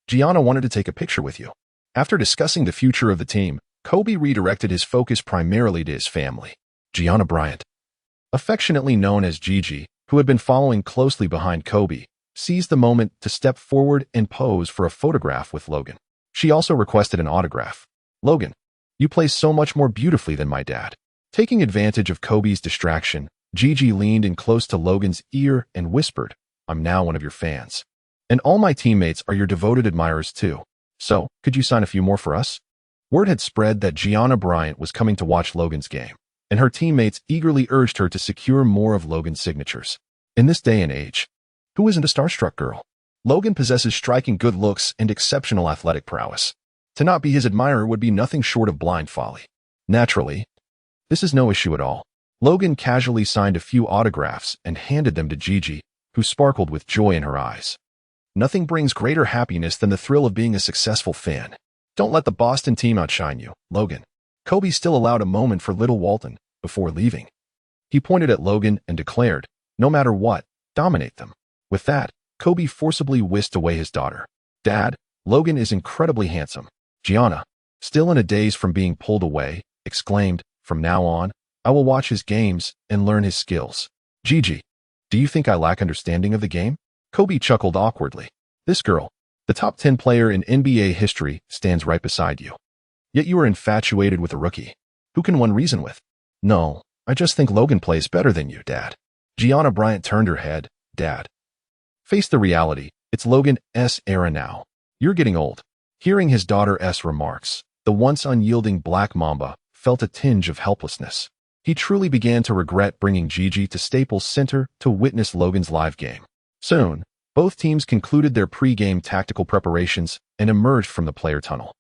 Gianna wanted to take a picture with you. After discussing the future of the team, Kobe redirected his focus primarily to his family. Gianna Bryant, affectionately known as Gigi, who had been following closely behind Kobe, seized the moment to step forward and pose for a photograph with Logan. She also requested an autograph. "Logan, you play so much more beautifully than my dad." Taking advantage of Kobe's distraction, Gigi leaned in close to Logan's ear and whispered, "I'm now one of your fans. And all my teammates are your devoted admirers too. So, could you sign a few more for us?" Word had spread that Gianna Bryant was coming to watch Logan's game, and her teammates eagerly urged her to secure more of Logan's signatures. In this day and age, who isn't a starstruck girl? Logan possesses striking good looks and exceptional athletic prowess. To not be his admirer would be nothing short of blind folly. Naturally, this is no issue at all. Logan casually signed a few autographs and handed them to Gigi, who sparkled with joy in her eyes. Nothing brings greater happiness than the thrill of being a successful fan. Don't let the Boston team outshine you, Logan. Kobe still allowed a moment for little Walton before leaving. He pointed at Logan and declared, "No matter what, dominate them." With that, Kobe forcibly whisked away his daughter. "Dad, Logan is incredibly handsome." Gianna, still in a daze from being pulled away, exclaimed, "From now on, I will watch his games and learn his skills." "Gigi, do you think I lack understanding of the game?" Kobe chuckled awkwardly. "This girl, the top 10 player in NBA history, stands right beside you. Yet you are infatuated with a rookie. Who can one reason with?" "No, I just think Logan plays better than you, Dad." Gianna Bryant turned her head. "Dad, face the reality. It's Logan's era now. You're getting old." Hearing his daughter's remarks, the once unyielding Black Mamba felt a tinge of helplessness. He truly began to regret bringing Gigi to Staples Center to witness Logan's live game. Soon, both teams concluded their pre-game tactical preparations and emerged from the player tunnel.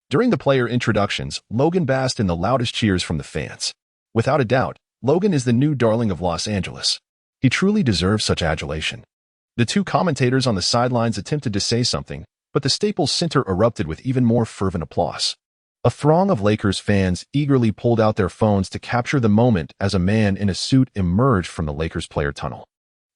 During the player introductions, Logan basked in the loudest cheers from the fans. Without a doubt, Logan is the new darling of Los Angeles. He truly deserves such adulation. The two commentators on the sidelines attempted to say something, but the Staples Center erupted with even more fervent applause. A throng of Lakers fans eagerly pulled out their phones to capture the moment as a man in a suit emerged from the Lakers player tunnel.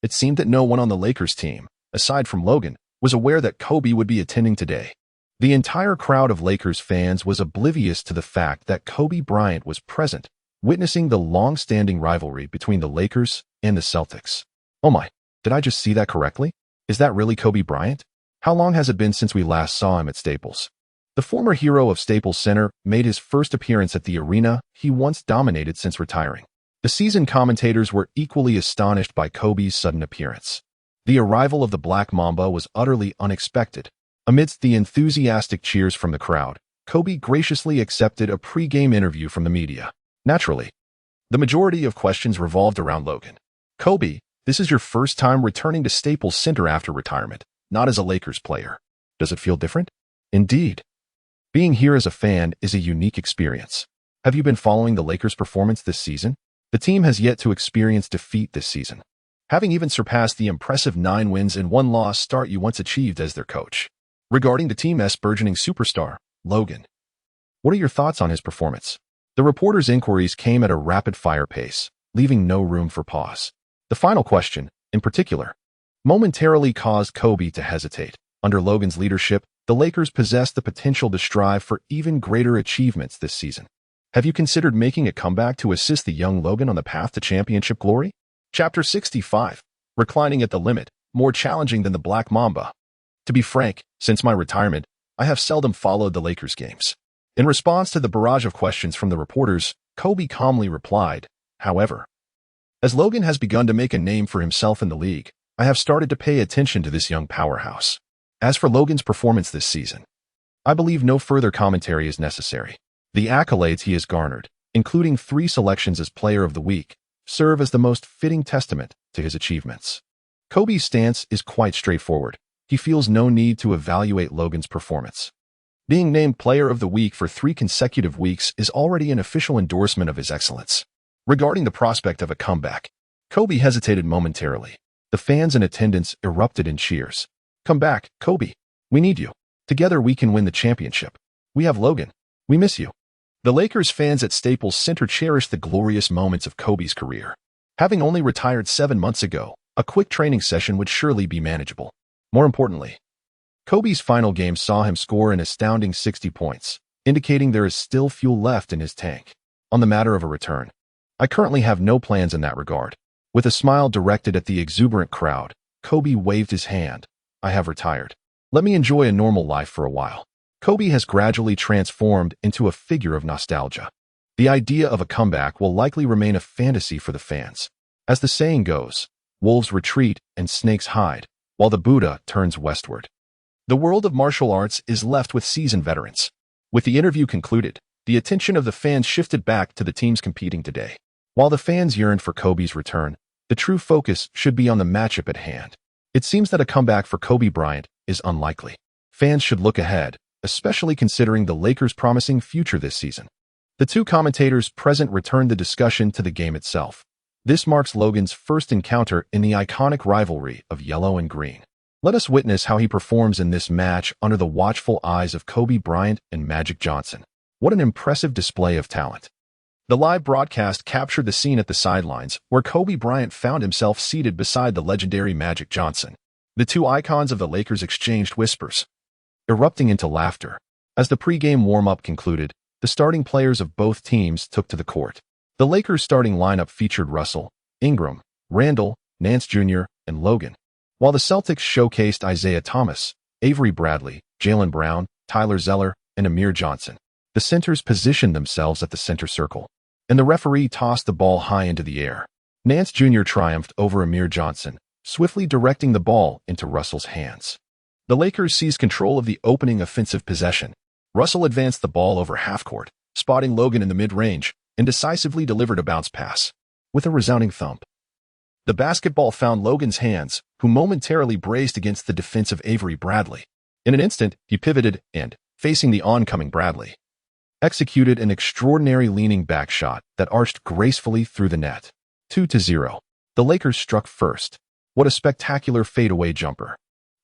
It seemed that no one on the Lakers team, aside from Logan, was aware that Kobe would be attending today. The entire crowd of Lakers fans was oblivious to the fact that Kobe Bryant was present, witnessing the long-standing rivalry between the Lakers and the Celtics. "Oh my, did I just see that correctly? Is that really Kobe Bryant? How long has it been since we last saw him at Staples?" The former hero of Staples Center made his first appearance at the arena he once dominated since retiring. The seasoned commentators were equally astonished by Kobe's sudden appearance. The arrival of the Black Mamba was utterly unexpected. Amidst the enthusiastic cheers from the crowd, Kobe graciously accepted a pre-game interview from the media. Naturally, the majority of questions revolved around Logan. "Kobe, this is your first time returning to Staples Center after retirement, not as a Lakers player. Does it feel different?" "Indeed. Being here as a fan is a unique experience." "Have you been following the Lakers' performance this season?" "The team has yet to experience defeat this season, having even surpassed the impressive 9 wins and 1 loss start you once achieved as their coach." Regarding the team's burgeoning superstar, Logan, what are your thoughts on his performance? The reporter's inquiries came at a rapid-fire pace, leaving no room for pause. The final question, in particular, momentarily caused Kobe to hesitate. Under Logan's leadership, the Lakers possessed the potential to strive for even greater achievements this season. Have you considered making a comeback to assist the young Logan on the path to championship glory? Chapter 65. Reclining at the limit, more challenging than the Black Mamba. To be frank, since my retirement, I have seldom followed the Lakers games. In response to the barrage of questions from the reporters, Kobe calmly replied, "However, as Logan has begun to make a name for himself in the league, I have started to pay attention to this young powerhouse. As for Logan's performance this season, I believe no further commentary is necessary. The accolades he has garnered, including 3 selections as Player of the Week, serve as the most fitting testament to his achievements. Kobe's stance is quite straightforward. He feels no need to evaluate Logan's performance. Being named Player of the Week for 3 consecutive weeks is already an official endorsement of his excellence. Regarding the prospect of a comeback, Kobe hesitated momentarily. The fans in attendance erupted in cheers. "Come back, Kobe. We need you. Together we can win the championship. We have Logan. We miss you." The Lakers fans at Staples Center cherished the glorious moments of Kobe's career. Having only retired 7 months ago, a quick training session would surely be manageable. More importantly, Kobe's final game saw him score an astounding 60 points, indicating there is still fuel left in his tank. On the matter of a return, I currently have no plans in that regard. With a smile directed at the exuberant crowd, Kobe waved his hand. "I have retired. Let me enjoy a normal life for a while." Kobe has gradually transformed into a figure of nostalgia. The idea of a comeback will likely remain a fantasy for the fans. As the saying goes, wolves retreat and snakes hide, while the Buddha turns westward. The world of martial arts is left with seasoned veterans. With the interview concluded, the attention of the fans shifted back to the teams competing today. While the fans yearned for Kobe's return, the true focus should be on the matchup at hand. It seems that a comeback for Kobe Bryant is unlikely. Fans should look ahead, especially considering the Lakers' promising future this season. The 2 commentators present returned the discussion to the game itself. This marks Logan's first encounter in the iconic rivalry of yellow and green. Let us witness how he performs in this match under the watchful eyes of Kobe Bryant and Magic Johnson. What an impressive display of talent. The live broadcast captured the scene at the sidelines, where Kobe Bryant found himself seated beside the legendary Magic Johnson. The 2 icons of the Lakers exchanged whispers, erupting into laughter. As the pregame warm-up concluded, the starting players of both teams took to the court. The Lakers' starting lineup featured Russell, Ingram, Randall, Nance Jr., and Logan, while the Celtics showcased Isaiah Thomas, Avery Bradley, Jaylen Brown, Tyler Zeller, and Amir Johnson. The centers positioned themselves at the center circle, and the referee tossed the ball high into the air. Nance Jr. triumphed over Amir Johnson, swiftly directing the ball into Russell's hands. The Lakers seized control of the opening offensive possession. Russell advanced the ball over half-court, spotting Logan in the mid-range, and decisively delivered a bounce pass. With a resounding thump, the basketball found Logan's hands, who momentarily braced against the defensive Avery Bradley. In an instant, he pivoted and, facing the oncoming Bradley, executed an extraordinary leaning back shot that arched gracefully through the net. 2-0. The Lakers struck first. What a spectacular fadeaway jumper.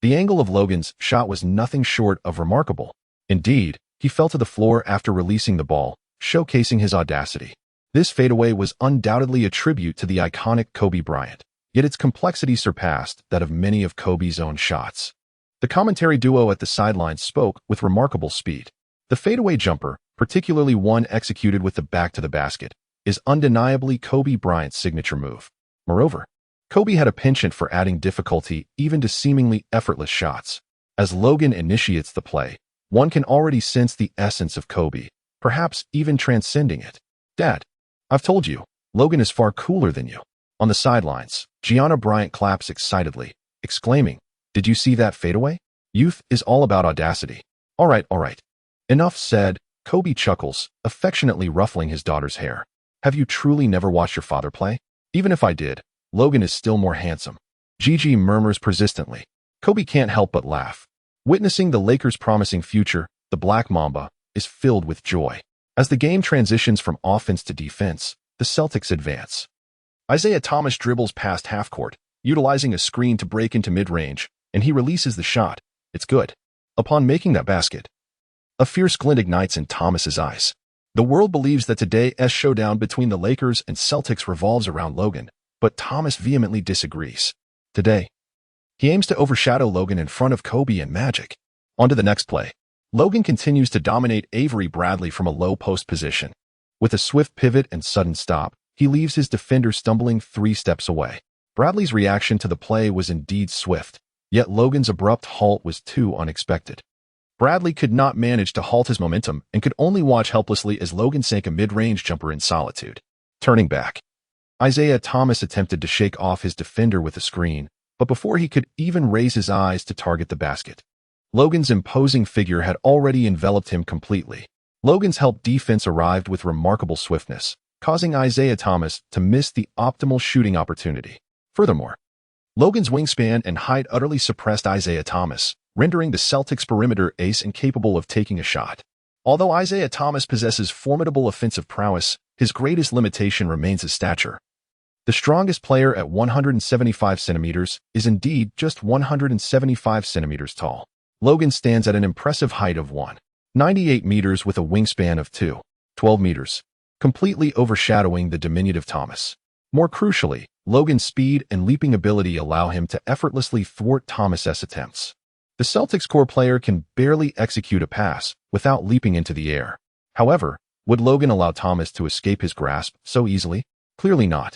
The angle of Logan's shot was nothing short of remarkable. Indeed, he fell to the floor after releasing the ball, showcasing his audacity. This fadeaway was undoubtedly a tribute to the iconic Kobe Bryant, yet its complexity surpassed that of many of Kobe's own shots. The commentary duo at the sidelines spoke with remarkable speed. The fadeaway jumper, particularly one executed with the back to the basket, is undeniably Kobe Bryant's signature move. Moreover, Kobe had a penchant for adding difficulty even to seemingly effortless shots. As Logan initiates the play, one can already sense the essence of Kobe, perhaps even transcending it. "Dad, I've told you, Logan is far cooler than you." On the sidelines, Gianna Bryant claps excitedly, exclaiming, "Did you see that fadeaway? Youth is all about audacity." All right. Enough said, Kobe chuckles, affectionately ruffling his daughter's hair. "Have you truly never watched your father play? Even if I did, Logan is still more handsome." Gigi murmurs persistently. Kobe can't help but laugh. Witnessing the Lakers' promising future, the Black Mamba is filled with joy. As the game transitions from offense to defense, the Celtics advance. Isaiah Thomas dribbles past half-court, utilizing a screen to break into mid-range, and he releases the shot. It's good. Upon making that basket, a fierce glint ignites in Thomas's eyes. The world believes that today's showdown between the Lakers and Celtics revolves around Logan, but Thomas vehemently disagrees. Today, he aims to overshadow Logan in front of Kobe and Magic. On to the next play. Logan continues to dominate Avery Bradley from a low post position. With a swift pivot and sudden stop, he leaves his defender stumbling 3 steps away. Bradley's reaction to the play was indeed swift, yet Logan's abrupt halt was too unexpected. Bradley could not manage to halt his momentum and could only watch helplessly as Logan sank a mid-range jumper in solitude. Turning back, Isaiah Thomas attempted to shake off his defender with a screen, but before he could even raise his eyes to target the basket, Logan's imposing figure had already enveloped him completely. Logan's help defense arrived with remarkable swiftness, causing Isaiah Thomas to miss the optimal shooting opportunity. Furthermore, Logan's wingspan and height utterly suppressed Isaiah Thomas, rendering the Celtics' perimeter ace incapable of taking a shot. Although Isaiah Thomas possesses formidable offensive prowess, his greatest limitation remains his stature. The strongest player at 175 centimeters is indeed just 175 centimeters tall. Logan stands at an impressive height of 198 meters with a wingspan of 212 meters, completely overshadowing the diminutive Thomas. More crucially, Logan's speed and leaping ability allow him to effortlessly thwart Thomas's attempts. The Celtics' core player can barely execute a pass without leaping into the air. However, would Logan allow Thomas to escape his grasp so easily? Clearly not.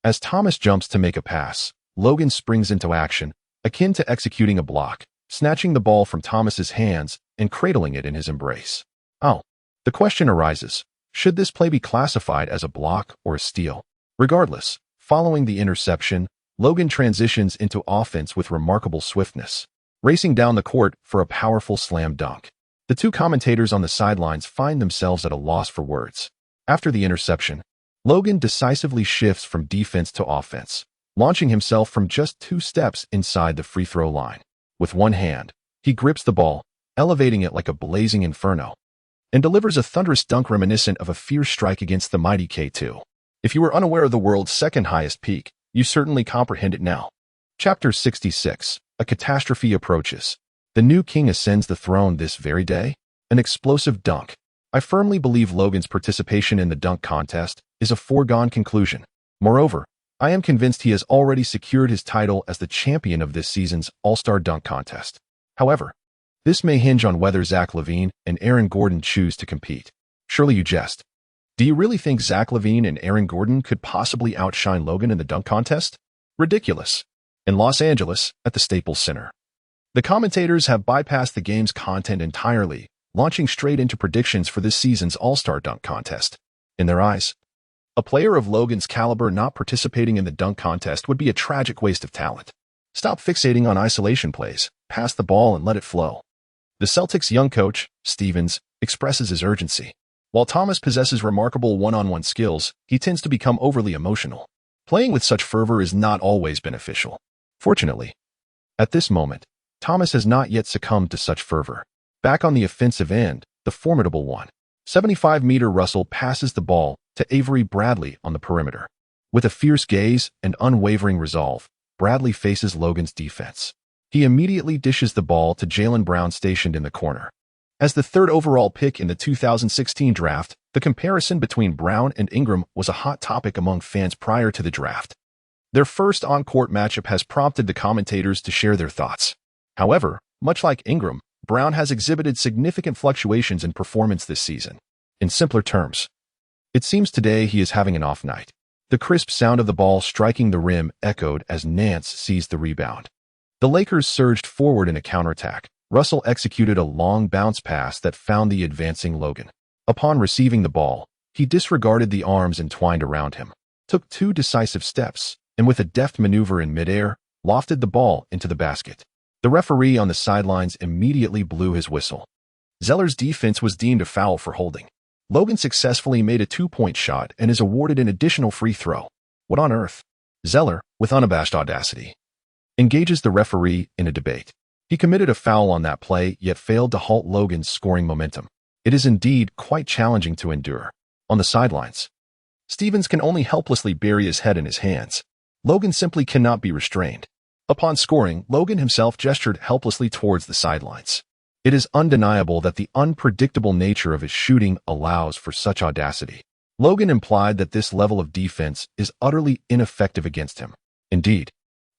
As Thomas jumps to make a pass, Logan springs into action, akin to executing a block, snatching the ball from Thomas's hands and cradling it in his embrace. The question arises, should this play be classified as a block or a steal? Regardless, following the interception, Logan transitions into offense with remarkable swiftness, racing down the court for a powerful slam dunk. The two commentators on the sidelines find themselves at a loss for words. After the interception, Logan decisively shifts from defense to offense, launching himself from just 2 steps inside the free throw line. With one hand, he grips the ball, elevating it like a blazing inferno, and delivers a thunderous dunk reminiscent of a fierce strike against the mighty K2. If you were unaware of the world's second highest peak, you certainly comprehend it now. Chapter 66. A catastrophe approaches. The new king ascends the throne this very day. An explosive dunk. I firmly believe Logan's participation in the dunk contest is a foregone conclusion. Moreover, I am convinced he has already secured his title as the champion of this season's All-Star Dunk Contest. However, this may hinge on whether Zach LaVine and Aaron Gordon choose to compete. Surely you jest. Do you really think Zach LaVine and Aaron Gordon could possibly outshine Logan in the dunk contest? Ridiculous. In Los Angeles, at the Staples Center, the commentators have bypassed the game's content entirely, launching straight into predictions for this season's All-Star Dunk Contest. In their eyes, a player of Logan's caliber not participating in the dunk contest would be a tragic waste of talent. Stop fixating on isolation plays, pass the ball and let it flow. The Celtics' young coach, Stevens, expresses his urgency. While Thomas possesses remarkable one-on-one skills, he tends to become overly emotional. Playing with such fervor is not always beneficial. Fortunately, at this moment, Thomas has not yet succumbed to such fervor. Back on the offensive end, the formidable 175-meter Russell passes the ball to Avery Bradley on the perimeter. With a fierce gaze and unwavering resolve, Bradley faces Logan's defense. He immediately dishes the ball to Jaylen Brown stationed in the corner. As the 3rd overall pick in the 2016 draft, the comparison between Brown and Ingram was a hot topic among fans prior to the draft. Their first on-court matchup has prompted the commentators to share their thoughts. However, much like Ingram, Brown has exhibited significant fluctuations in performance this season. In simpler terms, it seems today he is having an off night. The crisp sound of the ball striking the rim echoed as Nance seized the rebound. The Lakers surged forward in a counterattack. Russell executed a long bounce pass that found the advancing Logan. Upon receiving the ball, he disregarded the arms entwined around him, took 2 decisive steps, and with a deft maneuver in midair, lofted the ball into the basket. The referee on the sidelines immediately blew his whistle. Zeller's defense was deemed a foul for holding. Logan successfully made a 2-point shot and is awarded an additional free throw. What on earth? Zeller, with unabashed audacity, engages the referee in a debate. He committed a foul on that play, yet failed to halt Logan's scoring momentum. It is indeed quite challenging to endure. On the sidelines, Stevens can only helplessly bury his head in his hands. Logan simply cannot be restrained. Upon scoring, Logan himself gestured helplessly towards the sidelines. It is undeniable that the unpredictable nature of his shooting allows for such audacity. Logan implied that this level of defense is utterly ineffective against him. Indeed,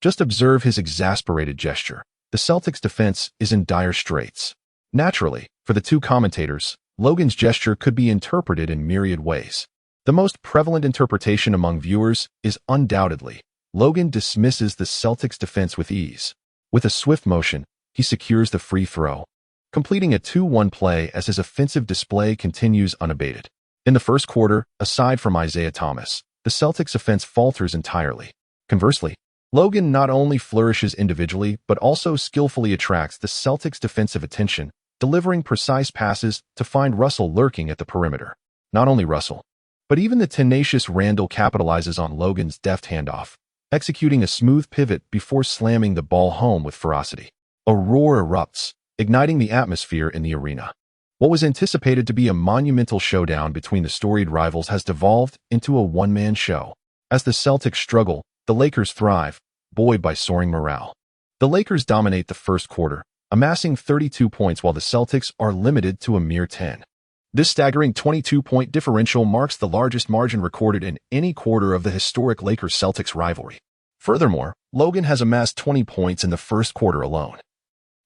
just observe his exasperated gesture. The Celtics' defense is in dire straits. Naturally, for the two commentators, Logan's gesture could be interpreted in myriad ways. The most prevalent interpretation among viewers is undoubtedly, Logan dismisses the Celtics' defense with ease. With a swift motion, he secures the free throw, completing a 2-1 play as his offensive display continues unabated. In the first quarter, aside from Isaiah Thomas, the Celtics' offense falters entirely. Conversely, Logan not only flourishes individually, but also skillfully attracts the Celtics' defensive attention, delivering precise passes to find Russell lurking at the perimeter. Not only Russell, but even the tenacious Randall capitalizes on Logan's deft handoff, executing a smooth pivot before slamming the ball home with ferocity. A roar erupts, igniting the atmosphere in the arena. What was anticipated to be a monumental showdown between the storied rivals has devolved into a one-man show. As the Celtics struggle, the Lakers thrive, buoyed by soaring morale. The Lakers dominate the first quarter, amassing 32 points while the Celtics are limited to a mere 10. This staggering 22-point differential marks the largest margin recorded in any quarter of the historic Lakers-Celtics rivalry. Furthermore, Logan has amassed 20 points in the first quarter alone,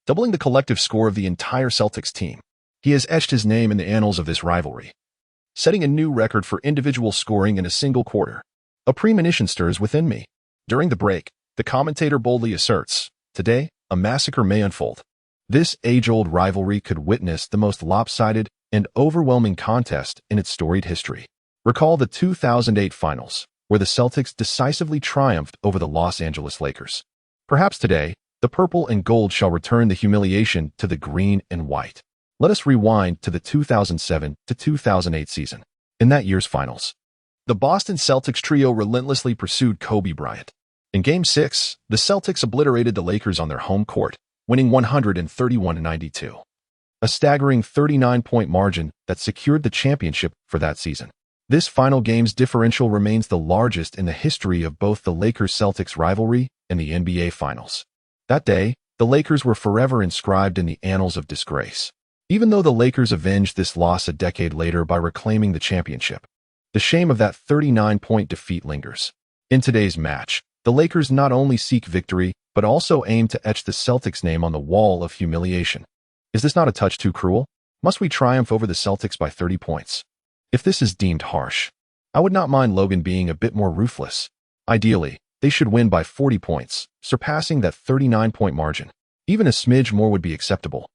doubling the collective score of the entire Celtics team. He has etched his name in the annals of this rivalry, setting a new record for individual scoring in a single quarter. A premonition stirs within me. During the break, the commentator boldly asserts, "Today, a massacre may unfold." This age-old rivalry could witness the most lopsided and overwhelming contest in its storied history. Recall the 2008 Finals, where the Celtics decisively triumphed over the Los Angeles Lakers. Perhaps today, the purple and gold shall return the humiliation to the green and white. Let us rewind to the 2007 to 2008 season. In that year's finals, the Boston Celtics trio relentlessly pursued Kobe Bryant. In Game 6, the Celtics obliterated the Lakers on their home court, winning 131-92. A staggering 39-point margin that secured the championship for that season. This final game's differential remains the largest in the history of both the Lakers-Celtics rivalry and the NBA Finals. That day, the Lakers were forever inscribed in the annals of disgrace. Even though the Lakers avenged this loss a decade later by reclaiming the championship, the shame of that 39-point defeat lingers. In today's match, the Lakers not only seek victory, but also aim to etch the Celtics' name on the wall of humiliation. Is this not a touch too cruel? Must we triumph over the Celtics by 30 points? If this is deemed harsh, I would not mind Logan being a bit more ruthless. Ideally, they should win by 40 points, surpassing that 39-point margin. Even a smidge more would be acceptable.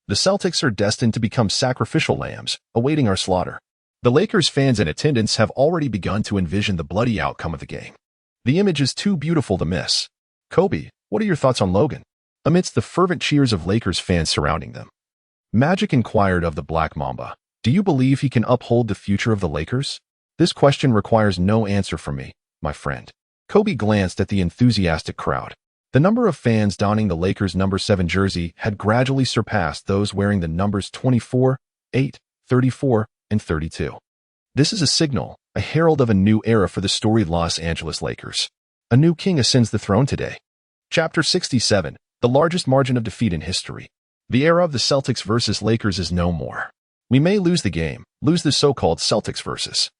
The Celtics are destined to become sacrificial lambs, awaiting our slaughter. The Lakers fans in attendance have already begun to envision the bloody outcome of the game. The image is too beautiful to miss. Kobe, what are your thoughts on Logan? Amidst the fervent cheers of Lakers fans surrounding them, Magic inquired of the Black Mamba, "Do you believe he can uphold the future of the Lakers?" This question requires no answer from me, my friend. Kobe glanced at the enthusiastic crowd. The number of fans donning the Lakers' number 7 jersey had gradually surpassed those wearing the numbers 24, 8, 34, and 32. This is a signal, a herald of a new era for the storied Los Angeles Lakers. A new king ascends the throne today. Chapter 67, the largest margin of defeat in history. The era of the Celtics versus Lakers is no more. We may lose the game, lose the so-called Celtics versus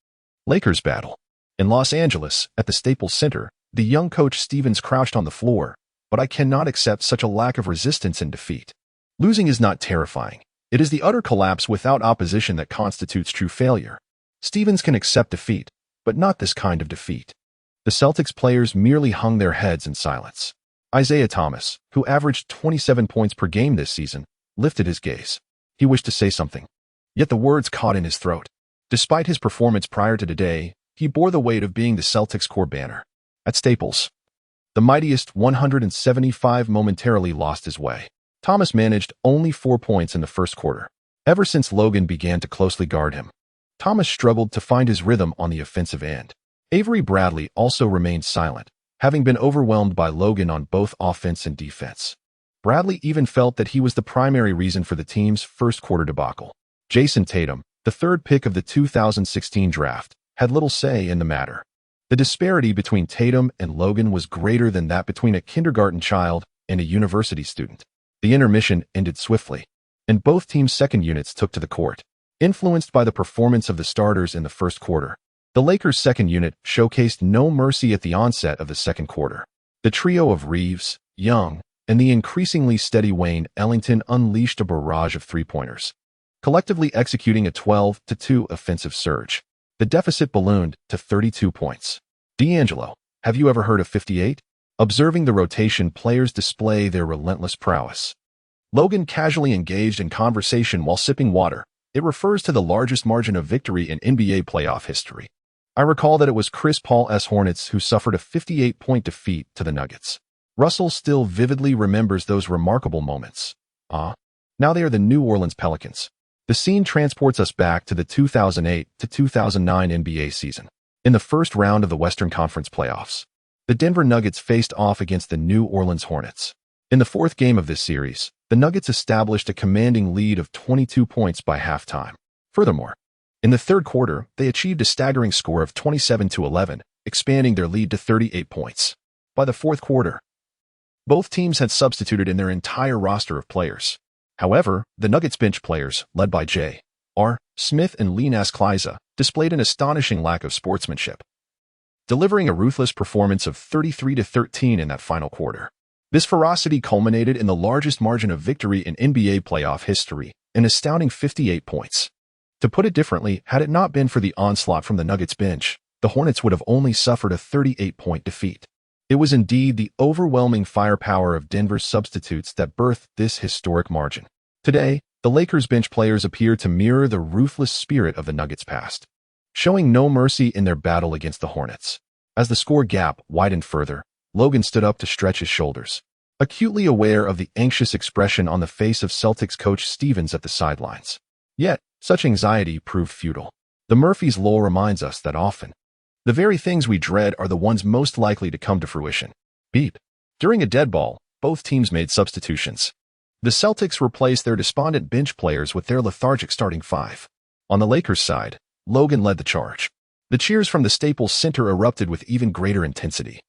Lakers battle. In Los Angeles, at the Staples Center, the young coach Stevens crouched on the floor, but I cannot accept such a lack of resistance and defeat. Losing is not terrifying. It is the utter collapse without opposition that constitutes true failure. Stevens can accept defeat, but not this kind of defeat. The Celtics players merely hung their heads in silence. Isaiah Thomas, who averaged 27 points per game this season, lifted his gaze. He wished to say something, yet the words caught in his throat. Despite his performance prior to today, he bore the weight of being the Celtics' core banner. At Staples, the mightiest 175 momentarily lost his way. Thomas managed only 4 points in the first quarter. Ever since Logan began to closely guard him, Thomas struggled to find his rhythm on the offensive end. Avery Bradley also remained silent, having been overwhelmed by Logan on both offense and defense. Bradley even felt that he was the primary reason for the team's first quarter debacle. Jason Tatum, the third pick of the 2016 draft, had little say in the matter. The disparity between Tatum and Logan was greater than that between a kindergarten child and a university student. The intermission ended swiftly, and both teams' second units took to the court. Influenced by the performance of the starters in the first quarter, the Lakers' second unit showcased no mercy at the onset of the second quarter. The trio of Reeves, Young, and the increasingly steady Wayne Ellington unleashed a barrage of three-pointers, collectively executing a 12-2 offensive surge. The deficit ballooned to 32 points. D'Angelo, have you ever heard of 58? Observing the rotation, players display their relentless prowess. Logan casually engaged in conversation while sipping water. It refers to the largest margin of victory in NBA playoff history. I recall that it was Chris Paul's Hornets who suffered a 58-point defeat to the Nuggets. Russell still vividly remembers those remarkable moments. Now they are the New Orleans Pelicans. The scene transports us back to the 2008 to 2009 NBA season. In the first round of the Western Conference playoffs, the Denver Nuggets faced off against the New Orleans Hornets. In the fourth game of this series, the Nuggets established a commanding lead of 22 points by halftime. Furthermore, in the third quarter, they achieved a staggering score of 27-11, expanding their lead to 38 points. By the fourth quarter, both teams had substituted in their entire roster of players. However, the Nuggets bench players, led by J.R. Smith and Linas Kleiza, displayed an astonishing lack of sportsmanship, delivering a ruthless performance of 33-13 in that final quarter. This ferocity culminated in the largest margin of victory in NBA playoff history, an astounding 58 points. To put it differently, had it not been for the onslaught from the Nuggets bench, the Hornets would have only suffered a 38-point defeat. It was indeed the overwhelming firepower of Denver's substitutes that birthed this historic margin. Today, the Lakers bench players appear to mirror the ruthless spirit of the Nuggets' past, showing no mercy in their battle against the Hornets. As the score gap widened further, Logan stood up to stretch his shoulders, acutely aware of the anxious expression on the face of Celtics coach Stevens at the sidelines. Yet, such anxiety proved futile. The Murphy's Law reminds us that often, the very things we dread are the ones most likely to come to fruition. Beep. During a dead ball, both teams made substitutions. The Celtics replaced their despondent bench players with their lethargic starting five. On the Lakers' side, Logan led the charge. The cheers from the Staples Center erupted with even greater intensity.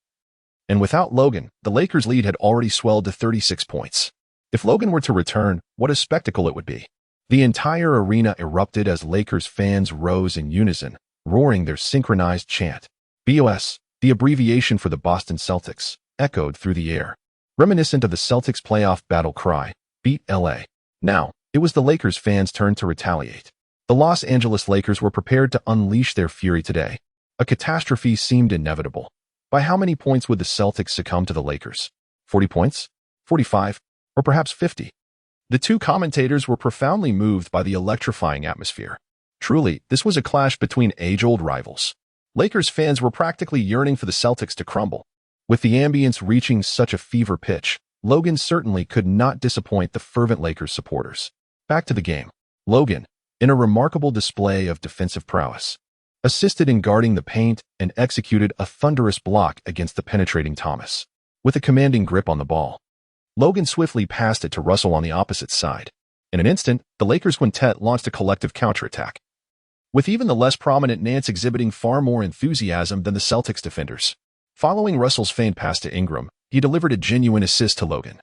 And without Logan, the Lakers' lead had already swelled to 36 points. If Logan were to return, what a spectacle it would be. The entire arena erupted as Lakers fans rose in unison, roaring their synchronized chant. BOS, the abbreviation for the Boston Celtics, echoed through the air, reminiscent of the Celtics playoff battle cry, beat LA. Now, it was the Lakers fans' turn to retaliate. The Los Angeles Lakers were prepared to unleash their fury today. A catastrophe seemed inevitable. By how many points would the Celtics succumb to the Lakers? 40 points? 45? Or perhaps 50? The two commentators were profoundly moved by the electrifying atmosphere. Truly, this was a clash between age-old rivals. Lakers fans were practically yearning for the Celtics to crumble. With the ambience reaching such a fever pitch, Logan certainly could not disappoint the fervent Lakers supporters. Back to the game. Logan, in a remarkable display of defensive prowess, assisted in guarding the paint and executed a thunderous block against the penetrating Thomas. With a commanding grip on the ball, Logan swiftly passed it to Russell on the opposite side. In an instant, the Lakers quintet launched a collective counterattack, with even the less prominent Nance exhibiting far more enthusiasm than the Celtics defenders. Following Russell's feint pass to Ingram, he delivered a genuine assist to Logan,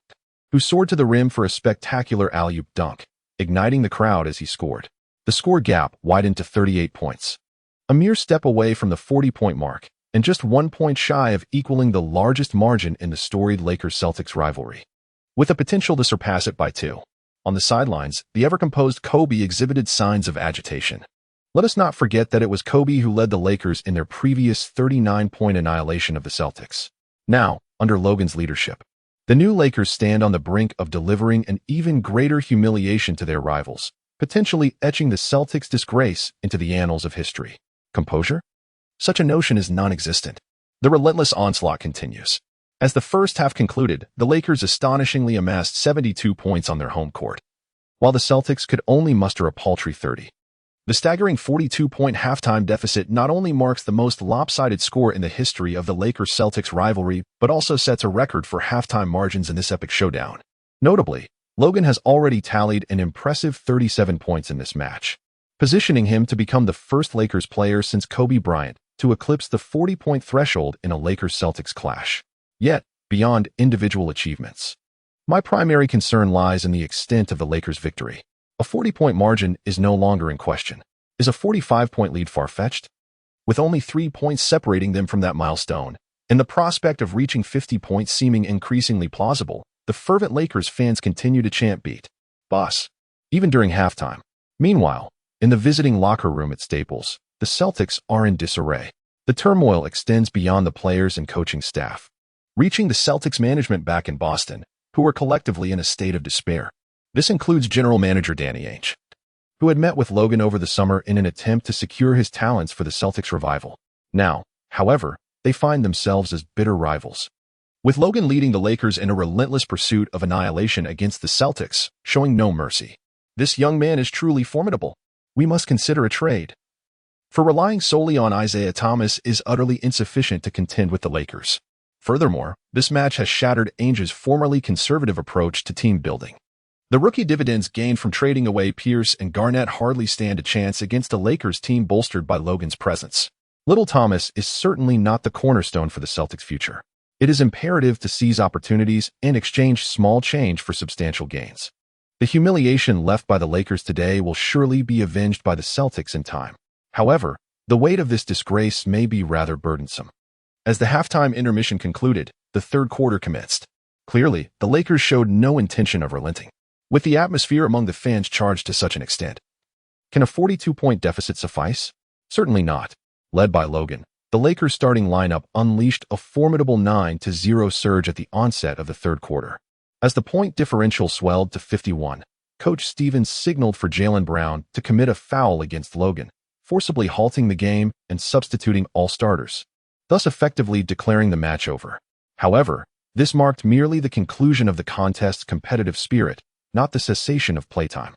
who soared to the rim for a spectacular alley-oop dunk, igniting the crowd as he scored. The score gap widened to 38 points, a mere step away from the 40-point mark, and just 1 point shy of equaling the largest margin in the storied Lakers-Celtics rivalry, with the potential to surpass it by 2. On the sidelines, the ever-composed Kobe exhibited signs of agitation. Let us not forget that it was Kobe who led the Lakers in their previous 39-point annihilation of the Celtics. Now, under Logan's leadership, the new Lakers stand on the brink of delivering an even greater humiliation to their rivals, potentially etching the Celtics' disgrace into the annals of history. Composure? Such a notion is non-existent. The relentless onslaught continues. As the first half concluded, the Lakers astonishingly amassed 72 points on their home court, while the Celtics could only muster a paltry 30. The staggering 42-point halftime deficit not only marks the most lopsided score in the history of the Lakers-Celtics rivalry, but also sets a record for halftime margins in this epic showdown. Notably, Logan has already tallied an impressive 37 points in this match, positioning him to become the first Lakers player since Kobe Bryant to eclipse the 40-point threshold in a Lakers-Celtics clash. Yet, beyond individual achievements, my primary concern lies in the extent of the Lakers' victory. A 40-point margin is no longer in question. Is a 45-point lead far-fetched? With only 3 points separating them from that milestone, and the prospect of reaching 50 points seeming increasingly plausible, the fervent Lakers fans continue to chant beat boss, even during halftime. Meanwhile, in the visiting locker room at Staples, the Celtics are in disarray. The turmoil extends beyond the players and coaching staff, reaching the Celtics management back in Boston, who are collectively in a state of despair. This includes general manager Danny Ainge, who had met with Logan over the summer in an attempt to secure his talents for the Celtics revival. Now, however, they find themselves as bitter rivals. With Logan leading the Lakers in a relentless pursuit of annihilation against the Celtics, showing no mercy. This young man is truly formidable. We must consider a trade. For relying solely on Isaiah Thomas is utterly insufficient to contend with the Lakers. Furthermore, this match has shattered Ainge's formerly conservative approach to team building. The rookie dividends gained from trading away Pierce and Garnett hardly stand a chance against a Lakers team bolstered by Logan's presence. Little Thomas is certainly not the cornerstone for the Celtics' future. It is imperative to seize opportunities and exchange small change for substantial gains. The humiliation left by the Lakers today will surely be avenged by the Celtics in time. However, the weight of this disgrace may be rather burdensome. As the halftime intermission concluded, the third quarter commenced. Clearly, the Lakers showed no intention of relenting. With the atmosphere among the fans charged to such an extent, can a 42-point deficit suffice? Certainly not. Led by Logan, the Lakers' starting lineup unleashed a formidable 9-0 surge at the onset of the third quarter. As the point differential swelled to 51, Coach Stevens signaled for Jaylen Brown to commit a foul against Logan, forcibly halting the game and substituting all starters, thus effectively declaring the match over. However, this marked merely the conclusion of the contest's competitive spirit, not the cessation of playtime.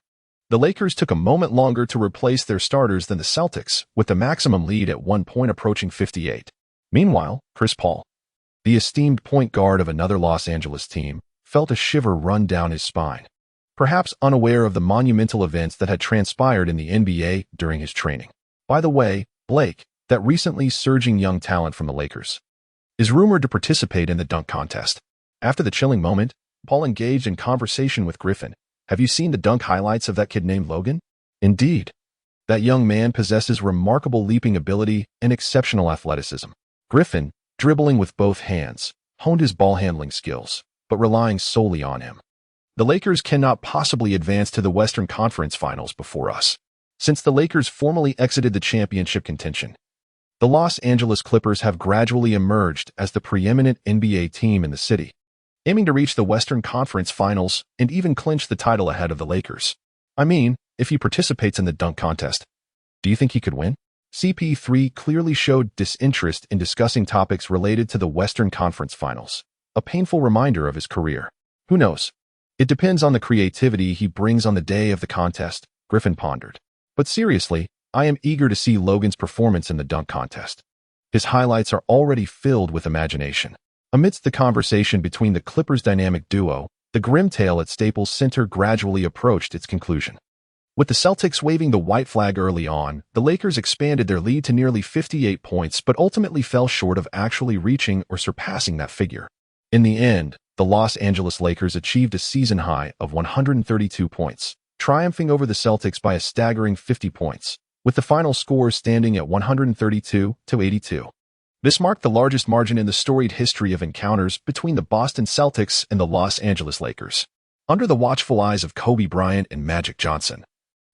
The Lakers took a moment longer to replace their starters than the Celtics, with the maximum lead at 1 point approaching 58. Meanwhile, Chris Paul, the esteemed point guard of another Los Angeles team, felt a shiver run down his spine, perhaps unaware of the monumental events that had transpired in the NBA during his training. By the way, Blake, that recently surging young talent from the Lakers, is rumored to participate in the dunk contest. After the chilling moment, Paul engaged in conversation with Griffin. Have you seen the dunk highlights of that kid named Logan? Indeed. That young man possesses remarkable leaping ability and exceptional athleticism. Griffin, dribbling with both hands, honed his ball handling skills, but relying solely on him. The Lakers cannot possibly advance to the Western Conference Finals before us. Since the Lakers formally exited the championship contention, the Los Angeles Clippers have gradually emerged as the preeminent NBA team in the city, aiming to reach the Western Conference Finals and even clinch the title ahead of the Lakers. I mean, if he participates in the dunk contest, do you think he could win? CP3 clearly showed disinterest in discussing topics related to the Western Conference Finals, a painful reminder of his career. Who knows? It depends on the creativity he brings on the day of the contest, Griffin pondered. But seriously, I am eager to see Logan's performance in the dunk contest. His highlights are already filled with imagination. Amidst the conversation between the Clippers' dynamic duo, the grim tale at Staples Center gradually approached its conclusion. With the Celtics waving the white flag early on, the Lakers expanded their lead to nearly 58 points but ultimately fell short of actually reaching or surpassing that figure. In the end, the Los Angeles Lakers achieved a season high of 132 points, triumphing over the Celtics by a staggering 50 points, with the final score standing at 132-82. This marked the largest margin in the storied history of encounters between the Boston Celtics and the Los Angeles Lakers. Under the watchful eyes of Kobe Bryant and Magic Johnson,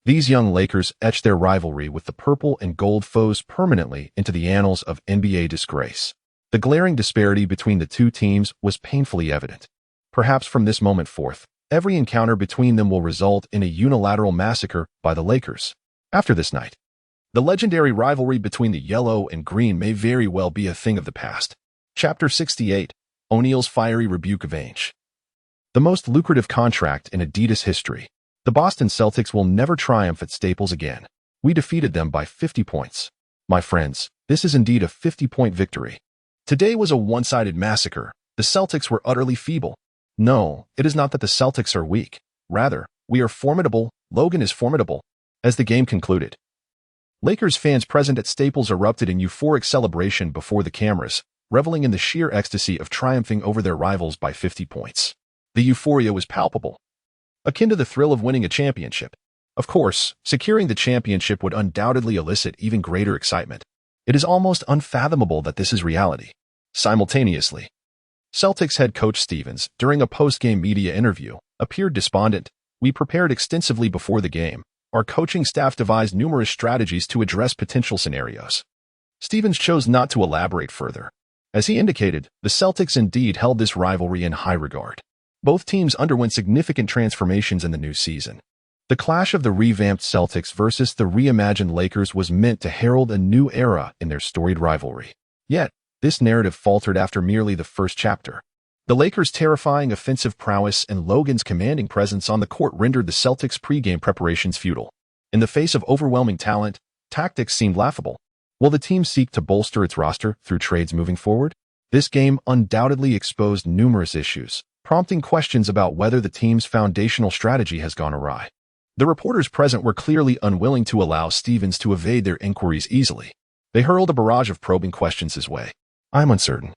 these young Lakers etched their rivalry with the purple and gold foes permanently into the annals of NBA disgrace. The glaring disparity between the two teams was painfully evident. Perhaps from this moment forth, every encounter between them will result in a unilateral massacre by the Lakers. After this night, the legendary rivalry between the yellow and green may very well be a thing of the past. Chapter 68, O'Neal's Fiery Rebuke of Ainge. The most lucrative contract in Adidas history. The Boston Celtics will never triumph at Staples again. We defeated them by 50 points. My friends, this is indeed a 50-point victory. Today was a one-sided massacre. The Celtics were utterly feeble. No, it is not that the Celtics are weak. Rather, we are formidable. Logan is formidable. As the game concluded, Lakers fans present at Staples erupted in euphoric celebration before the cameras, reveling in the sheer ecstasy of triumphing over their rivals by 50 points. The euphoria was palpable, akin to the thrill of winning a championship. Of course, securing the championship would undoubtedly elicit even greater excitement. It is almost unfathomable that this is reality. Simultaneously, Celtics head coach Stevens, during a post-game media interview, appeared despondent. We prepared extensively before the game. Our coaching staff devised numerous strategies to address potential scenarios. Stevens chose not to elaborate further. As he indicated, the Celtics indeed held this rivalry in high regard. Both teams underwent significant transformations in the new season. The clash of the revamped Celtics versus the reimagined Lakers was meant to herald a new era in their storied rivalry. Yet, this narrative faltered after merely the first chapter. The Lakers' terrifying offensive prowess and Logan's commanding presence on the court rendered the Celtics' pregame preparations futile. In the face of overwhelming talent, tactics seemed laughable. Will the team seek to bolster its roster through trades moving forward? This game undoubtedly exposed numerous issues, prompting questions about whether the team's foundational strategy has gone awry. The reporters present were clearly unwilling to allow Stevens to evade their inquiries easily. They hurled a barrage of probing questions his way. "I'm uncertain."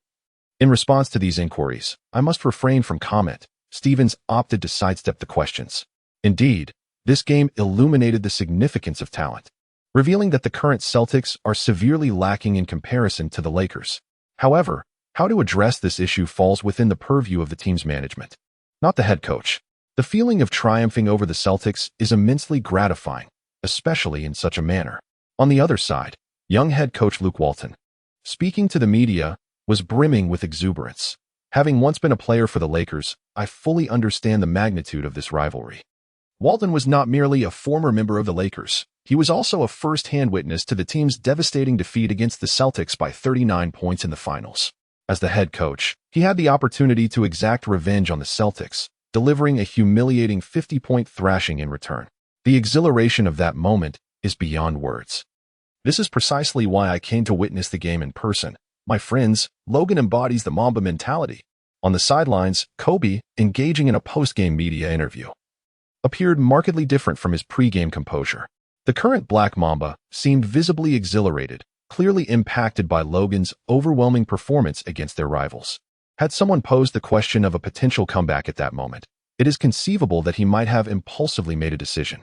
In response to these inquiries, "I must refrain from comment." Stevens opted to sidestep the questions. Indeed, this game illuminated the significance of talent, revealing that the current Celtics are severely lacking in comparison to the Lakers. However, how to address this issue falls within the purview of the team's management, not the head coach. The feeling of triumphing over the Celtics is immensely gratifying, especially in such a manner. On the other side, young head coach Luke Walton, speaking to the media, was brimming with exuberance. "Having once been a player for the Lakers, I fully understand the magnitude of this rivalry." Walton was not merely a former member of the Lakers. He was also a first-hand witness to the team's devastating defeat against the Celtics by 39 points in the finals. As the head coach, he had the opportunity to exact revenge on the Celtics, delivering a humiliating 50-point thrashing in return. The exhilaration of that moment is beyond words. "This is precisely why I came to witness the game in person. My friends, Logan embodies the Mamba mentality." On the sidelines, Kobe, engaging in a post-game media interview, appeared markedly different from his pre-game composure. The current Black Mamba seemed visibly exhilarated, clearly impacted by Logan's overwhelming performance against their rivals. Had someone posed the question of a potential comeback at that moment, it is conceivable that he might have impulsively made a decision.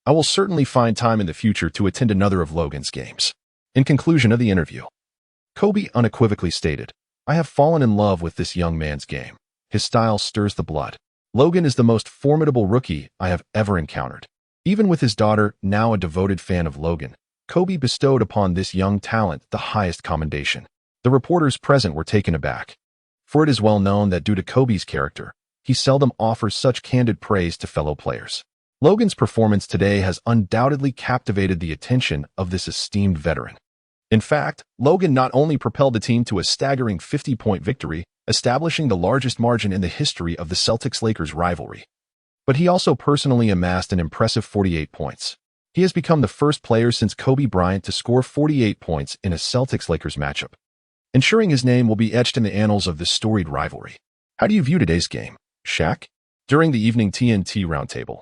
"I will certainly find time in the future to attend another of Logan's games." In conclusion of the interview, Kobe unequivocally stated, "I have fallen in love with this young man's game. His style stirs the blood. Logan is the most formidable rookie I have ever encountered." Even with his daughter, now a devoted fan of Logan, Kobe bestowed upon this young talent the highest commendation. The reporters present were taken aback, for it is well known that due to Kobe's character, he seldom offers such candid praise to fellow players. Logan's performance today has undoubtedly captivated the attention of this esteemed veteran. In fact, Logan not only propelled the team to a staggering 50-point victory, establishing the largest margin in the history of the Celtics-Lakers rivalry, but he also personally amassed an impressive 48 points. He has become the first player since Kobe Bryant to score 48 points in a Celtics-Lakers matchup, ensuring his name will be etched in the annals of this storied rivalry. How do you view today's game, Shaq? During the evening TNT roundtable,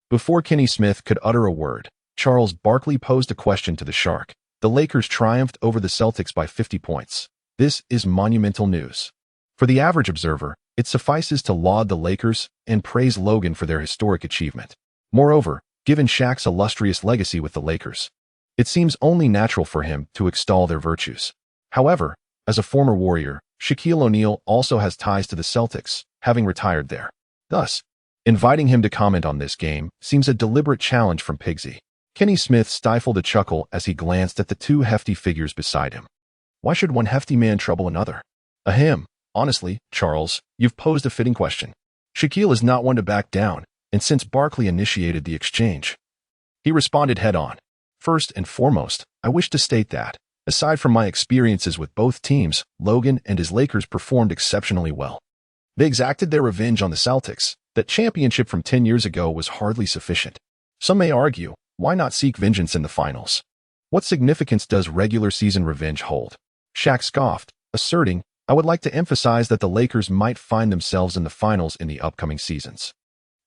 before Kenny Smith could utter a word, Charles Barkley posed a question to the Shark. The Lakers triumphed over the Celtics by 50 points. This is monumental news. For the average observer, it suffices to laud the Lakers and praise Logan for their historic achievement. Moreover, given Shaq's illustrious legacy with the Lakers, it seems only natural for him to extol their virtues. However, as a former Warrior, Shaquille O'Neal also has ties to the Celtics, having retired there. Thus, inviting him to comment on this game seems a deliberate challenge from Pigsy. Kenny Smith stifled a chuckle as he glanced at the two hefty figures beside him. "Why should one hefty man trouble another?" "Ahem. Honestly, Charles, you've posed a fitting question." Shaquille is not one to back down, and since Barkley initiated the exchange, he responded head-on. "First and foremost, I wish to state that, aside from my experiences with both teams, Logan and his Lakers performed exceptionally well. They exacted their revenge on the Celtics. That championship from 10 years ago was hardly sufficient. Some may argue, why not seek vengeance in the finals? What significance does regular season revenge hold?" Shaq scoffed, asserting, "I would like to emphasize that the Lakers might find themselves in the finals in the upcoming seasons."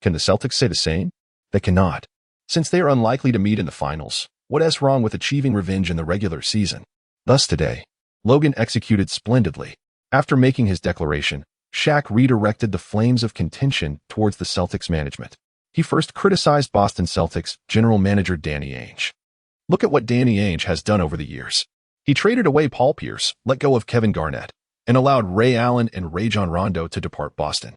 Can the Celtics say the same? They cannot. Since they are unlikely to meet in the finals, what is wrong with achieving revenge in the regular season? Thus today, Logan executed splendidly. After making his declaration, Shaq redirected the flames of contention towards the Celtics management. He first criticized Boston Celtics general manager Danny Ainge. "Look at what Danny Ainge has done over the years. He traded away Paul Pierce, let go of Kevin Garnett, and allowed Ray Allen and Rajon Rondo to depart Boston.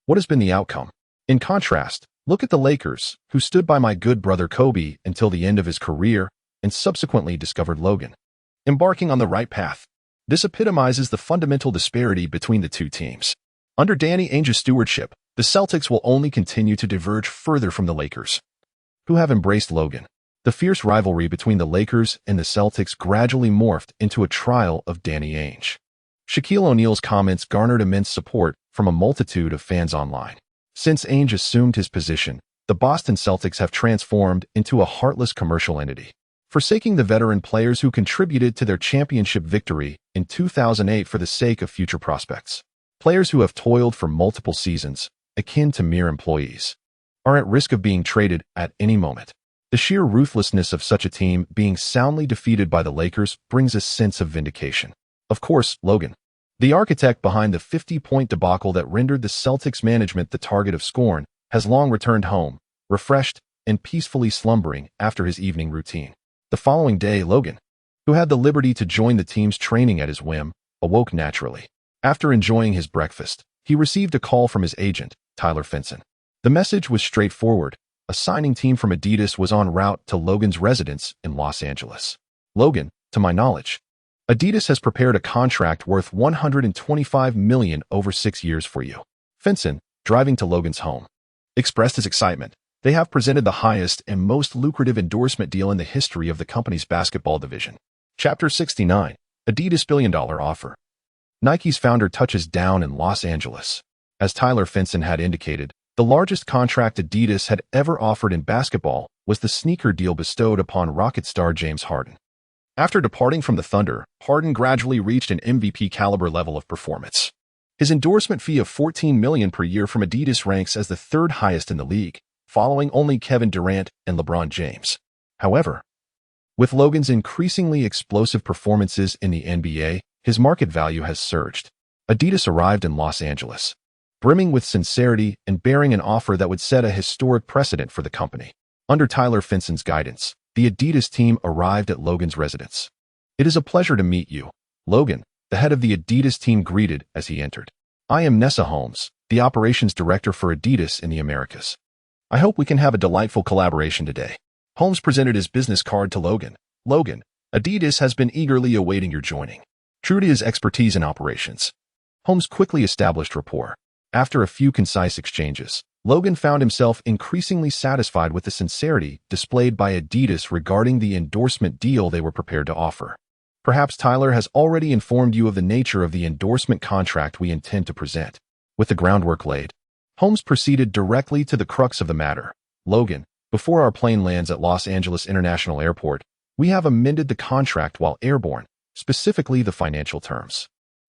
What has been the outcome? In contrast, look at the Lakers, who stood by my good brother Kobe until the end of his career and subsequently discovered Logan, embarking on the right path. This epitomizes the fundamental disparity between the two teams. Under Danny Ainge's stewardship, the Celtics will only continue to diverge further from the Lakers. who have embraced Logan. The fierce rivalry between the Lakers and the Celtics gradually morphed into a trial of Danny Ainge. Shaquille O'Neal's comments garnered immense support from a multitude of fans online. Since Ainge assumed his position, the Boston Celtics have transformed into a heartless commercial entity, forsaking the veteran players who contributed to their championship victory in 2008 for the sake of future prospects. Players who have toiled for multiple seasons, akin to mere employees, are at risk of being traded at any moment. The sheer ruthlessness of such a team being soundly defeated by the Lakers brings a sense of vindication. Of course, Logan, the architect behind the 50-point debacle that rendered the Celtics management the target of scorn, has long returned home, refreshed and peacefully slumbering after his evening routine. The following day, Logan, who had the liberty to join the team's training at his whim, awoke naturally. After enjoying his breakfast, he received a call from his agent, Tyler Finson. The message was straightforward. A signing team from Adidas was en route to Logan's residence in Los Angeles. Logan, to my knowledge, Adidas has prepared a contract worth $125 million over 6 years for you. Finson, driving to Logan's home, expressed his excitement. They have presented the highest and most lucrative endorsement deal in the history of the company's basketball division. Chapter 69, Adidas $1 billion offer. Nike's founder touches down in Los Angeles. As Tyler Finson had indicated, the largest contract Adidas had ever offered in basketball was the sneaker deal bestowed upon Rocket star James Harden. After departing from the Thunder, Harden gradually reached an MVP-caliber level of performance. His endorsement fee of $14 million per year from Adidas ranks as the third highest in the league, following only Kevin Durant and LeBron James. However, with Logan's increasingly explosive performances in the NBA, his market value has surged. Adidas arrived in Los Angeles, brimming with sincerity and bearing an offer that would set a historic precedent for the company. Under Tyler Finson's guidance, the Adidas team arrived at Logan's residence. "It is a pleasure to meet you, Logan," the head of the Adidas team greeted as he entered. "I am Nessa Holmes, the operations director for Adidas in the Americas. I hope we can have a delightful collaboration today." Holmes presented his business card to Logan. "Logan, Adidas has been eagerly awaiting your joining." True to his expertise in operations, Holmes quickly established rapport. After a few concise exchanges, Logan found himself increasingly satisfied with the sincerity displayed by Adidas regarding the endorsement deal they were prepared to offer. "Perhaps Tyler has already informed you of the nature of the endorsement contract we intend to present." With the groundwork laid, Holmes proceeded directly to the crux of the matter. "Logan, before our plane lands at Los Angeles International Airport, we have amended the contract while airborne, specifically the financial terms."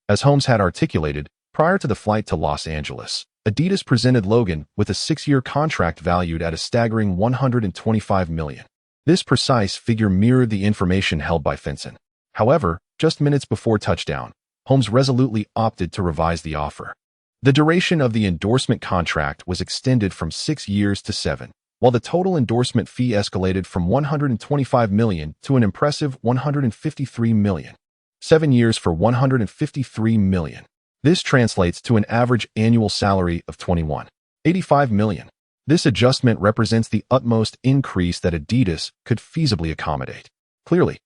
As Holmes had articulated, prior to the flight to Los Angeles, Adidas presented Logan with a 6-year contract valued at a staggering $125 million. This precise figure mirrored the information held by Finson. However, just minutes before touchdown, Holmes resolutely opted to revise the offer. The duration of the endorsement contract was extended from 6 years to 7, while the total endorsement fee escalated from $125 million to an impressive $153 million. 7 years for $153 million. This translates to an average annual salary of $21.85 million. This adjustment represents the utmost increase that Adidas could feasibly accommodate. Clearly,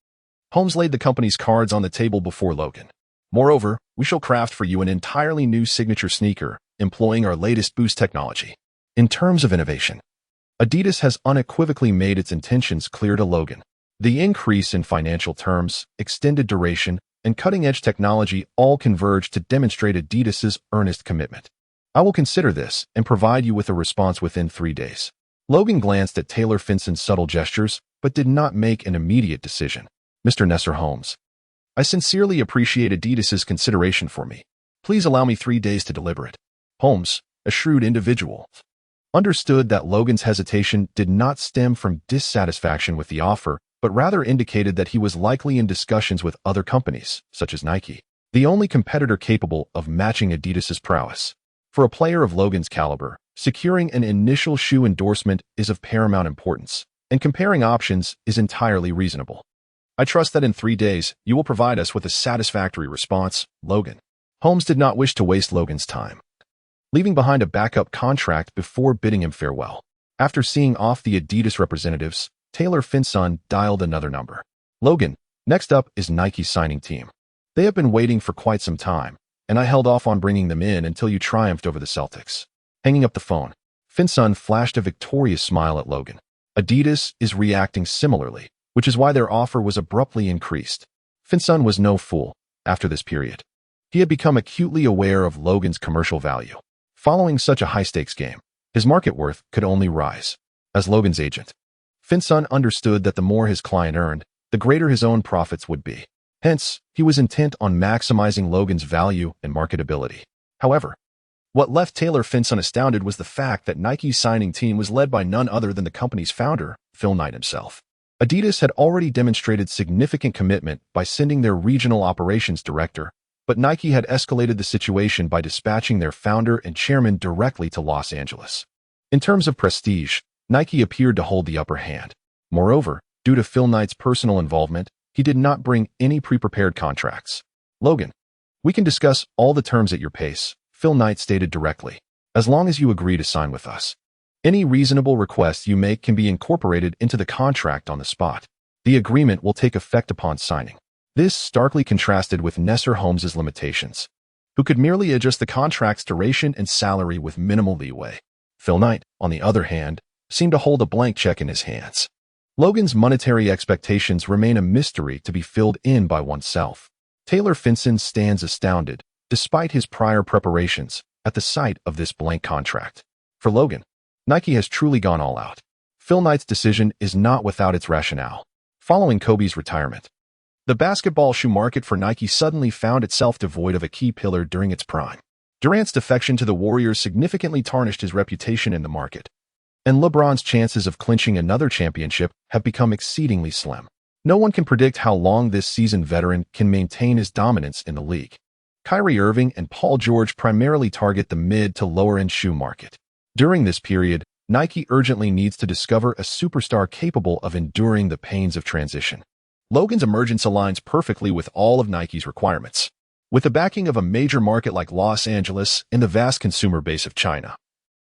Holmes laid the company's cards on the table before Logan. "Moreover, we shall craft for you an entirely new signature sneaker, employing our latest Boost technology." In terms of innovation, Adidas has unequivocally made its intentions clear to Logan. The increase in financial terms, extended duration, and cutting-edge technology all converge to demonstrate Adidas's earnest commitment. "I will consider this and provide you with a response within 3 days." Logan glanced at Taylor Finson's subtle gestures, but did not make an immediate decision. "Mr. Nesser Holmes, I sincerely appreciate Adidas's consideration for me. Please allow me 3 days to deliberate." Holmes, a shrewd individual, understood that Logan's hesitation did not stem from dissatisfaction with the offer, but rather indicated that he was likely in discussions with other companies, such as Nike, the only competitor capable of matching Adidas's prowess. For a player of Logan's caliber, securing an initial shoe endorsement is of paramount importance, and comparing options is entirely reasonable. "I trust that in 3 days, you will provide us with a satisfactory response, Logan." Holmes did not wish to waste Logan's time, leaving behind a backup contract before bidding him farewell. After seeing off the Adidas representatives, Taylor Finson dialed another number. "Logan, next up is Nike's signing team. They have been waiting for quite some time, and I held off on bringing them in until you triumphed over the Celtics." Hanging up the phone, Finson flashed a victorious smile at Logan. Adidas is reacting similarly, which is why their offer was abruptly increased. Finsun was no fool after this period. He had become acutely aware of Logan's commercial value. Following such a high-stakes game, his market worth could only rise. As Logan's agent, Finsun understood that the more his client earned, the greater his own profits would be. Hence, he was intent on maximizing Logan's value and marketability. However, what left Taylor Finsun astounded was the fact that Nike's signing team was led by none other than the company's founder, Phil Knight himself. Adidas had already demonstrated significant commitment by sending their regional operations director, but Nike had escalated the situation by dispatching their founder and chairman directly to Los Angeles. In terms of prestige, Nike appeared to hold the upper hand. Moreover, due to Phil Knight's personal involvement, he did not bring any pre-prepared contracts. "Logan, we can discuss all the terms at your pace," Phil Knight stated directly, "as long as you agree to sign with us. Any reasonable request you make can be incorporated into the contract on the spot. The agreement will take effect upon signing." This starkly contrasted with Nesser Holmes's limitations, who could merely adjust the contract's duration and salary with minimal leeway. Phil Knight, on the other hand, seemed to hold a blank check in his hands. Logan's monetary expectations remain a mystery to be filled in by oneself. Taylor Finsun stands astounded, despite his prior preparations, at the sight of this blank contract. For Logan, Nike has truly gone all out. Phil Knight's decision is not without its rationale. Following Kobe's retirement, the basketball shoe market for Nike suddenly found itself devoid of a key pillar during its prime. Durant's defection to the Warriors significantly tarnished his reputation in the market, and LeBron's chances of clinching another championship have become exceedingly slim. No one can predict how long this seasoned veteran can maintain his dominance in the league. Kyrie Irving and Paul George primarily target the mid to lower-end shoe market. During this period, Nike urgently needs to discover a superstar capable of enduring the pains of transition. Logan's emergence aligns perfectly with all of Nike's requirements. With the backing of a major market like Los Angeles and the vast consumer base of China,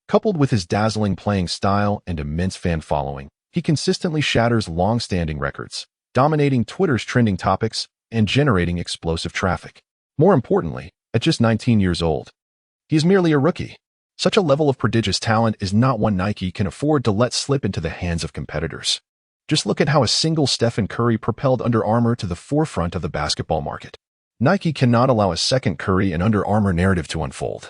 coupled with his dazzling playing style and immense fan following, he consistently shatters long-standing records, dominating Twitter's trending topics and generating explosive traffic. More importantly, at just 19 years old, he is merely a rookie. Such a level of prodigious talent is not one Nike can afford to let slip into the hands of competitors. Just look at how a single Stephen Curry propelled Under Armour to the forefront of the basketball market. Nike cannot allow a second Curry and Under Armour narrative to unfold,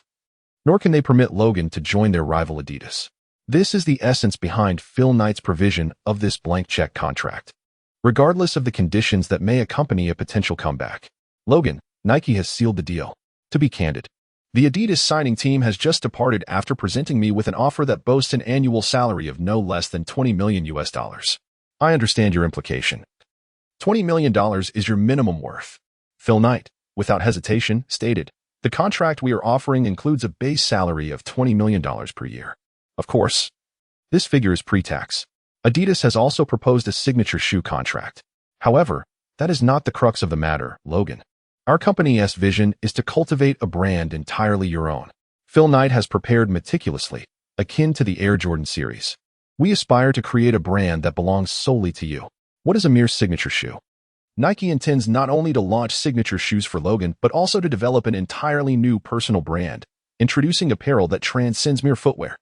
nor can they permit Logan to join their rival Adidas. This is the essence behind Phil Knight's provision of this blank check contract. Regardless of the conditions that may accompany a potential comeback, Logan, Nike has sealed the deal. To be candid, the Adidas signing team has just departed after presenting me with an offer that boasts an annual salary of no less than $20 million. I understand your implication. $20 million is your minimum worth. Phil Knight, without hesitation, stated, "The contract we are offering includes a base salary of $20 million per year. Of course, this figure is pre-tax. Adidas has also proposed a signature shoe contract. However, that is not the crux of the matter, Logan. Our company's vision is to cultivate a brand entirely your own. Phil Knight has prepared meticulously, akin to the Air Jordan series. We aspire to create a brand that belongs solely to you." What is a mere signature shoe? Nike intends not only to launch signature shoes for Logan, but also to develop an entirely new personal brand, introducing apparel that transcends mere footwear.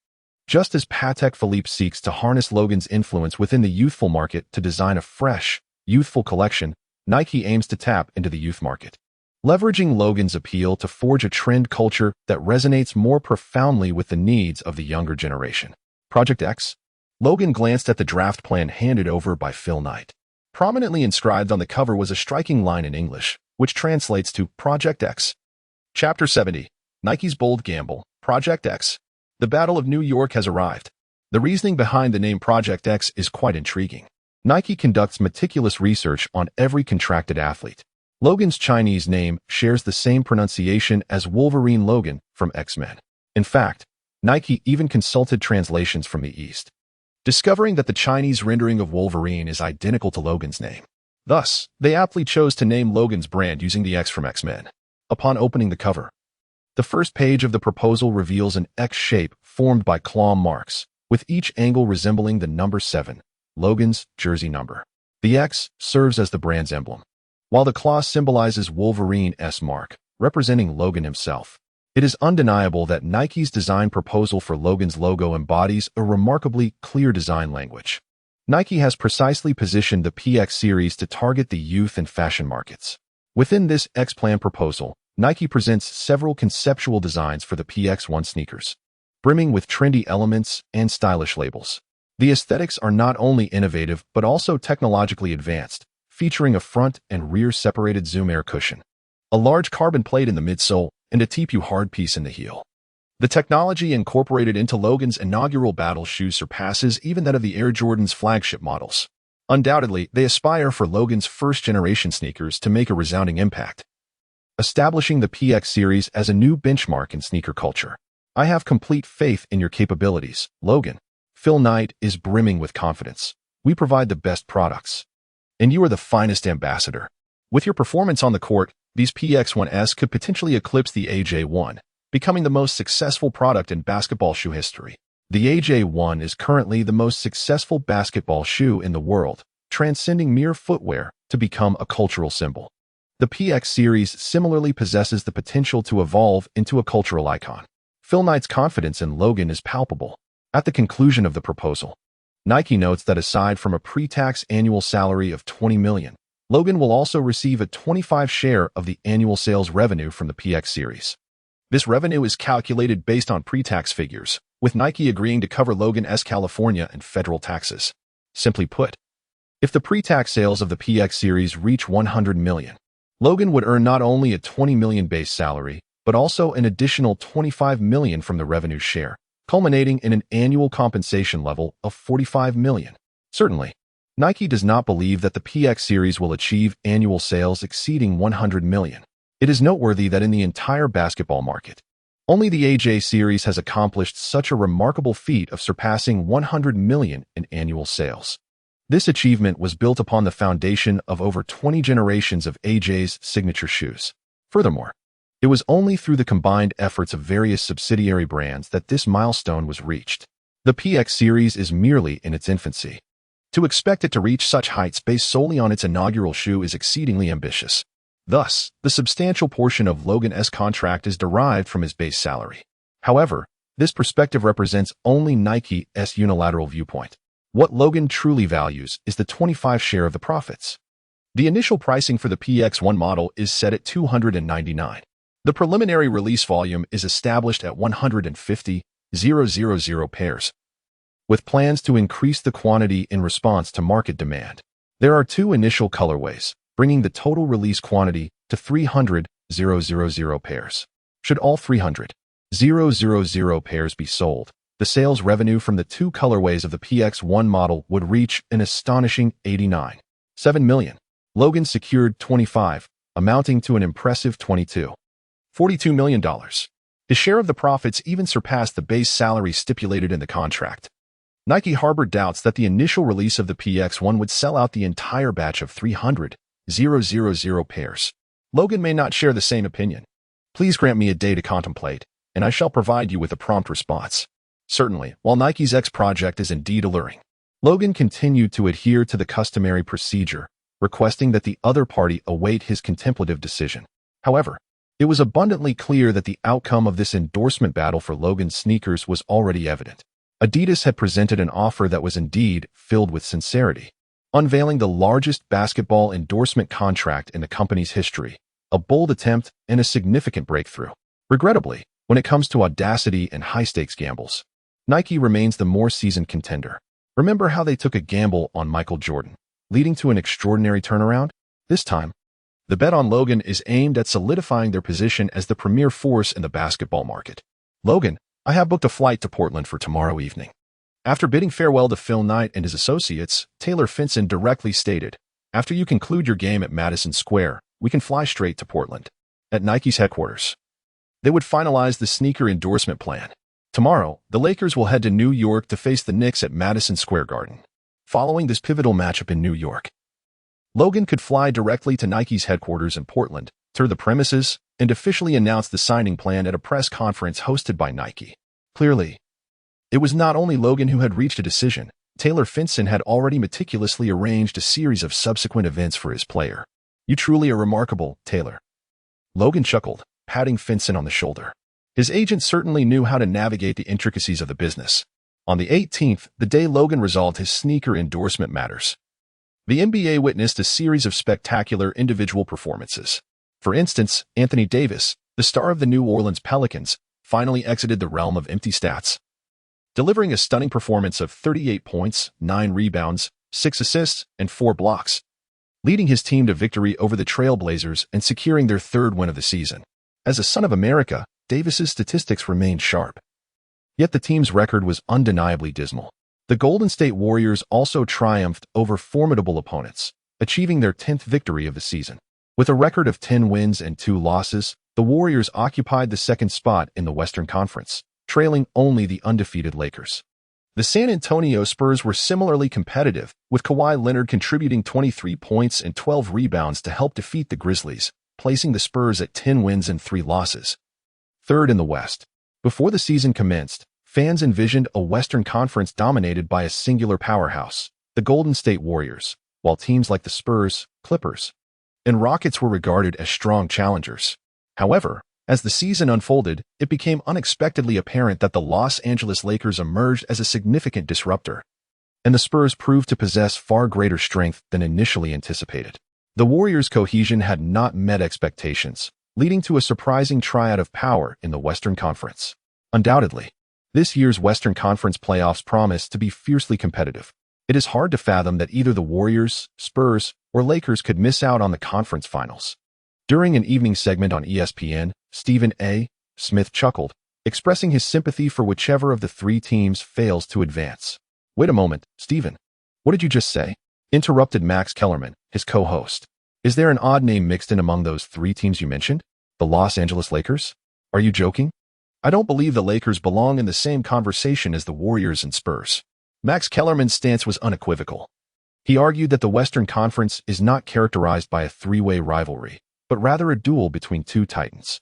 Just as Patek Philippe seeks to harness Logan's influence within the youthful market to design a fresh, youthful collection, Nike aims to tap into the youth market, leveraging Logan's appeal to forge a trend culture that resonates more profoundly with the needs of the younger generation. Project X? Logan glanced at the draft plan handed over by Phil Knight. Prominently inscribed on the cover was a striking line in English, which translates to Project X. Chapter 70. Nike's Bold Gamble, Project X. The Battle of New York has arrived. The reasoning behind the name Project X is quite intriguing. Nike conducts meticulous research on every contracted athlete. Logan's Chinese name shares the same pronunciation as Wolverine Logan from X-Men. In fact, Nike even consulted translations from the East, discovering that the Chinese rendering of Wolverine is identical to Logan's name. Thus, they aptly chose to name Logan's brand using the X from X-Men. Upon opening the cover, the first page of the proposal reveals an X shape formed by claw marks, with each angle resembling the number 7, Logan's jersey number. The X serves as the brand's emblem, while the claw symbolizes Wolverine's mark, representing Logan himself. It is undeniable that Nike's design proposal for Logan's logo embodies a remarkably clear design language. Nike has precisely positioned the PX series to target the youth and fashion markets. Within this X-Plan proposal, Nike presents several conceptual designs for the PX1 sneakers, brimming with trendy elements and stylish labels. The aesthetics are not only innovative but also technologically advanced, featuring a front and rear separated Zoom Air cushion, a large carbon plate in the midsole, and a TPU hard piece in the heel. The technology incorporated into Logan's inaugural battle shoe surpasses even that of the Air Jordan's flagship models. Undoubtedly, they aspire for Logan's first-generation sneakers to make a resounding impact, establishing the PX series as a new benchmark in sneaker culture. I have complete faith in your capabilities, Logan. Phil Knight is brimming with confidence. We provide the best products, and you are the finest ambassador. With your performance on the court, these PX1s could potentially eclipse the AJ1, becoming the most successful product in basketball shoe history. The AJ1 is currently the most successful basketball shoe in the world, transcending mere footwear to become a cultural symbol. The PX series similarly possesses the potential to evolve into a cultural icon. Phil Knight's confidence in Logan is palpable. At the conclusion of the proposal, Nike notes that aside from a pre-tax annual salary of $20 million, Logan will also receive a 25% share of the annual sales revenue from the PX series. This revenue is calculated based on pre-tax figures, with Nike agreeing to cover Logan's California and federal taxes. Simply put, if the pre-tax sales of the PX series reach $100 million, Logan would earn not only a $20 million base salary, but also an additional $25 million from the revenue share, culminating in an annual compensation level of $45 million. Certainly, Nike does not believe that the PX series will achieve annual sales exceeding $100 million. It is noteworthy that in the entire basketball market, only the AJ series has accomplished such a remarkable feat of surpassing $100 million in annual sales. This achievement was built upon the foundation of over 20 generations of AJ's signature shoes. Furthermore, it was only through the combined efforts of various subsidiary brands that this milestone was reached. The PX series is merely in its infancy. To expect it to reach such heights based solely on its inaugural shoe is exceedingly ambitious. Thus, the substantial portion of Logan's contract is derived from his base salary. However, this perspective represents only Nike's unilateral viewpoint. What Logan truly values is the 25% share of the profits. The initial pricing for the PX1 model is set at $299. The preliminary release volume is established at 150,000 pairs, with plans to increase the quantity in response to market demand. There are two initial colorways, bringing the total release quantity to 300,000 pairs. Should all 300,000 pairs be sold, the sales revenue from the two colorways of the PX1 model would reach an astonishing $89.7 million. Logan secured 25, amounting to an impressive $42 million. His share of the profits even surpassed the base salary stipulated in the contract. Nike harbored doubts that the initial release of the PX1 would sell out the entire batch of 300,000 pairs. Logan may not share the same opinion. Please grant me a day to contemplate, and I shall provide you with a prompt response. Certainly, while Nike's X project is indeed alluring, Logan continued to adhere to the customary procedure, requesting that the other party await his contemplative decision. However, it was abundantly clear that the outcome of this endorsement battle for Logan's sneakers was already evident. Adidas had presented an offer that was indeed filled with sincerity, unveiling the largest basketball endorsement contract in the company's history, a bold attempt and a significant breakthrough. Regrettably, when it comes to audacity and high-stakes gambles, Nike remains the more seasoned contender. Remember how they took a gamble on Michael Jordan, leading to an extraordinary turnaround? This time, the bet on Logan is aimed at solidifying their position as the premier force in the basketball market. Logan, I have booked a flight to Portland for tomorrow evening. After bidding farewell to Phil Knight and his associates, Taylor Finson directly stated, after you conclude your game at Madison Square, we can fly straight to Portland. At Nike's headquarters, they would finalize the sneaker endorsement plan. Tomorrow, the Lakers will head to New York to face the Knicks at Madison Square Garden. Following this pivotal matchup in New York, Logan could fly directly to Nike's headquarters in Portland, tour the premises, and officially announce the signing plan at a press conference hosted by Nike. Clearly, it was not only Logan who had reached a decision. Taylor Finson had already meticulously arranged a series of subsequent events for his player. You truly are remarkable, Taylor. Logan chuckled, patting Finson on the shoulder. His agent certainly knew how to navigate the intricacies of the business. On the 18th, the day Logan resolved his sneaker endorsement matters, the NBA witnessed a series of spectacular individual performances. For instance, Anthony Davis, the star of the New Orleans Pelicans, finally exited the realm of empty stats, delivering a stunning performance of 38 points, 9 rebounds, 6 assists, and 4 blocks, leading his team to victory over the Trail Blazers and securing their third win of the season. As a son of America, Davis's statistics remained sharp. Yet the team's record was undeniably dismal. The Golden State Warriors also triumphed over formidable opponents, achieving their 10th victory of the season. With a record of 10 wins and 2 losses, the Warriors occupied the second spot in the Western Conference, trailing only the undefeated Lakers. The San Antonio Spurs were similarly competitive, with Kawhi Leonard contributing 23 points and 12 rebounds to help defeat the Grizzlies, placing the Spurs at 10 wins and 3 losses. Third in the West. Before the season commenced, fans envisioned a Western Conference dominated by a singular powerhouse, the Golden State Warriors, while teams like the Spurs, Clippers, and Rockets were regarded as strong challengers. However, as the season unfolded, it became unexpectedly apparent that the Los Angeles Lakers emerged as a significant disruptor, and the Spurs proved to possess far greater strength than initially anticipated. The Warriors' cohesion had not met expectations, leading to a surprising triad of power in the Western Conference. Undoubtedly, this year's Western Conference playoffs promise to be fiercely competitive. It is hard to fathom that either the Warriors, Spurs, or Lakers could miss out on the conference finals. During an evening segment on ESPN, Stephen A. Smith chuckled, expressing his sympathy for whichever of the 3 teams fails to advance. "Wait a moment, Stephen. What did you just say?" interrupted Max Kellerman, his co-host. "Is there an odd name mixed in among those 3 teams you mentioned? The Los Angeles Lakers? Are you joking? I don't believe the Lakers belong in the same conversation as the Warriors and Spurs." Max Kellerman's stance was unequivocal. He argued that the Western Conference is not characterized by a 3-way rivalry, but rather a duel between 2 titans.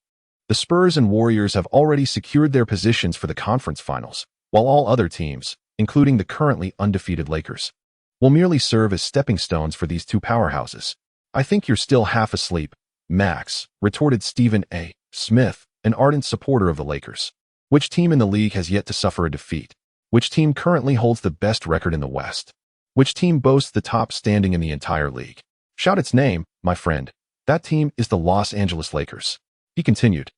The Spurs and Warriors have already secured their positions for the conference finals, while all other teams, including the currently undefeated Lakers, will merely serve as stepping stones for these 2 powerhouses. "I think you're still half asleep, Max," retorted Stephen A. Smith, an ardent supporter of the Lakers. "Which team in the league has yet to suffer a defeat? Which team currently holds the best record in the West? Which team boasts the top standing in the entire league? Shout its name, my friend. That team is the Los Angeles Lakers." He continued,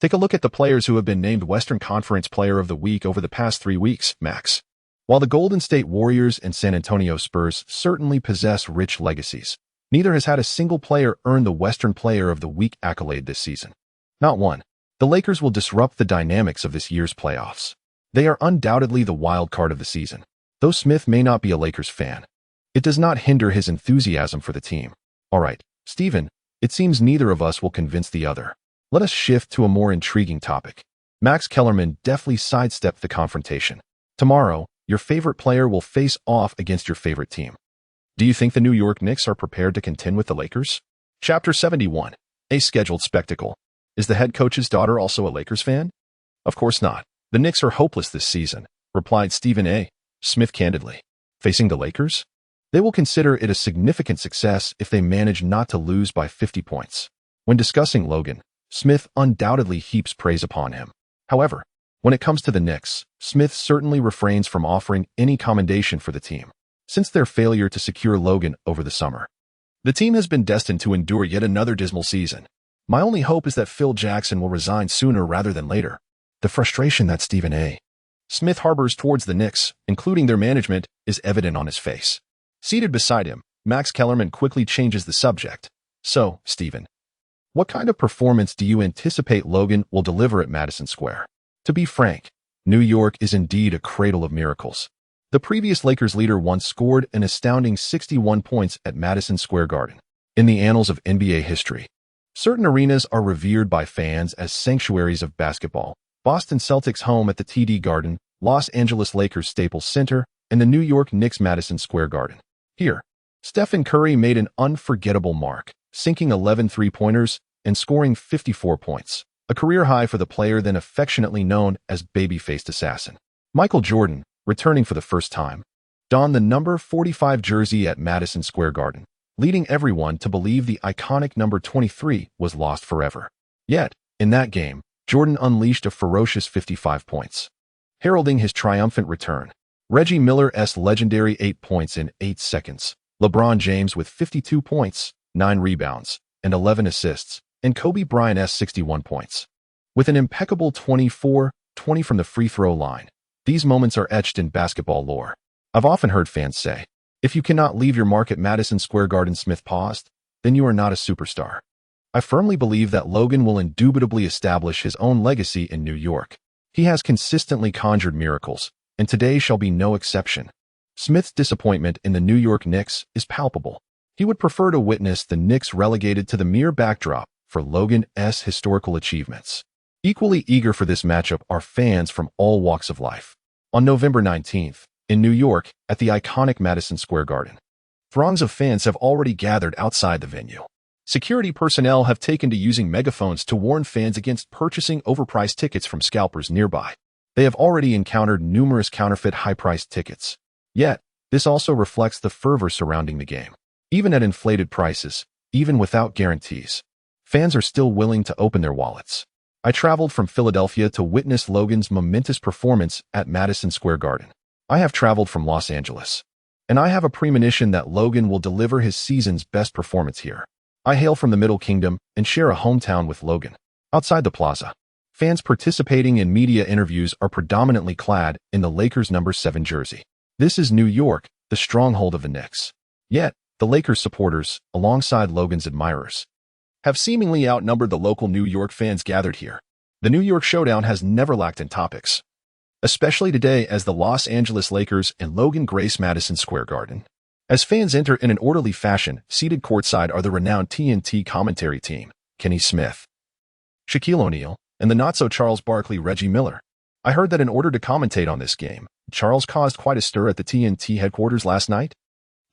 "Take a look at the players who have been named Western Conference Player of the Week over the past 3 weeks, Max. While the Golden State Warriors and San Antonio Spurs certainly possess rich legacies, neither has had a single player earn the Western Player of the Week accolade this season. Not one. The Lakers will disrupt the dynamics of this year's playoffs. They are undoubtedly the wild card of the season. Though Smith may not be a Lakers fan, it does not hinder his enthusiasm for the team. All right, Stephen, it seems neither of us will convince the other. Let us shift to a more intriguing topic." Max Kellerman deftly sidestepped the confrontation. "Tomorrow, your favorite player will face off against your favorite team. Do you think the New York Knicks are prepared to contend with the Lakers?" Chapter 71. A scheduled spectacle. Is the head coach's daughter also a Lakers fan? Of course not. The Knicks are hopeless this season, replied Stephen A. Smith candidly. Facing the Lakers? They will consider it a significant success if they manage not to lose by 50 points. When discussing Logan, Smith undoubtedly heaps praise upon him. However, when it comes to the Knicks, Smith certainly refrains from offering any commendation for the team, since their failure to secure Logan over the summer. The team has been destined to endure yet another dismal season. My only hope is that Phil Jackson will resign sooner rather than later. The frustration that Stephen A. Smith harbors towards the Knicks, including their management, is evident on his face. Seated beside him, Max Kellerman quickly changes the subject. "So, Stephen, what kind of performance do you anticipate Logan will deliver at Madison Square?" To be frank, New York is indeed a cradle of miracles. The previous Lakers leader once scored an astounding 61 points at Madison Square Garden. In the annals of NBA history, certain arenas are revered by fans as sanctuaries of basketball. Boston Celtics home at the TD Garden, Los Angeles Lakers Staples Center, and the New York Knicks Madison Square Garden. Here, Stephen Curry made an unforgettable mark, sinking 11 three-pointers and scoring 54 points, a career high for the player then affectionately known as Baby-Faced Assassin. Michael Jordan, returning for the first time, donned the number 45 jersey at Madison Square Garden, leading everyone to believe the iconic number 23 was lost forever. Yet, in that game, Jordan unleashed a ferocious 55 points. heralding his triumphant return. Reggie Miller's legendary 8 points in 8 seconds. LeBron James with 52 points, 9 rebounds, and 11 assists, and Kobe Bryant's 61 points. With an impeccable 24-20 from the free throw line, these moments are etched in basketball lore. I've often heard fans say, if you cannot leave your mark at Madison Square Garden, Smith paused, then you are not a superstar. I firmly believe that Logan will indubitably establish his own legacy in New York. He has consistently conjured miracles, and today shall be no exception. Smith's disappointment in the New York Knicks is palpable. He would prefer to witness the Knicks relegated to the mere backdrop for Logan's historical achievements. Equally eager for this matchup are fans from all walks of life. On November 19th, in New York, at the iconic Madison Square Garden, throngs of fans have already gathered outside the venue. Security personnel have taken to using megaphones to warn fans against purchasing overpriced tickets from scalpers nearby. They have already encountered numerous counterfeit high-priced tickets. Yet, this also reflects the fervor surrounding the game. Even at inflated prices, even without guarantees, fans are still willing to open their wallets. I traveled from Philadelphia to witness Logan's momentous performance at Madison Square Garden. I have traveled from Los Angeles, and I have a premonition that Logan will deliver his season's best performance here. I hail from the Middle Kingdom and share a hometown with Logan. Outside the plaza, fans participating in media interviews are predominantly clad in the Lakers' number 7 jersey. This is New York, the stronghold of the Knicks. Yet, the Lakers supporters, alongside Logan's admirers, have seemingly outnumbered the local New York fans gathered here. The New York showdown has never lacked in topics, especially today as the Los Angeles Lakers and Logan grace Madison Square Garden. As fans enter in an orderly fashion, seated courtside are the renowned TNT commentary team, Kenny Smith, Shaquille O'Neal, and the not-so-Charles Barkley Reggie Miller. I heard that in order to commentate on this game, Charles caused quite a stir at the TNT headquarters last night.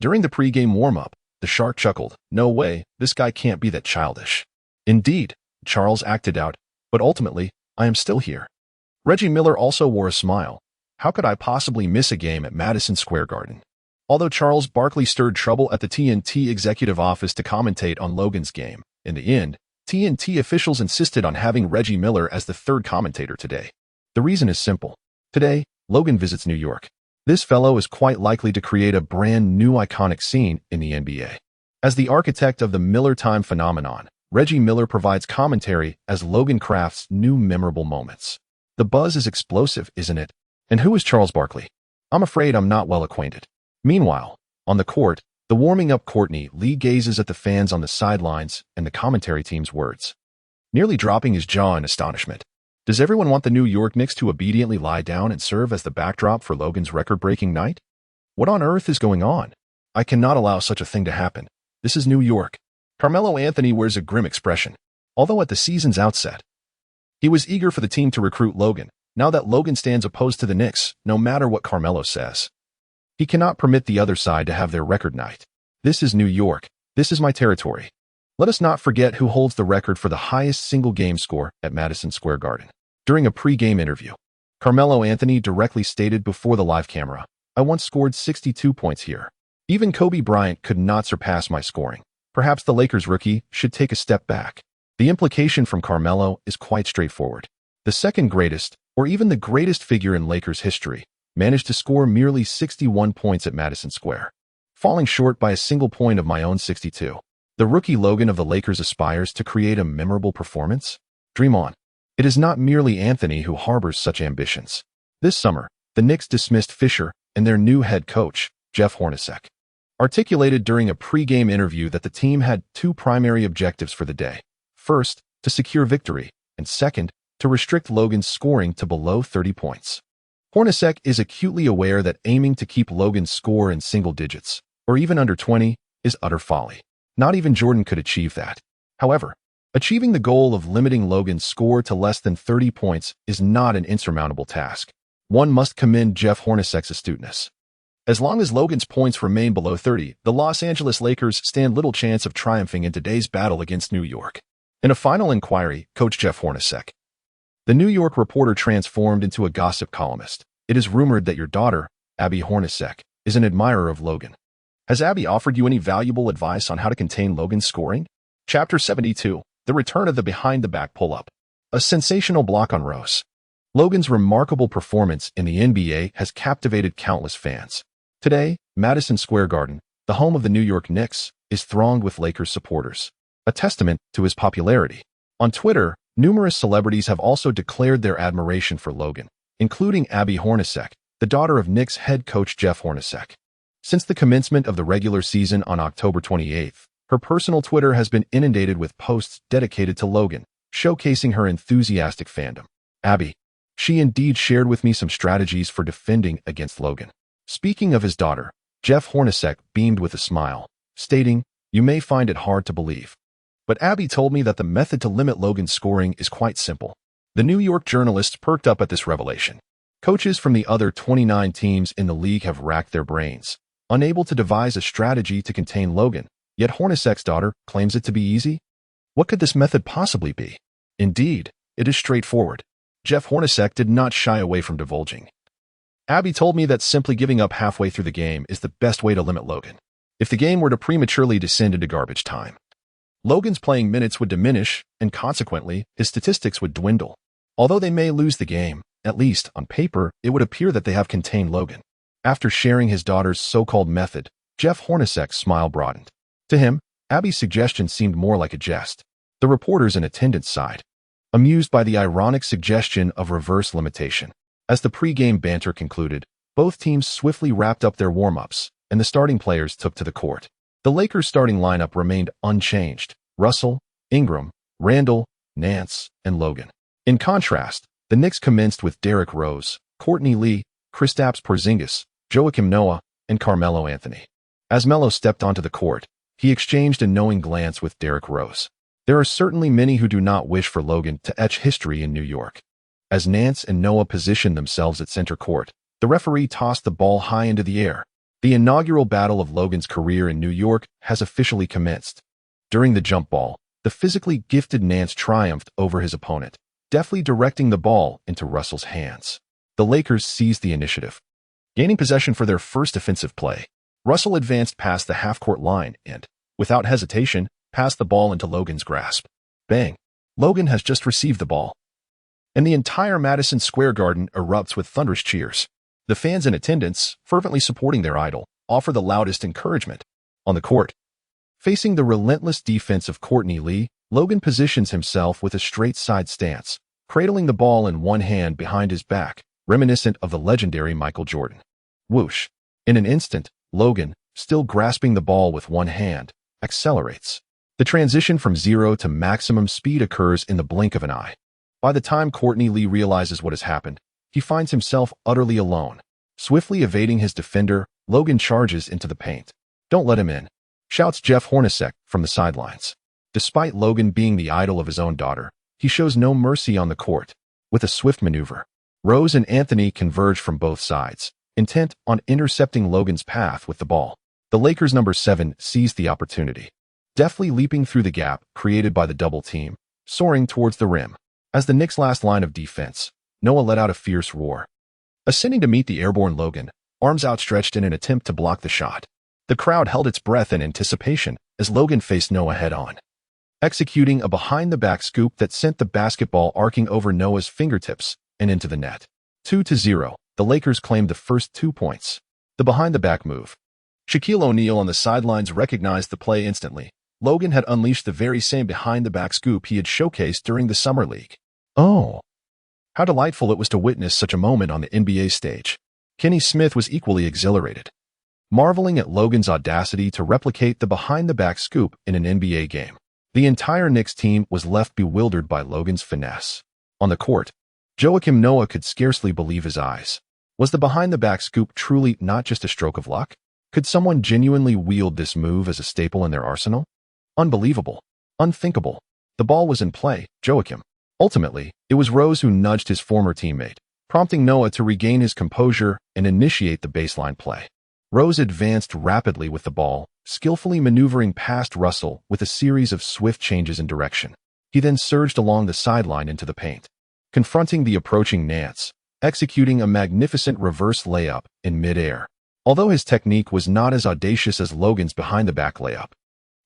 During the pre-game warm-up, the Shark chuckled, "No way, this guy can't be that childish." Indeed, Charles acted out, but ultimately, I am still here. Reggie Miller also wore a smile. How could I possibly miss a game at Madison Square Garden? Although Charles Barkley stirred trouble at the TNT executive office to commentate on Logan's game, in the end, TNT officials insisted on having Reggie Miller as the third commentator today. The reason is simple. Today, Logan visits New York. This fellow is quite likely to create a brand new iconic scene in the NBA. As the architect of the Miller Time phenomenon, Reggie Miller provides commentary as Logan crafts new memorable moments. The buzz is explosive, isn't it? And who is Charles Barkley? I'm afraid I'm not well acquainted. Meanwhile, on the court, the warming-up Courtney Lee gazes at the fans on the sidelines and the commentary team's words, nearly dropping his jaw in astonishment. Does everyone want the New York Knicks to obediently lie down and serve as the backdrop for Logan's record-breaking night? What on earth is going on? I cannot allow such a thing to happen. This is New York. Carmelo Anthony wears a grim expression. Although at the season's outset, he was eager for the team to recruit Logan. Now that Logan stands opposed to the Knicks, no matter what Carmelo says, he cannot permit the other side to have their record night. This is New York. This is my territory. Let us not forget who holds the record for the highest single game score at Madison Square Garden. During a pre-game interview, Carmelo Anthony directly stated before the live camera, "I once scored 62 points here. Even Kobe Bryant could not surpass my scoring. Perhaps the Lakers rookie should take a step back." The implication from Carmelo is quite straightforward. The second greatest, or even the greatest figure in Lakers history, managed to score merely 61 points at Madison Square, falling short by a single point of my own 62. The rookie Logan of the Lakers aspires to create a memorable performance? Dream on. It is not merely Anthony who harbors such ambitions. This summer, the Knicks dismissed Fisher and their new head coach, Jeff Hornacek, articulated during a pre-game interview that the team had two primary objectives for the day. First, to secure victory, and second, to restrict Logan's scoring to below 30 points. Hornacek is acutely aware that aiming to keep Logan's score in single digits, or even under 20, is utter folly. Not even Jordan could achieve that. However, achieving the goal of limiting Logan's score to less than 30 points is not an insurmountable task. One must commend Jeff Hornacek's astuteness. As long as Logan's points remain below 30, the Los Angeles Lakers stand little chance of triumphing in today's battle against New York. In a final inquiry, Coach Jeff Hornacek, the New York Reporter, transformed into a gossip columnist. "It is rumored that your daughter, Abby Hornacek, is an admirer of Logan. Has Abby offered you any valuable advice on how to contain Logan's scoring?" Chapter 72, The Return of the Behind-the-Back Pull-Up. A sensational block on Rose. Logan's remarkable performance in the NBA has captivated countless fans. Today, Madison Square Garden, the home of the New York Knicks, is thronged with Lakers supporters, a testament to his popularity. On Twitter, numerous celebrities have also declared their admiration for Logan, including Abby Hornacek, the daughter of Knicks head coach Jeff Hornacek. Since the commencement of the regular season on October 28th, her personal Twitter has been inundated with posts dedicated to Logan, showcasing her enthusiastic fandom. Abby, she indeed shared with me some strategies for defending against Logan. Speaking of his daughter, Jeff Hornacek beamed with a smile, stating, "You may find it hard to believe, but Abby told me that the method to limit Logan's scoring is quite simple." The New York journalists perked up at this revelation. Coaches from the other 29 teams in the league have racked their brains, unable to devise a strategy to contain Logan, yet Hornacek's daughter claims it to be easy? What could this method possibly be? Indeed, it is straightforward. Jeff Hornacek did not shy away from divulging. Abby told me that simply giving up halfway through the game is the best way to limit Logan. If the game were to prematurely descend into garbage time, Logan's playing minutes would diminish, and consequently, his statistics would dwindle. Although they may lose the game, at least on paper, it would appear that they have contained Logan. After sharing his daughter's so-called method, Jeff Hornacek's smile broadened. To him, Abby's suggestion seemed more like a jest. The reporters in attendance sighed, amused by the ironic suggestion of reverse limitation. As the pre-game banter concluded, both teams swiftly wrapped up their warm-ups, and the starting players took to the court. The Lakers' starting lineup remained unchanged: Russell, Ingram, Randall, Nance, and Logan. In contrast, the Knicks commenced with Derrick Rose, Courtney Lee, Kristaps Porzingis, Joakim Noah, and Carmelo Anthony. As Melo stepped onto the court, he exchanged a knowing glance with Derrick Rose. There are certainly many who do not wish for Logan to etch history in New York. As Nance and Noah positioned themselves at center court, the referee tossed the ball high into the air. The inaugural battle of Logan's career in New York has officially commenced. During the jump ball, the physically gifted Nance triumphed over his opponent, deftly directing the ball into Russell's hands. The Lakers seized the initiative. Gaining possession for their first offensive play, Russell advanced past the half-court line and, without hesitation, passed the ball into Logan's grasp. Bang! Logan has just received the ball, and the entire Madison Square Garden erupts with thunderous cheers. The fans in attendance, fervently supporting their idol, offer the loudest encouragement. On the court, facing the relentless defense of Courtney Lee, Logan positions himself with a straight side stance, cradling the ball in one hand behind his back, reminiscent of the legendary Michael Jordan. Whoosh! In an instant, Logan, still grasping the ball with one hand, accelerates. The transition from 0 to maximum speed occurs in the blink of an eye. By the time Courtney Lee realizes what has happened, he finds himself utterly alone. Swiftly evading his defender, Logan charges into the paint. "Don't let him in," shouts Jeff Hornacek from the sidelines. Despite Logan being the idol of his own daughter, he shows no mercy on the court. With a swift maneuver, Rose and Anthony converge from both sides, intent on intercepting Logan's path with the ball. The Lakers' number 7 seized the opportunity, deftly leaping through the gap created by the double team, soaring towards the rim. As the Knicks' last line of defense, Noah let out a fierce roar, ascending to meet the airborne Logan, arms outstretched in an attempt to block the shot. The crowd held its breath in anticipation as Logan faced Noah head-on, executing a behind-the-back scoop that sent the basketball arcing over Noah's fingertips and into the net. 2-0, the Lakers claimed the first 2 points. The behind-the-back move. Shaquille O'Neal on the sidelines recognized the play instantly. Logan had unleashed the very same behind-the-back scoop he had showcased during the Summer League. Oh, how delightful it was to witness such a moment on the NBA stage. Kenny Smith was equally exhilarated, marveling at Logan's audacity to replicate the behind-the-back scoop in an NBA game. The entire Knicks team was left bewildered by Logan's finesse. On the court, Joakim Noah could scarcely believe his eyes. Was the behind-the-back scoop truly not just a stroke of luck? Could someone genuinely wield this move as a staple in their arsenal? Unbelievable. Unthinkable. The ball was in play, Joakim. Ultimately, it was Rose who nudged his former teammate, prompting Noah to regain his composure and initiate the baseline play. Rose advanced rapidly with the ball, skillfully maneuvering past Russell with a series of swift changes in direction. He then surged along the sideline into the paint, confronting the approaching Nance, executing a magnificent reverse layup in midair. Although his technique was not as audacious as Logan's behind-the-back layup,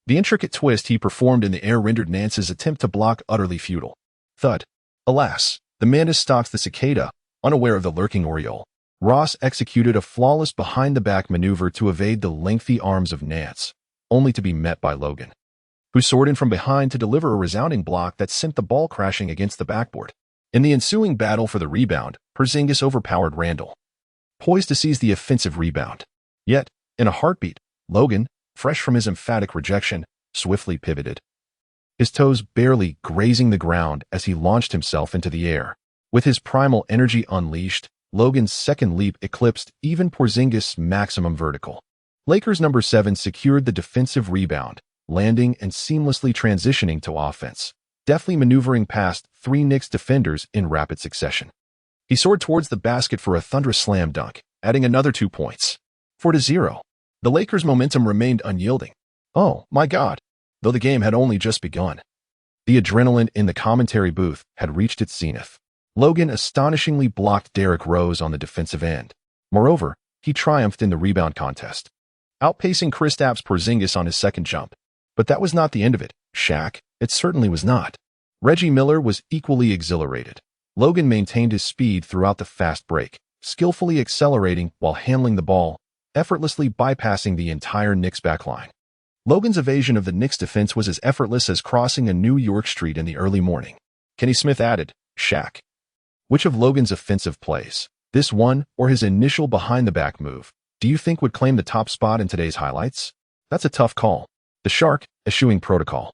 the intricate twist he performed in the air rendered Nance's attempt to block utterly futile. Thud. Alas, The mantis stalks the cicada, unaware of the lurking oriole. Ross executed a flawless behind-the-back maneuver to evade the lengthy arms of Nance, only to be met by Logan, who soared in from behind to deliver a resounding block that sent the ball crashing against the backboard. In the ensuing battle for the rebound, Porzingis overpowered Randall, poised to seize the offensive rebound. Yet, in a heartbeat, Logan, fresh from his emphatic rejection, swiftly pivoted, his toes barely grazing the ground as he launched himself into the air. With his primal energy unleashed, Logan's second leap eclipsed even Porzingis' maximum vertical. Lakers number 7 secured the defensive rebound, landing and seamlessly transitioning to offense, deftly maneuvering past 3 Knicks defenders in rapid succession. He soared towards the basket for a thunderous slam dunk, adding another 2 points. 4-0. The Lakers' momentum remained unyielding. Oh, my God! Though the game had only just begun. The adrenaline in the commentary booth had reached its zenith. Logan astonishingly blocked Derrick Rose on the defensive end. Moreover, he triumphed in the rebound contest, outpacing Kristaps Porzingis on his second jump. But that was not the end of it, Shaq. It certainly was not. Reggie Miller was equally exhilarated. Logan maintained his speed throughout the fast break, skillfully accelerating while handling the ball, effortlessly bypassing the entire Knicks backline. Logan's evasion of the Knicks defense was as effortless as crossing a New York street in the early morning. Kenny Smith added, Shaq, which of Logan's offensive plays, this one or his initial behind-the-back move, do you think would claim the top spot in today's highlights? That's a tough call. The Shark, eschewing protocol,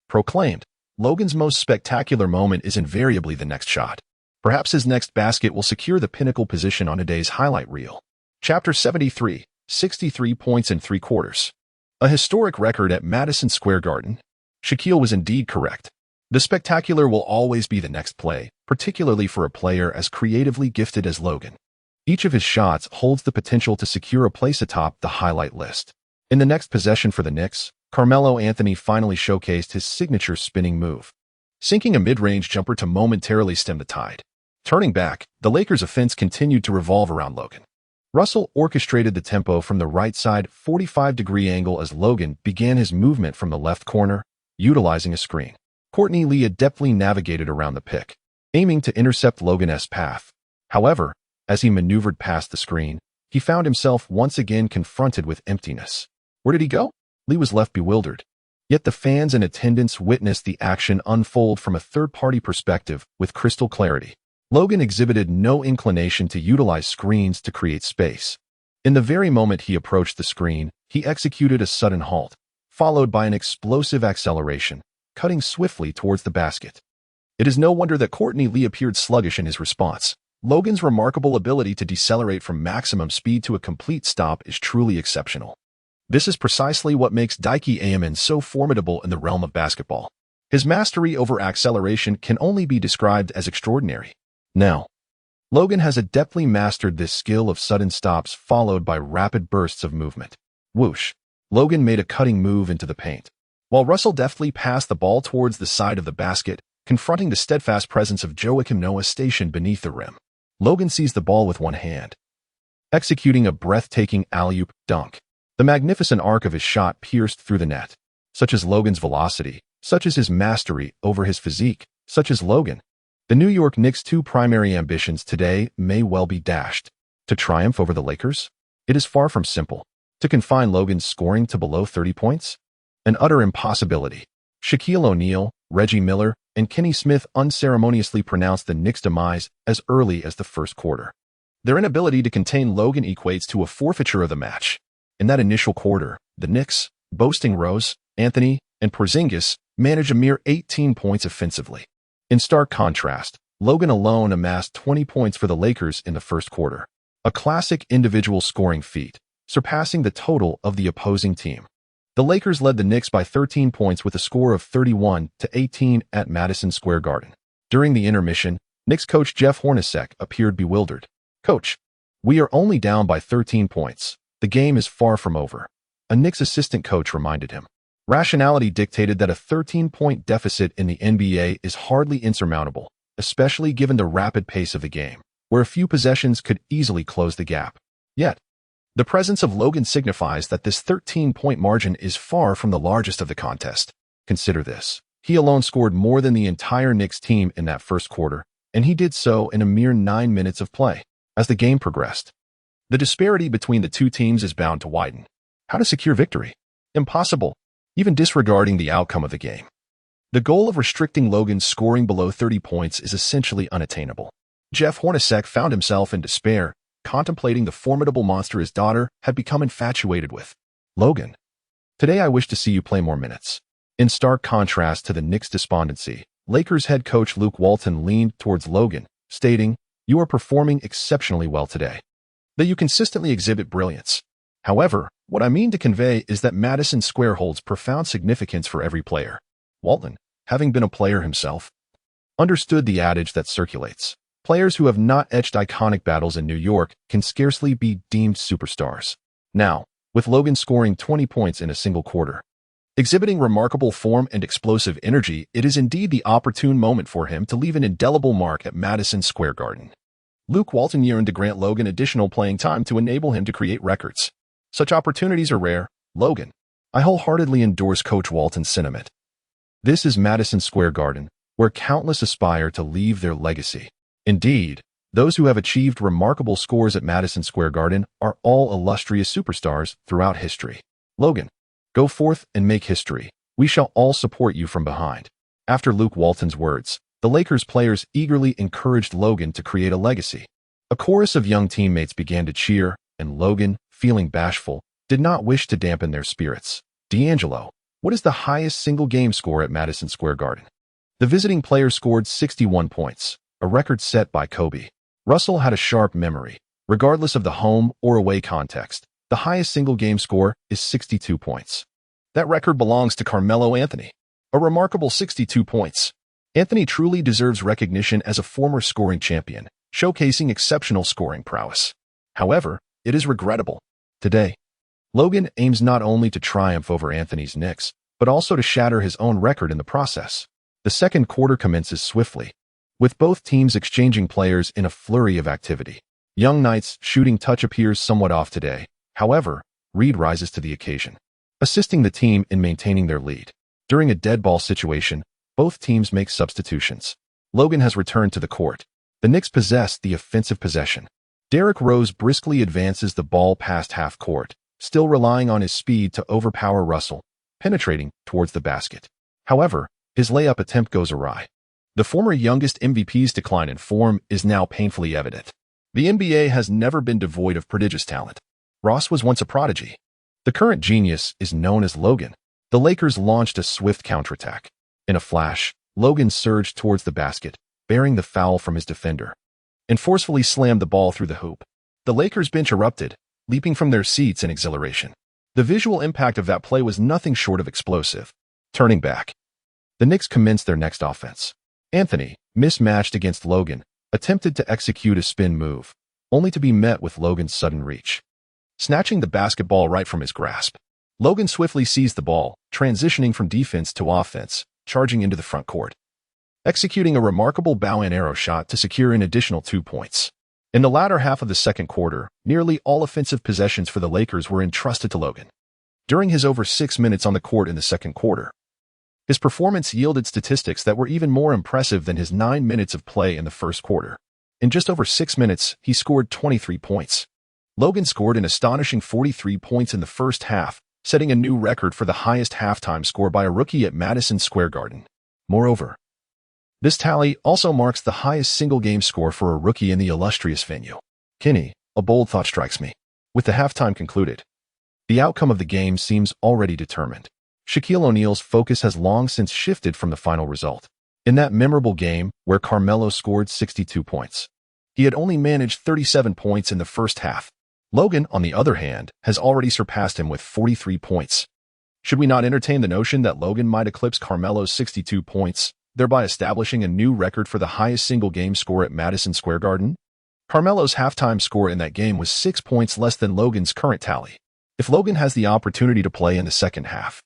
proclaimed, Logan's most spectacular moment is invariably the next shot. Perhaps his next basket will secure the pinnacle position on today's highlight reel. Chapter 73, 63 points in 3 quarters. A historic record at Madison Square Garden. Shaquille was indeed correct. The spectacular will always be the next play, particularly for a player as creatively gifted as Logan. Each of his shots holds the potential to secure a place atop the highlight list. In the next possession for the Knicks, Carmelo Anthony finally showcased his signature spinning move, sinking a mid-range jumper to momentarily stem the tide. Turning back, the Lakers' offense continued to revolve around Logan. Russell orchestrated the tempo from the right side 45-degree angle as Logan began his movement from the left corner, utilizing a screen. Courtney Lee adeptly navigated around the pick, aiming to intercept Logan's path. However, as he maneuvered past the screen, he found himself once again confronted with emptiness. Where did he go? Lee was left bewildered. Yet the fans in attendance witnessed the action unfold from a third-party perspective with crystal clarity. Logan exhibited no inclination to utilize screens to create space. In the very moment he approached the screen, he executed a sudden halt, followed by an explosive acceleration, cutting swiftly towards the basket. It is no wonder that Courtney Lee appeared sluggish in his response. Logan's remarkable ability to decelerate from maximum speed to a complete stop is truly exceptional. This is precisely what makes Dike Ayman so formidable in the realm of basketball. His mastery over acceleration can only be described as extraordinary. Now, Logan has adeptly mastered this skill of sudden stops followed by rapid bursts of movement. Whoosh! Logan made a cutting move into the paint, while Russell deftly passed the ball towards the side of the basket, confronting the steadfast presence of Joakim Noah stationed beneath the rim. Logan seized the ball with one hand, executing a breathtaking alley-oop dunk. The magnificent arc of his shot pierced through the net. Such is Logan's velocity, such is his mastery over his physique, such is Logan. The New York Knicks' 2 primary ambitions today may well be dashed. To triumph over the Lakers? It is far from simple. To confine Logan's scoring to below 30 points? An utter impossibility. Shaquille O'Neal, Reggie Miller, and Kenny Smith unceremoniously pronounced the Knicks' demise as early as the first quarter. Their inability to contain Logan equates to a forfeiture of the match. In that initial quarter, the Knicks, boasting Rose, Anthony, and Porzingis, managed a mere 18 points offensively. In stark contrast, Logan alone amassed 20 points for the Lakers in the first quarter, a classic individual scoring feat, surpassing the total of the opposing team. The Lakers led the Knicks by 13 points with a score of 31-18 at Madison Square Garden. During the intermission, Knicks coach Jeff Hornacek appeared bewildered. "Coach, we are only down by 13 points. The game is far from over," a Knicks assistant coach reminded him. Rationality dictated that a 13-point deficit in the NBA is hardly insurmountable, especially given the rapid pace of the game, where a few possessions could easily close the gap. Yet, the presence of Logan signifies that this 13-point margin is far from the largest of the contest. Consider this. He alone scored more than the entire Knicks team in that first quarter, and he did so in a mere 9 minutes of play. As the game progressed, the disparity between the two teams is bound to widen. How to secure victory? Impossible, even disregarding the outcome of the game. The goal of restricting Logan's scoring below 30 points is essentially unattainable. Jeff Hornacek found himself in despair, contemplating the formidable monster his daughter had become infatuated with. Logan, today I wish to see you play more minutes. In stark contrast to the Knicks' despondency, Lakers head coach Luke Walton leaned towards Logan, stating, "You are performing exceptionally well today. That you consistently exhibit brilliance. However, what I mean to convey is that Madison Square holds profound significance for every player." Walton, having been a player himself, understood the adage that circulates. Players who have not etched iconic battles in New York can scarcely be deemed superstars. Now, with Logan scoring 20 points in a single quarter, exhibiting remarkable form and explosive energy, it is indeed the opportune moment for him to leave an indelible mark at Madison Square Garden. Luke Walton yearned to grant Logan additional playing time to enable him to create records. Such opportunities are rare, Logan. I wholeheartedly endorse Coach Walton's sentiment. This is Madison Square Garden, where countless aspire to leave their legacy. Indeed, those who have achieved remarkable scores at Madison Square Garden are all illustrious superstars throughout history. Logan, go forth and make history. We shall all support you from behind. After Luke Walton's words, the Lakers players eagerly encouraged Logan to create a legacy. A chorus of young teammates began to cheer, and Logan, feeling bashful, did not wish to dampen their spirits. D'Angelo, what is the highest single game score at Madison Square Garden? The visiting player scored 61 points, a record set by Kobe. Russell had a sharp memory. Regardless of the home or away context, the highest single game score is 62 points. That record belongs to Carmelo Anthony. A remarkable 62 points. Anthony truly deserves recognition as a former scoring champion, showcasing exceptional scoring prowess. However, it is regrettable. Today, Logan aims not only to triumph over Anthony's Knicks, but also to shatter his own record in the process. The second quarter commences swiftly, with both teams exchanging players in a flurry of activity. Young Knight's shooting touch appears somewhat off today. However, Reed rises to the occasion, assisting the team in maintaining their lead. During a dead ball situation, both teams make substitutions. Logan has returned to the court. The Knicks possess the offensive possession. Derrick Rose briskly advances the ball past half court, still relying on his speed to overpower Russell, penetrating towards the basket. However, his layup attempt goes awry. The former youngest MVP's decline in form is now painfully evident. The NBA has never been devoid of prodigious talent. Ross was once a prodigy. The current genius is known as Logan. The Lakers launched a swift counterattack. In a flash, Logan surged towards the basket, bearing the foul from his defender, and forcefully slammed the ball through the hoop. The Lakers bench erupted, leaping from their seats in exhilaration. The visual impact of that play was nothing short of explosive. Turning back, the Knicks commenced their next offense. Anthony, mismatched against Logan, attempted to execute a spin move, only to be met with Logan's sudden reach, snatching the basketball right from his grasp. Logan swiftly seized the ball, transitioning from defense to offense, charging into the front court, executing a remarkable bow and arrow shot to secure an additional 2 points. In the latter half of the second quarter, nearly all offensive possessions for the Lakers were entrusted to Logan. During his over 6 minutes on the court in the second quarter, his performance yielded statistics that were even more impressive than his 9 minutes of play in the first quarter. In just over 6 minutes, he scored 23 points. Logan scored an astonishing 43 points in the first half, setting a new record for the highest halftime score by a rookie at Madison Square Garden. Moreover, this tally also marks the highest single-game score for a rookie in the illustrious venue. Kenny, a bold thought strikes me. With the halftime concluded, the outcome of the game seems already determined. Shaquille O'Neal's focus has long since shifted from the final result. In that memorable game where Carmelo scored 62 points, he had only managed 37 points in the first half. Logan, on the other hand, has already surpassed him with 43 points. Should we not entertain the notion that Logan might eclipse Carmelo's 62 points, thereby establishing a new record for the highest single-game score at Madison Square Garden? Carmelo's halftime score in that game was 6 points less than Logan's current tally. If Logan has the opportunity to play in the second half,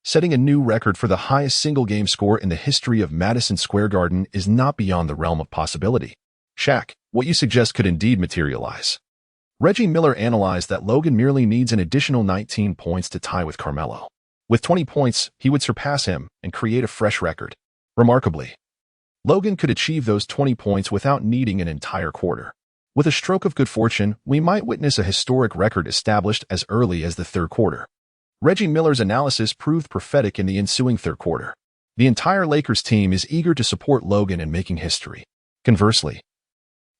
setting a new record for the highest single-game score in the history of Madison Square Garden is not beyond the realm of possibility. Shaq, what you suggest could indeed materialize. Reggie Miller analyzed that Logan merely needs an additional 19 points to tie with Carmelo. With 20 points, he would surpass him and create a fresh record. Remarkably, Logan could achieve those 20 points without needing an entire quarter. With a stroke of good fortune, we might witness a historic record established as early as the third quarter. Reggie Miller's analysis proved prophetic in the ensuing third quarter. The entire Lakers team is eager to support Logan in making history. Conversely,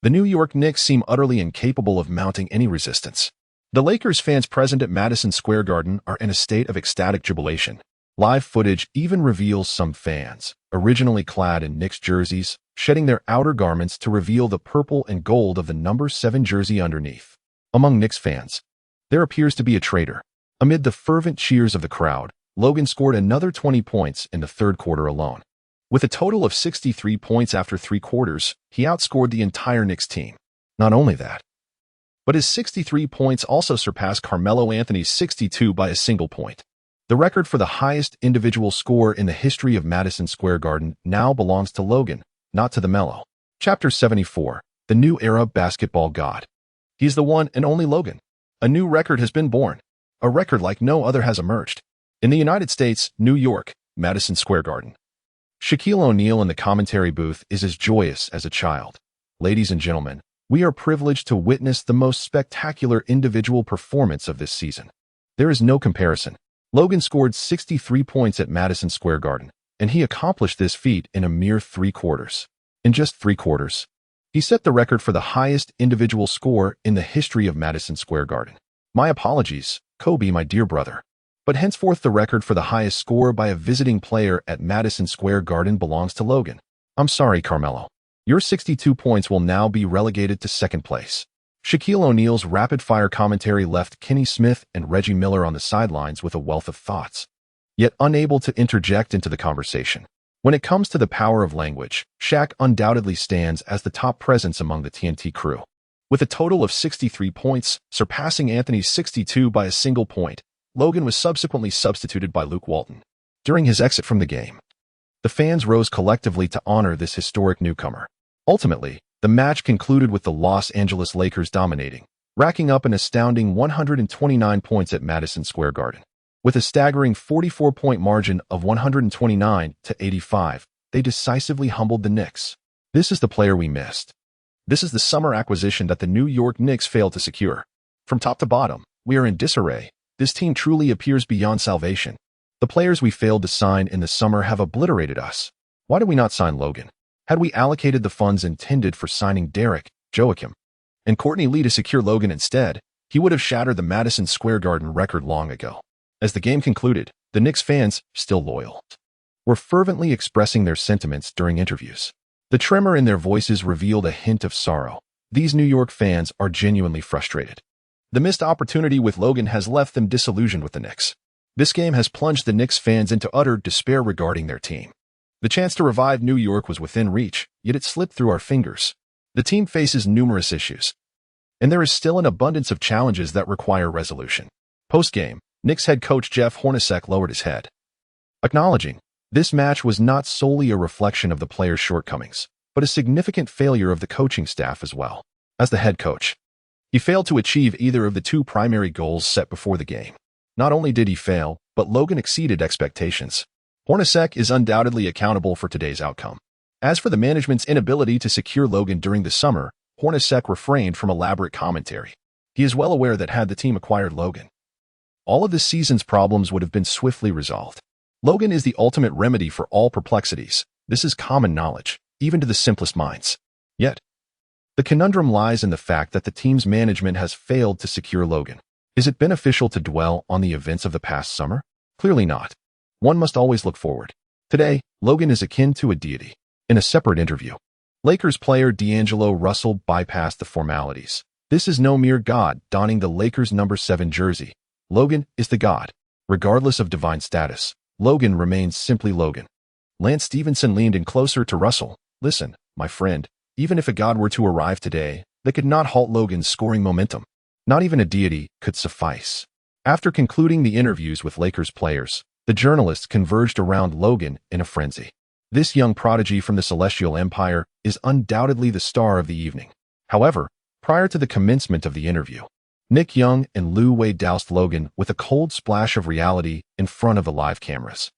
the New York Knicks seem utterly incapable of mounting any resistance. The Lakers fans present at Madison Square Garden are in a state of ecstatic jubilation. Live footage even reveals some fans, originally clad in Knicks jerseys, shedding their outer garments to reveal the purple and gold of the number 7 jersey underneath. Among Knicks fans, there appears to be a traitor. Amid the fervent cheers of the crowd, Logan scored another 20 points in the third quarter alone. With a total of 63 points after 3 quarters, he outscored the entire Knicks team. Not only that, but his 63 points also surpassed Carmelo Anthony's 62 by a single point. The record for the highest individual score in the history of Madison Square Garden now belongs to Logan, not to the Melo. Chapter 74, The New Era Basketball God. He's the one and only Logan. A new record has been born. A record like no other has emerged. In the United States, New York, Madison Square Garden. Shaquille O'Neal in the commentary booth is as joyous as a child. Ladies and gentlemen, we are privileged to witness the most spectacular individual performance of this season. There is no comparison. Logan scored 63 points at Madison Square Garden, and he accomplished this feat in a mere 3 quarters. In just 3 quarters, he set the record for the highest individual score in the history of Madison Square Garden. My apologies, Kobe, my dear brother. But henceforth the record for the highest score by a visiting player at Madison Square Garden belongs to Logan. I'm sorry, Carmelo. Your 62 points will now be relegated to second place. Shaquille O'Neal's rapid-fire commentary left Kenny Smith and Reggie Miller on the sidelines with a wealth of thoughts, yet unable to interject into the conversation. When it comes to the power of language, Shaq undoubtedly stands as the top presence among the TNT crew. With a total of 63 points, surpassing Anthony's 62 by a single point, Logan was subsequently substituted by Luke Walton. During his exit from the game, the fans rose collectively to honor this historic newcomer. Ultimately, the match concluded with the Los Angeles Lakers dominating, racking up an astounding 129 points at Madison Square Garden. With a staggering 44-point margin of 129-85, they decisively humbled the Knicks. This is the player we missed. This is the summer acquisition that the New York Knicks failed to secure. From top to bottom, we are in disarray. This team truly appears beyond salvation. The players we failed to sign in the summer have obliterated us. Why did we not sign Logan? Had we allocated the funds intended for signing Derek, Joakim, and Courtney Lee to secure Logan instead, he would have shattered the Madison Square Garden record long ago. As the game concluded, the Knicks fans, still loyal, were fervently expressing their sentiments during interviews. The tremor in their voices revealed a hint of sorrow. These New York fans are genuinely frustrated. The missed opportunity with Logan has left them disillusioned with the Knicks. This game has plunged the Knicks fans into utter despair regarding their team. The chance to revive New York was within reach, yet it slipped through our fingers. The team faces numerous issues, and there is still an abundance of challenges that require resolution. Post-game, Knicks head coach Jeff Hornacek lowered his head, acknowledging this match was not solely a reflection of the players' shortcomings, but a significant failure of the coaching staff as well. As the head coach, he failed to achieve either of the 2 primary goals set before the game. Not only did he fail, but Logan exceeded expectations. Hornacek is undoubtedly accountable for today's outcome. As for the management's inability to secure Logan during the summer, Hornacek refrained from elaborate commentary. He is well aware that had the team acquired Logan, all of this season's problems would have been swiftly resolved. Logan is the ultimate remedy for all perplexities. This is common knowledge, even to the simplest minds. Yet, the conundrum lies in the fact that the team's management has failed to secure Logan. Is it beneficial to dwell on the events of the past summer? Clearly not. One must always look forward. Today, Logan is akin to a deity. In a separate interview, Lakers player D'Angelo Russell bypassed the formalities. This is no mere god donning the Lakers' number 7 jersey. Logan is the god. Regardless of divine status, Logan remains simply Logan. Lance Stevenson leaned in closer to Russell. Listen, my friend, even if a god were to arrive today, they could not halt Logan's scoring momentum. Not even a deity could suffice. After concluding the interviews with Lakers players, the journalists converged around Logan in a frenzy. This young prodigy from the Celestial Empire is undoubtedly the star of the evening. However, prior to the commencement of the interview, Nick Young and Lou Wade doused Logan with a cold splash of reality in front of the live cameras.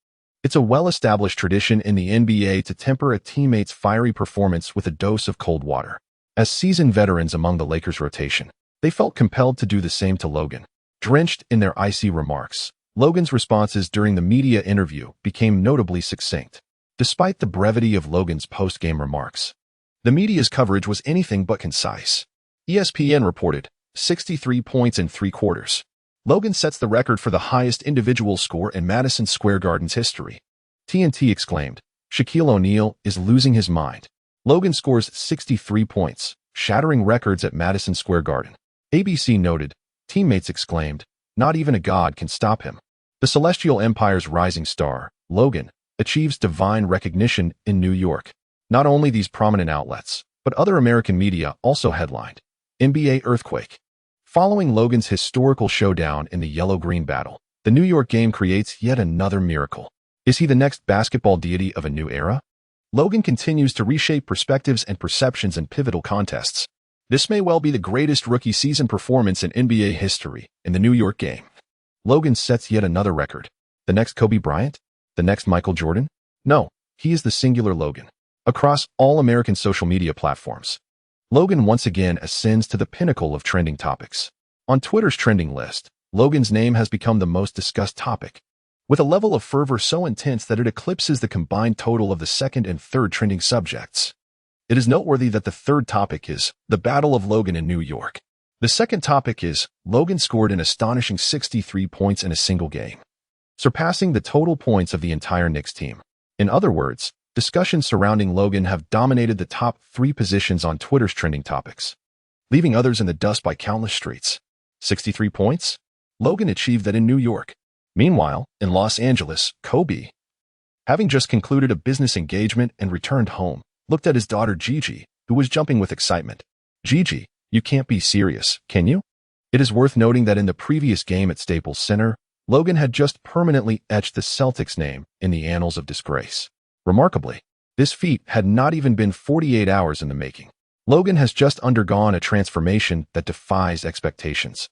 It's a well-established tradition in the NBA to temper a teammate's fiery performance with a dose of cold water. As seasoned veterans among the Lakers rotation, they felt compelled to do the same to Logan. Drenched in their icy remarks, Logan's responses during the media interview became notably succinct. Despite the brevity of Logan's post-game remarks, the media's coverage was anything but concise. ESPN reported 63 points in 3 quarters. Logan sets the record for the highest individual score in Madison Square Garden's history. TNT exclaimed, Shaquille O'Neal is losing his mind. Logan scores 63 points, shattering records at Madison Square Garden. ABC noted, teammates exclaimed, not even a god can stop him. The Celestial Empire's rising star, Logan, achieves divine recognition in New York. Not only these prominent outlets, but other American media also headlined, NBA earthquake. Following Logan's historical showdown in the yellow-green battle, the New York game creates yet another miracle. Is he the next basketball deity of a new era? Logan continues to reshape perspectives and perceptions in pivotal contests. This may well be the greatest rookie season performance in NBA history in the New York game. Logan sets yet another record. The next Kobe Bryant? The next Michael Jordan? No, he is the singular Logan. Across all American social media platforms, Logan once again ascends to the pinnacle of trending topics. On Twitter's trending list, Logan's name has become the most discussed topic, with a level of fervor so intense that it eclipses the combined total of the second and third trending subjects. It is noteworthy that the third topic is the Battle of Logan in New York. The second topic is Logan scored an astonishing 63 points in a single game, surpassing the total points of the entire Knicks team. In other words, discussions surrounding Logan have dominated the top 3 positions on Twitter's trending topics, leaving others in the dust by countless streets. 63 points? Logan achieved that in New York. Meanwhile, in Los Angeles, Kobe, having just concluded a business engagement and returned home, looked at his daughter Gigi, who was jumping with excitement. Gigi, you can't be serious, can you? It is worth noting that in the previous game at Staples Center, Logan had just permanently etched the Celtics' name in the annals of disgrace. Remarkably, this feat had not even been 48 hours in the making. Logan has just undergone a transformation that defies expectations,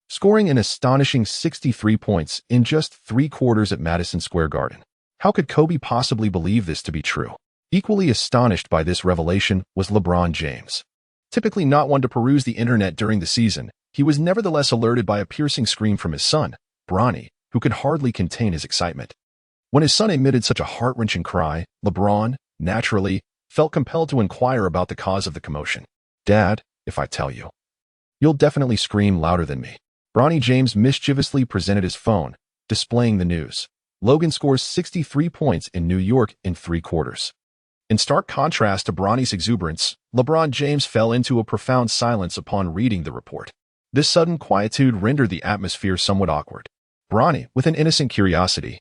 scoring an astonishing 63 points in just 3 quarters at Madison Square Garden. How could Kobe possibly believe this to be true? Equally astonished by this revelation was LeBron James. Typically not one to peruse the internet during the season, he was nevertheless alerted by a piercing scream from his son, Bronny, who could hardly contain his excitement. When his son emitted such a heart-wrenching cry, LeBron, naturally, felt compelled to inquire about the cause of the commotion. Dad, if I tell you, you'll definitely scream louder than me. Bronny James mischievously presented his phone, displaying the news. Logan scores 63 points in New York in 3 quarters. In stark contrast to Bronny's exuberance, LeBron James fell into a profound silence upon reading the report. This sudden quietude rendered the atmosphere somewhat awkward. Bronny, with an innocent curiosity,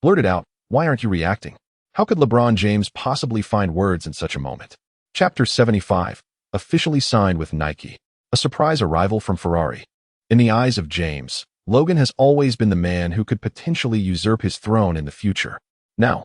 blurted out, "Why aren't you reacting?" How could LeBron James possibly find words in such a moment? Chapter 75, officially signed with Nike. A surprise arrival from Ferrari. In the eyes of James, Logan has always been the man who could potentially usurp his throne in the future. Now,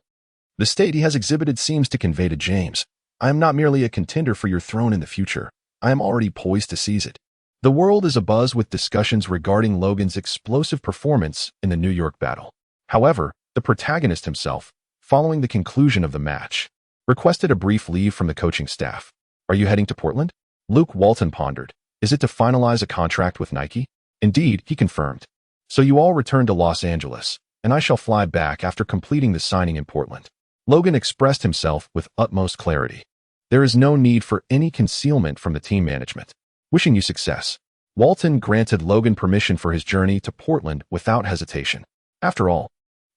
the state he has exhibited seems to convey to James, I am not merely a contender for your throne in the future, I am already poised to seize it. The world is abuzz with discussions regarding Logan's explosive performance in the New York battle. However, the protagonist himself, following the conclusion of the match, requested a brief leave from the coaching staff. Are you heading to Portland? Luke Walton pondered. Is it to finalize a contract with Nike? Indeed, he confirmed. So you all return to Los Angeles, and I shall fly back after completing the signing in Portland. Logan expressed himself with utmost clarity. There is no need for any concealment from the team management. Wishing you success. Walton granted Logan permission for his journey to Portland without hesitation. After all,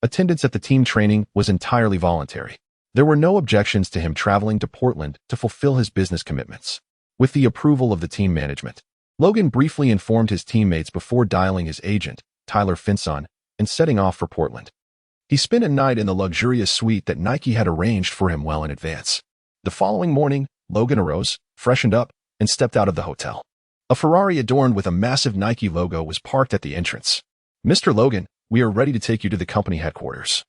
attendance at the team training was entirely voluntary. There were no objections to him traveling to Portland to fulfill his business commitments. With the approval of the team management, Logan briefly informed his teammates before dialing his agent, Tyler Finson, and setting off for Portland. He spent a night in the luxurious suite that Nike had arranged for him well in advance. The following morning, Logan arose, freshened up, and stepped out of the hotel. A Ferrari adorned with a massive Nike logo was parked at the entrance. "Mr. Logan, we are ready to take you to the company headquarters,"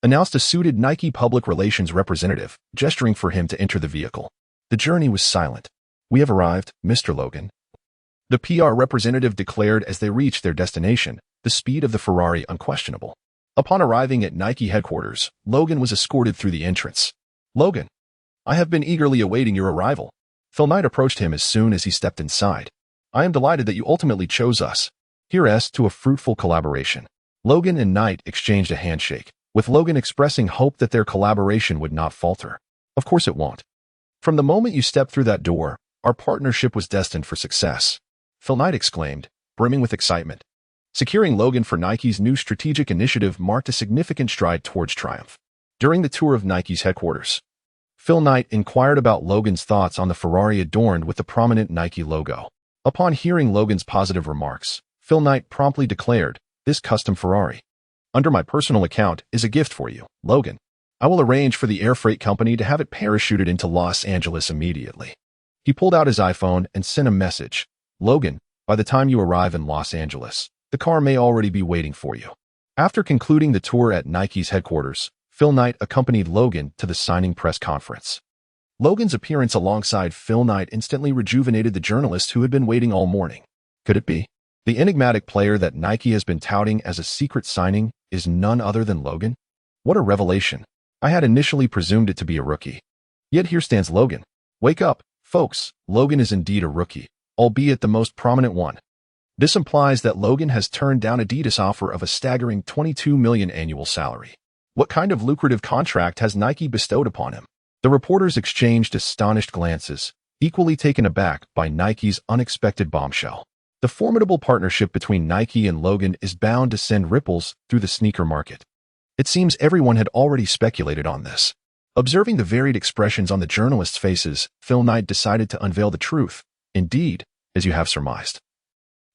announced a suited Nike public relations representative, gesturing for him to enter the vehicle. The journey was silent. "We have arrived, Mr. Logan," the PR representative declared as they reached their destination, the speed of the Ferrari unquestionable. Upon arriving at Nike headquarters, Logan was escorted through the entrance. "Logan, I have been eagerly awaiting your arrival." Phil Knight approached him as soon as he stepped inside. "I am delighted that you ultimately chose us. Here's to a fruitful collaboration." Logan and Knight exchanged a handshake, with Logan expressing hope that their collaboration would not falter. "Of course it won't. From the moment you stepped through that door, our partnership was destined for success," Phil Knight exclaimed, brimming with excitement. Securing Logan for Nike's new strategic initiative marked a significant stride towards triumph. During the tour of Nike's headquarters, Phil Knight inquired about Logan's thoughts on the Ferrari adorned with the prominent Nike logo. Upon hearing Logan's positive remarks, Phil Knight promptly declared, "This custom Ferrari, under my personal account, is a gift for you, Logan. I will arrange for the air freight company to have it parachuted into Los Angeles immediately." He pulled out his iPhone and sent a message. "Logan, by the time you arrive in Los Angeles, the car may already be waiting for you." After concluding the tour at Nike's headquarters, Phil Knight accompanied Logan to the signing press conference. Logan's appearance alongside Phil Knight instantly rejuvenated the journalists who had been waiting all morning. Could it be? The enigmatic player that Nike has been touting as a secret signing is none other than Logan? What a revelation. I had initially presumed it to be a rookie. Yet here stands Logan. Wake up, folks. Logan is indeed a rookie, albeit the most prominent one. This implies that Logan has turned down Adidas' offer of a staggering $22 million annual salary. What kind of lucrative contract has Nike bestowed upon him? The reporters exchanged astonished glances, equally taken aback by Nike's unexpected bombshell. The formidable partnership between Nike and Logan is bound to send ripples through the sneaker market. It seems everyone had already speculated on this. Observing the varied expressions on the journalists' faces, Phil Knight decided to unveil the truth. "Indeed, as you have surmised,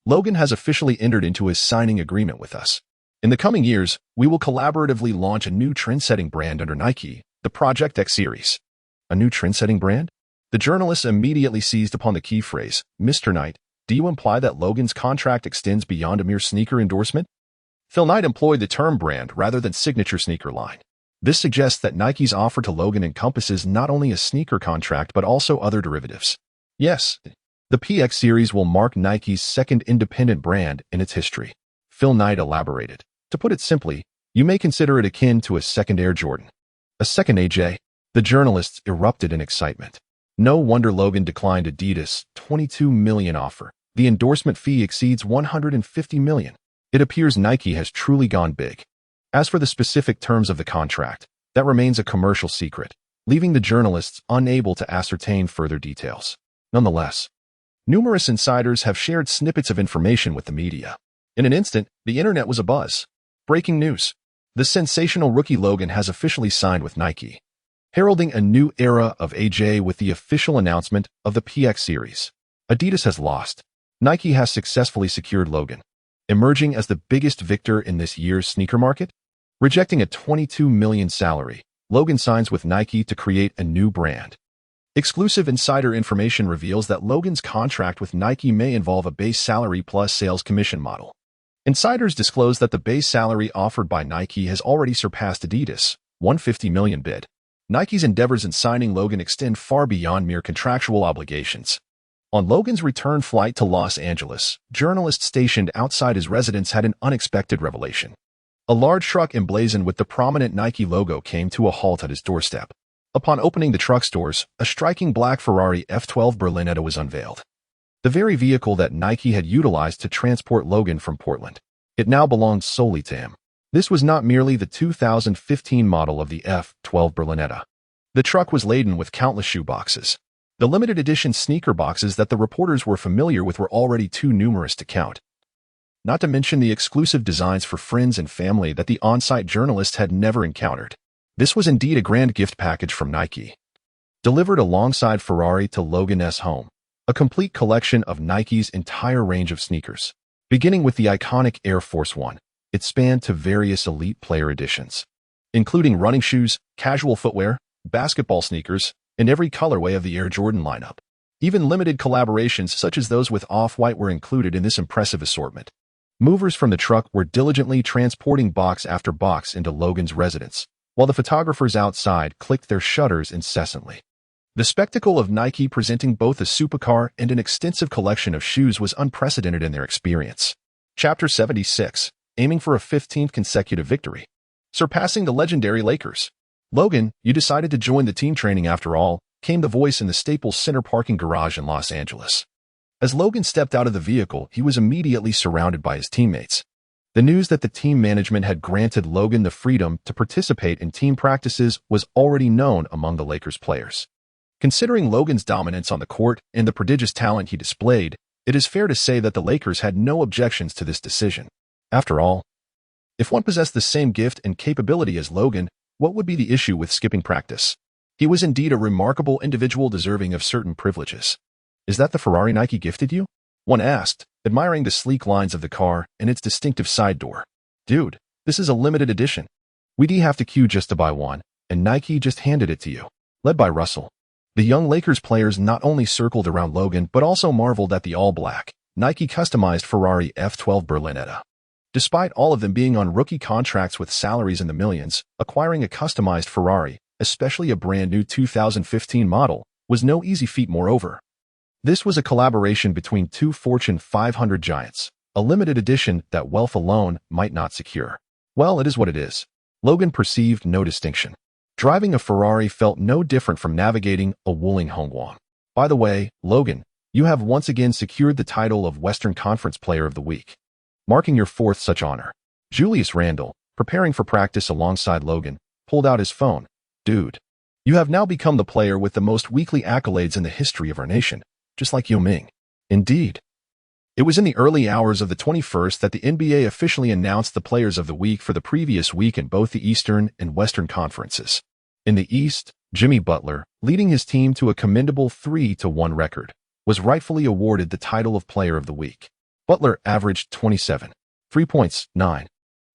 Logan has officially entered into his signing agreement with us. In the coming years, we will collaboratively launch a new trend-setting brand under Nike, the Project X series." A new trend-setting brand? The journalists immediately seized upon the key phrase. "Mr. Knight, do you imply that Logan's contract extends beyond a mere sneaker endorsement?" Phil Knight employed the term brand rather than signature sneaker line. This suggests that Nike's offer to Logan encompasses not only a sneaker contract but also other derivatives. Yes, the PX series will mark Nike's second independent brand in its history. Phil Knight elaborated. "To put it simply, you may consider it akin to a second Air Jordan." A second AJ? The journalists erupted in excitement. No wonder Logan declined Adidas' $22 million offer. The endorsement fee exceeds $150 million. It appears Nike has truly gone big. As for the specific terms of the contract, that remains a commercial secret, leaving the journalists unable to ascertain further details. Nonetheless, numerous insiders have shared snippets of information with the media. In an instant, the internet was abuzz. Breaking news. The sensational rookie Logan has officially signed with Nike, heralding a new era of AJ with the official announcement of the PX series. Adidas has lost. Nike has successfully secured Logan, emerging as the biggest victor in this year's sneaker market. Rejecting a $22 million salary, Logan signs with Nike to create a new brand. Exclusive insider information reveals that Logan's contract with Nike may involve a base salary plus sales commission model. Insiders disclose that the base salary offered by Nike has already surpassed Adidas' $150 million bid. Nike's endeavors in signing Logan extend far beyond mere contractual obligations. On Logan's return flight to Los Angeles, journalists stationed outside his residence had an unexpected revelation. A large truck emblazoned with the prominent Nike logo came to a halt at his doorstep. Upon opening the truck's doors, a striking black Ferrari F12 Berlinetta was unveiled. The very vehicle that Nike had utilized to transport Logan from Portland. It now belonged solely to him. This was not merely the 2015 model of the F12 Berlinetta. The truck was laden with countless shoeboxes. The limited edition sneaker boxes that the reporters were familiar with were already too numerous to count. Not to mention the exclusive designs for friends and family that the on-site journalists had never encountered. This was indeed a grand gift package from Nike. Delivered alongside Ferrari to Logan's home, a complete collection of Nike's entire range of sneakers. Beginning with the iconic Air Force One, it spanned to various elite player editions, including running shoes, casual footwear, basketball sneakers, and every colorway of the Air Jordan lineup. Even limited collaborations such as those with Off-White were included in this impressive assortment. Movers from the truck were diligently transporting box after box into Logan's residence, while the photographers outside clicked their shutters incessantly. The spectacle of Nike presenting both a supercar and an extensive collection of shoes was unprecedented in their experience. Chapter 76. aiming for a 15th consecutive victory. Surpassing the legendary Lakers. Logan, you decided to join the team training after all, came the voice in the Staples Center parking garage in Los Angeles. As Logan stepped out of the vehicle, he was immediately surrounded by his teammates. The news that the team management had granted Logan the freedom to participate in team practices was already known among the Lakers players. Considering Logan's dominance on the court and the prodigious talent he displayed, it is fair to say that the Lakers had no objections to this decision. After all, if one possessed the same gift and capability as Logan, what would be the issue with skipping practice? He was indeed a remarkable individual deserving of certain privileges. Is that the Ferrari Nike gifted you? One asked, admiring the sleek lines of the car and its distinctive side door. Dude, this is a limited edition. We'd have to queue just to buy one, and Nike just handed it to you. Led by Russell. The young Lakers players not only circled around Logan but also marveled at the all-black, Nike customized Ferrari F12 Berlinetta. Despite all of them being on rookie contracts with salaries in the millions, acquiring a customized Ferrari, especially a brand new 2015 model, was no easy feat. Moreover, this was a collaboration between two Fortune 500 giants, a limited edition that wealth alone might not secure. Well, it is what it is. Logan perceived no distinction. Driving a Ferrari felt no different from navigating a Wuling Hongguang. By the way, Logan, you have once again secured the title of Western Conference Player of the Week, marking your fourth such honor. Julius Randle, preparing for practice alongside Logan, pulled out his phone. Dude, you have now become the player with the most weekly accolades in the history of our nation, just like Yao Ming. Indeed. It was in the early hours of the 21st that the NBA officially announced the players of the week for the previous week in both the Eastern and Western conferences. In the East, Jimmy Butler, leading his team to a commendable 3-1 record, was rightfully awarded the title of Player of the Week. Butler averaged 27, 3 points, 9,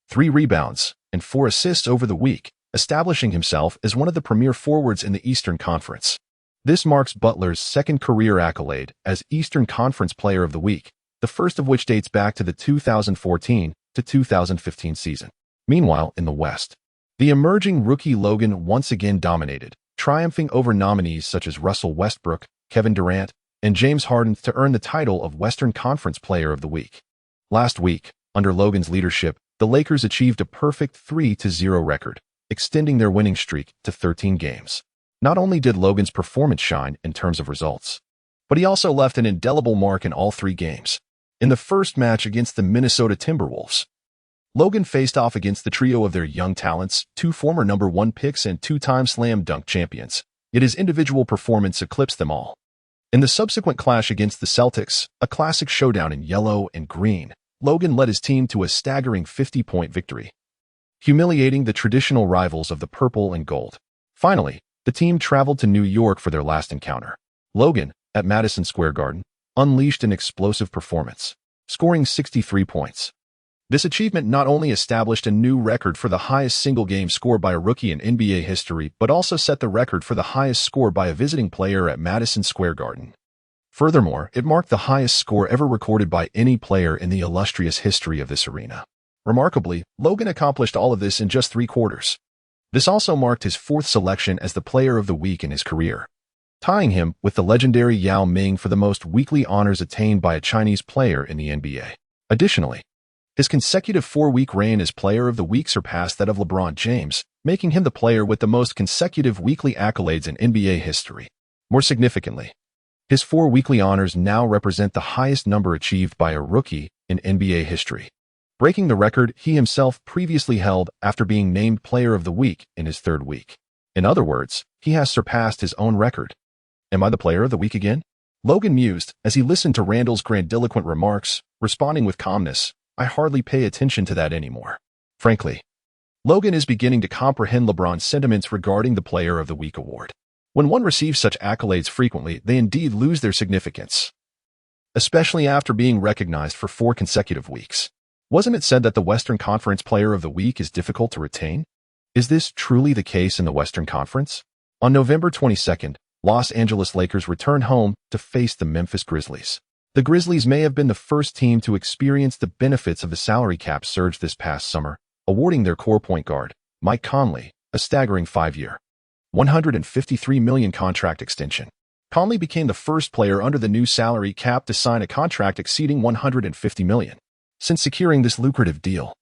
3 rebounds, and 4 assists over the week, establishing himself as one of the premier forwards in the Eastern Conference. This marks Butler's second career accolade as Eastern Conference Player of the Week, the first of which dates back to the 2014 to 2015 season. Meanwhile, in the West, the emerging rookie Logan once again dominated, triumphing over nominees such as Russell Westbrook, Kevin Durant, and James Harden to earn the title of Western Conference Player of the Week. Last week, under Logan's leadership, the Lakers achieved a perfect 3-0 record, extending their winning streak to 13 games. Not only did Logan's performance shine in terms of results, but he also left an indelible mark in all 3 games. In the first match against the Minnesota Timberwolves, Logan faced off against the trio of their young talents, 2 former number 1 picks and 2-time slam dunk champions, yet his individual performance eclipsed them all. In the subsequent clash against the Celtics, a classic showdown in yellow and green, Logan led his team to a staggering 50-point victory, humiliating the traditional rivals of the purple and gold. Finally, the team traveled to New York for their last encounter. Logan, at Madison Square Garden, unleashed an explosive performance, scoring 63 points. This achievement not only established a new record for the highest single-game score by a rookie in NBA history, but also set the record for the highest score by a visiting player at Madison Square Garden. Furthermore, it marked the highest score ever recorded by any player in the illustrious history of this arena. Remarkably, Logan accomplished all of this in just 3 quarters. This also marked his 4th selection as the Player of the Week in his career, tying him with the legendary Yao Ming for the most weekly honors attained by a Chinese player in the NBA. Additionally, his consecutive 4-week reign as Player of the Week surpassed that of LeBron James, making him the player with the most consecutive weekly accolades in NBA history. More significantly, his 4 weekly honors now represent the highest number achieved by a rookie in NBA history, breaking the record he himself previously held after being named Player of the Week in his 3rd week. In other words, he has surpassed his own record. Am I the Player of the Week again? Logan mused as he listened to Randle's grandiloquent remarks, responding with calmness. I hardly pay attention to that anymore. Frankly, Logan is beginning to comprehend LeBron's sentiments regarding the Player of the Week award. When one receives such accolades frequently, they indeed lose their significance, especially after being recognized for 4 consecutive weeks. Wasn't it said that the Western Conference Player of the Week is difficult to retain? Is this truly the case in the Western Conference? On November 22nd, Los Angeles Lakers returned home to face the Memphis Grizzlies. The Grizzlies may have been the first team to experience the benefits of the salary cap surge this past summer, awarding their core point guard, Mike Conley, a staggering 5-year, $153 million contract extension. Conley became the first player under the new salary cap to sign a contract exceeding $150 million. Since securing this lucrative deal,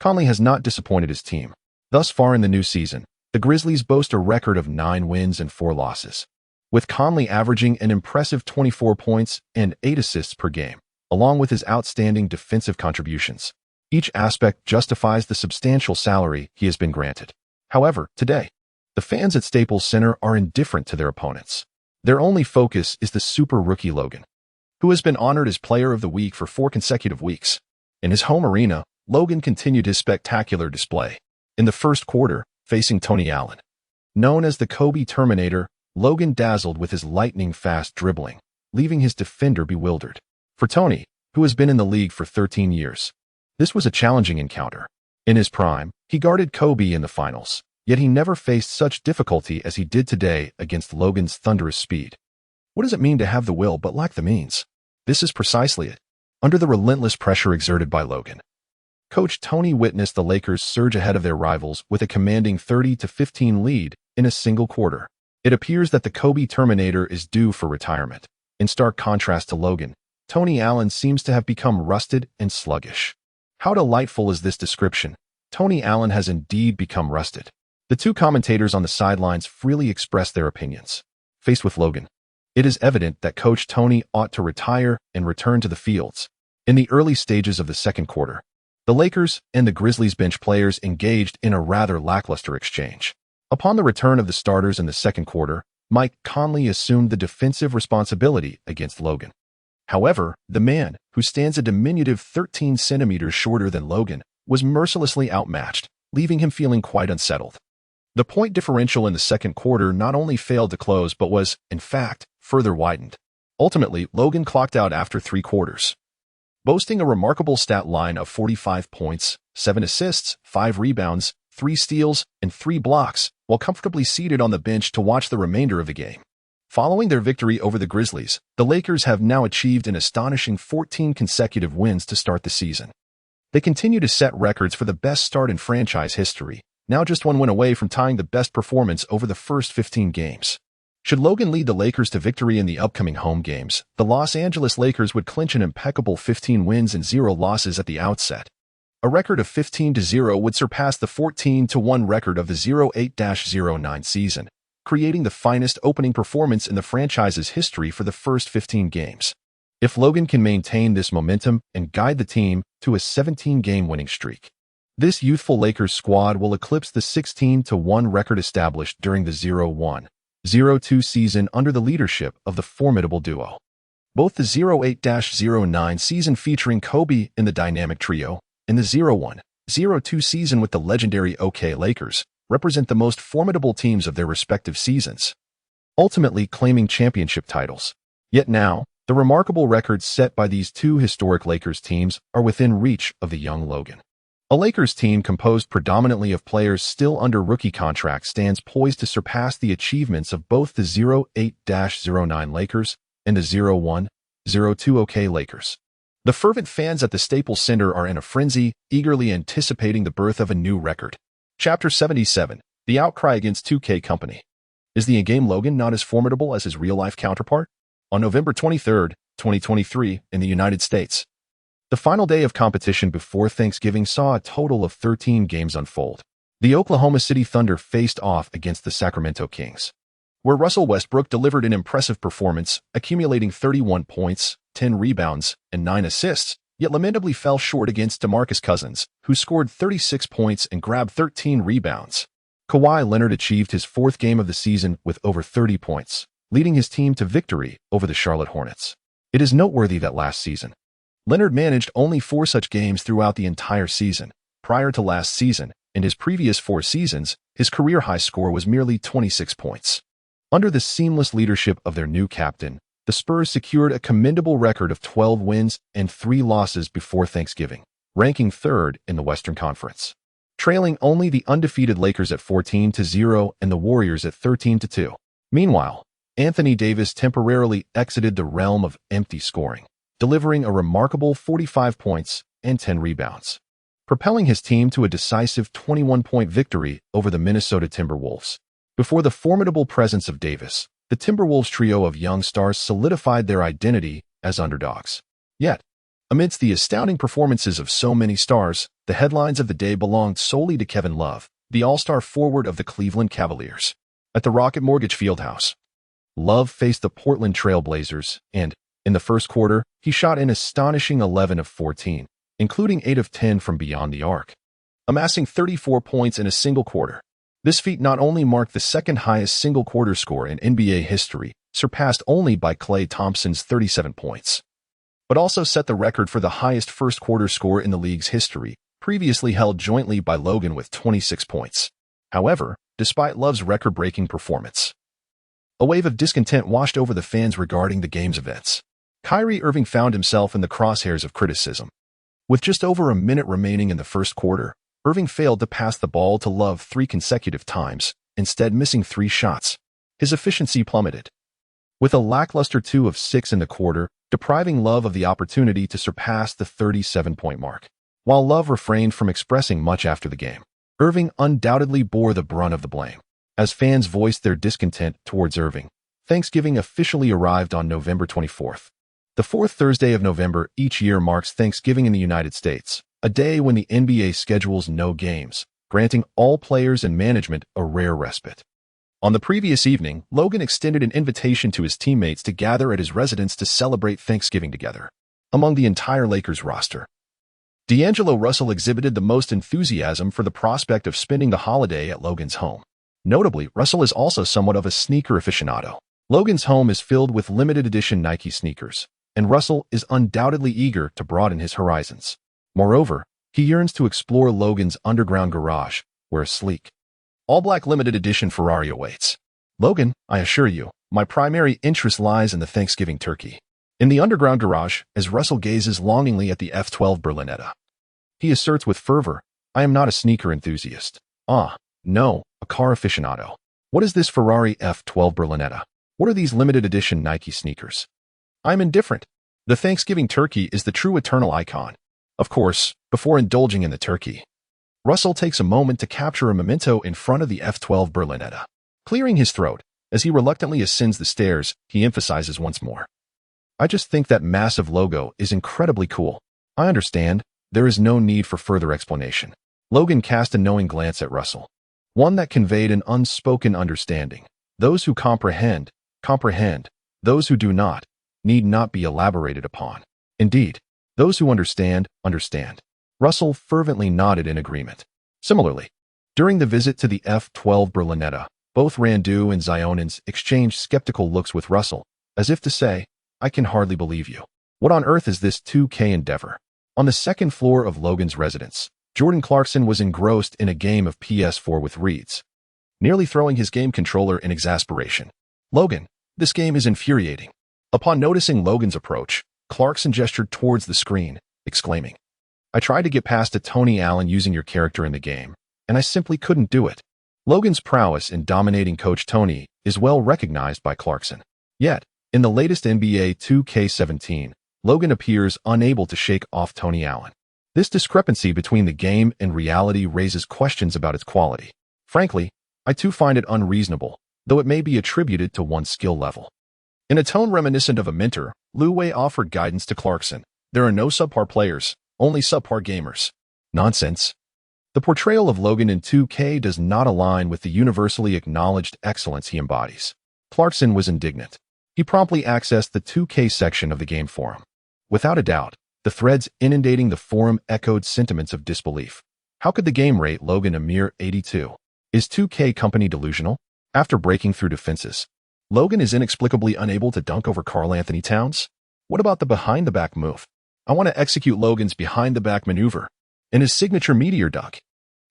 Conley has not disappointed his team. Thus far in the new season, the Grizzlies boast a record of 9 wins and 4 losses, with Conley averaging an impressive 24 points and 8 assists per game, along with his outstanding defensive contributions. Each aspect justifies the substantial salary he has been granted. However, today, the fans at Staples Center are indifferent to their opponents. Their only focus is the super rookie Logan, who has been honored as Player of the Week for 4 consecutive weeks. In his home arena, Logan continued his spectacular display. In the first quarter, facing Tony Allen, known as the Kobe Terminator, Logan dazzled with his lightning-fast dribbling, leaving his defender bewildered. For Tony, who has been in the league for 13 years, this was a challenging encounter. In his prime, he guarded Kobe in the finals, yet he never faced such difficulty as he did today against Logan's thunderous speed. What does it mean to have the will but lack the means? This is precisely it. Under the relentless pressure exerted by Logan, Coach Tony witnessed the Lakers surge ahead of their rivals with a commanding 30-15 lead in a single quarter. It appears that the Kobe Terminator is due for retirement. In stark contrast to Logan, Tony Allen seems to have become rusted and sluggish. How delightful is this description? Tony Allen has indeed become rusted. The two commentators on the sidelines freely expressed their opinions. Faced with Logan, it is evident that Coach Tony ought to retire and return to the fields. In the early stages of the second quarter, the Lakers and the Grizzlies bench players engaged in a rather lackluster exchange. Upon the return of the starters in the second quarter, Mike Conley assumed the defensive responsibility against Logan. However, the man, who stands a diminutive 13 centimeters shorter than Logan, was mercilessly outmatched, leaving him feeling quite unsettled. The point differential in the second quarter not only failed to close but was, in fact, further widened. Ultimately, Logan clocked out after 3 quarters, boasting a remarkable stat line of 45 points, 7 assists, 5 rebounds, 3 steals, and 3 blocks, while comfortably seated on the bench to watch the remainder of the game. Following their victory over the Grizzlies, the Lakers have now achieved an astonishing 14 consecutive wins to start the season. They continue to set records for the best start in franchise history, now just 1 win away from tying the best performance over the first 15 games. Should Logan lead the Lakers to victory in the upcoming home games, the Los Angeles Lakers would clinch an impeccable 15 wins and 0 losses at the outset. A record of 15-0 would surpass the 14-1 record of the 08-09 season, creating the finest opening performance in the franchise's history for the first 15 games. If Logan can maintain this momentum and guide the team to a 17-game winning streak, this youthful Lakers squad will eclipse the 16-1 record established during the 01-02 season under the leadership of the formidable duo. Both the 08-09 season featuring Kobe in the dynamic trio and the 01-02 season with the legendary OK Lakers represent the most formidable teams of their respective seasons, ultimately claiming championship titles. Yet now, the remarkable records set by these two historic Lakers teams are within reach of the young Logan. A Lakers team composed predominantly of players still under rookie contract stands poised to surpass the achievements of both the 08-09 Lakers and the 01-02 OK Lakers. The fervent fans at the Staples Center are in a frenzy, eagerly anticipating the birth of a new record. Chapter 77, The Outcry Against 2K Company. Is the in-game Logan not as formidable as his real-life counterpart? On November 23, 2023, in the United States, the final day of competition before Thanksgiving saw a total of 13 games unfold. The Oklahoma City Thunder faced off against the Sacramento Kings, where Russell Westbrook delivered an impressive performance, accumulating 31 points, 10 rebounds, and 9 assists, yet lamentably fell short against DeMarcus Cousins, who scored 36 points and grabbed 13 rebounds. Kawhi Leonard achieved his 4th game of the season with over 30 points, leading his team to victory over the Charlotte Hornets. It is noteworthy that last season, Leonard managed only 4 such games throughout the entire season. Prior to last season, in his previous 4 seasons, his career high score was merely 26 points. Under the seamless leadership of their new captain, the Spurs secured a commendable record of 12 wins and 3 losses before Thanksgiving, ranking 3rd in the Western Conference, trailing only the undefeated Lakers at 14-0 and the Warriors at 13-2. Meanwhile, Anthony Davis temporarily exited the realm of empty scoring, delivering a remarkable 45 points and 10 rebounds, propelling his team to a decisive 21-point victory over the Minnesota Timberwolves. Before the formidable presence of Davis, the Timberwolves trio of young stars solidified their identity as underdogs. Yet, Amidst the astounding performances of so many stars, the headlines of the day belonged solely to Kevin Love, the all-star forward of the Cleveland Cavaliers. At the Rocket Mortgage Fieldhouse, Love faced the Portland Trail Blazers, and, in the first quarter, he shot an astonishing 11 of 14, including 8 of 10 from beyond the arc, amassing 34 points in a single quarter. This feat not only marked the second-highest single-quarter score in NBA history, surpassed only by Klay Thompson's 37 points, but also set the record for the highest first-quarter score in the league's history, previously held jointly by Logan with 26 points. However, despite Love's record-breaking performance, a wave of discontent washed over the fans regarding the game's events. Kyrie Irving found himself in the crosshairs of criticism. With just over a minute remaining in the first quarter, Irving failed to pass the ball to Love 3 consecutive times, instead missing 3 shots. His efficiency plummeted, with a lackluster 2 of 6 in the quarter, depriving Love of the opportunity to surpass the 37-point mark. While Love refrained from expressing much after the game, Irving undoubtedly bore the brunt of the blame. As fans voiced their discontent towards Irving, Thanksgiving officially arrived on November 24th. The fourth Thursday of November each year marks Thanksgiving in the United States, a day when the NBA schedules no games, granting all players and management a rare respite. On the previous evening, Logan extended an invitation to his teammates to gather at his residence to celebrate Thanksgiving together. Among the entire Lakers roster, D'Angelo Russell exhibited the most enthusiasm for the prospect of spending the holiday at Logan's home. Notably, Russell is also somewhat of a sneaker aficionado. Logan's home is filled with limited edition Nike sneakers, and Russell is undoubtedly eager to broaden his horizons. Moreover, he yearns to explore Logan's underground garage, where a sleek, all-black limited edition Ferrari awaits. Logan, I assure you, my primary interest lies in the Thanksgiving turkey. In the underground garage, as Russell gazes longingly at the F12 Berlinetta, he asserts with fervor, I am not a sneaker enthusiast. No, a car aficionado. What is this Ferrari F12 Berlinetta? What are these limited edition Nike sneakers? I'm indifferent. The Thanksgiving turkey is the true eternal icon. Of course, before indulging in the turkey, Russell takes a moment to capture a memento in front of the F12 Berlinetta. Clearing his throat, as he reluctantly ascends the stairs, he emphasizes once more. I just think that massive logo is incredibly cool. I understand, there is no need for further explanation. Logan cast a knowing glance at Russell, one that conveyed an unspoken understanding. Those who comprehend, comprehend. Those who do not, need not be elaborated upon. Indeed, those who understand, understand. Russell fervently nodded in agreement. Similarly, during the visit to the F12 Berlinetta, both Randu and Zionins exchanged skeptical looks with Russell, as if to say, I can hardly believe you. What on earth is this 2K endeavor? On the second floor of Logan's residence, Jordan Clarkson was engrossed in a game of PS4 with Reeds, nearly throwing his game controller in exasperation. Logan, this game is infuriating. Upon noticing Logan's approach, Clarkson gestured towards the screen, exclaiming, I tried to get past a Tony Allen using your character in the game, and I simply couldn't do it. Logan's prowess in dominating Coach Tony is well recognized by Clarkson. Yet, in the latest NBA 2K17, Logan appears unable to shake off Tony Allen. This discrepancy between the game and reality raises questions about its quality. Frankly, I too find it unreasonable, though it may be attributed to one's skill level. In a tone reminiscent of a mentor, Lou Wei offered guidance to Clarkson. There are no subpar players, only subpar gamers. Nonsense. The portrayal of Logan in 2K does not align with the universally acknowledged excellence he embodies. Clarkson was indignant. He promptly accessed the 2K section of the game forum. Without a doubt, the threads inundating the forum echoed sentiments of disbelief. How could the game rate Logan a mere 82? Is 2K company delusional? After breaking through defenses, Logan is inexplicably unable to dunk over Karl Anthony Towns? What about the behind-the-back move? I want to execute Logan's behind-the-back maneuver in his signature meteor dunk.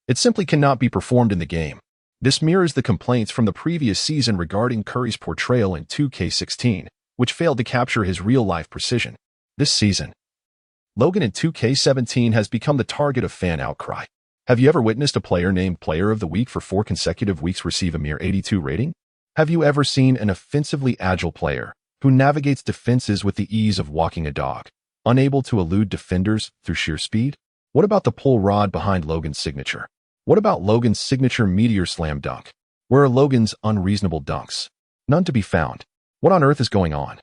It simply cannot be performed in the game. This mirrors the complaints from the previous season regarding Curry's portrayal in 2K16, which failed to capture his real-life precision. This season, Logan in 2K17 has become the target of fan outcry. Have you ever witnessed a player named Player of the Week for 4 consecutive weeks receive a mere 82 rating? Have you ever seen an offensively agile player who navigates defenses with the ease of walking a dog, unable to elude defenders through sheer speed? What about the pull rod behind Logan's signature? What about Logan's signature meteor slam dunk? Where are Logan's unreasonable dunks? None to be found. What on earth is going on?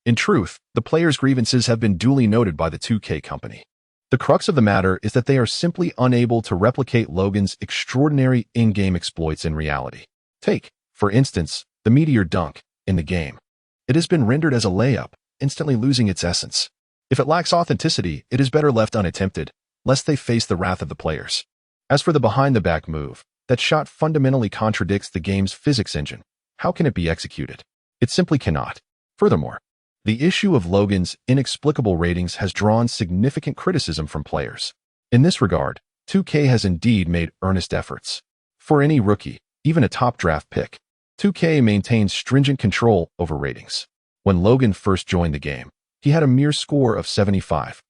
In truth, the players' grievances have been duly noted by the 2K company. The crux of the matter is that they are simply unable to replicate Logan's extraordinary in-game exploits in reality. Take, for instance, the Meteor Dunk in the game. It has been rendered as a layup, instantly losing its essence. If it lacks authenticity, it is better left unattempted, lest they face the wrath of the players. As for the behind-the-back move, that shot fundamentally contradicts the game's physics engine. How can it be executed? It simply cannot. Furthermore, the issue of Logan's inexplicable ratings has drawn significant criticism from players. In this regard, 2K has indeed made earnest efforts. For any rookie, even a top draft pick, 2K maintains stringent control over ratings. When Logan first joined the game, he had a mere score of 75.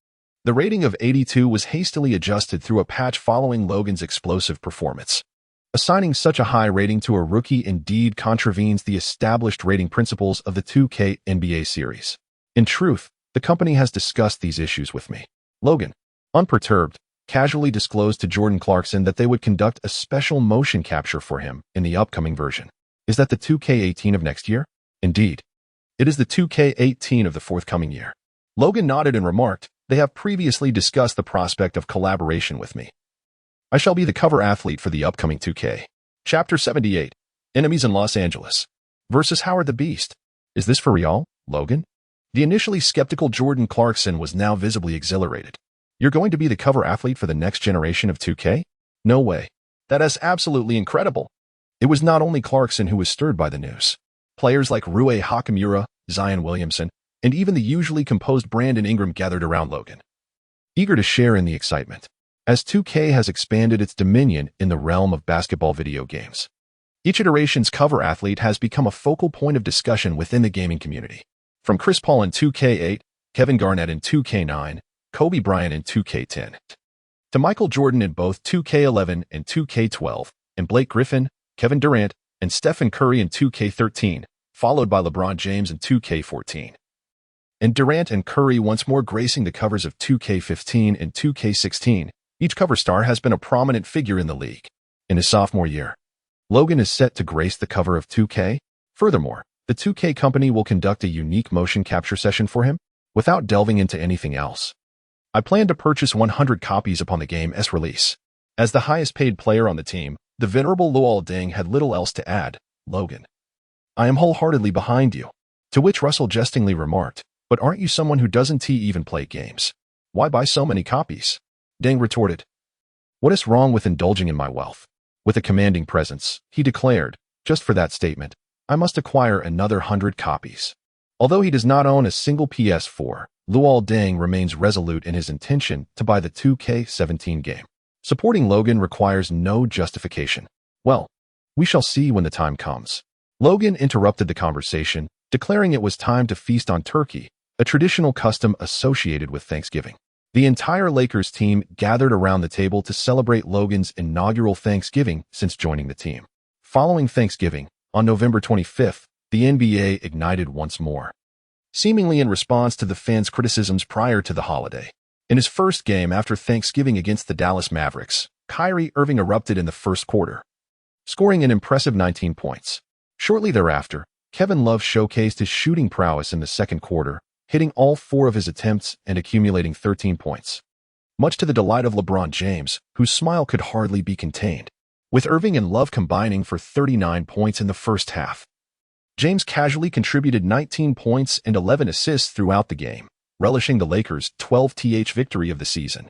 The rating of 82 was hastily adjusted through a patch following Logan's explosive performance. Assigning such a high rating to a rookie indeed contravenes the established rating principles of the 2K NBA series. In truth, the company has discussed these issues with me. Logan, unperturbed, casually disclosed to Jordan Clarkson that they would conduct a special motion capture for him in the upcoming version. Is that the 2K18 of next year? Indeed. It is the 2K18 of the forthcoming year. Logan nodded and remarked, "They have previously discussed the prospect of collaboration with me. I shall be the cover athlete for the upcoming 2K. Chapter 78, Enemies in Los Angeles versus Howard the Beast. Is this for real, Logan?" The initially skeptical Jordan Clarkson was now visibly exhilarated. "You're going to be the cover athlete for the next generation of 2K? No way. That is absolutely incredible." It was not only Clarkson who was stirred by the news. Players like Rui Hachimura, Zion Williamson, and even the usually composed Brandon Ingram gathered around Logan, eager to share in the excitement, as 2K has expanded its dominion in the realm of basketball video games. Each iteration's cover athlete has become a focal point of discussion within the gaming community. From Chris Paul in 2K8, Kevin Garnett in 2K9, Kobe Bryant in 2K10, to Michael Jordan in both 2K11 and 2K12, and Blake Griffin, Kevin Durant, and Stephen Curry in 2K13, followed by LeBron James in 2K14. And Durant and Curry once more gracing the covers of 2K15 and 2K16, each cover star has been a prominent figure in the league. In his sophomore year, Logan is set to grace the cover of 2K. Furthermore, the 2K company will conduct a unique motion capture session for him, without delving into anything else. I plan to purchase 100 copies upon the game's release. As the highest paid player on the team, the venerable Luol Deng had little else to add. "Logan, I am wholeheartedly behind you." To which Russell jestingly remarked, "But aren't you someone who doesn't even play games? Why buy so many copies?" Deng retorted, "What is wrong with indulging in my wealth?" With a commanding presence, he declared, "Just for that statement, I must acquire another 100 copies." Although he does not own a single PS4, Luol Deng remains resolute in his intention to buy the 2K17 game. Supporting Logan requires no justification. Well, we shall see when the time comes. Logan interrupted the conversation, declaring it was time to feast on turkey, a traditional custom associated with Thanksgiving. The entire Lakers team gathered around the table to celebrate Logan's inaugural Thanksgiving since joining the team. Following Thanksgiving, on November 25th, the NBA ignited once more, seemingly in response to the fans' criticisms prior to the holiday. In his first game after Thanksgiving against the Dallas Mavericks, Kyrie Irving erupted in the first quarter, scoring an impressive 19 points. Shortly thereafter, Kevin Love showcased his shooting prowess in the second quarter, hitting all 4 of his attempts and accumulating 13 points. Much to the delight of LeBron James, whose smile could hardly be contained, with Irving and Love combining for 39 points in the first half. James casually contributed 19 points and 11 assists throughout the game, relishing the Lakers' 12th victory of the season.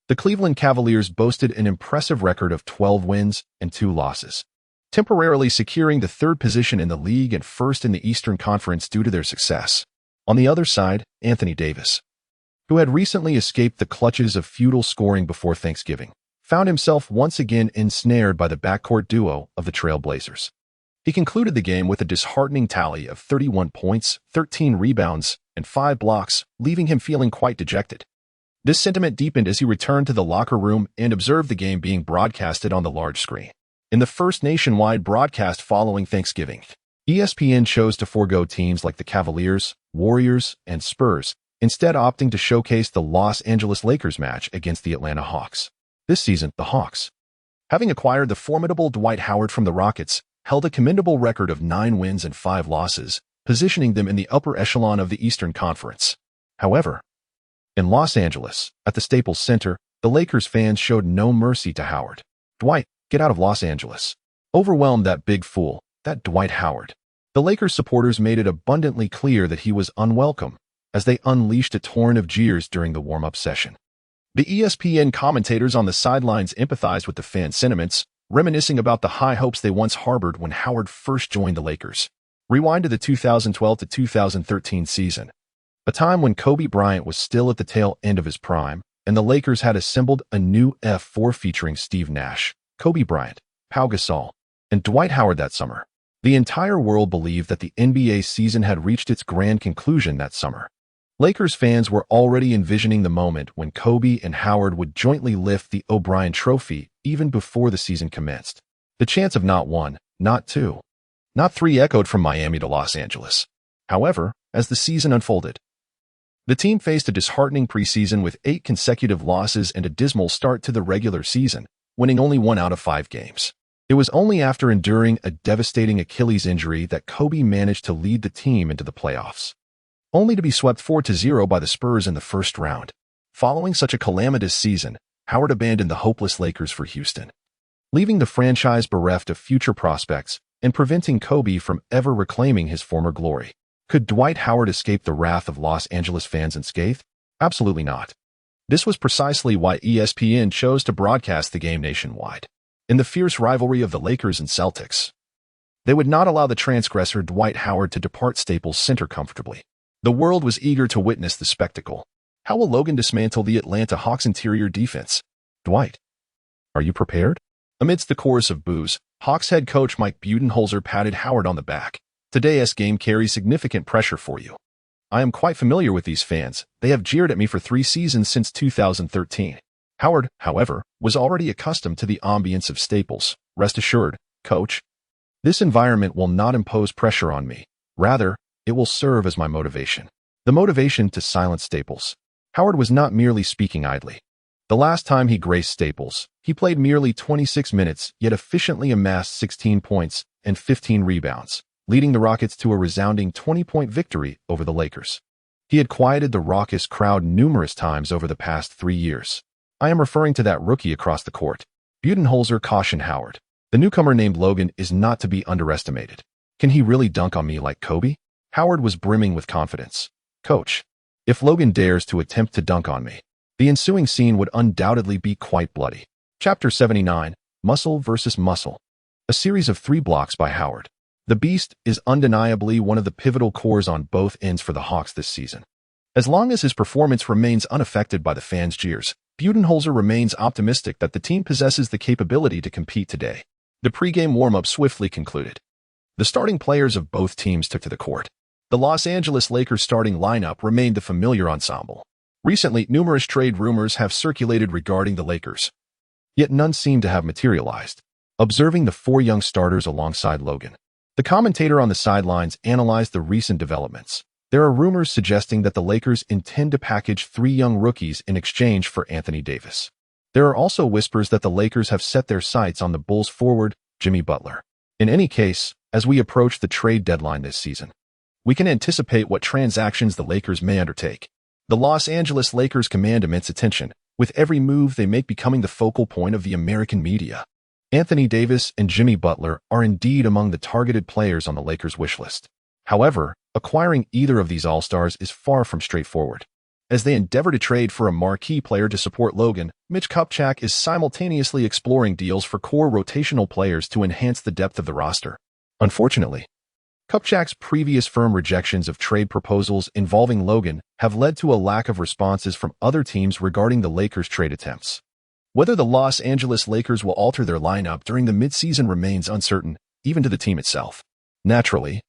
The Cleveland Cavaliers boasted an impressive record of 12 wins and 2 losses, temporarily securing the 3rd position in the league and 1st in the Eastern Conference due to their success. On the other side, Anthony Davis, who had recently escaped the clutches of futile scoring before Thanksgiving, found himself once again ensnared by the backcourt duo of the Trail Blazers. He concluded the game with a disheartening tally of 31 points, 13 rebounds, and 5 blocks, leaving him feeling quite dejected. This sentiment deepened as he returned to the locker room and observed the game being broadcasted on the large screen. In the first nationwide broadcast following Thanksgiving, ESPN chose to forego teams like the Cavaliers, Warriors, and Spurs, instead opting to showcase the Los Angeles Lakers match against the Atlanta Hawks. This season, the Hawks, having acquired the formidable Dwight Howard from the Rockets, held a commendable record of 9 wins and 5 losses, positioning them in the upper echelon of the Eastern Conference. However, in Los Angeles, at the Staples Center, the Lakers fans showed no mercy to Howard. "Dwight, get out of Los Angeles. Overwhelmed that big fool, that Dwight Howard." The Lakers supporters made it abundantly clear that he was unwelcome, as they unleashed a torrent of jeers during the warm-up session. The ESPN commentators on the sidelines empathized with the fan sentiments, reminiscing about the high hopes they once harbored when Howard first joined the Lakers. Rewind to the 2012 to 2013 season, a time when Kobe Bryant was still at the tail end of his prime, and the Lakers had assembled a new F4 featuring Steve Nash, Kobe Bryant, Pau Gasol, and Dwight Howard that summer. The entire world believed that the NBA season had reached its grand conclusion that summer. Lakers fans were already envisioning the moment when Kobe and Howard would jointly lift the O'Brien Trophy even before the season commenced. The chants of not one, not two, not three echoed from Miami to Los Angeles. However, as the season unfolded, the team faced a disheartening preseason with 8 consecutive losses and a dismal start to the regular season, winning only 1 out of 5 games. It was only after enduring a devastating Achilles injury that Kobe managed to lead the team into the playoffs, only to be swept 4-0 by the Spurs in the first round. Following such a calamitous season, Howard abandoned the hopeless Lakers for Houston, leaving the franchise bereft of future prospects and preventing Kobe from ever reclaiming his former glory. Could Dwight Howard escape the wrath of Los Angeles fans unscathed? Absolutely not. This was precisely why ESPN chose to broadcast the game nationwide. In the fierce rivalry of the Lakers and Celtics, they would not allow the transgressor Dwight Howard to depart Staples Center comfortably. The world was eager to witness the spectacle. How will Logan dismantle the Atlanta Hawks' interior defense? Dwight, are you prepared? Amidst the chorus of boos, Hawks head coach Mike Budenholzer patted Howard on the back. "Today's game carries significant pressure for you. I am quite familiar with these fans. They have jeered at me for 3 seasons since 2013. Howard, however, was already accustomed to the ambience of Staples. "Rest assured, coach, this environment will not impose pressure on me. Rather, it will serve as my motivation." The motivation to silence Staples. Howard was not merely speaking idly. The last time he graced Staples, he played merely 26 minutes, yet efficiently amassed 16 points and 15 rebounds, leading the Rockets to a resounding 20-point victory over the Lakers. He had quieted the raucous crowd numerous times over the past 3 years. "I am referring to that rookie across the court," Budenholzer cautioned Howard. "The newcomer named Logan is not to be underestimated. Can he really dunk on me like Kobe?" Howard was brimming with confidence. "Coach, if Logan dares to attempt to dunk on me, the ensuing scene would undoubtedly be quite bloody." Chapter 79, Muscle versus Muscle. A series of 3 blocks by Howard. The Beast is undeniably one of the pivotal cores on both ends for the Hawks this season. As long as his performance remains unaffected by the fans' jeers, Budenholzer remains optimistic that the team possesses the capability to compete today. The pregame warm-up swiftly concluded. The starting players of both teams took to the court. The Los Angeles Lakers starting lineup remained the familiar ensemble. Recently, numerous trade rumors have circulated regarding the Lakers, yet none seem to have materialized. Observing the 4 young starters alongside Logan, the commentator on the sidelines analyzed the recent developments. There are rumors suggesting that the Lakers intend to package 3 young rookies in exchange for Anthony Davis. There are also whispers that the Lakers have set their sights on the Bulls forward, Jimmy Butler. In any case, as we approach the trade deadline this season, we can anticipate what transactions the Lakers may undertake. The Los Angeles Lakers command immense attention, with every move they make becoming the focal point of the American media. Anthony Davis and Jimmy Butler are indeed among the targeted players on the Lakers' wish list. However, acquiring either of these all-stars is far from straightforward. As they endeavor to trade for a marquee player to support Logan, Mitch Kupchak is simultaneously exploring deals for core rotational players to enhance the depth of the roster. Unfortunately, Kupchak's previous firm rejections of trade proposals involving Logan have led to a lack of responses from other teams regarding the Lakers' trade attempts. Whether the Los Angeles Lakers will alter their lineup during the midseason remains uncertain, even to the team itself. Naturally,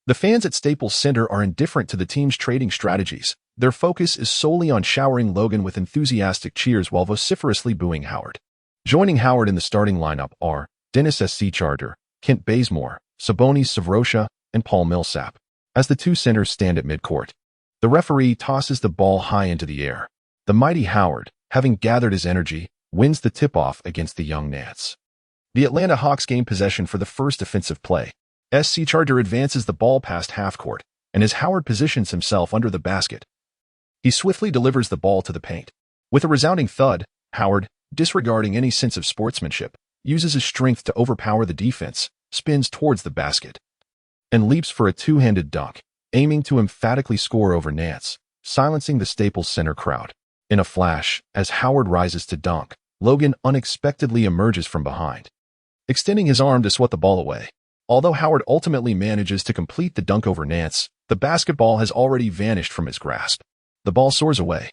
the fans at Staples Center are indifferent to the team's trading strategies. Their focus is solely on showering Logan with enthusiastic cheers while vociferously booing Howard. Joining Howard in the starting lineup are Dennis S.C. Charter, Kent Bazemore, Sabonis Savrocha, and Paul Millsap. As the 2 centers stand at midcourt, the referee tosses the ball high into the air. The mighty Howard, having gathered his energy, wins the tip-off against the young Nats. The Atlanta Hawks gain possession for the first offensive play. SC Charger advances the ball past half-court, and as Howard positions himself under the basket, he swiftly delivers the ball to the paint. With a resounding thud, Howard, disregarding any sense of sportsmanship, uses his strength to overpower the defense, spins towards the basket, and leaps for a two-handed dunk, aiming to emphatically score over Nance, silencing the Staples Center crowd. In a flash, as Howard rises to dunk, Logan unexpectedly emerges from behind, extending his arm to swat the ball away. Although Howard ultimately manages to complete the dunk over Nance, the basketball has already vanished from his grasp. The ball soars away,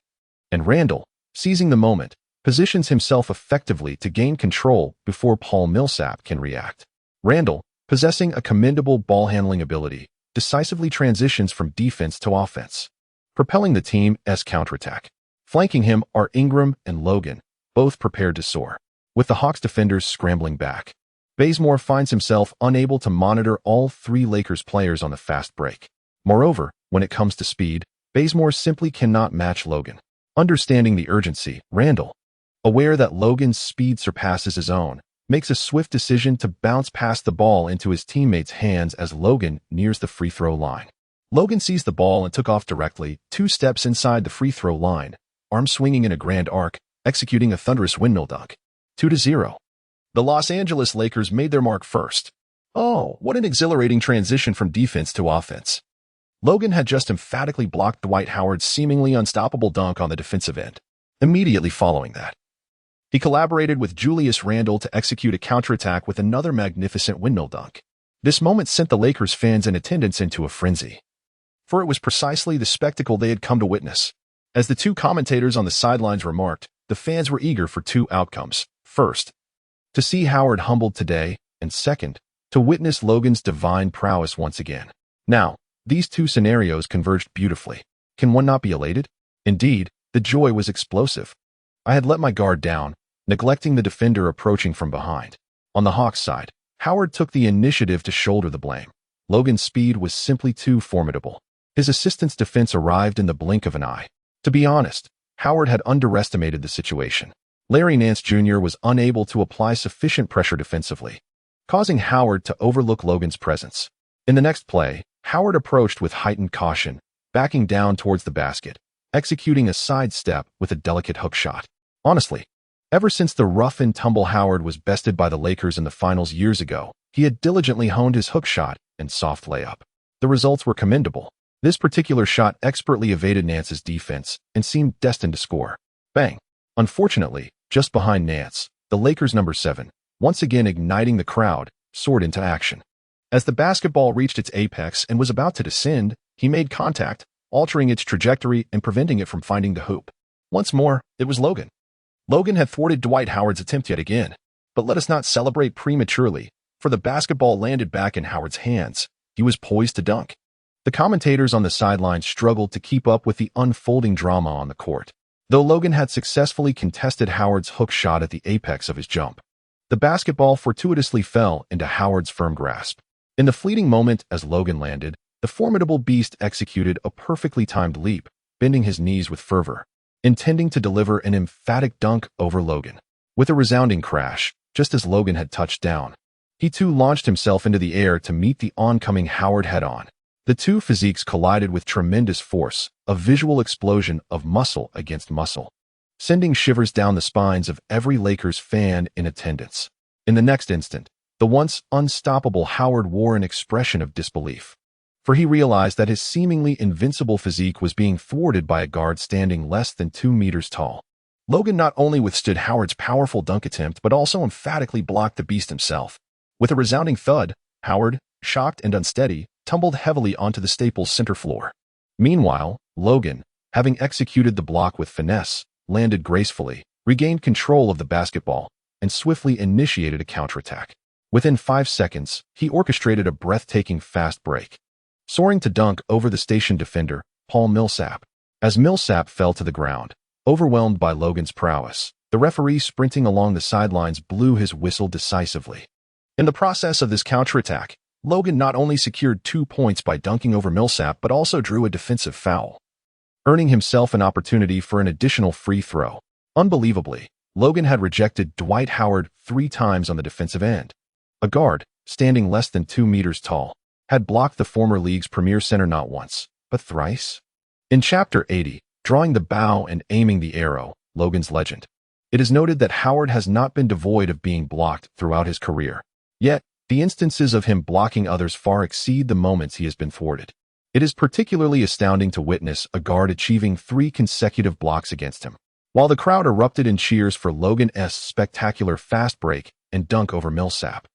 and Randall, seizing the moment, positions himself effectively to gain control before Paul Millsap can react. Randall, possessing a commendable ball-handling ability, decisively transitions from defense to offense, propelling the team's counterattack. Flanking him are Ingram and Logan, both prepared to soar, with the Hawks defenders scrambling back. Bazemore finds himself unable to monitor all three Lakers players on the fast break. Moreover, when it comes to speed, Bazemore simply cannot match Logan. Understanding the urgency, Randall, aware that Logan's speed surpasses his own, makes a swift decision to bounce past the ball into his teammate's hands as Logan nears the free throw line. Logan seized the ball and took off directly, 2 steps inside the free throw line, arm swinging in a grand arc, executing a thunderous windmill dunk. 2-0. The Los Angeles Lakers made their mark first. Oh, what an exhilarating transition from defense to offense. Logan had just emphatically blocked Dwight Howard's seemingly unstoppable dunk on the defensive end. Immediately following that, he collaborated with Julius Randle to execute a counterattack with another magnificent windmill dunk. This moment sent the Lakers fans in attendance into a frenzy, for it was precisely the spectacle they had come to witness. As the two commentators on the sidelines remarked, the fans were eager for two outcomes. First, to see Howard humbled today, and second, to witness Logan's divine prowess once again. Now, these two scenarios converged beautifully. Can one not be elated? Indeed, the joy was explosive. I had let my guard down, neglecting the defender approaching from behind. On the Hawks side, Howard took the initiative to shoulder the blame. Logan's speed was simply too formidable. His assistant's defense arrived in the blink of an eye. To be honest, Howard had underestimated the situation. Larry Nance Jr. was unable to apply sufficient pressure defensively, causing Howard to overlook Logan's presence. In the next play, Howard approached with heightened caution, backing down towards the basket, executing a sidestep with a delicate hook shot. Honestly, ever since the rough-and-tumble Howard was bested by the Lakers in the finals years ago, he had diligently honed his hook shot and soft layup. The results were commendable. This particular shot expertly evaded Nance's defense and seemed destined to score. Bang! Unfortunately, just behind Nance, the Lakers' number 7, once again igniting the crowd, soared into action. As the basketball reached its apex and was about to descend, he made contact, altering its trajectory and preventing it from finding the hoop. Once more, it was Logan. Logan had thwarted Dwight Howard's attempt yet again. But let us not celebrate prematurely, for the basketball landed back in Howard's hands. He was poised to dunk. The commentators on the sidelines struggled to keep up with the unfolding drama on the court. Though Logan had successfully contested Howard's hook shot at the apex of his jump, the basketball fortuitously fell into Howard's firm grasp. In the fleeting moment as Logan landed, the formidable beast executed a perfectly timed leap, bending his knees with fervor, intending to deliver an emphatic dunk over Logan. With a resounding crash, just as Logan had touched down, he too launched himself into the air to meet the oncoming Howard head-on. The two physiques collided with tremendous force, a visual explosion of muscle against muscle, sending shivers down the spines of every Lakers fan in attendance. In the next instant, the once unstoppable Howard wore an expression of disbelief, for he realized that his seemingly invincible physique was being thwarted by a guard standing less than 2 meters tall. Logan not only withstood Howard's powerful dunk attempt but also emphatically blocked the beast himself. With a resounding thud, Howard, shocked and unsteady, tumbled heavily onto the Staples Center floor. Meanwhile, Logan, having executed the block with finesse, landed gracefully, regained control of the basketball, and swiftly initiated a counterattack. Within 5 seconds, he orchestrated a breathtaking fast break, soaring to dunk over the station defender, Paul Millsap. As Millsap fell to the ground, overwhelmed by Logan's prowess, the referee sprinting along the sidelines blew his whistle decisively. In the process of this counterattack, Logan not only secured 2 points by dunking over Millsap but also drew a defensive foul, earning himself an opportunity for an additional free throw. Unbelievably, Logan had rejected Dwight Howard 3 times on the defensive end. A guard, standing less than 2 meters tall, had blocked the former league's premier center not once, but thrice? In Chapter 80, Drawing the Bow and Aiming the Arrow, Logan's Legend, it is noted that Howard has not been devoid of being blocked throughout his career. Yet, the instances of him blocking others far exceed the moments he has been thwarted. It is particularly astounding to witness a guard achieving 3 consecutive blocks against him. While the crowd erupted in cheers for Logan's spectacular fast break and dunk over Millsap,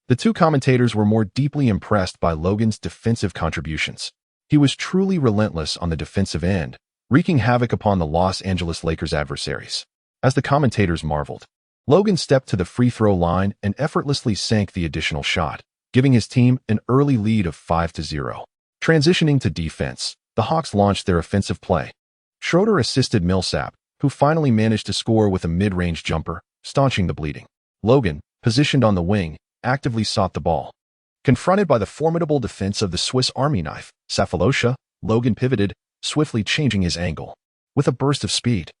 the two commentators were more deeply impressed by Logan's defensive contributions. He was truly relentless on the defensive end, wreaking havoc upon the Los Angeles Lakers adversaries. As the commentators marveled, Logan stepped to the free throw line and effortlessly sank the additional shot, giving his team an early lead of 5-0. Transitioning to defense, the Hawks launched their offensive play. Schroeder assisted Millsap, who finally managed to score with a mid-range jumper, staunching the bleeding. Logan, positioned on the wing, actively sought the ball. Confronted by the formidable defense of the Swiss Army knife, Cephalosha, Logan pivoted, swiftly changing his angle. With a burst of speed,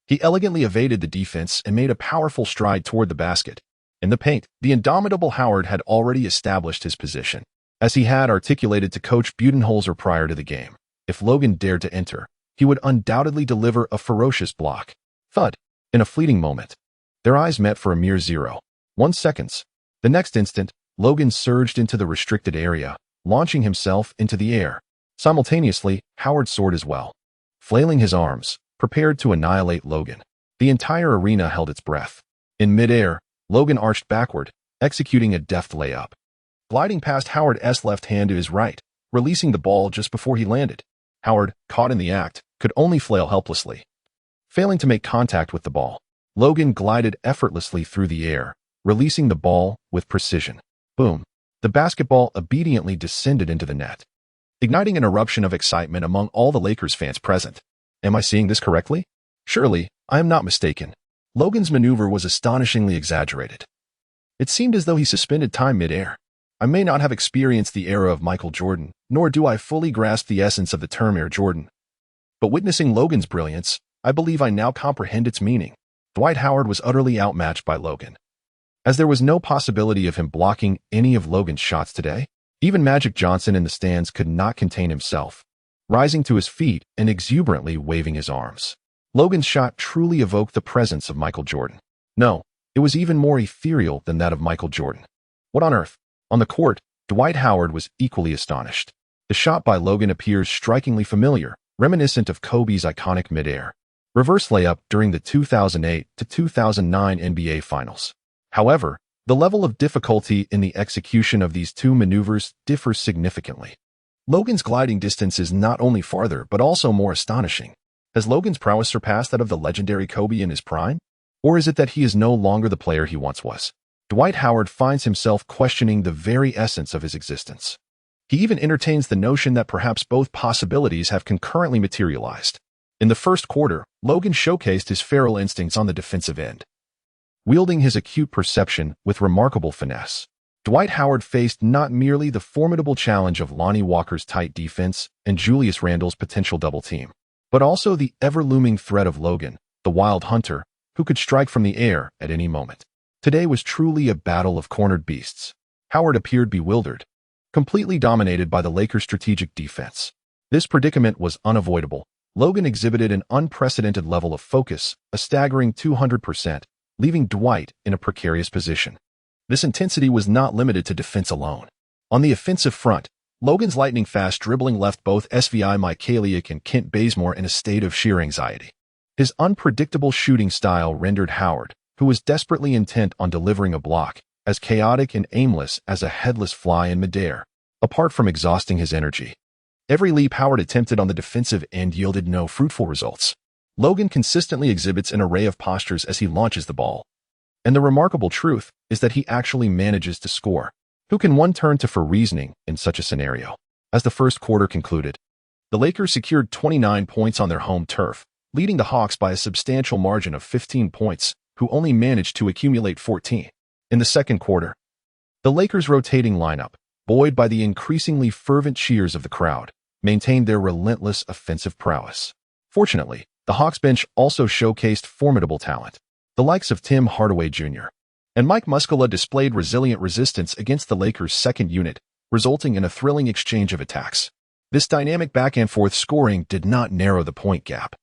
he elegantly evaded the defense and made a powerful stride toward the basket. In the paint, the indomitable Howard had already established his position. As he had articulated to Coach Budenholzer prior to the game, if Logan dared to enter, he would undoubtedly deliver a ferocious block. Thud. In a fleeting moment, their eyes met for a mere 0.1 seconds. The next instant, Logan surged into the restricted area, launching himself into the air. Simultaneously, Howard soared as well. Flailing his arms, prepared to annihilate Logan. The entire arena held its breath. In midair, Logan arched backward, executing a deft layup. Gliding past Howard's left hand to his right, releasing the ball just before he landed. Howard, caught in the act, could only flail helplessly. Failing to make contact with the ball, Logan glided effortlessly through the air, releasing the ball with precision. Boom. The basketball obediently descended into the net, igniting an eruption of excitement among all the Lakers fans present. Am I seeing this correctly? Surely, I am not mistaken. Logan's maneuver was astonishingly exaggerated. It seemed as though he suspended time midair. I may not have experienced the era of Michael Jordan, nor do I fully grasp the essence of the term Air Jordan. But witnessing Logan's brilliance, I believe I now comprehend its meaning. Dwight Howard was utterly outmatched by Logan. As there was no possibility of him blocking any of Logan's shots today, even Magic Johnson in the stands could not contain himself, rising to his feet and exuberantly waving his arms. Logan's shot truly evoked the presence of Michael Jordan. No, it was even more ethereal than that of Michael Jordan. What on earth? On the court, Dwight Howard was equally astonished. The shot by Logan appears strikingly familiar, reminiscent of Kobe's iconic midair reverse layup during the 2008-2009 NBA Finals. However, the level of difficulty in the execution of these two maneuvers differs significantly. Logan's gliding distance is not only farther but also more astonishing. Has Logan's prowess surpassed that of the legendary Kobe in his prime? Or is it that he is no longer the player he once was? Dwight Howard finds himself questioning the very essence of his existence. He even entertains the notion that perhaps both possibilities have concurrently materialized. In the first quarter, Logan showcased his feral instincts on the defensive end. Wielding his acute perception with remarkable finesse, Dwight Howard faced not merely the formidable challenge of Lonnie Walker's tight defense and Julius Randle's potential double team, but also the ever-looming threat of Logan, the wild hunter, who could strike from the air at any moment. Today was truly a battle of cornered beasts. Howard appeared bewildered, completely dominated by the Lakers' strategic defense. This predicament was unavoidable. Logan exhibited an unprecedented level of focus, a staggering 200%, leaving Dwight in a precarious position. This intensity was not limited to defense alone. On the offensive front, Logan's lightning-fast dribbling left both SVI Mykhailiuk and Kent Bazemore in a state of sheer anxiety. His unpredictable shooting style rendered Howard, who was desperately intent on delivering a block, as chaotic and aimless as a headless fly in midair, apart from exhausting his energy. Every leap Howard attempted on the defensive end yielded no fruitful results. Logan consistently exhibits an array of postures as he launches the ball. And the remarkable truth is that he actually manages to score. Who can one turn to for reasoning in such a scenario? As the first quarter concluded, the Lakers secured 29 points on their home turf, leading the Hawks by a substantial margin of 15 points, who only managed to accumulate 14. In the second quarter, the Lakers' rotating lineup, buoyed by the increasingly fervent cheers of the crowd, maintained their relentless offensive prowess. Fortunately, the Hawks bench also showcased formidable talent. The likes of Tim Hardaway Jr. and Mike Muscala displayed resilient resistance against the Lakers' second unit, resulting in a thrilling exchange of attacks. This dynamic back-and-forth scoring did not narrow the point gap,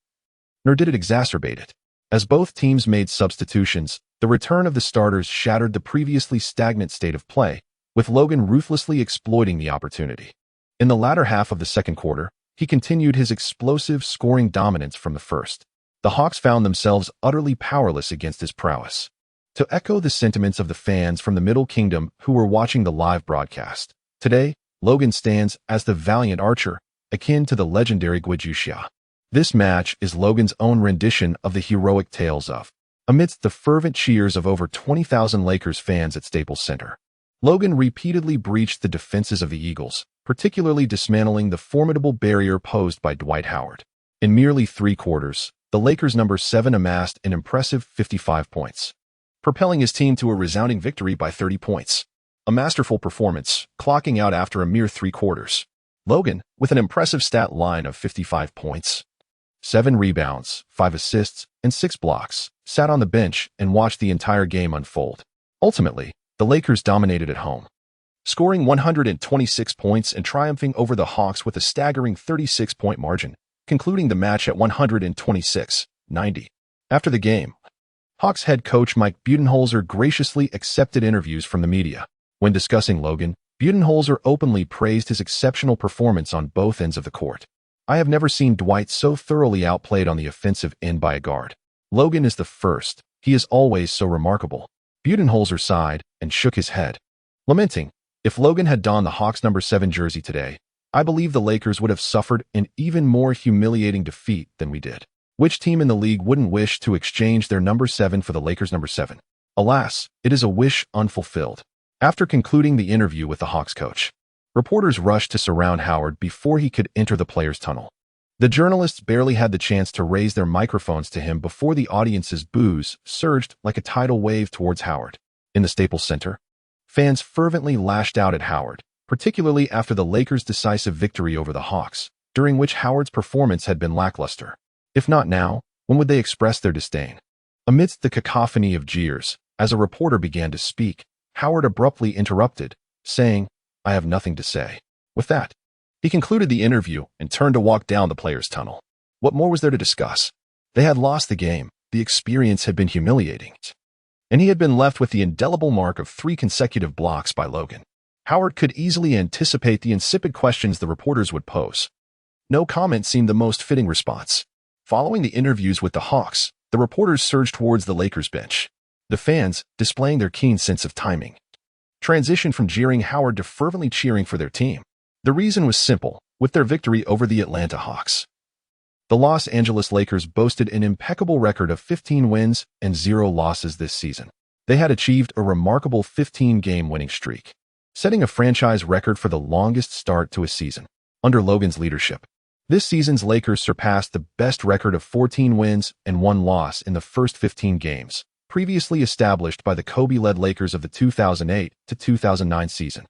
nor did it exacerbate it. As both teams made substitutions, the return of the starters shattered the previously stagnant state of play, with Logan ruthlessly exploiting the opportunity. In the latter half of the second quarter, he continued his explosive scoring dominance from the first. The Hawks found themselves utterly powerless against his prowess. To echo the sentiments of the fans from the Middle Kingdom who were watching the live broadcast, today, Logan stands as the valiant archer, akin to the legendary Guijuxia. This match is Logan's own rendition of the heroic tales of. Amidst the fervent cheers of over 20,000 Lakers fans at Staples Center, Logan repeatedly breached the defenses of the Eagles, particularly dismantling the formidable barrier posed by Dwight Howard. In merely 3 quarters, the Lakers' number 7 amassed an impressive 55 points, propelling his team to a resounding victory by 30 points. A masterful performance, clocking out after a mere 3 quarters. Logan, with an impressive stat line of 55 points, 7 rebounds, 5 assists, and 6 blocks, sat on the bench and watched the entire game unfold. Ultimately, the Lakers dominated at home, scoring 126 points and triumphing over the Hawks with a staggering 36-point margin, concluding the match at 126-90. After the game, Hawks head coach Mike Budenholzer graciously accepted interviews from the media. When discussing Logan, Budenholzer openly praised his exceptional performance on both ends of the court. "I have never seen Dwight so thoroughly outplayed on the offensive end by a guard. Logan is the first. He is always so remarkable." Budenholzer sighed and shook his head, lamenting, "If Logan had donned the Hawks' number 7 jersey today, I believe the Lakers would have suffered an even more humiliating defeat than we did. Which team in the league wouldn't wish to exchange their number 7 for the Lakers' number 7? Alas, it is a wish unfulfilled." After concluding the interview with the Hawks coach, reporters rushed to surround Howard before he could enter the players' tunnel. The journalists barely had the chance to raise their microphones to him before the audience's boos surged like a tidal wave towards Howard. In the Staples Center, fans fervently lashed out at Howard, particularly after the Lakers' decisive victory over the Hawks, during which Howard's performance had been lackluster. If not now, when would they express their disdain? Amidst the cacophony of jeers, as a reporter began to speak, Howard abruptly interrupted, saying, "I have nothing to say." With that, he concluded the interview and turned to walk down the players' tunnel. What more was there to discuss? They had lost the game, the experience had been humiliating, and he had been left with the indelible mark of 3 consecutive blocks by Logan. Howard could easily anticipate the insipid questions the reporters would pose. No comment seemed the most fitting response. Following the interviews with the Hawks, the reporters surged towards the Lakers bench. The fans, displaying their keen sense of timing, transitioned from jeering Howard to fervently cheering for their team. The reason was simple: with their victory over the Atlanta Hawks, the Los Angeles Lakers boasted an impeccable record of 15 wins and 0 losses this season. They had achieved a remarkable 15-game winning streak, setting a franchise record for the longest start to a season. Under Logan's leadership, this season's Lakers surpassed the best record of 14 wins and 1 loss in the first 15 games, previously established by the Kobe-led Lakers of the 2008-2009 season.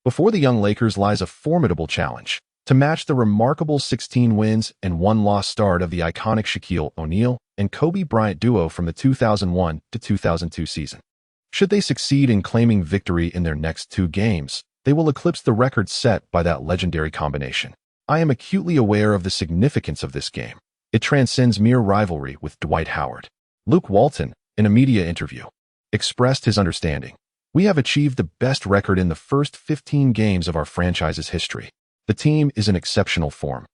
Before the young Lakers lies a formidable challenge to match the remarkable 16 wins and 1 loss start of the iconic Shaquille O'Neal and Kobe Bryant duo from the 2001-2002 season. Should they succeed in claiming victory in their next 2 games, they will eclipse the record set by that legendary combination. I am acutely aware of the significance of this game. It transcends mere rivalry with Dwight Howard. Luke Walton, in a media interview, expressed his understanding. "We have achieved the best record in the first 15 games of our franchise's history. The team is in exceptional form,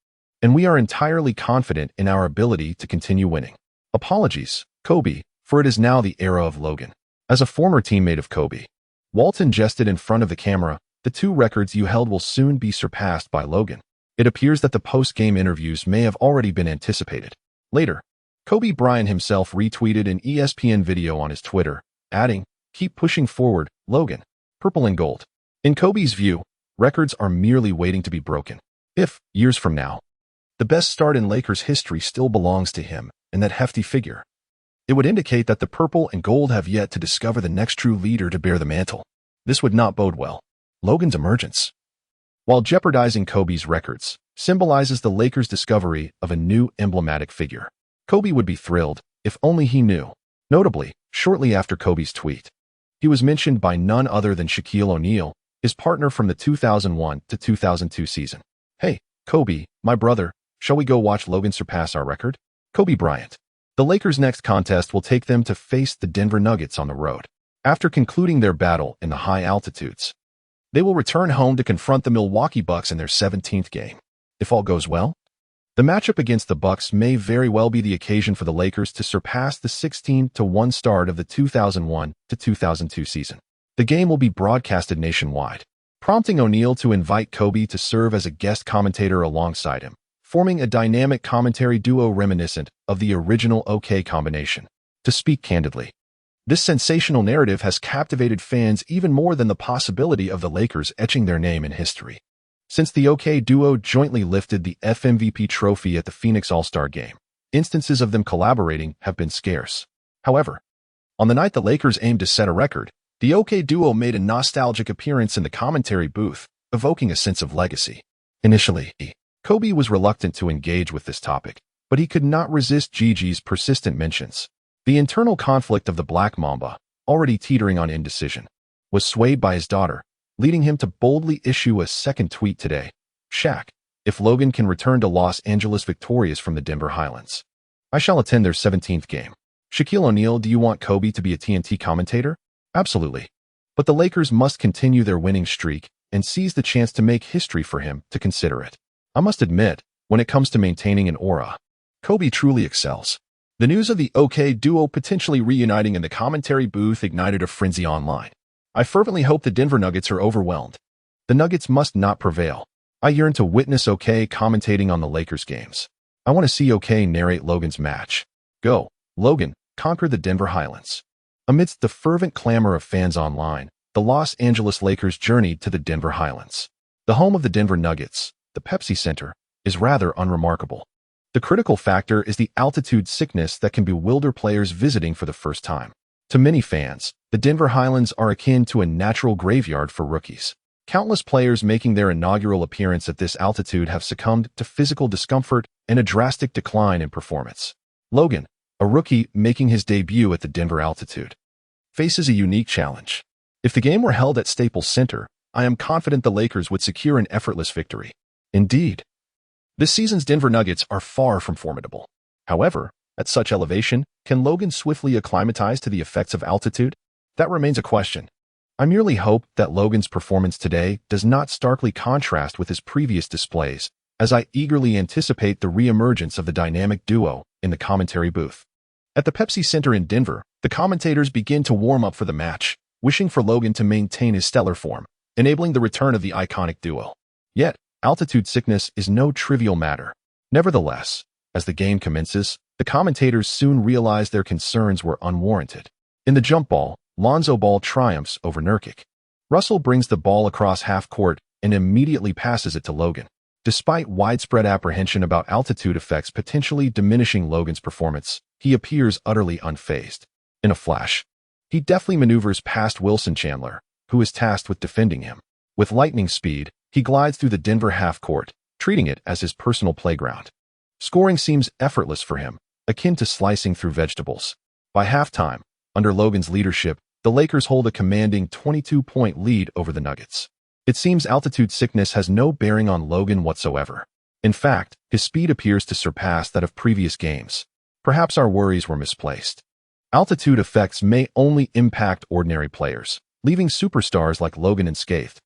and we are entirely confident in our ability to continue winning. Apologies, Kobe, for it is now the era of Logan." As a former teammate of Kobe, Walton jested in front of the camera, "The 2 records you held will soon be surpassed by Logan." It appears that the post-game interviews may have already been anticipated. Later, Kobe Bryant himself retweeted an ESPN video on his Twitter, adding, "Keep pushing forward, Logan. Purple and gold." In Kobe's view, records are merely waiting to be broken. If, years from now, the best start in Lakers history still belongs to him and that hefty figure, it would indicate that the purple and gold have yet to discover the next true leader to bear the mantle. This would not bode well. Logan's emergence, while jeopardizing Kobe's records, symbolizes the Lakers' discovery of a new emblematic figure. Kobe would be thrilled if only he knew. Notably, shortly after Kobe's tweet, He was mentioned by none other than Shaquille O'Neal, his partner from the 2001 to 2002 season. "Hey, Kobe, my brother, shall we go watch Logan surpass our record?" Kobe Bryant. The Lakers' next contest will take them to face the Denver Nuggets on the road. After concluding their battle in the high altitudes, they will return home to confront the Milwaukee Bucks in their 17th game. If all goes well, the matchup against the Bucks may very well be the occasion for the Lakers to surpass the 16-1 start of the 2001 to 2002 season. The game will be broadcasted nationwide, prompting O'Neal to invite Kobe to serve as a guest commentator alongside him, forming a dynamic commentary duo reminiscent of the original OK combination. To speak candidly, this sensational narrative has captivated fans even more than the possibility of the Lakers etching their name in history. Since the OK duo jointly lifted the FMVP trophy at the Phoenix All-Star Game, instances of them collaborating have been scarce. However, on the night the Lakers aimed to set a record, the OK duo made a nostalgic appearance in the commentary booth, evoking a sense of legacy. Initially, Kobe was reluctant to engage with this topic, but he could not resist Gigi's persistent mentions. The internal conflict of the Black Mamba, already teetering on indecision, was swayed by his daughter, leading him to boldly issue a second tweet today. "Shaq, if Logan can return to Los Angeles victorious from the Denver Highlands, I shall attend their 17th game." Shaquille O'Neal, do you want Kobe to be a TNT commentator? Absolutely. But the Lakers must continue their winning streak and seize the chance to make history for him to consider it. I must admit, when it comes to maintaining an aura, Kobe truly excels. The news of the OK duo potentially reuniting in the commentary booth ignited a frenzy online. I fervently hope the Denver Nuggets are overwhelmed. The Nuggets must not prevail. I yearn to witness OK commentating on the Lakers games. I want to see OK narrate Logan's match. Go, Logan, conquer the Denver Highlands. Amidst the fervent clamor of fans online, the Los Angeles Lakers journeyed to the Denver Highlands. The home of the Denver Nuggets, the Pepsi Center, is rather unremarkable. The critical factor is the altitude sickness that can bewilder players visiting for the first time. To many fans, the Denver Highlands are akin to a natural graveyard for rookies. Countless players making their inaugural appearance at this altitude have succumbed to physical discomfort and a drastic decline in performance. Logan, a rookie making his debut at the Denver altitude, faces a unique challenge. If the game were held at Staples Center, I am confident the Lakers would secure an effortless victory. Indeed, this season's Denver Nuggets are far from formidable. However, at such elevation, can Logan swiftly acclimatize to the effects of altitude? That remains a question. I merely hope that Logan's performance today does not starkly contrast with his previous displays, as I eagerly anticipate the re-emergence of the dynamic duo in the commentary booth. At the Pepsi Center in Denver, the commentators begin to warm up for the match, wishing for Logan to maintain his stellar form, enabling the return of the iconic duo. Yet, altitude sickness is no trivial matter. Nevertheless, as the game commences, the commentators soon realize their concerns were unwarranted. In the jump ball, Lonzo Ball triumphs over Nurkic. Russell brings the ball across half court and immediately passes it to Logan. Despite widespread apprehension about altitude effects potentially diminishing Logan's performance, he appears utterly unfazed. In a flash, he deftly maneuvers past Wilson Chandler, who is tasked with defending him. With lightning speed, he glides through the Denver half-court, treating it as his personal playground. Scoring seems effortless for him, akin to slicing through vegetables. By halftime, under Logan's leadership, the Lakers hold a commanding 22-point lead over the Nuggets. It seems altitude sickness has no bearing on Logan whatsoever. In fact, his speed appears to surpass that of previous games. Perhaps our worries were misplaced. Altitude effects may only impact ordinary players, leaving superstars like Logan unscathed.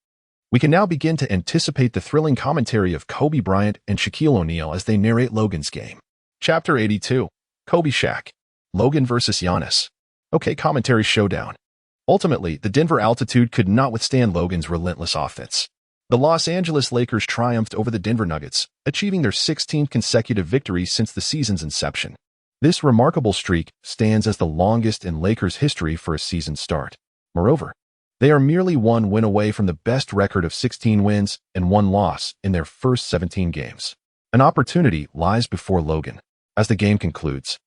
We can now begin to anticipate the thrilling commentary of Kobe Bryant and Shaquille O'Neal as they narrate Logan's game. Chapter 82. Kobe Shaq. Logan vs. Giannis. OK commentary showdown. Ultimately, the Denver altitude could not withstand Logan's relentless offense. The Los Angeles Lakers triumphed over the Denver Nuggets, achieving their 16th consecutive victory since the season's inception. This remarkable streak stands as the longest in Lakers history for a season start. Moreover, they are merely one win away from the best record of 16 wins and 1 loss in their first 17 games. An opportunity lies before Logan. As the game concludes,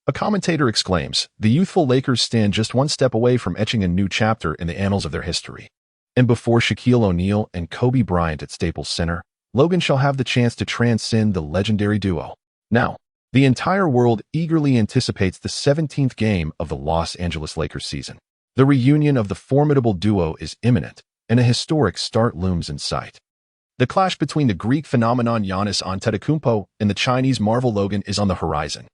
a commentator exclaims, "The youthful Lakers stand just one step away from etching a new chapter in the annals of their history." And before Shaquille O'Neal and Kobe Bryant at Staples Center, Logan shall have the chance to transcend the legendary duo. Now, the entire world eagerly anticipates the 17th game of the Los Angeles Lakers season. The reunion of the formidable duo is imminent, and a historic start looms in sight. The clash between the Greek phenomenon Giannis Antetokounmpo and the Chinese Marvel Logan is on the horizon.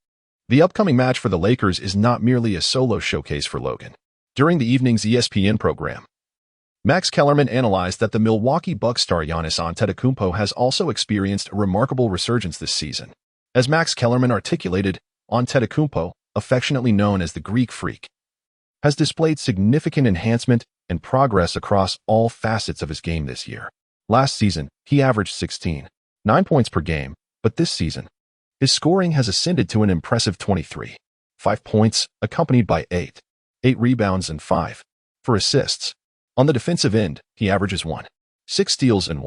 The upcoming match for the Lakers is not merely a solo showcase for Logan. During the evening's ESPN program, Max Kellerman analyzed that the Milwaukee Bucks star Giannis Antetokounmpo has also experienced a remarkable resurgence this season. As Max Kellerman articulated, Antetokounmpo, affectionately known as the Greek Freak, has displayed significant enhancement and progress across all facets of his game this year. Last season, he averaged 16.9 points per game, but this season, his scoring has ascended to an impressive 23.5 points, accompanied by 8 rebounds and 5 assists. On the defensive end, he averages 6 steals and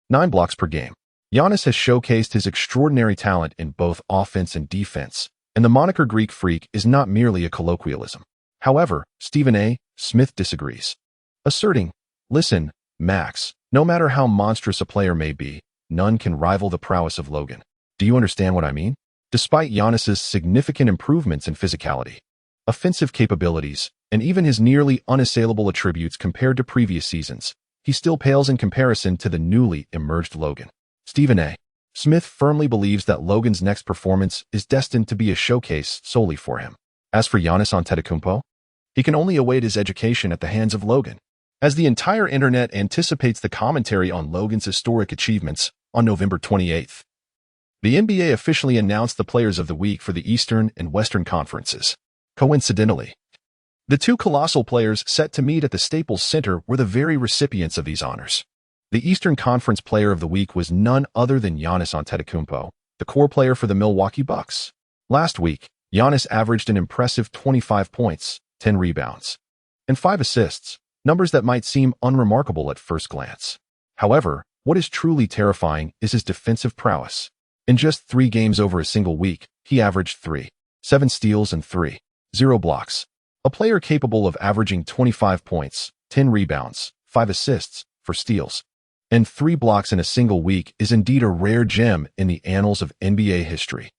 9 blocks per game. Giannis has showcased his extraordinary talent in both offense and defense, and the moniker Greek Freak is not merely a colloquialism. However, Stephen A. Smith disagrees, asserting, "Listen, Max, no matter how monstrous a player may be, none can rival the prowess of Logan. Do you understand what I mean?" Despite Giannis's significant improvements in physicality, offensive capabilities, and even his nearly unassailable attributes compared to previous seasons, he still pales in comparison to the newly emerged Logan. Stephen A. Smith firmly believes that Logan's next performance is destined to be a showcase solely for him. As for Giannis Antetokounmpo, he can only await his education at the hands of Logan. As the entire internet anticipates the commentary on Logan's historic achievements on November 28th, the NBA officially announced the Players of the Week for the Eastern and Western Conferences. Coincidentally, the two colossal players set to meet at the Staples Center were the very recipients of these honors. The Eastern Conference Player of the Week was none other than Giannis Antetokounmpo, the core player for the Milwaukee Bucks. Last week, Giannis averaged an impressive 25 points, 10 rebounds, and 5 assists, numbers that might seem unremarkable at first glance. However, what is truly terrifying is his defensive prowess. In just 3 games over a single week, he averaged 7 steals and 0 blocks. A player capable of averaging 25 points, 10 rebounds, 5 assists, 4 steals, and 3 blocks in a single week is indeed a rare gem in the annals of NBA history.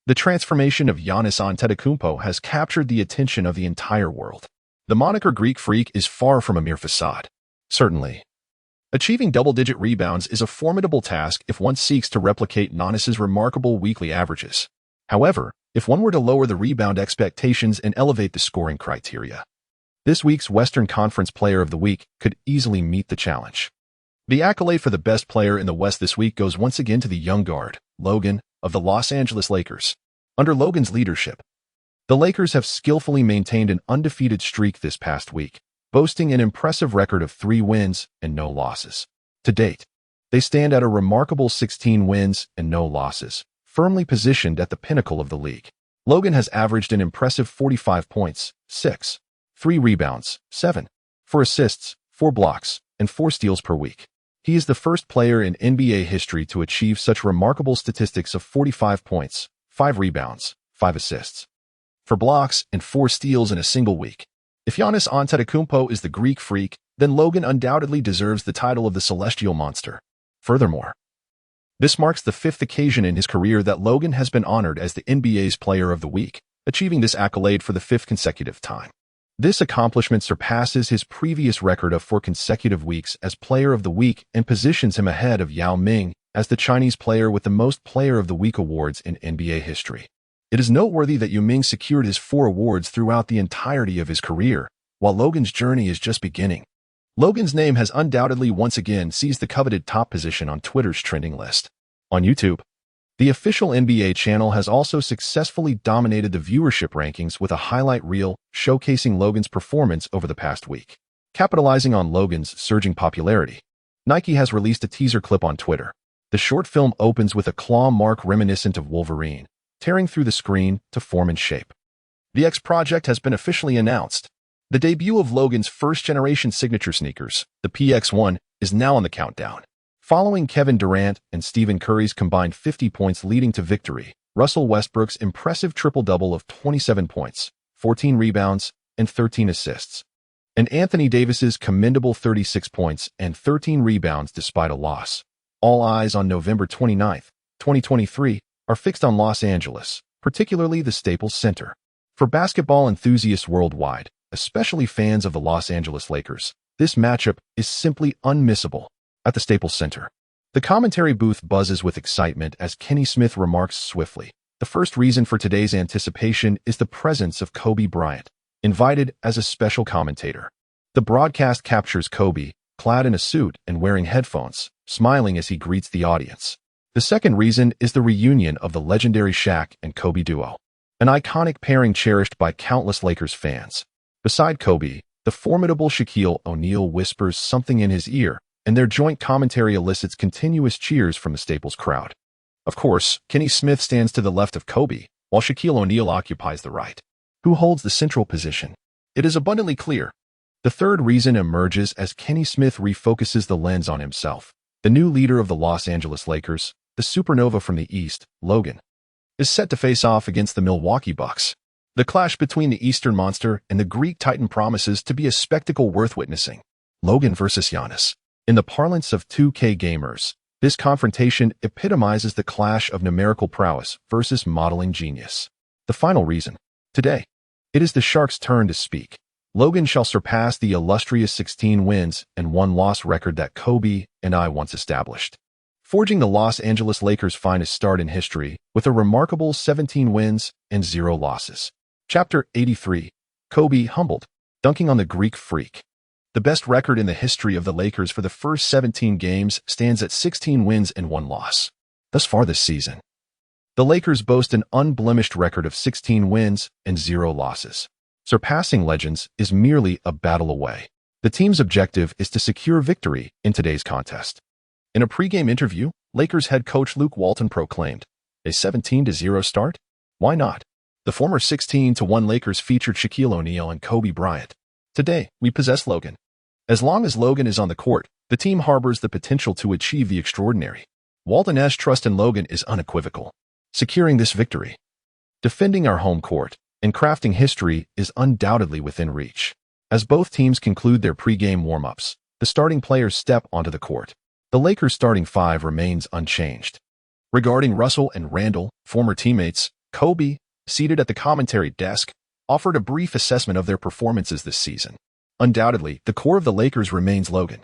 The transformation of Giannis Antetokounmpo has captured the attention of the entire world. The moniker Greek Freak is far from a mere facade. Certainly, achieving double-digit rebounds is a formidable task if one seeks to replicate Giannis's remarkable weekly averages. However, if one were to lower the rebound expectations and elevate the scoring criteria, this week's Western Conference Player of the Week could easily meet the challenge. The accolade for the best player in the West this week goes once again to the young guard, Logan, of the Los Angeles Lakers. Under Logan's leadership, the Lakers have skillfully maintained an undefeated streak this past week, boasting an impressive record of 3 wins and no losses. To date, they stand at a remarkable 16 wins and no losses, firmly positioned at the pinnacle of the league. Logan has averaged an impressive 45 points, 3 rebounds, 7 assists, 4 blocks, and 4 steals per week. He is the first player in NBA history to achieve such remarkable statistics of 45 points, 5 rebounds, 5 assists, 4 blocks, and 4 steals in a single week. If Giannis Antetokounmpo is the Greek Freak, then Logan undoubtedly deserves the title of the Celestial Monster. Furthermore, this marks the 5th occasion in his career that Logan has been honored as the NBA's Player of the Week, achieving this accolade for the 5th consecutive time. This accomplishment surpasses his previous record of 4 consecutive weeks as Player of the Week and positions him ahead of Yao Ming as the Chinese player with the most Player of the Week awards in NBA history. It is noteworthy that Yao Ming secured his 4 awards throughout the entirety of his career, while Logan's journey is just beginning. Logan's name has undoubtedly once again seized the coveted top position on Twitter's trending list. On YouTube, the official NBA channel has also successfully dominated the viewership rankings with a highlight reel showcasing Logan's performance over the past week. Capitalizing on Logan's surging popularity, Nike has released a teaser clip on Twitter. The short film opens with a claw mark reminiscent of Wolverine, tearing through the screen to form and shape. The X project has been officially announced. The debut of Logan's first-generation signature sneakers, the PX1, is now on the countdown. Following Kevin Durant and Stephen Curry's combined 50 points leading to victory, Russell Westbrook's impressive triple-double of 27 points, 14 rebounds, and 13 assists, and Anthony Davis's commendable 36 points and 13 rebounds despite a loss. All eyes on November 29, 2023, are fixed on Los Angeles, particularly the Staples Center. For basketball enthusiasts worldwide, especially fans of the Los Angeles Lakers, this matchup is simply unmissable. At the Staples Center, the commentary booth buzzes with excitement as Kenny Smith remarks swiftly, "The first reason for today's anticipation is the presence of Kobe Bryant, invited as a special commentator." The broadcast captures Kobe, clad in a suit and wearing headphones, smiling as he greets the audience. The second reason is the reunion of the legendary Shaq and Kobe duo, an iconic pairing cherished by countless Lakers fans. Beside Kobe, the formidable Shaquille O'Neal whispers something in his ear, and their joint commentary elicits continuous cheers from the Staples crowd. Of course, Kenny Smith stands to the left of Kobe, while Shaquille O'Neal occupies the right. Who holds the central position? It is abundantly clear. The third reason emerges as Kenny Smith refocuses the lens on himself. The new leader of the Los Angeles Lakers, the supernova from the East, Logan, is set to face off against the Milwaukee Bucks. The clash between the Eastern Monster and the Greek Titan promises to be a spectacle worth witnessing. Logan versus Giannis. In the parlance of 2K gamers, this confrontation epitomizes the clash of numerical prowess versus modeling genius. The final reason. Today, it is the Sharks' turn to speak. Logan shall surpass the illustrious 16 wins and 1-loss record that Kobe and I once established, forging the Los Angeles Lakers' finest start in history with a remarkable 17 wins and 0 losses. Chapter 83. Kobe humbled, dunking on the Greek freak. The best record in the history of the Lakers for the first 17 games stands at 16 wins and 1 loss. Thus far this season, the Lakers boast an unblemished record of 16 wins and 0 losses. Surpassing legends is merely a battle away. The team's objective is to secure victory in today's contest. In a pregame interview, Lakers head coach Luke Walton proclaimed, "A 17-0 start? Why not?" The former 16-1 Lakers featured Shaquille O'Neal and Kobe Bryant. "Today, we possess Logan. As long as Logan is on the court, the team harbors the potential to achieve the extraordinary." Walton's trust in Logan is unequivocal. Securing this victory, defending our home court, and crafting history is undoubtedly within reach. As both teams conclude their pregame warm-ups, the starting players step onto the court. The Lakers' starting five remains unchanged. Regarding Russell and Randall, former teammates, Kobe, seated at the commentary desk, offered a brief assessment of their performances this season. Undoubtedly, the core of the Lakers remains Logan.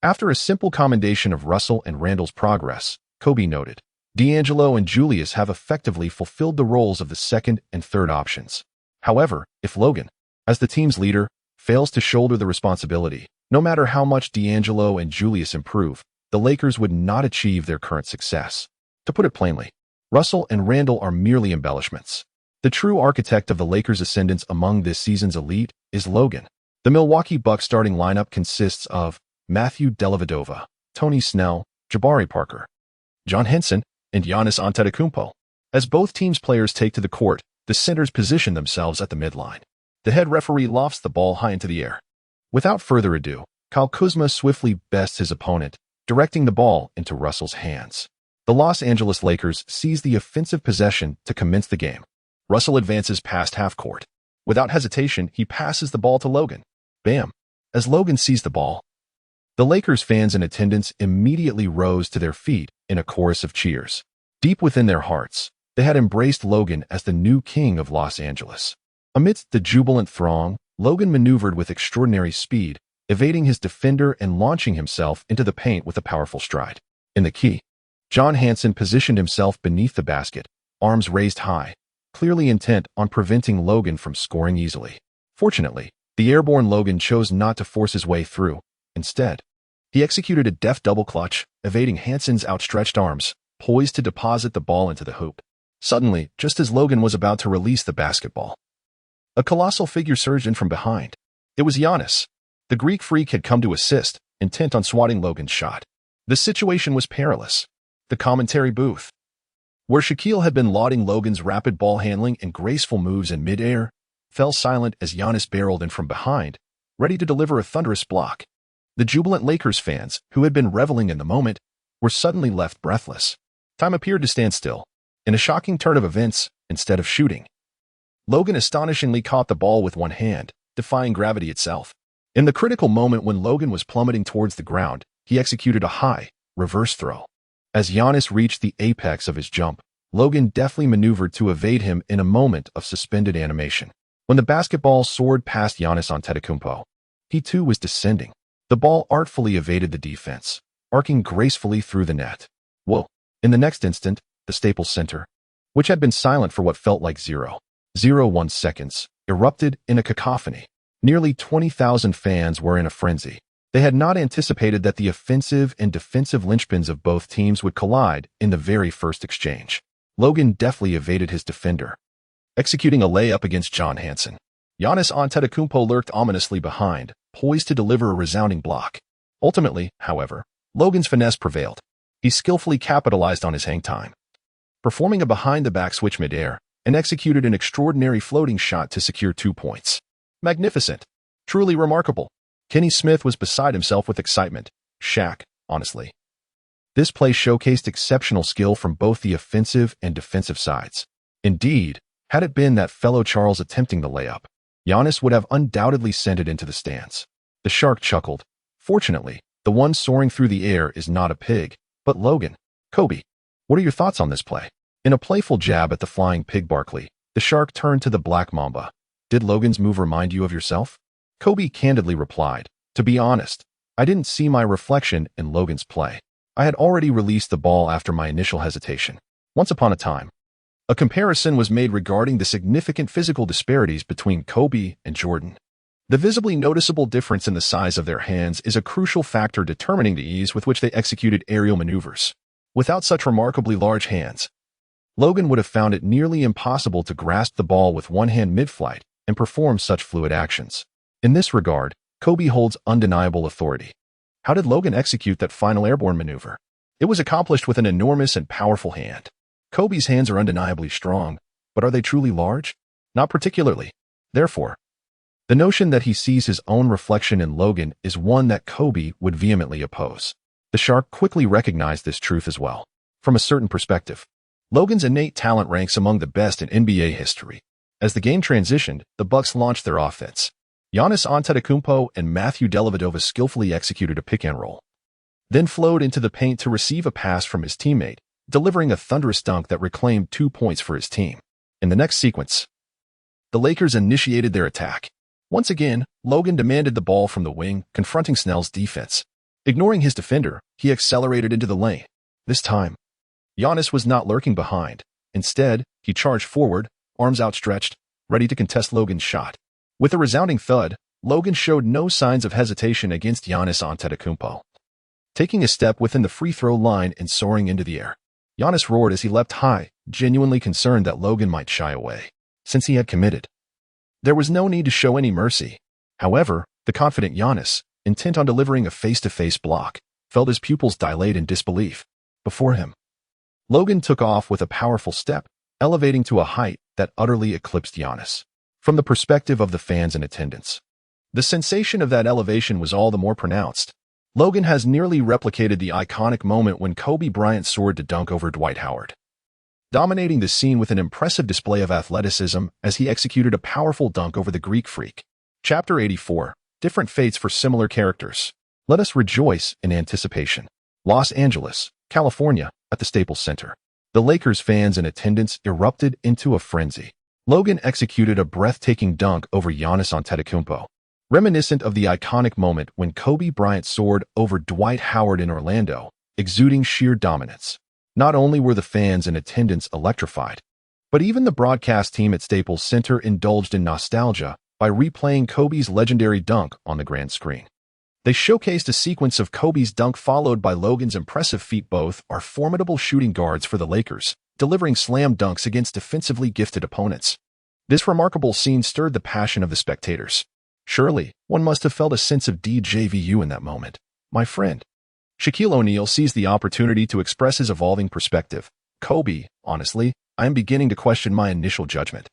After a simple commendation of Russell and Randall's progress, Kobe noted, "D'Angelo and Julius have effectively fulfilled the roles of the second and third options. However, if Logan, as the team's leader, fails to shoulder the responsibility, no matter how much D'Angelo and Julius improve, the Lakers would not achieve their current success." To put it plainly, Russell and Randall are merely embellishments. The true architect of the Lakers' ascendance among this season's elite is Logan. The Milwaukee Bucks starting lineup consists of Matthew Dellavedova, Tony Snell, Jabari Parker, John Henson, and Giannis Antetokounmpo. As both teams' players take to the court, the centers position themselves at the midline. The head referee lofts the ball high into the air. Without further ado, Kyle Kuzma swiftly bests his opponent, directing the ball into Russell's hands. The Los Angeles Lakers seize the offensive possession to commence the game. Russell advances past half court. Without hesitation, he passes the ball to Logan. Bam! As Logan sees the ball, the Lakers fans in attendance immediately rose to their feet in a chorus of cheers. Deep within their hearts, they had embraced Logan as the new king of Los Angeles. Amidst the jubilant throng, Logan maneuvered with extraordinary speed, evading his defender and launching himself into the paint with a powerful stride. In the key, John Henson positioned himself beneath the basket, arms raised high, clearly intent on preventing Logan from scoring easily. Fortunately, the airborne Logan chose not to force his way through. Instead, he executed a deft double clutch, evading Henson's outstretched arms, poised to deposit the ball into the hoop. Suddenly, just as Logan was about to release the basketball, a colossal figure surged in from behind. It was Giannis. The Greek freak had come to assist, intent on swatting Logan's shot. The situation was perilous. The commentary booth, where Shaquille had been lauding Logan's rapid ball handling and graceful moves in midair, fell silent as Giannis barreled in from behind, ready to deliver a thunderous block. The jubilant Lakers fans, who had been reveling in the moment, were suddenly left breathless. Time appeared to stand still. In a shocking turn of events, instead of shooting, Logan astonishingly caught the ball with one hand, defying gravity itself. In the critical moment when Logan was plummeting towards the ground, he executed a high, reverse throw. As Giannis reached the apex of his jump, Logan deftly maneuvered to evade him in a moment of suspended animation. When the basketball soared past Giannis Antetokounmpo, he too was descending. The ball artfully evaded the defense, arcing gracefully through the net. Whoa! In the next instant, the Staples Center, which had been silent for what felt like 0.01 seconds, erupted in a cacophony. Nearly 20,000 fans were in a frenzy. They had not anticipated that the offensive and defensive linchpins of both teams would collide in the very first exchange. Logan deftly evaded his defender, executing a layup against John Hanson. Giannis Antetokounmpo lurked ominously behind, poised to deliver a resounding block. Ultimately, however, Logan's finesse prevailed. He skillfully capitalized on his hang time, performing a behind-the-back switch mid-air, and executed an extraordinary floating shot to secure 2 points. Magnificent. Truly remarkable. Kenny Smith was beside himself with excitement. Shaq, honestly. This play showcased exceptional skill from both the offensive and defensive sides. Indeed, had it been that fellow Charles attempting the layup, Giannis would have undoubtedly sent it into the stands. The Shark chuckled. Fortunately, the one soaring through the air is not a pig, but Logan. Kobe, what are your thoughts on this play? In a playful jab at the flying pig Barkley, the Shark turned to the Black Mamba. Did Logan's move remind you of yourself? Kobe candidly replied, to be honest, I didn't see my reflection in Logan's play. I had already released the ball after my initial hesitation. Once upon a time, a comparison was made regarding the significant physical disparities between Kobe and Jordan. The visibly noticeable difference in the size of their hands is a crucial factor determining the ease with which they executed aerial maneuvers. Without such remarkably large hands, Logan would have found it nearly impossible to grasp the ball with one hand mid-flight and perform such fluid actions. In this regard, Kobe holds undeniable authority. How did Logan execute that final airborne maneuver? It was accomplished with an enormous and powerful hand. Kobe's hands are undeniably strong, but are they truly large? Not particularly. Therefore, the notion that he sees his own reflection in Logan is one that Kobe would vehemently oppose. The Shark quickly recognized this truth as well. From a certain perspective, Logan's innate talent ranks among the best in NBA history. As the game transitioned, the Bucks launched their offense. Giannis Antetokounmpo and Matthew Dellavedova skillfully executed a pick-and-roll, then flowed into the paint to receive a pass from his teammate, delivering a thunderous dunk that reclaimed 2 points for his team. In the next sequence, the Lakers initiated their attack. Once again, Logan demanded the ball from the wing, confronting Snell's defense. Ignoring his defender, he accelerated into the lane. This time, Giannis was not lurking behind. Instead, he charged forward, arms outstretched, ready to contest Logan's shot. With a resounding thud, Logan showed no signs of hesitation against Giannis Antetokounmpo. Taking a step within the free throw line and soaring into the air, Giannis roared as he leapt high, genuinely concerned that Logan might shy away. Since he had committed, there was no need to show any mercy. However, the confident Giannis, intent on delivering a face-to-face block, felt his pupils dilate in disbelief. Before him, Logan took off with a powerful step, elevating to a height that utterly eclipsed Giannis. From the perspective of the fans in attendance, the sensation of that elevation was all the more pronounced. Logan has nearly replicated the iconic moment when Kobe Bryant soared to dunk over Dwight Howard, dominating the scene with an impressive display of athleticism as he executed a powerful dunk over the Greek Freak. Chapter 84. Different fates for similar characters. Let us rejoice in anticipation. Los Angeles, California, at the Staples Center. The Lakers fans in attendance erupted into a frenzy. Logan executed a breathtaking dunk over Giannis Antetokounmpo, reminiscent of the iconic moment when Kobe Bryant soared over Dwight Howard in Orlando, exuding sheer dominance. Not only were the fans in attendance electrified, but even the broadcast team at Staples Center indulged in nostalgia by replaying Kobe's legendary dunk on the grand screen. They showcased a sequence of Kobe's dunk followed by Logan's impressive feat. Both are formidable shooting guards for the Lakers, delivering slam dunks against defensively gifted opponents. This remarkable scene stirred the passion of the spectators. Surely, one must have felt a sense of déjà vu in that moment. My friend. Shaquille O'Neal seized the opportunity to express his evolving perspective. Kobe, honestly, I am beginning to question my initial judgment.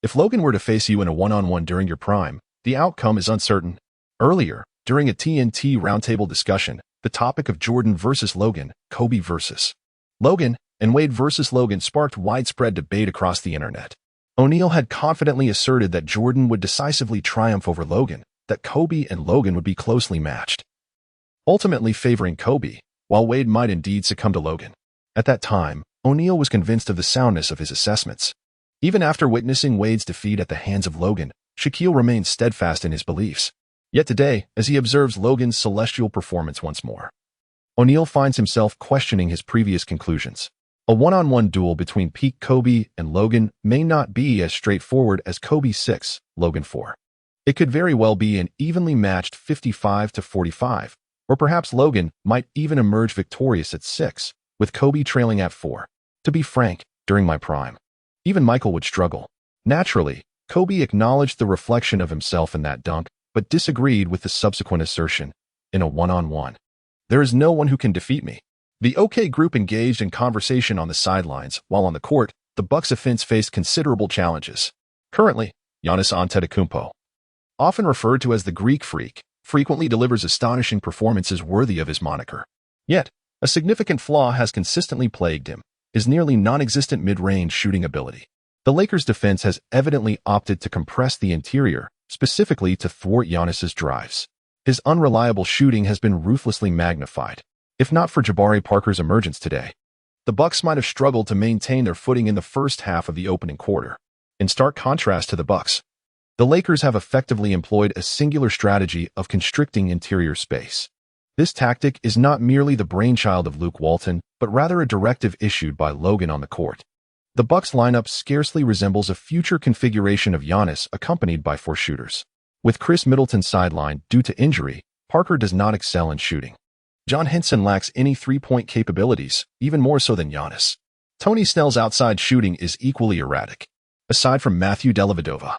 If Logan were to face you in a one-on-one during your prime, the outcome is uncertain. Earlier, during a TNT roundtable discussion, the topic of Jordan versus Logan, Kobe versus Logan, and Wade versus Logan sparked widespread debate across the internet. O'Neal had confidently asserted that Jordan would decisively triumph over Logan, that Kobe and Logan would be closely matched, ultimately favoring Kobe, while Wade might indeed succumb to Logan. At that time, O'Neal was convinced of the soundness of his assessments. Even after witnessing Wade's defeat at the hands of Logan, Shaquille remains steadfast in his beliefs. Yet today, as he observes Logan's celestial performance once more, O'Neal finds himself questioning his previous conclusions. A one-on-one duel between peak Kobe and Logan may not be as straightforward as Kobe 6, Logan 4. It could very well be an evenly matched 55-45, or perhaps Logan might even emerge victorious at 6, with Kobe trailing at 4. To be frank, during my prime, even Michael would struggle. Naturally, Kobe acknowledged the reflection of himself in that dunk, but disagreed with the subsequent assertion. In a one-on-one, there is no one who can defeat me. The OK group engaged in conversation on the sidelines, while on the court, the Bucks offense faced considerable challenges. Currently, Giannis Antetokounmpo, often referred to as the Greek Freak, frequently delivers astonishing performances worthy of his moniker. Yet, a significant flaw has consistently plagued him: his nearly non-existent mid-range shooting ability. The Lakers' defense has evidently opted to compress the interior, specifically to thwart Giannis's drives. His unreliable shooting has been ruthlessly magnified. If not for Jabari Parker's emergence today, the Bucks might have struggled to maintain their footing in the first half of the opening quarter. In stark contrast to the Bucks, the Lakers have effectively employed a singular strategy of constricting interior space. This tactic is not merely the brainchild of Luke Walton, but rather a directive issued by Logan on the court. The Bucks lineup scarcely resembles a future configuration of Giannis accompanied by 4 shooters. With Chris Middleton sidelined due to injury, Parker does not excel in shooting. John Henson lacks any three-point capabilities, even more so than Giannis. Tony Snell's outside shooting is equally erratic. Aside from Matthew Dellavedova,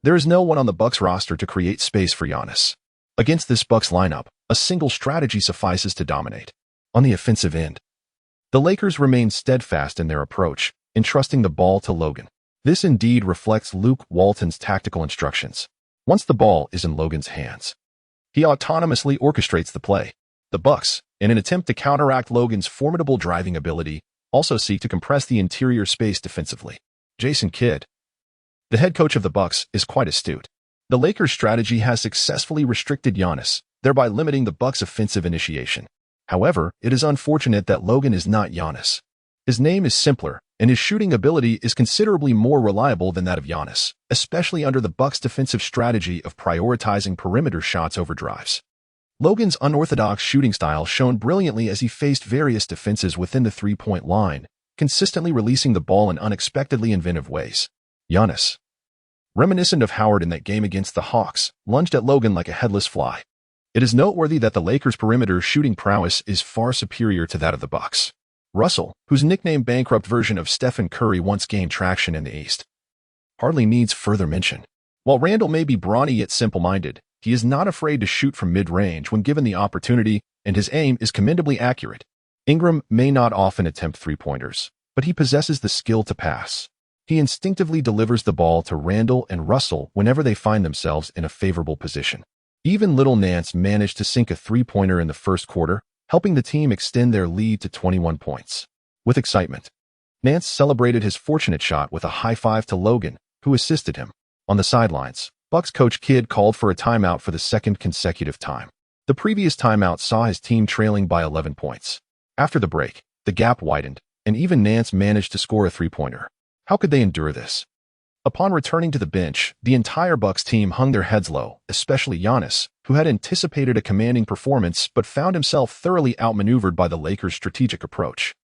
there is no one on the Bucks roster to create space for Giannis. Against this Bucks lineup, a single strategy suffices to dominate. On the offensive end, the Lakers remain steadfast in their approach, entrusting the ball to Logan. This indeed reflects Luke Walton's tactical instructions. Once the ball is in Logan's hands, he autonomously orchestrates the play. The Bucks, in an attempt to counteract Logan's formidable driving ability, also seek to compress the interior space defensively. Jason Kidd, the head coach of the Bucks, is quite astute. The Lakers' strategy has successfully restricted Giannis, thereby limiting the Bucks' offensive initiation. However, it is unfortunate that Logan is not Giannis. His name is simpler, and his shooting ability is considerably more reliable than that of Giannis, especially under the Bucks' defensive strategy of prioritizing perimeter shots over drives. Logan's unorthodox shooting style shone brilliantly as he faced various defenses within the three-point line, consistently releasing the ball in unexpectedly inventive ways. Giannis, reminiscent of Howard in that game against the Hawks, lunged at Logan like a headless fly. It is noteworthy that the Lakers' perimeter shooting prowess is far superior to that of the Bucks. Russell, whose nickname bankrupt version of Stephen Curry once gained traction in the East, hardly needs further mention. While Randall may be brawny yet simple-minded, he is not afraid to shoot from mid-range when given the opportunity, and his aim is commendably accurate. Ingram may not often attempt three-pointers, but he possesses the skill to pass. He instinctively delivers the ball to Randall and Russell whenever they find themselves in a favorable position. Even Little Nance managed to sink a three-pointer in the first quarter, helping the team extend their lead to 21 points. With excitement, Nance celebrated his fortunate shot with a high five to Logan, who assisted him. On the sidelines, Bucks coach Kidd called for a timeout for the second consecutive time. The previous timeout saw his team trailing by 11 points. After the break, the gap widened, and even Nance managed to score a three-pointer. How could they endure this? Upon returning to the bench, the entire Bucks team hung their heads low, especially Giannis, who had anticipated a commanding performance but found himself thoroughly outmaneuvered by the Lakers' strategic approach.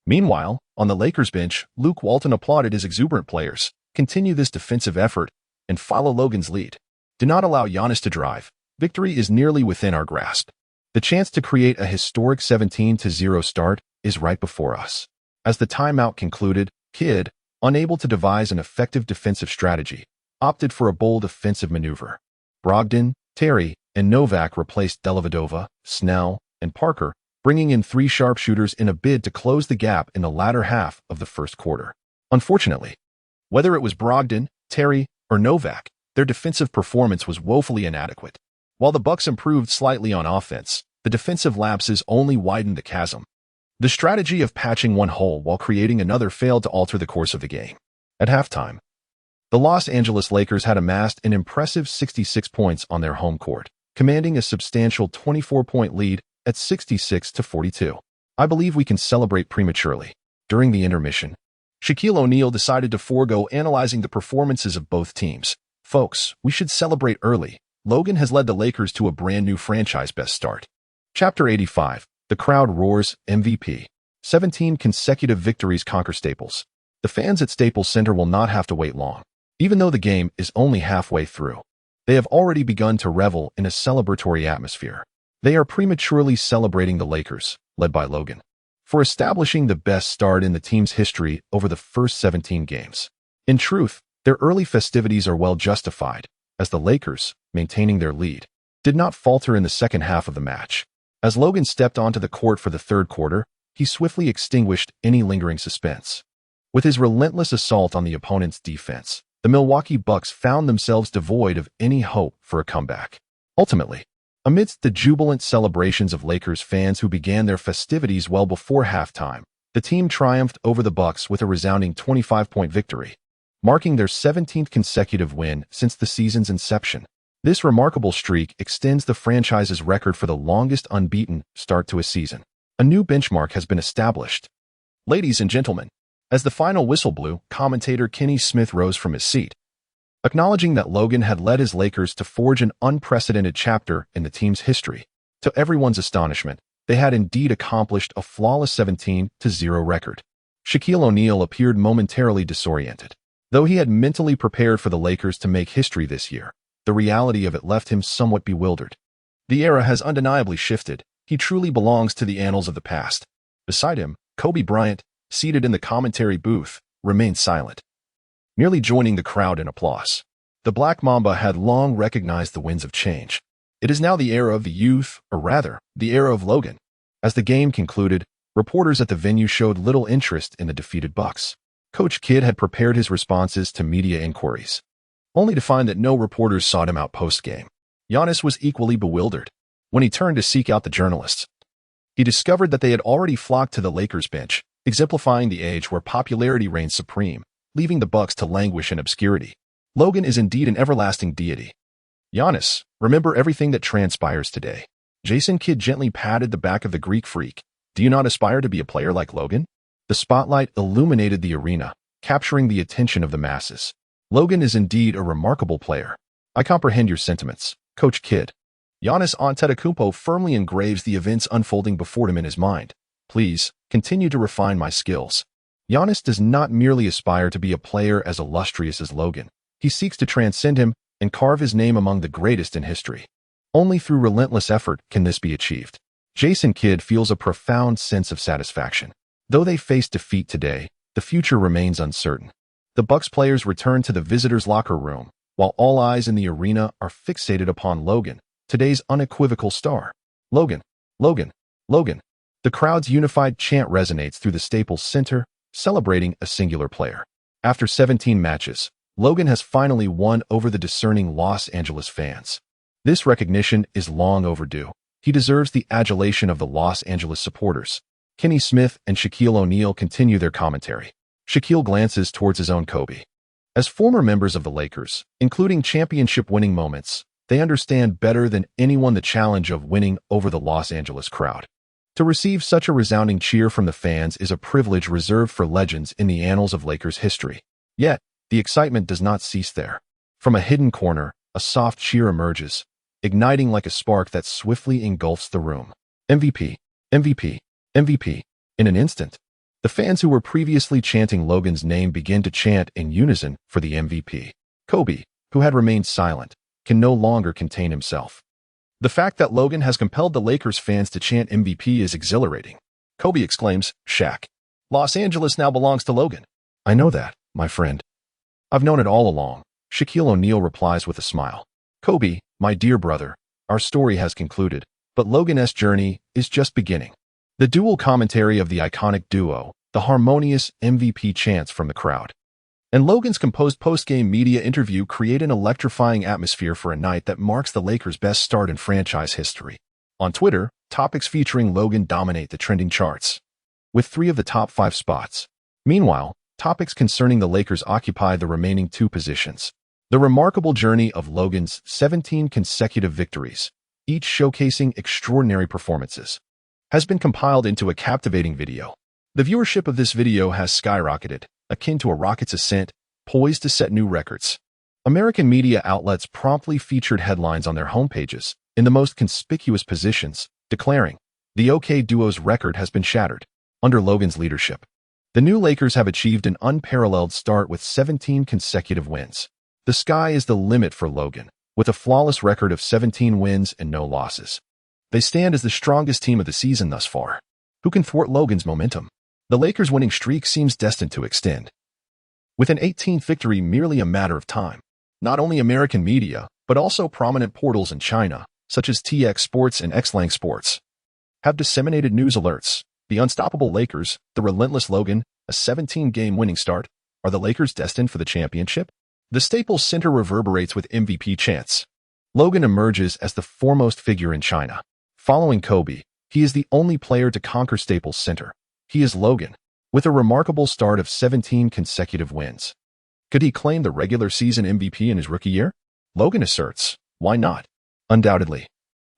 Meanwhile, on the Lakers bench, Luke Walton applauded his exuberant players. Continue this defensive effort and follow Logan's lead. Do not allow Giannis to drive. Victory is nearly within our grasp. The chance to create a historic 17-0 start is right before us. As the timeout concluded, Kidd, unable to devise an effective defensive strategy, opted for a bold offensive maneuver. Brogdon, Terry, and Novak replaced Dellavedova, Snell, and Parker, bringing in 3 sharpshooters in a bid to close the gap in the latter half of the first quarter. Unfortunately, whether it was Brogdon, Terry, or Novak, their defensive performance was woefully inadequate. While the Bucks improved slightly on offense, the defensive lapses only widened the chasm. The strategy of patching one hole while creating another failed to alter the course of the game. At halftime, the Los Angeles Lakers had amassed an impressive 66 points on their home court, commanding a substantial 24-point lead at 66-42. I believe we can celebrate prematurely. During the intermission, Shaquille O'Neal decided to forego analyzing the performances of both teams, Folks, we should celebrate early. Logan has led the Lakers to a brand new franchise best start. Chapter 85. The crowd roars, MVP. 17 consecutive victories conquer Staples. The fans at Staples Center will not have to wait long. Even though the game is only halfway through, they have already begun to revel in a celebratory atmosphere. They are prematurely celebrating the Lakers, led by Logan, for establishing the best start in the team's history over the first 17 games. In truth, their early festivities are well justified, as the Lakers, maintaining their lead, did not falter in the second half of the match. As Logan stepped onto the court for the third quarter, he swiftly extinguished any lingering suspense. With his relentless assault on the opponent's defense, the Milwaukee Bucks found themselves devoid of any hope for a comeback. Ultimately, amidst the jubilant celebrations of Lakers fans who began their festivities well before halftime, the team triumphed over the Bucks with a resounding 25-point victory, marking their 17th consecutive win since the season's inception. This remarkable streak extends the franchise's record for the longest unbeaten start to a season. A new benchmark has been established. Ladies and gentlemen, as the final whistle blew, commentator Kenny Smith rose from his seat, acknowledging that Logan had led his Lakers to forge an unprecedented chapter in the team's history. To everyone's astonishment, they had indeed accomplished a flawless 17-0 record. Shaquille O'Neal appeared momentarily disoriented. Though he had mentally prepared for the Lakers to make history this year, the reality of it left him somewhat bewildered. The era has undeniably shifted. He truly belongs to the annals of the past. Beside him, Kobe Bryant, seated in the commentary booth, remained silent, merely joining the crowd in applause. The Black Mamba had long recognized the winds of change. It is now the era of the youth, or rather, the era of Logan. As the game concluded, reporters at the venue showed little interest in the defeated Bucks. Coach Kidd had prepared his responses to media inquiries, only to find that no reporters sought him out post-game. Giannis was equally bewildered. When he turned to seek out the journalists, he discovered that they had already flocked to the Lakers bench, exemplifying the age where popularity reigns supreme, leaving the Bucks to languish in obscurity. Logan is indeed an everlasting deity. Giannis, remember everything that transpires today. Jason Kidd gently patted the back of the Greek freak. Do you not aspire to be a player like Logan? The spotlight illuminated the arena, capturing the attention of the masses. Logan is indeed a remarkable player. I comprehend your sentiments, Coach Kidd. Giannis Antetokounmpo firmly engraves the events unfolding before him in his mind. Please, continue to refine my skills. Giannis does not merely aspire to be a player as illustrious as Logan. He seeks to transcend him and carve his name among the greatest in history. Only through relentless effort can this be achieved. Jason Kidd feels a profound sense of satisfaction. Though they face defeat today, the future remains uncertain. The Bucks players return to the visitors' locker room, while all eyes in the arena are fixated upon Logan, today's unequivocal star. Logan, Logan, Logan. The crowd's unified chant resonates through the Staples Center, celebrating a singular player. After 17 matches, Logan has finally won over the discerning Los Angeles fans. This recognition is long overdue. He deserves the adulation of the Los Angeles supporters. Kenny Smith and Shaquille O'Neal continue their commentary. Shaquille glances towards his own Kobe. As former members of the Lakers, including championship-winning moments, they understand better than anyone the challenge of winning over the Los Angeles crowd. To receive such a resounding cheer from the fans is a privilege reserved for legends in the annals of Lakers history. Yet, the excitement does not cease there. From a hidden corner, a soft cheer emerges, igniting like a spark that swiftly engulfs the room. MVP, MVP, MVP. In an instant, the fans who were previously chanting Logan's name begin to chant in unison for the MVP. Kobe, who had remained silent, can no longer contain himself. The fact that Logan has compelled the Lakers fans to chant MVP is exhilarating. Kobe exclaims, Shaq, Los Angeles now belongs to Logan. I know that, my friend. I've known it all along, Shaquille O'Neal replies with a smile. Kobe, my dear brother, our story has concluded, but Logan's journey is just beginning. The dual commentary of the iconic duo, the harmonious MVP chants from the crowd, and Logan's composed post-game media interview create an electrifying atmosphere for a night that marks the Lakers' best start in franchise history. On Twitter, topics featuring Logan dominate the trending charts, with 3 of the top 5 spots. Meanwhile, topics concerning the Lakers occupy the remaining 2 positions. The remarkable journey of Logan's 17 consecutive victories, each showcasing extraordinary performances, has been compiled into a captivating video. The viewership of this video has skyrocketed, akin to a rocket's ascent, poised to set new records. American media outlets promptly featured headlines on their homepages in the most conspicuous positions, declaring, "The OK Duo's record has been shattered." Under Logan's leadership, the new Lakers have achieved an unparalleled start with 17 consecutive wins. The sky is the limit for Logan, with a flawless record of 17 wins and no losses. They stand as the strongest team of the season thus far. Who can thwart Logan's momentum? The Lakers' winning streak seems destined to extend, with an 18th victory merely a matter of time. Not only American media, but also prominent portals in China, such as TX Sports and Xlang Sports, have disseminated news alerts. The unstoppable Lakers, the relentless Logan, a 17-game winning start. Are the Lakers destined for the championship? The Staples Center reverberates with MVP chants. Logan emerges as the foremost figure in China. Following Kobe, he is the only player to conquer Staples Center. He is Logan, with a remarkable start of 17 consecutive wins. Could he claim the regular season MVP in his rookie year? Logan asserts, why not? Undoubtedly.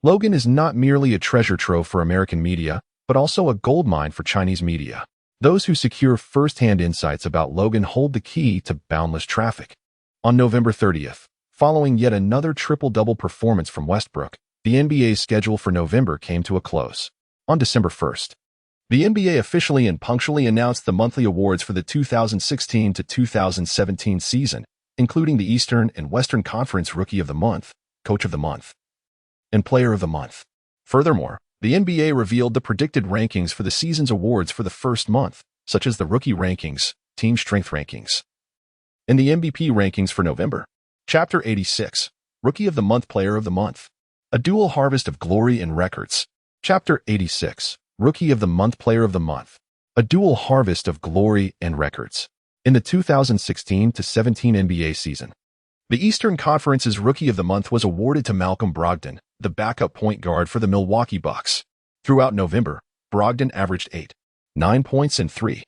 Logan is not merely a treasure trove for American media, but also a goldmine for Chinese media. Those who secure first-hand insights about Logan hold the key to boundless traffic. On November 30th, following yet another triple-double performance from Westbrook, the NBA's schedule for November came to a close. On December 1st, the NBA officially and punctually announced the monthly awards for the 2016 to 2017 season, including the Eastern and Western Conference Rookie of the Month, Coach of the Month, and Player of the Month. Furthermore, the NBA revealed the predicted rankings for the season's awards for the first month, such as the Rookie Rankings, Team Strength Rankings, and the MVP rankings for November. Chapter 86, Rookie of the Month, Player of the Month. A dual harvest of glory and records. Chapter 86, Rookie of the Month, Player of the Month. A dual harvest of glory and records. In the 2016 to 17 NBA season, the Eastern Conference's Rookie of the Month was awarded to Malcolm Brogdon, the backup point guard for the Milwaukee Bucks. Throughout November, Brogdon averaged 9 points and 3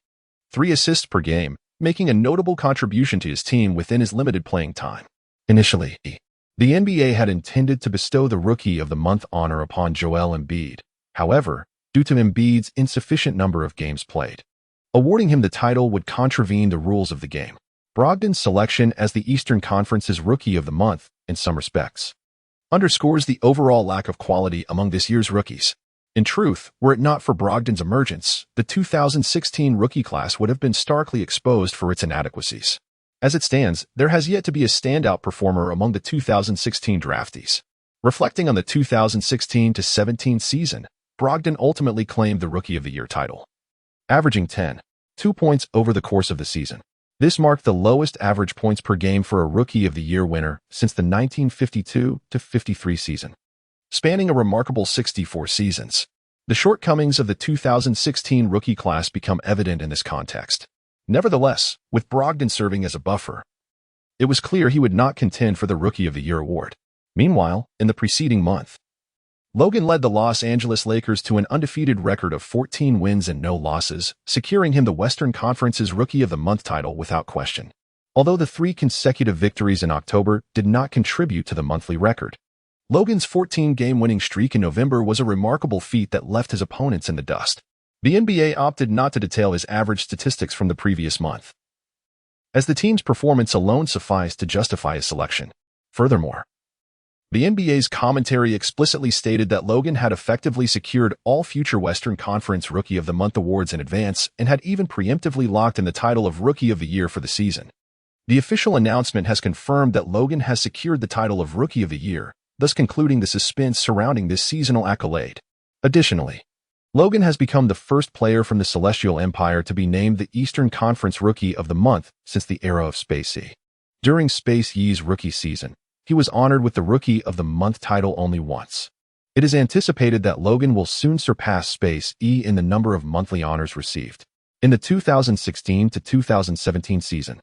assists per game, making a notable contribution to his team within his limited playing time. Initially, the NBA had intended to bestow the Rookie of the Month honor upon Joel Embiid. However, due to Embiid's insufficient number of games played, awarding him the title would contravene the rules of the game. Brogdon's selection as the Eastern Conference's Rookie of the Month, in some respects, underscores the overall lack of quality among this year's rookies. In truth, were it not for Brogdon's emergence, the 2016 rookie class would have been starkly exposed for its inadequacies. As it stands, there has yet to be a standout performer among the 2016 draftees. Reflecting on the 2016 to 17 season, Brogdon ultimately claimed the Rookie of the Year title, averaging 10.2 points over the course of the season. This marked the lowest average points per game for a Rookie of the Year winner since the 1952 to 53 season, spanning a remarkable 64 seasons. The shortcomings of the 2016 rookie class become evident in this context. Nevertheless, with Brogdon serving as a buffer, it was clear he would not contend for the Rookie of the Year award. Meanwhile, in the preceding month, Logan led the Los Angeles Lakers to an undefeated record of 14 wins and no losses, securing him the Western Conference's Rookie of the Month title without question. Although the 3 consecutive victories in October did not contribute to the monthly record, Logan's 14-game winning streak in November was a remarkable feat that left his opponents in the dust. The NBA opted not to detail his average statistics from the previous month, as the team's performance alone sufficed to justify his selection. Furthermore, the NBA's commentary explicitly stated that Logan had effectively secured all future Western Conference Rookie of the Month awards in advance and had even preemptively locked in the title of Rookie of the Year for the season. The official announcement has confirmed that Logan has secured the title of Rookie of the Year, thus concluding the suspense surrounding this seasonal accolade. Additionally, Logan has become the first player from the Celestial Empire to be named the Eastern Conference Rookie of the Month since the era of Space E. During Space Ye's rookie season, he was honored with the Rookie of the Month title only once. It is anticipated that Logan will soon surpass Space E in the number of monthly honors received. In the 2016 to 2017 season,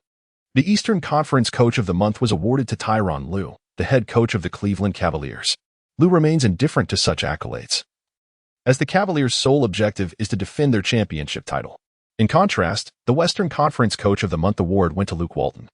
the Eastern Conference Coach of the Month was awarded to Tyronn Lue, the head coach of the Cleveland Cavaliers. Lue remains indifferent to such accolades, as the Cavaliers' sole objective is to defend their championship title. In contrast, the Western Conference Coach of the Month award went to Luke Walton,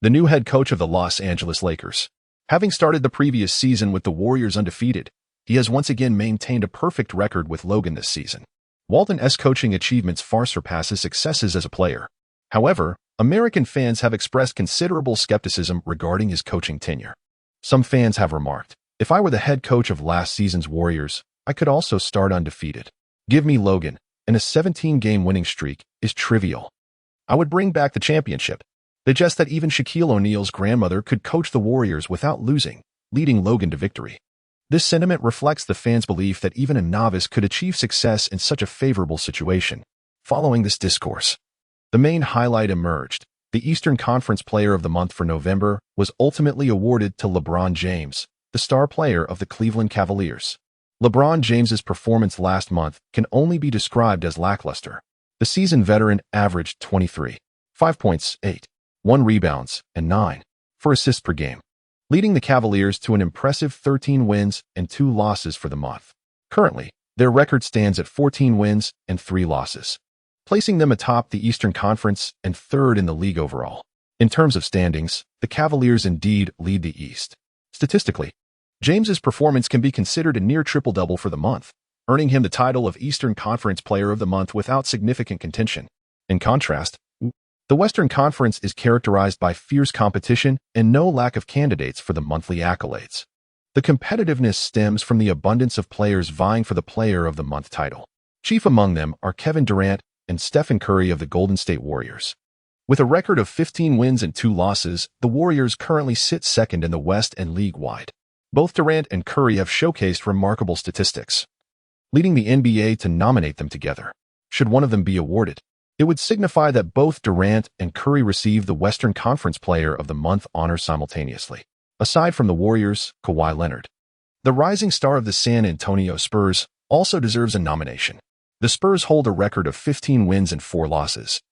the new head coach of the Los Angeles Lakers. Having started the previous season with the Warriors undefeated, he has once again maintained a perfect record with Logan this season. Walton's coaching achievements far surpass his successes as a player. However, American fans have expressed considerable skepticism regarding his coaching tenure. Some fans have remarked, "If I were the head coach of last season's Warriors, I could also start undefeated. Give me Logan, and a 17-game winning streak is trivial. I would bring back the championship." They jest that even Shaquille O'Neal's grandmother could coach the Warriors without losing, leading Logan to victory. This sentiment reflects the fans' belief that even a novice could achieve success in such a favorable situation. Following this discourse, the main highlight emerged. The Eastern Conference Player of the Month for November was ultimately awarded to LeBron James, the star player of the Cleveland Cavaliers. LeBron James's performance last month can only be described as lackluster. The seasoned veteran averaged 23.5 points, 8.1 rebounds, and 9.4 assists per game, leading the Cavaliers to an impressive 13 wins and 2 losses for the month. Currently, their record stands at 14 wins and 3 losses, placing them atop the Eastern Conference and third in the league overall. In terms of standings, the Cavaliers indeed lead the East. Statistically, James's performance can be considered a near triple-double for the month, earning him the title of Eastern Conference Player of the Month without significant contention. In contrast, the Western Conference is characterized by fierce competition and no lack of candidates for the monthly accolades. The competitiveness stems from the abundance of players vying for the Player of the Month title. Chief among them are Kevin Durant and Stephen Curry of the Golden State Warriors. With a record of 15 wins and 2 losses, the Warriors currently sit second in the West and league-wide. Both Durant and Curry have showcased remarkable statistics, leading the NBA to nominate them together. Should one of them be awarded, it would signify that both Durant and Curry receive the Western Conference Player of the Month honor simultaneously. Aside from the Warriors, Kawhi Leonard, the rising star of the San Antonio Spurs, also deserves a nomination. The Spurs hold a record of 15 wins and 4 losses,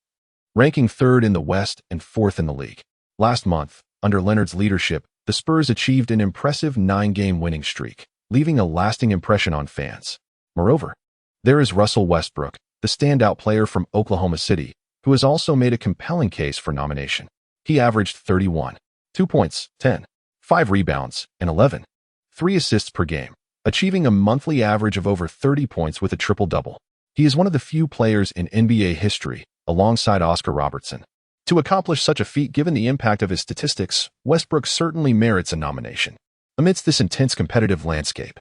ranking third in the West and fourth in the league. Last month, under Leonard's leadership, the Spurs achieved an impressive 9-game winning streak, leaving a lasting impression on fans. Moreover, there is Russell Westbrook, the standout player from Oklahoma City, who has also made a compelling case for nomination. He averaged 31.2 points, 10.5 rebounds, and 11.3 assists per game, achieving a monthly average of over 30 points with a triple-double. He is one of the few players in NBA history, alongside Oscar Robertson, to accomplish such a feat. Given the impact of his statistics, Westbrook certainly merits a nomination. Amidst this intense competitive landscape,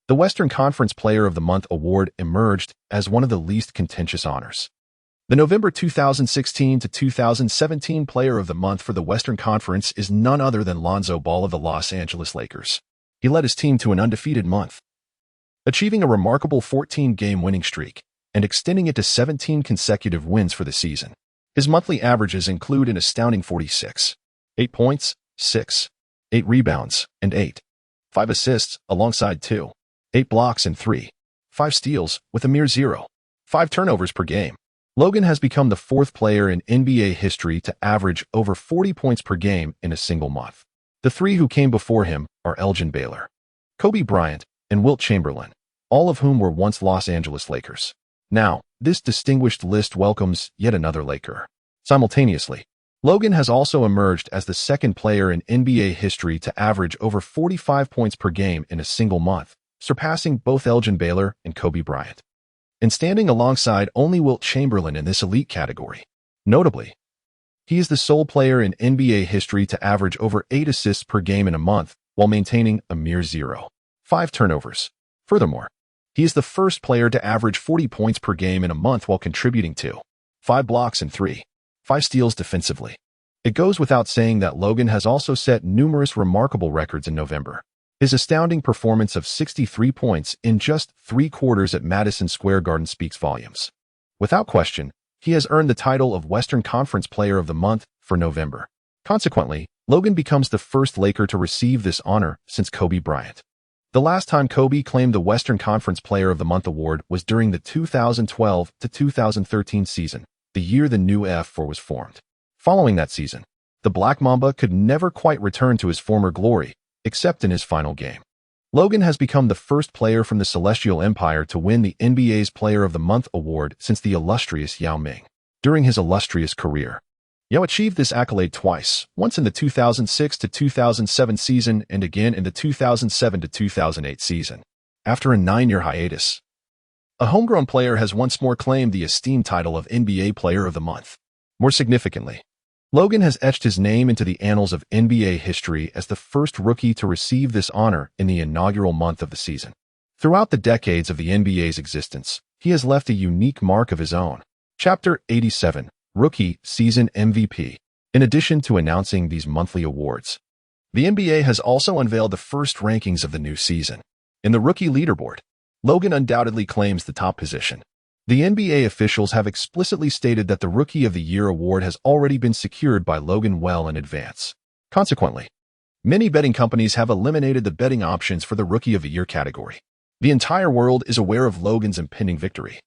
the Western Conference Player of the Month award emerged as one of the least contentious honors. The November 2016 to 2017 Player of the Month for the Western Conference is none other than Lonzo Ball of the Los Angeles Lakers. He led his team to an undefeated month, achieving a remarkable 14-game winning streak and extending it to 17 consecutive wins for the season. His monthly averages include an astounding 46.8 points, 6.8 rebounds, and 8.5 assists, alongside 2.8 blocks and 3.5 steals, with a mere 0.5 turnovers per game. Logan has become the 4th player in NBA history to average over 40 points per game in a single month. The 3 who came before him are Elgin Baylor, Kobe Bryant, and Wilt Chamberlain, all of whom were once Los Angeles Lakers. Now, this distinguished list welcomes yet another Laker. Simultaneously, Logan has also emerged as the 2nd player in NBA history to average over 45 points per game in a single month, surpassing both Elgin Baylor and Kobe Bryant, and standing alongside only Wilt Chamberlain in this elite category. Notably, he is the sole player in NBA history to average over 8 assists per game in a month while maintaining a mere 0.5 turnovers. Furthermore, he is the first player to average 40 points per game in a month while contributing 2.5 blocks and 3.5 steals defensively. It goes without saying that Logan has also set numerous remarkable records in November. His astounding performance of 63 points in just 3 quarters at Madison Square Garden speaks volumes. Without question, he has earned the title of Western Conference Player of the Month for November. Consequently, Logan becomes the first Laker to receive this honor since Kobe Bryant. The last time Kobe claimed the Western Conference Player of the Month award was during the 2012 to 2013 season, the year the new F4 was formed. Following that season, the Black Mamba could never quite return to his former glory, except in his final game. Logan has become the first player from the Celestial Empire to win the NBA's Player of the Month award since the illustrious Yao Ming. During his illustrious career, Yao achieved this accolade twice, once in the 2006 to 2007 season and again in the 2007 to 2008 season. After a 9-year hiatus, a homegrown player has once more claimed the esteemed title of NBA Player of the Month. More significantly, Logan has etched his name into the annals of NBA history as the first rookie to receive this honor in the inaugural month of the season. Throughout the decades of the NBA's existence, he has left a unique mark of his own. Chapter 87, Rookie Season MVP. In addition to announcing these monthly awards, the NBA has also unveiled the first rankings of the new season. In the rookie leaderboard, Logan undoubtedly claims the top position. The NBA officials have explicitly stated that the Rookie of the Year award has already been secured by Logan well in advance. Consequently, many betting companies have eliminated the betting options for the Rookie of the Year category. The entire world is aware of Logan's impending victory.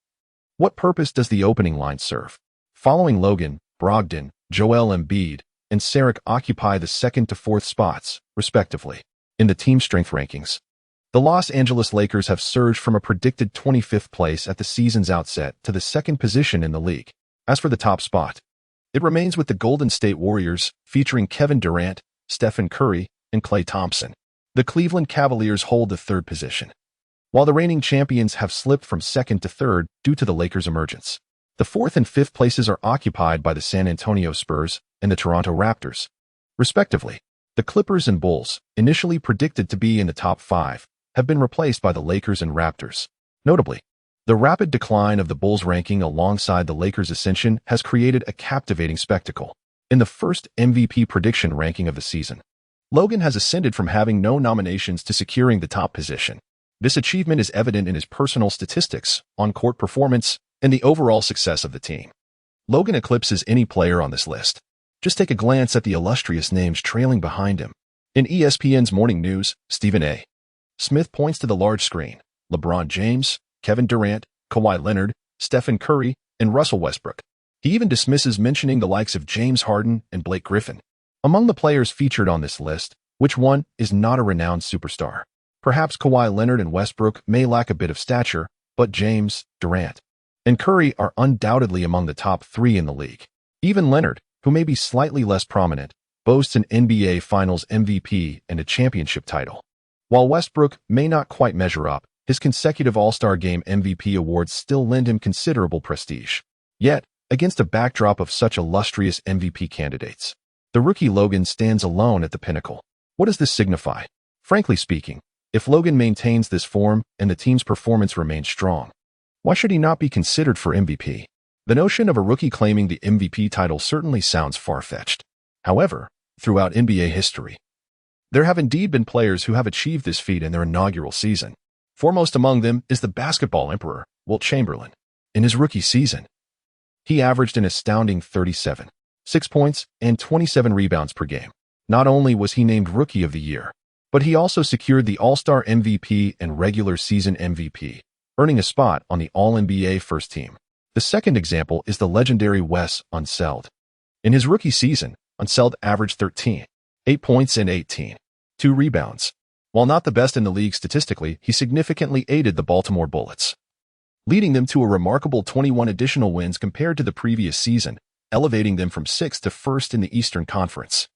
What purpose does the opening line serve? Following Logan, Brogdon, Joel Embiid, and Saric occupy the 2nd to 4th spots, respectively, in the team strength rankings. The Los Angeles Lakers have surged from a predicted 25th place at the season's outset to the 2nd position in the league. As for the top spot, it remains with the Golden State Warriors, featuring Kevin Durant, Stephen Curry, and Klay Thompson. The Cleveland Cavaliers hold the 3rd position, while the reigning champions have slipped from 2nd to 3rd due to the Lakers' emergence. The 4th and 5th places are occupied by the San Antonio Spurs and the Toronto Raptors, respectively. The Clippers and Bulls, initially predicted to be in the top 5, have been replaced by the Lakers and Raptors. Notably, the rapid decline of the Bulls' ranking alongside the Lakers' ascension has created a captivating spectacle. In the first MVP prediction ranking of the season, Logan has ascended from having no nominations to securing the top position. This achievement is evident in his personal statistics, on-court performance, and the overall success of the team. Logan eclipses any player on this list. Just take a glance at the illustrious names trailing behind him. In ESPN's Morning News, Stephen A. Smith points to the large screen: LeBron James, Kevin Durant, Kawhi Leonard, Stephen Curry, and Russell Westbrook. He even dismisses mentioning the likes of James Harden and Blake Griffin. Among the players featured on this list, which one is not a renowned superstar? Perhaps Kawhi Leonard and Westbrook may lack a bit of stature, but James, Durant, and Curry are undoubtedly among the top 3 in the league. Even Leonard, who may be slightly less prominent, boasts an NBA Finals MVP and a championship title. While Westbrook may not quite measure up, his consecutive All-Star Game MVP awards still lend him considerable prestige. Yet, against a backdrop of such illustrious MVP candidates, the rookie Logan stands alone at the pinnacle. What does this signify? Frankly speaking, if Logan maintains this form and the team's performance remains strong, why should he not be considered for MVP? The notion of a rookie claiming the MVP title certainly sounds far-fetched. However, throughout NBA history, there have indeed been players who have achieved this feat in their inaugural season. Foremost among them is the basketball emperor, Wilt Chamberlain. In his rookie season, he averaged an astounding 37.6 points and 27 rebounds per game. Not only was he named Rookie of the Year, but he also secured the All-Star MVP and regular season MVP, earning a spot on the All-NBA first team. The second example is the legendary Wes Unseld. In his rookie season, Unseld averaged 13.8 points and 18.2 rebounds. While not the best in the league statistically, he significantly aided the Baltimore Bullets, leading them to a remarkable 21 additional wins compared to the previous season, elevating them from 6th to 1st in the Eastern Conference.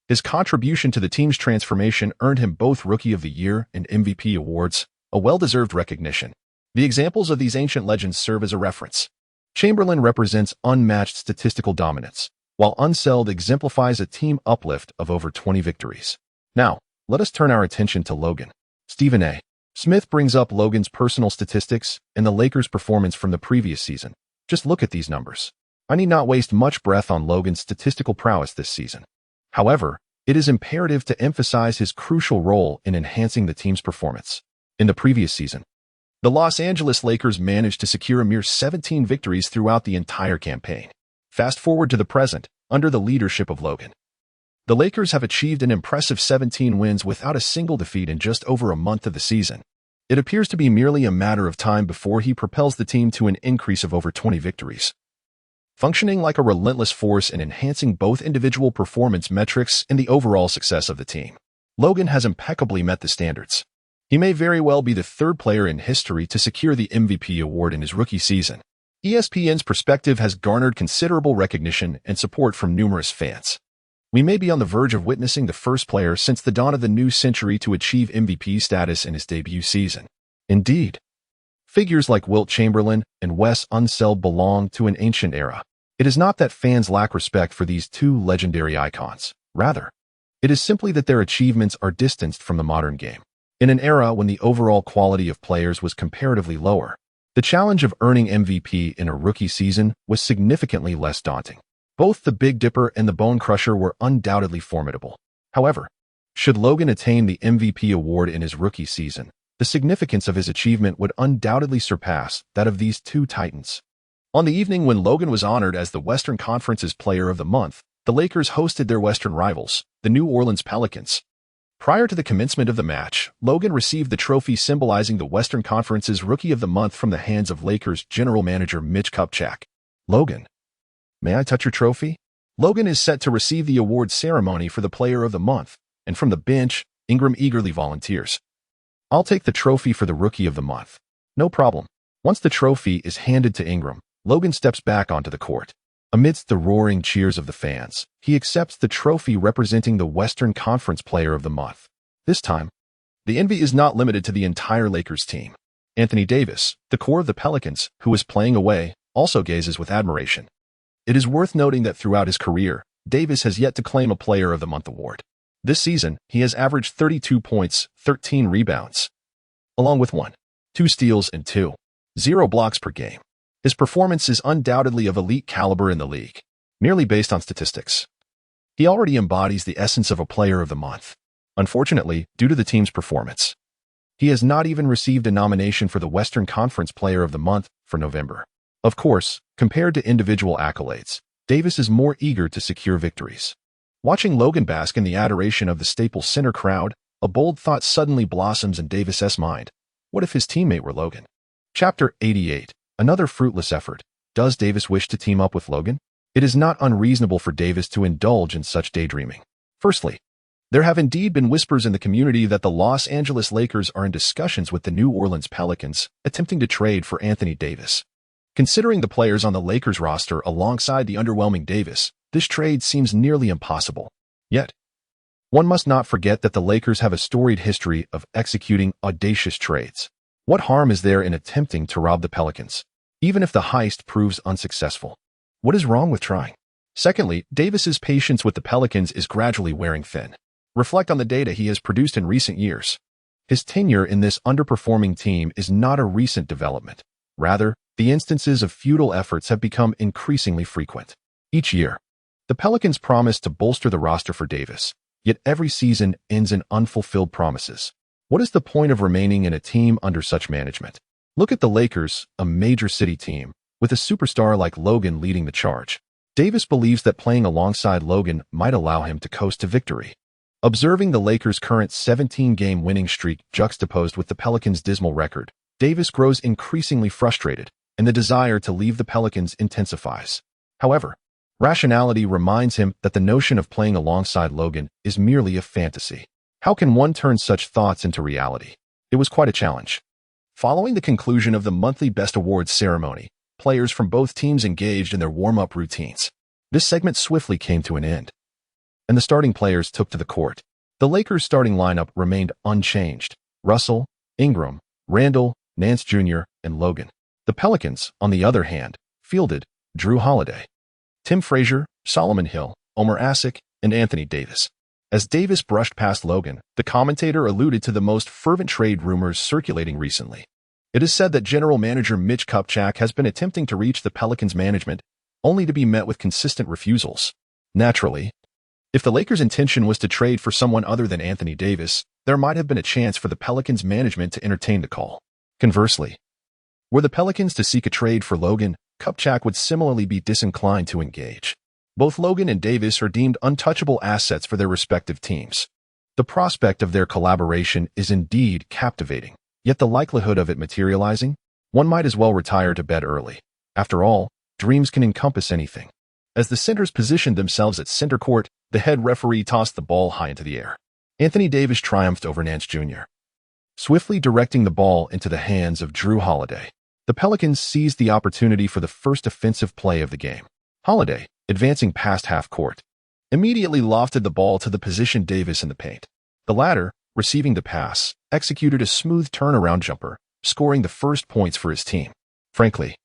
His contribution to the team's transformation earned him both Rookie of the Year and MVP awards, a well-deserved recognition. The examples of these ancient legends serve as a reference. Chamberlain represents unmatched statistical dominance, while Unseld exemplifies a team uplift of over 20 victories. Now, let us turn our attention to Logan. Stephen A. Smith brings up Logan's personal statistics and the Lakers' performance from the previous season. Just look at these numbers. I need not waste much breath on Logan's statistical prowess this season. However, it is imperative to emphasize his crucial role in enhancing the team's performance. In the previous season, the Los Angeles Lakers managed to secure a mere 17 victories throughout the entire campaign. Fast forward to the present, under the leadership of Logan, the Lakers have achieved an impressive 17 wins without a single defeat in just over a month of the season. It appears to be merely a matter of time before he propels the team to an increase of over 20 victories. Functioning like a relentless force in enhancing both individual performance metrics and the overall success of the team, Logan has impeccably met the standards. He may very well be the 3rd player in history to secure the MVP award in his rookie season. ESPN's perspective has garnered considerable recognition and support from numerous fans. We may be on the verge of witnessing the first player since the dawn of the new century to achieve MVP status in his debut season. Indeed, figures like Wilt Chamberlain and Wes Unseld belong to an ancient era. It is not that fans lack respect for these two legendary icons. Rather, it is simply that their achievements are distanced from the modern game. In an era when the overall quality of players was comparatively lower, the challenge of earning MVP in a rookie season was significantly less daunting. Both the Big Dipper and the Bone Crusher were undoubtedly formidable. However, should Logan attain the MVP award in his rookie season, the significance of his achievement would undoubtedly surpass that of these two titans. On the evening when Logan was honored as the Western Conference's Player of the Month, the Lakers hosted their Western rivals, the New Orleans Pelicans. Prior to the commencement of the match, Logan received the trophy symbolizing the Western Conference's Rookie of the Month from the hands of Lakers general manager Mitch Kupchak. Logan, may I touch your trophy? Logan is set to receive the award ceremony for the Player of the Month, and from the bench, Ingram eagerly volunteers. I'll take the trophy for the Rookie of the Month. No problem. Once the trophy is handed to Ingram, Logan steps back onto the court. Amidst the roaring cheers of the fans, he accepts the trophy representing the Western Conference Player of the Month. This time, the envy is not limited to the entire Lakers team. Anthony Davis, the core of the Pelicans, who is playing away, also gazes with admiration. It is worth noting that throughout his career, Davis has yet to claim a Player of the Month award. This season, he has averaged 32 points, 13 rebounds, along with 2 steals and 2.0 blocks per game. His performance is undoubtedly of elite caliber in the league, merely based on statistics. He already embodies the essence of a Player of the Month. Unfortunately, due to the team's performance, he has not even received a nomination for the Western Conference Player of the Month for November. Of course, compared to individual accolades, Davis is more eager to secure victories. Watching Logan bask in the adoration of the Staples Center crowd, a bold thought suddenly blossoms in Davis's mind. What if his teammate were Logan? Chapter 88. Another fruitless effort. Does Davis wish to team up with Logan? It is not unreasonable for Davis to indulge in such daydreaming. Firstly, there have indeed been whispers in the community that the Los Angeles Lakers are in discussions with the New Orleans Pelicans, attempting to trade for Anthony Davis. Considering the players on the Lakers roster alongside the underwhelming Davis, this trade seems nearly impossible. Yet, one must not forget that the Lakers have a storied history of executing audacious trades. What harm is there in attempting to rob the Pelicans, even if the heist proves unsuccessful? What is wrong with trying? Secondly, Davis's patience with the Pelicans is gradually wearing thin. Reflect on the data he has produced in recent years. His tenure in this underperforming team is not a recent development. Rather, the instances of futile efforts have become increasingly frequent. Each year, the Pelicans promise to bolster the roster for Davis, yet every season ends in unfulfilled promises. What is the point of remaining in a team under such management? Look at the Lakers, a major city team, with a superstar like Logan leading the charge. Davis believes that playing alongside Logan might allow him to coast to victory. Observing the Lakers' current 17-game winning streak juxtaposed with the Pelicans' dismal record, Davis grows increasingly frustrated, and the desire to leave the Pelicans intensifies. However, rationality reminds him that the notion of playing alongside Logan is merely a fantasy. How can one turn such thoughts into reality? It was quite a challenge. Following the conclusion of the monthly Best Awards ceremony, players from both teams engaged in their warm-up routines. This segment swiftly came to an end, and the starting players took to the court. The Lakers' starting lineup remained unchanged: Russell, Ingram, Randall, Nance Jr., and Logan. The Pelicans, on the other hand, fielded Jrue Holiday, Tim Frazier, Solomon Hill, Omer Asik, and Anthony Davis. As Davis brushed past Logan, the commentator alluded to the most fervent trade rumors circulating recently. It is said that general manager Mitch Kupchak has been attempting to reach the Pelicans management, only to be met with consistent refusals. Naturally, if the Lakers' intention was to trade for someone other than Anthony Davis, there might have been a chance for the Pelicans management to entertain the call. Conversely, were the Pelicans to seek a trade for Logan, Kupchak would similarly be disinclined to engage. Both Logan and Davis are deemed untouchable assets for their respective teams. The prospect of their collaboration is indeed captivating, yet the likelihood of it materializing? One might as well retire to bed early. After all, dreams can encompass anything. As the centers positioned themselves at center court, the head referee tossed the ball high into the air. Anthony Davis triumphed over Nance Jr., swiftly directing the ball into the hands of Jrue Holiday. The Pelicans seized the opportunity for the first offensive play of the game. Holiday, advancing past half court, immediately lofted the ball to the position Davis in the paint. The latter, receiving the pass, executed a smooth turnaround jumper, scoring the first points for his team. Frankly,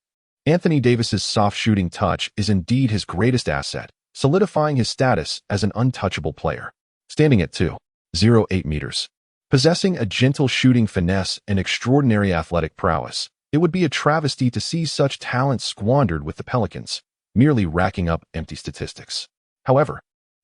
Anthony Davis's soft shooting touch is indeed his greatest asset, solidifying his status as an untouchable player. Standing at 2.08 meters. Possessing a gentle shooting finesse and extraordinary athletic prowess, it would be a travesty to see such talent squandered with the Pelicans, merely racking up empty statistics. However,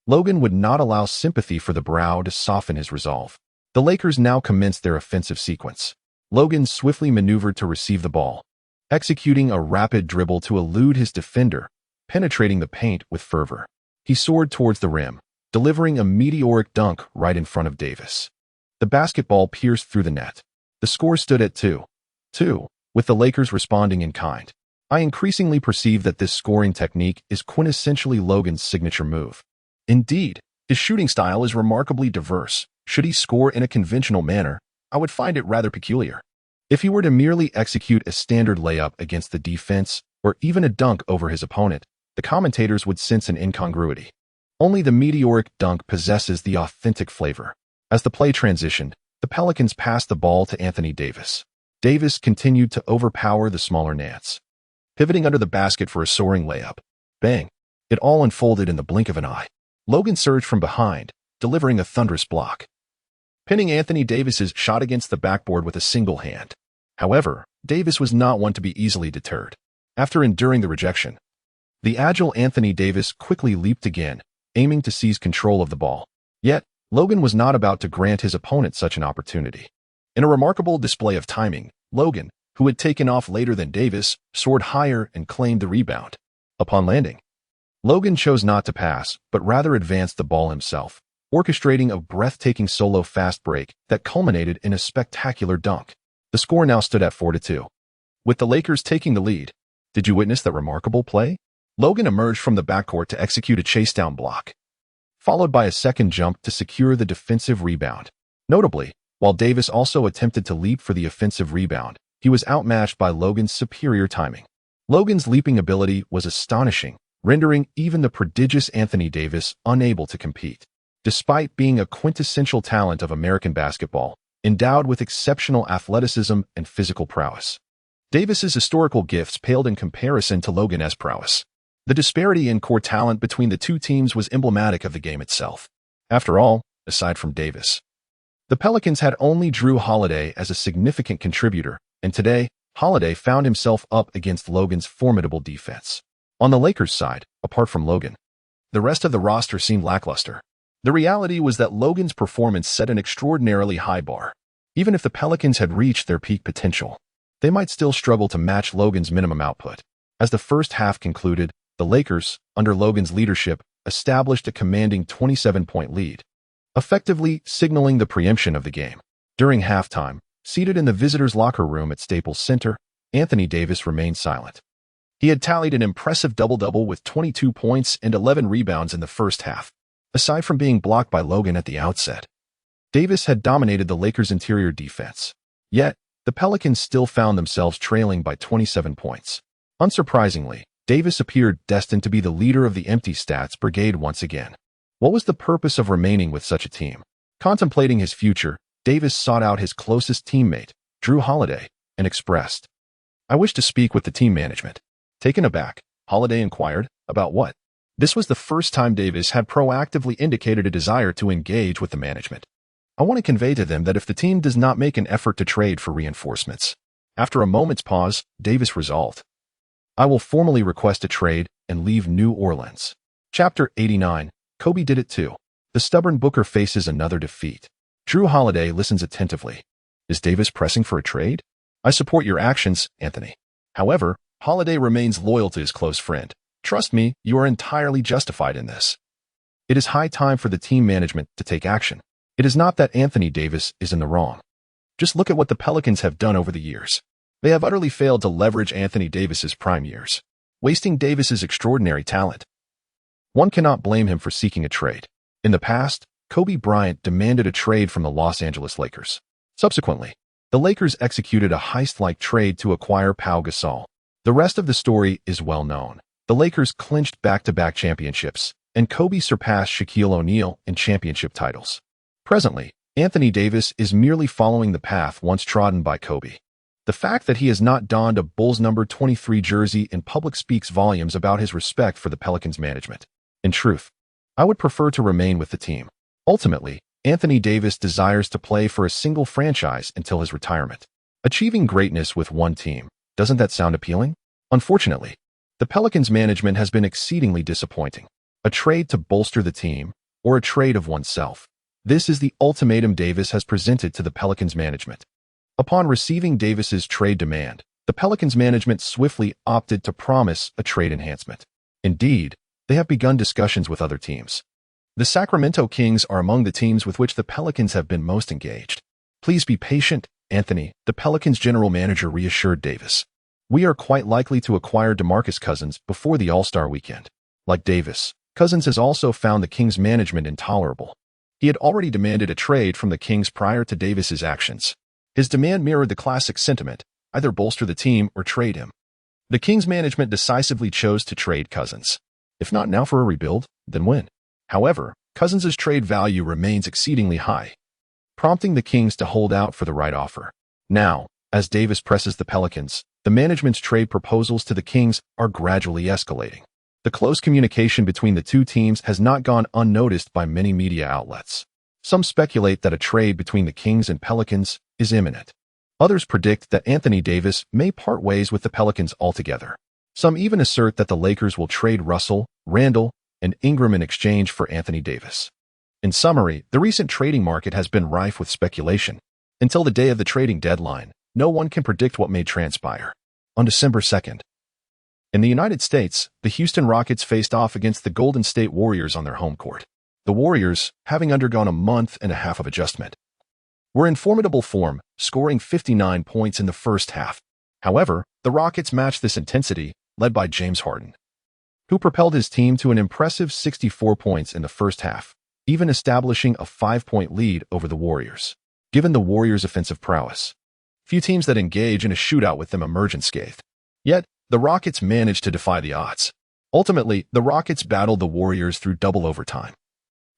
Logan would not allow sympathy for the brow to soften his resolve. The Lakers now commenced their offensive sequence. Logan swiftly maneuvered to receive the ball, executing a rapid dribble to elude his defender, penetrating the paint with fervor. He soared towards the rim, delivering a meteoric dunk right in front of Davis. The basketball pierced through the net. The score stood at 2-2, with the Lakers responding in kind. I increasingly perceive that this scoring technique is quintessentially Logan's signature move. Indeed, his shooting style is remarkably diverse. Should he score in a conventional manner, I would find it rather peculiar. If he were to merely execute a standard layup against the defense, or even a dunk over his opponent, the commentators would sense an incongruity. Only the meteoric dunk possesses the authentic flavor. As the play transitioned, the Pelicans passed the ball to Anthony Davis. Davis continued to overpower the smaller Nance, pivoting under the basket for a soaring layup. Bang! It all unfolded in the blink of an eye. Logan surged from behind, delivering a thunderous block, pinning Anthony Davis's shot against the backboard with a single hand. However, Davis was not one to be easily deterred. After enduring the rejection, the agile Anthony Davis quickly leaped again, aiming to seize control of the ball. Yet, Logan was not about to grant his opponent such an opportunity. In a remarkable display of timing, Logan, who had taken off later than Davis, soared higher and claimed the rebound. Upon landing, Logan chose not to pass, but rather advanced the ball himself, orchestrating a breathtaking solo fast break that culminated in a spectacular dunk. The score now stood at 4-2. With the Lakers taking the lead, did you witness that remarkable play? Logan emerged from the backcourt to execute a chase-down block, followed by a second jump to secure the defensive rebound. Notably, while Davis also attempted to leap for the offensive rebound, he was outmatched by Logan's superior timing. Logan's leaping ability was astonishing, rendering even the prodigious Anthony Davis unable to compete. Despite being a quintessential talent of American basketball, endowed with exceptional athleticism and physical prowess, Davis's historical gifts paled in comparison to Logan's prowess. The disparity in core talent between the two teams was emblematic of the game itself. After all, aside from Davis, the Pelicans had only Jrue Holiday as a significant contributor, and today, Holiday found himself up against Logan's formidable defense. On the Lakers' side, apart from Logan, the rest of the roster seemed lackluster. The reality was that Logan's performance set an extraordinarily high bar. Even if the Pelicans had reached their peak potential, they might still struggle to match Logan's minimum output. As the first half concluded, the Lakers, under Logan's leadership, established a commanding 27-point lead, effectively signaling the preemption of the game. During halftime, seated in the visitors' locker room at Staples Center, Anthony Davis remained silent. He had tallied an impressive double-double with 22 points and 11 rebounds in the first half. Aside from being blocked by Logan at the outset, Davis had dominated the Lakers' interior defense. Yet, the Pelicans still found themselves trailing by 27 points. Unsurprisingly, Davis appeared destined to be the leader of the empty stats brigade once again. What was the purpose of remaining with such a team? Contemplating his future, Davis sought out his closest teammate, Jrue Holiday, and expressed, "I wish to speak with the team management." Taken aback, Holiday inquired, "About what?" This was the first time Davis had proactively indicated a desire to engage with the management. "I want to convey to them that if the team does not make an effort to trade for reinforcements." After a moment's pause, Davis resolved, "I will formally request a trade and leave New Orleans." Chapter 89. Kobe did it too. The stubborn Booker faces another defeat. Jrue Holiday listens attentively. Is Davis pressing for a trade? "I support your actions, Anthony." However, Holiday remains loyal to his close friend. "Trust me, you are entirely justified in this. It is high time for the team management to take action. It is not that Anthony Davis is in the wrong. Just look at what the Pelicans have done over the years. They have utterly failed to leverage Anthony Davis's prime years, wasting Davis's extraordinary talent. One cannot blame him for seeking a trade. In the past, Kobe Bryant demanded a trade from the Los Angeles Lakers. Subsequently, the Lakers executed a heist-like trade to acquire Pau Gasol. The rest of the story is well known. The Lakers clinched back-to-back championships, and Kobe surpassed Shaquille O'Neal in championship titles. Presently, Anthony Davis is merely following the path once trodden by Kobe. The fact that he has not donned a Bulls number 23 jersey in public speaks volumes about his respect for the Pelicans management. In truth, I would prefer to remain with the team. Ultimately, Anthony Davis desires to play for a single franchise until his retirement. Achieving greatness with one team, doesn't that sound appealing? Unfortunately, the Pelicans management has been exceedingly disappointing. A trade to bolster the team, or a trade of oneself. This is the ultimatum Davis has presented to the Pelicans management. Upon receiving Davis's trade demand, the Pelicans management swiftly opted to promise a trade enhancement. Indeed, they have begun discussions with other teams. The Sacramento Kings are among the teams with which the Pelicans have been most engaged. Please be patient, Anthony, the Pelicans general manager reassured Davis. We are quite likely to acquire DeMarcus Cousins before the All-Star weekend. Like Davis, Cousins has also found the Kings management intolerable. He had already demanded a trade from the Kings prior to Davis's actions. His demand mirrored the classic sentiment, either bolster the team or trade him. The Kings management decisively chose to trade Cousins. If not now for a rebuild, then when? However, Cousins' trade value remains exceedingly high, prompting the Kings to hold out for the right offer. Now, as Davis presses the Pelicans, the management's trade proposals to the Kings are gradually escalating. The close communication between the two teams has not gone unnoticed by many media outlets. Some speculate that a trade between the Kings and Pelicans is imminent. Others predict that Anthony Davis may part ways with the Pelicans altogether. Some even assert that the Lakers will trade Russell, Randall, and Ingram in exchange for Anthony Davis. In summary, the recent trading market has been rife with speculation. Until the day of the trading deadline, no one can predict what may transpire. On December 2nd, in the United States, the Houston Rockets faced off against the Golden State Warriors on their home court. The Warriors, having undergone a month and a half of adjustment, were in formidable form, scoring 59 points in the first half. However, the Rockets matched this intensity, led by James Harden, who propelled his team to an impressive 64 points in the first half, even establishing a 5-point lead over the Warriors. Given the Warriors' offensive prowess, few teams that engage in a shootout with them emerge unscathed. Yet, the Rockets managed to defy the odds. Ultimately, the Rockets battled the Warriors through double overtime,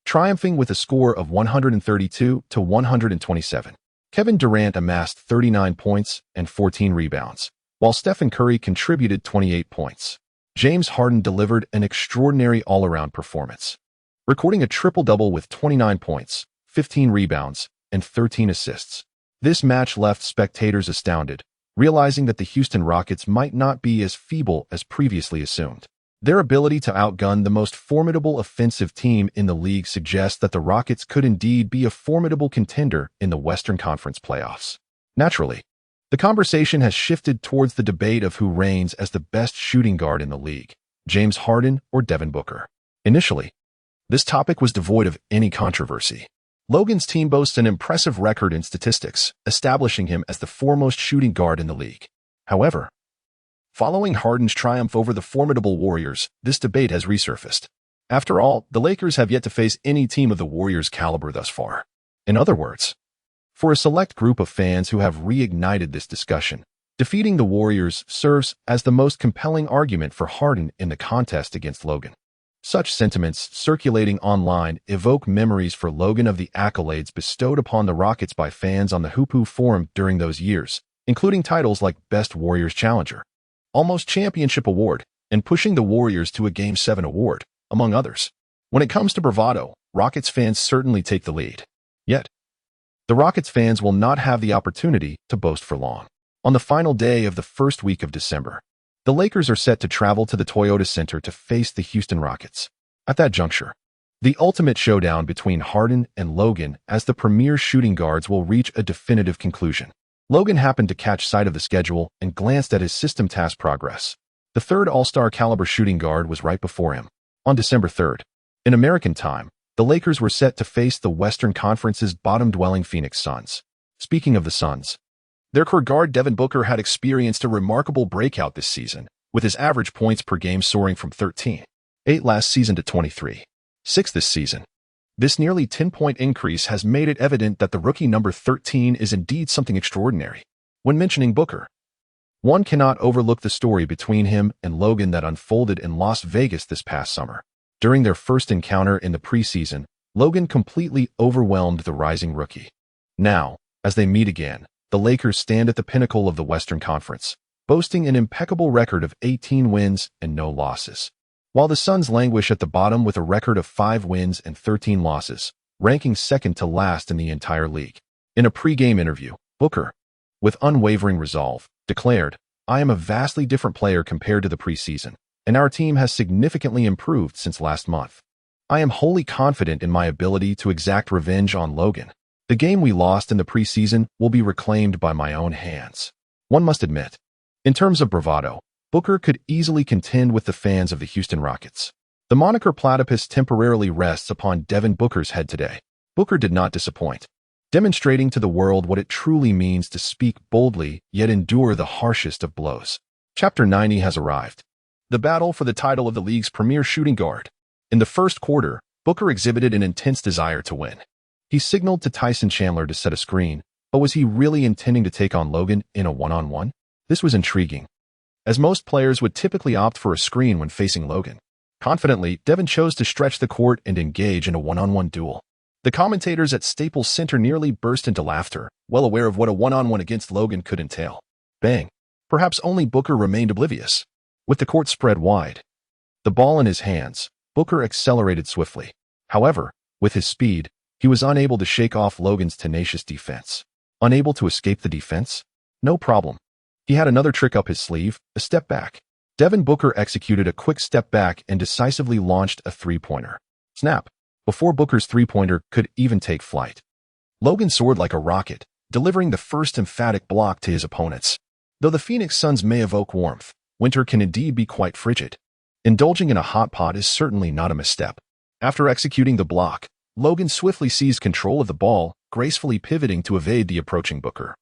triumphing with a score of 132-127. Kevin Durant amassed 39 points and 14 rebounds, while Stephen Curry contributed 28 points. James Harden delivered an extraordinary all-around performance, recording a triple-double with 29 points, 15 rebounds, and 13 assists. This match left spectators astounded, realizing that the Houston Rockets might not be as feeble as previously assumed. Their ability to outgun the most formidable offensive team in the league suggests that the Rockets could indeed be a formidable contender in the Western Conference playoffs. Naturally, the conversation has shifted towards the debate of who reigns as the best shooting guard in the league, James Harden or Devin Booker. Initially, this topic was devoid of any controversy. Logan's team boasts an impressive record in statistics, establishing him as the foremost shooting guard in the league. However, following Harden's triumph over the formidable Warriors, this debate has resurfaced. After all, the Lakers have yet to face any team of the Warriors' caliber thus far. In other words, for a select group of fans who have reignited this discussion, defeating the Warriors serves as the most compelling argument for Harden in the contest against Logan. Such sentiments circulating online evoke memories for Logan of the accolades bestowed upon the Rockets by fans on the Hoopoo Forum during those years, including titles like Best Warriors Challenger, Almost Championship Award, and pushing the Warriors to a Game 7 award, among others. When it comes to bravado, Rockets fans certainly take the lead. Yet, the Rockets fans will not have the opportunity to boast for long. On the final day of the first week of December, the Lakers are set to travel to the Toyota Center to face the Houston Rockets. At that juncture, the ultimate showdown between Harden and Logan as the premier shooting guards will reach a definitive conclusion. Logan happened to catch sight of the schedule and glanced at his system task progress. The third All-Star caliber shooting guard was right before him. On December 3rd, in American time, the Lakers were set to face the Western Conference's bottom-dwelling Phoenix Suns. Speaking of the Suns, their core guard Devin Booker had experienced a remarkable breakout this season, with his average points per game soaring from 13.8 last season to 23.6 this season. This nearly 10-point increase has made it evident that the rookie number 13 is indeed something extraordinary. When mentioning Booker, one cannot overlook the story between him and Logan that unfolded in Las Vegas this past summer. During their first encounter in the preseason, Logan completely overwhelmed the rising rookie. Now, as they meet again, the Lakers stand at the pinnacle of the Western Conference, boasting an impeccable record of 18 wins and no losses, while the Suns languish at the bottom with a record of 5 wins and 13 losses, ranking second to last in the entire league. In a pre-game interview, Booker, with unwavering resolve, declared, "I am a vastly different player compared to the preseason, and our team has significantly improved since last month. I am wholly confident in my ability to exact revenge on Logan. The game we lost in the preseason will be reclaimed by my own hands." One must admit, in terms of bravado, Booker could easily contend with the fans of the Houston Rockets. The moniker Platypus temporarily rests upon Devin Booker's head today. Booker did not disappoint, demonstrating to the world what it truly means to speak boldly yet endure the harshest of blows. Chapter 90 has arrived. The battle for the title of the league's premier shooting guard. In the first quarter, Booker exhibited an intense desire to win. He signaled to Tyson Chandler to set a screen, but was he really intending to take on Logan in a one-on-one? This was intriguing, as most players would typically opt for a screen when facing Logan. Confidently, Devin chose to stretch the court and engage in a one-on-one duel. The commentators at Staples Center nearly burst into laughter, well aware of what a one-on-one against Logan could entail. Bang! Perhaps only Booker remained oblivious. With the court spread wide, the ball in his hands, Booker accelerated swiftly. However, with his speed, he was unable to shake off Logan's tenacious defense. Unable to escape the defense? No problem. He had another trick up his sleeve, a step back. Devin Booker executed a quick step back and decisively launched a three-pointer. Snap! Before Booker's three-pointer could even take flight, Logan soared like a rocket, delivering the first emphatic block to his opponents. Though the Phoenix Suns may evoke warmth, winter can indeed be quite frigid. Indulging in a hot pot is certainly not a misstep. After executing the block, Logan swiftly seized control of the ball, gracefully pivoting to evade the approaching Booker,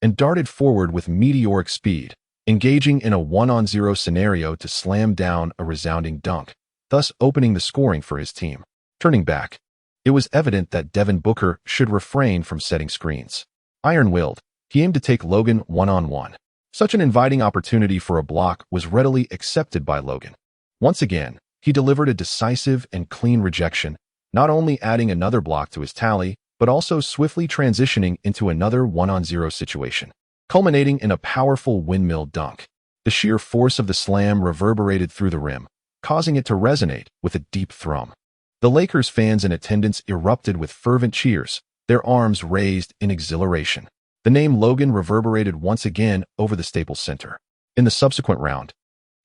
and darted forward with meteoric speed, engaging in a 1-on-0 scenario to slam down a resounding dunk, thus opening the scoring for his team. Turning back, it was evident that Devin Booker should refrain from setting screens. Iron-willed, he aimed to take Logan one-on-one. Such an inviting opportunity for a block was readily accepted by Logan. Once again, he delivered a decisive and clean rejection, not only adding another block to his tally, but also swiftly transitioning into another 1-on-0 situation, culminating in a powerful windmill dunk. The sheer force of the slam reverberated through the rim, causing it to resonate with a deep thrum. The Lakers fans in attendance erupted with fervent cheers, their arms raised in exhilaration. The name Logan reverberated once again over the Staples Center. In the subsequent round,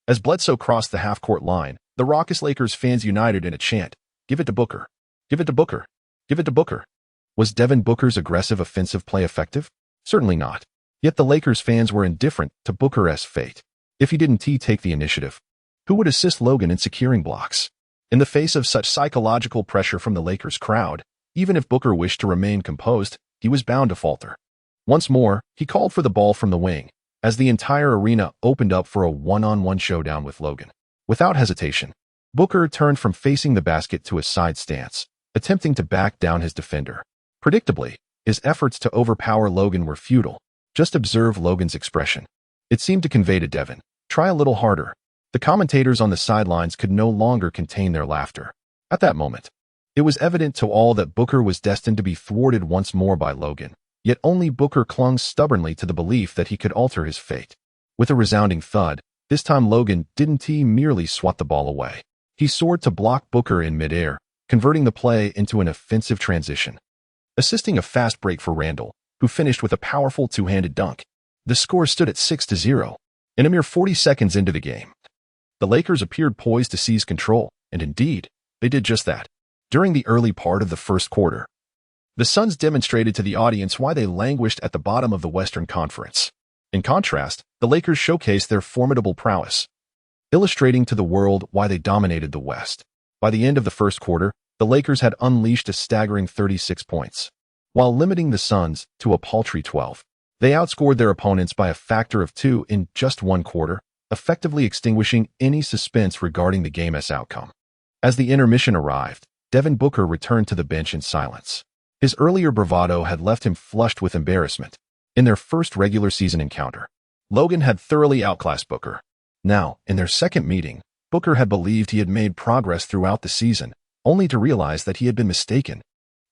as Bledsoe crossed the half-court line, the raucous Lakers fans united in a chant, "Give it to Booker! Give it to Booker! Give it to Booker!" Was Devin Booker's aggressive offensive play effective? Certainly not. Yet the Lakers fans were indifferent to Booker's fate. If he didn't take the initiative, who would assist Logan in securing blocks? In the face of such psychological pressure from the Lakers crowd, even if Booker wished to remain composed, he was bound to falter. Once more, he called for the ball from the wing, as the entire arena opened up for a one-on-one showdown with Logan. Without hesitation, Booker turned from facing the basket to a side stance, attempting to back down his defender. Predictably, his efforts to overpower Logan were futile. Just observe Logan's expression. It seemed to convey to Devin, "Try a little harder." The commentators on the sidelines could no longer contain their laughter. At that moment, it was evident to all that Booker was destined to be thwarted once more by Logan, yet only Booker clung stubbornly to the belief that he could alter his fate. With a resounding thud, this time Logan didn't merely swat the ball away. He soared to block Booker in midair, converting the play into an offensive transition, assisting a fast break for Randall, who finished with a powerful two-handed dunk. The score stood at 6-0. In a mere 40 seconds into the game, the Lakers appeared poised to seize control, and indeed, they did just that. During the early part of the first quarter, the Suns demonstrated to the audience why they languished at the bottom of the Western Conference. In contrast, the Lakers showcased their formidable prowess, illustrating to the world why they dominated the West. By the end of the first quarter, the Lakers had unleashed a staggering 36 points, while limiting the Suns to a paltry 12. They outscored their opponents by a factor of 2 in just one quarter, effectively extinguishing any suspense regarding the game's outcome. As the intermission arrived, Devin Booker returned to the bench in silence. His earlier bravado had left him flushed with embarrassment. In their first regular season encounter, Logan had thoroughly outclassed Booker. Now, in their second meeting, Booker had believed he had made progress throughout the season, only to realize that he had been mistaken.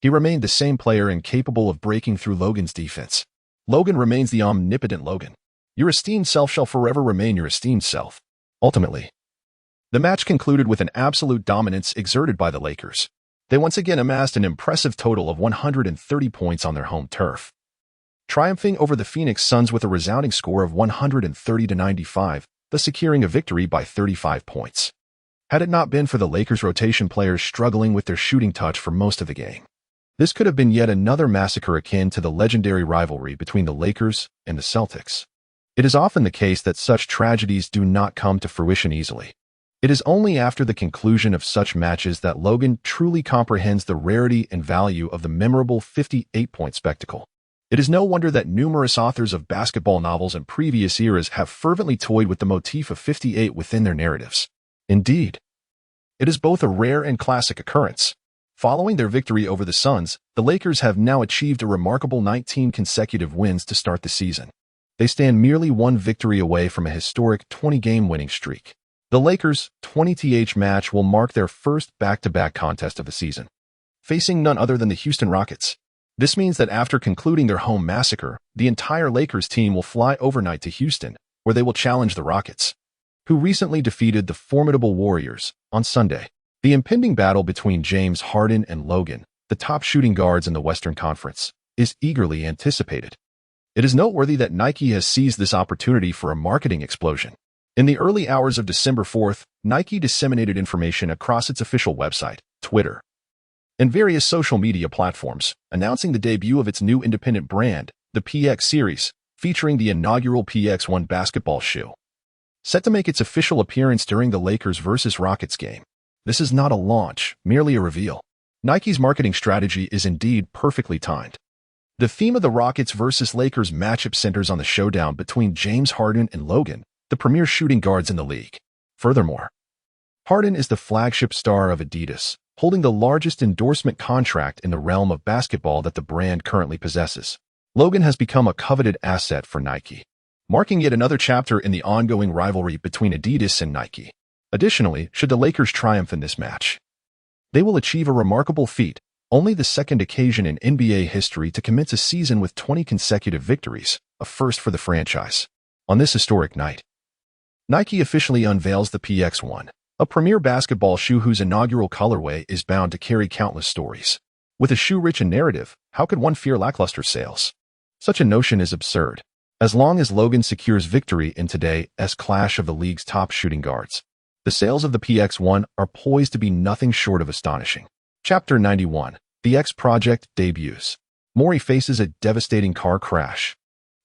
He remained the same player incapable of breaking through Logan's defense. Logan remains the omnipotent Logan. Your esteemed self shall forever remain your esteemed self. Ultimately, the match concluded with an absolute dominance exerted by the Lakers. They once again amassed an impressive total of 130 points on their home turf, triumphing over the Phoenix Suns with a resounding score of 130-95, thus securing a victory by 35 points. Had it not been for the Lakers' rotation players struggling with their shooting touch for most of the game, this could have been yet another massacre akin to the legendary rivalry between the Lakers and the Celtics. It is often the case that such tragedies do not come to fruition easily. It is only after the conclusion of such matches that Logan truly comprehends the rarity and value of the memorable 58-point spectacle. It is no wonder that numerous authors of basketball novels in previous eras have fervently toyed with the motif of 58 within their narratives. Indeed, it is both a rare and classic occurrence. Following their victory over the Suns, the Lakers have now achieved a remarkable 19 consecutive wins to start the season. They stand merely one victory away from a historic 20-game winning streak. The Lakers' 20th match will mark their first back-to-back contest of the season, facing none other than the Houston Rockets. This means that after concluding their home massacre, the entire Lakers team will fly overnight to Houston, where they will challenge the Rockets, who recently defeated the formidable Warriors on Sunday. The impending battle between James Harden and Logan, the top shooting guards in the Western Conference, is eagerly anticipated. It is noteworthy that Nike has seized this opportunity for a marketing explosion. In the early hours of December 4th, Nike disseminated information across its official website, Twitter, and various social media platforms, announcing the debut of its new independent brand, the PX Series, featuring the inaugural PX1 basketball shoe, set to make its official appearance during the Lakers vs. Rockets game. This is not a launch, merely a reveal. Nike's marketing strategy is indeed perfectly timed. The theme of the Rockets vs. Lakers matchup centers on the showdown between James Harden and Logan, the premier shooting guards in the league. Furthermore, Harden is the flagship star of Adidas, holding the largest endorsement contract in the realm of basketball that the brand currently possesses. Logan has become a coveted asset for Nike, marking yet another chapter in the ongoing rivalry between Adidas and Nike. Additionally, should the Lakers triumph in this match, they will achieve a remarkable feat, only the second occasion in NBA history to commence a season with 20 consecutive victories, a first for the franchise. On this historic night, Nike officially unveils the PX1, a premier basketball shoe whose inaugural colorway is bound to carry countless stories. With a shoe rich in narrative, how could one fear lackluster sales? Such a notion is absurd. As long as Logan secures victory in today's clash of the league's top shooting guards, the sales of the PX1 are poised to be nothing short of astonishing. Chapter 91. The X Project debuts. Maury faces a devastating car crash.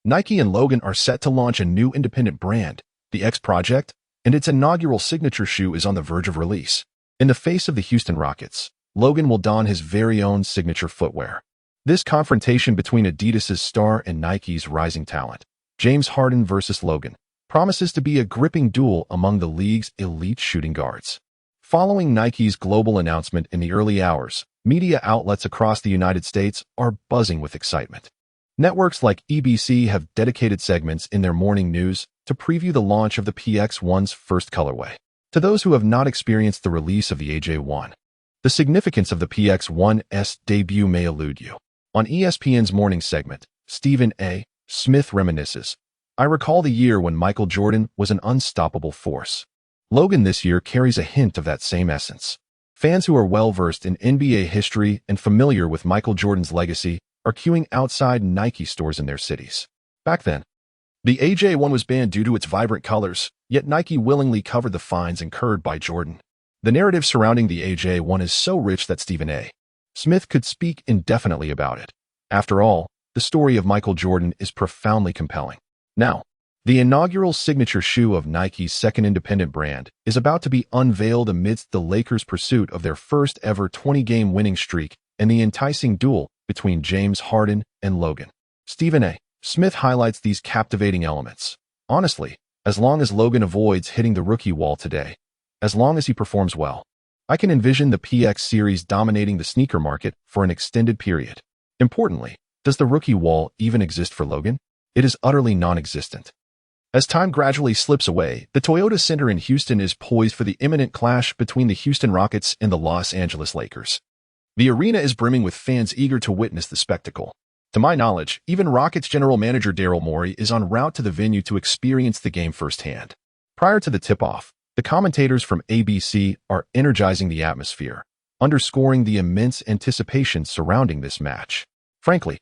Nike and Logan are set to launch a new independent brand, the X Project, and its inaugural signature shoe is on the verge of release. In the face of the Houston Rockets, Logan will don his very own signature footwear. This confrontation between Adidas' star and Nike's rising talent, James Harden versus Logan, promises to be a gripping duel among the league's elite shooting guards. Following Nike's global announcement in the early hours, media outlets across the United States are buzzing with excitement. Networks like EBC have dedicated segments in their morning news to preview the launch of the PX1's first colorway. To those who have not experienced the release of the AJ1, the significance of the PX1's debut may elude you. On ESPN's morning segment, Stephen A. Smith reminisces, "I recall the year when Michael Jordan was an unstoppable force." Logan this year carries a hint of that same essence. Fans who are well-versed in NBA history and familiar with Michael Jordan's legacy are queuing outside Nike stores in their cities. Back then, the AJ1 was banned due to its vibrant colors, yet Nike willingly covered the fines incurred by Jordan. The narrative surrounding the AJ1 is so rich that Stephen A. Smith could speak indefinitely about it. After all, the story of Michael Jordan is profoundly compelling. Now, the inaugural signature shoe of Nike's second independent brand is about to be unveiled amidst the Lakers' pursuit of their first ever 20-game winning streak and the enticing duel between James Harden and Logan. Stephen A. Smith highlights these captivating elements. Honestly, as long as Logan avoids hitting the rookie wall today, as long as he performs well, I can envision the PX series dominating the sneaker market for an extended period. Importantly, does the rookie wall even exist for Logan? It is utterly non-existent. As time gradually slips away, the Toyota Center in Houston is poised for the imminent clash between the Houston Rockets and the Los Angeles Lakers. The arena is brimming with fans eager to witness the spectacle. To my knowledge, even Rockets general manager Daryl Morey is en route to the venue to experience the game firsthand. Prior to the tip-off, the commentators from ABC are energizing the atmosphere, underscoring the immense anticipation surrounding this match. Frankly,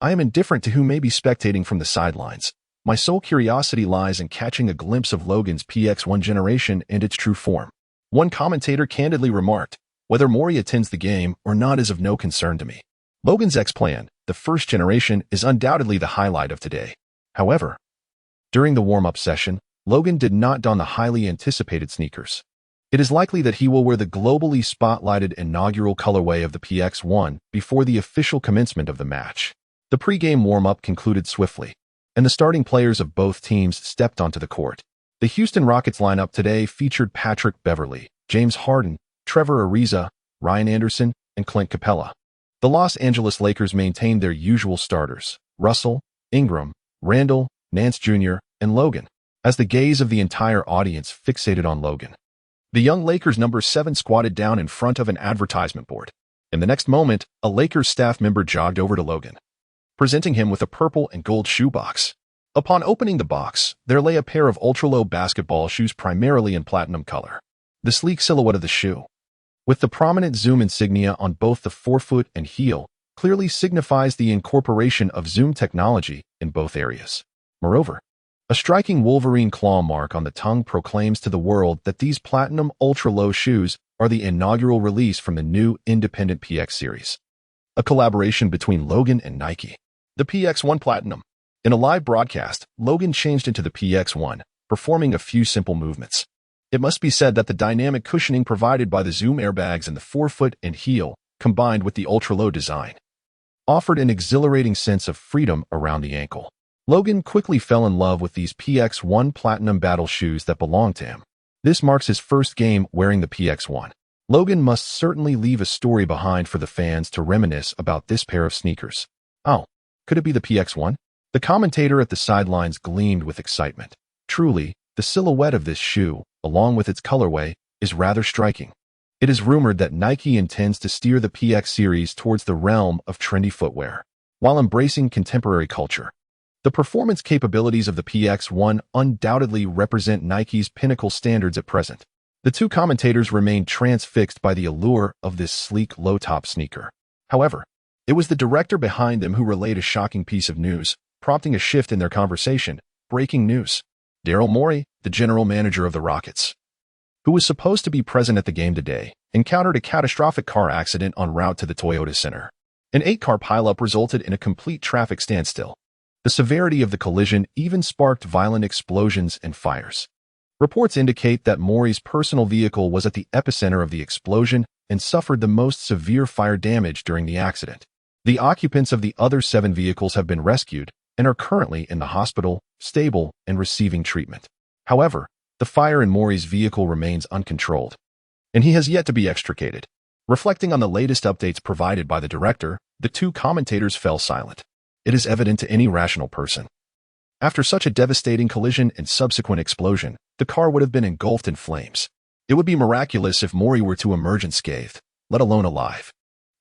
I am indifferent to who may be spectating from the sidelines. My sole curiosity lies in catching a glimpse of Logan's PX1 generation and its true form. One commentator candidly remarked, "Whether Morey attends the game or not is of no concern to me. Logan's X-Plan, the first generation, is undoubtedly the highlight of today." However, during the warm-up session, Logan did not don the highly anticipated sneakers. It is likely that he will wear the globally spotlighted inaugural colorway of the PX1 before the official commencement of the match. The pre-game warm-up concluded swiftly, and the starting players of both teams stepped onto the court. The Houston Rockets lineup today featured Patrick Beverley, James Harden, Trevor Ariza, Ryan Anderson, and Clint Capella. The Los Angeles Lakers maintained their usual starters, Russell, Ingram, Randall, Nance Jr., and Logan, as the gaze of the entire audience fixated on Logan. The young Lakers number 7 squatted down in front of an advertisement board. In the next moment, a Lakers staff member jogged over to Logan, presenting him with a purple and gold shoebox. Upon opening the box, there lay a pair of ultra-low basketball shoes primarily in platinum color. The sleek silhouette of the shoe, with the prominent Zoom insignia on both the forefoot and heel, clearly signifies the incorporation of Zoom technology in both areas. Moreover, a striking Wolverine claw mark on the tongue proclaims to the world that these platinum ultra-low shoes are the inaugural release from the new independent PX series, a collaboration between Logan and Nike. The PX1 Platinum. In a live broadcast, Logan changed into the PX1, performing a few simple movements. It must be said that the dynamic cushioning provided by the Zoom airbags in the forefoot and heel, combined with the ultra-low design, offered an exhilarating sense of freedom around the ankle. Logan quickly fell in love with these PX1 Platinum Battle shoes that belonged to him. This marks his first game wearing the PX1. Logan must certainly leave a story behind for the fans to reminisce about this pair of sneakers. Oh, could it be the PX1? The commentator at the sidelines gleamed with excitement. Truly, the silhouette of this shoe, along with its colorway, is rather striking. It is rumored that Nike intends to steer the PX series towards the realm of trendy footwear, while embracing contemporary culture. The performance capabilities of the PX1 undoubtedly represent Nike's pinnacle standards at present. The two commentators remained transfixed by the allure of this sleek low-top sneaker. However, it was the director behind them who relayed a shocking piece of news, prompting a shift in their conversation. Breaking news. Daryl Morey, the general manager of the Rockets, who was supposed to be present at the game today, encountered a catastrophic car accident en route to the Toyota Center. An 8-car pileup resulted in a complete traffic standstill. The severity of the collision even sparked violent explosions and fires. Reports indicate that Morey's personal vehicle was at the epicenter of the explosion and suffered the most severe fire damage during the accident. The occupants of the other 7 vehicles have been rescued and are currently in the hospital, stable, and receiving treatment. However, the fire in Morey's vehicle remains uncontrolled, and he has yet to be extricated. Reflecting on the latest updates provided by the director, the two commentators fell silent. It is evident to any rational person. After such a devastating collision and subsequent explosion, the car would have been engulfed in flames. It would be miraculous if Morey were to emerge unscathed, let alone alive.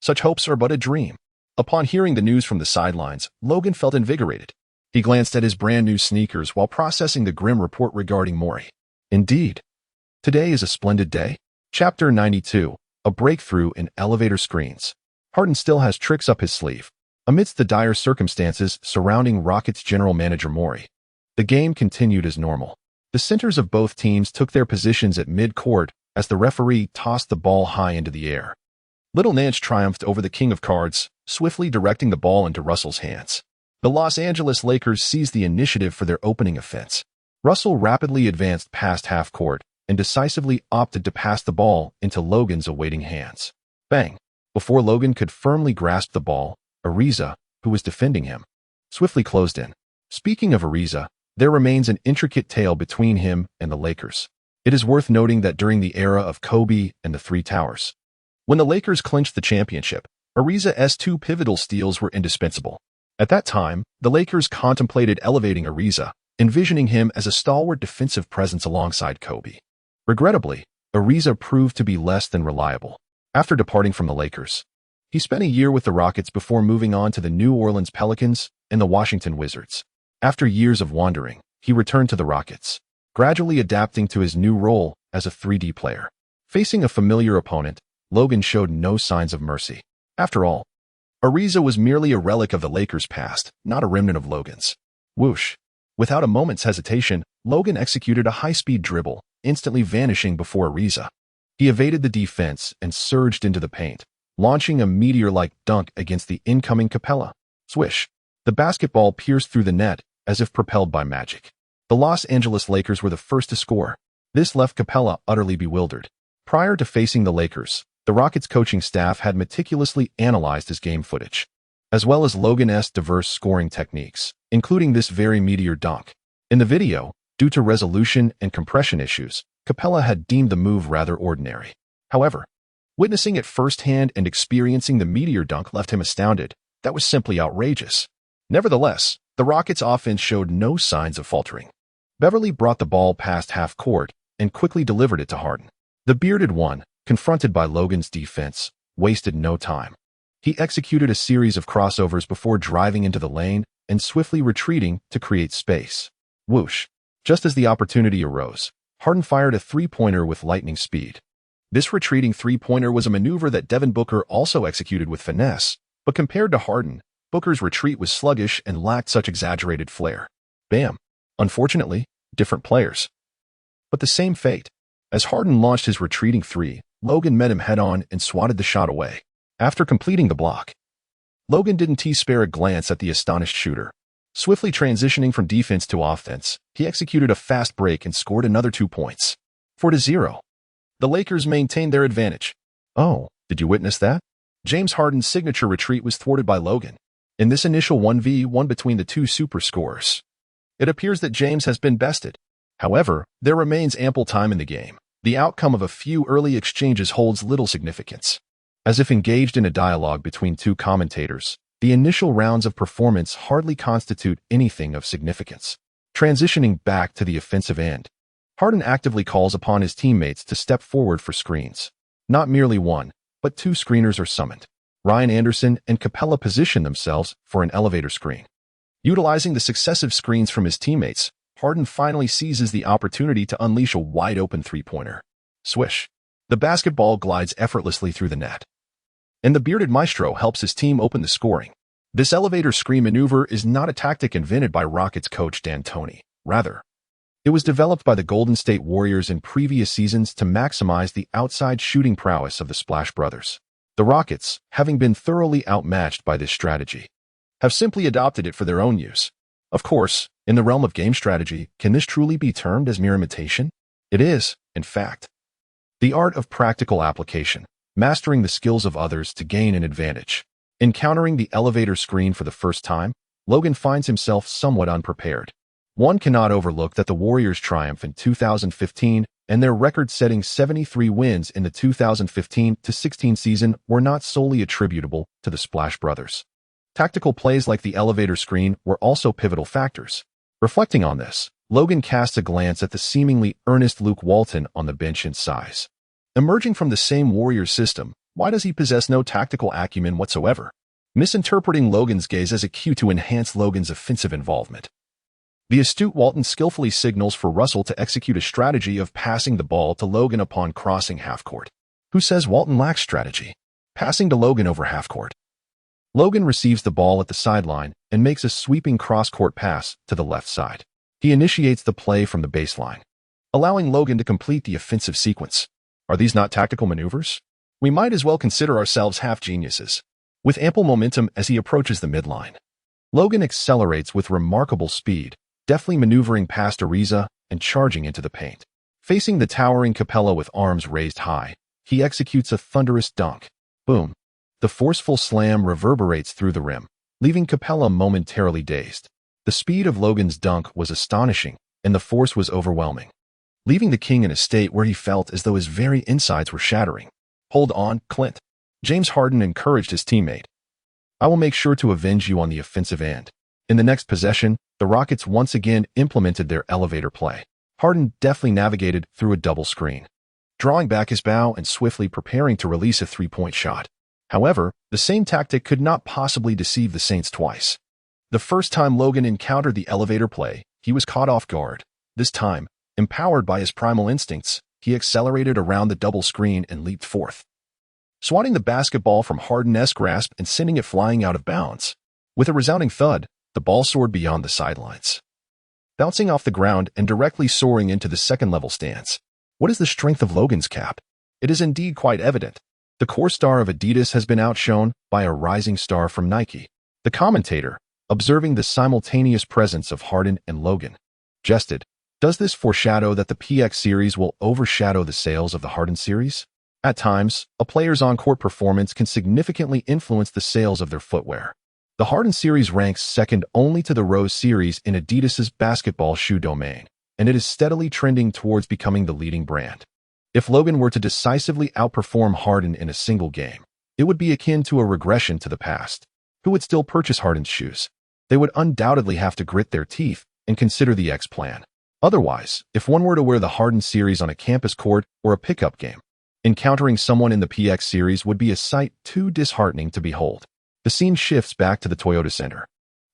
Such hopes are but a dream. Upon hearing the news from the sidelines, Logan felt invigorated. He glanced at his brand-new sneakers while processing the grim report regarding Morey. Indeed, today is a splendid day. Chapter 92, a breakthrough in elevator screens. Harden still has tricks up his sleeve. Amidst the dire circumstances surrounding Rockets general manager Morey, the game continued as normal. The centers of both teams took their positions at mid-court as the referee tossed the ball high into the air. Little Nance triumphed over the king of cards, swiftly directing the ball into Russell's hands. The Los Angeles Lakers seized the initiative for their opening offense. Russell rapidly advanced past half-court and decisively opted to pass the ball into Logan's awaiting hands. Bang! Before Logan could firmly grasp the ball, Ariza, who was defending him, swiftly closed in. Speaking of Ariza, there remains an intricate tale between him and the Lakers. It is worth noting that during the era of Kobe and the Three Towers, when the Lakers clinched the championship, Ariza's 2 pivotal steals were indispensable. At that time, the Lakers contemplated elevating Ariza, envisioning him as a stalwart defensive presence alongside Kobe. Regrettably, Ariza proved to be less than reliable. After departing from the Lakers, He spent a year with the Rockets before moving on to the New Orleans Pelicans and the Washington Wizards. After years of wandering, he returned to the Rockets, gradually adapting to his new role as a 3D player. Facing a familiar opponent, Logan showed no signs of mercy. After all, Ariza was merely a relic of the Lakers' past, not a remnant of Logan's. Whoosh! Without a moment's hesitation, Logan executed a high-speed dribble, instantly vanishing before Ariza. He evaded the defense and surged into the paint, launching a meteor-like dunk against the incoming Capella. Swish! The basketball pierced through the net as if propelled by magic. The Los Angeles Lakers were the first to score. This left Capella utterly bewildered. Prior to facing the Lakers, the Rockets coaching staff had meticulously analyzed his game footage, as well as Logan's diverse scoring techniques, including this very meteor dunk. In the video, due to resolution and compression issues, Capella had deemed the move rather ordinary. However, witnessing it firsthand and experiencing the meteor dunk left him astounded. That was simply outrageous. Nevertheless, the Rockets' offense showed no signs of faltering. Beverly brought the ball past half court and quickly delivered it to Harden. The bearded one, confronted by Logan's defense, wasted no time. He executed a series of crossovers before driving into the lane and swiftly retreating to create space. Whoosh! Just as the opportunity arose, Harden fired a three-pointer with lightning speed. This retreating three-pointer was a maneuver that Devin Booker also executed with finesse, but compared to Harden, Booker's retreat was sluggish and lacked such exaggerated flair. Bam! Unfortunately, different players. But the same fate. As Harden launched his retreating three, Logan met him head-on and swatted the shot away. After completing the block, Logan didn't spare a glance at the astonished shooter. Swiftly transitioning from defense to offense, he executed a fast break and scored another 2 points. 4-0. The Lakers maintained their advantage. Oh, did you witness that? James Harden's signature retreat was thwarted by Logan. In this initial 1v1 between the two super scorers, it appears that James has been bested. However, there remains ample time in the game. The outcome of a few early exchanges holds little significance. As if engaged in a dialogue between two commentators, the initial rounds of performance hardly constitute anything of significance. Transitioning back to the offensive end, Harden actively calls upon his teammates to step forward for screens. Not merely one, but two screeners are summoned. Ryan Anderson and Capella position themselves for an elevator screen. Utilizing the successive screens from his teammates, Harden finally seizes the opportunity to unleash a wide-open three-pointer. Swish! The basketball glides effortlessly through the net, and the bearded maestro helps his team open the scoring. This elevator screen maneuver is not a tactic invented by Rockets coach D'Antoni. Rather, it was developed by the Golden State Warriors in previous seasons to maximize the outside shooting prowess of the Splash Brothers. The Rockets, having been thoroughly outmatched by this strategy, have simply adopted it for their own use. Of course, in the realm of game strategy, can this truly be termed as mere imitation? It is, in fact, the art of practical application, mastering the skills of others to gain an advantage. Encountering the elevator screen for the first time, Logan finds himself somewhat unprepared. One cannot overlook that the Warriors' triumph in 2015 and their record-setting 73 wins in the 2015-16 season were not solely attributable to the Splash Brothers. Tactical plays like the elevator screen were also pivotal factors. Reflecting on this, Logan casts a glance at the seemingly earnest Luke Walton on the bench in size. Emerging from the same Warriors system, why does he possess no tactical acumen whatsoever? Misinterpreting Logan's gaze as a cue to enhance Logan's offensive involvement. The astute Walton skillfully signals for Russell to execute a strategy of passing the ball to Logan upon crossing half-court. Who says Walton lacks strategy? Passing to Logan over half-court. Logan receives the ball at the sideline and makes a sweeping cross-court pass to the left side. He initiates the play from the baseline, allowing Logan to complete the offensive sequence. Are these not tactical maneuvers? We might as well consider ourselves half-geniuses. With ample momentum as he approaches the midline, Logan accelerates with remarkable speed, deftly maneuvering past Ariza and charging into the paint. Facing the towering Capella with arms raised high, he executes a thunderous dunk. Boom! The forceful slam reverberates through the rim, leaving Capella momentarily dazed. The speed of Logan's dunk was astonishing, and the force was overwhelming, leaving the king in a state where he felt as though his very insides were shattering. Hold on, Clint. James Harden encouraged his teammate. I will make sure to avenge you on the offensive end. In the next possession, the Rockets once again implemented their elevator play. Harden deftly navigated through a double screen, drawing back his bow and swiftly preparing to release a three-point shot. However, the same tactic could not possibly deceive the Saints twice. The first time Logan encountered the elevator play, he was caught off guard. This time, empowered by his primal instincts, he accelerated around the double screen and leaped forth, swatting the basketball from Harden's grasp and sending it flying out of bounds. With a resounding thud, the ball soared beyond the sidelines, bouncing off the ground and directly soaring into the second-level stands. What is the strength of Logan's cap? It is indeed quite evident. The core star of Adidas has been outshone by a rising star from Nike. The commentator, observing the simultaneous presence of Harden and Logan, jested, "Does this foreshadow that the PX series will overshadow the sales of the Harden series?" At times, a player's on-court performance can significantly influence the sales of their footwear. The Harden series ranks second only to the Rose series in Adidas's basketball shoe domain, and it is steadily trending towards becoming the leading brand. If Logan were to decisively outperform Harden in a single game, it would be akin to a regression to the past. Who would still purchase Harden's shoes? They would undoubtedly have to grit their teeth and consider the X plan. Otherwise, if one were to wear the Harden series on a campus court or a pickup game, encountering someone in the PX series would be a sight too disheartening to behold. The scene shifts back to the Toyota Center.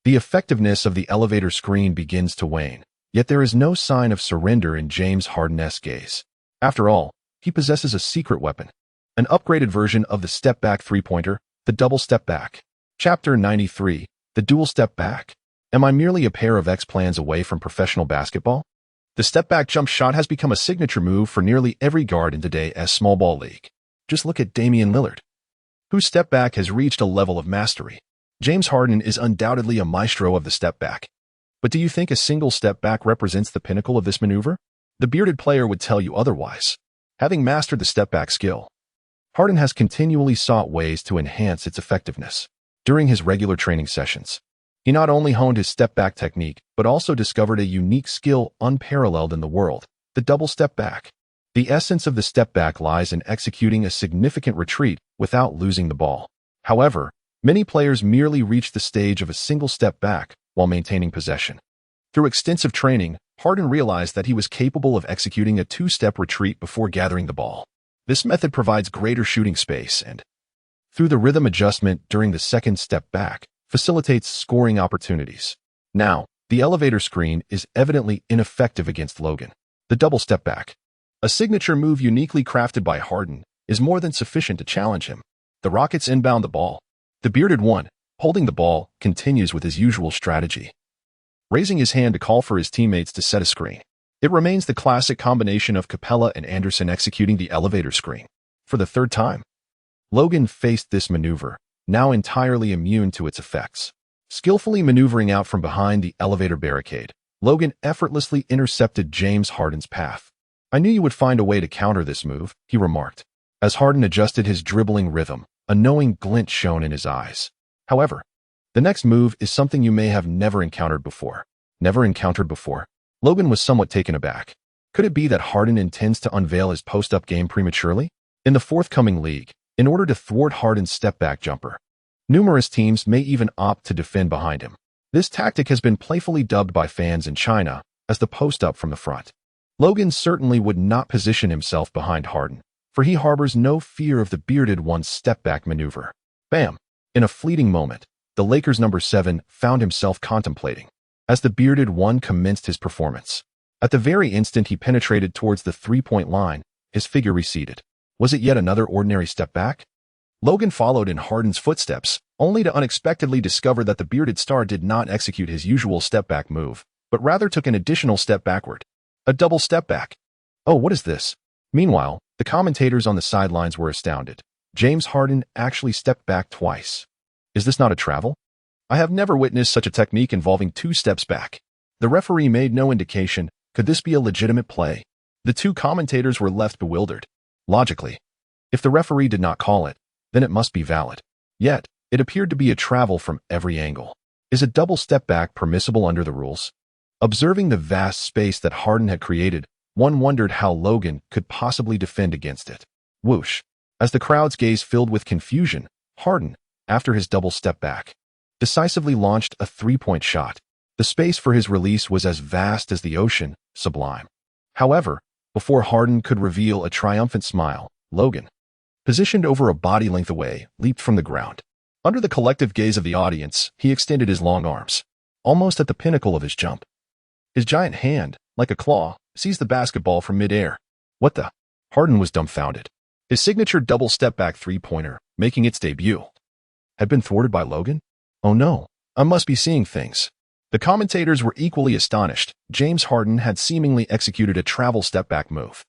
The effectiveness of the elevator screen begins to wane, yet there is no sign of surrender in James Harden's gaze. After all, he possesses a secret weapon, an upgraded version of the step-back three-pointer, the double step-back. Chapter 93, the dual step-back. Am I merely a pair of X-plans away from professional basketball? The step-back jump shot has become a signature move for nearly every guard in today's small ball league. Just look at Damian Lillard, whose step-back has reached a level of mastery. James Harden is undoubtedly a maestro of the step-back. But do you think a single step-back represents the pinnacle of this maneuver? The bearded player would tell you otherwise. Having mastered the step-back skill, Harden has continually sought ways to enhance its effectiveness. During his regular training sessions, he not only honed his step-back technique, but also discovered a unique skill unparalleled in the world, the double step-back. The essence of the step-back lies in executing a significant retreat without losing the ball. However, many players merely reach the stage of a single step back while maintaining possession. Through extensive training, Harden realized that he was capable of executing a two-step retreat before gathering the ball. This method provides greater shooting space and, through the rhythm adjustment during the second step back, facilitates scoring opportunities. Now, the elevator screen is evidently ineffective against Logan. The double step back, a signature move uniquely crafted by Harden, is more than sufficient to challenge him. The Rockets inbound the ball. The bearded one, holding the ball, continues with his usual strategy, raising his hand to call for his teammates to set a screen. It remains the classic combination of Capella and Anderson executing the elevator screen. For the third time, Logan faced this maneuver, now entirely immune to its effects. Skillfully maneuvering out from behind the elevator barricade, Logan effortlessly intercepted James Harden's path. "I knew you would find a way to counter this move," he remarked, as Harden adjusted his dribbling rhythm, a knowing glint shone in his eyes. However, the next move is something you may have never encountered before. Never encountered before? Logan was somewhat taken aback. Could it be that Harden intends to unveil his post-up game prematurely? In the forthcoming league, in order to thwart Harden's step-back jumper, numerous teams may even opt to defend behind him. This tactic has been playfully dubbed by fans in China as the post-up from the front. Logan certainly would not position himself behind Harden, for he harbors no fear of the bearded one's step-back maneuver. Bam! In a fleeting moment, the Lakers' number 7 found himself contemplating as the bearded one commenced his performance. At the very instant he penetrated towards the three-point line, his figure receded. Was it yet another ordinary step back? Logan followed in Harden's footsteps, only to unexpectedly discover that the bearded star did not execute his usual step-back move, but rather took an additional step backward. A double step back. Oh, what is this? Meanwhile, the commentators on the sidelines were astounded. James Harden actually stepped back twice. Is this not a travel? I have never witnessed such a technique involving 2 steps back. The referee made no indication. Could this be a legitimate play? The 2 commentators were left bewildered. Logically, if the referee did not call it, then it must be valid. Yet, it appeared to be a travel from every angle. Is a double step back permissible under the rules? Observing the vast space that Harden had created, one wondered how Logan could possibly defend against it. Whoosh! As the crowd's gaze filled with confusion, Harden, after his double step back, decisively launched a three-point shot. The space for his release was as vast as the ocean, sublime. However, before Harden could reveal a triumphant smile, Logan, positioned over a body length away, leaped from the ground. Under the collective gaze of the audience, he extended his long arms, almost at the pinnacle of his jump. His giant hand, like a claw, seized the basketball from midair. What the? Harden was dumbfounded. His signature double step-back three-pointer, making its debut, had been thwarted by Logan? Oh no, I must be seeing things. The commentators were equally astonished. James Harden had seemingly executed a travel step-back move,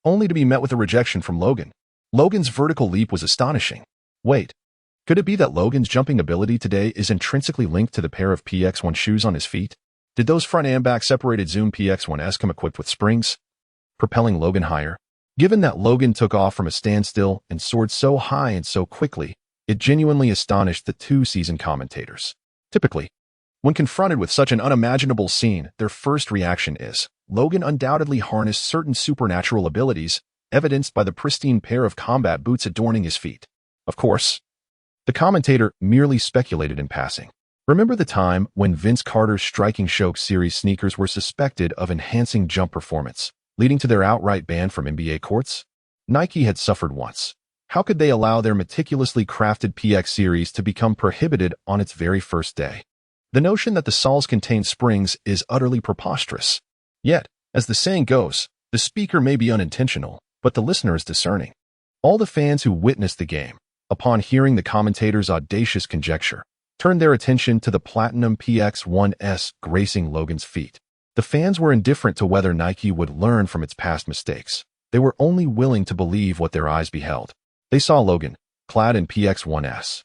only to be met with a rejection from Logan. Logan's vertical leap was astonishing. Wait, could it be that Logan's jumping ability today is intrinsically linked to the pair of PX1 shoes on his feet? Did those front and back separated Zoom PX1s come equipped with springs, propelling Logan higher? Given that Logan took off from a standstill and soared so high and so quickly, it genuinely astonished the two seasoned commentators. Typically, when confronted with such an unimaginable scene, their first reaction is, Logan undoubtedly harnessed certain supernatural abilities, evidenced by the pristine pair of combat boots adorning his feet. Of course, the commentator merely speculated in passing. Remember the time when Vince Carter's striking Shock series sneakers were suspected of enhancing jump performance, leading to their outright ban from NBA courts? Nike had suffered once. How could they allow their meticulously crafted PX series to become prohibited on its very first day? The notion that the soles contain springs is utterly preposterous. Yet, as the saying goes, the speaker may be unintentional, but the listener is discerning. All the fans who witnessed the game, upon hearing the commentator's audacious conjecture, turned their attention to the Platinum PX1S gracing Logan's feet. The fans were indifferent to whether Nike would learn from its past mistakes. They were only willing to believe what their eyes beheld. They saw Logan, clad in PX1S,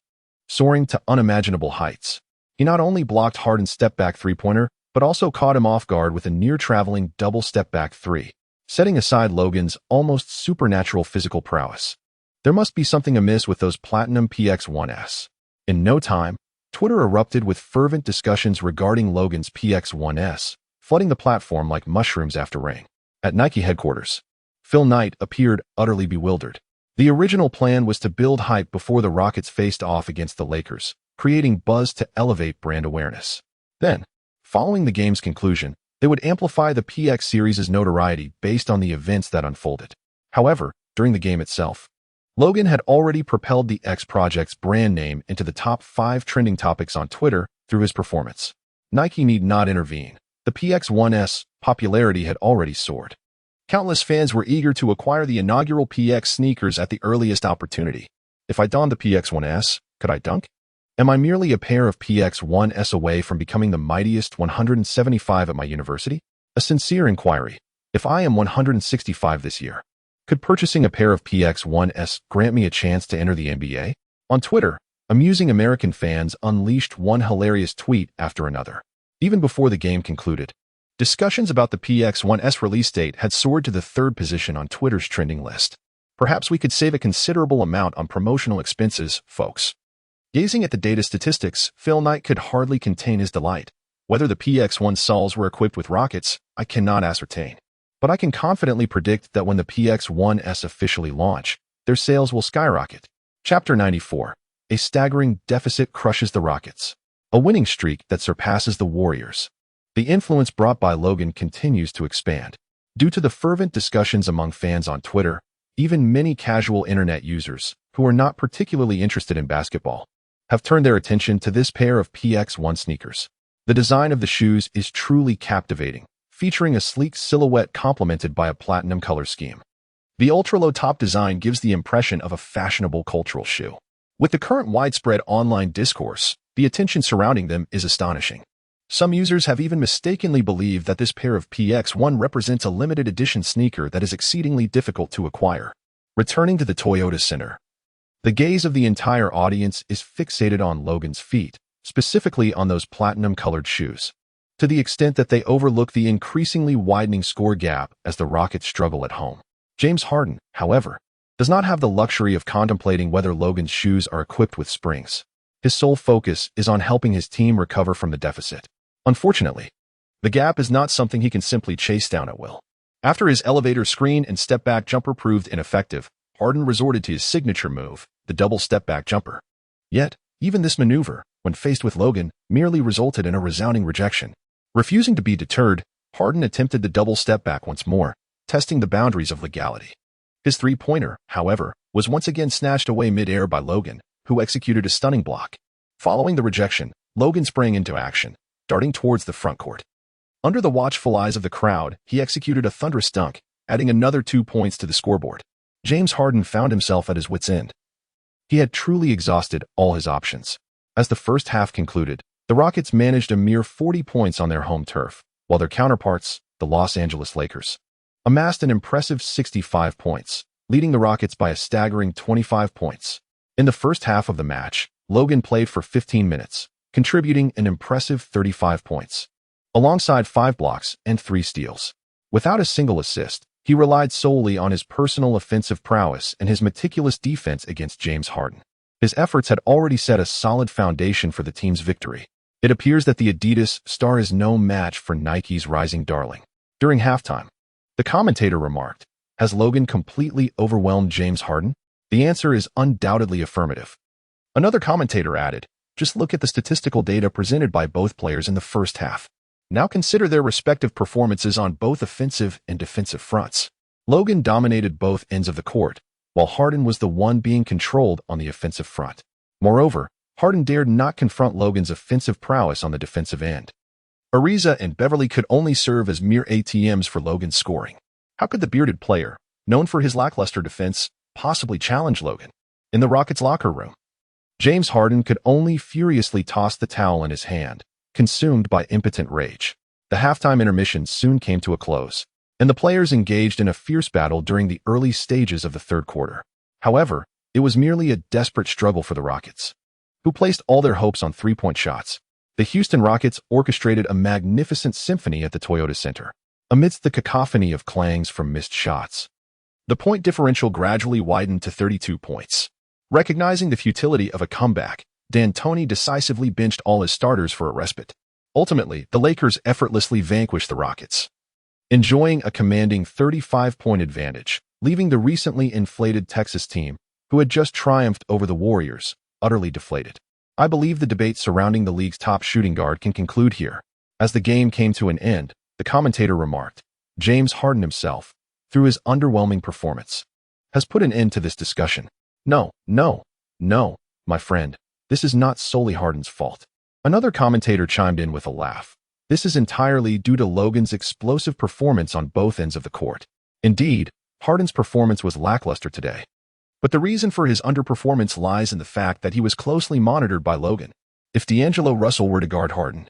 soaring to unimaginable heights. He not only blocked Harden's step-back three-pointer, but also caught him off guard with a near-traveling double step-back three, setting aside Logan's almost supernatural physical prowess. There must be something amiss with those Platinum PX1S. In no time, Twitter erupted with fervent discussions regarding Logan's PX1S, flooding the platform like mushrooms after rain. At Nike headquarters, Phil Knight appeared utterly bewildered. The original plan was to build hype before the Rockets faced off against the Lakers, creating buzz to elevate brand awareness. Then, following the game's conclusion, they would amplify the PX series' notoriety based on the events that unfolded. However, during the game itself, Logan had already propelled the X Project's brand name into the top 5 trending topics on Twitter through his performance. Nike need not intervene. The PX1S popularity had already soared. Countless fans were eager to acquire the inaugural PX sneakers at the earliest opportunity. If I donned the PX1S, could I dunk? Am I merely a pair of PX1S away from becoming the mightiest 175 at my university? A sincere inquiry. If I am 165 this year, could purchasing a pair of PX1S grant me a chance to enter the NBA? On Twitter, amusing American fans unleashed one hilarious tweet after another. Even before the game concluded, discussions about the PX1S release date had soared to the 3rd position on Twitter's trending list. Perhaps we could save a considerable amount on promotional expenses, folks. Gazing at the data statistics, Phil Knight could hardly contain his delight. Whether the PX1 soles were equipped with rockets, I cannot ascertain. But I can confidently predict that when the PX1S officially launch, their sales will skyrocket. Chapter 94. A staggering deficit crushes the Rockets. A winning streak that surpasses the Warriors. The influence brought by Logan continues to expand. Due to the fervent discussions among fans on Twitter, even many casual internet users, who are not particularly interested in basketball, have turned their attention to this pair of PX1 sneakers. The design of the shoes is truly captivating, featuring a sleek silhouette complemented by a platinum color scheme. The ultra-low top design gives the impression of a fashionable cultural shoe. With the current widespread online discourse, the attention surrounding them is astonishing. Some users have even mistakenly believed that this pair of PX1 represents a limited edition sneaker that is exceedingly difficult to acquire. Returning to the Toyota Center, the gaze of the entire audience is fixated on Logan's feet, specifically on those platinum-colored shoes, to the extent that they overlook the increasingly widening score gap as the Rockets struggle at home. James Harden, however, does not have the luxury of contemplating whether Logan's shoes are equipped with springs. His sole focus is on helping his team recover from the deficit. Unfortunately, the gap is not something he can simply chase down at will. After his elevator screen and step-back jumper proved ineffective, Harden resorted to his signature move, the double step-back jumper. Yet, even this maneuver, when faced with Logan, merely resulted in a resounding rejection. Refusing to be deterred, Harden attempted the double step-back once more, testing the boundaries of legality. His three-pointer, however, was once again snatched away mid-air by Logan, who executed a stunning block. Following the rejection, Logan sprang into action, darting towards the front court. Under the watchful eyes of the crowd, he executed a thunderous dunk, adding another 2 points to the scoreboard. James Harden found himself at his wits' end. He had truly exhausted all his options. As the first half concluded, the Rockets managed a mere 40 points on their home turf, while their counterparts, the Los Angeles Lakers, amassed an impressive 65 points, leading the Rockets by a staggering 25 points. In the first half of the match, Logan played for 15 minutes, contributing an impressive 35 points, alongside 5 blocks and 3 steals. Without a single assist, he relied solely on his personal offensive prowess and his meticulous defense against James Harden. His efforts had already set a solid foundation for the team's victory. It appears that the Adidas star is no match for Nike's rising darling. During halftime, the commentator remarked, "Has Logan completely overwhelmed James Harden?" The answer is undoubtedly affirmative. Another commentator added, "Just look at the statistical data presented by both players in the first half. Now consider their respective performances on both offensive and defensive fronts." Logan dominated both ends of the court, while Harden was the one being controlled on the offensive front. Moreover, Harden dared not confront Logan's offensive prowess on the defensive end. Ariza and Beverly could only serve as mere ATMs for Logan's scoring. How could the bearded player, known for his lackluster defense, possibly challenge Logan? In the Rockets' locker room, James Harden could only furiously toss the towel in his hand, consumed by impotent rage. The halftime intermission soon came to a close, and the players engaged in a fierce battle during the early stages of the third quarter. However, it was merely a desperate struggle for the Rockets, who placed all their hopes on three-point shots. The Houston Rockets orchestrated a magnificent symphony at the Toyota Center, amidst the cacophony of clangs from missed shots. The point differential gradually widened to 32 points. Recognizing the futility of a comeback, D'Antoni decisively benched all his starters for a respite. Ultimately, the Lakers effortlessly vanquished the Rockets, enjoying a commanding 35-point advantage, leaving the recently inflated Texas team, who had just triumphed over the Warriors, utterly deflated. I believe the debate surrounding the league's top shooting guard can conclude here. As the game came to an end, the commentator remarked, "James Harden himself, through his underwhelming performance, has put an end to this discussion. No, my friend, this is not solely Harden's fault." Another commentator chimed in with a laugh. "This is entirely due to Logan's explosive performance on both ends of the court. Indeed, Harden's performance was lackluster today. But the reason for his underperformance lies in the fact that he was closely monitored by Logan. If D'Angelo Russell were to guard Harden,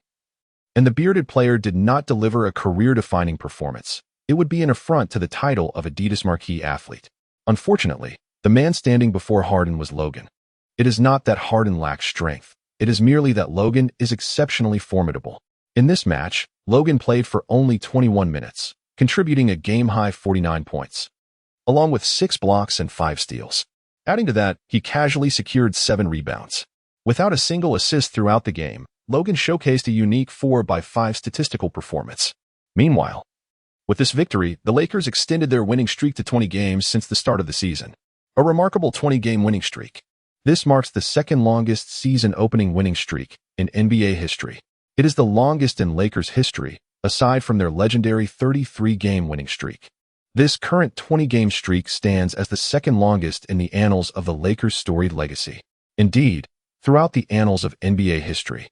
and the bearded player did not deliver a career-defining performance, it would be an affront to the title of Adidas marquee athlete. Unfortunately, the man standing before Harden was Logan. It is not that Harden lacks strength. It is merely that Logan is exceptionally formidable. In this match, Logan played for only 21 minutes, contributing a game-high 49 points, along with 6 blocks and 5 steals. Adding to that, he casually secured 7 rebounds. Without a single assist throughout the game, Logan showcased a unique 4-by-5 statistical performance. Meanwhile, with this victory, the Lakers extended their winning streak to 20 games since the start of the season. A remarkable 20-game winning streak. This marks the second longest season-opening winning streak in NBA history. It is the longest in Lakers history, aside from their legendary 33-game winning streak. This current 20-game streak stands as the second longest in the annals of the Lakers' storied legacy. Indeed, throughout the annals of NBA history,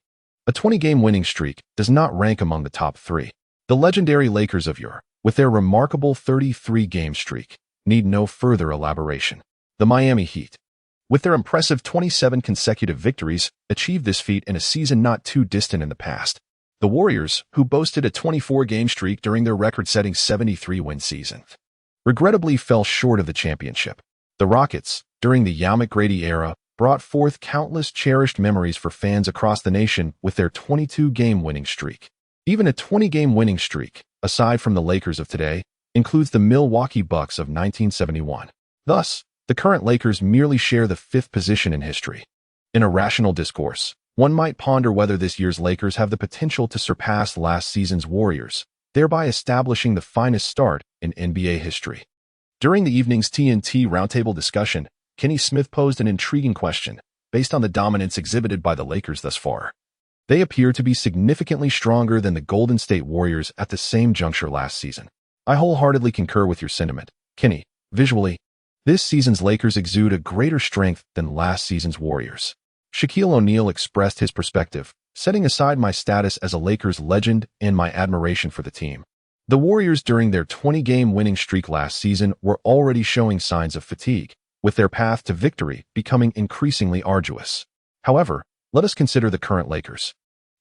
a 20-game winning streak does not rank among the top 3. The legendary Lakers of yore, with their remarkable 33-game streak, need no further elaboration. The Miami Heat, with their impressive 27 consecutive victories, achieved this feat in a season not too distant in the past. The Warriors, who boasted a 24-game streak during their record-setting 73-win season, regrettably fell short of the championship. The Rockets, during the Yao McGrady era, brought forth countless cherished memories for fans across the nation with their 22-game winning streak. Even a 20-game winning streak, aside from the Lakers of today, includes the Milwaukee Bucks of 1971. Thus, the current Lakers merely share the 5th position in history. In a rational discourse, one might ponder whether this year's Lakers have the potential to surpass last season's Warriors, thereby establishing the finest start in NBA history. During the evening's TNT roundtable discussion, Kenny Smith posed an intriguing question based on the dominance exhibited by the Lakers thus far. They appear to be significantly stronger than the Golden State Warriors at the same juncture last season. I wholeheartedly concur with your sentiment, Kenny. Visually, This season's Lakers exude a greater strength than last season's Warriors. Shaquille O'Neal expressed his perspective, setting aside my status as a Lakers legend and my admiration for the team. The Warriors during their 20-game winning streak last season were already showing signs of fatigue, with their path to victory becoming increasingly arduous. However, let us consider the current Lakers,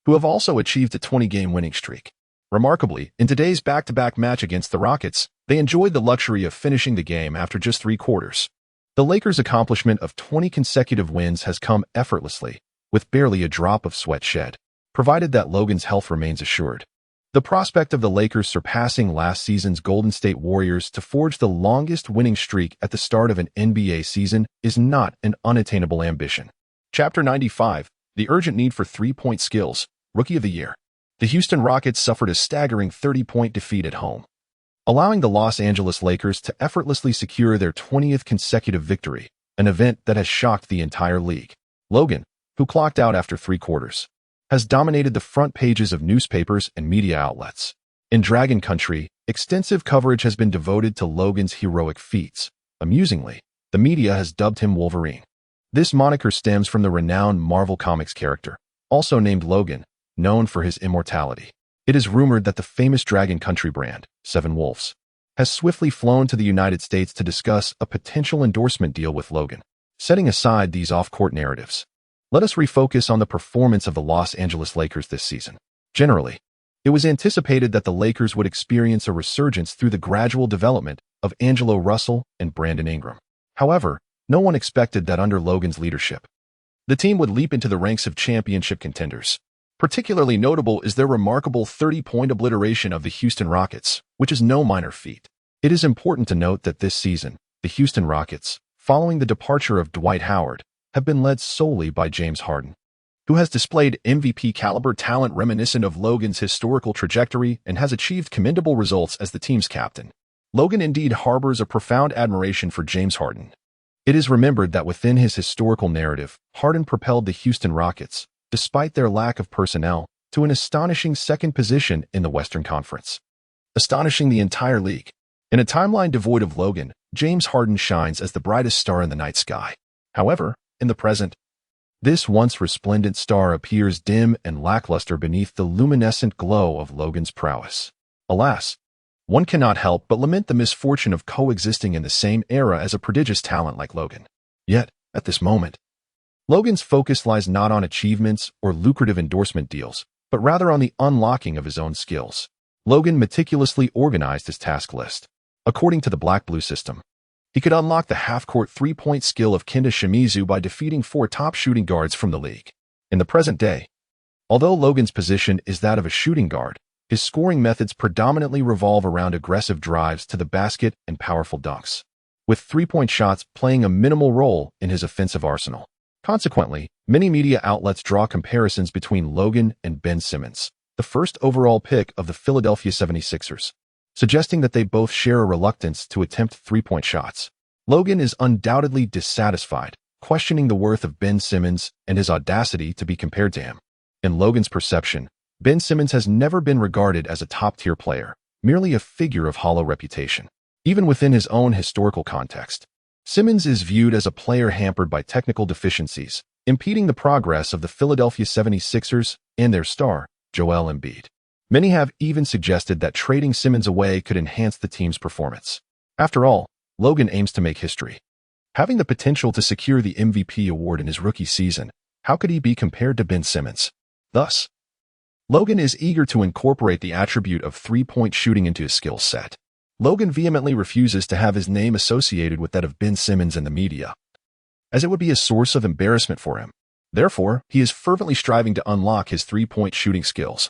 who have also achieved a 20-game winning streak. Remarkably, in today's back-to-back match against the Rockets, they enjoyed the luxury of finishing the game after just 3 quarters. The Lakers' accomplishment of 20 consecutive wins has come effortlessly, with barely a drop of sweat shed, provided that Logan's health remains assured. The prospect of the Lakers surpassing last season's Golden State Warriors to forge the longest winning streak at the start of an NBA season is not an unattainable ambition. Chapter 95, The Urgent Need for Three-Point Skills, Rookie of the Year. The Houston Rockets suffered a staggering 30-point defeat at home, allowing the Los Angeles Lakers to effortlessly secure their 20th consecutive victory, an event that has shocked the entire league. Logan, who clocked out after 3 quarters, has dominated the front pages of newspapers and media outlets. In Dragon Country, extensive coverage has been devoted to Logan's heroic feats. Amusingly, the media has dubbed him Wolverine. This moniker stems from the renowned Marvel Comics character, also named Logan, known for his immortality. It is rumored that the famous Dragon Country brand, Seven Wolves, has swiftly flown to the United States to discuss a potential endorsement deal with Logan. Setting aside these off-court narratives, let us refocus on the performance of the Los Angeles Lakers this season. Generally, it was anticipated that the Lakers would experience a resurgence through the gradual development of Angelo Russell and Brandon Ingram. However, no one expected that under Logan's leadership, the team would leap into the ranks of championship contenders. Particularly notable is their remarkable 30-point obliteration of the Houston Rockets, which is no minor feat. It is important to note that this season, the Houston Rockets, following the departure of Dwight Howard, have been led solely by James Harden, who has displayed MVP-caliber talent reminiscent of Logan's historical trajectory and has achieved commendable results as the team's captain. Logan indeed harbors a profound admiration for James Harden. It is remembered that within his historical narrative, Harden propelled the Houston Rockets, despite their lack of personnel, to an astonishing second position in the Western Conference, astonishing the entire league. In a timeline devoid of Logan, James Harden shines as the brightest star in the night sky. However, in the present, this once resplendent star appears dim and lackluster beneath the luminescent glow of Logan's prowess. Alas, one cannot help but lament the misfortune of coexisting in the same era as a prodigious talent like Logan. Yet, at this moment, Logan's focus lies not on achievements or lucrative endorsement deals, but rather on the unlocking of his own skills. Logan meticulously organized his task list. According to the Black-Blue system, he could unlock the half-court three-point skill of Kenda Shimizu by defeating 4 top shooting guards from the league. In the present day, although Logan's position is that of a shooting guard, his scoring methods predominantly revolve around aggressive drives to the basket and powerful dunks, with three-point shots playing a minimal role in his offensive arsenal. Consequently, many media outlets draw comparisons between Logan and Ben Simmons, the first overall pick of the Philadelphia 76ers, suggesting that they both share a reluctance to attempt three-point shots. Logan is undoubtedly dissatisfied, questioning the worth of Ben Simmons and his audacity to be compared to him. In Logan's perception, Ben Simmons has never been regarded as a top-tier player, merely a figure of hollow reputation. Even within his own historical context, Simmons is viewed as a player hampered by technical deficiencies, impeding the progress of the Philadelphia 76ers and their star, Joel Embiid. Many have even suggested that trading Simmons away could enhance the team's performance. After all, Logan aims to make history. Having the potential to secure the MVP award in his rookie season, how could he be compared to Ben Simmons? Thus, Logan is eager to incorporate the attribute of three-point shooting into his skill set. Logan vehemently refuses to have his name associated with that of Ben Simmons in the media, as it would be a source of embarrassment for him. Therefore, he is fervently striving to unlock his three-point shooting skills,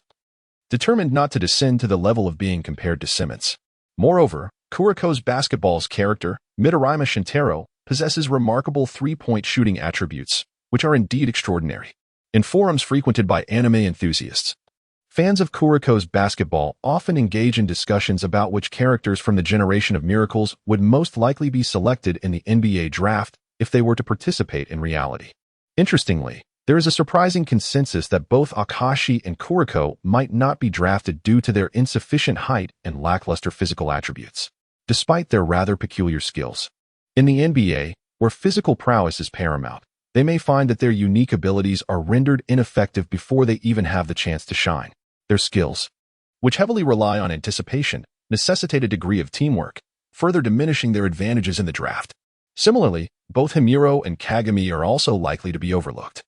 determined not to descend to the level of being compared to Simmons. Moreover, Kurico's basketball's character, Mitarima Shintaro, possesses remarkable three-point shooting attributes, which are indeed extraordinary. In forums frequented by anime enthusiasts, fans of Kurico's basketball often engage in discussions about which characters from the generation of miracles would most likely be selected in the NBA draft if they were to participate in reality. Interestingly, there is a surprising consensus that both Akashi and Kurico might not be drafted due to their insufficient height and lackluster physical attributes, despite their rather peculiar skills. In the NBA, where physical prowess is paramount, they may find that their unique abilities are rendered ineffective before they even have the chance to shine. Their skills, which heavily rely on anticipation, necessitate a degree of teamwork, further diminishing their advantages in the draft. Similarly, both Himuro and Kagami are also likely to be overlooked,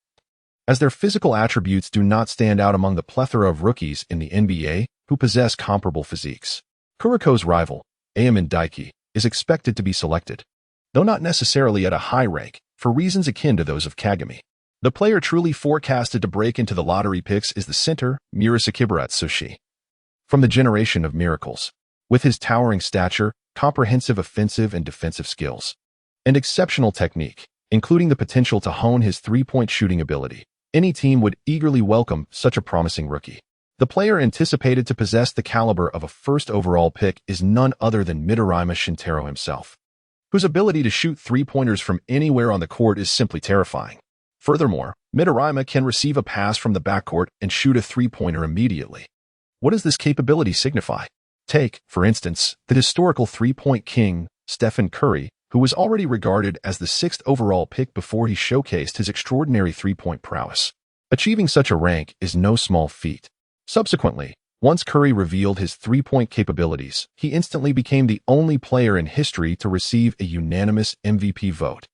as their physical attributes do not stand out among the plethora of rookies in the NBA who possess comparable physiques. Kurico's rival, Eamon Daiki, is expected to be selected, though not necessarily at a high rank, for reasons akin to those of Kagami. The player truly forecasted to break into the lottery picks is the center, Murasaki Baratsushi. From the generation of miracles, with his towering stature, comprehensive offensive and defensive skills, and exceptional technique, including the potential to hone his three-point shooting ability, any team would eagerly welcome such a promising rookie. The player anticipated to possess the caliber of a first overall pick is none other than Midorima Shintaro himself, whose ability to shoot three-pointers from anywhere on the court is simply terrifying. Furthermore, Midorima can receive a pass from the backcourt and shoot a three-pointer immediately. What does this capability signify? Take, for instance, the historical three-point king, Stephen Curry, who was already regarded as the sixth overall pick before he showcased his extraordinary three-point prowess. Achieving such a rank is no small feat. Subsequently, once Curry revealed his three-point capabilities, he instantly became the only player in history to receive a unanimous MVP vote.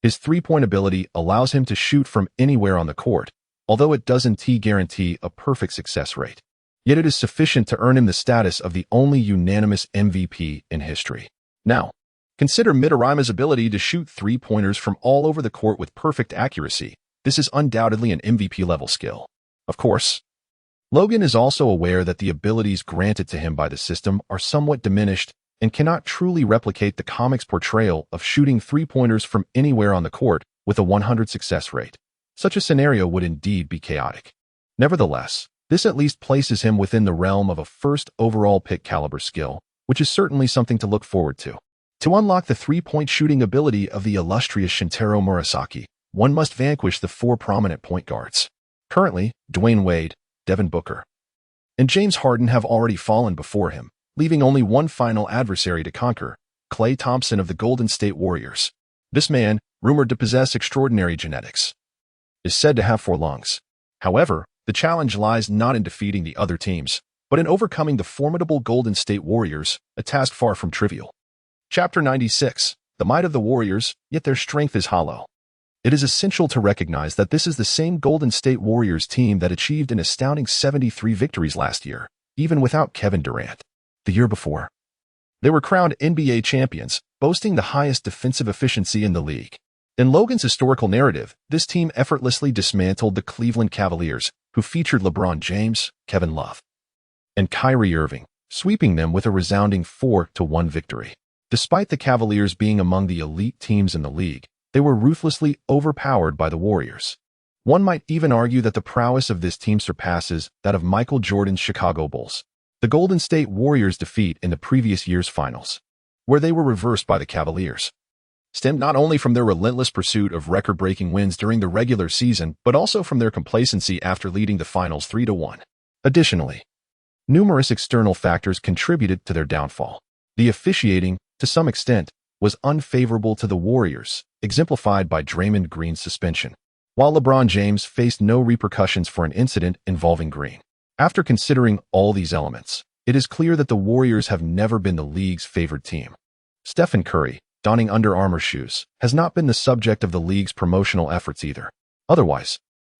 His three-point ability allows him to shoot from anywhere on the court, although it doesn't guarantee a perfect success rate. Yet it is sufficient to earn him the status of the only unanimous MVP in history. Now, consider Midorima's ability to shoot three-pointers from all over the court with perfect accuracy. This is undoubtedly an MVP-level skill. Of course, Logan is also aware that the abilities granted to him by the system are somewhat diminished and cannot truly replicate the comic's portrayal of shooting three-pointers from anywhere on the court with a 100% success rate. Such a scenario would indeed be chaotic. Nevertheless, this at least places him within the realm of a first overall pick caliber skill, which is certainly something to look forward to. To unlock the three-point shooting ability of the illustrious Shintaro Murasaki, one must vanquish the four prominent point guards. Currently, Dwayne Wade, Devin Booker, and James Harden have already fallen before him, leaving only one final adversary to conquer, Klay Thompson of the Golden State Warriors. This man, rumored to possess extraordinary genetics, is said to have four lungs. However, the challenge lies not in defeating the other teams, but in overcoming the formidable Golden State Warriors, a task far from trivial. Chapter 96. The might of the Warriors, yet their strength is hollow. It is essential to recognize that this is the same Golden State Warriors team that achieved an astounding 73 victories last year, even without Kevin Durant. The year before, they were crowned NBA champions, boasting the highest defensive efficiency in the league. In Logan's historical narrative, this team effortlessly dismantled the Cleveland Cavaliers, who featured LeBron James, Kevin Love, and Kyrie Irving, sweeping them with a resounding 4-1 victory. Despite the Cavaliers being among the elite teams in the league, they were ruthlessly overpowered by the Warriors. One might even argue that the prowess of this team surpasses that of Michael Jordan's Chicago Bulls. The Golden State Warriors' defeat in the previous year's finals, where they were reversed by the Cavaliers, stemmed not only from their relentless pursuit of record-breaking wins during the regular season, but also from their complacency after leading the finals 3-1. Additionally, numerous external factors contributed to their downfall. The officiating, to some extent, was unfavorable to the Warriors, exemplified by Draymond Green's suspension, while LeBron James faced no repercussions for an incident involving Green. After considering all these elements, it is clear that the Warriors have never been the league's favored team. Stephen Curry, donning Under Armour shoes, has not been the subject of the league's promotional efforts either. Otherwise,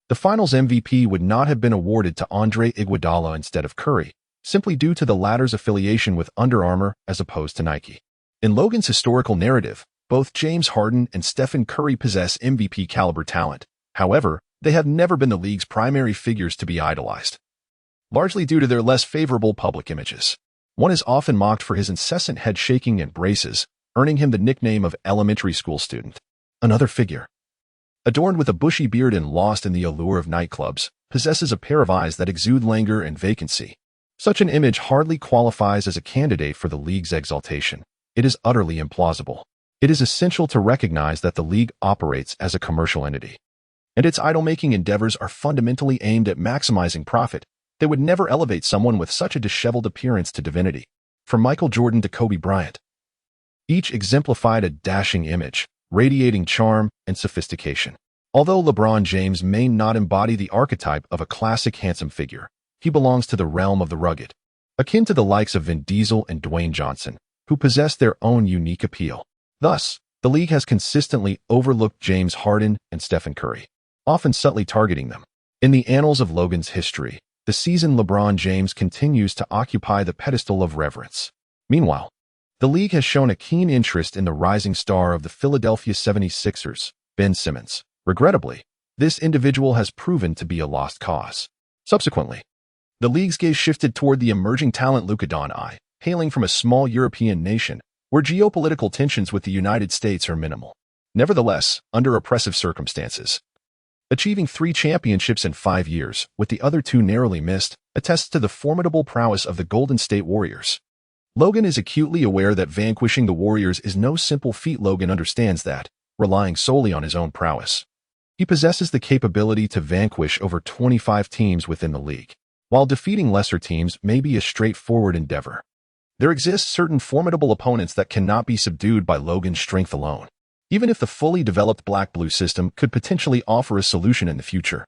the finals MVP would not have been awarded to Andre Iguodala instead of Curry, simply due to the latter's affiliation with Under Armour as opposed to Nike. In Logan's historical narrative, both James Harden and Stephen Curry possess MVP-caliber talent. However, they have never been the league's primary figures to be idolized, largely due to their less favorable public images. One is often mocked for his incessant head-shaking and braces, earning him the nickname of elementary school student. Another figure, adorned with a bushy beard and lost in the allure of nightclubs, possesses a pair of eyes that exude languor and vacancy. Such an image hardly qualifies as a candidate for the league's exaltation. It is utterly implausible. It is essential to recognize that the league operates as a commercial entity, and its idol-making endeavors are fundamentally aimed at maximizing profit. They would never elevate someone with such a disheveled appearance to divinity. From Michael Jordan to Kobe Bryant, Each exemplified a dashing image, radiating charm and sophistication. Although LeBron James may not embody the archetype of a classic handsome figure, he belongs to the realm of the rugged, akin to the likes of Vin Diesel and Dwayne Johnson, who possess their own unique appeal. Thus, the league has consistently overlooked James Harden and Stephen Curry, often subtly targeting them. In the annals of Logan's history, the season LeBron James continues to occupy the pedestal of reverence. Meanwhile, the league has shown a keen interest in the rising star of the Philadelphia 76ers, Ben Simmons. Regrettably, this individual has proven to be a lost cause. Subsequently, the league's gaze shifted toward the emerging talent Luka Doncic, hailing from a small European nation where geopolitical tensions with the United States are minimal. Nevertheless, under oppressive circumstances, achieving 3 championships in 5 years, with the other 2 narrowly missed, attests to the formidable prowess of the Golden State Warriors. Logan is acutely aware that vanquishing the Warriors is no simple feat. Logan understands that, relying solely on his own prowess, he possesses the capability to vanquish over 25 teams within the league. While defeating lesser teams may be a straightforward endeavor, there exist certain formidable opponents that cannot be subdued by Logan's strength alone. Even if the fully developed black-blue system could potentially offer a solution in the future,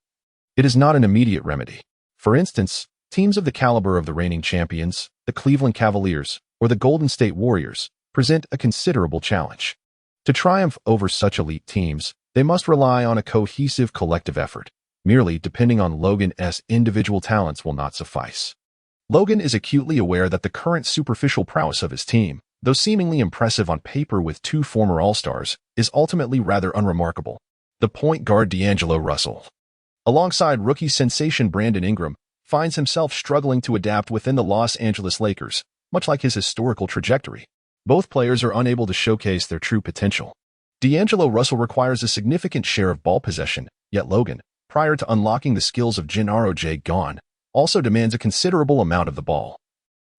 it is not an immediate remedy. For instance, teams of the caliber of the reigning champions, the Cleveland Cavaliers, or the Golden State Warriors, present a considerable challenge. To triumph over such elite teams, they must rely on a cohesive collective effort. Merely depending on Logan's individual talents will not suffice. Logan is acutely aware that the current superficial prowess of his team, though seemingly impressive on paper with 2 former All-Stars, is ultimately rather unremarkable. The point guard D'Angelo Russell, alongside rookie sensation Brandon Ingram, finds himself struggling to adapt within the Los Angeles Lakers, much like his historical trajectory. Both players are unable to showcase their true potential. D'Angelo Russell requires a significant share of ball possession, yet Logan, prior to unlocking the skills of Gennaro Gon, also demands a considerable amount of the ball,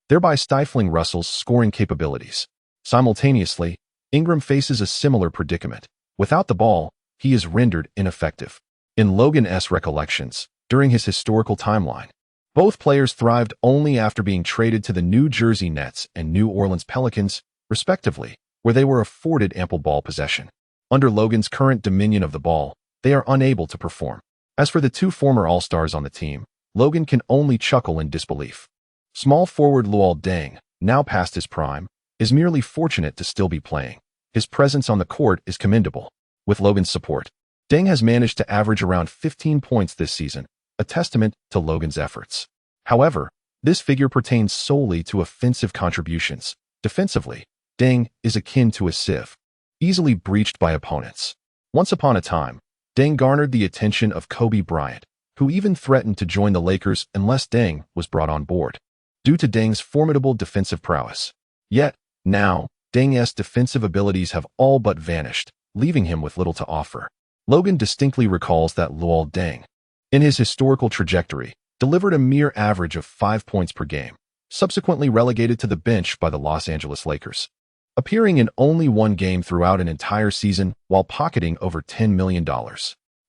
thereby stifling Russell's scoring capabilities. Simultaneously, Ingram faces a similar predicament. Without the ball, he is rendered ineffective. In Logan's recollections, during his historical timeline, both players thrived only after being traded to the New Jersey Nets and New Orleans Pelicans, respectively, where they were afforded ample ball possession. Under Logan's current dominion of the ball, they are unable to perform. As for the 2 former All-Stars on the team, Logan can only chuckle in disbelief. Small forward Luol Deng, now past his prime, is merely fortunate to still be playing. His presence on the court is commendable. With Logan's support, Deng has managed to average around 15 points this season, a testament to Logan's efforts. However, this figure pertains solely to offensive contributions. Defensively, Deng is akin to a sieve, easily breached by opponents. Once upon a time, Deng garnered the attention of Kobe Bryant, who even threatened to join the Lakers unless Deng was brought on board, due to Deng's formidable defensive prowess. Yet, now, Deng's defensive abilities have all but vanished, leaving him with little to offer. Logan distinctly recalls that Luol Deng, in his historical trajectory, delivered a mere average of 5 points per game, subsequently relegated to the bench by the Los Angeles Lakers, appearing in only 1 game throughout an entire season while pocketing over $10 million.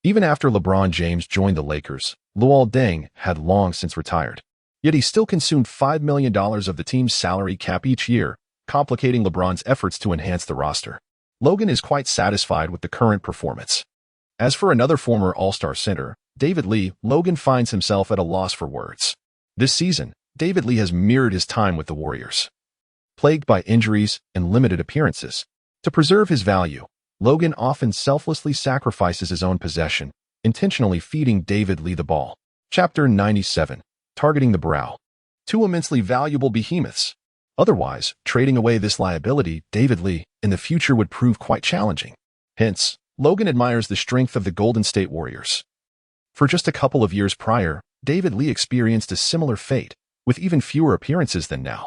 Even after LeBron James joined the Lakers, Luol Deng had long since retired. Yet he still consumed $5 million of the team's salary cap each year, complicating LeBron's efforts to enhance the roster. Logan is quite satisfied with the current performance. As for another former All-Star center, David Lee, Logan finds himself at a loss for words. This season, David Lee has mirrored his time with the Warriors, plagued by injuries and limited appearances. To preserve his value, Logan often selflessly sacrifices his own possession, intentionally feeding David Lee the ball. Chapter 97. Targeting the brow. 2 immensely valuable behemoths. Otherwise, trading away this liability, David Lee, in the future would prove quite challenging. Hence, Logan admires the strength of the Golden State Warriors. For just a couple of years prior, David Lee experienced a similar fate, with even fewer appearances than now.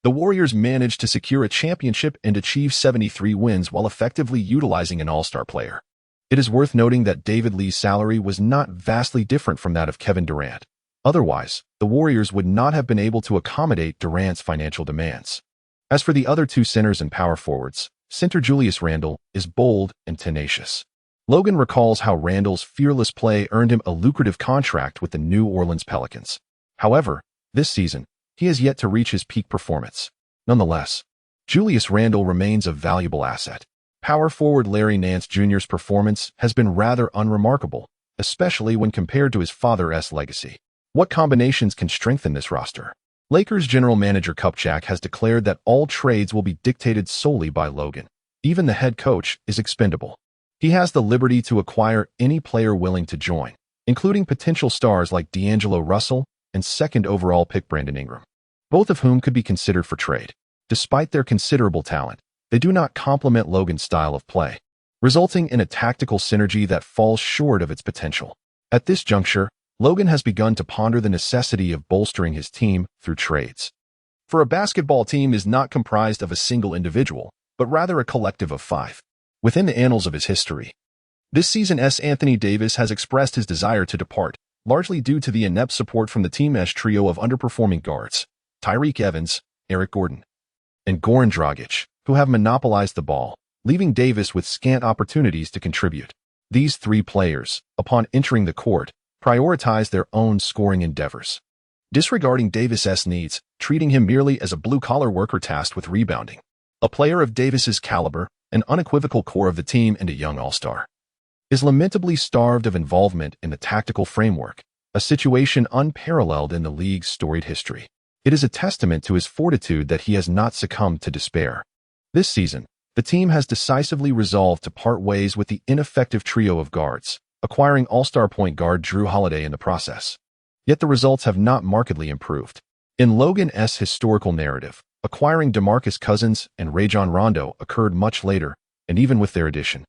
The Warriors managed to secure a championship and achieve 73 wins while effectively utilizing an all-star player. It is worth noting that David Lee's salary was not vastly different from that of Kevin Durant. Otherwise, the Warriors would not have been able to accommodate Durant's financial demands. As for the other 2 centers and power forwards, center Julius Randle is bold and tenacious. Logan recalls how Randle's fearless play earned him a lucrative contract with the New Orleans Pelicans. However, this season, he has yet to reach his peak performance. Nonetheless, Julius Randle remains a valuable asset. Power forward Larry Nance Jr.'s performance has been rather unremarkable, especially when compared to his father's legacy. What combinations can strengthen this roster? Lakers general manager Kupchak has declared that all trades will be dictated solely by Logan. Even the head coach is expendable. He has the liberty to acquire any player willing to join, including potential stars like D'Angelo Russell and second overall pick Brandon Ingram, both of whom could be considered for trade. Despite their considerable talent, they do not complement Logan's style of play, resulting in a tactical synergy that falls short of its potential. At this juncture, Logan has begun to ponder the necessity of bolstering his team through trades. For a basketball team is not comprised of a single individual, but rather a collective of five. Within the annals of his history, this season's Anthony Davis has expressed his desire to depart, largely due to the inept support from the team's trio of underperforming guards, Tyreke Evans, Eric Gordon, and Goran Dragic, who have monopolized the ball, leaving Davis with scant opportunities to contribute. These three players, upon entering the court, prioritize their own scoring endeavors, disregarding Davis's needs, treating him merely as a blue-collar worker tasked with rebounding. A player of Davis's caliber, an unequivocal core of the team and a young all-star, is lamentably starved of involvement in the tactical framework, a situation unparalleled in the league's storied history. It is a testament to his fortitude that he has not succumbed to despair. This season, the team has decisively resolved to part ways with the ineffective trio of guards, acquiring all-star point guard Drew Holiday in the process. Yet the results have not markedly improved. In Logan's historical narrative, acquiring DeMarcus Cousins and Rajon Rondo occurred much later, and even with their addition,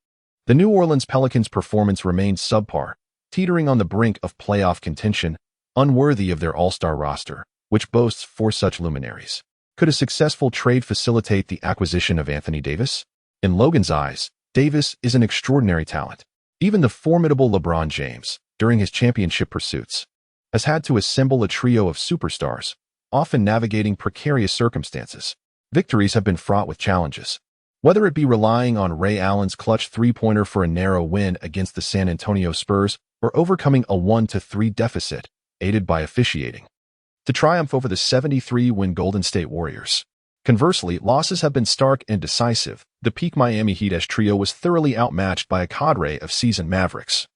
the New Orleans Pelicans' performance remained subpar, teetering on the brink of playoff contention, unworthy of their all-star roster, which boasts four such luminaries. Could a successful trade facilitate the acquisition of Anthony Davis? In Logan's eyes, Davis is an extraordinary talent. Even the formidable LeBron James, during his championship pursuits, has had to assemble a trio of superstars, often navigating precarious circumstances. Victories have been fraught with challenges. Whether it be relying on Ray Allen's clutch three-pointer for a narrow win against the San Antonio Spurs or overcoming a 1-3 deficit, aided by officiating, to triumph over the 73-win Golden State Warriors. Conversely, losses have been stark and decisive. The peak Miami Heat's trio was thoroughly outmatched by a cadre of seasoned Mavericks,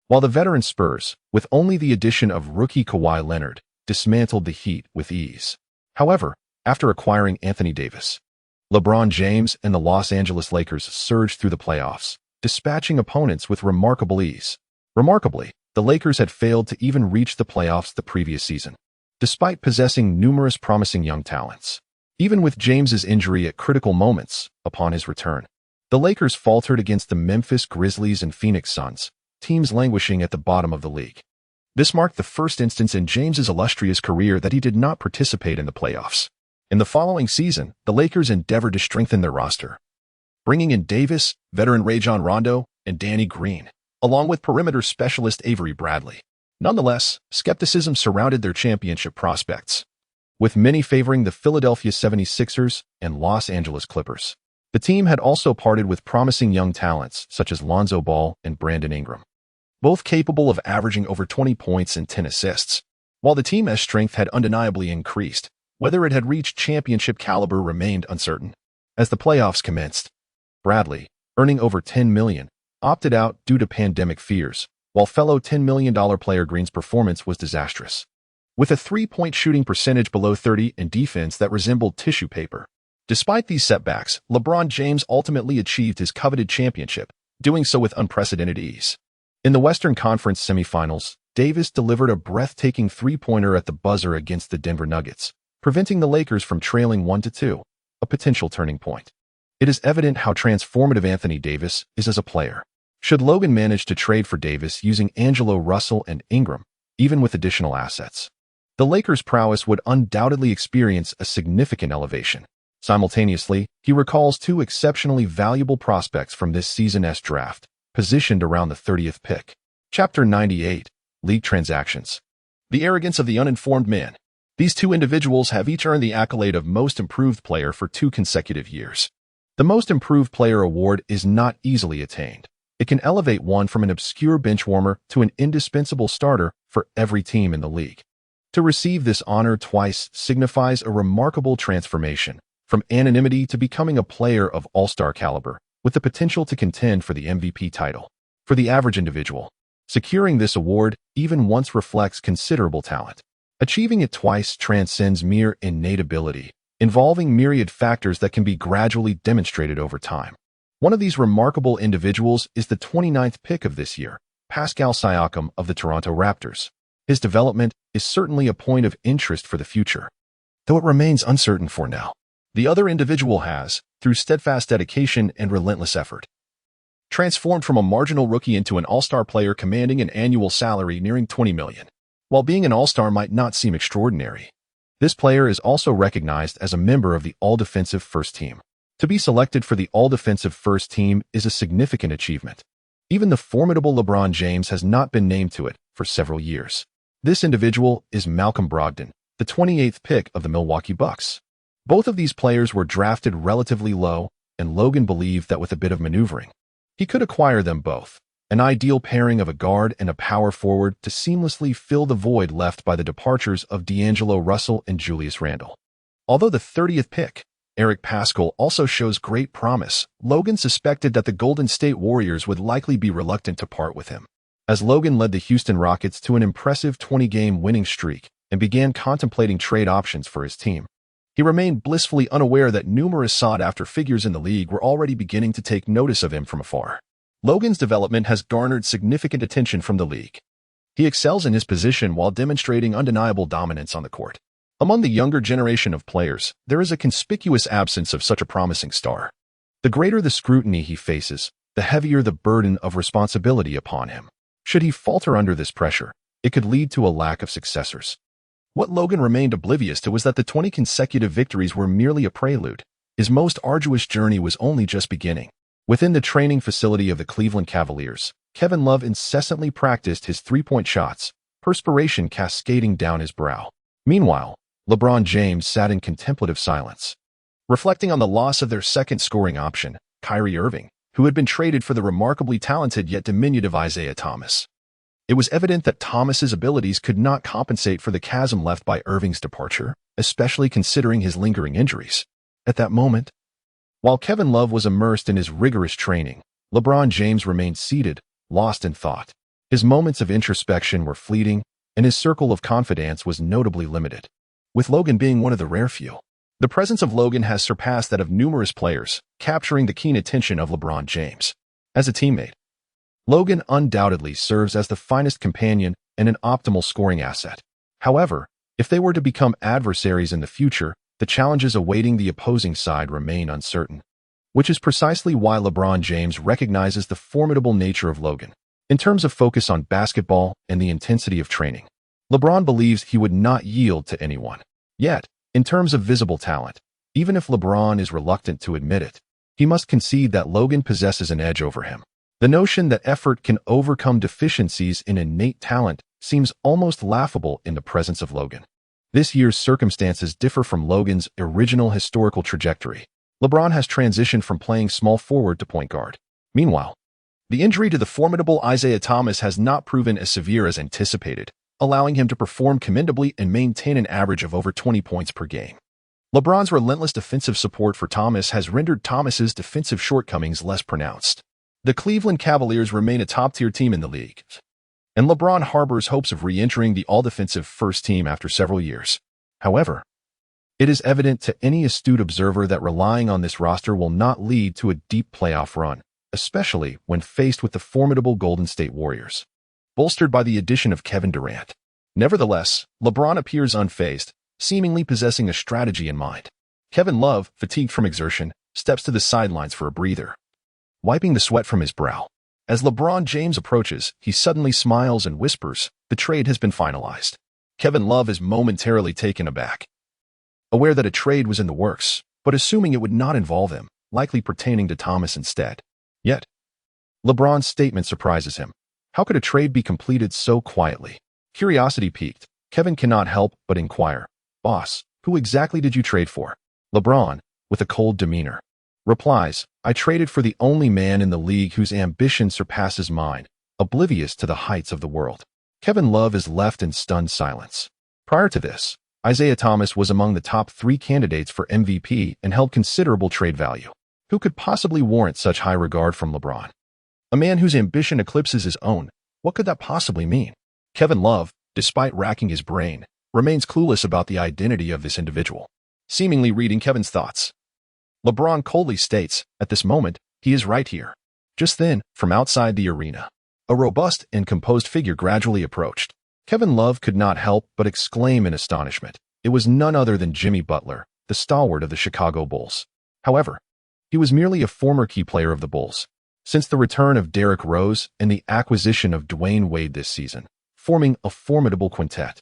while the veteran Spurs, with only the addition of rookie Kawhi Leonard, dismantled the Heat with ease. However, after acquiring Anthony Davis, LeBron James and the Los Angeles Lakers surged through the playoffs, dispatching opponents with remarkable ease. Remarkably, the Lakers had failed to even reach the playoffs the previous season, despite possessing numerous promising young talents. Even with James's injury at critical moments upon his return, the Lakers faltered against the Memphis Grizzlies and Phoenix Suns, teams languishing at the bottom of the league. This marked the first instance in James's illustrious career that he did not participate in the playoffs. In the following season, the Lakers endeavored to strengthen their roster, bringing in Davis, veteran Rajon Rondo, and Danny Green, along with perimeter specialist Avery Bradley. Nonetheless, skepticism surrounded their championship prospects, with many favoring the Philadelphia 76ers and Los Angeles Clippers. The team had also parted with promising young talents such as Lonzo Ball and Brandon Ingram, both capable of averaging over 20 points and 10 assists. While the team's strength had undeniably increased, whether it had reached championship caliber remained uncertain. As the playoffs commenced, Bradley, earning over $10 million, opted out due to pandemic fears, while fellow $10 million player Green's performance was disastrous, with a three-point shooting percentage below 30 and defense that resembled tissue paper. Despite these setbacks, LeBron James ultimately achieved his coveted championship, doing so with unprecedented ease. In the Western Conference semifinals, Davis delivered a breathtaking three-pointer at the buzzer against the Denver Nuggets, preventing the Lakers from trailing 1-2, a potential turning point. It is evident how transformative Anthony Davis is as a player. Should Logan manage to trade for Davis using D'Angelo Russell and Ingram, even with additional assets, the Lakers' prowess would undoubtedly experience a significant elevation. Simultaneously, he recalls two exceptionally valuable prospects from this season's draft, positioned around the 30th pick. Chapter 98, League Transactions. The arrogance of the uninformed man. These two individuals have each earned the accolade of Most Improved Player for 2 consecutive years. The Most Improved Player award is not easily attained. It can elevate one from an obscure benchwarmer to an indispensable starter for every team in the league. To receive this honor twice signifies a remarkable transformation, from anonymity to becoming a player of all-star caliber, with the potential to contend for the MVP title. For the average individual, securing this award even once reflects considerable talent. Achieving it twice transcends mere innate ability, involving myriad factors that can be gradually demonstrated over time. One of these remarkable individuals is the 29th pick of this year, Pascal Siakam of the Toronto Raptors. His development is certainly a point of interest for the future, though it remains uncertain for now. The other individual has, through steadfast dedication and relentless effort, transformed from a marginal rookie into an all-star player commanding an annual salary nearing $20 million. While being an all-star might not seem extraordinary, this player is also recognized as a member of the All-Defensive First Team. To be selected for the All-Defensive First Team is a significant achievement. Even the formidable LeBron James has not been named to it for several years. This individual is Malcolm Brogdon, the 28th pick of the Milwaukee Bucks. Both of these players were drafted relatively low, and Logan believed that with a bit of maneuvering, he could acquire them both, an ideal pairing of a guard and a power forward to seamlessly fill the void left by the departures of D'Angelo Russell and Julius Randle. Although the 30th pick, Eric Paschall, also shows great promise, Logan suspected that the Golden State Warriors would likely be reluctant to part with him. As Logan led the Houston Rockets to an impressive 20-game winning streak and began contemplating trade options for his team, he remained blissfully unaware that numerous sought-after figures in the league were already beginning to take notice of him from afar. Logan's development has garnered significant attention from the league. He excels in his position while demonstrating undeniable dominance on the court. Among the younger generation of players, there is a conspicuous absence of such a promising star. The greater the scrutiny he faces, the heavier the burden of responsibility upon him. Should he falter under this pressure, it could lead to a lack of successors. What Logan remained oblivious to was that the 20 consecutive victories were merely a prelude. His most arduous journey was only just beginning. Within the training facility of the Cleveland Cavaliers, Kevin Love incessantly practiced his three-point shots, perspiration cascading down his brow. Meanwhile, LeBron James sat in contemplative silence, reflecting on the loss of their second scoring option, Kyrie Irving, who had been traded for the remarkably talented yet diminutive Isaiah Thomas. It was evident that Thomas's abilities could not compensate for the chasm left by Irving's departure, especially considering his lingering injuries. At that moment, while Kevin Love was immersed in his rigorous training, LeBron James remained seated, lost in thought. His moments of introspection were fleeting, and his circle of confidence was notably limited, with Logan being one of the rare few. The presence of Logan has surpassed that of numerous players, capturing the keen attention of LeBron James. As a teammate, Logan undoubtedly serves as the finest companion and an optimal scoring asset. However, if they were to become adversaries in the future, the challenges awaiting the opposing side remain uncertain, which is precisely why LeBron James recognizes the formidable nature of Logan. In terms of focus on basketball and the intensity of training, LeBron believes he would not yield to anyone. Yet, in terms of visible talent, even if LeBron is reluctant to admit it, he must concede that Logan possesses an edge over him. The notion that effort can overcome deficiencies in innate talent seems almost laughable in the presence of Logan. This year's circumstances differ from Logan's original historical trajectory. LeBron has transitioned from playing small forward to point guard. Meanwhile, the injury to the formidable Isaiah Thomas has not proven as severe as anticipated, allowing him to perform commendably and maintain an average of over 20 points per game. LeBron's relentless defensive support for Thomas has rendered Thomas's defensive shortcomings less pronounced. The Cleveland Cavaliers remain a top-tier team in the league, and LeBron harbors hopes of re-entering the all-defensive first team after several years. However, it is evident to any astute observer that relying on this roster will not lead to a deep playoff run, especially when faced with the formidable Golden State Warriors, bolstered by the addition of Kevin Durant. Nevertheless, LeBron appears unfazed, seemingly possessing a strategy in mind. Kevin Love, fatigued from exertion, steps to the sidelines for a breather, wiping the sweat from his brow. As LeBron James approaches, he suddenly smiles and whispers, "The trade has been finalized." Kevin Love is momentarily taken aback, aware that a trade was in the works, but assuming it would not involve him, likely pertaining to Thomas instead. Yet, LeBron's statement surprises him. How could a trade be completed so quietly? Curiosity piqued, Kevin cannot help but inquire, "Boss, who exactly did you trade for?" LeBron, with a cold demeanor, replies, "I traded for the only man in the league whose ambition surpasses mine, oblivious to the heights of the world." Kevin Love is left in stunned silence. Prior to this, Isaiah Thomas was among the top 3 candidates for MVP and held considerable trade value. Who could possibly warrant such high regard from LeBron? A man whose ambition eclipses his own. What could that possibly mean? Kevin Love, despite racking his brain, remains clueless about the identity of this individual. Seemingly reading Kevin's thoughts, LeBron coldly states, at this moment, he is right here. Just then, from outside the arena, a robust and composed figure gradually approached. Kevin Love could not help but exclaim in astonishment. It was none other than Jimmy Butler, the stalwart of the Chicago Bulls. However, he was merely a former key player of the Bulls, since the return of Derrick Rose and the acquisition of Dwayne Wade this season, forming a formidable quintet.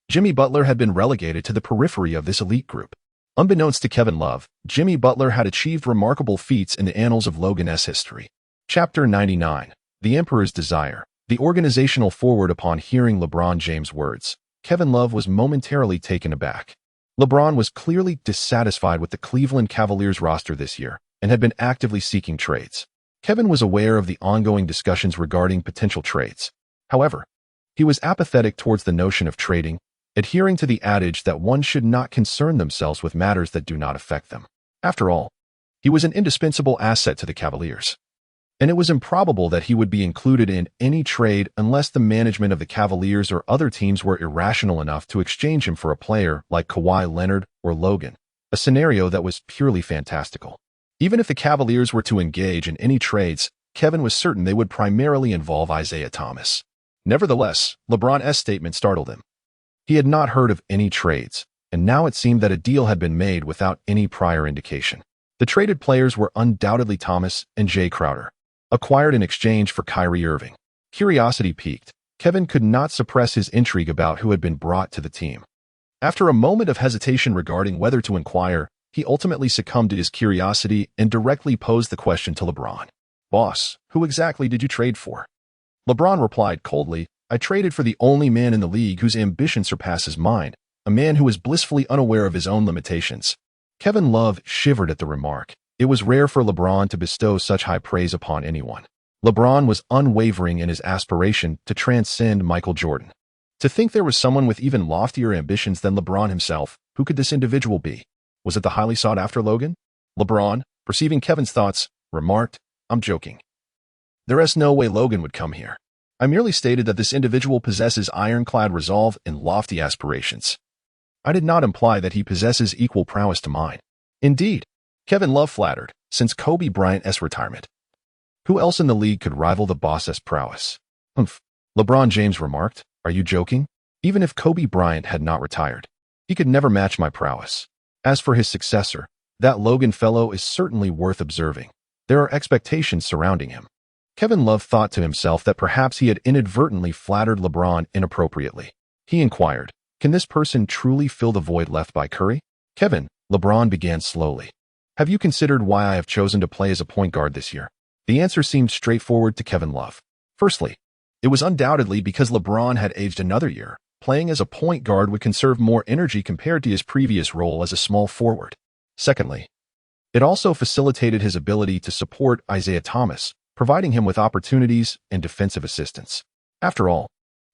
Jimmy Butler had been relegated to the periphery of this elite group. Unbeknownst to Kevin Love, Jimmy Butler had achieved remarkable feats in the annals of Logan's history. Chapter 99. The Emperor's Desire. The organizational forward. Upon hearing LeBron James' words, Kevin Love was momentarily taken aback. LeBron was clearly dissatisfied with the Cleveland Cavaliers roster this year and had been actively seeking trades. Kevin was aware of the ongoing discussions regarding potential trades. However, he was apathetic towards the notion of trading, adhering to the adage that one should not concern themselves with matters that do not affect them. After all, he was an indispensable asset to the Cavaliers, and it was improbable that he would be included in any trade unless the management of the Cavaliers or other teams were irrational enough to exchange him for a player like Kawhi Leonard or Logan, a scenario that was purely fantastical. Even if the Cavaliers were to engage in any trades, Kevin was certain they would primarily involve Isaiah Thomas. Nevertheless, LeBron's statement startled him. He had not heard of any trades, and now it seemed that a deal had been made without any prior indication. The traded players were undoubtedly Thomas and Jay Crowder, acquired in exchange for Kyrie Irving. Curiosity piqued. Kevin could not suppress his intrigue about who had been brought to the team. After a moment of hesitation regarding whether to inquire, he ultimately succumbed to his curiosity and directly posed the question to LeBron. "Boss, who exactly did you trade for?" LeBron replied coldly, "I traded for the only man in the league whose ambition surpasses mine, a man who is blissfully unaware of his own limitations." Kevin Love shivered at the remark. It was rare for LeBron to bestow such high praise upon anyone. LeBron was unwavering in his aspiration to transcend Michael Jordan. To think there was someone with even loftier ambitions than LeBron himself, who could this individual be? Was it the highly sought-after Logan? LeBron, perceiving Kevin's thoughts, remarked, "I'm joking. There is no way Logan would come here. I merely stated that this individual possesses ironclad resolve and lofty aspirations. I did not imply that he possesses equal prowess to mine." Indeed, Kevin Love flattered, since Kobe Bryant's retirement. Who else in the league could rival the boss's prowess? "Humph," LeBron James remarked, "are you joking? Even if Kobe Bryant had not retired, he could never match my prowess. As for his successor, that Logan fellow is certainly worth observing. There are expectations surrounding him." Kevin Love thought to himself that perhaps he had inadvertently flattered LeBron inappropriately. He inquired, "Can this person truly fill the void left by Curry?" "Kevin," LeBron began slowly, "have you considered why I have chosen to play as a point guard this year?" The answer seemed straightforward to Kevin Love. Firstly, it was undoubtedly because LeBron had aged another year. Playing as a point guard would conserve more energy compared to his previous role as a small forward. Secondly, it also facilitated his ability to support Isaiah Thomas, providing him with opportunities and defensive assistance. After all,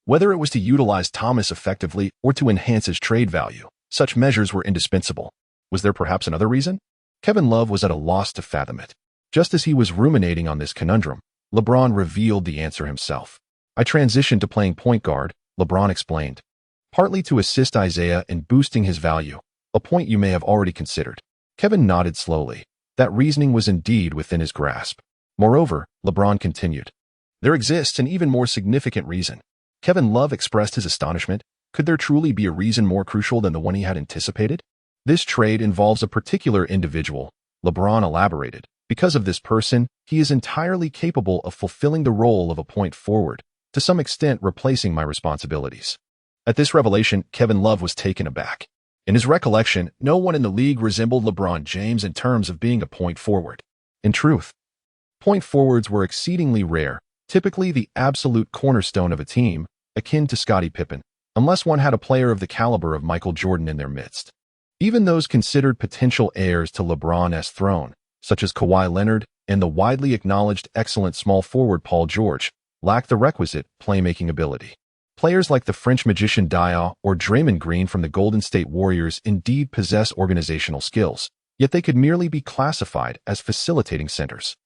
whether it was to utilize Thomas effectively or to enhance his trade value, such measures were indispensable. Was there perhaps another reason? Kevin Love was at a loss to fathom it. Just as he was ruminating on this conundrum, LeBron revealed the answer himself. "I transitioned to playing point guard," LeBron explained, "partly to assist Isaiah in boosting his value, a point you may have already considered." Kevin nodded slowly. That reasoning was indeed within his grasp. Moreover, LeBron continued, "There exists an even more significant reason." Kevin Love expressed his astonishment. Could there truly be a reason more crucial than the one he had anticipated? "This trade involves a particular individual," LeBron elaborated. "Because of this person, he is entirely capable of fulfilling the role of a point forward, to some extent replacing my responsibilities." At this revelation, Kevin Love was taken aback. In his recollection, no one in the league resembled LeBron James in terms of being a point forward. In truth, point forwards were exceedingly rare, typically the absolute cornerstone of a team, akin to Scottie Pippen, unless one had a player of the caliber of Michael Jordan in their midst. Even those considered potential heirs to LeBron's throne, such as Kawhi Leonard and the widely acknowledged excellent small forward Paul George, lacked the requisite playmaking ability. Players like the French magician Dia or Draymond Green from the Golden State Warriors indeed possess organizational skills, yet they could merely be classified as facilitating centers.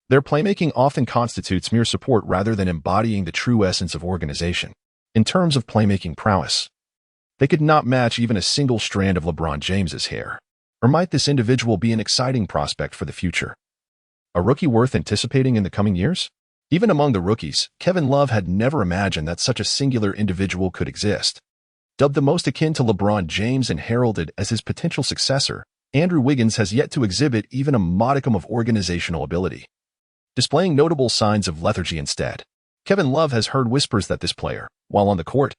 Their playmaking often constitutes mere support rather than embodying the true essence of organization. In terms of playmaking prowess, they could not match even a single strand of LeBron James's hair. Or might this individual be an exciting prospect for the future? A rookie worth anticipating in the coming years? Even among the rookies, Kevin Love had never imagined that such a singular individual could exist. Dubbed the most akin to LeBron James and heralded as his potential successor, Andrew Wiggins has yet to exhibit even a modicum of organizational ability. Displaying notable signs of lethargy instead, Kevin Love has heard whispers that this player, while on the court,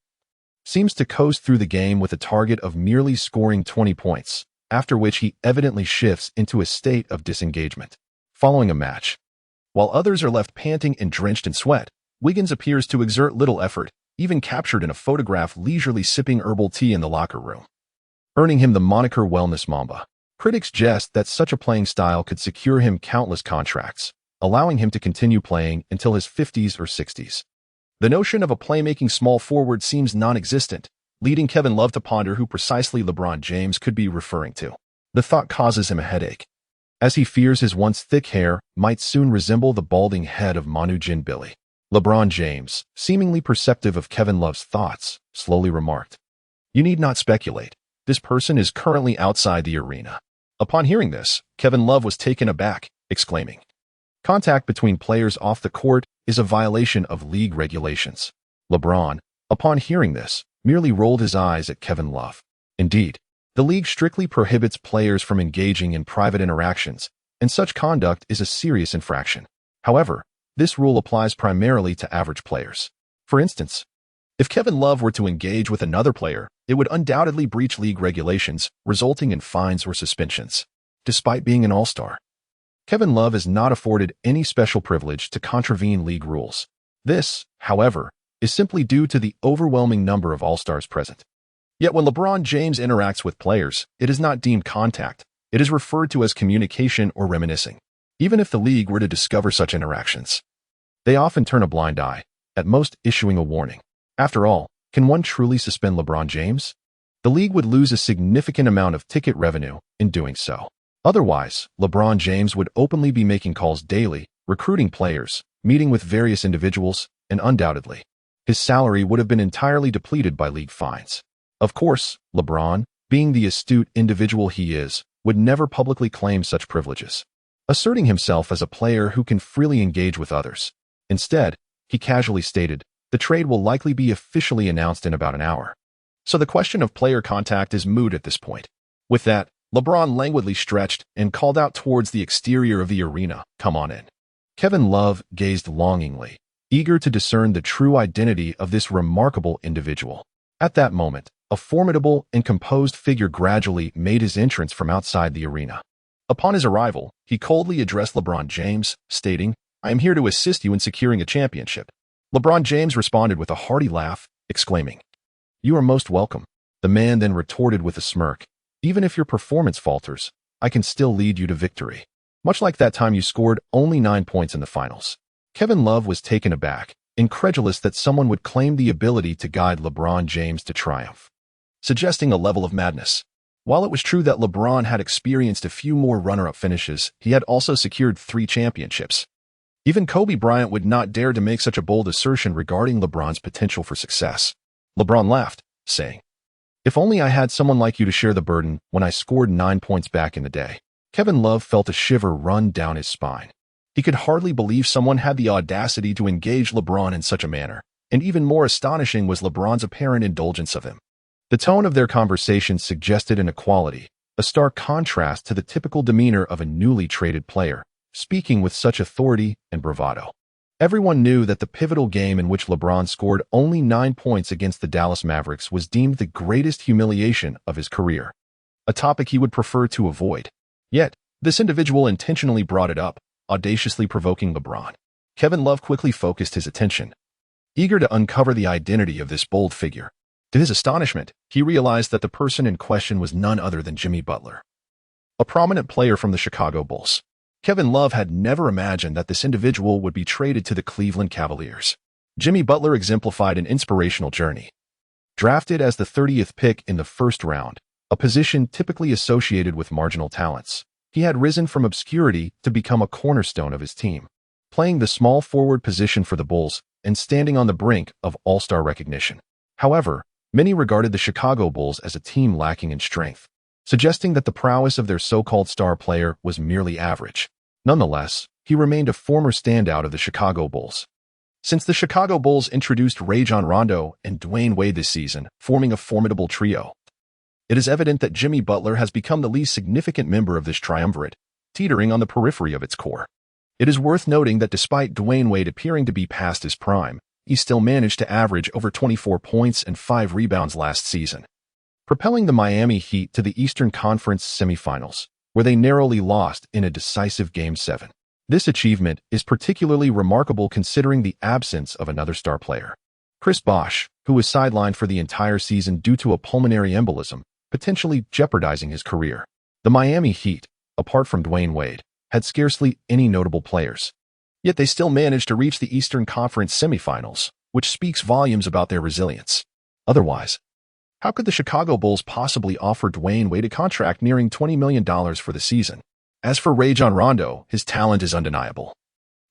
seems to coast through the game with a target of merely scoring 20 points, after which he evidently shifts into a state of disengagement. Following a match, while others are left panting and drenched in sweat, Wiggins appears to exert little effort, even captured in a photograph leisurely sipping herbal tea in the locker room, earning him the moniker Wellness Mamba. Critics jest that such a playing style could secure him countless contracts, allowing him to continue playing until his 50s or 60s. The notion of a playmaking small forward seems non-existent, leading Kevin Love to ponder who precisely LeBron James could be referring to. The thought causes him a headache, as he fears his once thick hair might soon resemble the balding head of Manu Ginobili. LeBron James, seemingly perceptive of Kevin Love's thoughts, slowly remarked, "You need not speculate. This person is currently outside the arena." Upon hearing this, Kevin Love was taken aback, exclaiming, "Contact between players off the court is a violation of league regulations." LeBron, upon hearing this, merely rolled his eyes at Kevin Love. Indeed, the league strictly prohibits players from engaging in private interactions, and such conduct is a serious infraction. However, this rule applies primarily to average players. For instance, if Kevin Love were to engage with another player, it would undoubtedly breach league regulations, resulting in fines or suspensions. Despite being an all-star, Kevin Love is not afforded any special privilege to contravene league rules. This, however, is simply due to the overwhelming number of all-stars present. Yet when LeBron James interacts with players, it is not deemed contact. It is referred to as communication or reminiscing. Even if the league were to discover such interactions, they often turn a blind eye, at most issuing a warning. After all, can one truly suspend LeBron James? The league would lose a significant amount of ticket revenue in doing so. Otherwise, LeBron James would openly be making calls daily, recruiting players, meeting with various individuals, and undoubtedly, his salary would have been entirely depleted by league fines. Of course, LeBron, being the astute individual he is, would never publicly claim such privileges, asserting himself as a player who can freely engage with others. Instead, he casually stated, "The trade will likely be officially announced in about an hour." So the question of player contact is moot at this point. With that, LeBron languidly stretched and called out towards the exterior of the arena, "Come on in." Kevin Love gazed longingly, eager to discern the true identity of this remarkable individual. At that moment, a formidable and composed figure gradually made his entrance from outside the arena. Upon his arrival, he coldly addressed LeBron James, stating, "I am here to assist you in securing a championship." LeBron James responded with a hearty laugh, exclaiming, "You are most welcome." The man then retorted with a smirk, "Even if your performance falters, I can still lead you to victory. Much like that time you scored only 9 points in the finals." Kevin Love was taken aback, incredulous that someone would claim the ability to guide LeBron James to triumph, suggesting a level of madness. While it was true that LeBron had experienced a few more runner-up finishes, he had also secured 3 championships. Even Kobe Bryant would not dare to make such a bold assertion regarding LeBron's potential for success. LeBron laughed, saying, "If only I had someone like you to share the burden when I scored 9 points back in the day." Kevin Love felt a shiver run down his spine. He could hardly believe someone had the audacity to engage LeBron in such a manner, and even more astonishing was LeBron's apparent indulgence of him. The tone of their conversation suggested an equality, a stark contrast to the typical demeanor of a newly traded player, speaking with such authority and bravado. Everyone knew that the pivotal game in which LeBron scored only 9 points against the Dallas Mavericks was deemed the greatest humiliation of his career, a topic he would prefer to avoid. Yet, this individual intentionally brought it up, audaciously provoking LeBron. Kevin Love quickly focused his attention, eager to uncover the identity of this bold figure. To his astonishment, he realized that the person in question was none other than Jimmy Butler, a prominent player from the Chicago Bulls. Kevin Love had never imagined that this individual would be traded to the Cleveland Cavaliers. Jimmy Butler exemplified an inspirational journey. Drafted as the 30th pick in the first round, a position typically associated with marginal talents, he had risen from obscurity to become a cornerstone of his team, playing the small forward position for the Bulls and standing on the brink of all-star recognition. However, many regarded the Chicago Bulls as a team lacking in strength, suggesting that the prowess of their so-called star player was merely average. Nonetheless, he remained a former standout of the Chicago Bulls. Since the Chicago Bulls introduced Rajon Rondo and Dwyane Wade this season, forming a formidable trio, it is evident that Jimmy Butler has become the least significant member of this triumvirate, teetering on the periphery of its core. It is worth noting that despite Dwyane Wade appearing to be past his prime, he still managed to average over 24 points and 5 rebounds last season, propelling the Miami Heat to the Eastern Conference semifinals, where they narrowly lost in a decisive Game 7. This achievement is particularly remarkable considering the absence of another star player, Chris Bosh, who was sidelined for the entire season due to a pulmonary embolism, potentially jeopardizing his career. The Miami Heat, apart from Dwyane Wade, had scarcely any notable players. Yet they still managed to reach the Eastern Conference semifinals, which speaks volumes about their resilience. Otherwise, how could the Chicago Bulls possibly offer Dwyane Wade a contract nearing $20 million for the season? As for Rajon Rondo, his talent is undeniable.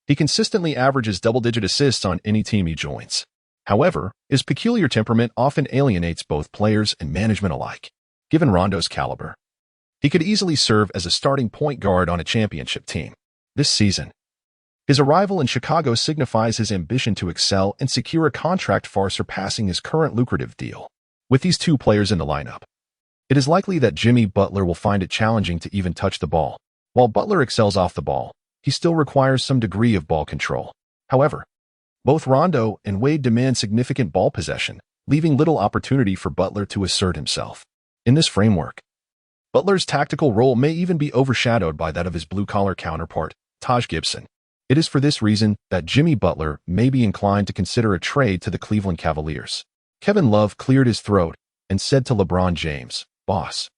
He consistently averages double-digit assists on any team he joins. However, his peculiar temperament often alienates both players and management alike. Given Rondo's caliber, he could easily serve as a starting point guard on a championship team. This season, his arrival in Chicago signifies his ambition to excel and secure a contract far surpassing his current lucrative deal. With these two players in the lineup, it is likely that Jimmy Butler will find it challenging to even touch the ball. While Butler excels off the ball, he still requires some degree of ball control. However, both Rondo and Wade demand significant ball possession, leaving little opportunity for Butler to assert himself. In this framework, Butler's tactical role may even be overshadowed by that of his blue-collar counterpart, Taj Gibson. It is for this reason that Jimmy Butler may be inclined to consider a trade to the Cleveland Cavaliers. Kevin Love cleared his throat and said to LeBron James, "Boss,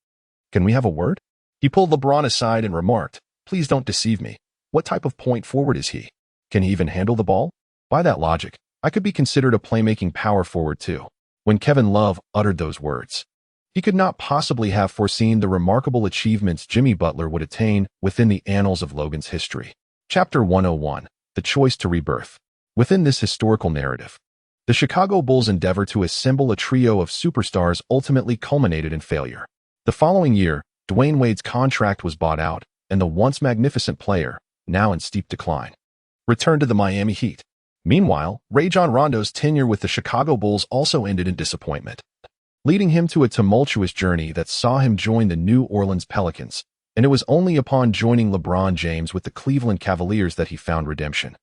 can we have a word?" He pulled LeBron aside and remarked, "Please don't deceive me. What type of point forward is he? Can he even handle the ball? By that logic, I could be considered a playmaking power forward too." When Kevin Love uttered those words, he could not possibly have foreseen the remarkable achievements Jimmy Butler would attain within the annals of Logan's history. Chapter 101, The Choice to Rebirth. Within this historical narrative, the Chicago Bulls' endeavor to assemble a trio of superstars ultimately culminated in failure. The following year, Dwyane Wade's contract was bought out, and the once magnificent player, now in steep decline, returned to the Miami Heat. Meanwhile, Rajon Rondo's tenure with the Chicago Bulls also ended in disappointment, leading him to a tumultuous journey that saw him join the New Orleans Pelicans, and it was only upon joining LeBron James with the Cleveland Cavaliers that he found redemption.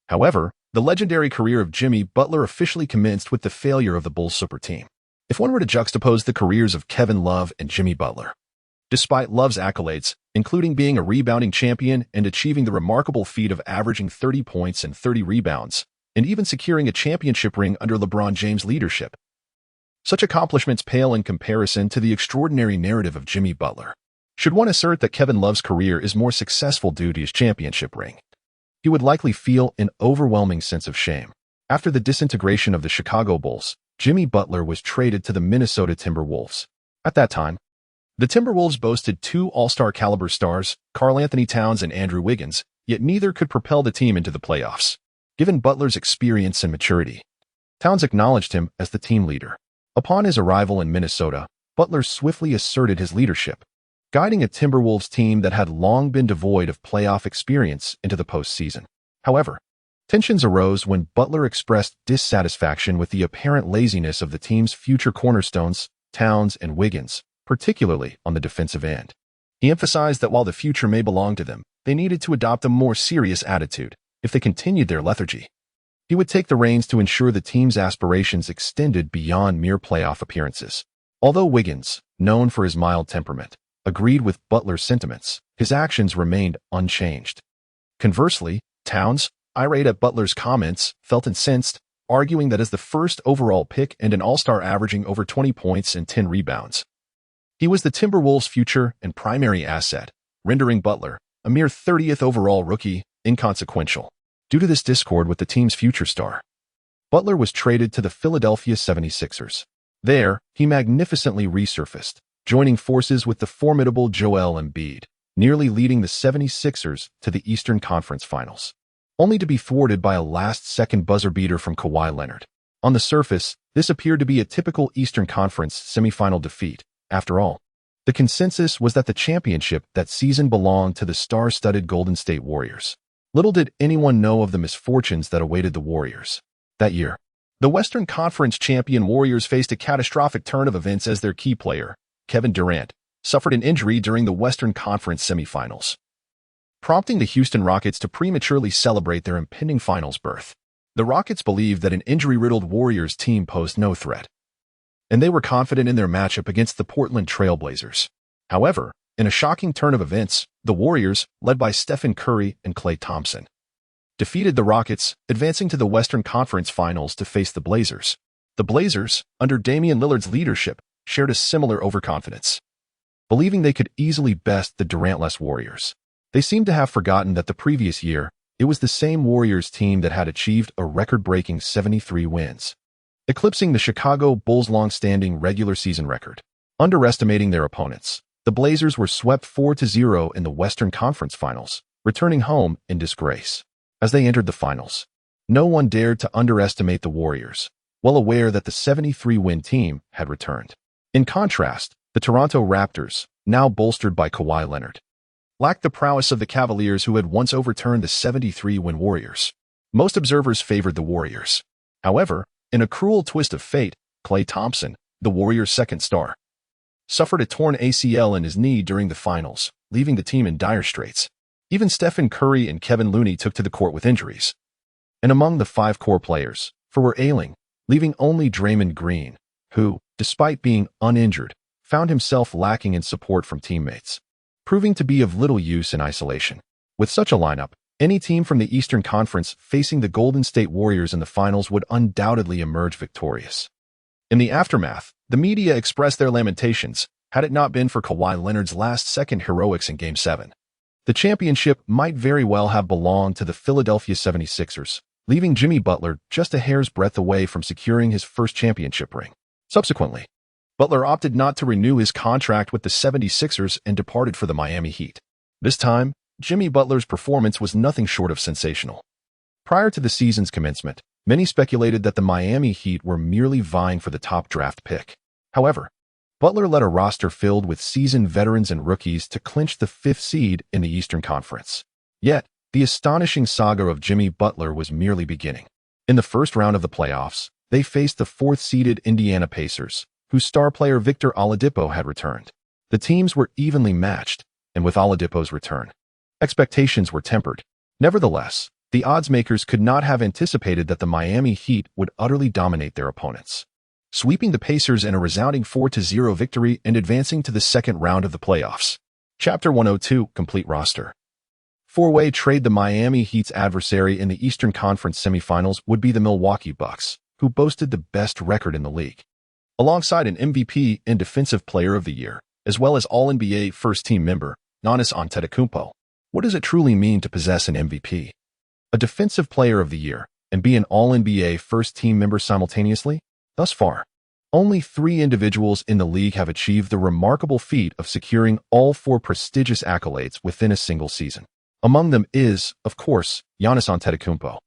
However, the legendary career of Jimmy Butler officially commenced with the failure of the Bulls' super team. If one were to juxtapose the careers of Kevin Love and Jimmy Butler, despite Love's accolades, including being a rebounding champion and achieving the remarkable feat of averaging 30 points and 30 rebounds, and even securing a championship ring under LeBron James' leadership, such accomplishments pale in comparison to the extraordinary narrative of Jimmy Butler. Should one assert that Kevin Love's career is more successful due to his championship ring, he would likely feel an overwhelming sense of shame. After the disintegration of the Chicago Bulls, Jimmy Butler was traded to the Minnesota Timberwolves. At that time, the Timberwolves boasted two all-star caliber stars, Karl-Anthony Towns and Andrew Wiggins, yet neither could propel the team into the playoffs. Given Butler's experience and maturity, Towns acknowledged him as the team leader. Upon his arrival in Minnesota, Butler swiftly asserted his leadership, guiding a Timberwolves team that had long been devoid of playoff experience into the postseason. However, tensions arose when Butler expressed dissatisfaction with the apparent laziness of the team's future cornerstones, Towns and Wiggins, particularly on the defensive end. He emphasized that while the future may belong to them, they needed to adopt a more serious attitude. If they continued their lethargy, he would take the reins to ensure the team's aspirations extended beyond mere playoff appearances. Although Wiggins, known for his mild temperament, agreed with Butler's sentiments, his actions remained unchanged. Conversely, Towns, irate at Butler's comments, felt incensed, arguing that as the first overall pick and an all-star averaging over 20 points and 10 rebounds, he was the Timberwolves' future and primary asset, rendering Butler, a mere 30th overall rookie, inconsequential. Due to this discord with the team's future star, Butler was traded to the Philadelphia 76ers. There, he magnificently resurfaced, joining forces with the formidable Joel Embiid, nearly leading the 76ers to the Eastern Conference Finals, only to be thwarted by a last-second buzzer beater from Kawhi Leonard. On the surface, this appeared to be a typical Eastern Conference semifinal defeat. After all, the consensus was that the championship that season belonged to the star-studded Golden State Warriors. Little did anyone know of the misfortunes that awaited the Warriors. That year, the Western Conference champion Warriors faced a catastrophic turn of events as their key player, Kevin Durant, suffered an injury during the Western Conference semifinals, prompting the Houston Rockets to prematurely celebrate their impending finals berth. The Rockets believed that an injury-riddled Warriors team posed no threat, and they were confident in their matchup against the Portland Trail Blazers. However, in a shocking turn of events, the Warriors, led by Stephen Curry and Klay Thompson, defeated the Rockets, advancing to the Western Conference Finals to face the Blazers. The Blazers, under Damian Lillard's leadership, shared a similar overconfidence, believing they could easily best the Durant-less Warriors. They seemed to have forgotten that the previous year, it was the same Warriors team that had achieved a record-breaking 73 wins, eclipsing the Chicago Bulls' long-standing regular season record. Underestimating their opponents, the Blazers were swept 4-0 in the Western Conference Finals, returning home in disgrace. As they entered the finals, no one dared to underestimate the Warriors, well aware that the 73-win team had returned. In contrast, the Toronto Raptors, now bolstered by Kawhi Leonard, lacked the prowess of the Cavaliers who had once overturned the 73-win Warriors. Most observers favored the Warriors. However, in a cruel twist of fate, Klay Thompson, the Warriors' second star, suffered a torn ACL in his knee during the finals, leaving the team in dire straits. Even Stephen Curry and Kevin Looney took to the court with injuries. And among the 5 core players, 4 were ailing, leaving only Draymond Green, who, despite being uninjured, found himself lacking in support from teammates, proving to be of little use in isolation. With such a lineup, any team from the Eastern Conference facing the Golden State Warriors in the finals would undoubtedly emerge victorious. In the aftermath, the media expressed their lamentations, had it not been for Kawhi Leonard's last-second heroics in Game 7. The championship might very well have belonged to the Philadelphia 76ers, leaving Jimmy Butler just a hair's breadth away from securing his first championship ring. Subsequently, Butler opted not to renew his contract with the 76ers and departed for the Miami Heat. This time, Jimmy Butler's performance was nothing short of sensational. Prior to the season's commencement, many speculated that the Miami Heat were merely vying for the top draft pick. However, Butler led a roster filled with seasoned veterans and rookies to clinch the 5th seed in the Eastern Conference. Yet, the astonishing saga of Jimmy Butler was merely beginning. In the first round of the playoffs, they faced the 4th-seeded Indiana Pacers, whose star player Victor Oladipo had returned. The teams were evenly matched, and with Oladipo's return, expectations were tempered. Nevertheless, the odds-makers could not have anticipated that the Miami Heat would utterly dominate their opponents, sweeping the Pacers in a resounding 4-0 victory and advancing to the second round of the playoffs. Chapter 102, Complete Roster. 4-way trade. The Miami Heat's adversary in the Eastern Conference semifinals would be the Milwaukee Bucks, who boasted the best record in the league. Alongside an MVP and Defensive Player of the Year, as well as All-NBA first-team member, Giannis Antetokounmpo. What does it truly mean to possess an MVP, a Defensive Player of the Year, and be an All-NBA first-team member simultaneously? Thus far, only 3 individuals in the league have achieved the remarkable feat of securing all 4 prestigious accolades within a single season. Among them is, of course, Giannis Antetokounmpo.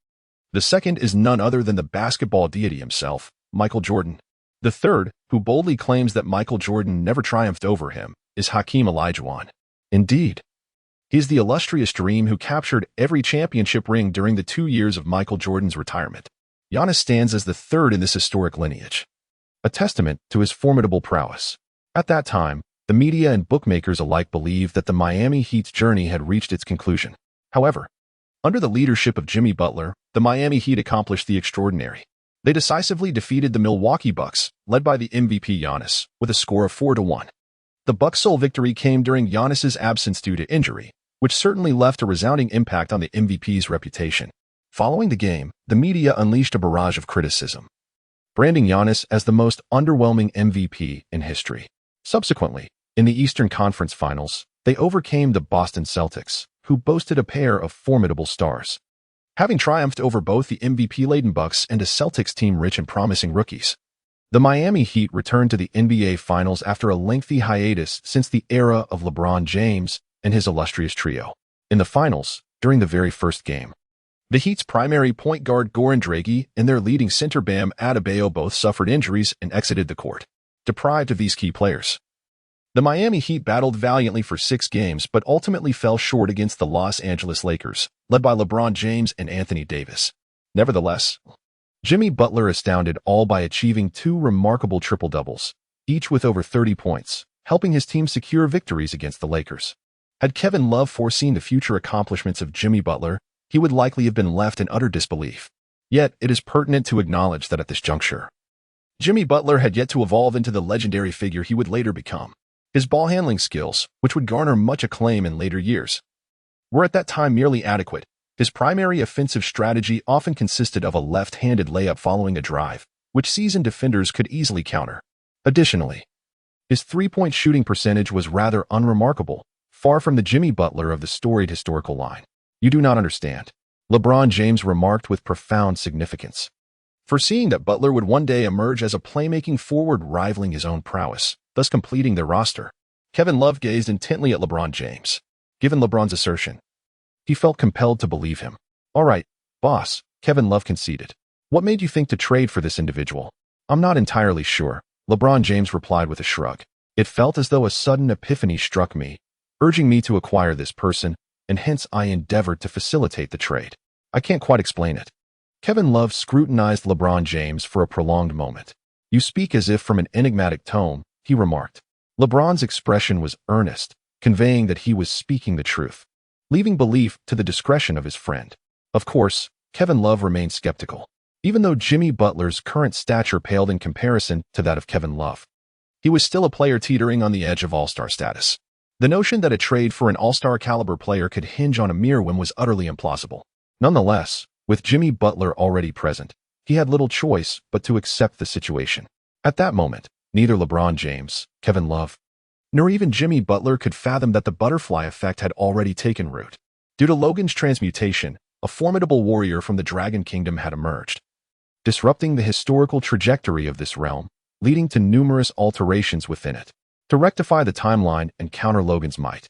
The second is none other than the basketball deity himself, Michael Jordan. The third, who boldly claims that Michael Jordan never triumphed over him, is Hakeem Olajuwon. Indeed, he is the illustrious Dream who captured every championship ring during the 2 years of Michael Jordan's retirement. Giannis stands as the third in this historic lineage, a testament to his formidable prowess. At that time, the media and bookmakers alike believed that the Miami Heat's journey had reached its conclusion. However, under the leadership of Jimmy Butler, the Miami Heat accomplished the extraordinary. They decisively defeated the Milwaukee Bucks, led by the MVP Giannis, with a score of 4-1. The Bucks' sole victory came during Giannis's absence due to injury, which certainly left a resounding impact on the MVP's reputation. Following the game, the media unleashed a barrage of criticism, branding Giannis as the most underwhelming MVP in history. Subsequently, in the Eastern Conference Finals, they overcame the Boston Celtics, who boasted a pair of formidable stars, having triumphed over both the MVP-laden Bucks and a Celtics team rich in promising rookies. The Miami Heat returned to the NBA Finals after a lengthy hiatus since the era of LeBron James and his illustrious trio. In the Finals, during the very first game, the Heat's primary point guard Goran Dragic and their leading center Bam Adebayo both suffered injuries and exited the court, deprived of these key players. The Miami Heat battled valiantly for 6 games but ultimately fell short against the Los Angeles Lakers, led by LeBron James and Anthony Davis. Nevertheless, Jimmy Butler astounded all by achieving 2 remarkable triple-doubles, each with over 30 points, helping his team secure victories against the Lakers. Had Kevin Love foreseen the future accomplishments of Jimmy Butler, he would likely have been left in utter disbelief. Yet, it is pertinent to acknowledge that at this juncture, Jimmy Butler had yet to evolve into the legendary figure he would later become. His ball-handling skills, which would garner much acclaim in later years, were at that time merely adequate. His primary offensive strategy often consisted of a left-handed layup following a drive, which seasoned defenders could easily counter. Additionally, his three-point shooting percentage was rather unremarkable, far from the Jimmy Butler of the storied historical line. "You do not understand," LeBron James remarked with profound significance, foreseeing that Butler would one day emerge as a playmaking forward rivaling his own prowess, thus completing their roster. Kevin Love gazed intently at LeBron James. Given LeBron's assertion, he felt compelled to believe him. "All right, boss," Kevin Love conceded. "What made you think to trade for this individual?" "I'm not entirely sure," LeBron James replied with a shrug. "It felt as though a sudden epiphany struck me, urging me to acquire this person, and hence I endeavored to facilitate the trade. I can't quite explain it." Kevin Love scrutinized LeBron James for a prolonged moment. "You speak as if from an enigmatic tone," he remarked. LeBron's expression was earnest, conveying that he was speaking the truth, leaving belief to the discretion of his friend. Of course, Kevin Love remained skeptical, even though Jimmy Butler's current stature paled in comparison to that of Kevin Love. He was still a player teetering on the edge of all-star status. The notion that a trade for an all-star caliber player could hinge on a mere whim was utterly implausible. Nonetheless, with Jimmy Butler already present, he had little choice but to accept the situation. At that moment, neither LeBron James, Kevin Love, nor even Jimmy Butler could fathom that the butterfly effect had already taken root. Due to Logan's transmutation, a formidable warrior from the Dragon Kingdom had emerged, disrupting the historical trajectory of this realm, leading to numerous alterations within it. To rectify the timeline and counter Logan's might,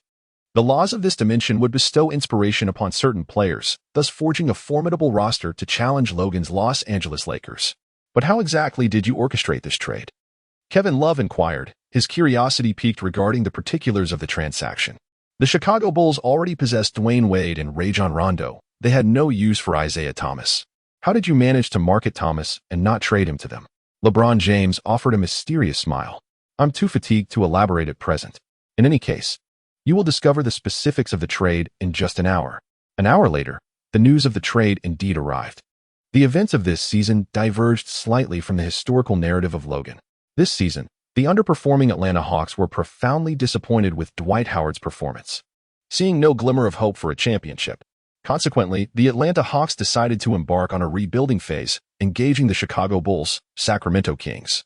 the laws of this dimension would bestow inspiration upon certain players, thus forging a formidable roster to challenge Logan's Los Angeles Lakers. "But how exactly did you orchestrate this trade?" Kevin Love inquired, his curiosity piqued regarding the particulars of the transaction. The Chicago Bulls already possessed Dwayne Wade and Rajon Rondo. They had no use for Isaiah Thomas. "How did you manage to market Thomas and not trade him to them?" LeBron James offered a mysterious smile. "I'm too fatigued to elaborate at present. In any case, you will discover the specifics of the trade in just an hour." An hour later, the news of the trade indeed arrived. The events of this season diverged slightly from the historical narrative of Logan. This season, the underperforming Atlanta Hawks were profoundly disappointed with Dwight Howard's performance, seeing no glimmer of hope for a championship. Consequently, the Atlanta Hawks decided to embark on a rebuilding phase, engaging the Chicago Bulls, Sacramento Kings,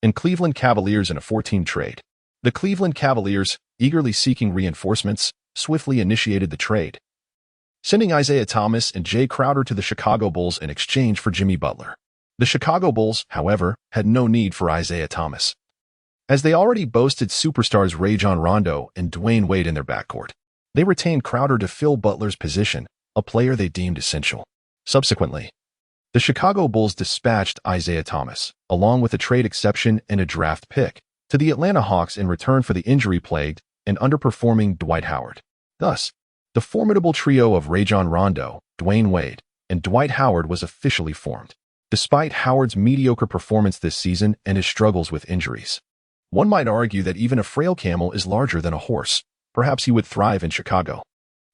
and Cleveland Cavaliers in a 4-team trade. The Cleveland Cavaliers, eagerly seeking reinforcements, swiftly initiated the trade, sending Isaiah Thomas and Jay Crowder to the Chicago Bulls in exchange for Jimmy Butler. The Chicago Bulls, however, had no need for Isaiah Thomas, as they already boasted superstars Rajon Rondo and Dwayne Wade in their backcourt. They retained Crowder to fill Butler's position, a player they deemed essential. Subsequently, the Chicago Bulls dispatched Isaiah Thomas, along with a trade exception and a draft pick, to the Atlanta Hawks in return for the injury-plagued and underperforming Dwight Howard. Thus, the formidable trio of Rajon Rondo, Dwayne Wade, and Dwight Howard was officially formed. Despite Howard's mediocre performance this season and his struggles with injuries, one might argue that even a frail camel is larger than a horse. Perhaps he would thrive in Chicago.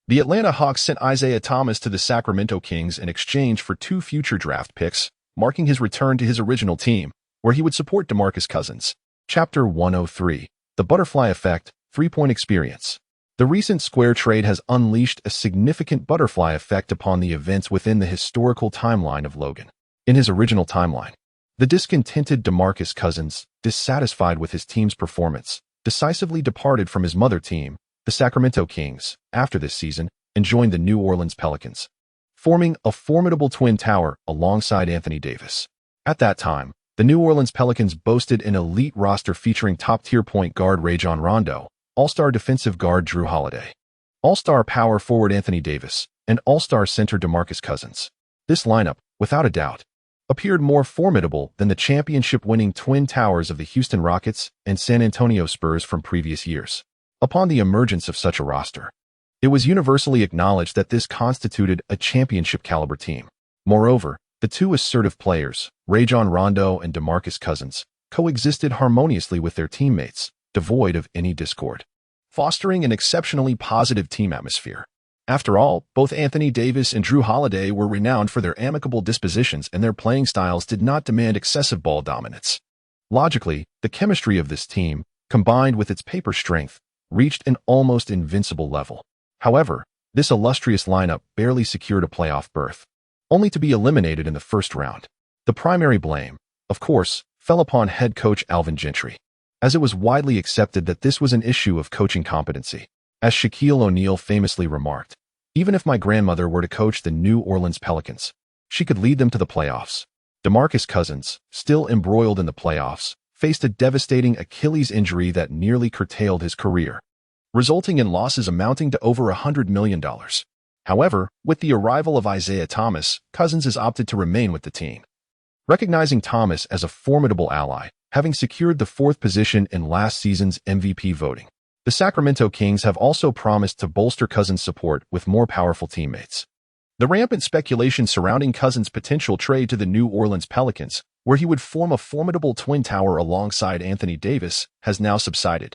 The Atlanta Hawks sent Isaiah Thomas to the Sacramento Kings in exchange for 2 future draft picks, marking his return to his original team, where he would support DeMarcus Cousins. Chapter 103. The Butterfly Effect, 3-Point Experience. The recent Square trade has unleashed a significant butterfly effect upon the events within the historical timeline of Logan. In his original timeline, the discontented DeMarcus Cousins, dissatisfied with his team's performance, decisively departed from his mother team, the Sacramento Kings, after this season, and joined the New Orleans Pelicans. forming a formidable twin tower alongside Anthony Davis. At that time, the New Orleans Pelicans boasted an elite roster featuring top-tier point guard Rajon Rondo, all-star defensive guard Jrue Holiday, all-star power forward Anthony Davis, and all-star center DeMarcus Cousins. This lineup, without a doubt, appeared more formidable than the championship-winning twin towers of the Houston Rockets and San Antonio Spurs from previous years. Upon the emergence of such a roster, it was universally acknowledged that this constituted a championship-caliber team. Moreover, the two assertive players, Rajon Rondo and DeMarcus Cousins, coexisted harmoniously with their teammates, devoid of any discord, fostering an exceptionally positive team atmosphere. After all, both Anthony Davis and Jrue Holiday were renowned for their amicable dispositions, and their playing styles did not demand excessive ball dominance. Logically, the chemistry of this team, combined with its paper strength, reached an almost invincible level. However, this illustrious lineup barely secured a playoff berth, only to be eliminated in the first round. The primary blame, of course, fell upon head coach Alvin Gentry, as it was widely accepted that this was an issue of coaching competency. As Shaquille O'Neal famously remarked, "Even if my grandmother were to coach the New Orleans Pelicans, she could lead them to the playoffs." DeMarcus Cousins, still embroiled in the playoffs, faced a devastating Achilles injury that nearly curtailed his career, resulting in losses amounting to over $100 million. However, with the arrival of Isaiah Thomas, Cousins has opted to remain with the team, recognizing Thomas as a formidable ally, having secured the fourth position in last season's MVP voting. The Sacramento Kings have also promised to bolster Cousins' support with more powerful teammates. The rampant speculation surrounding Cousins' potential trade to the New Orleans Pelicans, where he would form a formidable twin tower alongside Anthony Davis, has now subsided.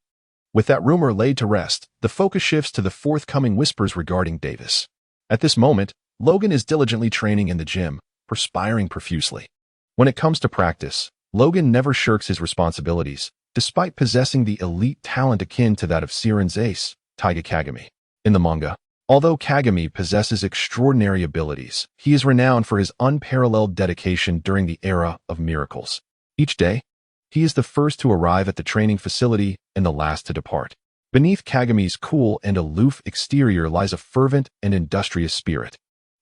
With that rumor laid to rest, the focus shifts to the forthcoming whispers regarding Davis. At this moment, Logan is diligently training in the gym, perspiring profusely. When it comes to practice, Logan never shirks his responsibilities, despite possessing the elite talent akin to that of Siren's ace, Taiga Kagami. In the manga, although Kagami possesses extraordinary abilities, he is renowned for his unparalleled dedication during the era of miracles. Each day, he is the first to arrive at the training facility and the last to depart. Beneath Kagami's cool and aloof exterior lies a fervent and industrious spirit.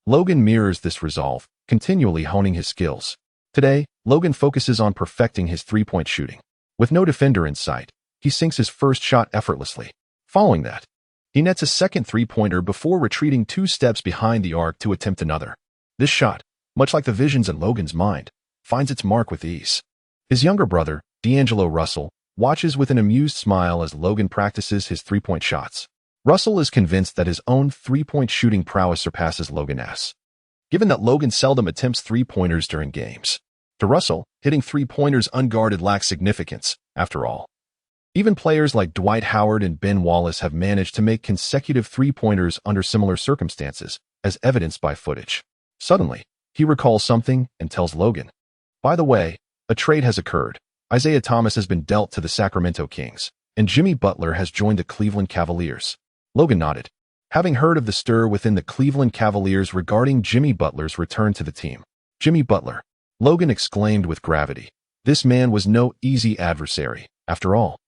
Logan mirrors this resolve, continually honing his skills. Today, Logan focuses on perfecting his three-point shooting. With no defender in sight, he sinks his first shot effortlessly. Following that, he nets a second three-pointer before retreating 2 steps behind the arc to attempt another. This shot, much like the visions in Logan's mind, finds its mark with ease. His younger brother, D'Angelo Russell, watches with an amused smile as Logan practices his three-point shots. Russell is convinced that his own three-point shooting prowess surpasses Logan's, given that Logan seldom attempts three-pointers during games. To Russell, hitting three-pointers unguarded lacks significance, after all. Even players like Dwight Howard and Ben Wallace have managed to make consecutive three-pointers under similar circumstances, as evidenced by footage. Suddenly, he recalls something and tells Logan, "By the way, a trade has occurred. Isaiah Thomas has been dealt to the Sacramento Kings, and Jimmy Butler has joined the Cleveland Cavaliers." Logan nodded, having heard of the stir within the Cleveland Cavaliers regarding Jimmy Butler's return to the team. Jimmy Butler, Logan exclaimed with gravity. This man was no easy adversary, after all.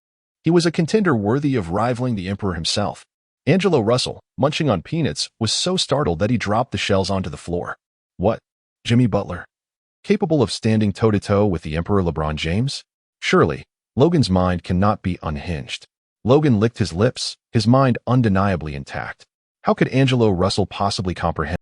He was a contender worthy of rivaling the Emperor himself. Angelo Russell, munching on peanuts, was so startled that he dropped the shells onto the floor. What? Jimmy Butler? Capable of standing toe-to-toe with the Emperor LeBron James? Surely, Logan's mind cannot be unhinged. Logan licked his lips, his mind undeniably intact. How could Angelo Russell possibly comprehend